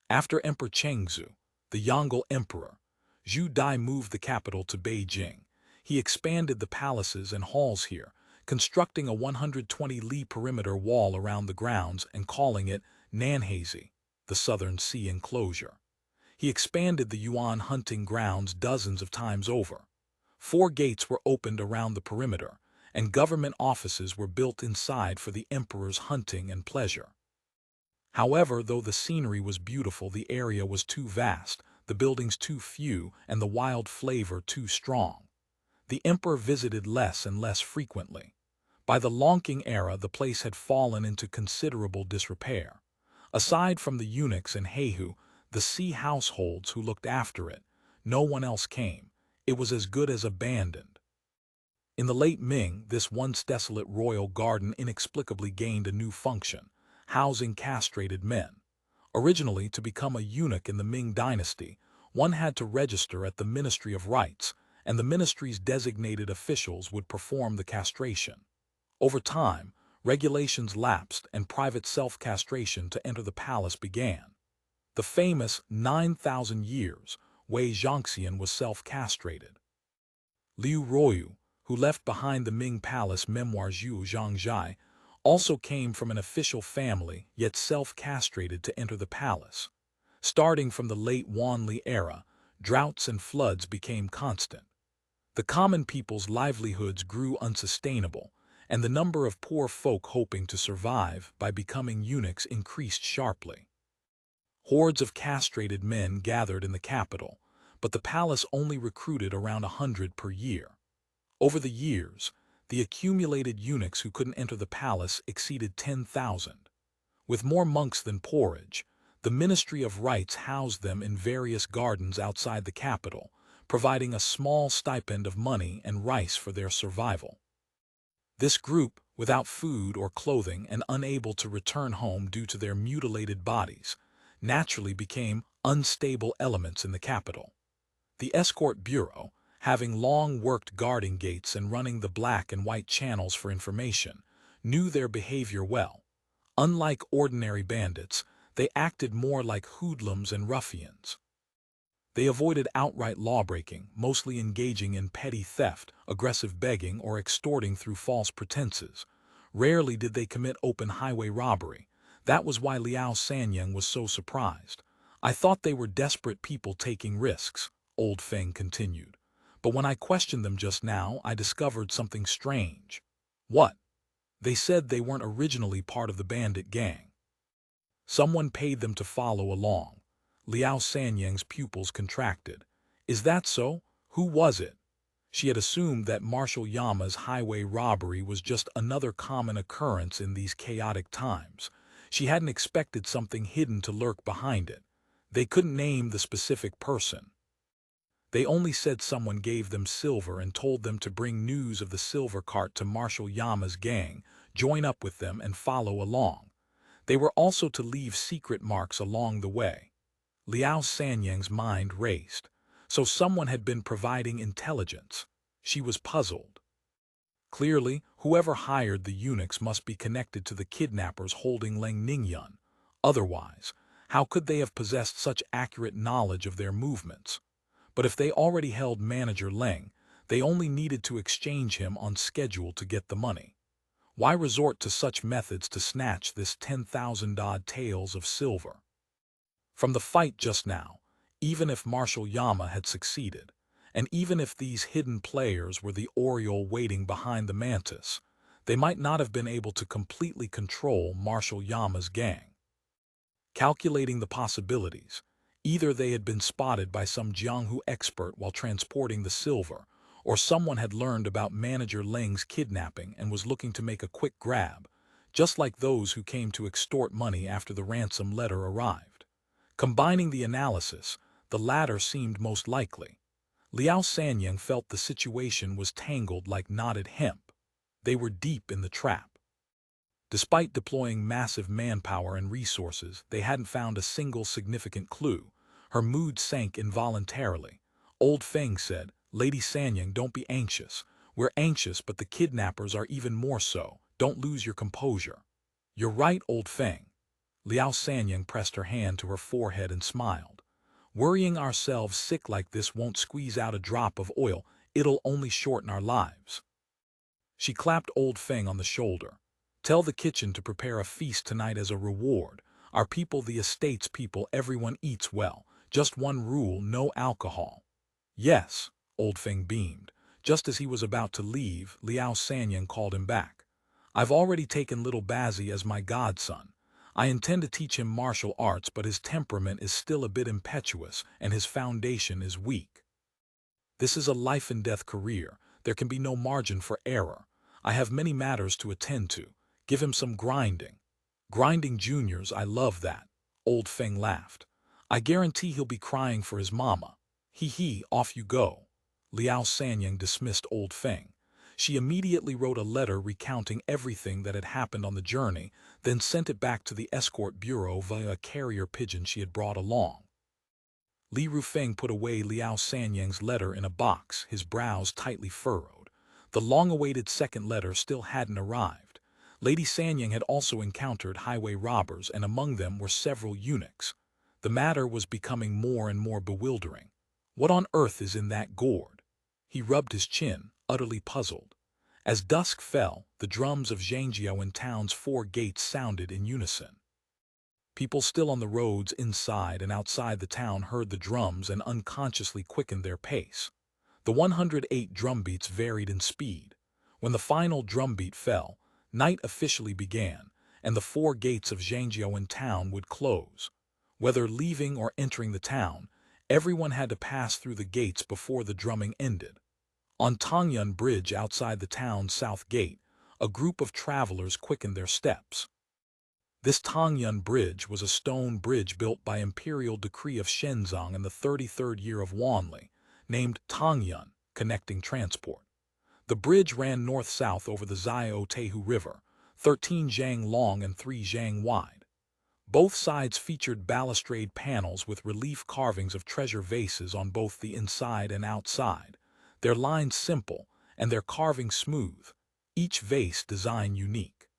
After Emperor Chengzu, the Yongle emperor, Zhu Dai moved the capital to Beijing. He expanded the palaces and halls here, constructing a 120-li perimeter wall around the grounds and calling it Nanhazi, the Southern Sea Enclosure. He expanded the Yuan hunting grounds dozens of times over. 4 gates were opened around the perimeter, and government offices were built inside for the emperor's hunting and pleasure. However, though the scenery was beautiful, the area was too vast, the buildings too few, and the wild flavor too strong. The emperor visited less and less frequently. By the Longqing era, the place had fallen into considerable disrepair. Aside from the eunuchs and Heihu, the sea households who looked after it, no one else came. It was as good as abandoned. In the late Ming, this once desolate royal garden inexplicably gained a new function, housing castrated men. Originally, to become a eunuch in the Ming Dynasty, one had to register at the Ministry of Rites, and the ministry's designated officials would perform the castration. Over time, regulations lapsed and private self-castration to enter the palace began. The famous 9,000 years, Wei Zhongxian was self-castrated. Liu Ruoyu, who left behind the Ming Palace memoir Zhu Zhangzhai, also came from an official family, yet self-castrated to enter the palace. Starting from the late Wanli era, droughts and floods became constant. The common people's livelihoods grew unsustainable, and the number of poor folk hoping to survive by becoming eunuchs increased sharply. Hordes of castrated men gathered in the capital, but the palace only recruited around 100 per year. Over the years, the accumulated eunuchs who couldn't enter the palace exceeded 10,000. With more monks than porridge, the Ministry of Rites housed them in various gardens outside the capital, providing a small stipend of money and rice for their survival. This group, without food or clothing and unable to return home due to their mutilated bodies, naturally became unstable elements in the capital. The escort bureau, having long worked guarding gates and running the black and white channels for information, knew their behavior well. Unlike ordinary bandits, they acted more like hoodlums and ruffians. They avoided outright lawbreaking, mostly engaging in petty theft, aggressive begging, or extorting through false pretenses. Rarely did they commit open highway robbery. That was why Liao Sanyang was so surprised. "I thought they were desperate people taking risks," Old Feng continued. "But when I questioned them just now, I discovered something strange." "What?" "They said they weren't originally part of the bandit gang. Someone paid them to follow along." Liao Sanyang's pupils contracted. "Is that so? Who was it?" She had assumed that Marshal Yama's highway robbery was just another common occurrence in these chaotic times. She hadn't expected something hidden to lurk behind it. They couldn't name the specific person. They only said someone gave them silver and told them to bring news of the silver cart to Marshal Yama's gang, join up with them and follow along. They were also to leave secret marks along the way. Liao Sanyang's mind raced. So someone had been providing intelligence. She was puzzled. Clearly, whoever hired the eunuchs must be connected to the kidnappers holding Leng Ningyun. Otherwise, how could they have possessed such accurate knowledge of their movements? But if they already held manager Leng, they only needed to exchange him on schedule to get the money. Why resort to such methods to snatch this 10,000-odd taels of silver? From the fight just now, even if Marshal Yama had succeeded, and even if these hidden players were the Oriole waiting behind the mantis, they might not have been able to completely control Marshal Yama's gang. Calculating the possibilities, Either they had been spotted by some Jianghu expert while transporting the silver, or someone had learned about Manager Leng's kidnapping and was looking to make a quick grab, just like those who came to extort money after the ransom letter arrived. Combining the analysis, the latter seemed most likely. Liao Sanyang felt the situation was tangled like knotted hemp. They were deep in the trap. Despite deploying massive manpower and resources, they hadn't found a single significant clue. Her mood sank involuntarily. Old Feng said, "Lady Sanyang, don't be anxious. We're anxious, but the kidnappers are even more so. Don't lose your composure." "You're right, Old Feng." Liao Sanyang pressed her hand to her forehead and smiled. "Worrying ourselves sick like this won't squeeze out a drop of oil. It'll only shorten our lives." She clapped Old Feng on the shoulder. "Tell the kitchen to prepare a feast tonight as a reward. Our people, the estate's people, everyone eats well. Just one rule, no alcohol." "Yes," Old Feng beamed. Just as he was about to leave, Liao Sanyang called him back. "I've already taken little Bazzi as my godson. I intend to teach him martial arts, but his temperament is still a bit impetuous, and his foundation is weak. This is a life-and-death career. There can be no margin for error. I have many matters to attend to. Give him some grinding." "Grinding juniors, I love that." Old Feng laughed. "I guarantee he'll be crying for his mama." "Hee, off you go." Liao Sanyang dismissed Old Feng. She immediately wrote a letter recounting everything that had happened on the journey, then sent it back to the escort bureau via a carrier pigeon she had brought along. Li Rufeng put away Liao Sanyang's letter in a box, his brows tightly furrowed. The long-awaited second letter still hadn't arrived. Lady Sanyang had also encountered highway robbers, and among them were several eunuchs. The matter was becoming more and more bewildering. What on earth is in that gourd? He rubbed his chin, utterly puzzled. As dusk fell, the drums of Zhangjiao and town's 4 gates sounded in unison. People still on the roads inside and outside the town heard the drums and unconsciously quickened their pace. The 108 drumbeats varied in speed. When the final drumbeat fell, night officially began, and the 4 gates of Zhangjiao in town would close. Whether leaving or entering the town, everyone had to pass through the gates before the drumming ended. On Tongyun Bridge outside the town's south gate, a group of travelers quickened their steps. This Tongyun Bridge was a stone bridge built by imperial decree of Shenzong in the 33rd year of Wanli, named Tongyun, connecting transport. The bridge ran north-south over the Zhao-Tehu River, 13 zhang long and 3 zhang wide. Both sides featured balustrade panels with relief carvings of treasure vases on both the inside and outside, their lines simple and their carving smooth, each vase design unique.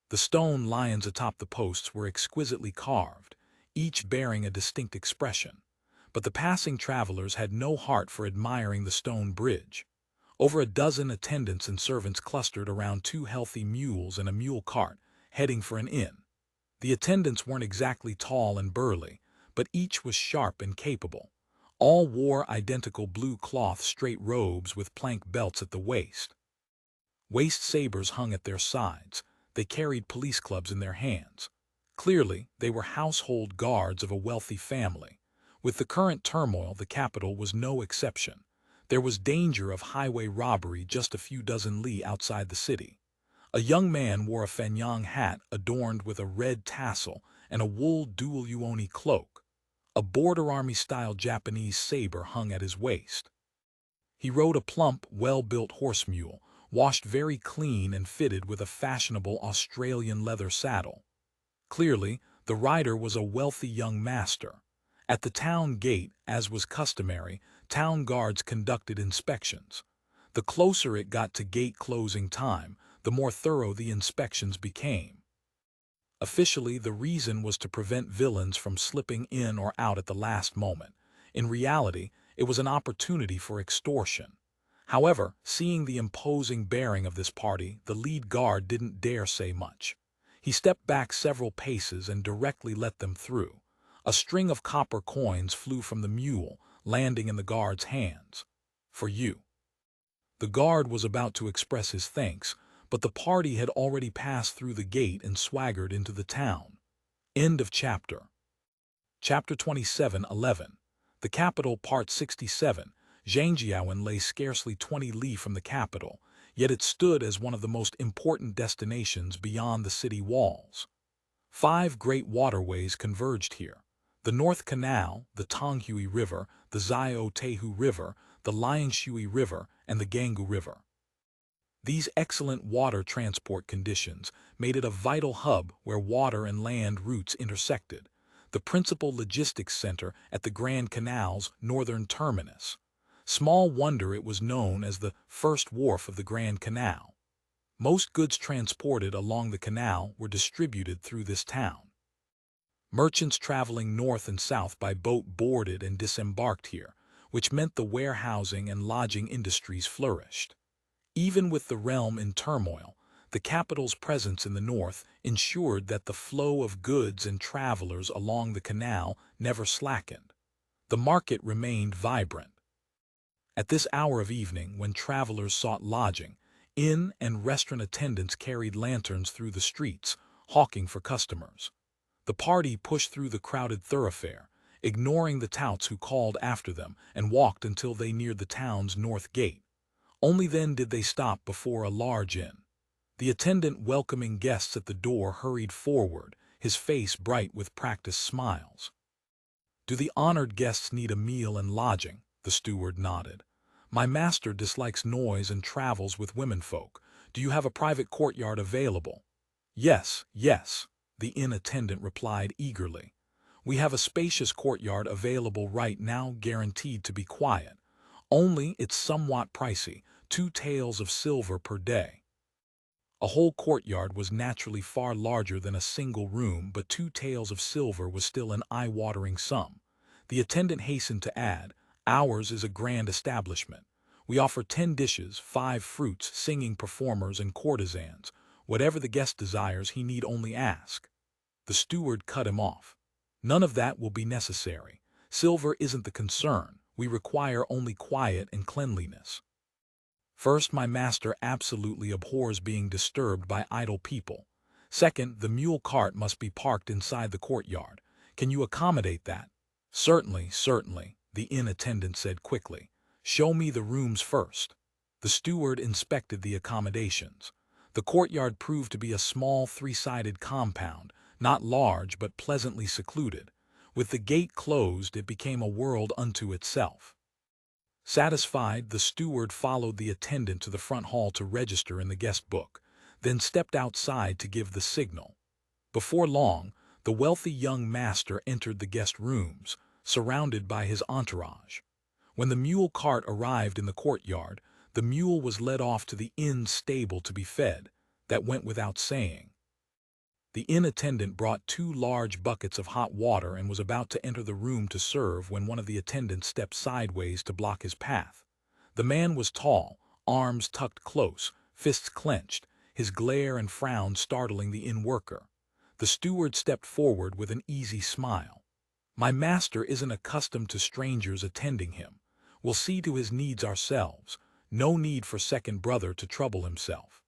The stone lions atop the posts were exquisitely carved, each bearing a distinct expression, but the passing travelers had no heart for admiring the stone bridge. Over a dozen attendants and servants clustered around 2 healthy mules and a mule cart, heading for an inn. The attendants weren't exactly tall and burly, but each was sharp and capable. All wore identical blue cloth straight robes with plank belts at the waist. Waist sabers hung at their sides. They carried police clubs in their hands. Clearly, they were household guards of a wealthy family. With the current turmoil, the capital was no exception. There was danger of highway robbery just a few dozen li outside the city. A young man wore a fanyang hat adorned with a red tassel and a wool dual yuoni cloak. A border army-style Japanese saber hung at his waist. He rode a plump, well-built horse mule, washed very clean and fitted with a fashionable Australian leather saddle. Clearly, the rider was a wealthy young master. At the town gate, as was customary, town guards conducted inspections. The closer it got to gate closing time, the more thorough the inspections became. Officially, the reason was to prevent villains from slipping in or out at the last moment. In reality, it was an opportunity for extortion. However, seeing the imposing bearing of this party, the lead guard didn't dare say much. He stepped back several paces and directly let them through. A string of copper coins flew from the mule, landing in the guard's hands. "For you." The guard was about to express his thanks, but the party had already passed through the gate and swaggered into the town. End of chapter. Chapter 27:11. The Capital, Part 67. Zhangjiawan lay scarcely 20 li from the capital, yet it stood as one of the most important destinations beyond the city walls. 5 great waterways converged here: the North Canal, the Tonghui River, the Zio Tehu River, the Liangshui River, and the Gangu River. These excellent water transport conditions made it a vital hub where water and land routes intersected, the principal logistics center at the Grand Canal's northern terminus. Small wonder it was known as the first wharf of the Grand Canal. Most goods transported along the canal were distributed through this town. Merchants traveling north and south by boat boarded and disembarked here, which meant the warehousing and lodging industries flourished. Even with the realm in turmoil, the capital's presence in the north ensured that the flow of goods and travelers along the canal never slackened. The market remained vibrant. At this hour of evening, when travelers sought lodging, inn and restaurant attendants carried lanterns through the streets, hawking for customers. The party pushed through the crowded thoroughfare, ignoring the touts who called after them, and walked until they neared the town's north gate. Only then did they stop before a large inn. The attendant welcoming guests at the door hurried forward, his face bright with practiced smiles. "Do the honored guests need a meal and lodging?" The steward nodded. "My master dislikes noise and travels with womenfolk. Do you have a private courtyard available?" "Yes, yes," the inn attendant replied eagerly. "We have a spacious courtyard available right now, guaranteed to be quiet. Only it's somewhat pricey, 2 taels of silver per day." A whole courtyard was naturally far larger than a single room, but 2 taels of silver was still an eye-watering sum. The attendant hastened to add, "Ours is a grand establishment. We offer 10 dishes, 5 fruits, singing performers, and courtesans. Whatever the guest desires, he need only ask." The steward cut him off. "None of that will be necessary. Silver isn't the concern. We require only quiet and cleanliness. First, my master absolutely abhors being disturbed by idle people. Second, the mule cart must be parked inside the courtyard. Can you accommodate that?" "Certainly, certainly," the inn attendant said quickly. "Show me the rooms first." The steward inspected the accommodations. The courtyard proved to be a small 3-sided compound, not large but pleasantly secluded. With the gate closed, it became a world unto itself. Satisfied, the steward followed the attendant to the front hall to register in the guest book, then stepped outside to give the signal. Before long, the wealthy young master entered the guest rooms, surrounded by his entourage. When the mule cart arrived in the courtyard, the mule was led off to the inn stable to be fed. That went without saying. The inn attendant brought 2 large buckets of hot water and was about to enter the room to serve when one of the attendants stepped sideways to block his path. The man was tall, arms tucked close, fists clenched, his glare and frown startling the inn worker. The steward stepped forward with an easy smile. "My master isn't accustomed to strangers attending him. We'll see to his needs ourselves. No need for second brother to trouble himself.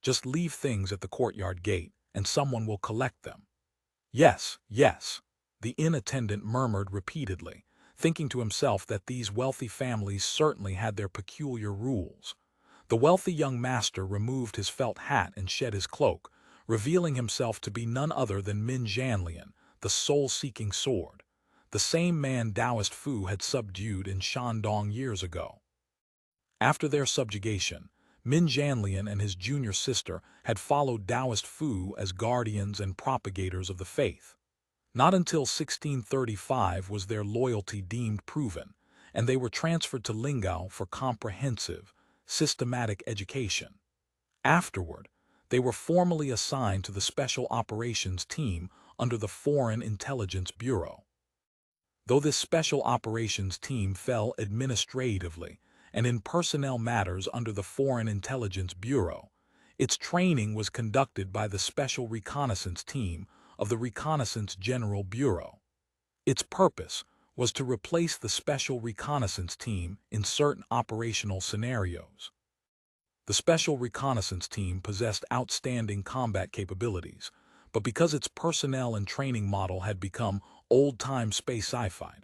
Just leave things at the courtyard gate, and someone will collect them." "Yes, yes," the inn attendant murmured repeatedly, thinking to himself that these wealthy families certainly had their peculiar rules. The wealthy young master removed his felt hat and shed his cloak, revealing himself to be none other than Ming Dynasty, the soul-seeking sword, the same man Taoist Fu had subdued in Shandong years ago. After their subjugation, Ming Dynasty and his junior sister had followed Taoist Fu as guardians and propagators of the faith. Not until 1635 was their loyalty deemed proven, and they were transferred to Lingao for comprehensive, systematic education. Afterward, they were formally assigned to the Special Operations Team under the Foreign Intelligence Bureau. Though this Special Operations Team fell administratively and in personnel matters under the Foreign Intelligence Bureau, its training was conducted by the Special Reconnaissance Team of the Reconnaissance General Bureau. Its purpose was to replace the Special Reconnaissance Team in certain operational scenarios. The Special Reconnaissance Team possessed outstanding combat capabilities, but because its personnel and training model had become old-time space sci-fi.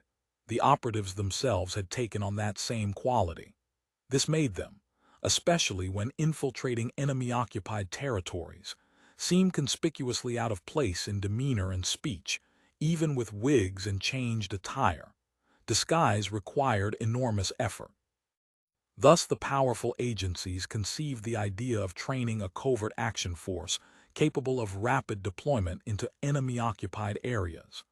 The operatives themselves had taken on that same quality. This made them, especially when infiltrating enemy-occupied territories, seem conspicuously out of place in demeanor and speech, even with wigs and changed attire. Disguise required enormous effort. Thus the powerful agencies conceived the idea of training a covert action force capable of rapid deployment into enemy-occupied areas.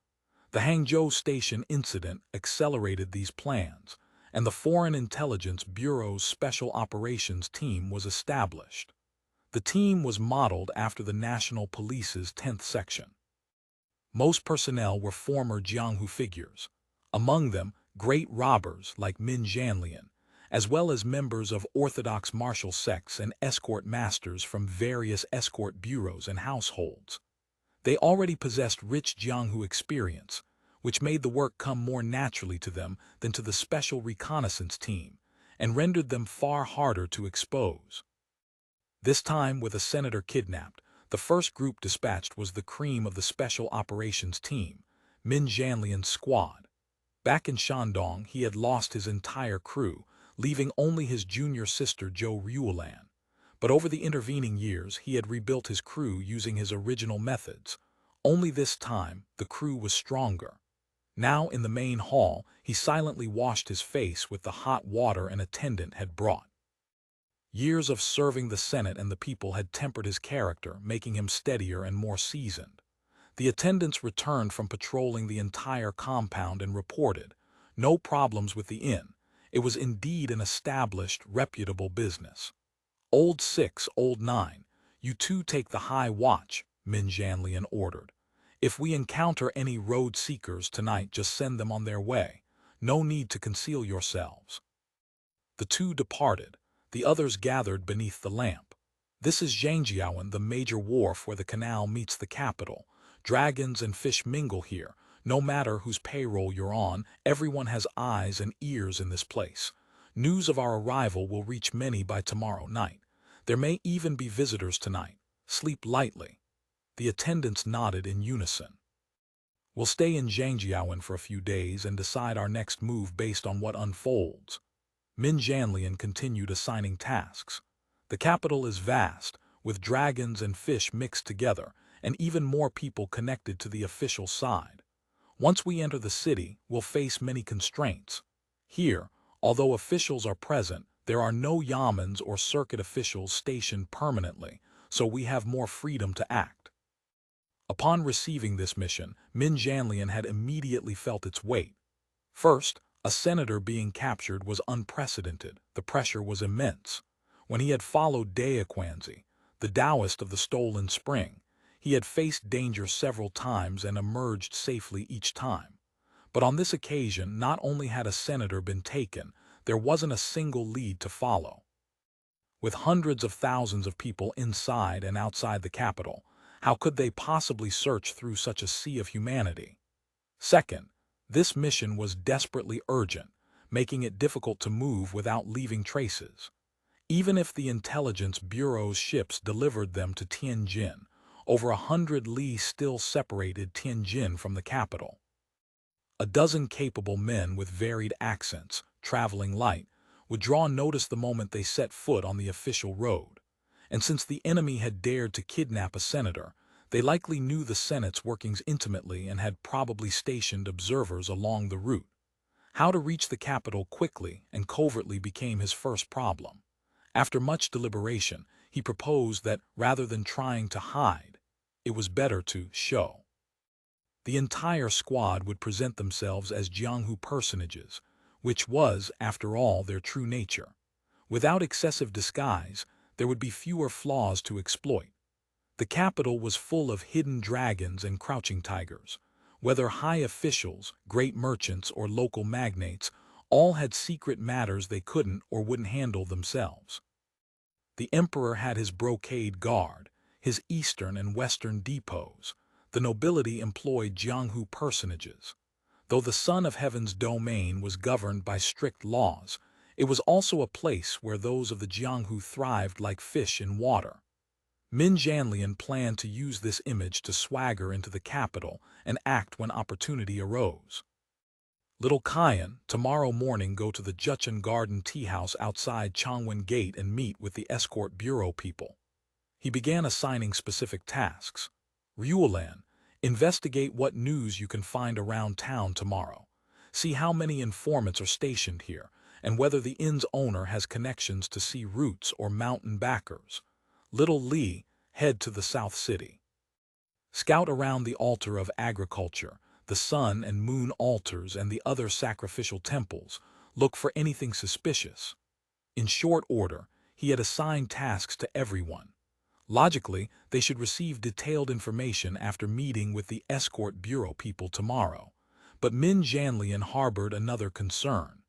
The Hangzhou Station incident accelerated these plans, and the Foreign Intelligence Bureau's Special Operations Team was established. The team was modeled after the National Police's 10th Section. Most personnel were former Jianghu figures, among them great robbers like Ming Dynasty, as well as members of orthodox martial sects and escort masters from various escort bureaus and households. They already possessed rich Jianghu experience, which made the work come more naturally to them than to the special reconnaissance team, and rendered them far harder to expose. This time, with a senator kidnapped, the first group dispatched was the cream of the Special Operations Team, Ming Dynasty squad. Back in Shandong, he had lost his entire crew, leaving only his junior sister Zhou Ruolan. But over the intervening years, he had rebuilt his crew using his original methods. Only this time, the crew was stronger. Now, in the main hall, he silently washed his face with the hot water an attendant had brought. Years of serving the Senate and the people had tempered his character, making him steadier and more seasoned. The attendants returned from patrolling the entire compound and reported, no problems with the inn. It was indeed an established, reputable business. "Old 6, Old 9, you two take the high watch," Ming Dynasty ordered. "If we encounter any road seekers tonight, just send them on their way. No need to conceal yourselves." The two departed. The others gathered beneath the lamp. This is Zhangjiawan, the major wharf where the canal meets the capital. Dragons and fish mingle here. No matter whose payroll you're on, everyone has eyes and ears in this place. News of our arrival will reach many by tomorrow night. There may even be visitors tonight. Sleep lightly. The attendants nodded in unison. "We'll stay in Zhangjiawan for a few days and decide our next move based on what unfolds." Ming Dynasty continued assigning tasks. The capital is vast, with dragons and fish mixed together, and even more people connected to the official side. Once we enter the city, we'll face many constraints. Here, although officials are present, there are no yamens or circuit officials stationed permanently, so we have more freedom to act. Upon receiving this mission, Ming Dynasty had immediately felt its weight. First, a senator being captured was unprecedented. The pressure was immense. When he had followed Daquanzi, the Taoist of the Stolen Spring, he had faced danger several times and emerged safely each time. But on this occasion, not only had a senator been taken, there wasn't a single lead to follow. With hundreds of thousands of people inside and outside the capital, how could they possibly search through such a sea of humanity? Second, this mission was desperately urgent, making it difficult to move without leaving traces. Even if the Intelligence Bureau's ships delivered them to Tianjin, over 100 li still separated Tianjin from the capital. A dozen capable men with varied accents, traveling light, would draw notice the moment they set foot on the official road. And since the enemy had dared to kidnap a senator, they likely knew the Senate's workings intimately and had probably stationed observers along the route. How to reach the capital quickly and covertly became his first problem. After much deliberation, he proposed that, rather than trying to hide, it was better to show. The entire squad would present themselves as Jianghu personages, which was, after all, their true nature. Without excessive disguise, there would be fewer flaws to exploit. The capital was full of hidden dragons and crouching tigers. Whether high officials, great merchants, or local magnates, all had secret matters they couldn't or wouldn't handle themselves. The emperor had his brocade guard, his eastern and western depots. The nobility employed Jianghu personages. Though the Son of Heaven's domain was governed by strict laws, it was also a place where those of the Jianghu thrived like fish in water. Min Janlian planned to use this image to swagger into the capital and act when opportunity arose. Little Kyan, tomorrow morning go to the Juchun Garden tea house outside Changwon Gate and meet with the escort bureau people. He began assigning specific tasks. Ryulan, investigate what news you can find around town tomorrow. See how many informants are stationed here, and whether the inn's owner has connections to sea routes or mountain backers. Little Li, head to the South City. Scout around the altar of agriculture, the sun and moon altars and the other sacrificial temples. Look for anything suspicious. In short order, he had assigned tasks to everyone. Logically, they should receive detailed information after meeting with the escort bureau people tomorrow. But Min Janlian harbored another concern.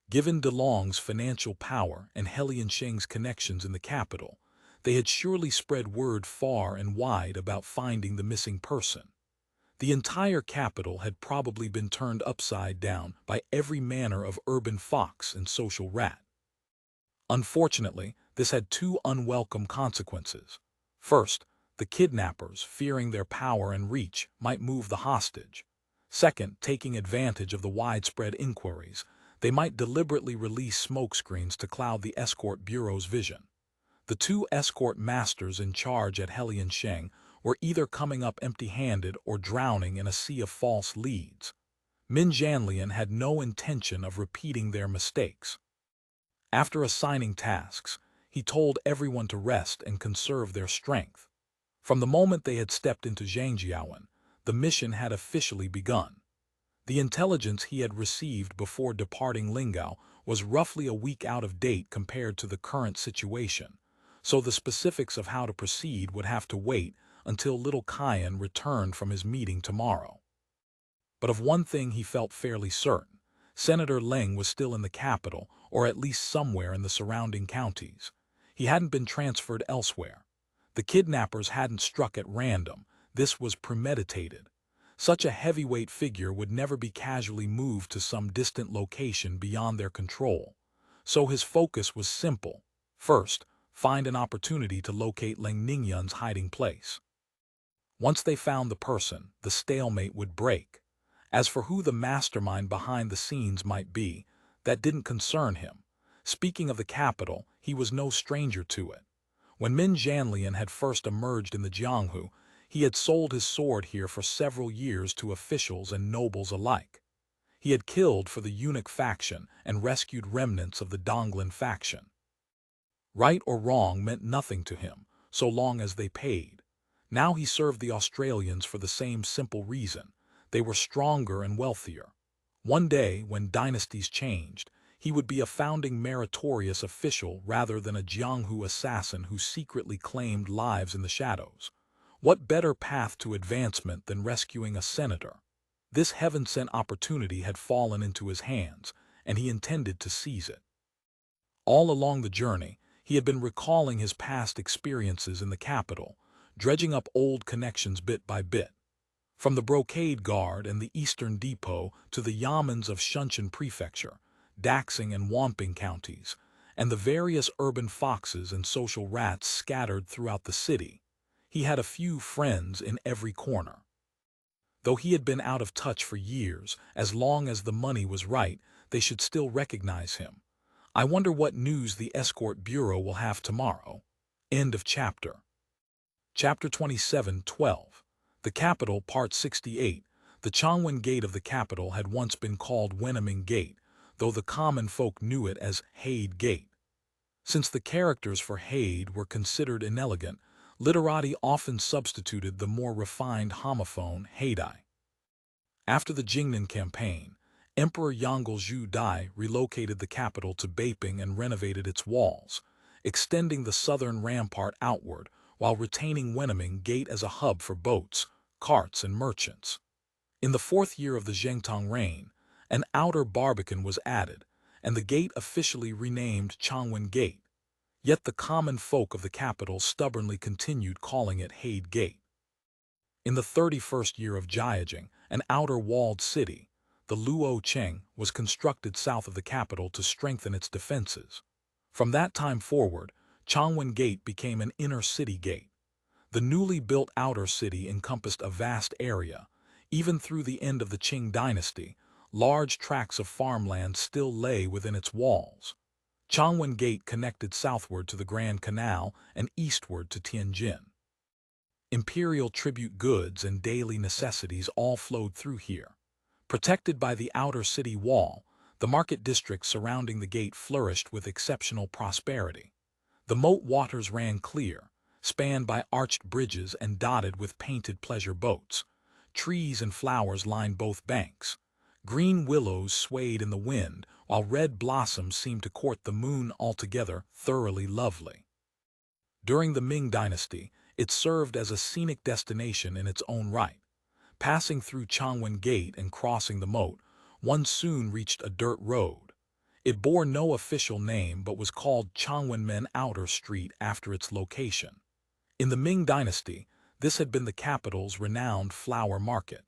Given DeLong's financial power and Helian Sheng's connections in the capital, they had surely spread word far and wide about finding the missing person. The entire capital had probably been turned upside down by every manner of urban fox and social rat. Unfortunately, this had two unwelcome consequences. First, the kidnappers, fearing their power and reach, might move the hostage. Second, taking advantage of the widespread inquiries, they might deliberately release smokescreens to cloud the escort bureau's vision. The two escort masters in charge at Helian Sheng were either coming up empty-handed or drowning in a sea of false leads. Min Janlian had no intention of repeating their mistakes. After assigning tasks, he told everyone to rest and conserve their strength. From the moment they had stepped into Zhangjiawan, the mission had officially begun. The intelligence he had received before departing Lingao was roughly a week out of date compared to the current situation, so the specifics of how to proceed would have to wait until little Kyan returned from his meeting tomorrow. But of one thing he felt fairly certain: Senator Leng was still in the capital, or at least somewhere in the surrounding counties. He hadn't been transferred elsewhere. The kidnappers hadn't struck at random. This was premeditated. Such a heavyweight figure would never be casually moved to some distant location beyond their control. So his focus was simple. First, find an opportunity to locate Leng Ningyun's hiding place. Once they found the person, the stalemate would break. As for who the mastermind behind the scenes might be, that didn't concern him. Speaking of the capital, he was no stranger to it. When Min Janlian had first emerged in the Jianghu, he had sold his sword here for several years to officials and nobles alike. He had killed for the eunuch faction and rescued remnants of the Donglin faction. Right or wrong meant nothing to him, so long as they paid. Now he served the Australians for the same simple reason: they were stronger and wealthier. One day, when dynasties changed, he would be a founding meritorious official rather than a Jianghu assassin who secretly claimed lives in the shadows. What better path to advancement than rescuing a senator? This heaven-sent opportunity had fallen into his hands, and he intended to seize it. All along the journey, he had been recalling his past experiences in the capital, dredging up old connections bit by bit. From the Brocade Guard and the Eastern Depot to the Yamens of Shunchen Prefecture, Daxing and Wamping counties, and the various urban foxes and social rats scattered throughout the city, he had a few friends in every corner. Though he had been out of touch for years, as long as the money was right, they should still recognize him. I wonder what news the Escort Bureau will have tomorrow. End of chapter. Chapter 27:12. The Capital, Part 68. The Changwon Gate of the capital had once been called Wenaming Gate, though the common folk knew it as Hade Gate. Since the characters for Hade were considered inelegant, literati often substituted the more refined homophone Heidai. After the Jingnan campaign, Emperor Yongle Dai relocated the capital to Beiping and renovated its walls, extending the southern rampart outward while retaining Wenaming Gate as a hub for boats, carts, and merchants. In the fourth year of the Zhengtong reign, an outer barbican was added, and the gate officially renamed Changwon Gate. Yet the common folk of the capital stubbornly continued calling it Hade Gate. In the 31st year of Jiajing, an outer walled city, the Luo Cheng, was constructed south of the capital to strengthen its defenses. From that time forward, Changwen Gate became an inner city gate. The newly built outer city encompassed a vast area. Even through the end of the Qing dynasty, large tracts of farmland still lay within its walls. Changwen Gate connected southward to the Grand Canal and eastward to Tianjin. Imperial tribute goods and daily necessities all flowed through here. Protected by the outer city wall, the market district surrounding the gate flourished with exceptional prosperity. The moat waters ran clear, spanned by arched bridges and dotted with painted pleasure boats. Trees and flowers lined both banks. Green willows swayed in the wind, while red blossoms seemed to court the moon, altogether thoroughly lovely. During the Ming Dynasty, it served as a scenic destination in its own right. Passing through Changwen Gate and crossing the moat, one soon reached a dirt road. It bore no official name but was called Changwenmen Outer Street after its location. In the Ming Dynasty, this had been the capital's renowned flower market.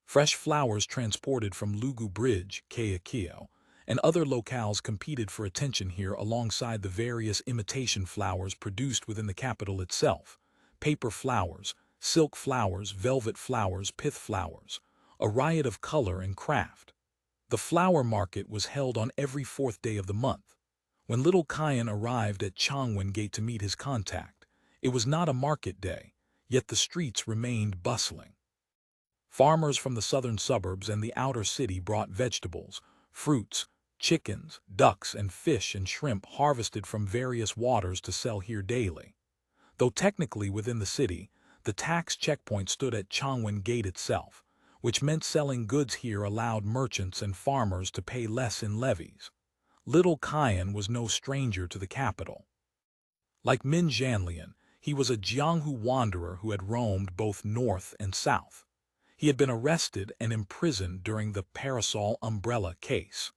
Fresh flowers transported from Lugu Bridge, Kayakio, and other locales competed for attention here alongside the various imitation flowers produced within the capital itself: paper flowers, silk flowers, velvet flowers, pith flowers, a riot of color and craft. The flower market was held on every fourth day of the month. When little Kayan arrived at Changwen Gate to meet his contact, it was not a market day, yet the streets remained bustling. Farmers from the southern suburbs and the outer city brought vegetables, fruits, chickens, ducks, and fish and shrimp harvested from various waters to sell here daily. Though technically within the city, the tax checkpoint stood at Changwen Gate itself, which meant selling goods here allowed merchants and farmers to pay less in levies. Little Kayan was no stranger to the capital. Like Min Zhanlian, he was a Jianghu wanderer who had roamed both north and south. He had been arrested and imprisoned during the Parasol Umbrella case.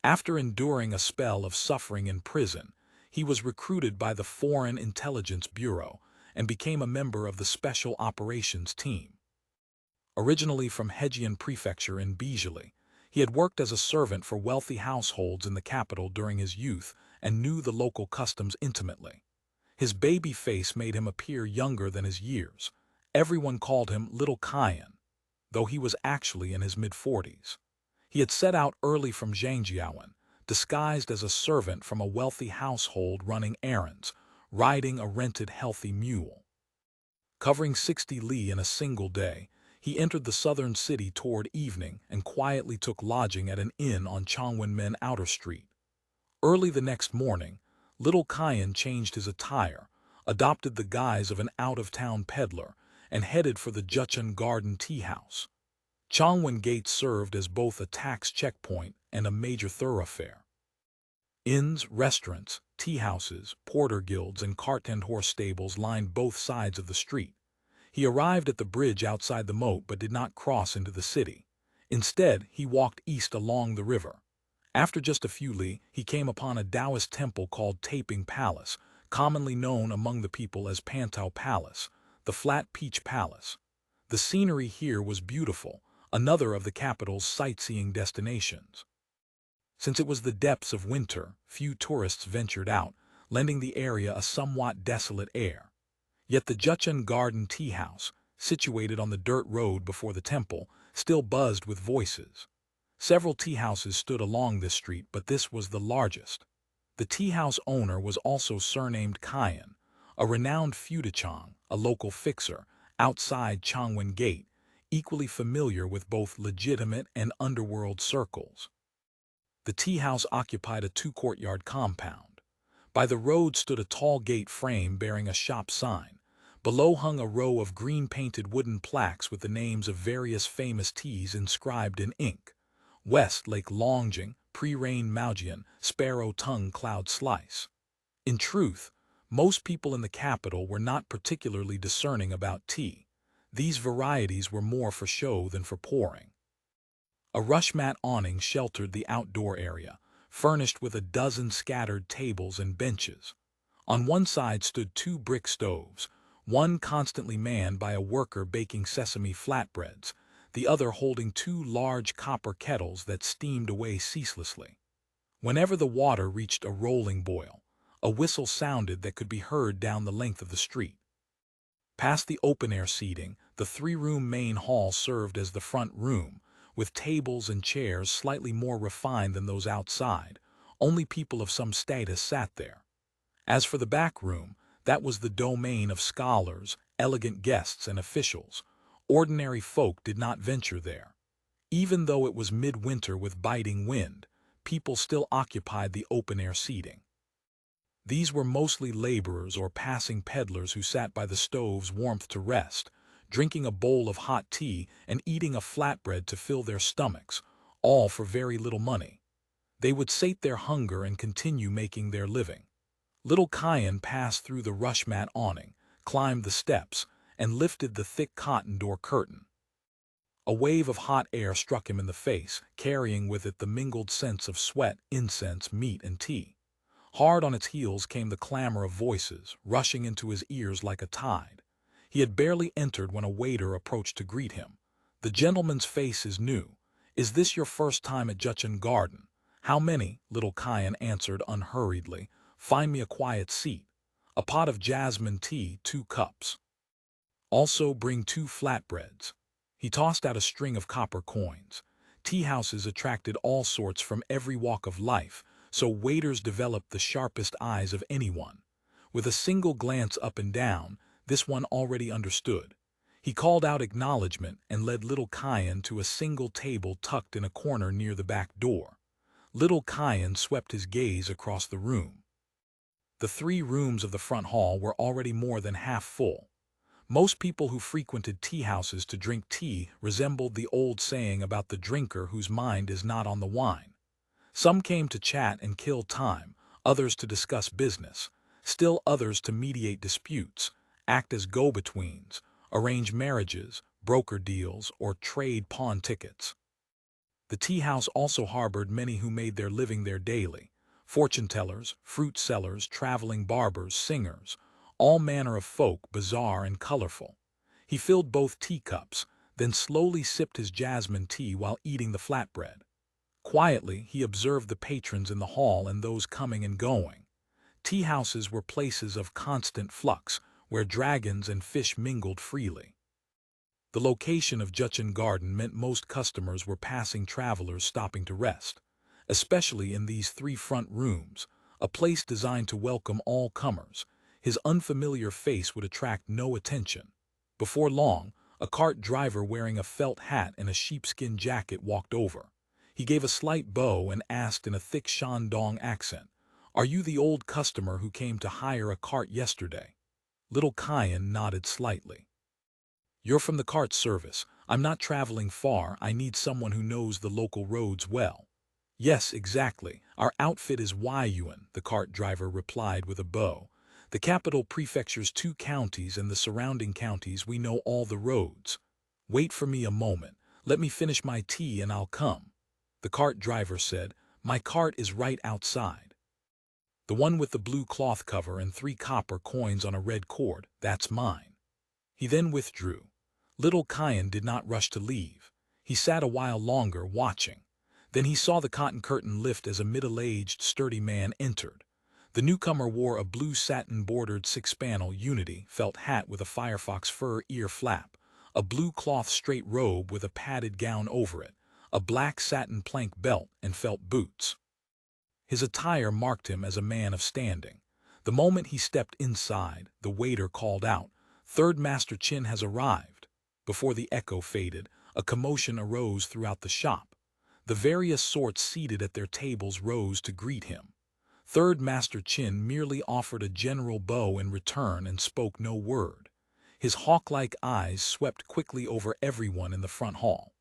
After enduring a spell of suffering in prison, he was recruited by the Foreign Intelligence Bureau and became a member of the Special Operations Team. Originally from Hejian Prefecture in Bijili, he had worked as a servant for wealthy households in the capital during his youth and knew the local customs intimately. His baby face made him appear younger than his years. Everyone called him Little Kayan, though he was actually in his mid-40s. He had set out early from Zhangjiawan, disguised as a servant from a wealthy household running errands, riding a rented healthy mule. Covering 60 li in a single day, he entered the southern city toward evening and quietly took lodging at an inn on Changwenmen Outer Street. Early the next morning, little Kayan changed his attire, adopted the guise of an out-of-town peddler, and headed for the Juchun Garden Tea House. Changwen Gate served as both a tax checkpoint and a major thoroughfare. Inns, restaurants, tea houses, porter guilds, and cart and horse stables lined both sides of the street. He arrived at the bridge outside the moat but did not cross into the city. Instead, he walked east along the river. After just a few li, he came upon a Taoist temple called Taiping Palace, commonly known among the people as Pantao Palace, the Flat Peach Palace. The scenery here was beautiful, another of the capital's sightseeing destinations. Since it was the depths of winter, few tourists ventured out, lending the area a somewhat desolate air. Yet the Juchun Garden Tea House, situated on the dirt road before the temple, still buzzed with voices. Several tea houses stood along this street, but this was the largest. The tea house owner was also surnamed Kayan, a renowned feudachang, a local fixer, outside Changwen Gate, equally familiar with both legitimate and underworld circles. The tea house occupied a two-courtyard compound. By the road stood a tall gate frame bearing a shop sign. Below hung a row of green-painted wooden plaques with the names of various famous teas inscribed in ink: West Lake Longjing, Pre-Rain Maojian, Sparrow Tongue Cloud Slice. In truth, most people in the capital were not particularly discerning about tea. These varieties were more for show than for pouring. A rush-mat awning sheltered the outdoor area, furnished with a dozen scattered tables and benches. On one side stood 2 brick stoves, one constantly manned by a worker baking sesame flatbreads, the other holding 2 large copper kettles that steamed away ceaselessly. Whenever the water reached a rolling boil, A whistle sounded that could be heard down the length of the street. Past the open-air seating, the three-room main hall served as the front room, with tables and chairs slightly more refined than those outside. Only people of some status sat there. As for the back room, that was the domain of scholars, elegant guests, and officials. Ordinary folk did not venture there. Even though it was midwinter with biting wind, people still occupied the open-air seating. These were mostly laborers or passing peddlers who sat by the stove's warmth to rest, drinking a bowl of hot tea and eating a flatbread to fill their stomachs, all for very little money. They would sate their hunger and continue making their living. Little Cayenne passed through the rush-mat awning, climbed the steps, and lifted the thick cotton door curtain. A wave of hot air struck him in the face, carrying with it the mingled scents of sweat, incense, meat, and tea. Hard on its heels came the clamor of voices, rushing into his ears like a tide. He had barely entered when a waiter approached to greet him. "The gentleman's face is new. Is this your first time at Juchin Garden?" "How many?" Little Cayenne answered unhurriedly. "Find me a quiet seat. A pot of jasmine tea, 2 cups. Also bring 2 flatbreads." He tossed out a string of copper coins. Tea houses attracted all sorts from every walk of life, so waiters developed the sharpest eyes of anyone. With a single glance up and down, this one already understood. He called out acknowledgement and led Little Cayenne to a single table tucked in a corner near the back door. Little Cayenne swept his gaze across the room. The 3 rooms of the front hall were already more than half full. Most people who frequented tea houses to drink tea resembled the old saying about the drinker whose mind is not on the wine. Some came to chat and kill time, others to discuss business, still others to mediate disputes, act as go-betweens, arrange marriages, broker deals, or trade pawn tickets. The tea house also harbored many who made their living there daily: fortune-tellers, fruit sellers, traveling barbers, singers, all manner of folk, bizarre and colorful. He filled both teacups, then slowly sipped his jasmine tea while eating the flatbread. Quietly, he observed the patrons in the hall and those coming and going. Tea houses were places of constant flux, where dragons and fish mingled freely. The location of Juchin Garden meant most customers were passing travelers stopping to rest, especially in these 3 front rooms, a place designed to welcome all comers. His unfamiliar face would attract no attention. Before long, a cart driver wearing a felt hat and a sheepskin jacket walked over. He gave a slight bow and asked in a thick Shandong accent, "Are you the old customer who came to hire a cart yesterday?" Little Cayenne nodded slightly. "You're from the cart service. I'm not traveling far. I need someone who knows the local roads well." "Yes, exactly. Our outfit is Yuan," the cart driver replied with a bow. "The capital prefecture's 2 counties and the surrounding counties, we know all the roads." "Wait for me a moment. Let me finish my tea and I'll come," the cart driver said. "My cart is right outside. The one with the blue cloth cover and 3 copper coins on a red cord, that's mine." He then withdrew. Little Cayenne did not rush to leave. He sat a while longer, watching. Then he saw the cotton curtain lift as a middle-aged, sturdy man entered. The newcomer wore a blue satin-bordered 6-panel Unity felt hat with a Firefox fur ear flap, a blue cloth straight robe with a padded gown over it, a black satin plank belt, and felt boots. His attire marked him as a man of standing. The moment he stepped inside, the waiter called out, "Third Master Chin has arrived." Before the echo faded, a commotion arose throughout the shop. The various sorts seated at their tables rose to greet him. Third Master Chin merely offered a general bow in return and spoke no word. His hawk-like eyes swept quickly over everyone in the front hall.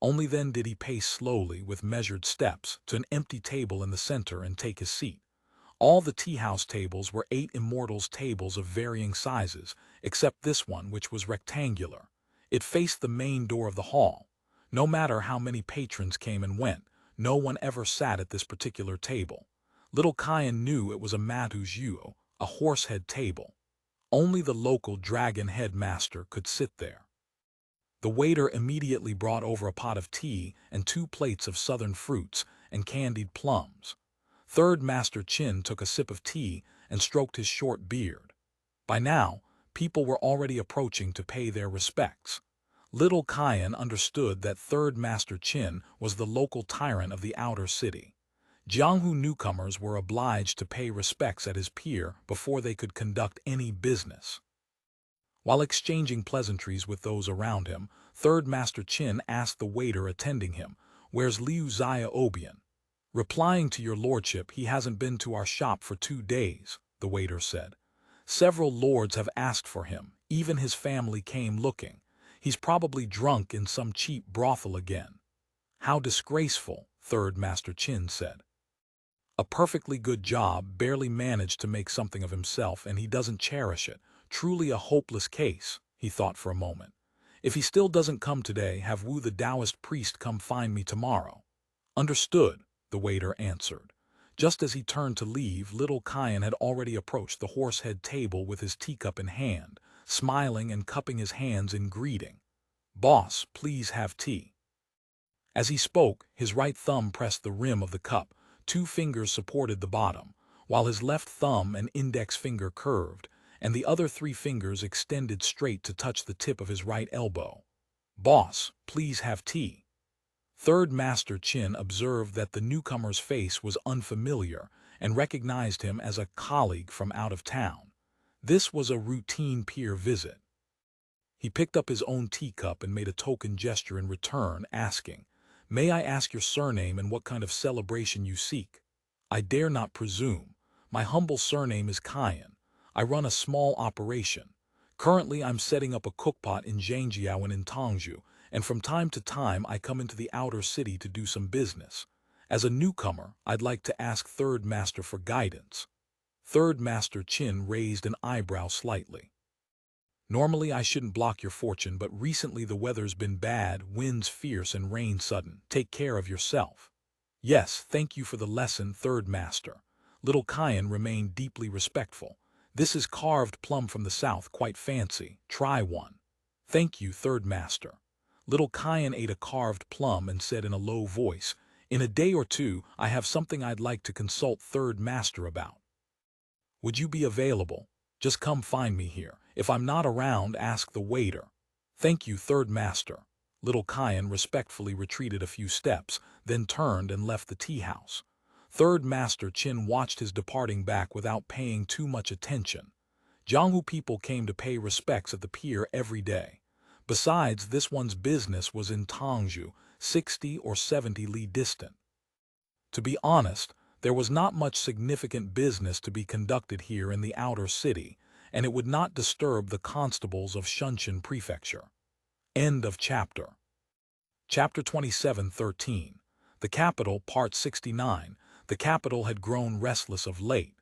Only then did he pace slowly, with measured steps, to an empty table in the center and take his seat. All the tea-house tables were 8 immortals tables of varying sizes, except this one, which was rectangular. It faced the main door of the hall. No matter how many patrons came and went, no one ever sat at this particular table. Little Cayenne knew it was a Matuju, a horsehead table. Only the local dragon headmaster could sit there. The waiter immediately brought over a pot of tea and 2 plates of southern fruits and candied plums. Third Master Qin took a sip of tea and stroked his short beard. By now, people were already approaching to pay their respects. Little Cayenne understood that Third Master Qin was the local tyrant of the outer city. Jianghu newcomers were obliged to pay respects at his pier before they could conduct any business. While exchanging pleasantries with those around him, Third Master Qin asked the waiter attending him, "Where's Liu Xia Obian?" "Replying to your lordship, he hasn't been to our shop for 2 days," the waiter said. "Several lords have asked for him, even his family came looking. He's probably drunk in some cheap brothel again." "How disgraceful," Third Master Qin said. "A perfectly good job, barely managed to make something of himself, and he doesn't cherish it. Truly a hopeless case," he thought for a moment. "If he still doesn't come today, have Wu the Taoist priest come find me tomorrow." "Understood," the waiter answered. Just as he turned to leave, little Cayenne had already approached the horsehead table with his teacup in hand, smiling and cupping his hands in greeting. "Boss, please have tea." As he spoke, his right thumb pressed the rim of the cup, 2 fingers supported the bottom, while his left thumb and index finger curved, and the other 3 fingers extended straight to touch the tip of his right elbow. "Boss, please have tea." Third Master Qin observed that the newcomer's face was unfamiliar and recognized him as a colleague from out of town. This was a routine peer visit. He picked up his own teacup and made a token gesture in return, asking, "May I ask your surname and what kind of celebration you seek?" "I dare not presume. My humble surname is Cayenne. I run a small operation. Currently I'm setting up a cookpot in Zhangjiao and in Tongzhou, and from time to time I come into the outer city to do some business. As a newcomer, I'd like to ask Third Master for guidance." Third Master Qin raised an eyebrow slightly. "Normally I shouldn't block your fortune, but recently the weather's been bad, winds fierce and rain sudden. Take care of yourself." "Yes, thank you for the lesson, Third Master." Little Cayenne remained deeply respectful. "This is carved plum from the south, quite fancy. Try one." "Thank you, Third Master." Little Cayenne ate a carved plum and said in a low voice, "In a day or 2, I have something I'd like to consult Third Master about. Would you be available? Just come find me here. If I'm not around, ask the waiter." "Thank you, Third Master." Little Cayenne respectfully retreated a few steps, then turned and left the tea house. Third Master Qin watched his departing back without paying too much attention. Jianghu people came to pay respects at the pier every day. Besides, this one's business was in Tongzhou, 60 or 70 li distant. To be honest, there was not much significant business to be conducted here in the outer city, and it would not disturb the constables of Shunshan Prefecture. End of chapter. Chapter 27:13. The Capital, Part 69. The capital had grown restless of late.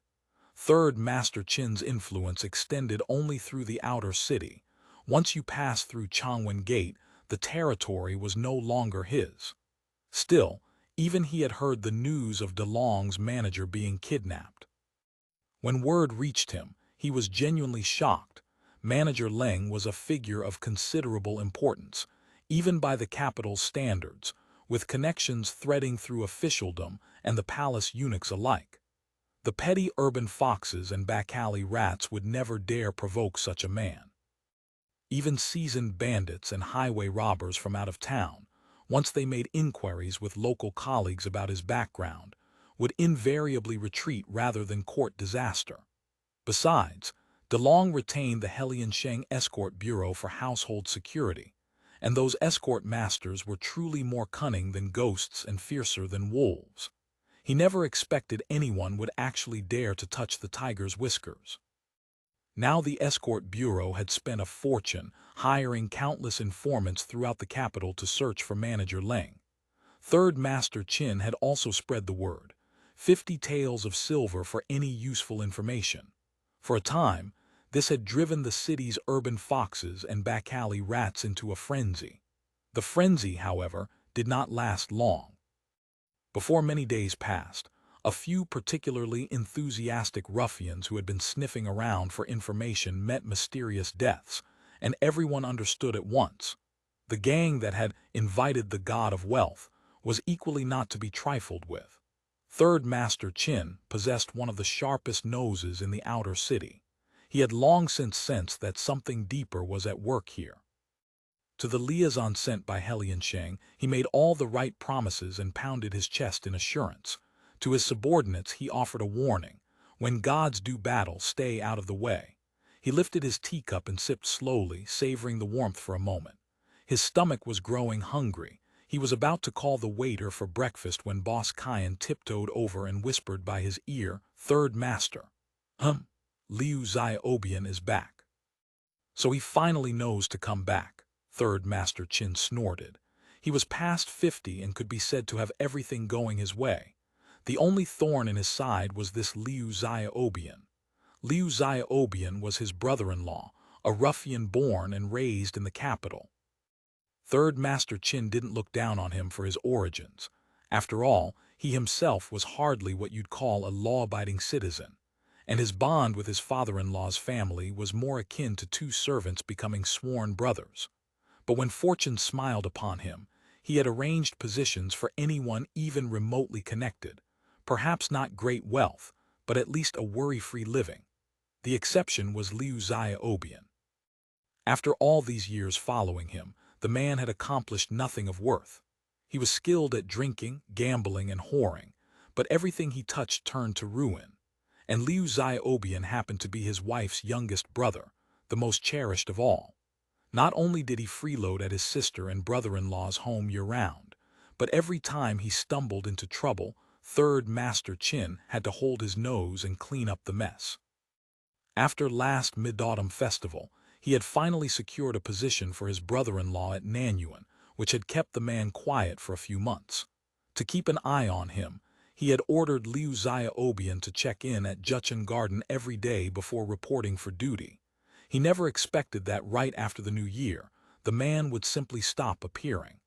Third Master Qin's influence extended only through the outer city. Once you passed through Changwen Gate, the territory was no longer his. Still, even he had heard the news of DeLong's manager being kidnapped. When word reached him, he was genuinely shocked. Manager Leng was a figure of considerable importance, even by the capital's standards, with connections threading through officialdom and the palace eunuchs alike. The petty urban foxes and back alley rats would never dare provoke such a man. Even seasoned bandits and highway robbers from out of town, once they made inquiries with local colleagues about his background, would invariably retreat rather than court disaster. Besides, DeLong retained the Heliansheng Escort Bureau for household security, and those escort masters were truly more cunning than ghosts and fiercer than wolves. He never expected anyone would actually dare to touch the tiger's whiskers. Now the escort bureau had spent a fortune hiring countless informants throughout the capital to search for Manager Leng. Third Master Qin had also spread the word, 50 taels of silver for any useful information. For a time, this had driven the city's urban foxes and back alley rats into a frenzy. The frenzy, however, did not last long. Before many days passed, a few particularly enthusiastic ruffians who had been sniffing around for information met mysterious deaths, and everyone understood at once. The gang that had invited the god of wealth was equally not to be trifled with. Third Master Qin possessed one of the sharpest noses in the outer city. He had long since sensed that something deeper was at work here. To the liaison sent by Helian Sheng, he made all the right promises and pounded his chest in assurance. To his subordinates he offered a warning: when gods do battle, stay out of the way. He lifted his teacup and sipped slowly, savoring the warmth for a moment. His stomach was growing hungry. He was about to call the waiter for breakfast when Boss Kyan tiptoed over and whispered by his ear, "Third Master. Liu Xiaobian is back." "So he finally knows to come back," Third Master Qin snorted. He was past 50 and could be said to have everything going his way. The only thorn in his side was this Liu Xiaobian. Liu Xiaobian was his brother-in-law, a ruffian born and raised in the capital. Third Master Qin didn't look down on him for his origins. After all, he himself was hardly what you'd call a law-abiding citizen, and his bond with his father-in-law's family was more akin to two servants becoming sworn brothers. But when fortune smiled upon him, he had arranged positions for anyone even remotely connected. Perhaps not great wealth, but at least a worry-free living. The exception was Liu Xiaobian. After all these years following him, the man had accomplished nothing of worth. He was skilled at drinking, gambling, and whoring, but everything he touched turned to ruin. And Liu Xiaobian happened to be his wife's youngest brother, the most cherished of all. Not only did he freeload at his sister and brother-in-law's home year-round, but every time he stumbled into trouble, Third Master Qin had to hold his nose and clean up the mess. After last Mid-Autumn Festival, he had finally secured a position for his brother-in-law at Nanyuan, which had kept the man quiet for a few months. To keep an eye on him, he had ordered Liu Xiaobian to check in at Juchen Garden every day before reporting for duty. He never expected that right after the new year, the man would simply stop appearing.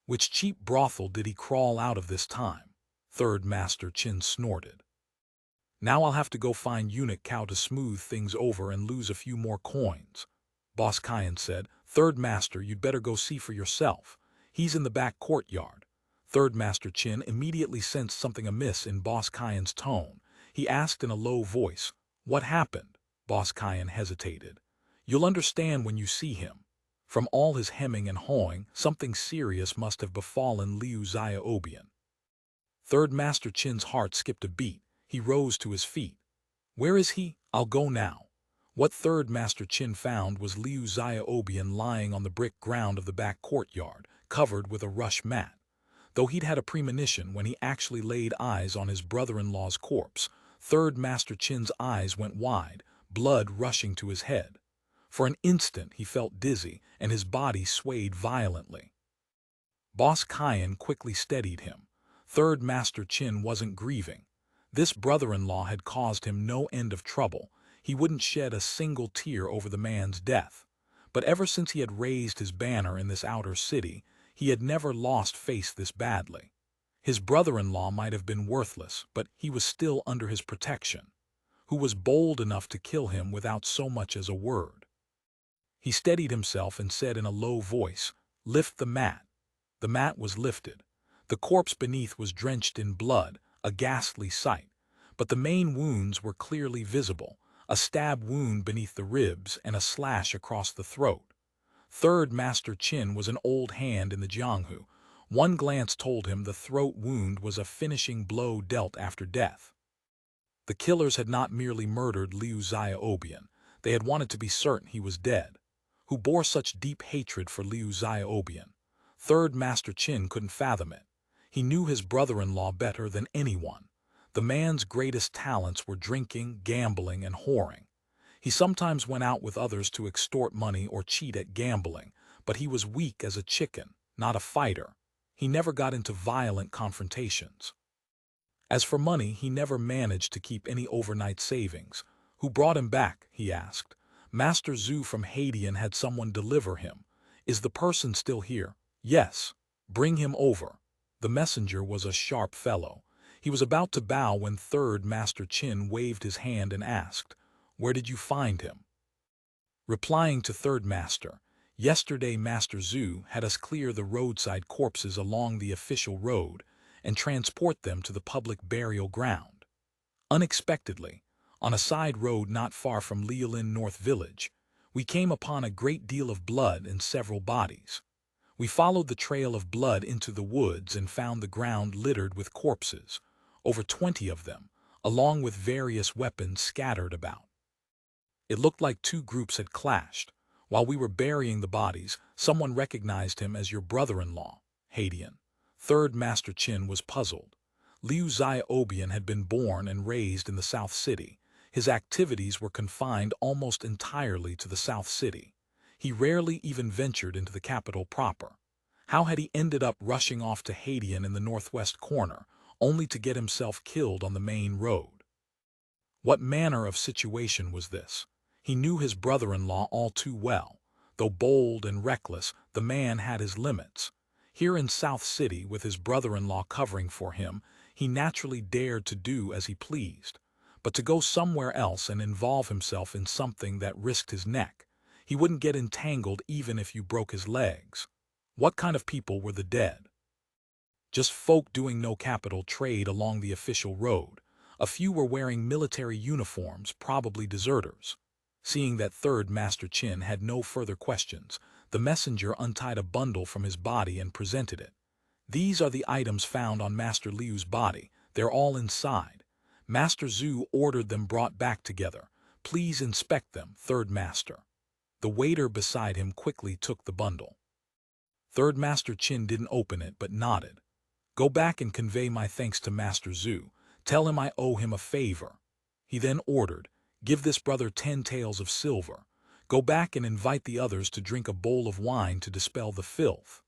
Which cheap brothel did he crawl out of this time? Third Master Qin snorted. Now I'll have to go find Eunuch Cow to smooth things over and lose a few more coins. Boss Kyan said, "Third Master, you'd better go see for yourself. He's in the back courtyard." Third Master Qin immediately sensed something amiss in Boss Kyan's tone. He asked in a low voice, "What happened?" Boss Kyan hesitated. "You'll understand when you see him." From all his hemming and hawing, something serious must have befallen Liu Xiaobian. Third Master Qin's heart skipped a beat. He rose to his feet. "Where is he? I'll go now." What Third Master Qin found was Liu Xiaobian lying on the brick ground of the back courtyard, covered with a rush mat. Though he'd had a premonition when he actually laid eyes on his brother-in-law's corpse, Third Master Qin's eyes went wide, blood rushing to his head. For an instant he felt dizzy, and his body swayed violently. Boss Kyan quickly steadied him. Third Master Qin wasn't grieving. This brother-in-law had caused him no end of trouble. He wouldn't shed a single tear over the man's death. But ever since he had raised his banner in this outer city, he had never lost face this badly. His brother-in-law might have been worthless, but he was still under his protection. Who was bold enough to kill him without so much as a word? He steadied himself and said in a low voice, "Lift the mat." The mat was lifted. The corpse beneath was drenched in blood, a ghastly sight. But the main wounds were clearly visible, a stab wound beneath the ribs and a slash across the throat. Third Master Qin was an old hand in the Jianghu. One glance told him the throat wound was a finishing blow dealt after death. The killers had not merely murdered Liu Xiaobian, they had wanted to be certain he was dead. Who bore such deep hatred for Liu Xiaobian? Third Master Qin couldn't fathom it. He knew his brother-in-law better than anyone. The man's greatest talents were drinking, gambling, and whoring. He sometimes went out with others to extort money or cheat at gambling, but he was weak as a chicken, not a fighter. He never got into violent confrontations. As for money, he never managed to keep any overnight savings. Who brought him back? He asked. Master Zhu from Hadian had someone deliver him. Is the person still here? Yes. Bring him over. The messenger was a sharp fellow. He was about to bow when Third Master Qin waved his hand and asked, "Where did you find him?" Replying to Third Master, "Yesterday Master Zhu had us clear the roadside corpses along the official road, and transport them to the public burial ground. Unexpectedly, on a side road not far from Liulin North Village, we came upon a great deal of blood and several bodies. We followed the trail of blood into the woods and found the ground littered with corpses, over 20 of them, along with various weapons scattered about. It looked like two groups had clashed. While we were burying the bodies, someone recognized him as your brother-in-law, Hadian. Third Master Qin was puzzled. Liu Xiaobian had been born and raised in the South City. His activities were confined almost entirely to the South City. He rarely even ventured into the capital proper. How had he ended up rushing off to Hadian in the northwest corner, only to get himself killed on the main road? What manner of situation was this? He knew his brother-in-law all too well. Though bold and reckless, the man had his limits. Here in South City, with his brother-in-law covering for him, he naturally dared to do as he pleased. But to go somewhere else and involve himself in something that risked his neck, he wouldn't get entangled even if you broke his legs. What kind of people were the dead? Just folk doing no capital trade along the official road. A few were wearing military uniforms, probably deserters. Seeing that Third Master Qin had no further questions, the messenger untied a bundle from his body and presented it. These are the items found on Master Liu's body. They're all inside. Master Zhu ordered them brought back together. Please inspect them, Third Master. The waiter beside him quickly took the bundle. Third Master Qin didn't open it but nodded. Go back and convey my thanks to Master Zhu. Tell him I owe him a favor. He then ordered, give this brother 10 taels of silver. Go back and invite the others to drink a bowl of wine to dispel the filth.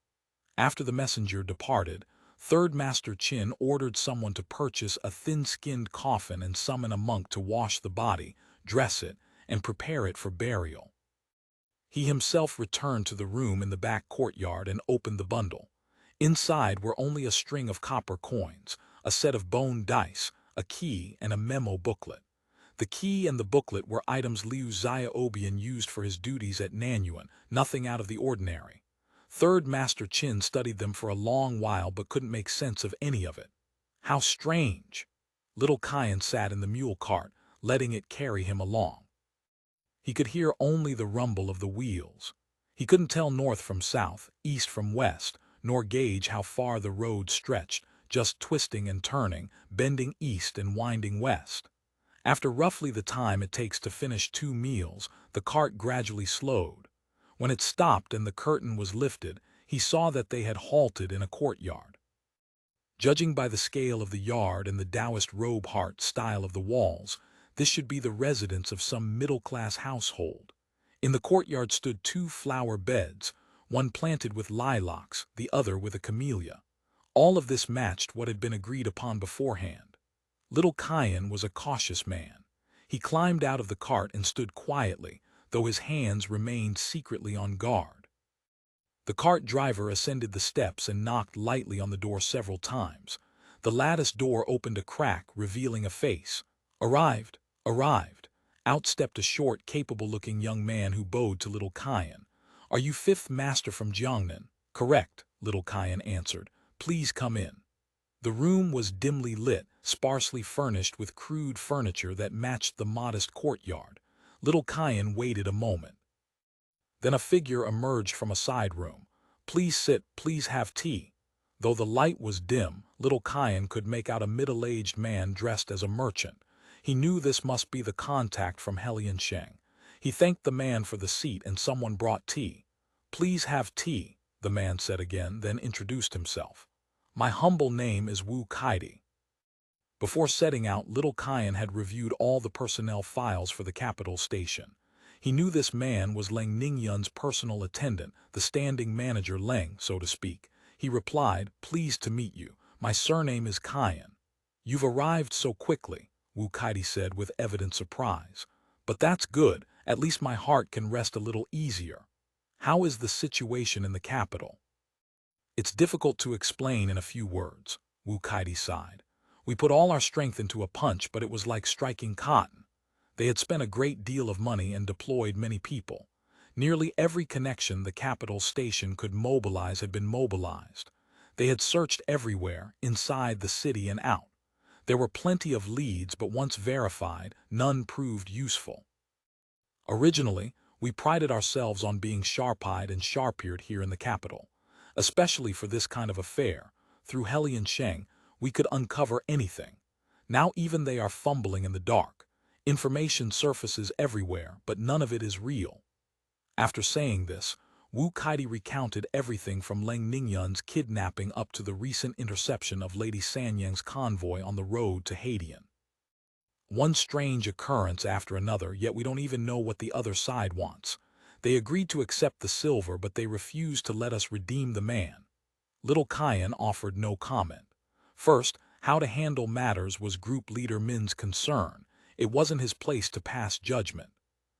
After the messenger departed, Third Master Qin ordered someone to purchase a thin-skinned coffin and summon a monk to wash the body, dress it, and prepare it for burial. He himself returned to the room in the back courtyard and opened the bundle. Inside were only a string of copper coins, a set of bone dice, a key, and a memo booklet. The key and the booklet were items Liu Xiaobian used for his duties at Nanyuan, nothing out of the ordinary. Third Master Qin studied them for a long while but couldn't make sense of any of it. How strange! Little Kian sat in the mule cart, letting it carry him along. He could hear only the rumble of the wheels. He couldn't tell north from south, east from west, nor gauge how far the road stretched, just twisting and turning, bending east and winding west. After roughly the time it takes to finish 2 meals, the cart gradually slowed. When it stopped and the curtain was lifted, he saw that they had halted in a courtyard. Judging by the scale of the yard and the Taoist robe-heart style of the walls, this should be the residence of some middle-class household. In the courtyard stood 2 flower beds, one planted with lilacs, the other with a camellia. All of this matched what had been agreed upon beforehand. Little Kian was a cautious man. He climbed out of the cart and stood quietly, though his hands remained secretly on guard. The cart driver ascended the steps and knocked lightly on the door several times. The lattice door opened a crack, revealing a face. Arrived, arrived. Out stepped a short, capable-looking young man who bowed to Little Kian. Are you 5th Master from Jiangnan? Correct, Little Kian answered. Please come in. The room was dimly lit, sparsely furnished with crude furniture that matched the modest courtyard. Little Kian waited a moment. Then a figure emerged from a side room. Please sit, please have tea. Though the light was dim, Little Kian could make out a middle-aged man dressed as a merchant. He knew this must be the contact from Heliansheng. He thanked the man for the seat and someone brought tea. Please have tea, the man said again, then introduced himself. My humble name is Wu Kaidi. Before setting out, Little Kian had reviewed all the personnel files for the capital station. He knew this man was Leng Ningyun's personal attendant, the standing manager Leng, so to speak. He replied, pleased to meet you. My surname is Kian. You've arrived so quickly, Wu Kaidi said with evident surprise. But that's good, at least my heart can rest a little easier. How is the situation in the capital? It's difficult to explain in a few words, Wu Kaidi sighed. We put all our strength into a punch, but it was like striking cotton. They had spent a great deal of money and deployed many people. Nearly every connection the capital station could mobilize had been mobilized. They had searched everywhere, inside the city and out. There were plenty of leads, but once verified, none proved useful. Originally, we prided ourselves on being sharp-eyed and sharp-eared here in the capital. Especially for this kind of affair, through Heli and Sheng, we could uncover anything. Now even they are fumbling in the dark. Information surfaces everywhere, but none of it is real. After saying this, Wu Kaidi recounted everything from Leng Ningyun's kidnapping up to the recent interception of Lady Sanyang's convoy on the road to Hadian. One strange occurrence after another, yet we don't even know what the other side wants. They agreed to accept the silver, but they refused to let us redeem the man. Little Kayan offered no comment. First, how to handle matters was group leader Min's concern. It wasn't his place to pass judgment.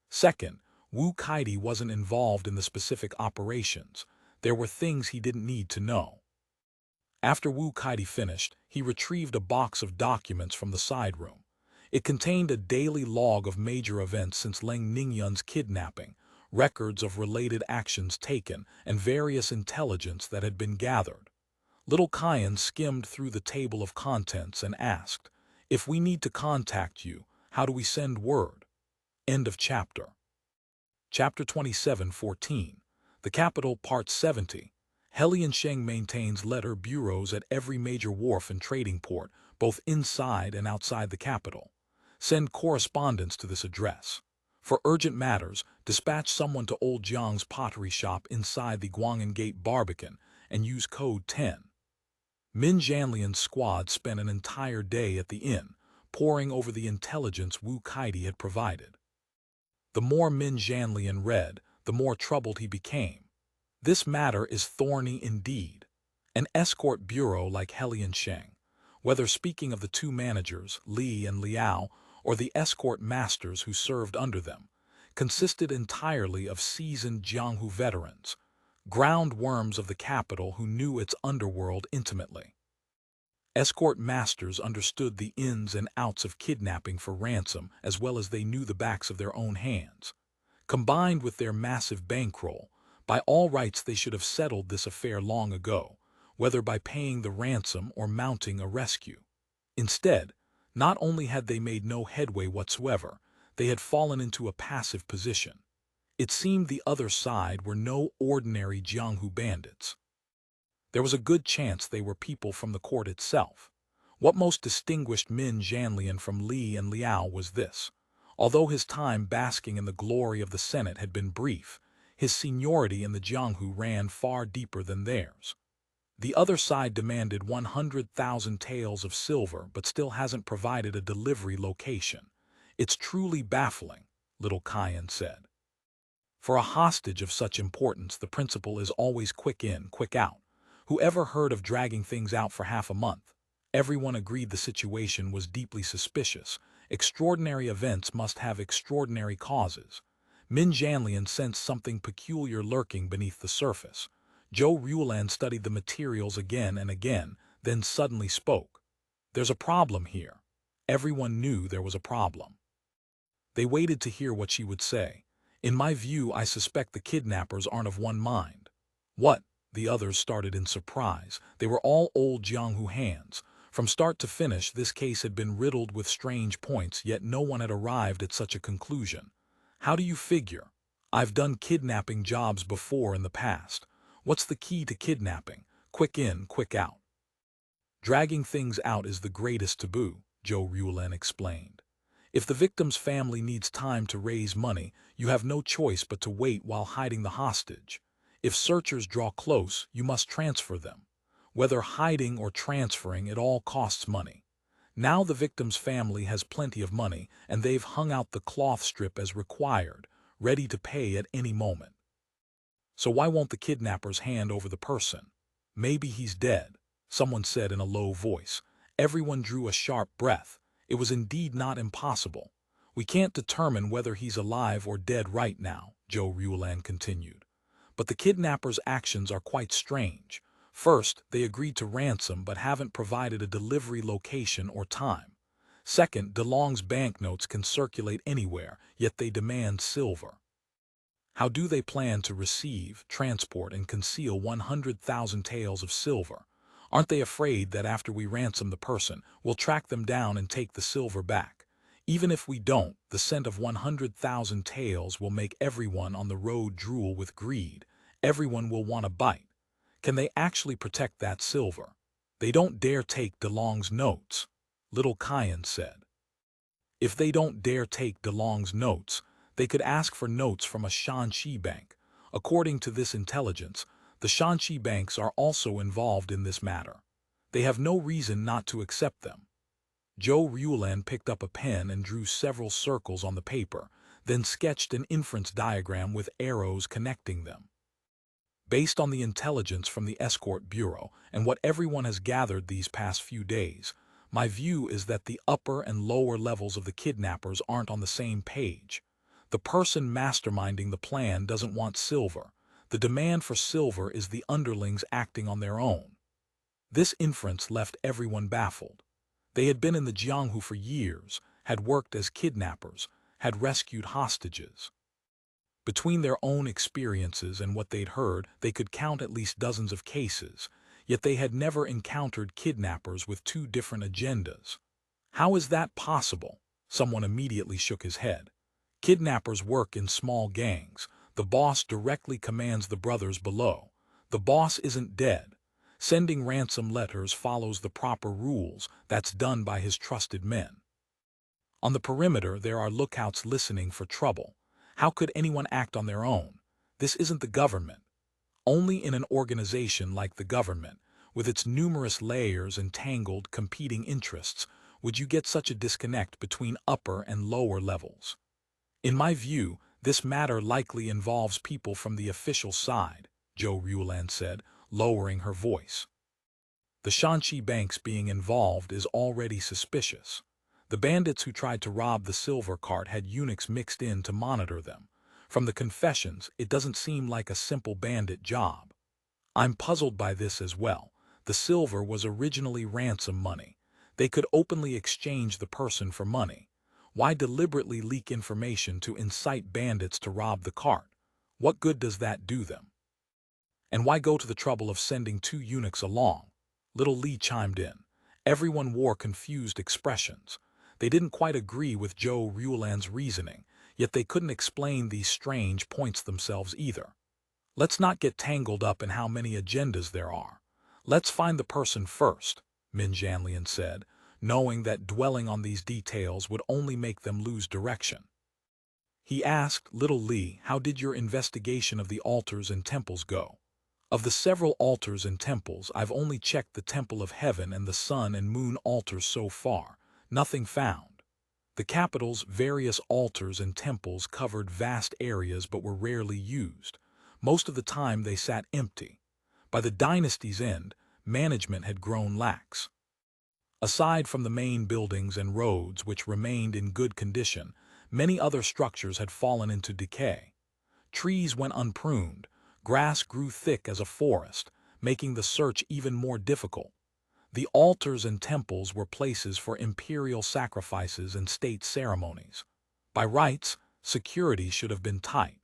Second, Wu Kaidi wasn't involved in the specific operations. There were things he didn't need to know. After Wu Kaidi finished, he retrieved a box of documents from the side room. It contained a daily log of major events since Leng Ningyun's kidnapping, records of related actions taken, and various intelligence that had been gathered. Little Kayan skimmed through the table of contents and asked, "If we need to contact you, how do we send word?" End of chapter. Chapter 27:14. The Capital, Part 70. Heli and Sheng maintains letter bureaus at every major wharf and trading port, both inside and outside the capital. Send correspondence to this address. For urgent matters, dispatch someone to Old Jiang's pottery shop inside the Guang'an Gate Barbican and use code 10. Min Janlian's squad spent an entire day at the inn, poring over the intelligence Wu Kaidi had provided. The more Min Janlian read, the more troubled he became. This matter is thorny indeed. An escort bureau like Heli and Sheng, whether speaking of the two managers, Li and Liao, or the escort masters who served under them, consisted entirely of seasoned Jianghu veterans, ground worms of the capital who knew its underworld intimately. Escort masters understood the ins and outs of kidnapping for ransom as well as they knew the backs of their own hands. Combined with their massive bankroll, by all rights they should have settled this affair long ago, whether by paying the ransom or mounting a rescue. Instead, not only had they made no headway whatsoever, they had fallen into a passive position. It seemed the other side were no ordinary Jianghu bandits. There was a good chance they were people from the court itself. What most distinguished Min Janlian from Li and Liao was this. Although his time basking in the glory of the Senate had been brief, his seniority in the Jianghu ran far deeper than theirs. The other side demanded 100,000 taels of silver but still hasn't provided a delivery location. It's truly baffling, Little Kayan said. For a hostage of such importance, the principle is always quick in, quick out. Whoever heard of dragging things out for half a month? Everyone agreed the situation was deeply suspicious. Extraordinary events must have extraordinary causes. Min Janlian sensed something peculiar lurking beneath the surface. Zhou Ruolan studied the materials again and again, then suddenly spoke. "There's a problem here." Everyone knew there was a problem. They waited to hear what she would say. "In my view, I suspect the kidnappers aren't of one mind." "What?" The others started in surprise. They were all old Jianghu hands. From start to finish, this case had been riddled with strange points, yet no one had arrived at such a conclusion. "How do you figure?" "I've done kidnapping jobs before in the past. What's the key to kidnapping? Quick in, quick out." "Dragging things out is the greatest taboo," Zhou Ruolan explained. "If the victim's family needs time to raise money, you have no choice but to wait while hiding the hostage. If searchers draw close, you must transfer them. Whether hiding or transferring, it all costs money. Now the victim's family has plenty of money, and they've hung out the cloth strip as required, ready to pay at any moment. So why won't the kidnappers hand over the person?" "Maybe he's dead," someone said in a low voice. Everyone drew a sharp breath. It was indeed not impossible. "We can't determine whether he's alive or dead right now," Zhou Ruolan continued. "But the kidnappers' actions are quite strange. First, they agreed to ransom but haven't provided a delivery location or time. Second, DeLong's banknotes can circulate anywhere, yet they demand silver. How do they plan to receive, transport, and conceal 100,000 taels of silver? Aren't they afraid that after we ransom the person, we'll track them down and take the silver back? Even if we don't, the scent of 100,000 tails will make everyone on the road drool with greed. Everyone will want a bite. Can they actually protect that silver? They don't dare take DeLong's notes, little Kyan said. If they don't dare take DeLong's notes, they could ask for notes from a Shanxi bank. According to this intelligence, the Shanxi banks are also involved in this matter. They have no reason not to accept them. Zhou Ruolan picked up a pen and drew several circles on the paper, then sketched an inference diagram with arrows connecting them. Based on the intelligence from the Escort Bureau and what everyone has gathered these past few days, my view is that the upper and lower levels of the kidnappers aren't on the same page. The person masterminding the plan doesn't want silver. The demand for silver is the underlings acting on their own. This inference left everyone baffled. They had been in the Jianghu for years, had worked as kidnappers, had rescued hostages. Between their own experiences and what they'd heard, they could count at least dozens of cases, yet they had never encountered kidnappers with two different agendas. How is that possible? Someone immediately shook his head. Kidnappers work in small gangs. The boss directly commands the brothers below. The boss isn't dead. Sending ransom letters follows the proper rules. That's done by his trusted men. On the perimeter, there are lookouts listening for trouble. How could anyone act on their own? This isn't the government. Only in an organization like the government, with its numerous layers and tangled, competing interests, would you get such a disconnect between upper and lower levels. In my view, this matter likely involves people from the official side, Zhou Ruolan said, lowering her voice. The Shanxi banks being involved is already suspicious. The bandits who tried to rob the silver cart had eunuchs mixed in to monitor them. From the confessions, it doesn't seem like a simple bandit job. I'm puzzled by this as well. The silver was originally ransom money. They could openly exchange the person for money. Why deliberately leak information to incite bandits to rob the cart? What good does that do them? And why go to the trouble of sending two eunuchs along? Little Li chimed in. Everyone wore confused expressions. They didn't quite agree with Zhou Ruolan's reasoning, yet they couldn't explain these strange points themselves either. Let's not get tangled up in how many agendas there are. Let's find the person first, Ming Dynasty said, knowing that dwelling on these details would only make them lose direction. He asked Little Li, how did your investigation of the altars and temples go? Of the several altars and temples, I've only checked the Temple of Heaven and the Sun and Moon altars so far. Nothing found. The capital's various altars and temples covered vast areas but were rarely used. Most of the time they sat empty. By the dynasty's end, management had grown lax. Aside from the main buildings and roads which remained in good condition, many other structures had fallen into decay. Trees went unpruned. Grass grew thick as a forest, making the search even more difficult. The altars and temples were places for imperial sacrifices and state ceremonies. By rights, security should have been tight.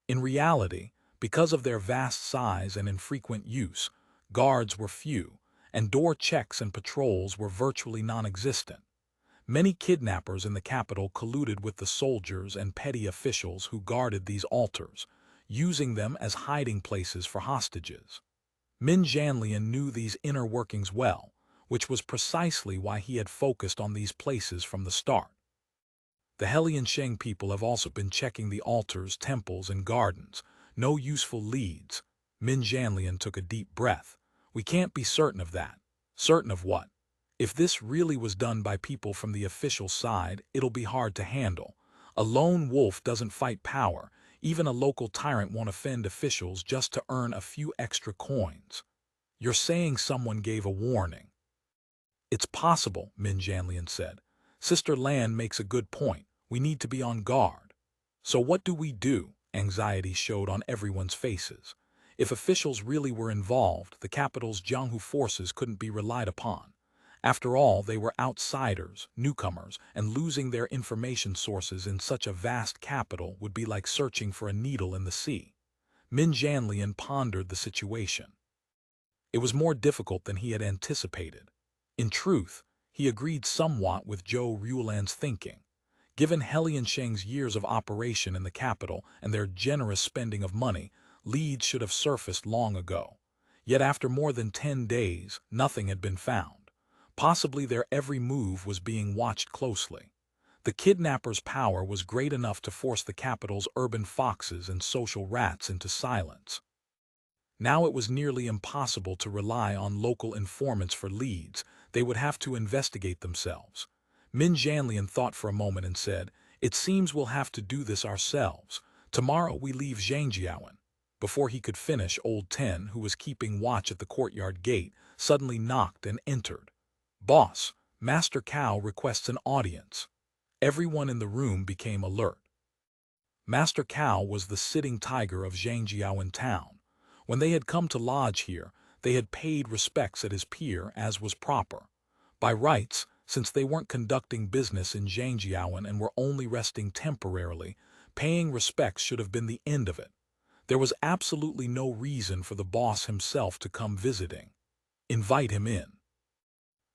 In reality, because of their vast size and infrequent use, guards were few, and door checks and patrols were virtually non-existent. Many kidnappers in the capital colluded with the soldiers and petty officials who guarded these altars, using them as hiding places for hostages. Ming Dynasty knew these inner workings well, which was precisely why he had focused on these places from the start. The Heliansheng people have also been checking the altars, temples, and gardens. No useful leads. Ming Dynasty took a deep breath. We can't be certain of that. Certain of what? If this really was done by people from the official side, it'll be hard to handle. A lone wolf doesn't fight power. Even a local tyrant won't offend officials just to earn a few extra coins. You're saying someone gave a warning. It's possible, Ming Dynasty said. Sister Lan makes a good point. We need to be on guard. So what do we do? Anxiety showed on everyone's faces. If officials really were involved, the capital's Jianghu forces couldn't be relied upon. After all, they were outsiders, newcomers, and losing their information sources in such a vast capital would be like searching for a needle in the sea. Ming Dynasty pondered the situation. It was more difficult than he had anticipated. In truth, he agreed somewhat with Zhou Ruolan's thinking. Given Helian Sheng's years of operation in the capital and their generous spending of money, leads should have surfaced long ago. Yet after more than 10 days, nothing had been found. Possibly their every move was being watched closely. The kidnappers' power was great enough to force the capital's urban foxes and social rats into silence. Now it was nearly impossible to rely on local informants for leads. They would have to investigate themselves. Min Jianlian thought for a moment and said, "It seems we'll have to do this ourselves. Tomorrow we leave Zhangjiawan." Before he could finish, old Ten, who was keeping watch at the courtyard gate, suddenly knocked and entered. "Boss, Master Cao requests an audience." Everyone in the room became alert. Master Cao was the sitting tiger of Zhangjiawan town. When they had come to lodge here, they had paid respects at his pier as was proper. By rights, since they weren't conducting business in Zhangjiawan and were only resting temporarily, paying respects should have been the end of it. There was absolutely no reason for the boss himself to come visiting. Invite him in.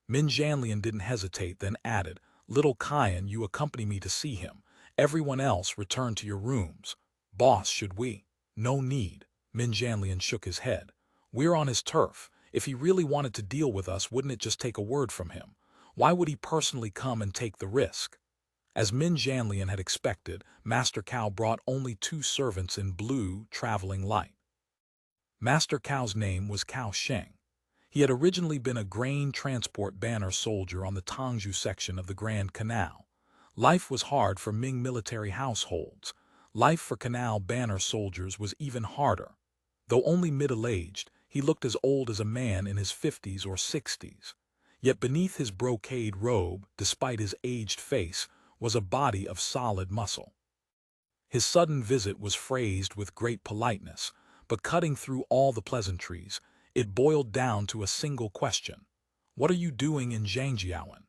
Min Jianlian didn't hesitate, then added, "Little Cayenne, you accompany me to see him. Everyone else return to your rooms." "Boss, should we?" "No need." Min Jianlian shook his head. "We're on his turf. If he really wanted to deal with us, wouldn't it just take a word from him? Why would he personally come and take the risk?" As Min Jianlian had expected, Master Cao brought only 2 servants in blue, traveling light. Master Cao's name was Cao Sheng. He had originally been a grain transport banner soldier on the Tangzhou section of the Grand Canal. Life was hard for Ming military households. Life for canal banner soldiers was even harder. Though only middle-aged, he looked as old as a man in his 50s or 60s. Yet beneath his brocade robe, despite his aged face, was a body of solid muscle. His sudden visit was phrased with great politeness, but cutting through all the pleasantries, it boiled down to a single question. "What are you doing in Zhangjiawan?"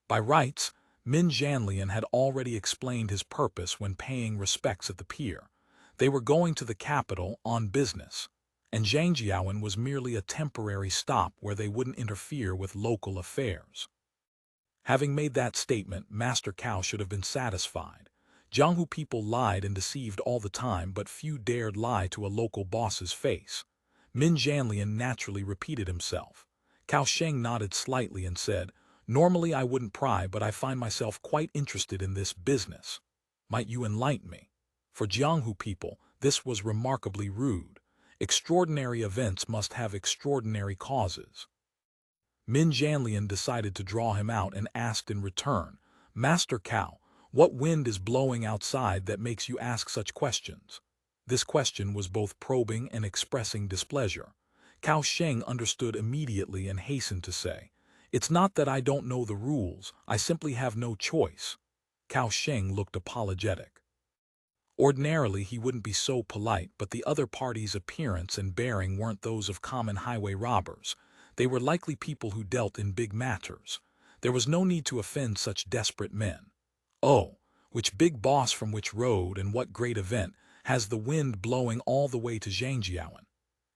By rights, Min Jianlian had already explained his purpose when paying respects at the pier. They were going to the capital on business, and Zhangjiawan was merely a temporary stop where they wouldn't interfere with local affairs. Having made that statement, Master Cao should have been satisfied. Jianghu people lied and deceived all the time, but few dared lie to a local boss's face. Min Jianlian naturally repeated himself. Cao Sheng nodded slightly and said, "Normally I wouldn't pry, but I find myself quite interested in this business. Might you enlighten me?" For Jianghu people, this was remarkably rude. Extraordinary events must have extraordinary causes. Min Jianlian decided to draw him out and asked in return, "Master Cao, what wind is blowing outside that makes you ask such questions?" This question was both probing and expressing displeasure. Cao Sheng understood immediately and hastened to say, "It's not that I don't know the rules, I simply have no choice." Cao Sheng looked apologetic. Ordinarily he wouldn't be so polite, but the other party's appearance and bearing weren't those of common highway robbers. They were likely people who dealt in big matters. There was no need to offend such desperate men. "Oh, which big boss from which road and what great event has the wind blowing all the way to Zhangjiawan?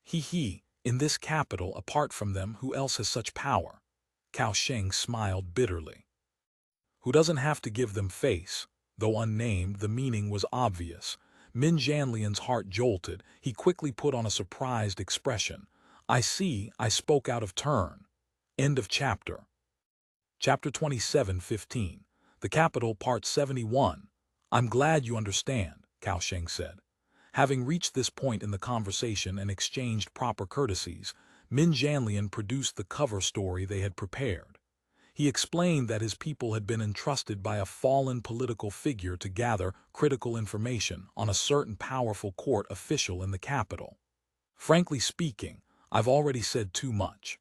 He, in this capital, apart from them, who else has such power?" Cao Sheng smiled bitterly. "Who doesn't have to give them face?" Though unnamed, the meaning was obvious. Min Jianlian's heart jolted. He quickly put on a surprised expression. "I see, I spoke out of turn." End of chapter. Chapter 27:15. The Capital, Part 71. "I'm glad you understand," Cao Sheng said. Having reached this point in the conversation and exchanged proper courtesies, Min Jianlian produced the cover story they had prepared. He explained that his people had been entrusted by a fallen political figure to gather critical information on a certain powerful court official in the capital. "Frankly speaking, I've already said too much.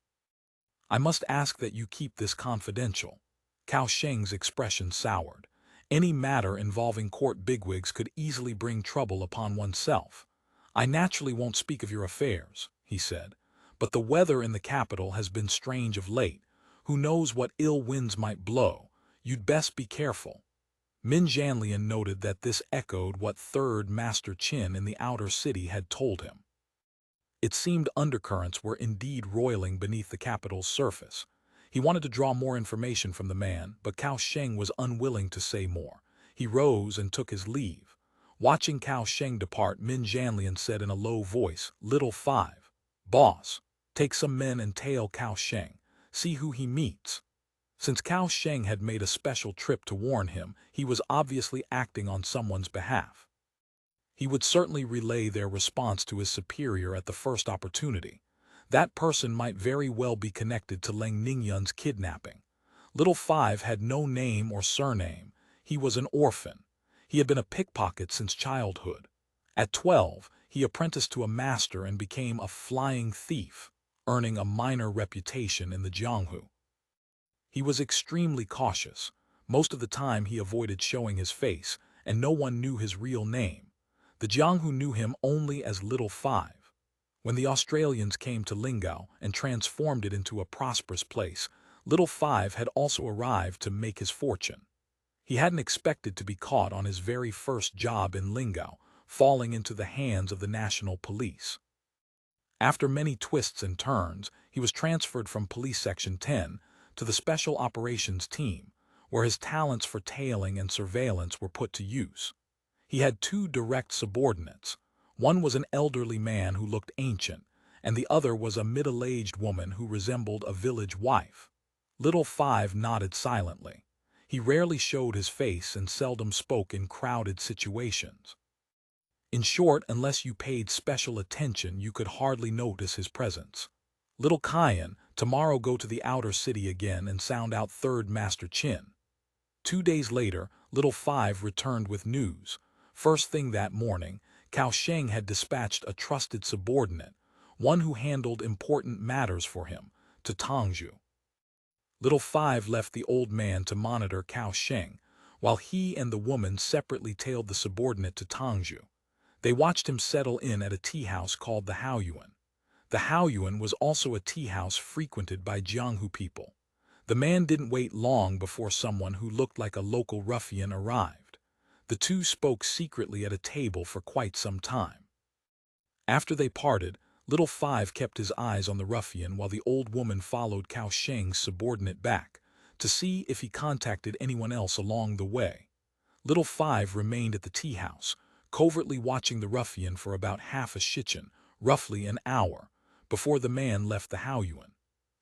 I must ask that you keep this confidential." Cao Sheng's expression soured. Any matter involving court bigwigs could easily bring trouble upon oneself. "I naturally won't speak of your affairs," he said, "but the weather in the capital has been strange of late. Who knows what ill winds might blow? You'd best be careful." Min Jianlian noted that this echoed what Third Master Qin in the outer city had told him. It seemed undercurrents were indeed roiling beneath the capital's surface. He wanted to draw more information from the man, but Cao Sheng was unwilling to say more. He rose and took his leave. Watching Cao Sheng depart, Min Jianlian said in a low voice, "Little Five. Boss, take some men and tail Cao Sheng. See who he meets." Since Cao Sheng had made a special trip to warn him, he was obviously acting on someone's behalf. He would certainly relay their response to his superior at the first opportunity. That person might very well be connected to Leng Ningyun's kidnapping. Little Five had no name or surname. He was an orphan. He had been a pickpocket since childhood. At 12, he apprenticed to a master and became a flying thief, earning a minor reputation in the Jianghu. He was extremely cautious. Most of the time he avoided showing his face, and no one knew his real name. The Jianghu knew him only as Little Five. When the Australians came to Lingao and transformed it into a prosperous place, Little Five had also arrived to make his fortune. He hadn't expected to be caught on his very first job in Lingao, falling into the hands of the national police. After many twists and turns, he was transferred from Police Section 10 to the Special Operations Team, where his talents for tailing and surveillance were put to use. He had two direct subordinates. One was an elderly man who looked ancient, and the other was a middle-aged woman who resembled a village wife. Little Five nodded silently. He rarely showed his face and seldom spoke in crowded situations. In short, unless you paid special attention, you could hardly notice his presence. Little Cayenne, tomorrow go to the outer city again and sound out Third Master Chin. 2 days later, Little Five returned with news. First thing that morning, Cao Sheng had dispatched a trusted subordinate, one who handled important matters for him, to Tangzhou. Little Five left the old man to monitor Cao Sheng, while he and the woman separately tailed the subordinate to Tangzhou. They watched him settle in at a tea-house called the Haoyuan. The Haoyuan was also a tea-house frequented by Jianghu people. The man didn't wait long before someone who looked like a local ruffian arrived. The two spoke secretly at a table for quite some time. After they parted, Little Five kept his eyes on the ruffian while the old woman followed Cao Sheng's subordinate back to see if he contacted anyone else along the way. Little Five remained at the tea-house, covertly watching the ruffian for about half a shichen, roughly an hour, before the man left the Haoyuan.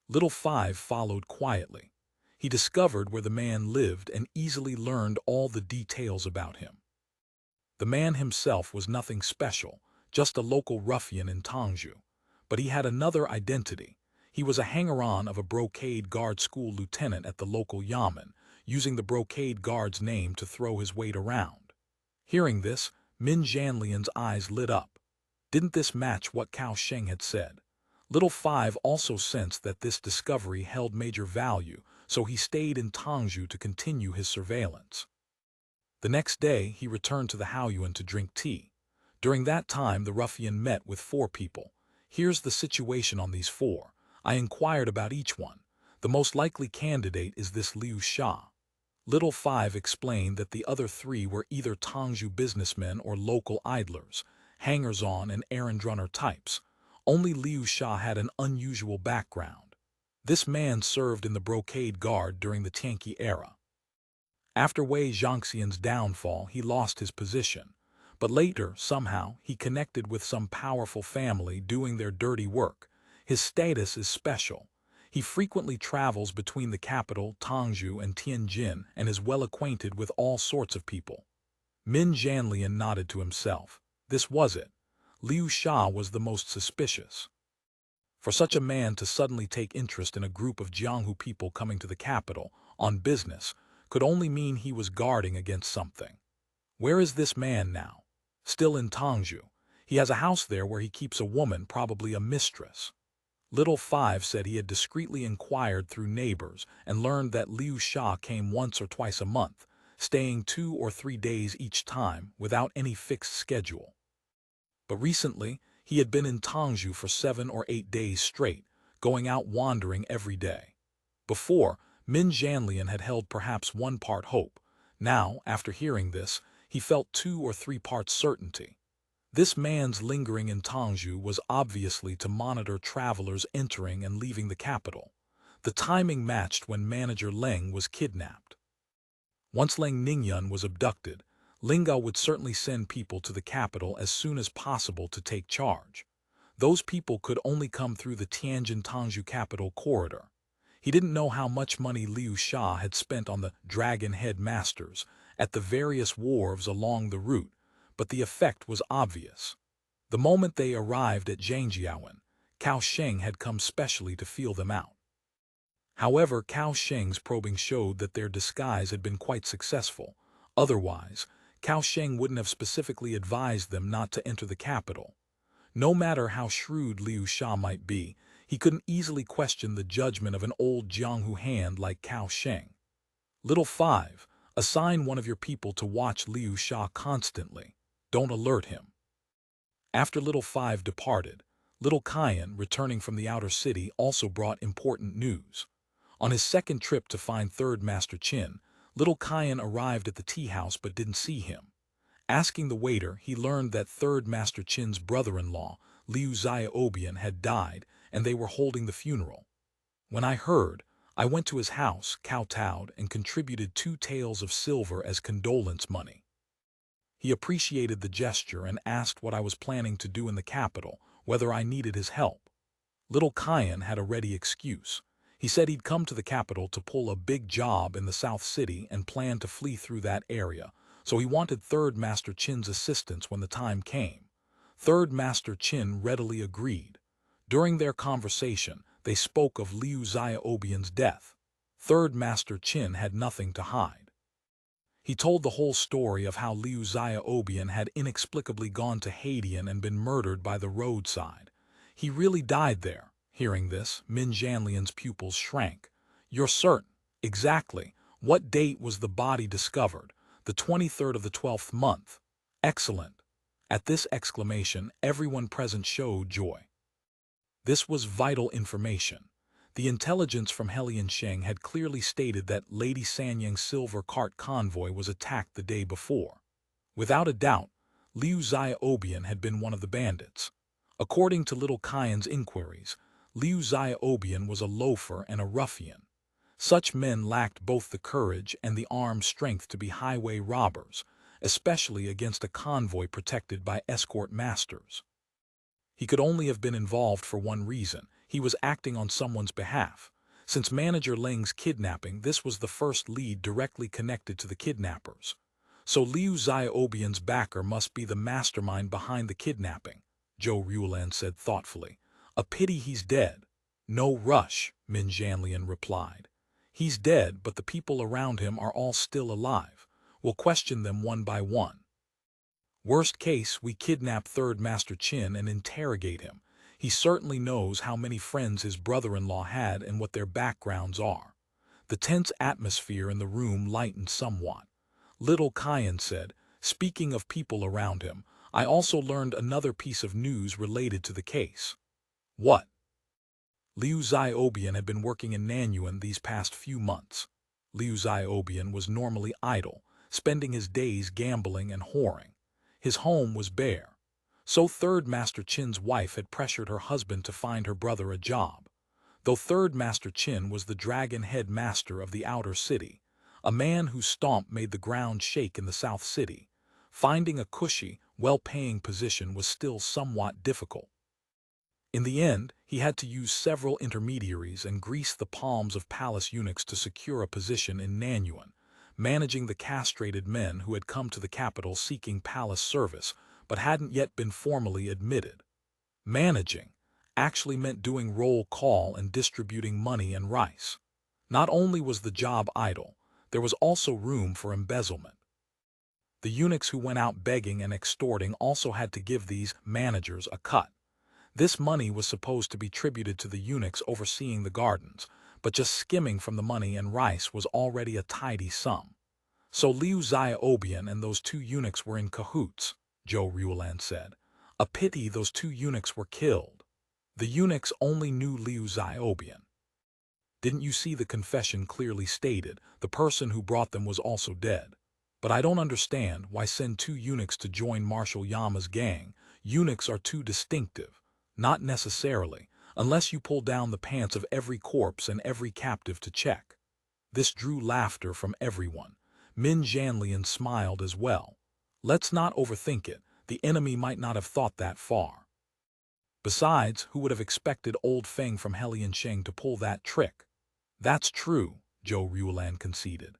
Little Five followed quietly. He discovered where the man lived and easily learned all the details about him. The man himself was nothing special, just a local ruffian in Tangzhou, but he had another identity. He was a hanger-on of a brocade guard school lieutenant at the local yamen, using the brocade guard's name to throw his weight around. Hearing this, Min Jianlian's eyes lit up. Didn't this match what Cao Sheng had said? Little Five also sensed that this discovery held major value, so he stayed in Tangzhou to continue his surveillance. The next day, he returned to the Haoyuan to drink tea. During that time, the ruffian met with 4 people. "Here's the situation on these 4. I inquired about each one. The most likely candidate is this Liu Sha." Little Five explained that the other 3 were either Tangzhou businessmen or local idlers, hangers-on and errand-runner types. Only Liu Sha had an unusual background. This man served in the brocade guard during the Tianqi era. After Wei Zhangxian's downfall, he lost his position, but later, somehow, he connected with some powerful family doing their dirty work. His status is special. He frequently travels between the capital, Tangzhou, and Tianjin and is well acquainted with all sorts of people. Min Jianlian nodded to himself. This was it. Liu Sha was the most suspicious. For such a man to suddenly take interest in a group of Jianghu people coming to the capital on business could only mean he was guarding against something. Where is this man now? Still in Tangzhou. He has a house there where he keeps a woman, probably a mistress. Little Five said he had discreetly inquired through neighbors and learned that Liu Sha came once or twice a month, staying 2 or 3 days each time without any fixed schedule. But recently, he had been in Tangzhou for 7 or 8 days straight, going out wandering every day. Before, Min Jianlian had held perhaps 1 part hope. Now, after hearing this, he felt 2 or 3 parts certainty. This man's lingering in Tangzhou was obviously to monitor travelers entering and leaving the capital. The timing matched when manager Leng was kidnapped. Once Leng Ningyun was abducted, Lingao would certainly send people to the capital as soon as possible to take charge. Those people could only come through the Tianjin-Tangzhou capital corridor. He didn't know how much money Liu Sha had spent on the Dragon Head Masters at the various wharves along the route, but the effect was obvious. The moment they arrived at Zhangjiawen, Cao Sheng had come specially to feel them out. However, Cao Sheng's probing showed that their disguise had been quite successful. Otherwise, Cao Sheng wouldn't have specifically advised them not to enter the capital. No matter how shrewd Liu Sha might be, he couldn't easily question the judgment of an old Jianghu hand like Cao Sheng. Little 5. Assign one of your people to watch Liu Sha constantly. Don't alert him. After Little 5 departed, Little Cayenne, returning from the outer city, also brought important news. On his second trip to find Third Master Qin, Little Cayenne arrived at the tea house but didn't see him. Asking the waiter, he learned that Third Master Qin's brother-in-law, Liu Xiaobian, had died, and they were holding the funeral. When I heard, I went to his house, kowtowed, and contributed 2 taels of silver as condolence money. He appreciated the gesture and asked what I was planning to do in the capital, whether I needed his help. Little Cayenne had a ready excuse. He said he'd come to the capital to pull a big job in the South City and planned to flee through that area, so he wanted Third Master Qin's assistance when the time came. Third Master Qin readily agreed. During their conversation, they spoke of Liu Xiaobian's death. Third Master Qin had nothing to hide. He told the whole story of how Liu Xiaobian had inexplicably gone to Hadian and been murdered by the roadside. He really died there. Hearing this, Min Zhanlian's pupils shrank. You're certain? Exactly. What date was the body discovered? The 23rd of the 12th month. Excellent. At this exclamation, everyone present showed joy. This was vital information. The intelligence from Helian Sheng had clearly stated that Lady Sanyang's silver cart convoy was attacked the day before. Without a doubt, Liu Xiaobian had been one of the bandits. According to Little Cayenne's inquiries, Liu Xiaobian was a loafer and a ruffian. Such men lacked both the courage and the armed strength to be highway robbers, especially against a convoy protected by escort masters. He could only have been involved for one reason. He was acting on someone's behalf. Since Manager Leng's kidnapping, this was the first lead directly connected to the kidnappers. So Liu Xiaobian's backer must be the mastermind behind the kidnapping, Zhou Ruolan said thoughtfully. A pity he's dead. No rush, Min Zhanlian replied. He's dead, but the people around him are all still alive. We'll question them one by one. Worst case, we kidnap Third Master Qin and interrogate him. He certainly knows how many friends his brother-in-law had and what their backgrounds are. The tense atmosphere in the room lightened somewhat. Little Cayenne said, speaking of people around him, I also learned another piece of news related to the case. What? Liu Xiaobian had been working in Nanyuan these past few months. Liu Xiaobian was normally idle, spending his days gambling and whoring. His home was bare. So Third Master Qin's wife had pressured her husband to find her brother a job. Though Third Master Qin was the Dragon Head Master of the outer city, a man whose stomp made the ground shake in the South City, finding a cushy, well-paying position was still somewhat difficult. In the end, he had to use several intermediaries and grease the palms of palace eunuchs to secure a position in Nanyuan, managing the castrated men who had come to the capital seeking palace service but hadn't yet been formally admitted. Managing actually meant doing roll call and distributing money and rice. Not only was the job idle, there was also room for embezzlement. The eunuchs who went out begging and extorting also had to give these managers a cut. This money was supposed to be tributed to the eunuchs overseeing the gardens, but just skimming from the money and rice was already a tidy sum. So Liu Xiaobian and those 2 eunuchs were in cahoots, Zhou Ruolan said. A pity those 2 eunuchs were killed. The eunuchs only knew Liu Xiaobian. Didn't you see the confession clearly stated? The person who brought them was also dead. But I don't understand why send 2 eunuchs to join Marshal Yama's gang. Eunuchs are too distinctive. Not necessarily, unless you pull down the pants of every corpse and every captive to check. This drew laughter from everyone. Min Jianlian smiled as well. Let's not overthink it. The enemy might not have thought that far. Besides, who would have expected old Feng from Heliansheng to pull that trick? That's true, Zhou Ruolan conceded.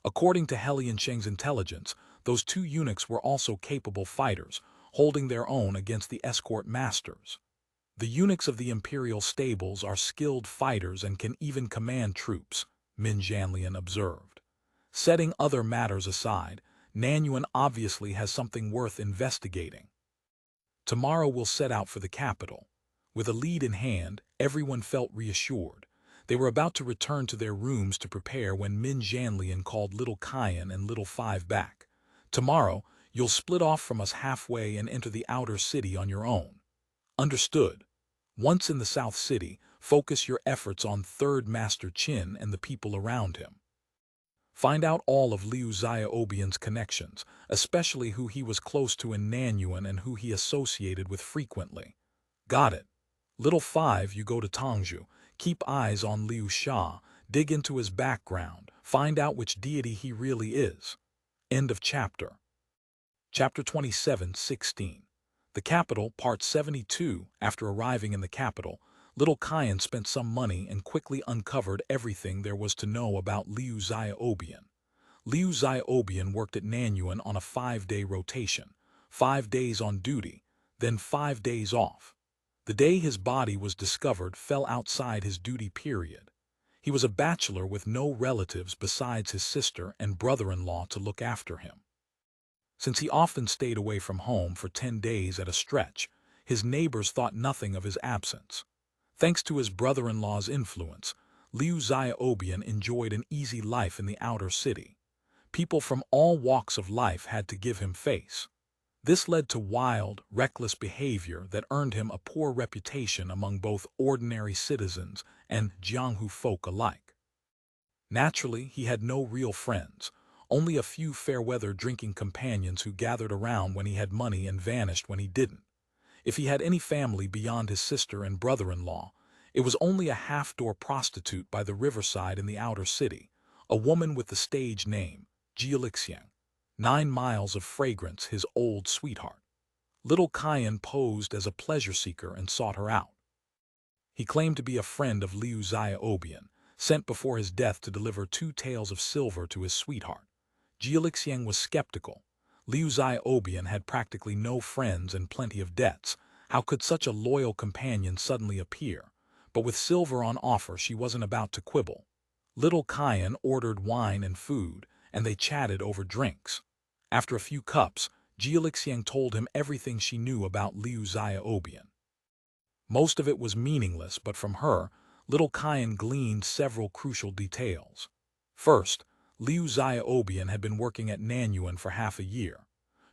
According to Heliansheng's intelligence, those two eunuchs were also capable fighters, holding their own against the escort masters. The eunuchs of the imperial stables are skilled fighters and can even command troops, Min Jianlian observed. Setting other matters aside, Nanyuan obviously has something worth investigating. Tomorrow we'll set out for the capital. With a lead in hand, everyone felt reassured. They were about to return to their rooms to prepare when Min Jianlian called Little Cayenne and Little Five back. Tomorrow, you'll split off from us halfway and enter the outer city on your own. Understood. Once in the South City, focus your efforts on Third Master Qin and the people around him. Find out all of Liu Xiaobian's connections, especially who he was close to in Nanyuan and who he associated with frequently. Got it. Little Five, you go to Tongzhou, keep eyes on Liu Sha, dig into his background, find out which deity he really is. End of chapter. Chapter 27:16. The Capital, Part 72. After arriving in the capital, Little Cayenne spent some money and quickly uncovered everything there was to know about Liu Xiaobian. Liu Xiaobian worked at Nanyuan on a 5-day rotation, 5 days on duty, then 5 days off. The day his body was discovered fell outside his duty period. He was a bachelor with no relatives besides his sister and brother-in-law to look after him. Since he often stayed away from home for 10 days at a stretch, his neighbors thought nothing of his absence. Thanks to his brother-in-law's influence, Liu Xiaobian enjoyed an easy life in the outer city. People from all walks of life had to give him face. This led to wild, reckless behavior that earned him a poor reputation among both ordinary citizens and Jianghu folk alike. Naturally, he had no real friends, only a few fair-weather drinking companions who gathered around when he had money and vanished when he didn't. If he had any family beyond his sister and brother-in-law, it was only a half-door prostitute by the riverside in the outer city, a woman with the stage name, Jialixiang. 9 miles of fragrance, his old sweetheart. Little Cayenne posed as a pleasure seeker and sought her out. He claimed to be a friend of Liu Xiaobian, sent before his death to deliver 2 taels of silver to his sweetheart. Jialixiang was skeptical. Liu Xiaobian had practically no friends and plenty of debts. How could such a loyal companion suddenly appear? But with silver on offer, she wasn't about to quibble. Little Cayenne ordered wine and food, and they chatted over drinks. After a few cups, Jialixiang told him everything she knew about Liu Xiaobian. Most of it was meaningless, but from her, Little Cayenne gleaned several crucial details. First, Liu Xiaobian had been working at Nanyuan for half a year.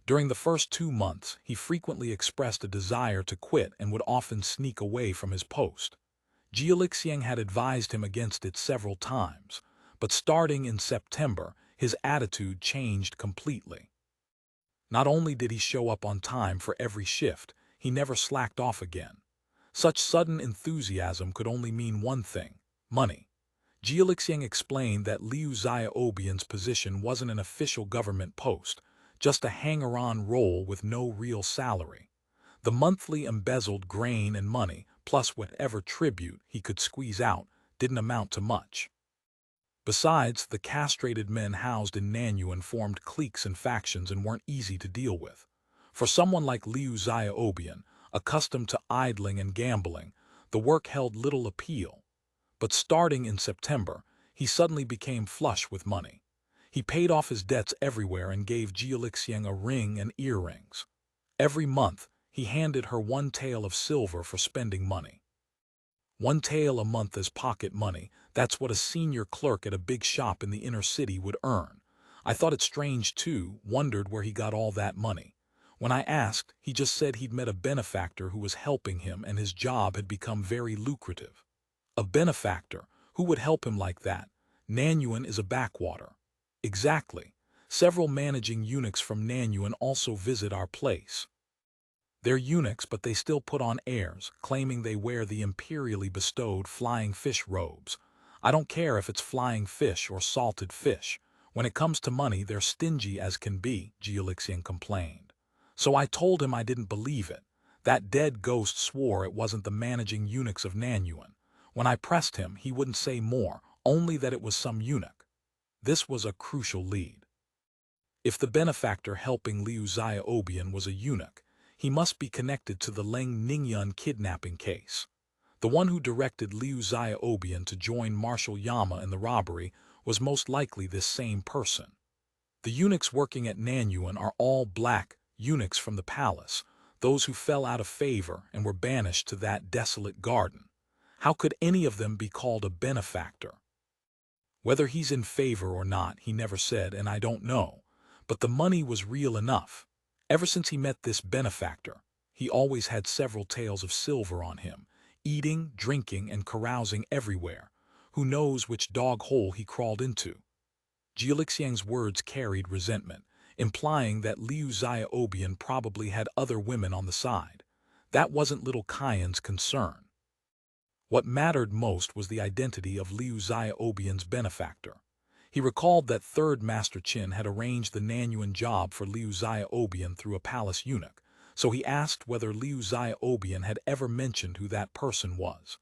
During the first 2 months, he frequently expressed a desire to quit and would often sneak away from his post. Jialixiang had advised him against it several times, but starting in September, his attitude changed completely. Not only did he show up on time for every shift, he never slacked off again. Such sudden enthusiasm could only mean one thing: money. Jialixiang explained that Liu Xiaobian's position wasn't an official government post, just a hanger-on role with no real salary. The monthly embezzled grain and money, plus whatever tribute he could squeeze out, didn't amount to much. Besides, the castrated men housed in Nanyuan formed cliques and factions and weren't easy to deal with. For someone like Liu Xiaobian, accustomed to idling and gambling, the work held little appeal. But starting in September, he suddenly became flush with money. He paid off his debts everywhere and gave Jialixiang a ring and earrings. Every month, he handed her 1 tael of silver for spending money. 1 tael a month as pocket money, that's what a senior clerk at a big shop in the inner city would earn. I thought it strange too, wondered where he got all that money. When I asked, he just said he'd met a benefactor who was helping him and his job had become very lucrative. A benefactor? Who would help him like that? Nanyuan is a backwater. Exactly. Several managing eunuchs from Nanyuan also visit our place. They're eunuchs, but they still put on airs, claiming they wear the imperially bestowed flying fish robes. I don't care if it's flying fish or salted fish. When it comes to money, they're stingy as can be, Jiulixian complained. So I told him I didn't believe it. That dead ghost swore it wasn't the managing eunuchs of Nanyuan. When I pressed him, he wouldn't say more, only that it was some eunuch. This was a crucial lead. If the benefactor helping Liu Xiaobian was a eunuch, he must be connected to the Leng Ningyun kidnapping case. The one who directed Liu Xiaobian to join Marshal Yama in the robbery was most likely this same person. The eunuchs working at Nanyuan are all black eunuchs from the palace, those who fell out of favor and were banished to that desolate garden. How could any of them be called a benefactor? Whether he's in favor or not, he never said, and I don't know. But the money was real enough. Ever since he met this benefactor, he always had several taels of silver on him, eating, drinking, and carousing everywhere. Who knows which dog hole he crawled into? Jiulixiang's words carried resentment, implying that Liu Xiaobian probably had other women on the side. That wasn't little Kaian's concern. What mattered most was the identity of Liu Xiaobian's benefactor. He recalled that Third Master Qin had arranged the Nanyuan job for Liu Xiaobian through a palace eunuch, so he asked whether Liu Xiaobian had ever mentioned who that person was.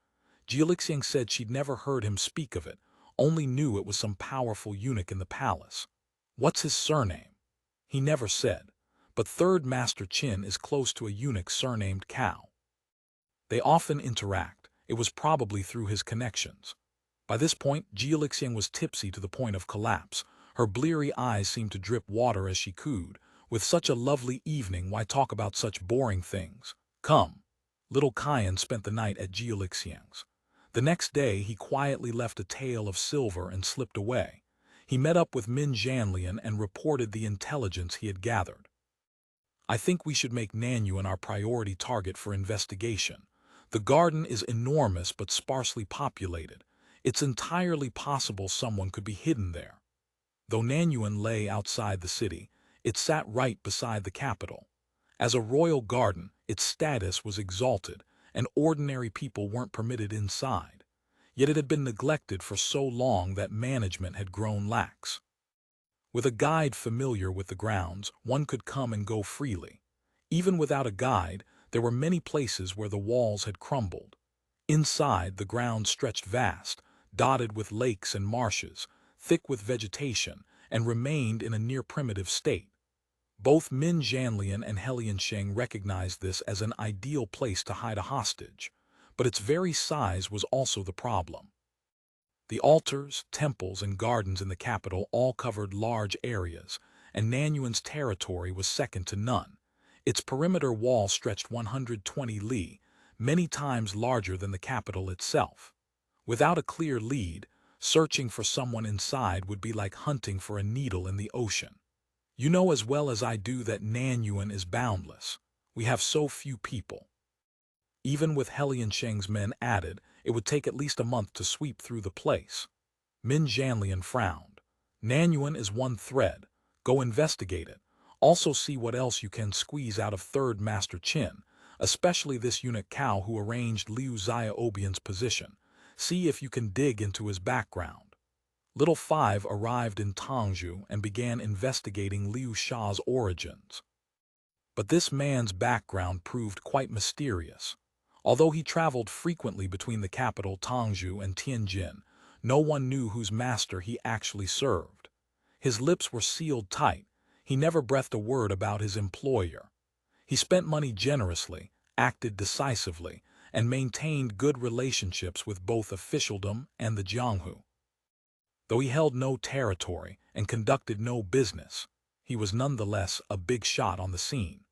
Jiulixiang said she'd never heard him speak of it, only knew it was some powerful eunuch in the palace. What's his surname? He never said, but Third Master Qin is close to a eunuch surnamed Cao. They often interact. It was probably through his connections. By this point, Jiulixiang was tipsy to the point of collapse. Her bleary eyes seemed to drip water as she cooed. With such a lovely evening, why talk about such boring things? Come. Little Kaian spent the night at Jiulixiang's. The next day, he quietly left a tael of silver and slipped away. He met up with Min Zhanlian and reported the intelligence he had gathered. I think we should make Nanyuan our priority target for investigation. The garden is enormous but sparsely populated. It's entirely possible someone could be hidden there. Though Nanyuan lay outside the city, it sat right beside the capital. As a royal garden, its status was exalted, and ordinary people weren't permitted inside. Yet it had been neglected for so long that management had grown lax. With a guide familiar with the grounds, one could come and go freely. Even without a guide, there were many places where the walls had crumbled. Inside, the grounds stretched vast, dotted with lakes and marshes, thick with vegetation, and remained in a near-primitive state. Both Min Zhanlian and Helian Sheng recognized this as an ideal place to hide a hostage, but its very size was also the problem. The altars, temples, and gardens in the capital all covered large areas, and Nanyuan's territory was second to none. Its perimeter wall stretched 120 li, many times larger than the capital itself. Without a clear lead, searching for someone inside would be like hunting for a needle in the ocean. You know as well as I do that Nanyuan is boundless. We have so few people. Even with Helian Sheng's men added, it would take at least a month to sweep through the place. Min Zhanlian frowned. Nanyuan is one thread. Go investigate it. Also see what else you can squeeze out of Third Master Qin, especially this eunuch Cao who arranged Liu Xiaobian's position. See if you can dig into his background. Little Five arrived in Tangzhou and began investigating Liu Sha's origins. But this man's background proved quite mysterious. Although he traveled frequently between the capital Tangzhou and Tianjin, no one knew whose master he actually served. His lips were sealed tight. He never breathed a word about his employer. He spent money generously, acted decisively, and maintained good relationships with both officialdom and the Jianghu. Though he held no territory and conducted no business, he was nonetheless a big shot on the scene.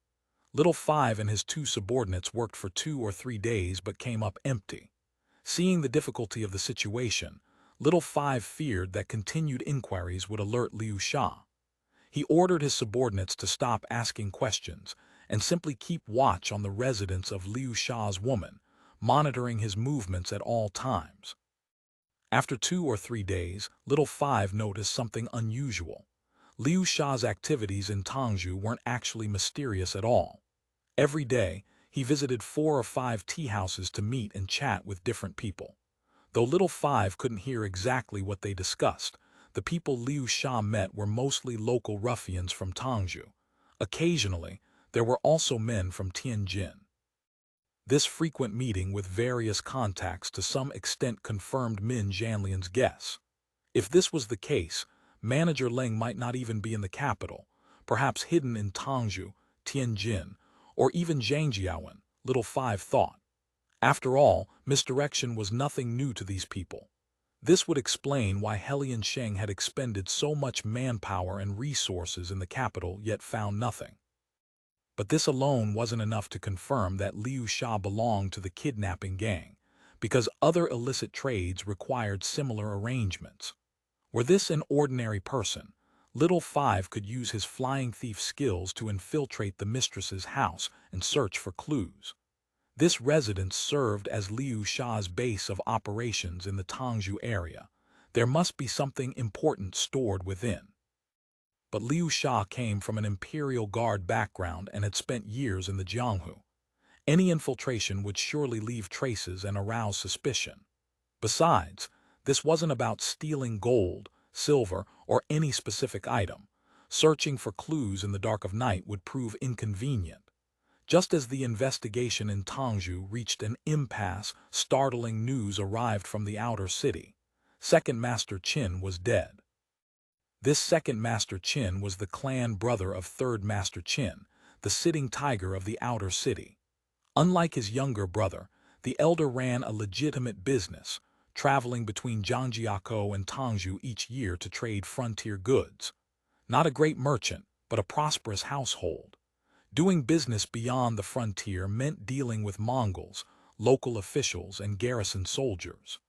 Little Five and his two subordinates worked for 2 or 3 days but came up empty. Seeing the difficulty of the situation, Little Five feared that continued inquiries would alert Liu Sha. He ordered his subordinates to stop asking questions and simply keep watch on the residence of Liu Sha's woman, monitoring his movements at all times. After 2 or 3 days, Little Five noticed something unusual. Liu Sha's activities in Tangzhou weren't actually mysterious at all. Every day, he visited 4 or 5 tea houses to meet and chat with different people. Though Little Five couldn't hear exactly what they discussed, the people Liu Sha met were mostly local ruffians from Tangzhou. Occasionally, there were also men from Tianjin. This frequent meeting with various contacts to some extent confirmed Ming Jianlian's guess. If this was the case, Manager Ling might not even be in the capital, perhaps hidden in Tangzhou, Tianjin, or even Zhangjiawen, Little Five thought. After all, misdirection was nothing new to these people. This would explain why Helian Sheng had expended so much manpower and resources in the capital yet found nothing. But this alone wasn't enough to confirm that Liu Sha belonged to the kidnapping gang, because other illicit trades required similar arrangements. Were this an ordinary person, Little Five could use his flying thief skills to infiltrate the mistress's house and search for clues. This residence served as Liu Sha's base of operations in the Tangzhou area. There must be something important stored within. But Liu Sha came from an imperial guard background and had spent years in the Jianghu. Any infiltration would surely leave traces and arouse suspicion. Besides, this wasn't about stealing gold, silver, or any specific item. Searching for clues in the dark of night would prove inconvenient. Just as the investigation in Tangzhou reached an impasse, startling news arrived from the outer city. Second Master Qin was dead. This Second Master Qin was the clan brother of Third Master Qin, the sitting tiger of the outer city. Unlike his younger brother, the elder ran a legitimate business, traveling between Zhangjiakou and Tangzhou each year to trade frontier goods. Not a great merchant, but a prosperous household. Doing business beyond the frontier meant dealing with Mongols, local officials, and garrison soldiers.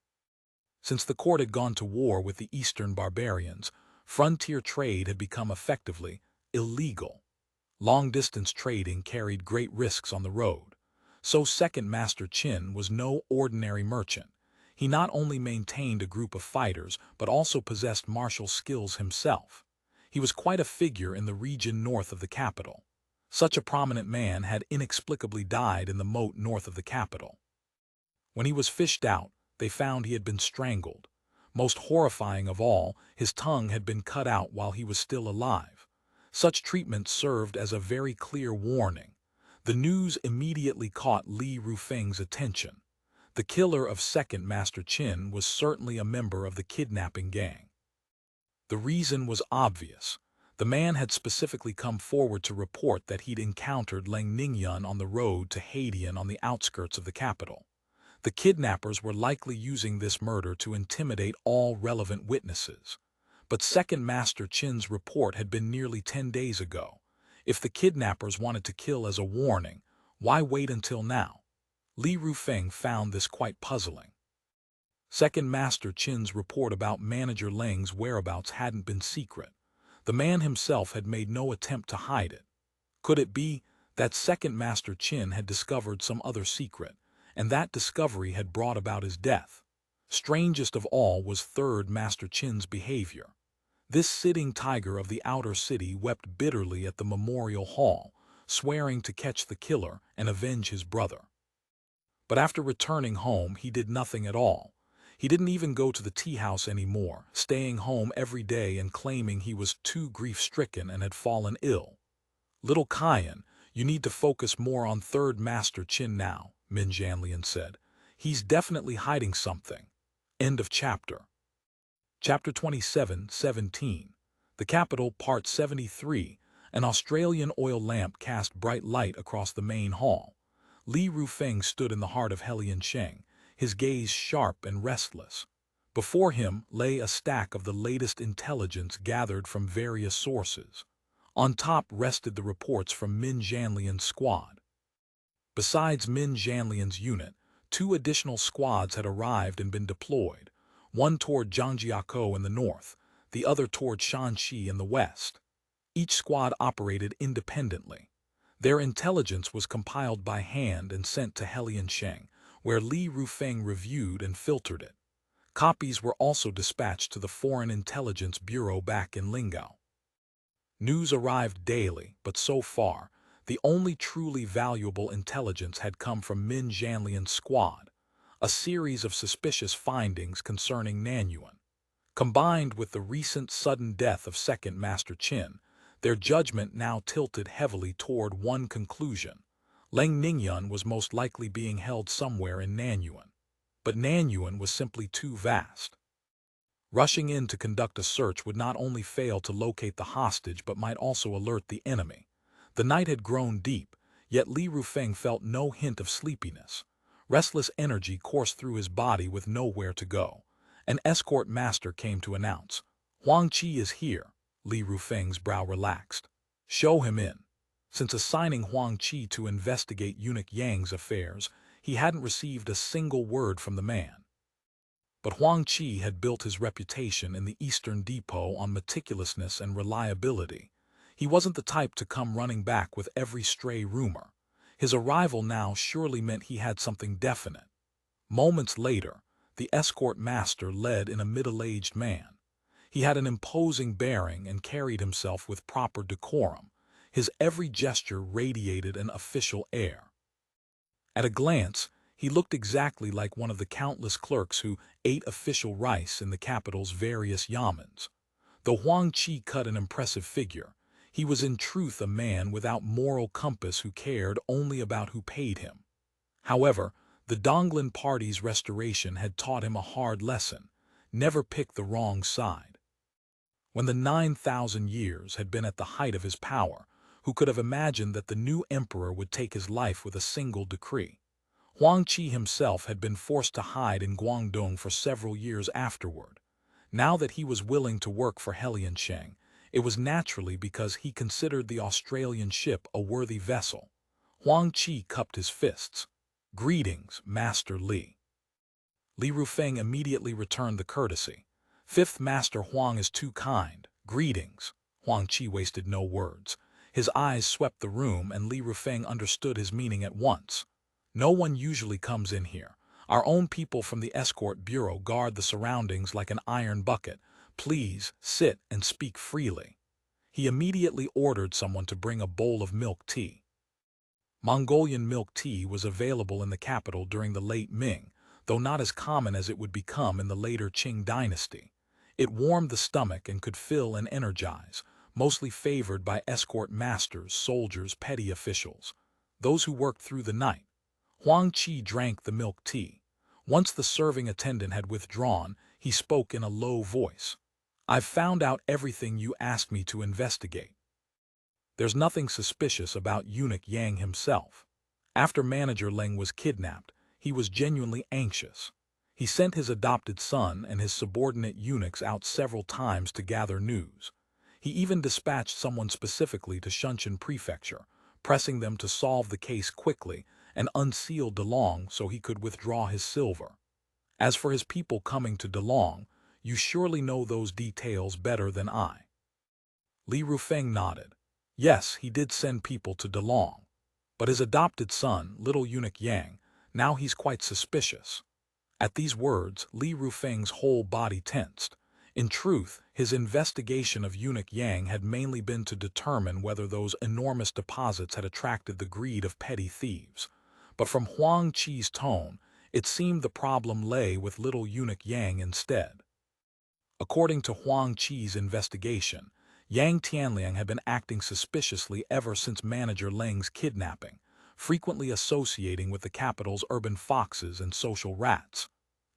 Since the court had gone to war with the eastern barbarians, frontier trade had become effectively illegal. Long-distance trading carried great risks on the road. So Second Master Qin was no ordinary merchant. He not only maintained a group of fighters, but also possessed martial skills himself. He was quite a figure in the region north of the capital. Such a prominent man had inexplicably died in the moat north of the capital. When he was fished out, they found he had been strangled. Most horrifying of all, his tongue had been cut out while he was still alive. Such treatment served as a very clear warning. The news immediately caught Li Rufeng's attention. The killer of Second Master Qin was certainly a member of the kidnapping gang. The reason was obvious. The man had specifically come forward to report that he'd encountered Lang Ningyun on the road to Hadian on the outskirts of the capital. The kidnappers were likely using this murder to intimidate all relevant witnesses. But Second Master Qin's report had been nearly 10 days ago. If the kidnappers wanted to kill as a warning, why wait until now? Li Rufeng found this quite puzzling. Second Master Qin's report about Manager Ling's whereabouts hadn't been secret. The man himself had made no attempt to hide it. Could it be that Second Master Qin had discovered some other secret, and that discovery had brought about his death? Strangest of all was Third Master Qin's behavior. This sitting tiger of the outer city wept bitterly at the memorial hall, swearing to catch the killer and avenge his brother. But after returning home, he did nothing at all. He didn't even go to the tea house anymore, staying home every day and claiming he was too grief-stricken and had fallen ill. Little Cayenne, you need to focus more on Third Master Qin now, Ming Jianlian said. He's definitely hiding something. End of chapter. Chapter 27:17. The Capital, Part 73. An Australian oil lamp cast bright light across the main hall. Li Rufeng stood in the heart of Helian Sheng, his gaze sharp and restless. Before him lay a stack of the latest intelligence gathered from various sources. On top rested the reports from Ming Jianlian's squad. Besides Ming Jianlian's unit, 2 additional squads had arrived and been deployed, one toward Zhangjiakou in the north, the other toward Shanxi in the west. Each squad operated independently. Their intelligence was compiled by hand and sent to Helian Sheng, where Li Rufeng reviewed and filtered it. Copies were also dispatched to the Foreign Intelligence Bureau back in Lingao. News arrived daily, but so far, The only truly valuable intelligence had come from Min Jianlian's squad, a series of suspicious findings concerning Nanyuan. Combined with the recent sudden death of Second Master Qin, their judgment now tilted heavily toward one conclusion. Leng Ningyun was most likely being held somewhere in Nanyuan. But Nanyuan was simply too vast. Rushing in to conduct a search would not only fail to locate the hostage but might also alert the enemy. The night had grown deep, yet Li Rufeng felt no hint of sleepiness. Restless energy coursed through his body with nowhere to go. An escort master came to announce, "Huang Qi is here." Li Rufeng's brow relaxed. "Show him in." Since assigning Huang Qi to investigate eunuch Yang's affairs, he hadn't received a single word from the man. But Huang Qi had built his reputation in the Eastern Depot on meticulousness and reliability. He wasn't the type to come running back with every stray rumor. His arrival now surely meant he had something definite. Moments later, the escort master led in a middle-aged man. He had an imposing bearing and carried himself with proper decorum. His every gesture radiated an official air. At a glance, he looked exactly like one of the countless clerks who ate official rice in the capital's various yamens. Though Huang Qi cut an impressive figure, he was in truth a man without moral compass who cared only about who paid him. However, the Donglin party's restoration had taught him a hard lesson: never pick the wrong side. When the 9,000 years had been at the height of his power, who could have imagined that the new emperor would take his life with a single decree? Huang Qi himself had been forced to hide in Guangdong for several years afterward. Now that he was willing to work for Heliansheng, it was naturally because he considered the Australian ship a worthy vessel. Huang Qi cupped his fists. "Greetings, Master Li." Li Rufeng immediately returned the courtesy. "Fifth Master Huang is too kind. Greetings." Huang Qi wasted no words. His eyes swept the room and Li Rufeng understood his meaning at once. "No one usually comes in here. Our own people from the escort bureau guard the surroundings like an iron bucket. Please sit and speak freely." He immediately ordered someone to bring a bowl of milk tea. Mongolian milk tea was available in the capital during the late Ming, though not as common as it would become in the later Qing dynasty. It warmed the stomach and could fill and energize, mostly favored by escort masters, soldiers, petty officials, those who worked through the night. Huang Qi drank the milk tea. Once the serving attendant had withdrawn, he spoke in a low voice. "I've found out everything you asked me to investigate. There's nothing suspicious about eunuch Yang himself. After Manager Leng was kidnapped, he was genuinely anxious. He sent his adopted son and his subordinate eunuchs out several times to gather news. He even dispatched someone specifically to Shunqin Prefecture, pressing them to solve the case quickly and unseal Delong so he could withdraw his silver. As for his people coming to Delong, you surely know those details better than I." Li Rufeng nodded. Yes, he did send people to Delong. But his adopted son, little eunuch Yang, now he's quite suspicious. At these words, Li Rufeng's whole body tensed. In truth, his investigation of eunuch Yang had mainly been to determine whether those enormous deposits had attracted the greed of petty thieves. But from Huang Qi's tone, it seemed the problem lay with little eunuch Yang instead. According to Huang Qi's investigation, Yang Tianliang had been acting suspiciously ever since Manager Leng's kidnapping, frequently associating with the capital's urban foxes and social rats.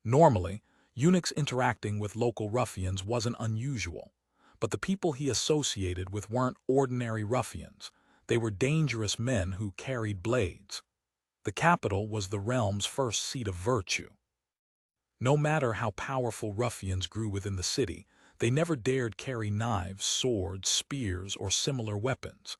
Normally, eunuchs interacting with local ruffians wasn't unusual, but the people he associated with weren't ordinary ruffians. They were dangerous men who carried blades. The capital was the realm's first seat of virtue. No matter how powerful ruffians grew within the city, they never dared carry knives, swords, spears, or similar weapons.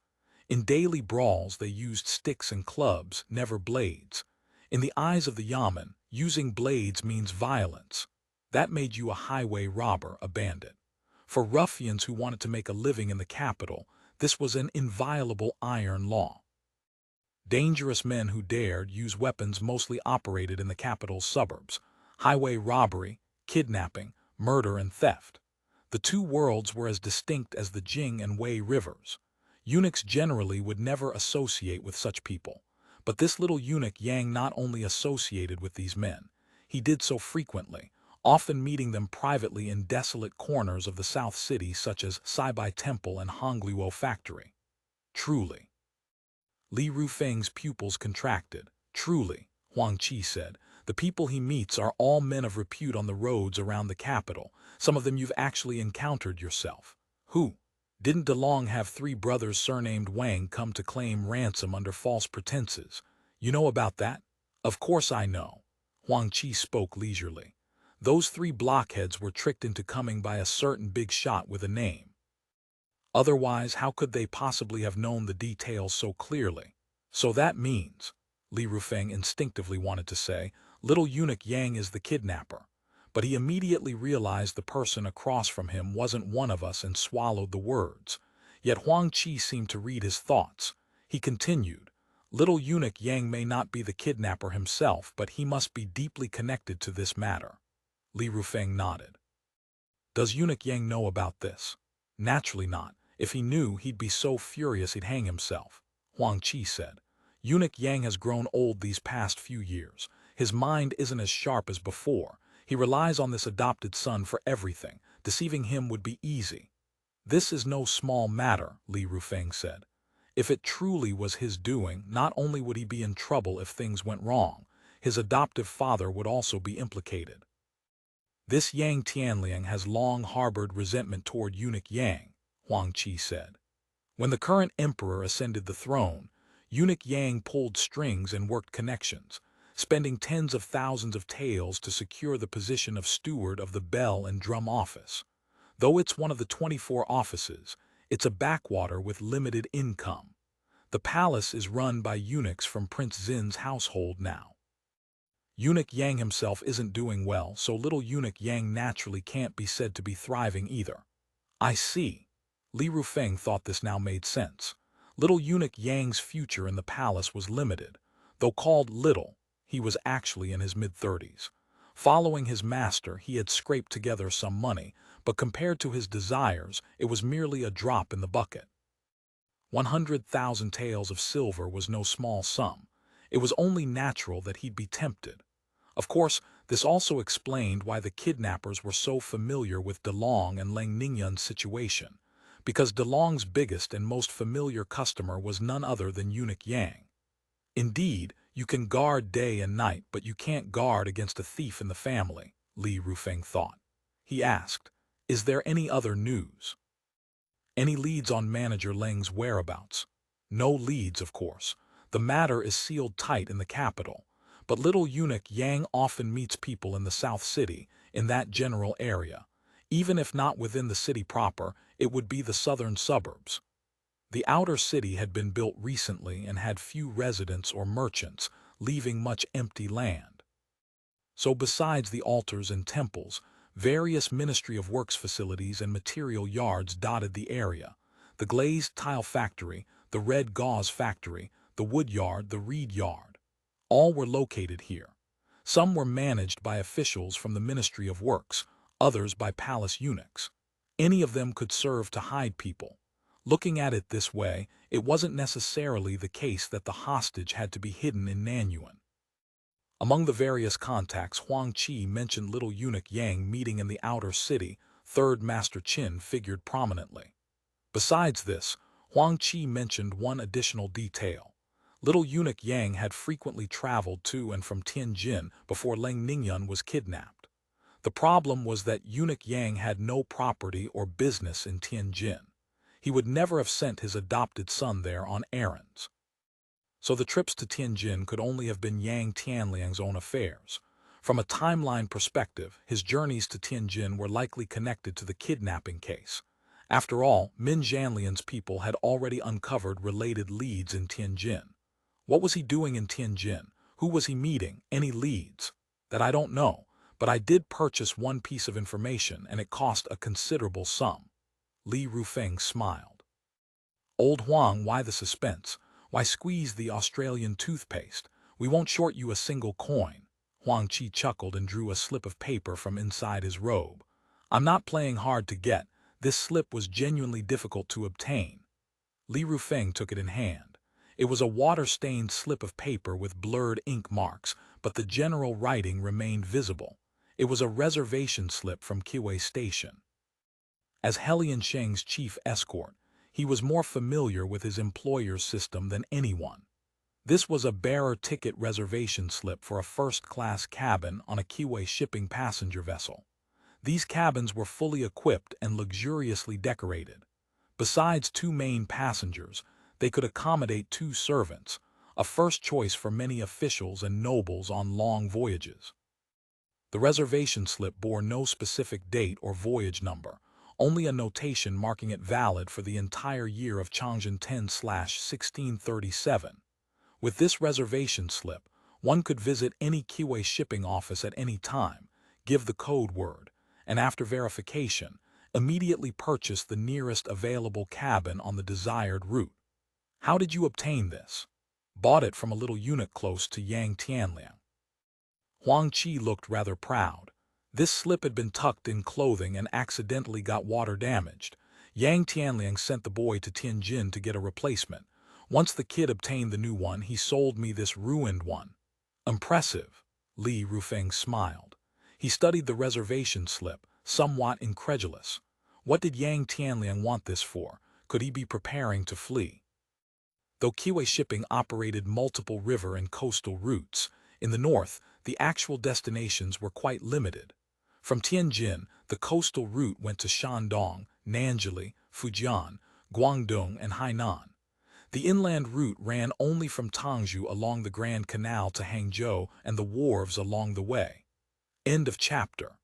In daily brawls they used sticks and clubs, never blades. In the eyes of the Yamen, using blades means violence. That made you a highway robber, a bandit. For ruffians who wanted to make a living in the capital, this was an inviolable iron law. Dangerous men who dared use weapons mostly operated in the capital's suburbs: highway robbery, kidnapping, murder, and theft. The two worlds were as distinct as the Jing and Wei rivers. Eunuchs generally would never associate with such people. But this little eunuch Yang not only associated with these men, he did so frequently, often meeting them privately in desolate corners of the South City such as Saibai Temple and Hongluo Factory. Truly. Li Rufeng's pupils contracted. Truly, Huang Qi said, the people he meets are all men of repute on the roads around the capital. Some of them you've actually encountered yourself. Who? Didn't DeLong have 3 brothers surnamed Wang come to claim ransom under false pretenses? You know about that? Of course I know. Huang Qi spoke leisurely. Those 3 blockheads were tricked into coming by a certain big shot with a name. Otherwise, how could they possibly have known the details so clearly? So that means, Li Rufeng instinctively wanted to say, little eunuch Yang is the kidnapper. But he immediately realized the person across from him wasn't one of us and swallowed the words. Yet Huang Qi seemed to read his thoughts. He continued, little eunuch Yang may not be the kidnapper himself, but he must be deeply connected to this matter. Li Rufeng nodded. Does eunuch Yang know about this? Naturally not. If he knew, he'd be so furious he'd hang himself. Huang Qi said. Eunuch Yang has grown old these past few years. His mind isn't as sharp as before. He relies on this adopted son for everything. Deceiving him would be easy. This is no small matter, Li Rufeng said. If it truly was his doing, not only would he be in trouble if things went wrong, his adoptive father would also be implicated. This Yang Tianliang has long harbored resentment toward eunuch Yang, Huang Qi said. When the current emperor ascended the throne, eunuch Yang pulled strings and worked connections, spending tens of thousands of taels to secure the position of steward of the bell and drum office. Though it's one of the 24 offices, it's a backwater with limited income. The palace is run by eunuchs from Prince Xin's household now. Eunuch Yang himself isn't doing well, so little eunuch Yang naturally can't be said to be thriving either. I see. Li Rufeng thought this now made sense. Little eunuch Yang's future in the palace was limited. Though called little, he was actually in his mid-30s. Following his master, he had scraped together some money, but compared to his desires, it was merely a drop in the bucket. 100,000 taels of silver was no small sum. It was only natural that he'd be tempted. Of course, this also explained why the kidnappers were so familiar with DeLong and Lang Ningyun's situation, because DeLong's biggest and most familiar customer was none other than eunuch Yang. Indeed, you can guard day and night, but you can't guard against a thief in the family, Li Rufeng thought. He asked, is there any other news? Any leads on Manager Leng's whereabouts? No leads, of course. The matter is sealed tight in the capital. But little eunuch Yang often meets people in the South City, in that general area. Even if not within the city proper, it would be the southern suburbs. The outer city had been built recently and had few residents or merchants, leaving much empty land. So besides the altars and temples, various Ministry of Works facilities and material yards dotted the area. The glazed tile factory, the red gauze factory, the wood yard, the reed yard. All were located here. Some were managed by officials from the Ministry of Works, others by palace eunuchs. Any of them could serve to hide people. Looking at it this way, it wasn't necessarily the case that the hostage had to be hidden in Nanyuan. Among the various contacts, Huang Qi mentioned little eunuch Yang meeting in the outer city. Third Master Qin figured prominently. Besides this, Huang Qi mentioned one additional detail. Little eunuch Yang had frequently traveled to and from Tianjin before Lang Ningyun was kidnapped. The problem was that eunuch Yang had no property or business in Tianjin. He would never have sent his adopted son there on errands. So the trips to Tianjin could only have been Yang Tianliang's own affairs. From a timeline perspective, his journeys to Tianjin were likely connected to the kidnapping case. After all, Ming Jianlian's people had already uncovered related leads in Tianjin. What was he doing in Tianjin? Who was he meeting? Any leads? That I don't know, but I did purchase one piece of information and it cost a considerable sum. Li Rufeng smiled. Old Huang, why the suspense? Why squeeze the Australian toothpaste? We won't short you a single coin. Huang Qi chuckled and drew a slip of paper from inside his robe. I'm not playing hard to get. This slip was genuinely difficult to obtain. Li Rufeng took it in hand. It was a water-stained slip of paper with blurred ink marks, but the general writing remained visible. It was a reservation slip from Kiwei Station. As Helian Sheng's chief escort, he was more familiar with his employer's system than anyone. This was a bearer ticket reservation slip for a first-class cabin on a Kiwei shipping passenger vessel. These cabins were fully equipped and luxuriously decorated. Besides 2 main passengers, they could accommodate 2 servants, a first choice for many officials and nobles on long voyages. The reservation slip bore no specific date or voyage number, only a notation marking it valid for the entire year of Changzhen 10/1637. With this reservation slip, one could visit any Kiwei shipping office at any time, give the code word, and after verification, immediately purchase the nearest available cabin on the desired route. How did you obtain this? Bought it from a little eunuch close to Yang Tianliang. Huang Qi looked rather proud. This slip had been tucked in clothing and accidentally got water damaged. Yang Tianliang sent the boy to Tianjin to get a replacement. Once the kid obtained the new one, he sold me this ruined one. Impressive. Li Rufeng smiled. He studied the reservation slip, somewhat incredulous. What did Yang Tianliang want this for? Could he be preparing to flee? Though Kiwei Shipping operated multiple river and coastal routes, in the north, the actual destinations were quite limited. From Tianjin, the coastal route went to Shandong, Nanjili, Fujian, Guangdong, and Hainan. The inland route ran only from Tangzhou along the Grand Canal to Hangzhou and the wharves along the way. End of chapter.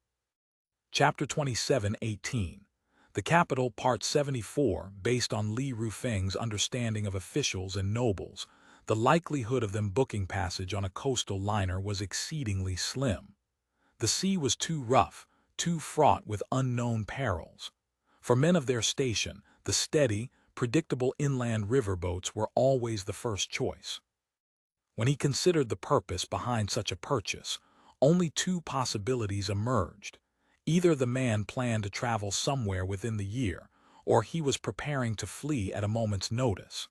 Chapter 27:18. The Capital, Part 74, based on Li Rufeng's understanding of officials and nobles. The likelihood of them booking passage on a coastal liner was exceedingly slim. The sea was too rough, too fraught with unknown perils. For men of their station, the steady, predictable inland riverboats were always the first choice. When he considered the purpose behind such a purchase, only 2 possibilities emerged. Either the man planned to travel somewhere within the year, or he was preparing to flee at a moment's notice.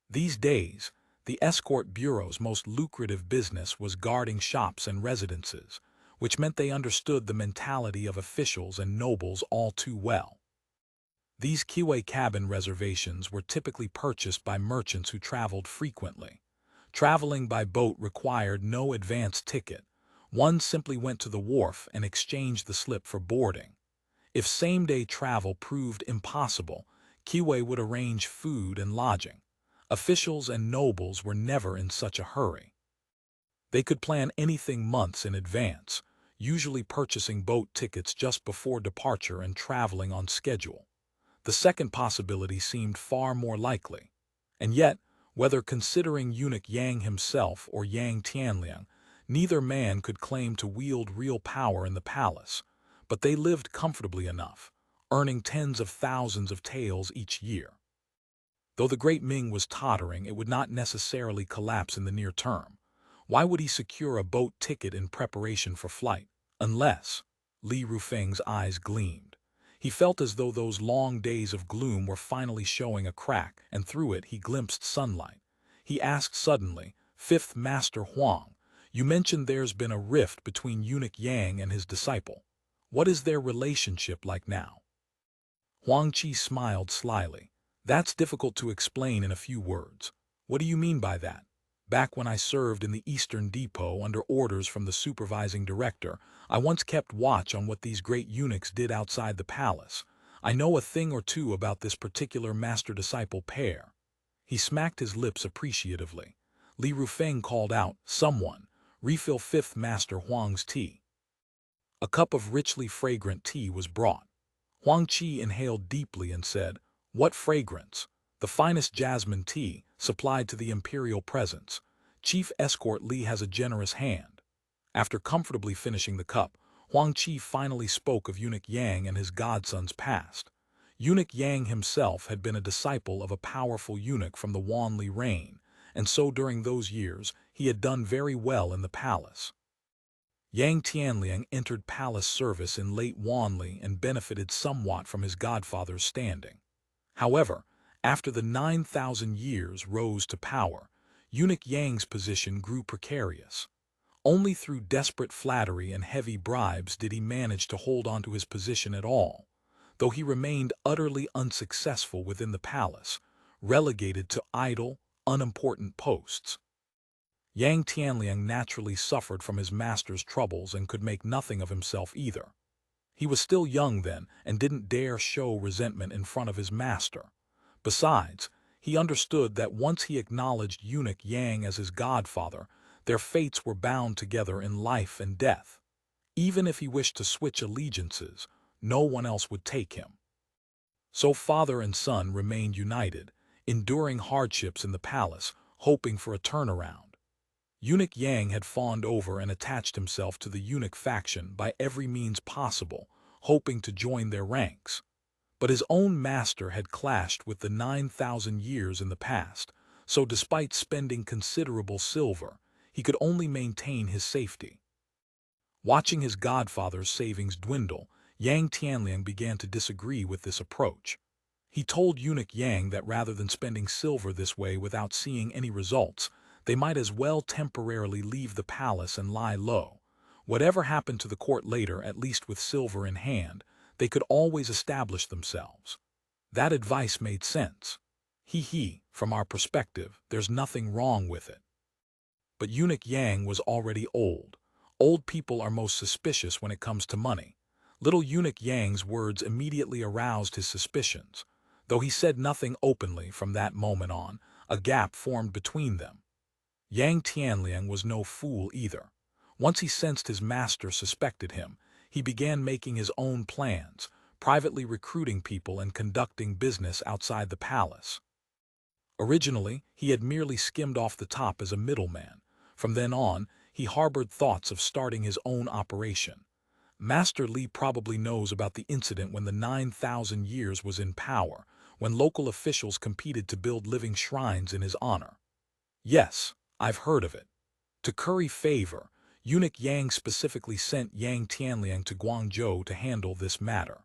These days, the escort bureau's most lucrative business was guarding shops and residences, which meant they understood the mentality of officials and nobles all too well. These Kiwei cabin reservations were typically purchased by merchants who traveled frequently. Traveling by boat required no advance ticket. One simply went to the wharf and exchanged the slip for boarding. If same-day travel proved impossible, Kiwei would arrange food and lodging. Officials and nobles were never in such a hurry. They could plan anything months in advance, usually purchasing boat tickets just before departure and traveling on schedule. The second possibility seemed far more likely. And yet, whether considering eunuch Yang himself or Yang Tianliang, neither man could claim to wield real power in the palace, but they lived comfortably enough, earning tens of thousands of taels each year. Though the great Ming was tottering, it would not necessarily collapse in the near term. Why would he secure a boat ticket in preparation for flight? Unless, Li Rufeng's eyes gleamed. He felt as though those long days of gloom were finally showing a crack, and through it he glimpsed sunlight. He asked suddenly, "Fifth Master Huang, you mentioned there's been a rift between eunuch Yang and his disciple. What is their relationship like now?" Huang Qi smiled slyly. "That's difficult to explain in a few words." "What do you mean by that?" "Back when I served in the Eastern Depot under orders from the supervising director, I once kept watch on what these great eunuchs did outside the palace. I know a thing or two about this particular master-disciple pair." He smacked his lips appreciatively. Li Rufeng called out, "Someone, refill Fifth Master Huang's tea." A cup of richly fragrant tea was brought. Huang Qi inhaled deeply and said, "What fragrance? The finest jasmine tea, supplied to the imperial presence. Chief Escort Li has a generous hand." After comfortably finishing the cup, Huang Qi finally spoke of eunuch Yang and his godson's past. Eunuch Yang himself had been a disciple of a powerful eunuch from the Wanli reign, and so during those years he had done very well in the palace. Yang Tianliang entered palace service in late Wanli and benefited somewhat from his godfather's standing. However, After the 9,000 years rose to power, eunuch Yang's position grew precarious. Only through desperate flattery and heavy bribes did he manage to hold on to his position at all, though he remained utterly unsuccessful within the palace, relegated to idle, unimportant posts. Yang Tianliang naturally suffered from his master's troubles and could make nothing of himself either. He was still young then and didn't dare show resentment in front of his master. Besides, he understood that once he acknowledged eunuch Yang as his godfather, their fates were bound together in life and death. Even if he wished to switch allegiances, no one else would take him. So father and son remained united, enduring hardships in the palace, hoping for a turnaround. Eunuch Yang had fawned over and attached himself to the eunuch faction by every means possible, hoping to join their ranks. But his own master had clashed with the 9,000 years in the past, so despite spending considerable silver, he could only maintain his safety. Watching his godfather's savings dwindle, Yang Tianliang began to disagree with this approach. He told eunuch Yang that rather than spending silver this way without seeing any results, they might as well temporarily leave the palace and lie low. Whatever happened to the court later, at least with silver in hand, they could always establish themselves. That advice made sense. From our perspective, there's nothing wrong with it. But eunuch Yang was already old. Old people are most suspicious when it comes to money. Little eunuch Yang's words immediately aroused his suspicions. Though he said nothing openly from that moment on, a gap formed between them. Yang Tianliang was no fool either. Once he sensed his master suspected him, he began making his own plans, privately recruiting people and conducting business outside the palace. Originally, he had merely skimmed off the top as a middleman. From then on, he harbored thoughts of starting his own operation. Master Li probably knows about the incident when the 9,000 years was in power, when local officials competed to build living shrines in his honor. Yes, I've heard of it. To curry favor, eunuch Yang specifically sent Yang Tianliang to Guangzhou to handle this matter.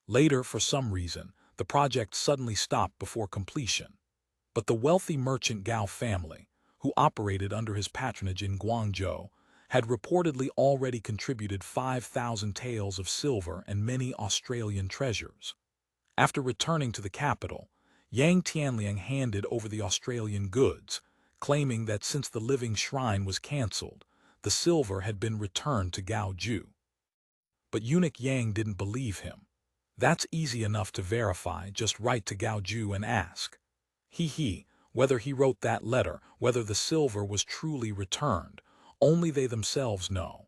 Later, for some reason, the project suddenly stopped before completion. But the wealthy merchant Gao family, who operated under his patronage in Guangzhou, had reportedly already contributed 5,000 taels of silver and many Australian treasures. After returning to the capital, Yang Tianliang handed over the Australian goods, claiming that since the living shrine was cancelled, the silver had been returned to Gao Ju. But eunuch Yang didn't believe him. That's easy enough to verify, just write to Gao Ju and ask. Whether he wrote that letter, whether the silver was truly returned, only they themselves know.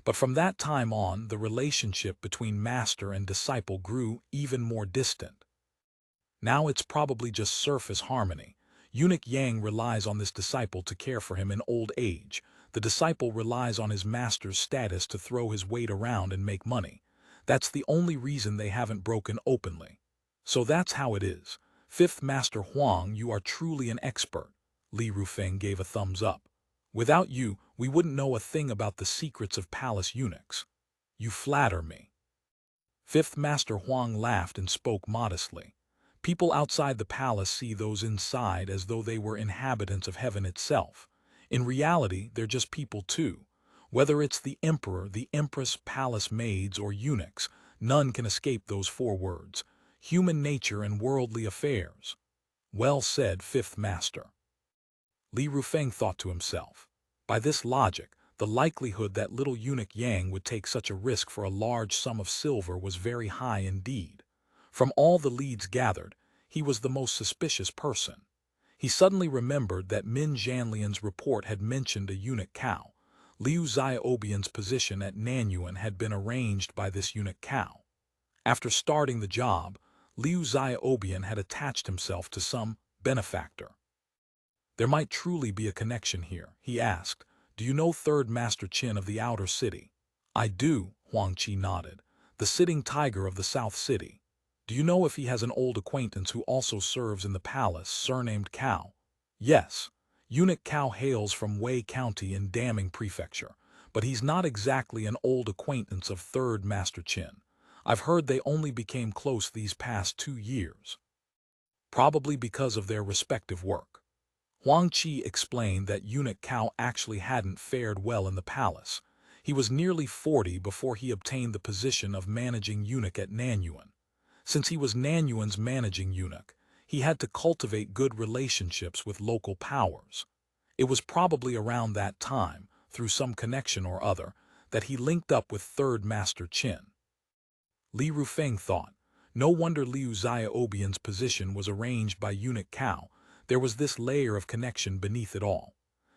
But from that time on, the relationship between master and disciple grew even more distant. Now it's probably just surface harmony. Eunuch Yang relies on this disciple to care for him in old age. The disciple relies on his master's status to throw his weight around and make money. That's the only reason they haven't broken openly. So that's how it is. Fifth Master Huang, you are truly an expert. Li Rufeng gave a thumbs up. Without you, we wouldn't know a thing about the secrets of palace eunuchs. You flatter me. Fifth Master Huang laughed and spoke modestly. People outside the palace see those inside as though they were inhabitants of heaven itself. In reality, they're just people too. Whether it's the emperor, the empress, palace maids, or eunuchs, none can escape those four words: human nature and worldly affairs. Well said, Fifth Master. Li Rufeng thought to himself. By this logic, the likelihood that little eunuch Yang would take such a risk for a large sum of silver was very high indeed. From all the leads gathered, he was the most suspicious person. He suddenly remembered that Min Zhanlian's report had mentioned a eunuch Cao. Liu Xiaobian's position at Nanyuan had been arranged by this eunuch Cao. After starting the job, Liu Xiaobian had attached himself to some benefactor. There might truly be a connection here, he asked. Do you know Third Master Qin of the outer city? I do, Huang Qi nodded. The sitting tiger of the South City. Do you know if he has an old acquaintance who also serves in the palace, surnamed Cao? Yes. Eunuch Cao hails from Wei County in Daming Prefecture, but he's not exactly an old acquaintance of Third Master Qin. I've heard they only became close these past 2 years. probably because of their respective work. Huang Qi explained that eunuch Cao actually hadn't fared well in the palace. He was nearly 40 before he obtained the position of managing eunuch at Nanyuan. Since he was Nanyuan's managing eunuch, he had to cultivate good relationships with local powers. It was probably around that time, through some connection or other, that he linked up with Third Master Qin. Li Rufeng thought, no wonder Liu Xiaobian's position was arranged by eunuch Cao. There was this layer of connection beneath it all.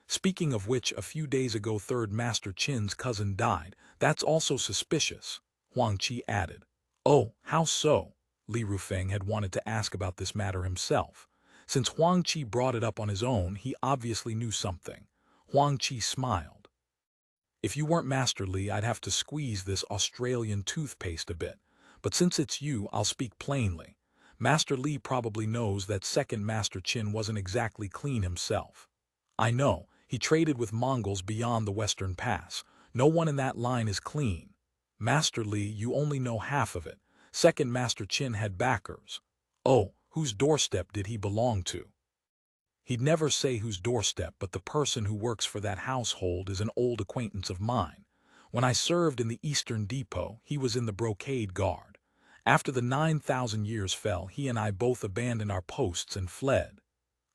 Speaking of which, a few days ago Third Master Qin's cousin died. That's also suspicious, Huang Qi added. Oh, how so? Li Rufeng had wanted to ask about this matter himself. Since Huang Qi brought it up on his own, he obviously knew something. Huang Qi smiled. If you weren't Master Li, I'd have to squeeze this Australian toothpaste a bit. But since it's you, I'll speak plainly. Master Li probably knows that Second Master Qin wasn't exactly clean himself. I know, he traded with Mongols beyond the Western Pass. No one in that line is clean. Master Li, you only know half of it. Second Master Qin had backers. Oh, whose doorstep did he belong to? He'd never say whose doorstep, but the person who works for that household is an old acquaintance of mine. When I served in the Eastern Depot, he was in the Brocade Guard. After the 9,000 years fell, he and I both abandoned our posts and fled.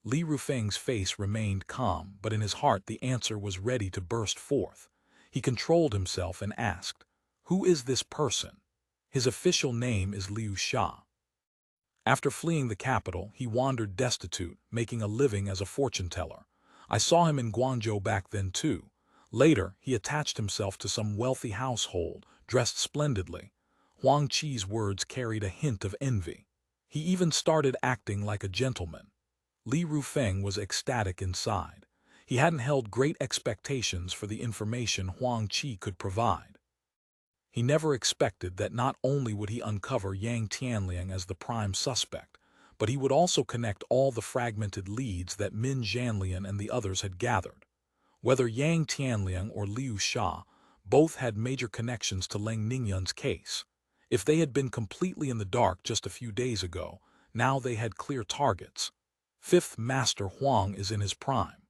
Li Rufeng's face remained calm, but in his heart the answer was ready to burst forth. He controlled himself and asked, "Who is this person?" His official name is Liu Sha. After fleeing the capital, he wandered destitute, making a living as a fortune-teller. I saw him in Guangzhou back then too. Later, he attached himself to some wealthy household, dressed splendidly. Huang Qi's words carried a hint of envy. He even started acting like a gentleman. Li Rufeng was ecstatic inside. He hadn't held great expectations for the information Huang Qi could provide. He never expected that not only would he uncover Yang Tianliang as the prime suspect, but he would also connect all the fragmented leads that Min Zhanlian and the others had gathered. Whether Yang Tianliang or Liu Sha, both had major connections to Leng Ningyun's case. If they had been completely in the dark just a few days ago, now they had clear targets. Fifth Master Huang is in his prime.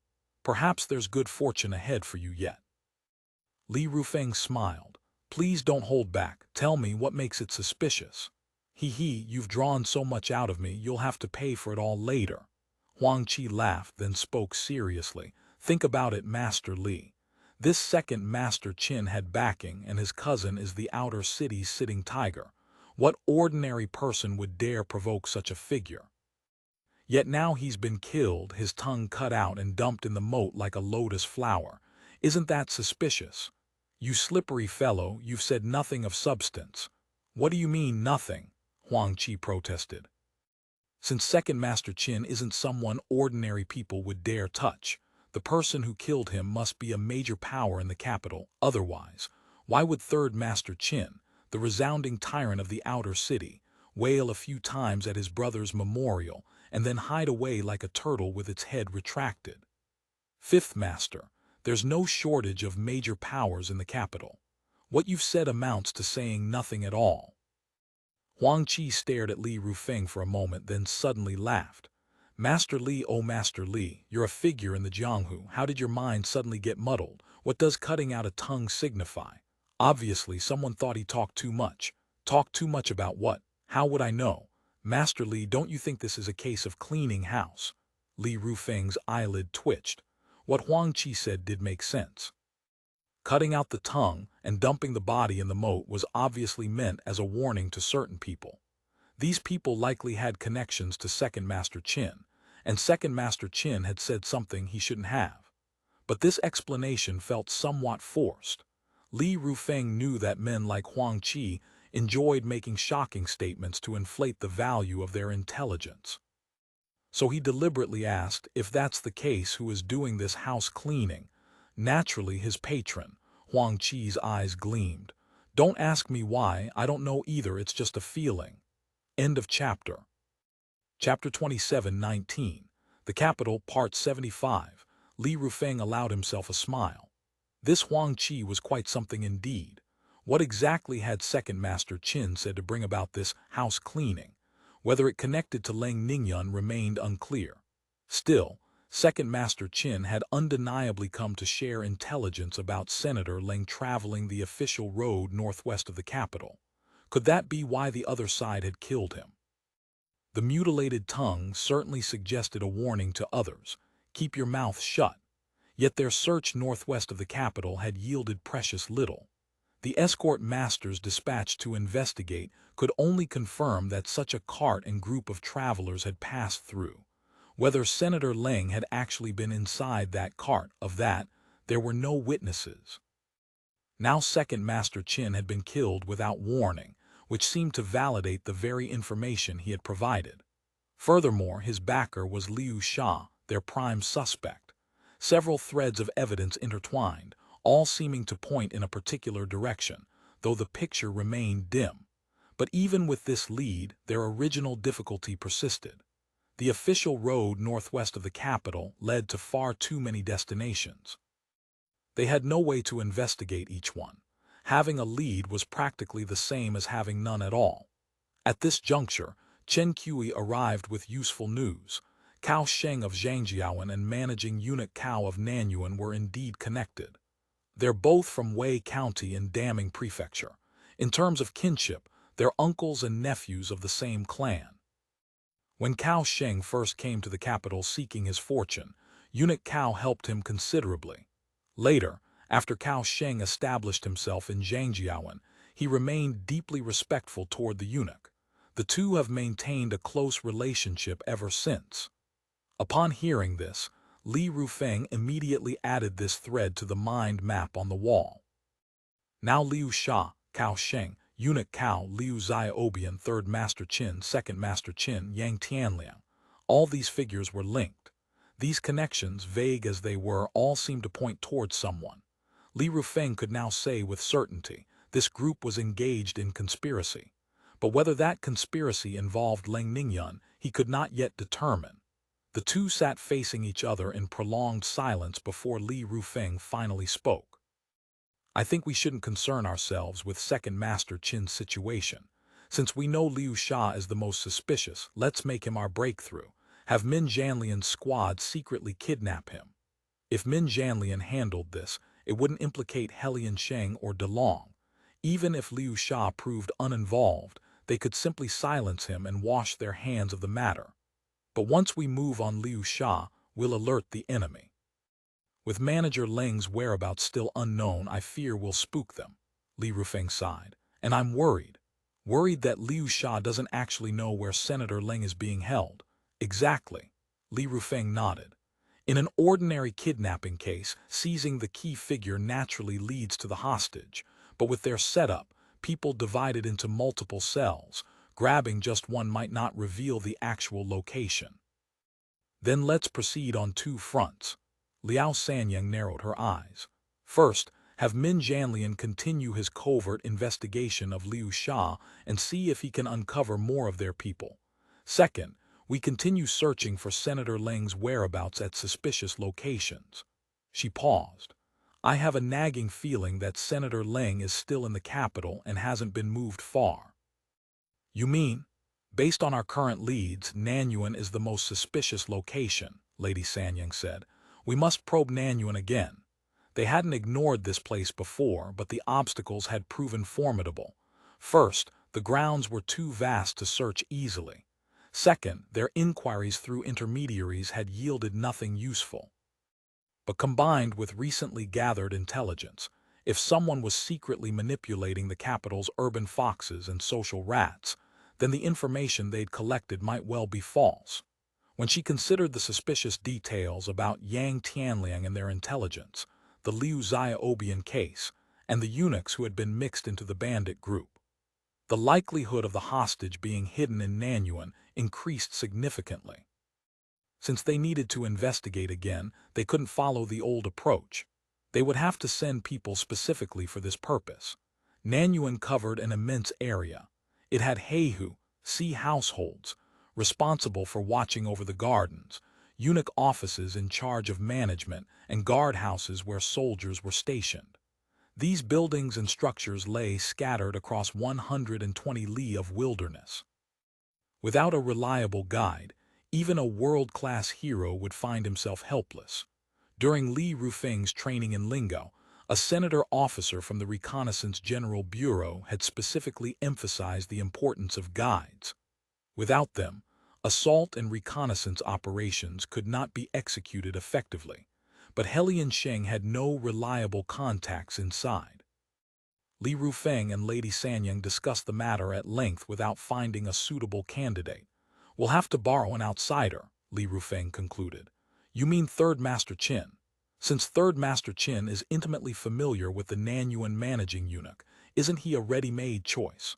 Perhaps there's good fortune ahead for you yet. Li Rufeng smiled. Please don't hold back. Tell me what makes it suspicious. You've drawn so much out of me, you'll have to pay for it all later. Huang Qi laughed, then spoke seriously. Think about it, Master Li. This Second Master Qin had backing, and his cousin is the outer city's sitting tiger. What ordinary person would dare provoke such a figure? Yet now he's been killed, his tongue cut out and dumped in the moat like a lotus flower. Isn't that suspicious? You slippery fellow, you've said nothing of substance. What do you mean, nothing? Huang Qi protested. Since Second Master Qin isn't someone ordinary people would dare touch, the person who killed him must be a major power in the capital. Otherwise, why would Third Master Qin, the resounding tyrant of the outer city, wail a few times at his brother's memorial and then hide away like a turtle with its head retracted? Fifth Master, there's no shortage of major powers in the capital. What you've said amounts to saying nothing at all. Huang Qi stared at Li Rufeng for a moment, then suddenly laughed. Master Li, oh Master Li, you're a figure in the Jianghu. How did your mind suddenly get muddled? What does cutting out a tongue signify? Obviously, someone thought he talked too much. Talked too much about what? How would I know? Master Li, don't you think this is a case of cleaning house? Li Rufeng's eyelid twitched. What Huang Qi said did make sense. Cutting out the tongue and dumping the body in the moat was obviously meant as a warning to certain people. These people likely had connections to Second Master Qin, and Second Master Qin had said something he shouldn't have. But this explanation felt somewhat forced. Li Rufeng knew that men like Huang Qi enjoyed making shocking statements to inflate the value of their intelligence. So he deliberately asked, if that's the case, who is doing this house cleaning? Naturally, his patron. Huang Qi's eyes gleamed. Don't ask me why, I don't know either, it's just a feeling. End of chapter. Chapter 27:19. The Capital, Part 75. Li Rufeng allowed himself a smile. This Huang Qi was quite something indeed. What exactly had Second Master Qin said to bring about this house cleaning? Whether it connected to Leng Ningyun remained unclear. Still, Second Master Qin had undeniably come to share intelligence about Senator Leng traveling the official road northwest of the capital. Could that be why the other side had killed him? The mutilated tongue certainly suggested a warning to others: keep your mouth shut. Yet their search northwest of the capital had yielded precious little. The escort masters dispatched to investigate could only confirm that such a cart and group of travelers had passed through. Whether Senator Leng had actually been inside that cart, of that, there were no witnesses. Now Second Master Qin had been killed without warning, which seemed to validate the very information he had provided. Furthermore, his backer was Liu Sha, their prime suspect. Several threads of evidence intertwined, all seeming to point in a particular direction, though the picture remained dim. But even with this lead, their original difficulty persisted. The official road northwest of the capital led to far too many destinations. They had no way to investigate each one. Having a lead was practically the same as having none at all. At this juncture, Chen Kui arrived with useful news. Cao Sheng of Zhangjiawan and managing eunuch Cao of Nanyuan were indeed connected. They're both from Wei County in Daming Prefecture. In terms of kinship, they're uncles and nephews of the same clan. When Cao Sheng first came to the capital seeking his fortune, eunuch Cao helped him considerably. Later, after Cao Sheng established himself in Zhangjiawan, he remained deeply respectful toward the eunuch. The two have maintained a close relationship ever since. Upon hearing this, Li Rufeng immediately added this thread to the mind map on the wall. Now Liu Sha, Cao Sheng, eunuch Cao, Liu Xiaobian, Third Master Qin, Second Master Qin, Yang Tianliang. All these figures were linked. These connections, vague as they were, all seemed to point towards someone. Li Rufeng could now say with certainty, this group was engaged in conspiracy. But whether that conspiracy involved Leng Ningyun, he could not yet determine. The two sat facing each other in prolonged silence before Li Rufeng finally spoke. I think we shouldn't concern ourselves with Second Master Qin's situation. Since we know Liu Sha is the most suspicious, let's make him our breakthrough. Have Min Zhanlian's squad secretly kidnap him. If Min Zhanlian handled this, it wouldn't implicate Helian Sheng or De Long. Even if Liu Sha proved uninvolved, they could simply silence him and wash their hands of the matter. But once we move on Liu Sha, we'll alert the enemy. With Manager Leng's whereabouts still unknown, I fear we'll spook them. Li Rufeng sighed. And I'm worried. Worried that Liu Sha doesn't actually know where Senator Leng is being held. Exactly. Li Rufeng nodded. In an ordinary kidnapping case, seizing the key figure naturally leads to the hostage. But with their setup, people divided into multiple cells, grabbing just one might not reveal the actual location. Then let's proceed on two fronts. Liao Sanyang narrowed her eyes. First, have Min Zhanlian continue his covert investigation of Liu Sha and see if he can uncover more of their people. Second, we continue searching for Senator Leng's whereabouts at suspicious locations. She paused. I have a nagging feeling that Senator Leng is still in the capital and hasn't been moved far. You mean? Based on our current leads, Nanyuan is the most suspicious location, Lady Sanyang said. We must probe Nanyuan again. They hadn't ignored this place before, but the obstacles had proven formidable. First, the grounds were too vast to search easily. Second, their inquiries through intermediaries had yielded nothing useful. But combined with recently gathered intelligence, if someone was secretly manipulating the capital's urban foxes and social rats, then the information they'd collected might well be false. When she considered the suspicious details about Yang Tianliang and their intelligence, the Liu Xiaobian case, and the eunuchs who had been mixed into the bandit group, the likelihood of the hostage being hidden in Nanyuan increased significantly. Since they needed to investigate again, they couldn't follow the old approach. They would have to send people specifically for this purpose. Nanyuan covered an immense area. It had heihu, sea households, responsible for watching over the gardens, eunuch offices in charge of management, and guardhouses where soldiers were stationed. These buildings and structures lay scattered across 120 li of wilderness. Without a reliable guide, even a world-class hero would find himself helpless. During Li Rufeng's training in Lingao, a senator officer from the Reconnaissance General Bureau had specifically emphasized the importance of guides. Without them, assault and reconnaissance operations could not be executed effectively, but Helian Sheng had no reliable contacts inside. Li Rufeng and Lady Sanyang discussed the matter at length without finding a suitable candidate. "We'll have to borrow an outsider," Li Rufeng concluded. "You mean Third Master Qin? Since Third Master Qin is intimately familiar with the Nanyuan managing eunuch, isn't he a ready-made choice?"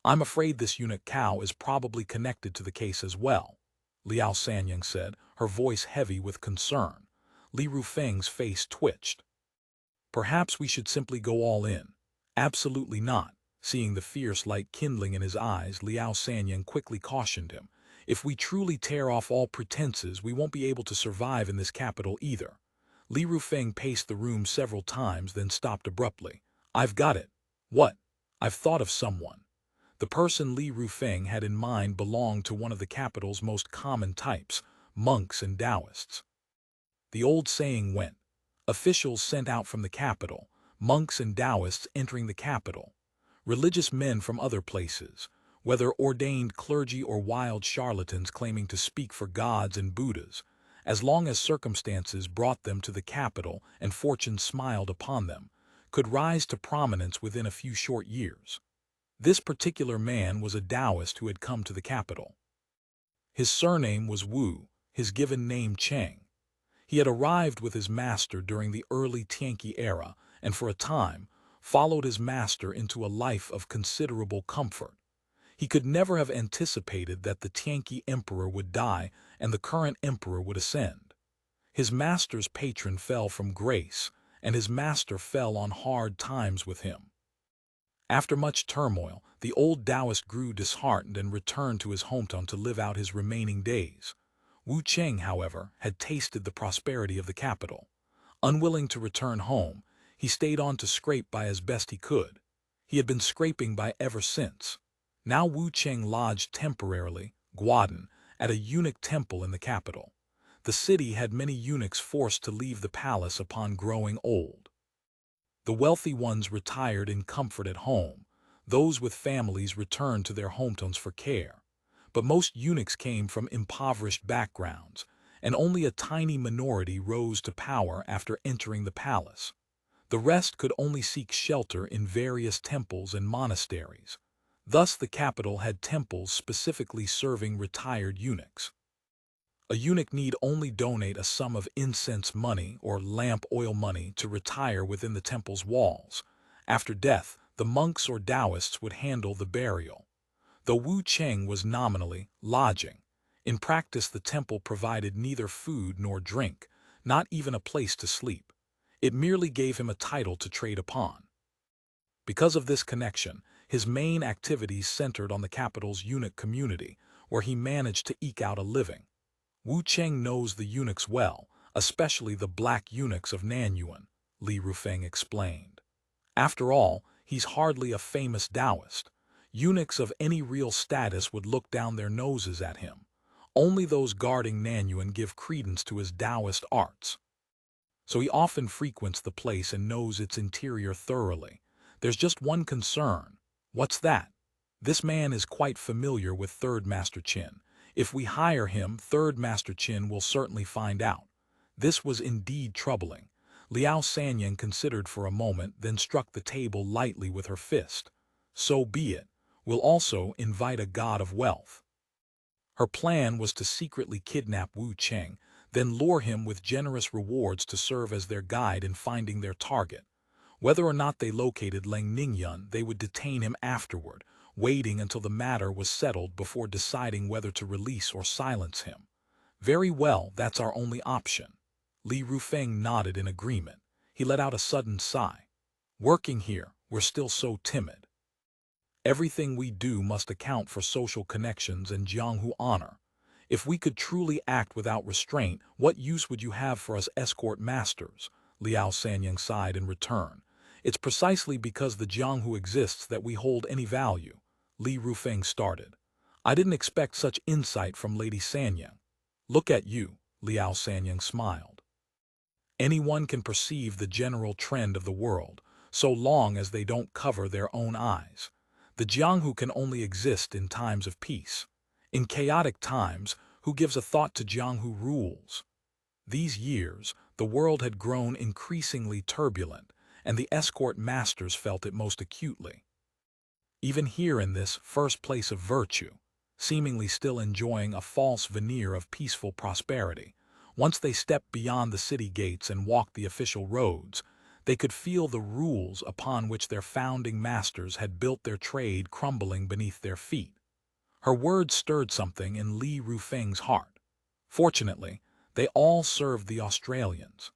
"I'm afraid this eunuch Cao is probably connected to the case as well," Liao Sanyang said, her voice heavy with concern. Li Rufeng's face twitched. "Perhaps we should simply go all in." "Absolutely not." Seeing the fierce light kindling in his eyes, Liao Sanyang quickly cautioned him. "If we truly tear off all pretenses, we won't be able to survive in this capital either." Li Rufeng paced the room several times, then stopped abruptly. "I've got it." "What?" "I've thought of someone." The person Li Rufeng had in mind belonged to one of the capital's most common types, monks and Taoists. The old saying went, "Officials sent out from the capital, monks and Taoists entering the capital." Religious men from other places, whether ordained clergy or wild charlatans claiming to speak for gods and Buddhas, as long as circumstances brought them to the capital and fortune smiled upon them, could rise to prominence within a few short years. This particular man was a Taoist who had come to the capital. His surname was Wu, his given name Cheng. He had arrived with his master during the early Tianqi era and for a time followed his master into a life of considerable comfort. He could never have anticipated that the Tianqi emperor would die and the current emperor would ascend. His master's patron fell from grace, and his master fell on hard times with him. After much turmoil, the old Taoist grew disheartened and returned to his hometown to live out his remaining days. Wu Cheng, however, had tasted the prosperity of the capital. Unwilling to return home, he stayed on to scrape by as best he could. He had been scraping by ever since. Now Wu Cheng lodged temporarily, Guadan, at a eunuch temple in the capital. The city had many eunuchs forced to leave the palace upon growing old. The wealthy ones retired in comfort at home. Those with families returned to their hometowns for care. But most eunuchs came from impoverished backgrounds, and only a tiny minority rose to power after entering the palace. The rest could only seek shelter in various temples and monasteries. Thus the capital had temples specifically serving retired eunuchs. A eunuch need only donate a sum of incense money or lamp oil money to retire within the temple's walls. After death, the monks or Taoists would handle the burial. Though Wu Cheng was nominally lodging, in practice the temple provided neither food nor drink, not even a place to sleep. It merely gave him a title to trade upon. Because of this connection, his main activities centered on the capital's eunuch community, where he managed to eke out a living. Wu Cheng knows the eunuchs well, especially the black eunuchs of Nanyuan, Li Rufeng explained. After all, he's hardly a famous Taoist. Eunuchs of any real status would look down their noses at him. Only those guarding Nanyuan give credence to his Taoist arts. So he often frequents the place and knows its interior thoroughly. There's just one concern. What's that? This man is quite familiar with Third Master Qin. If we hire him, Third Master Qin will certainly find out. This was indeed troubling. Liao Sanyang considered for a moment, then struck the table lightly with her fist. So be it. We'll also invite a god of wealth. Her plan was to secretly kidnap Wu Cheng, then lure him with generous rewards to serve as their guide in finding their target. Whether or not they located Leng Ningyun, they would detain him afterward, waiting until the matter was settled before deciding whether to release or silence him. Very well, that's our only option. Li Rufeng nodded in agreement. He let out a sudden sigh. Working here, we're still so timid. Everything we do must account for social connections and Jianghu honor. If we could truly act without restraint, what use would you have for us escort masters? Liao Sanyang sighed in return. It's precisely because the Jianghu exists that we hold any value. Li Rufeng started. I didn't expect such insight from Lady Sanyang. Look at you, Liao Sanyang smiled. Anyone can perceive the general trend of the world, so long as they don't cover their own eyes. The Jianghu can only exist in times of peace. In chaotic times, who gives a thought to Jianghu rules? These years, the world had grown increasingly turbulent, and the escort masters felt it most acutely. Even here in this first place of virtue, seemingly still enjoying a false veneer of peaceful prosperity, once they stepped beyond the city gates and walked the official roads, they could feel the rules upon which their founding masters had built their trade crumbling beneath their feet. Her words stirred something in Li Rufeng's heart. Fortunately, they all served the Australians.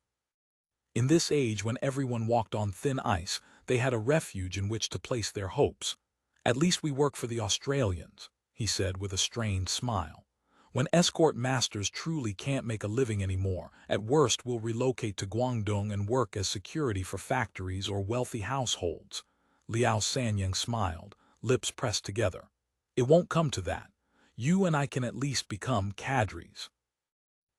In this age when everyone walked on thin ice, they had a refuge in which to place their hopes. At least we work for the Australians, he said with a strained smile. When escort masters truly can't make a living anymore, at worst we'll relocate to Guangdong and work as security for factories or wealthy households. Liao Sanyang smiled, lips pressed together. It won't come to that. You and I can at least become cadres.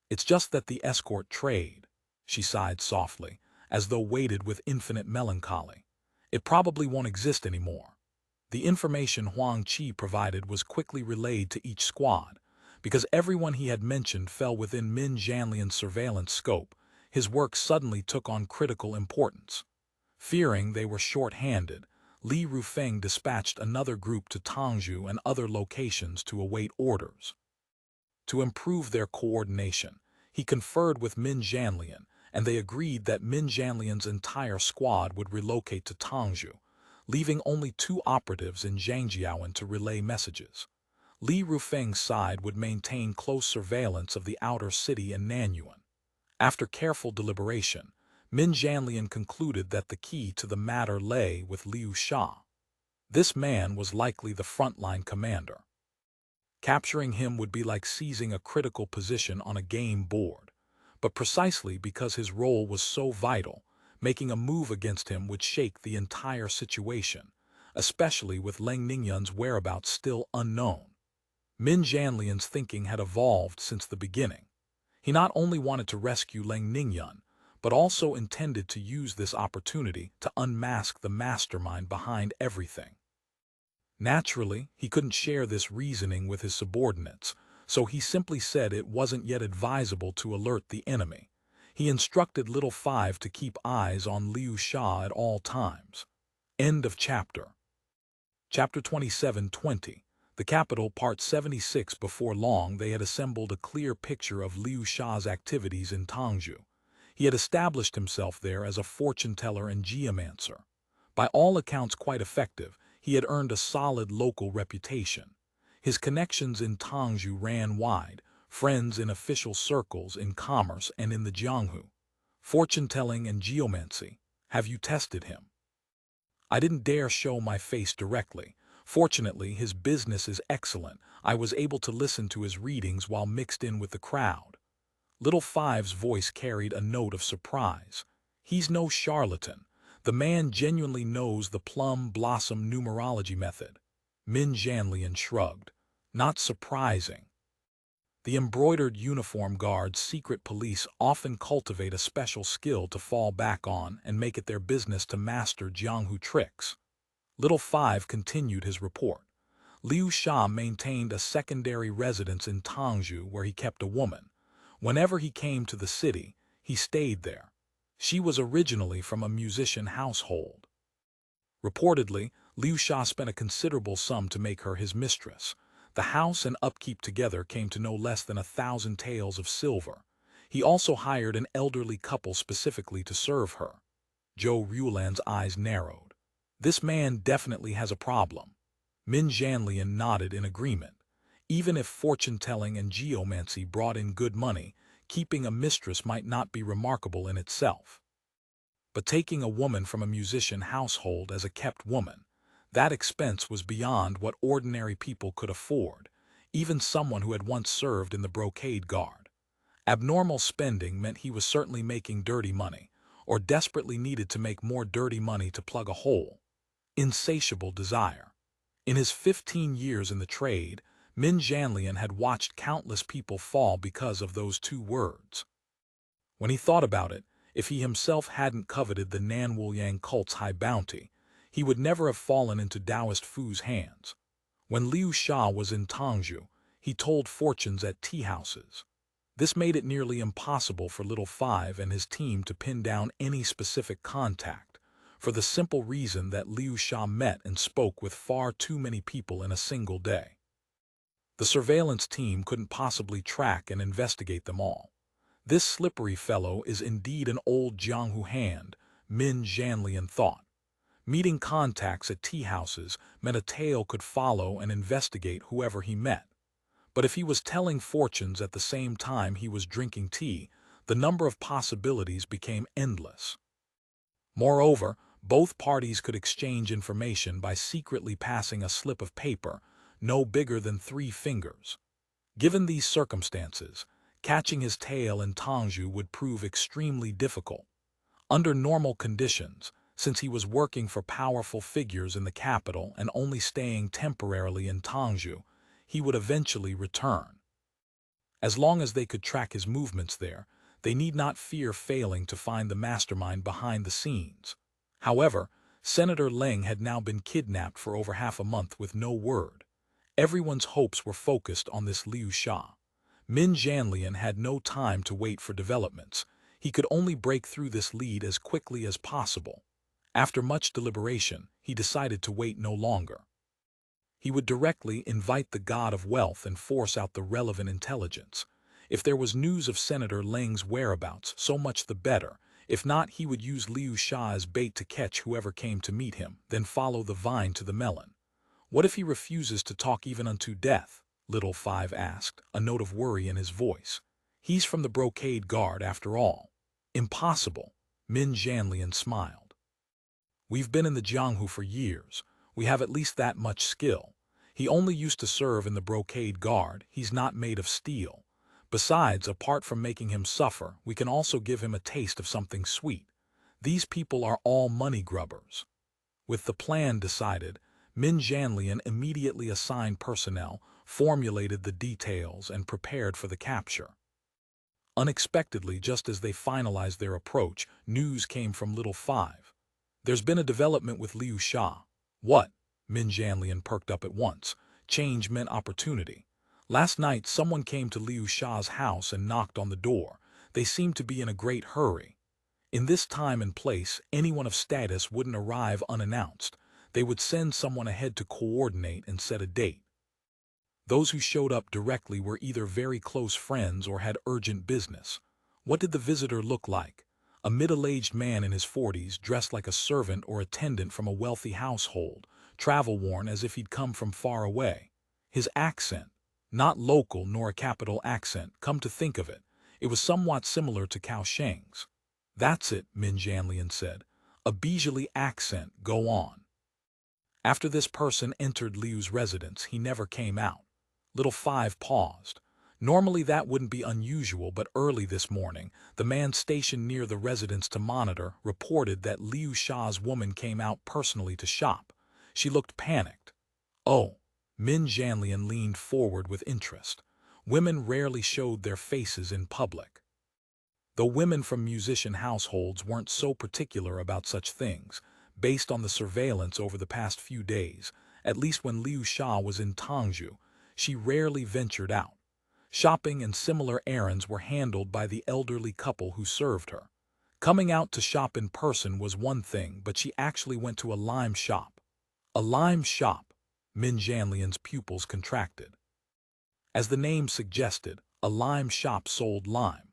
It's just that the escort trade, she sighed softly, as though weighted with infinite melancholy. It probably won't exist anymore. The information Huang Qi provided was quickly relayed to each squad. Because everyone he had mentioned fell within Ming Jianlian's surveillance scope, his work suddenly took on critical importance. Fearing they were short-handed, Li Rufeng dispatched another group to Tangzhou and other locations to await orders. To improve their coordination, he conferred with Ming Jianlian, and they agreed that Ming Jianlian's entire squad would relocate to Tangzhou, leaving only 2 operatives in Zhangjiawan to relay messages. Li Rufeng's side would maintain close surveillance of the outer city and Nanyuan. After careful deliberation, Ming Jianlian concluded that the key to the matter lay with Liu Sha. This man was likely the frontline commander. Capturing him would be like seizing a critical position on a game board. But precisely because his role was so vital, making a move against him would shake the entire situation, especially with Leng Ningyun's whereabouts still unknown. Ming Jianlian's thinking had evolved since the beginning. He not only wanted to rescue Leng Ningyun, but also intended to use this opportunity to unmask the mastermind behind everything. Naturally, he couldn't share this reasoning with his subordinates, so he simply said it wasn't yet advisable to alert the enemy. He instructed Little Five to keep eyes on Liu Sha at all times. End of chapter. Chapter 27:20. The Capital, Part 76. Before long, they had assembled a clear picture of Liu Sha's activities in Tangzhou. He had established himself there as a fortune-teller and geomancer. By all accounts quite effective, he had earned a solid local reputation. His connections in Tangzhou ran wide, friends in official circles, in commerce, and in the Jianghu. Fortune-telling and geomancy. Have you tested him? I didn't dare show my face directly. Fortunately, his business is excellent. I was able to listen to his readings while mixed in with the crowd. Little Five's voice carried a note of surprise. He's no charlatan. The man genuinely knows the plum blossom numerology method. Ming Jianlian shrugged. Not surprising. The embroidered uniform guards, secret police, often cultivate a special skill to fall back on and make it their business to master Jianghu tricks. Little Five continued his report. Liu Sha maintained a secondary residence in Tangzhou where he kept a woman. Whenever he came to the city, he stayed there. She was originally from a musician household. Reportedly, Liu Sha spent a considerable sum to make her his mistress. The house and upkeep together came to no less than 1,000 taels of silver. He also hired an elderly couple specifically to serve her. Zhou Rulan's eyes narrowed. This man definitely has a problem. Ming Jianlian nodded in agreement. Even if fortune-telling and geomancy brought in good money, keeping a mistress might not be remarkable in itself. But taking a woman from a musician household as a kept woman, that expense was beyond what ordinary people could afford, even someone who had once served in the brocade guard. Abnormal spending meant he was certainly making dirty money, or desperately needed to make more dirty money to plug a hole. Insatiable desire. In his 15 years in the trade, Min Jianlian had watched countless people fall because of those 2 words. When he thought about it, if he himself hadn't coveted the Nanwuliang cult's high bounty, he would never have fallen into Taoist Fu's hands. When Liu Sha was in Tangzhou, he told fortunes at tea houses. This made it nearly impossible for Little Five and his team to pin down any specific contact, for the simple reason that Liu Sha met and spoke with far too many people in a single day. The surveillance team couldn't possibly track and investigate them all. This slippery fellow is indeed an old Jianghu hand, Min Jianlian thought. Meeting contacts at tea houses meant a tail could follow and investigate whoever he met. But if he was telling fortunes at the same time he was drinking tea, the number of possibilities became endless. Moreover, both parties could exchange information by secretly passing a slip of paper, no bigger than 3 fingers. Given these circumstances, catching his tail in Tangzhou would prove extremely difficult. Under normal conditions, since he was working for powerful figures in the capital and only staying temporarily in Tangzhou, he would eventually return. As long as they could track his movements there, they need not fear failing to find the mastermind behind the scenes. However, Senator Leng had now been kidnapped for over half a month with no word. Everyone's hopes were focused on this Liu Sha. Min Jianlian had no time to wait for developments. He could only break through this lead as quickly as possible. After much deliberation, he decided to wait no longer. He would directly invite the god of wealth and force out the relevant intelligence. If there was news of Senator Leng's whereabouts, so much the better. If not, he would use Liu Sha as bait to catch whoever came to meet him, then follow the vine to the melon. What if he refuses to talk even unto death? Little Five asked, a note of worry in his voice. He's from the Brocade Guard after all. Impossible. Min Jianlian smiled. We've been in the Jianghu for years. We have at least that much skill. He only used to serve in the Brocade Guard. He's not made of steel. Besides, apart from making him suffer, we can also give him a taste of something sweet. These people are all money grubbers. With the plan decided, Min Jianlian immediately assigned personnel, formulated the details, and prepared for the capture. Unexpectedly, just as they finalized their approach, news came from Little Five. There's been a development with Liu Sha. What? Min Jianlian perked up at once. Change meant opportunity. Last night, someone came to Liu Sha's house and knocked on the door. They seemed to be in a great hurry. In this time and place, anyone of status wouldn't arrive unannounced. They would send someone ahead to coordinate and set a date. Those who showed up directly were either very close friends or had urgent business. What did the visitor look like? A middle-aged man in his 40s, dressed like a servant or attendant from a wealthy household, travel-worn as if he'd come from far away. His accent, not local nor a capital accent, come to think of it, it was somewhat similar to Cao Sheng's. That's it, Min Jianlian said. A Bijali accent, go on. After this person entered Liu's residence, he never came out. Little Five paused. Normally that wouldn't be unusual, but early this morning, the man stationed near the residence to monitor reported that Liu Sha's woman came out personally to shop. She looked panicked. Oh. Min Jianlian leaned forward with interest. Women rarely showed their faces in public. Though women from musician households weren't so particular about such things, based on the surveillance over the past few days, at least when Liu Sha was in Tangzhou, she rarely ventured out. Shopping and similar errands were handled by the elderly couple who served her. Coming out to shop in person was one thing, but she actually went to a lime shop. A lime shop? Min Jianlian's pupils contracted. As the name suggested, a lime shop sold lime.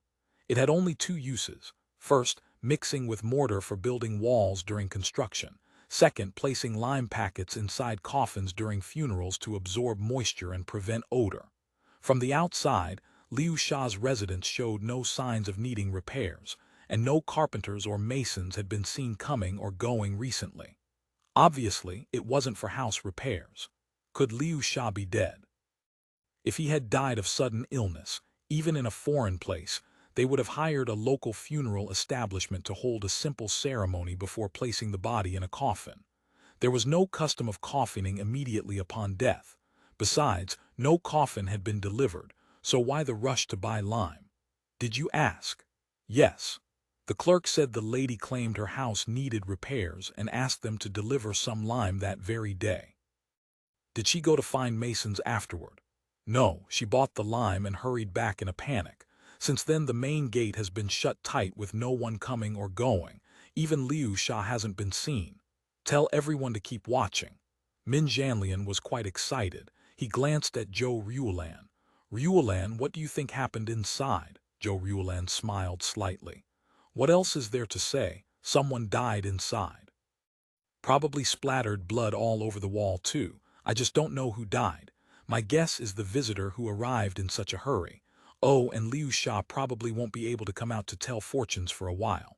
It had only 2 uses. First, mixing with mortar for building walls during construction. Second, placing lime packets inside coffins during funerals to absorb moisture and prevent odor. From the outside, Liu Sha's residence showed no signs of needing repairs, and no carpenters or masons had been seen coming or going recently. Obviously, it wasn't for house repairs. Could Liu Sha be dead? If he had died of sudden illness, even in a foreign place, they would have hired a local funeral establishment to hold a simple ceremony before placing the body in a coffin. There was no custom of coffining immediately upon death. Besides, no coffin had been delivered, so why the rush to buy lime? Did you ask? Yes. The clerk said the lady claimed her house needed repairs and asked them to deliver some lime that very day. Did she go to find masons afterward? No, she bought the lime and hurried back in a panic. Since then the main gate has been shut tight with no one coming or going. Even Liu Sha hasn't been seen. Tell everyone to keep watching. Min Jianlian was quite excited. He glanced at Zhou Ruolan. Ruolan, what do you think happened inside? Zhou Ruolan smiled slightly. What else is there to say? Someone died inside. Probably splattered blood all over the wall too. I just don't know who died. My guess is the visitor who arrived in such a hurry. Oh, and Liu Sha probably won't be able to come out to tell fortunes for a while.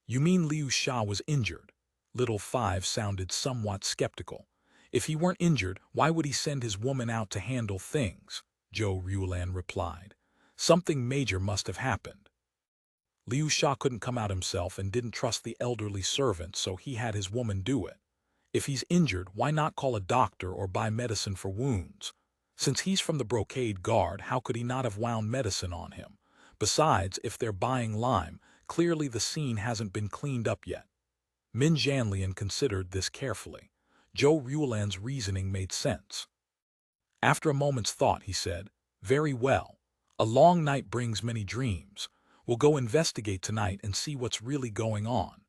You mean Liu Sha was injured? Little Five sounded somewhat skeptical. If he weren't injured, why would he send his woman out to handle things? Zhou Ruolan replied. Something major must have happened. Liu Sha couldn't come out himself and didn't trust the elderly servant, so he had his woman do it. If he's injured, why not call a doctor or buy medicine for wounds? Since he's from the Brocade Guard, how could he not have wound medicine on him? Besides, if they're buying lime, clearly the scene hasn't been cleaned up yet. Min Jianlian considered this carefully. Zhou Ruolan's reasoning made sense. After a moment's thought, he said, Very well. A long night brings many dreams. We'll go investigate tonight and see what's really going on.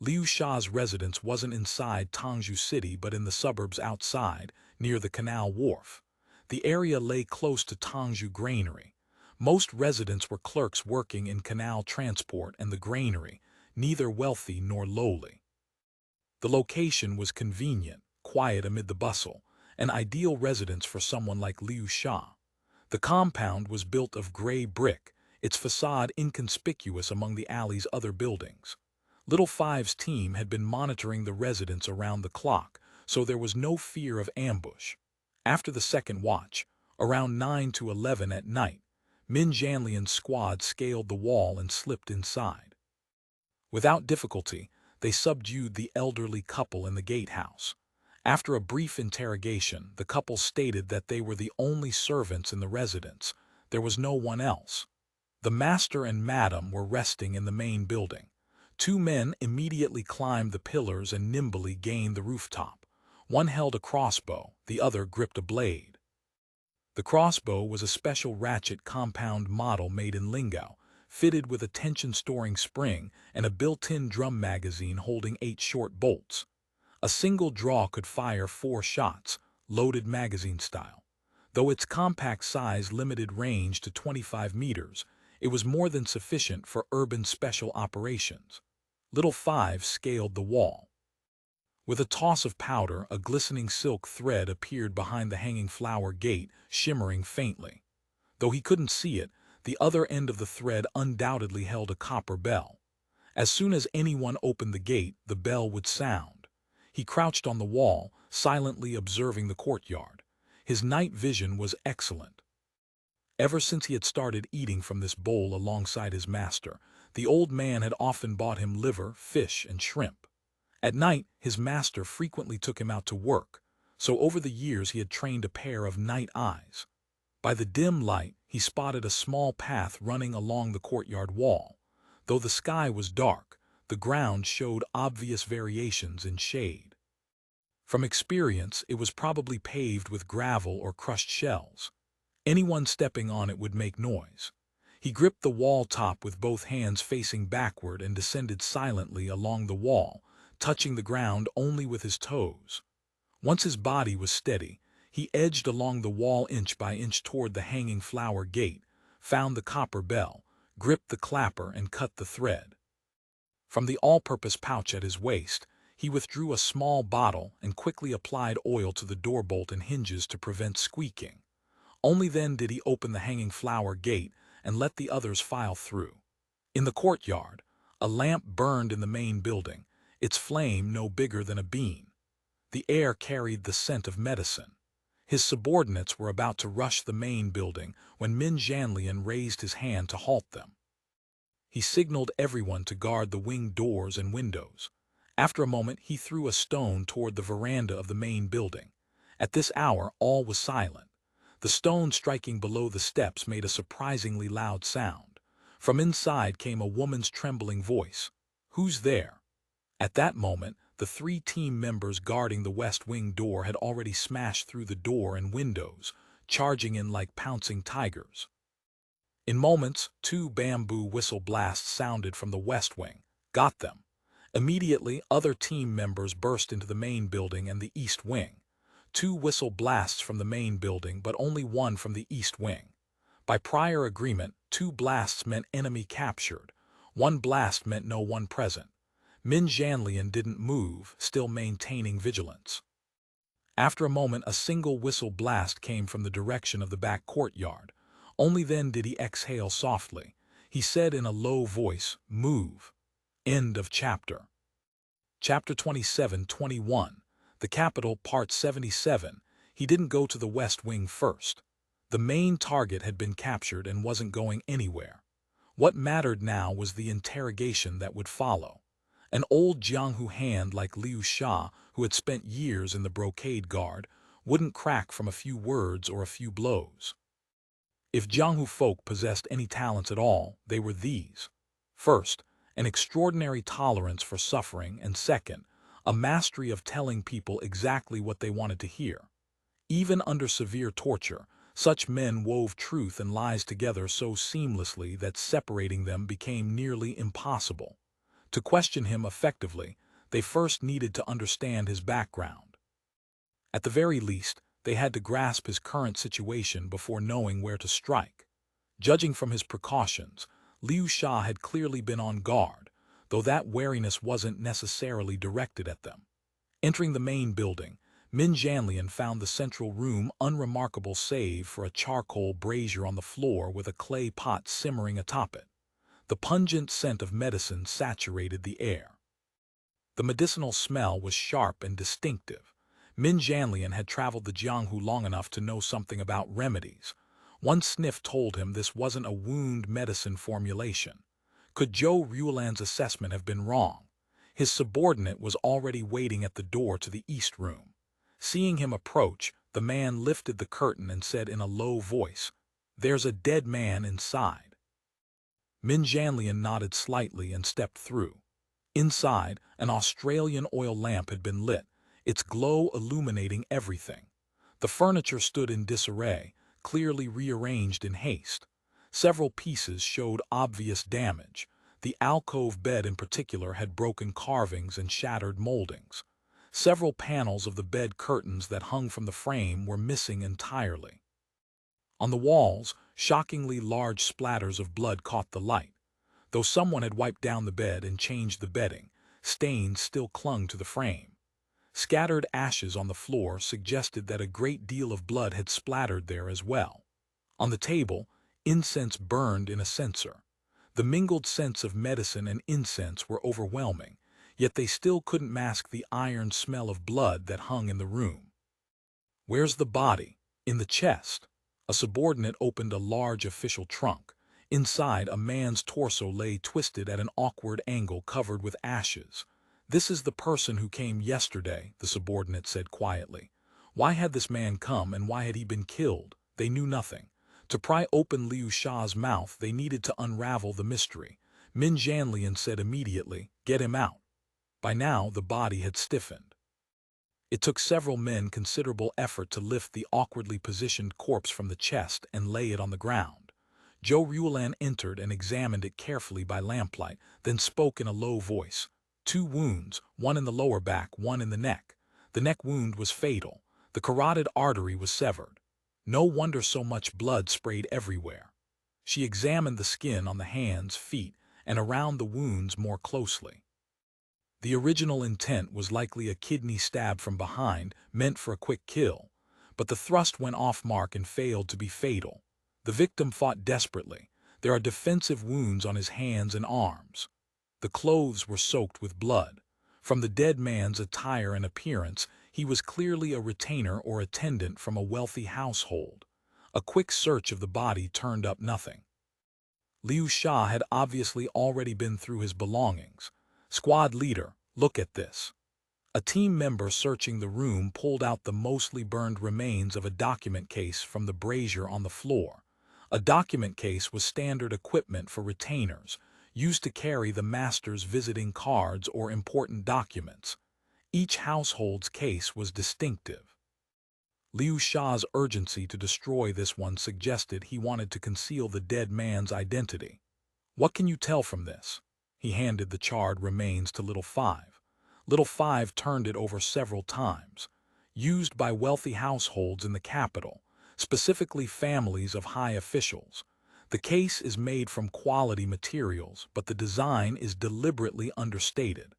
Liu Sha's residence wasn't inside Tangzhou City but in the suburbs outside, near the canal wharf. The area lay close to Tangzhou Granary. Most residents were clerks working in canal transport and the granary, neither wealthy nor lowly. The location was convenient, quiet amid the bustle, an ideal residence for someone like Liu Sha. The compound was built of gray brick, its facade inconspicuous among the alley's other buildings. Little Five's team had been monitoring the residents around the clock, so there was no fear of ambush. After the second watch, around 9 to 11 at night, Min Jianlian's squad scaled the wall and slipped inside. Without difficulty, they subdued the elderly couple in the gatehouse. After a brief interrogation, the couple stated that they were the only servants in the residence. There was no one else. The master and madam were resting in the main building. Two men immediately climbed the pillars and nimbly gained the rooftop. One held a crossbow, the other gripped a blade. The crossbow was a special ratchet compound model made in Lingao, fitted with a tension-storing spring and a built-in drum magazine holding 8 short bolts. A single draw could fire 4 shots, loaded magazine style. Though its compact size limited range to 25 meters, it was more than sufficient for urban special operations. Little Five scaled the wall. With a toss of powder, a glistening silk thread appeared behind the hanging flower gate, shimmering faintly. Though he couldn't see it, the other end of the thread undoubtedly held a copper bell. As soon as anyone opened the gate, the bell would sound. He crouched on the wall, silently observing the courtyard. His night vision was excellent. Ever since he had started eating from this bowl alongside his master, the old man had often bought him liver, fish, and shrimp. At night, his master frequently took him out to work, so over the years he had trained a pair of night eyes. By the dim light, he spotted a small path running along the courtyard wall. Though the sky was dark, the ground showed obvious variations in shade. From experience, it was probably paved with gravel or crushed shells. Anyone stepping on it would make noise. He gripped the wall top with both hands facing backward and descended silently along the wall, touching the ground only with his toes. Once his body was steady, he edged along the wall inch by inch toward the hanging flower gate, found the copper bell, gripped the clapper and cut the thread. From the all-purpose pouch at his waist, he withdrew a small bottle and quickly applied oil to the door bolt and hinges to prevent squeaking. Only then did he open the hanging flower gate and let the others file through. In the courtyard, a lamp burned in the main building, its flame no bigger than a bean. The air carried the scent of medicine. His subordinates were about to rush the main building when Min Jianlian raised his hand to halt them. He signaled everyone to guard the wing doors and windows. After a moment, he threw a stone toward the veranda of the main building. At this hour all was silent. The stone striking below the steps made a surprisingly loud sound. From inside came a woman's trembling voice. "Who's there?" At that moment, the 3 team members guarding the west wing door had already smashed through the door and windows, charging in like pouncing tigers. In moments, 2 bamboo whistle blasts sounded from the west wing. Got them. Immediately, other team members burst into the main building and the east wing. 2 whistle blasts from the main building, but only 1 from the east wing. By prior agreement, 2 blasts meant enemy captured. 1 blast meant no one present. Ming Dynasty didn't move, still maintaining vigilance. After a moment, a single whistle blast came from the direction of the back courtyard. Only then did he exhale softly. He said in a low voice, "Move." End of chapter. Chapter 27-21. The Capital, Part 77. He didn't go to the west wing first. The main target had been captured and wasn't going anywhere. What mattered now was the interrogation that would follow. An old Jianghu hand like Liu Sha, who had spent years in the brocade guard, wouldn't crack from a few words or a few blows. If Jianghu folk possessed any talents at all, they were these. First, an extraordinary tolerance for suffering, and second, a mastery of telling people exactly what they wanted to hear. Even under severe torture, such men wove truth and lies together so seamlessly that separating them became nearly impossible. To question him effectively, they first needed to understand his background. At the very least, they had to grasp his current situation before knowing where to strike. Judging from his precautions, Liu Sha had clearly been on guard, though that wariness wasn't necessarily directed at them. Entering the main building, Ming Dynasty found the central room unremarkable save for a charcoal brazier on the floor with a clay pot simmering atop it. The pungent scent of medicine saturated the air. The medicinal smell was sharp and distinctive. Ming Dynasty had traveled the Jianghu long enough to know something about remedies. One sniff told him this wasn't a wound medicine formulation. Could Zhou Ruolan's assessment have been wrong? His subordinate was already waiting at the door to the east room. Seeing him approach, the man lifted the curtain and said in a low voice, "There's a dead man inside." Ming Dynasty nodded slightly and stepped through. Inside, an Australian oil lamp had been lit, its glow illuminating everything. The furniture stood in disarray, clearly rearranged in haste. Several pieces showed obvious damage. The alcove bed in particular had broken carvings and shattered moldings. Several panels of the bed curtains that hung from the frame were missing entirely. On the walls, shockingly large splatters of blood caught the light. Though someone had wiped down the bed and changed the bedding, stains still clung to the frame. Scattered ashes on the floor suggested that a great deal of blood had splattered there as well. On the table, incense burned in a censer. The mingled scents of medicine and incense were overwhelming, yet they still couldn't mask the iron smell of blood that hung in the room. "Where's the body?" "In the chest." A subordinate opened a large official trunk. Inside, a man's torso lay twisted at an awkward angle covered with ashes. "This is the person who came yesterday," the subordinate said quietly. Why had this man come and why had he been killed? They knew nothing. To pry open Liu Sha's mouth, they needed to unravel the mystery. Ming Dynasty said immediately, "Get him out." By now, the body had stiffened. It took several men considerable effort to lift the awkwardly positioned corpse from the chest and lay it on the ground. Zhou Ruolan entered and examined it carefully by lamplight, then spoke in a low voice. 2 wounds, one in the lower back, one in the neck. The neck wound was fatal. The carotid artery was severed. No wonder so much blood sprayed everywhere. She examined the skin on the hands, feet, and around the wounds more closely. The original intent was likely a kidney stab from behind, meant for a quick kill, but the thrust went off mark and failed to be fatal. The victim fought desperately. There are defensive wounds on his hands and arms. The clothes were soaked with blood. From the dead man's attire and appearance, he was clearly a retainer or attendant from a wealthy household. A quick search of the body turned up nothing. Liu Sha had obviously already been through his belongings. "Squad leader, look at this." A team member searching the room pulled out the mostly burned remains of a document case from the brazier on the floor. A document case was standard equipment for retainers, used to carry the master's visiting cards or important documents. Each household's case was distinctive. Liu Sha's urgency to destroy this one suggested he wanted to conceal the dead man's identity. "What can you tell from this?" He handed the charred remains to Little Five. Little Five turned it over several times. "Used by wealthy households in the capital, specifically families of high officials. The case is made from quality materials, but the design is deliberately understated."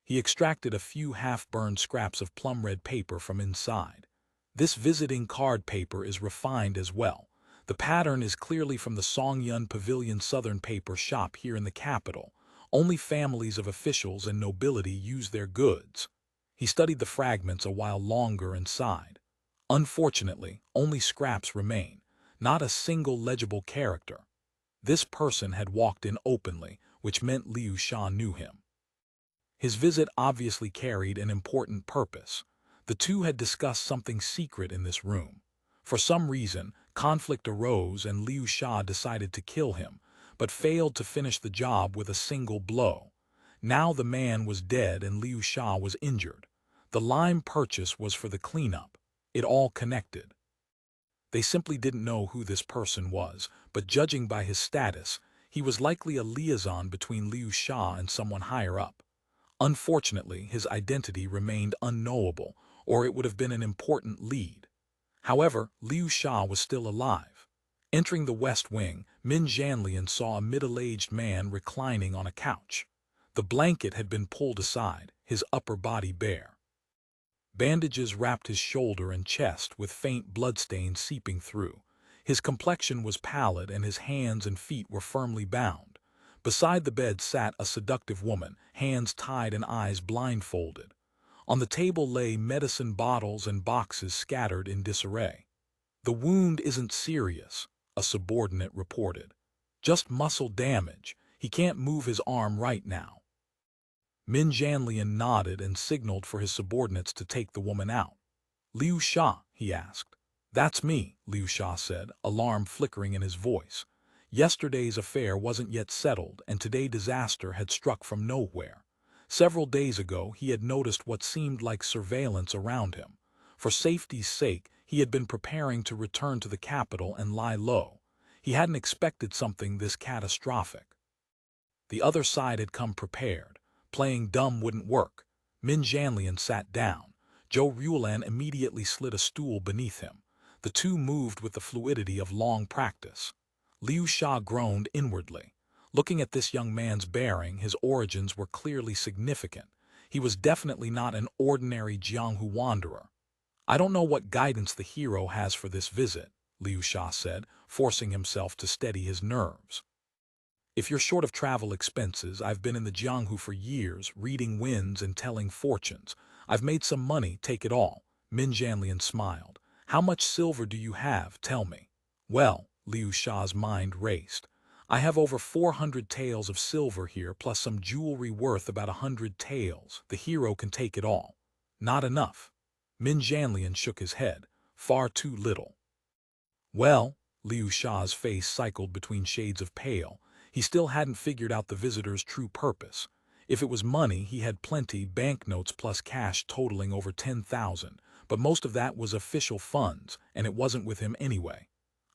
He extracted a few half-burned scraps of plum-red paper from inside. "This visiting card paper is refined as well. The pattern is clearly from the Songyun Pavilion Southern Paper Shop here in the capital. Only families of officials and nobility use their goods." He studied the fragments a while longer and sighed. Unfortunately, only scraps remain, not a single legible character. This person had walked in openly, which meant Liu Sha knew him. His visit obviously carried an important purpose. The two had discussed something secret in this room. For some reason, conflict arose and Liu Sha decided to kill him, but failed to finish the job with a single blow. Now the man was dead and Liu Sha was injured. The lime purchase was for the cleanup. It all connected. They simply didn't know who this person was, but judging by his status, he was likely a liaison between Liu Sha and someone higher up. Unfortunately, his identity remained unknowable, or it would have been an important lead. However, Liu Sha was still alive. Entering the west wing, Min Jianlian saw a middle-aged man reclining on a couch. The blanket had been pulled aside, his upper body bare. Bandages wrapped his shoulder and chest with faint bloodstains seeping through. His complexion was pallid and his hands and feet were firmly bound. Beside the bed sat a seductive woman, hands tied and eyes blindfolded. On the table lay medicine bottles and boxes scattered in disarray. "The wound isn't serious," a subordinate reported. "Just muscle damage. He can't move his arm right now." Min Jianlian nodded and signaled for his subordinates to take the woman out. "Liu Sha?" he asked. "That's me," Liu Sha said, alarm flickering in his voice. Yesterday's affair wasn't yet settled, and today disaster had struck from nowhere. Several days ago, he had noticed what seemed like surveillance around him. For safety's sake, he had been preparing to return to the capital and lie low. He hadn't expected something this catastrophic. The other side had come prepared. Playing dumb wouldn't work. Min Jianlian sat down. Zhou Ruolan immediately slid a stool beneath him. The two moved with the fluidity of long practice. Liu Sha groaned inwardly. Looking at this young man's bearing, his origins were clearly significant. He was definitely not an ordinary Jianghu wanderer. "I don't know what guidance the hero has for this visit," Liu Sha said, forcing himself to steady his nerves. "If you're short of travel expenses, I've been in the Jianghu for years, reading winds and telling fortunes. I've made some money, take it all." Min Jianlian smiled. "How much silver do you have, tell me?" "Well," Liu Sha's mind raced. "I have over 400 taels of silver here, plus some jewelry worth about 100 taels. The hero can take it all." "Not enough." Min Jianlian shook his head. "Far too little." "Well," Liu Sha's face cycled between shades of pale. He still hadn't figured out the visitor's true purpose. If it was money, he had plenty, banknotes plus cash totaling over 10,000, but most of that was official funds, and it wasn't with him anyway.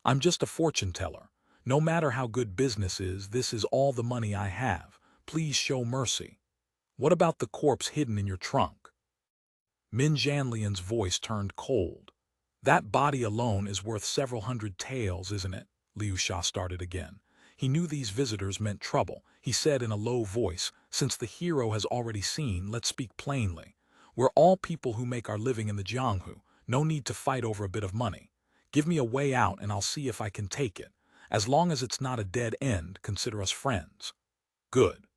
"I'm just a fortune teller. No matter how good business is, this is all the money I have. Please show mercy." "What about the corpse hidden in your trunk?" Min Jianlian's voice turned cold. "That body alone is worth several hundred taels, isn't it?" Liu Sha started again. He knew these visitors meant trouble. He said in a low voice, "Since the hero has already seen, let's speak plainly. We're all people who make our living in the Jianghu. No need to fight over a bit of money. Give me a way out and I'll see if I can take it. As long as it's not a dead end, consider us friends." "Good."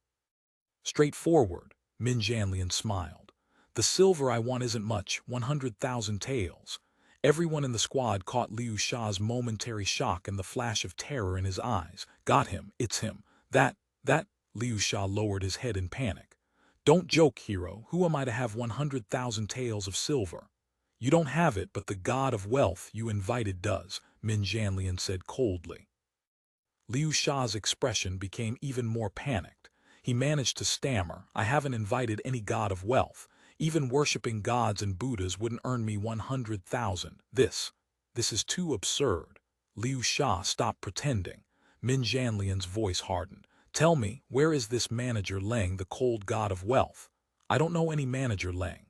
"Straightforward," Min Jianlian smiled. "The silver I want isn't much, 100,000 taels." Everyone in the squad caught Liu Sha's momentary shock and the flash of terror in his eyes. "Got him, it's him. That, Liu Sha lowered his head in panic. Don't joke, hero. Who am I to have 100,000 taels of silver? You don't have it, but the god of wealth you invited does, Ming Dynasty said coldly. Liu Sha's expression became even more panicked. He managed to stammer, I haven't invited any god of wealth. Even worshipping gods and Buddhas wouldn't earn me 100,000. This is too absurd. Liu Sha stopped pretending. Ming Dynasty's voice hardened. Tell me, where is this manager Leng, the cold god of wealth? I don't know any manager Leng.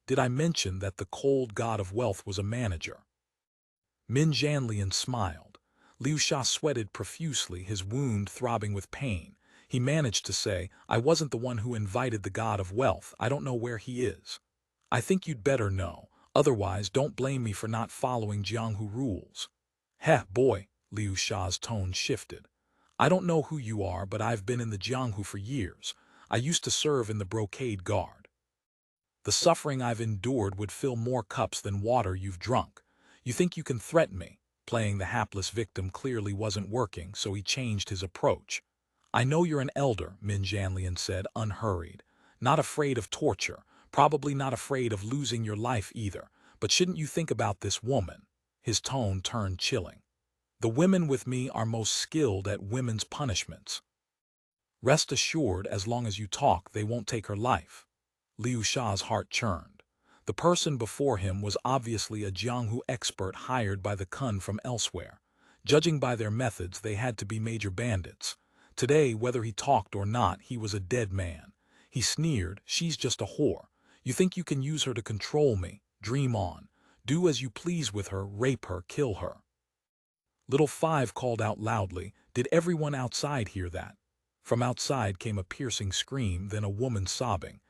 Did I mention that the cold god of wealth was a manager? Ming Dynasty smiled. Liu Sha sweated profusely, his wound throbbing with pain. He managed to say, I wasn't the one who invited the god of wealth. I don't know where he is. I think you'd better know. Otherwise, don't blame me for not following Jianghu rules. Heh, boy, Liu Sha's tone shifted. I don't know who you are, but I've been in the Jianghu for years. I used to serve in the brocade guard. The suffering I've endured would fill more cups than water you've drunk. You think you can threaten me? Playing the hapless victim clearly wasn't working, so he changed his approach. I know you're an elder, Ming Dynasty said, unhurried. Not afraid of torture, probably not afraid of losing your life either, but shouldn't you think about this woman? His tone turned chilling. The women with me are most skilled at women's punishments. Rest assured, as long as you talk, they won't take her life. Liu Sha's heart churned. The person before him was obviously a Jianghu expert hired by the Kun from elsewhere. Judging by their methods, they had to be major bandits. Today, whether he talked or not, he was a dead man. He sneered, she's just a whore. You think you can use her to control me? Dream on. Do as you please with her, rape her, kill her. Little Five called out loudly. Did everyone outside hear that? From outside came a piercing scream, then a woman sobbing.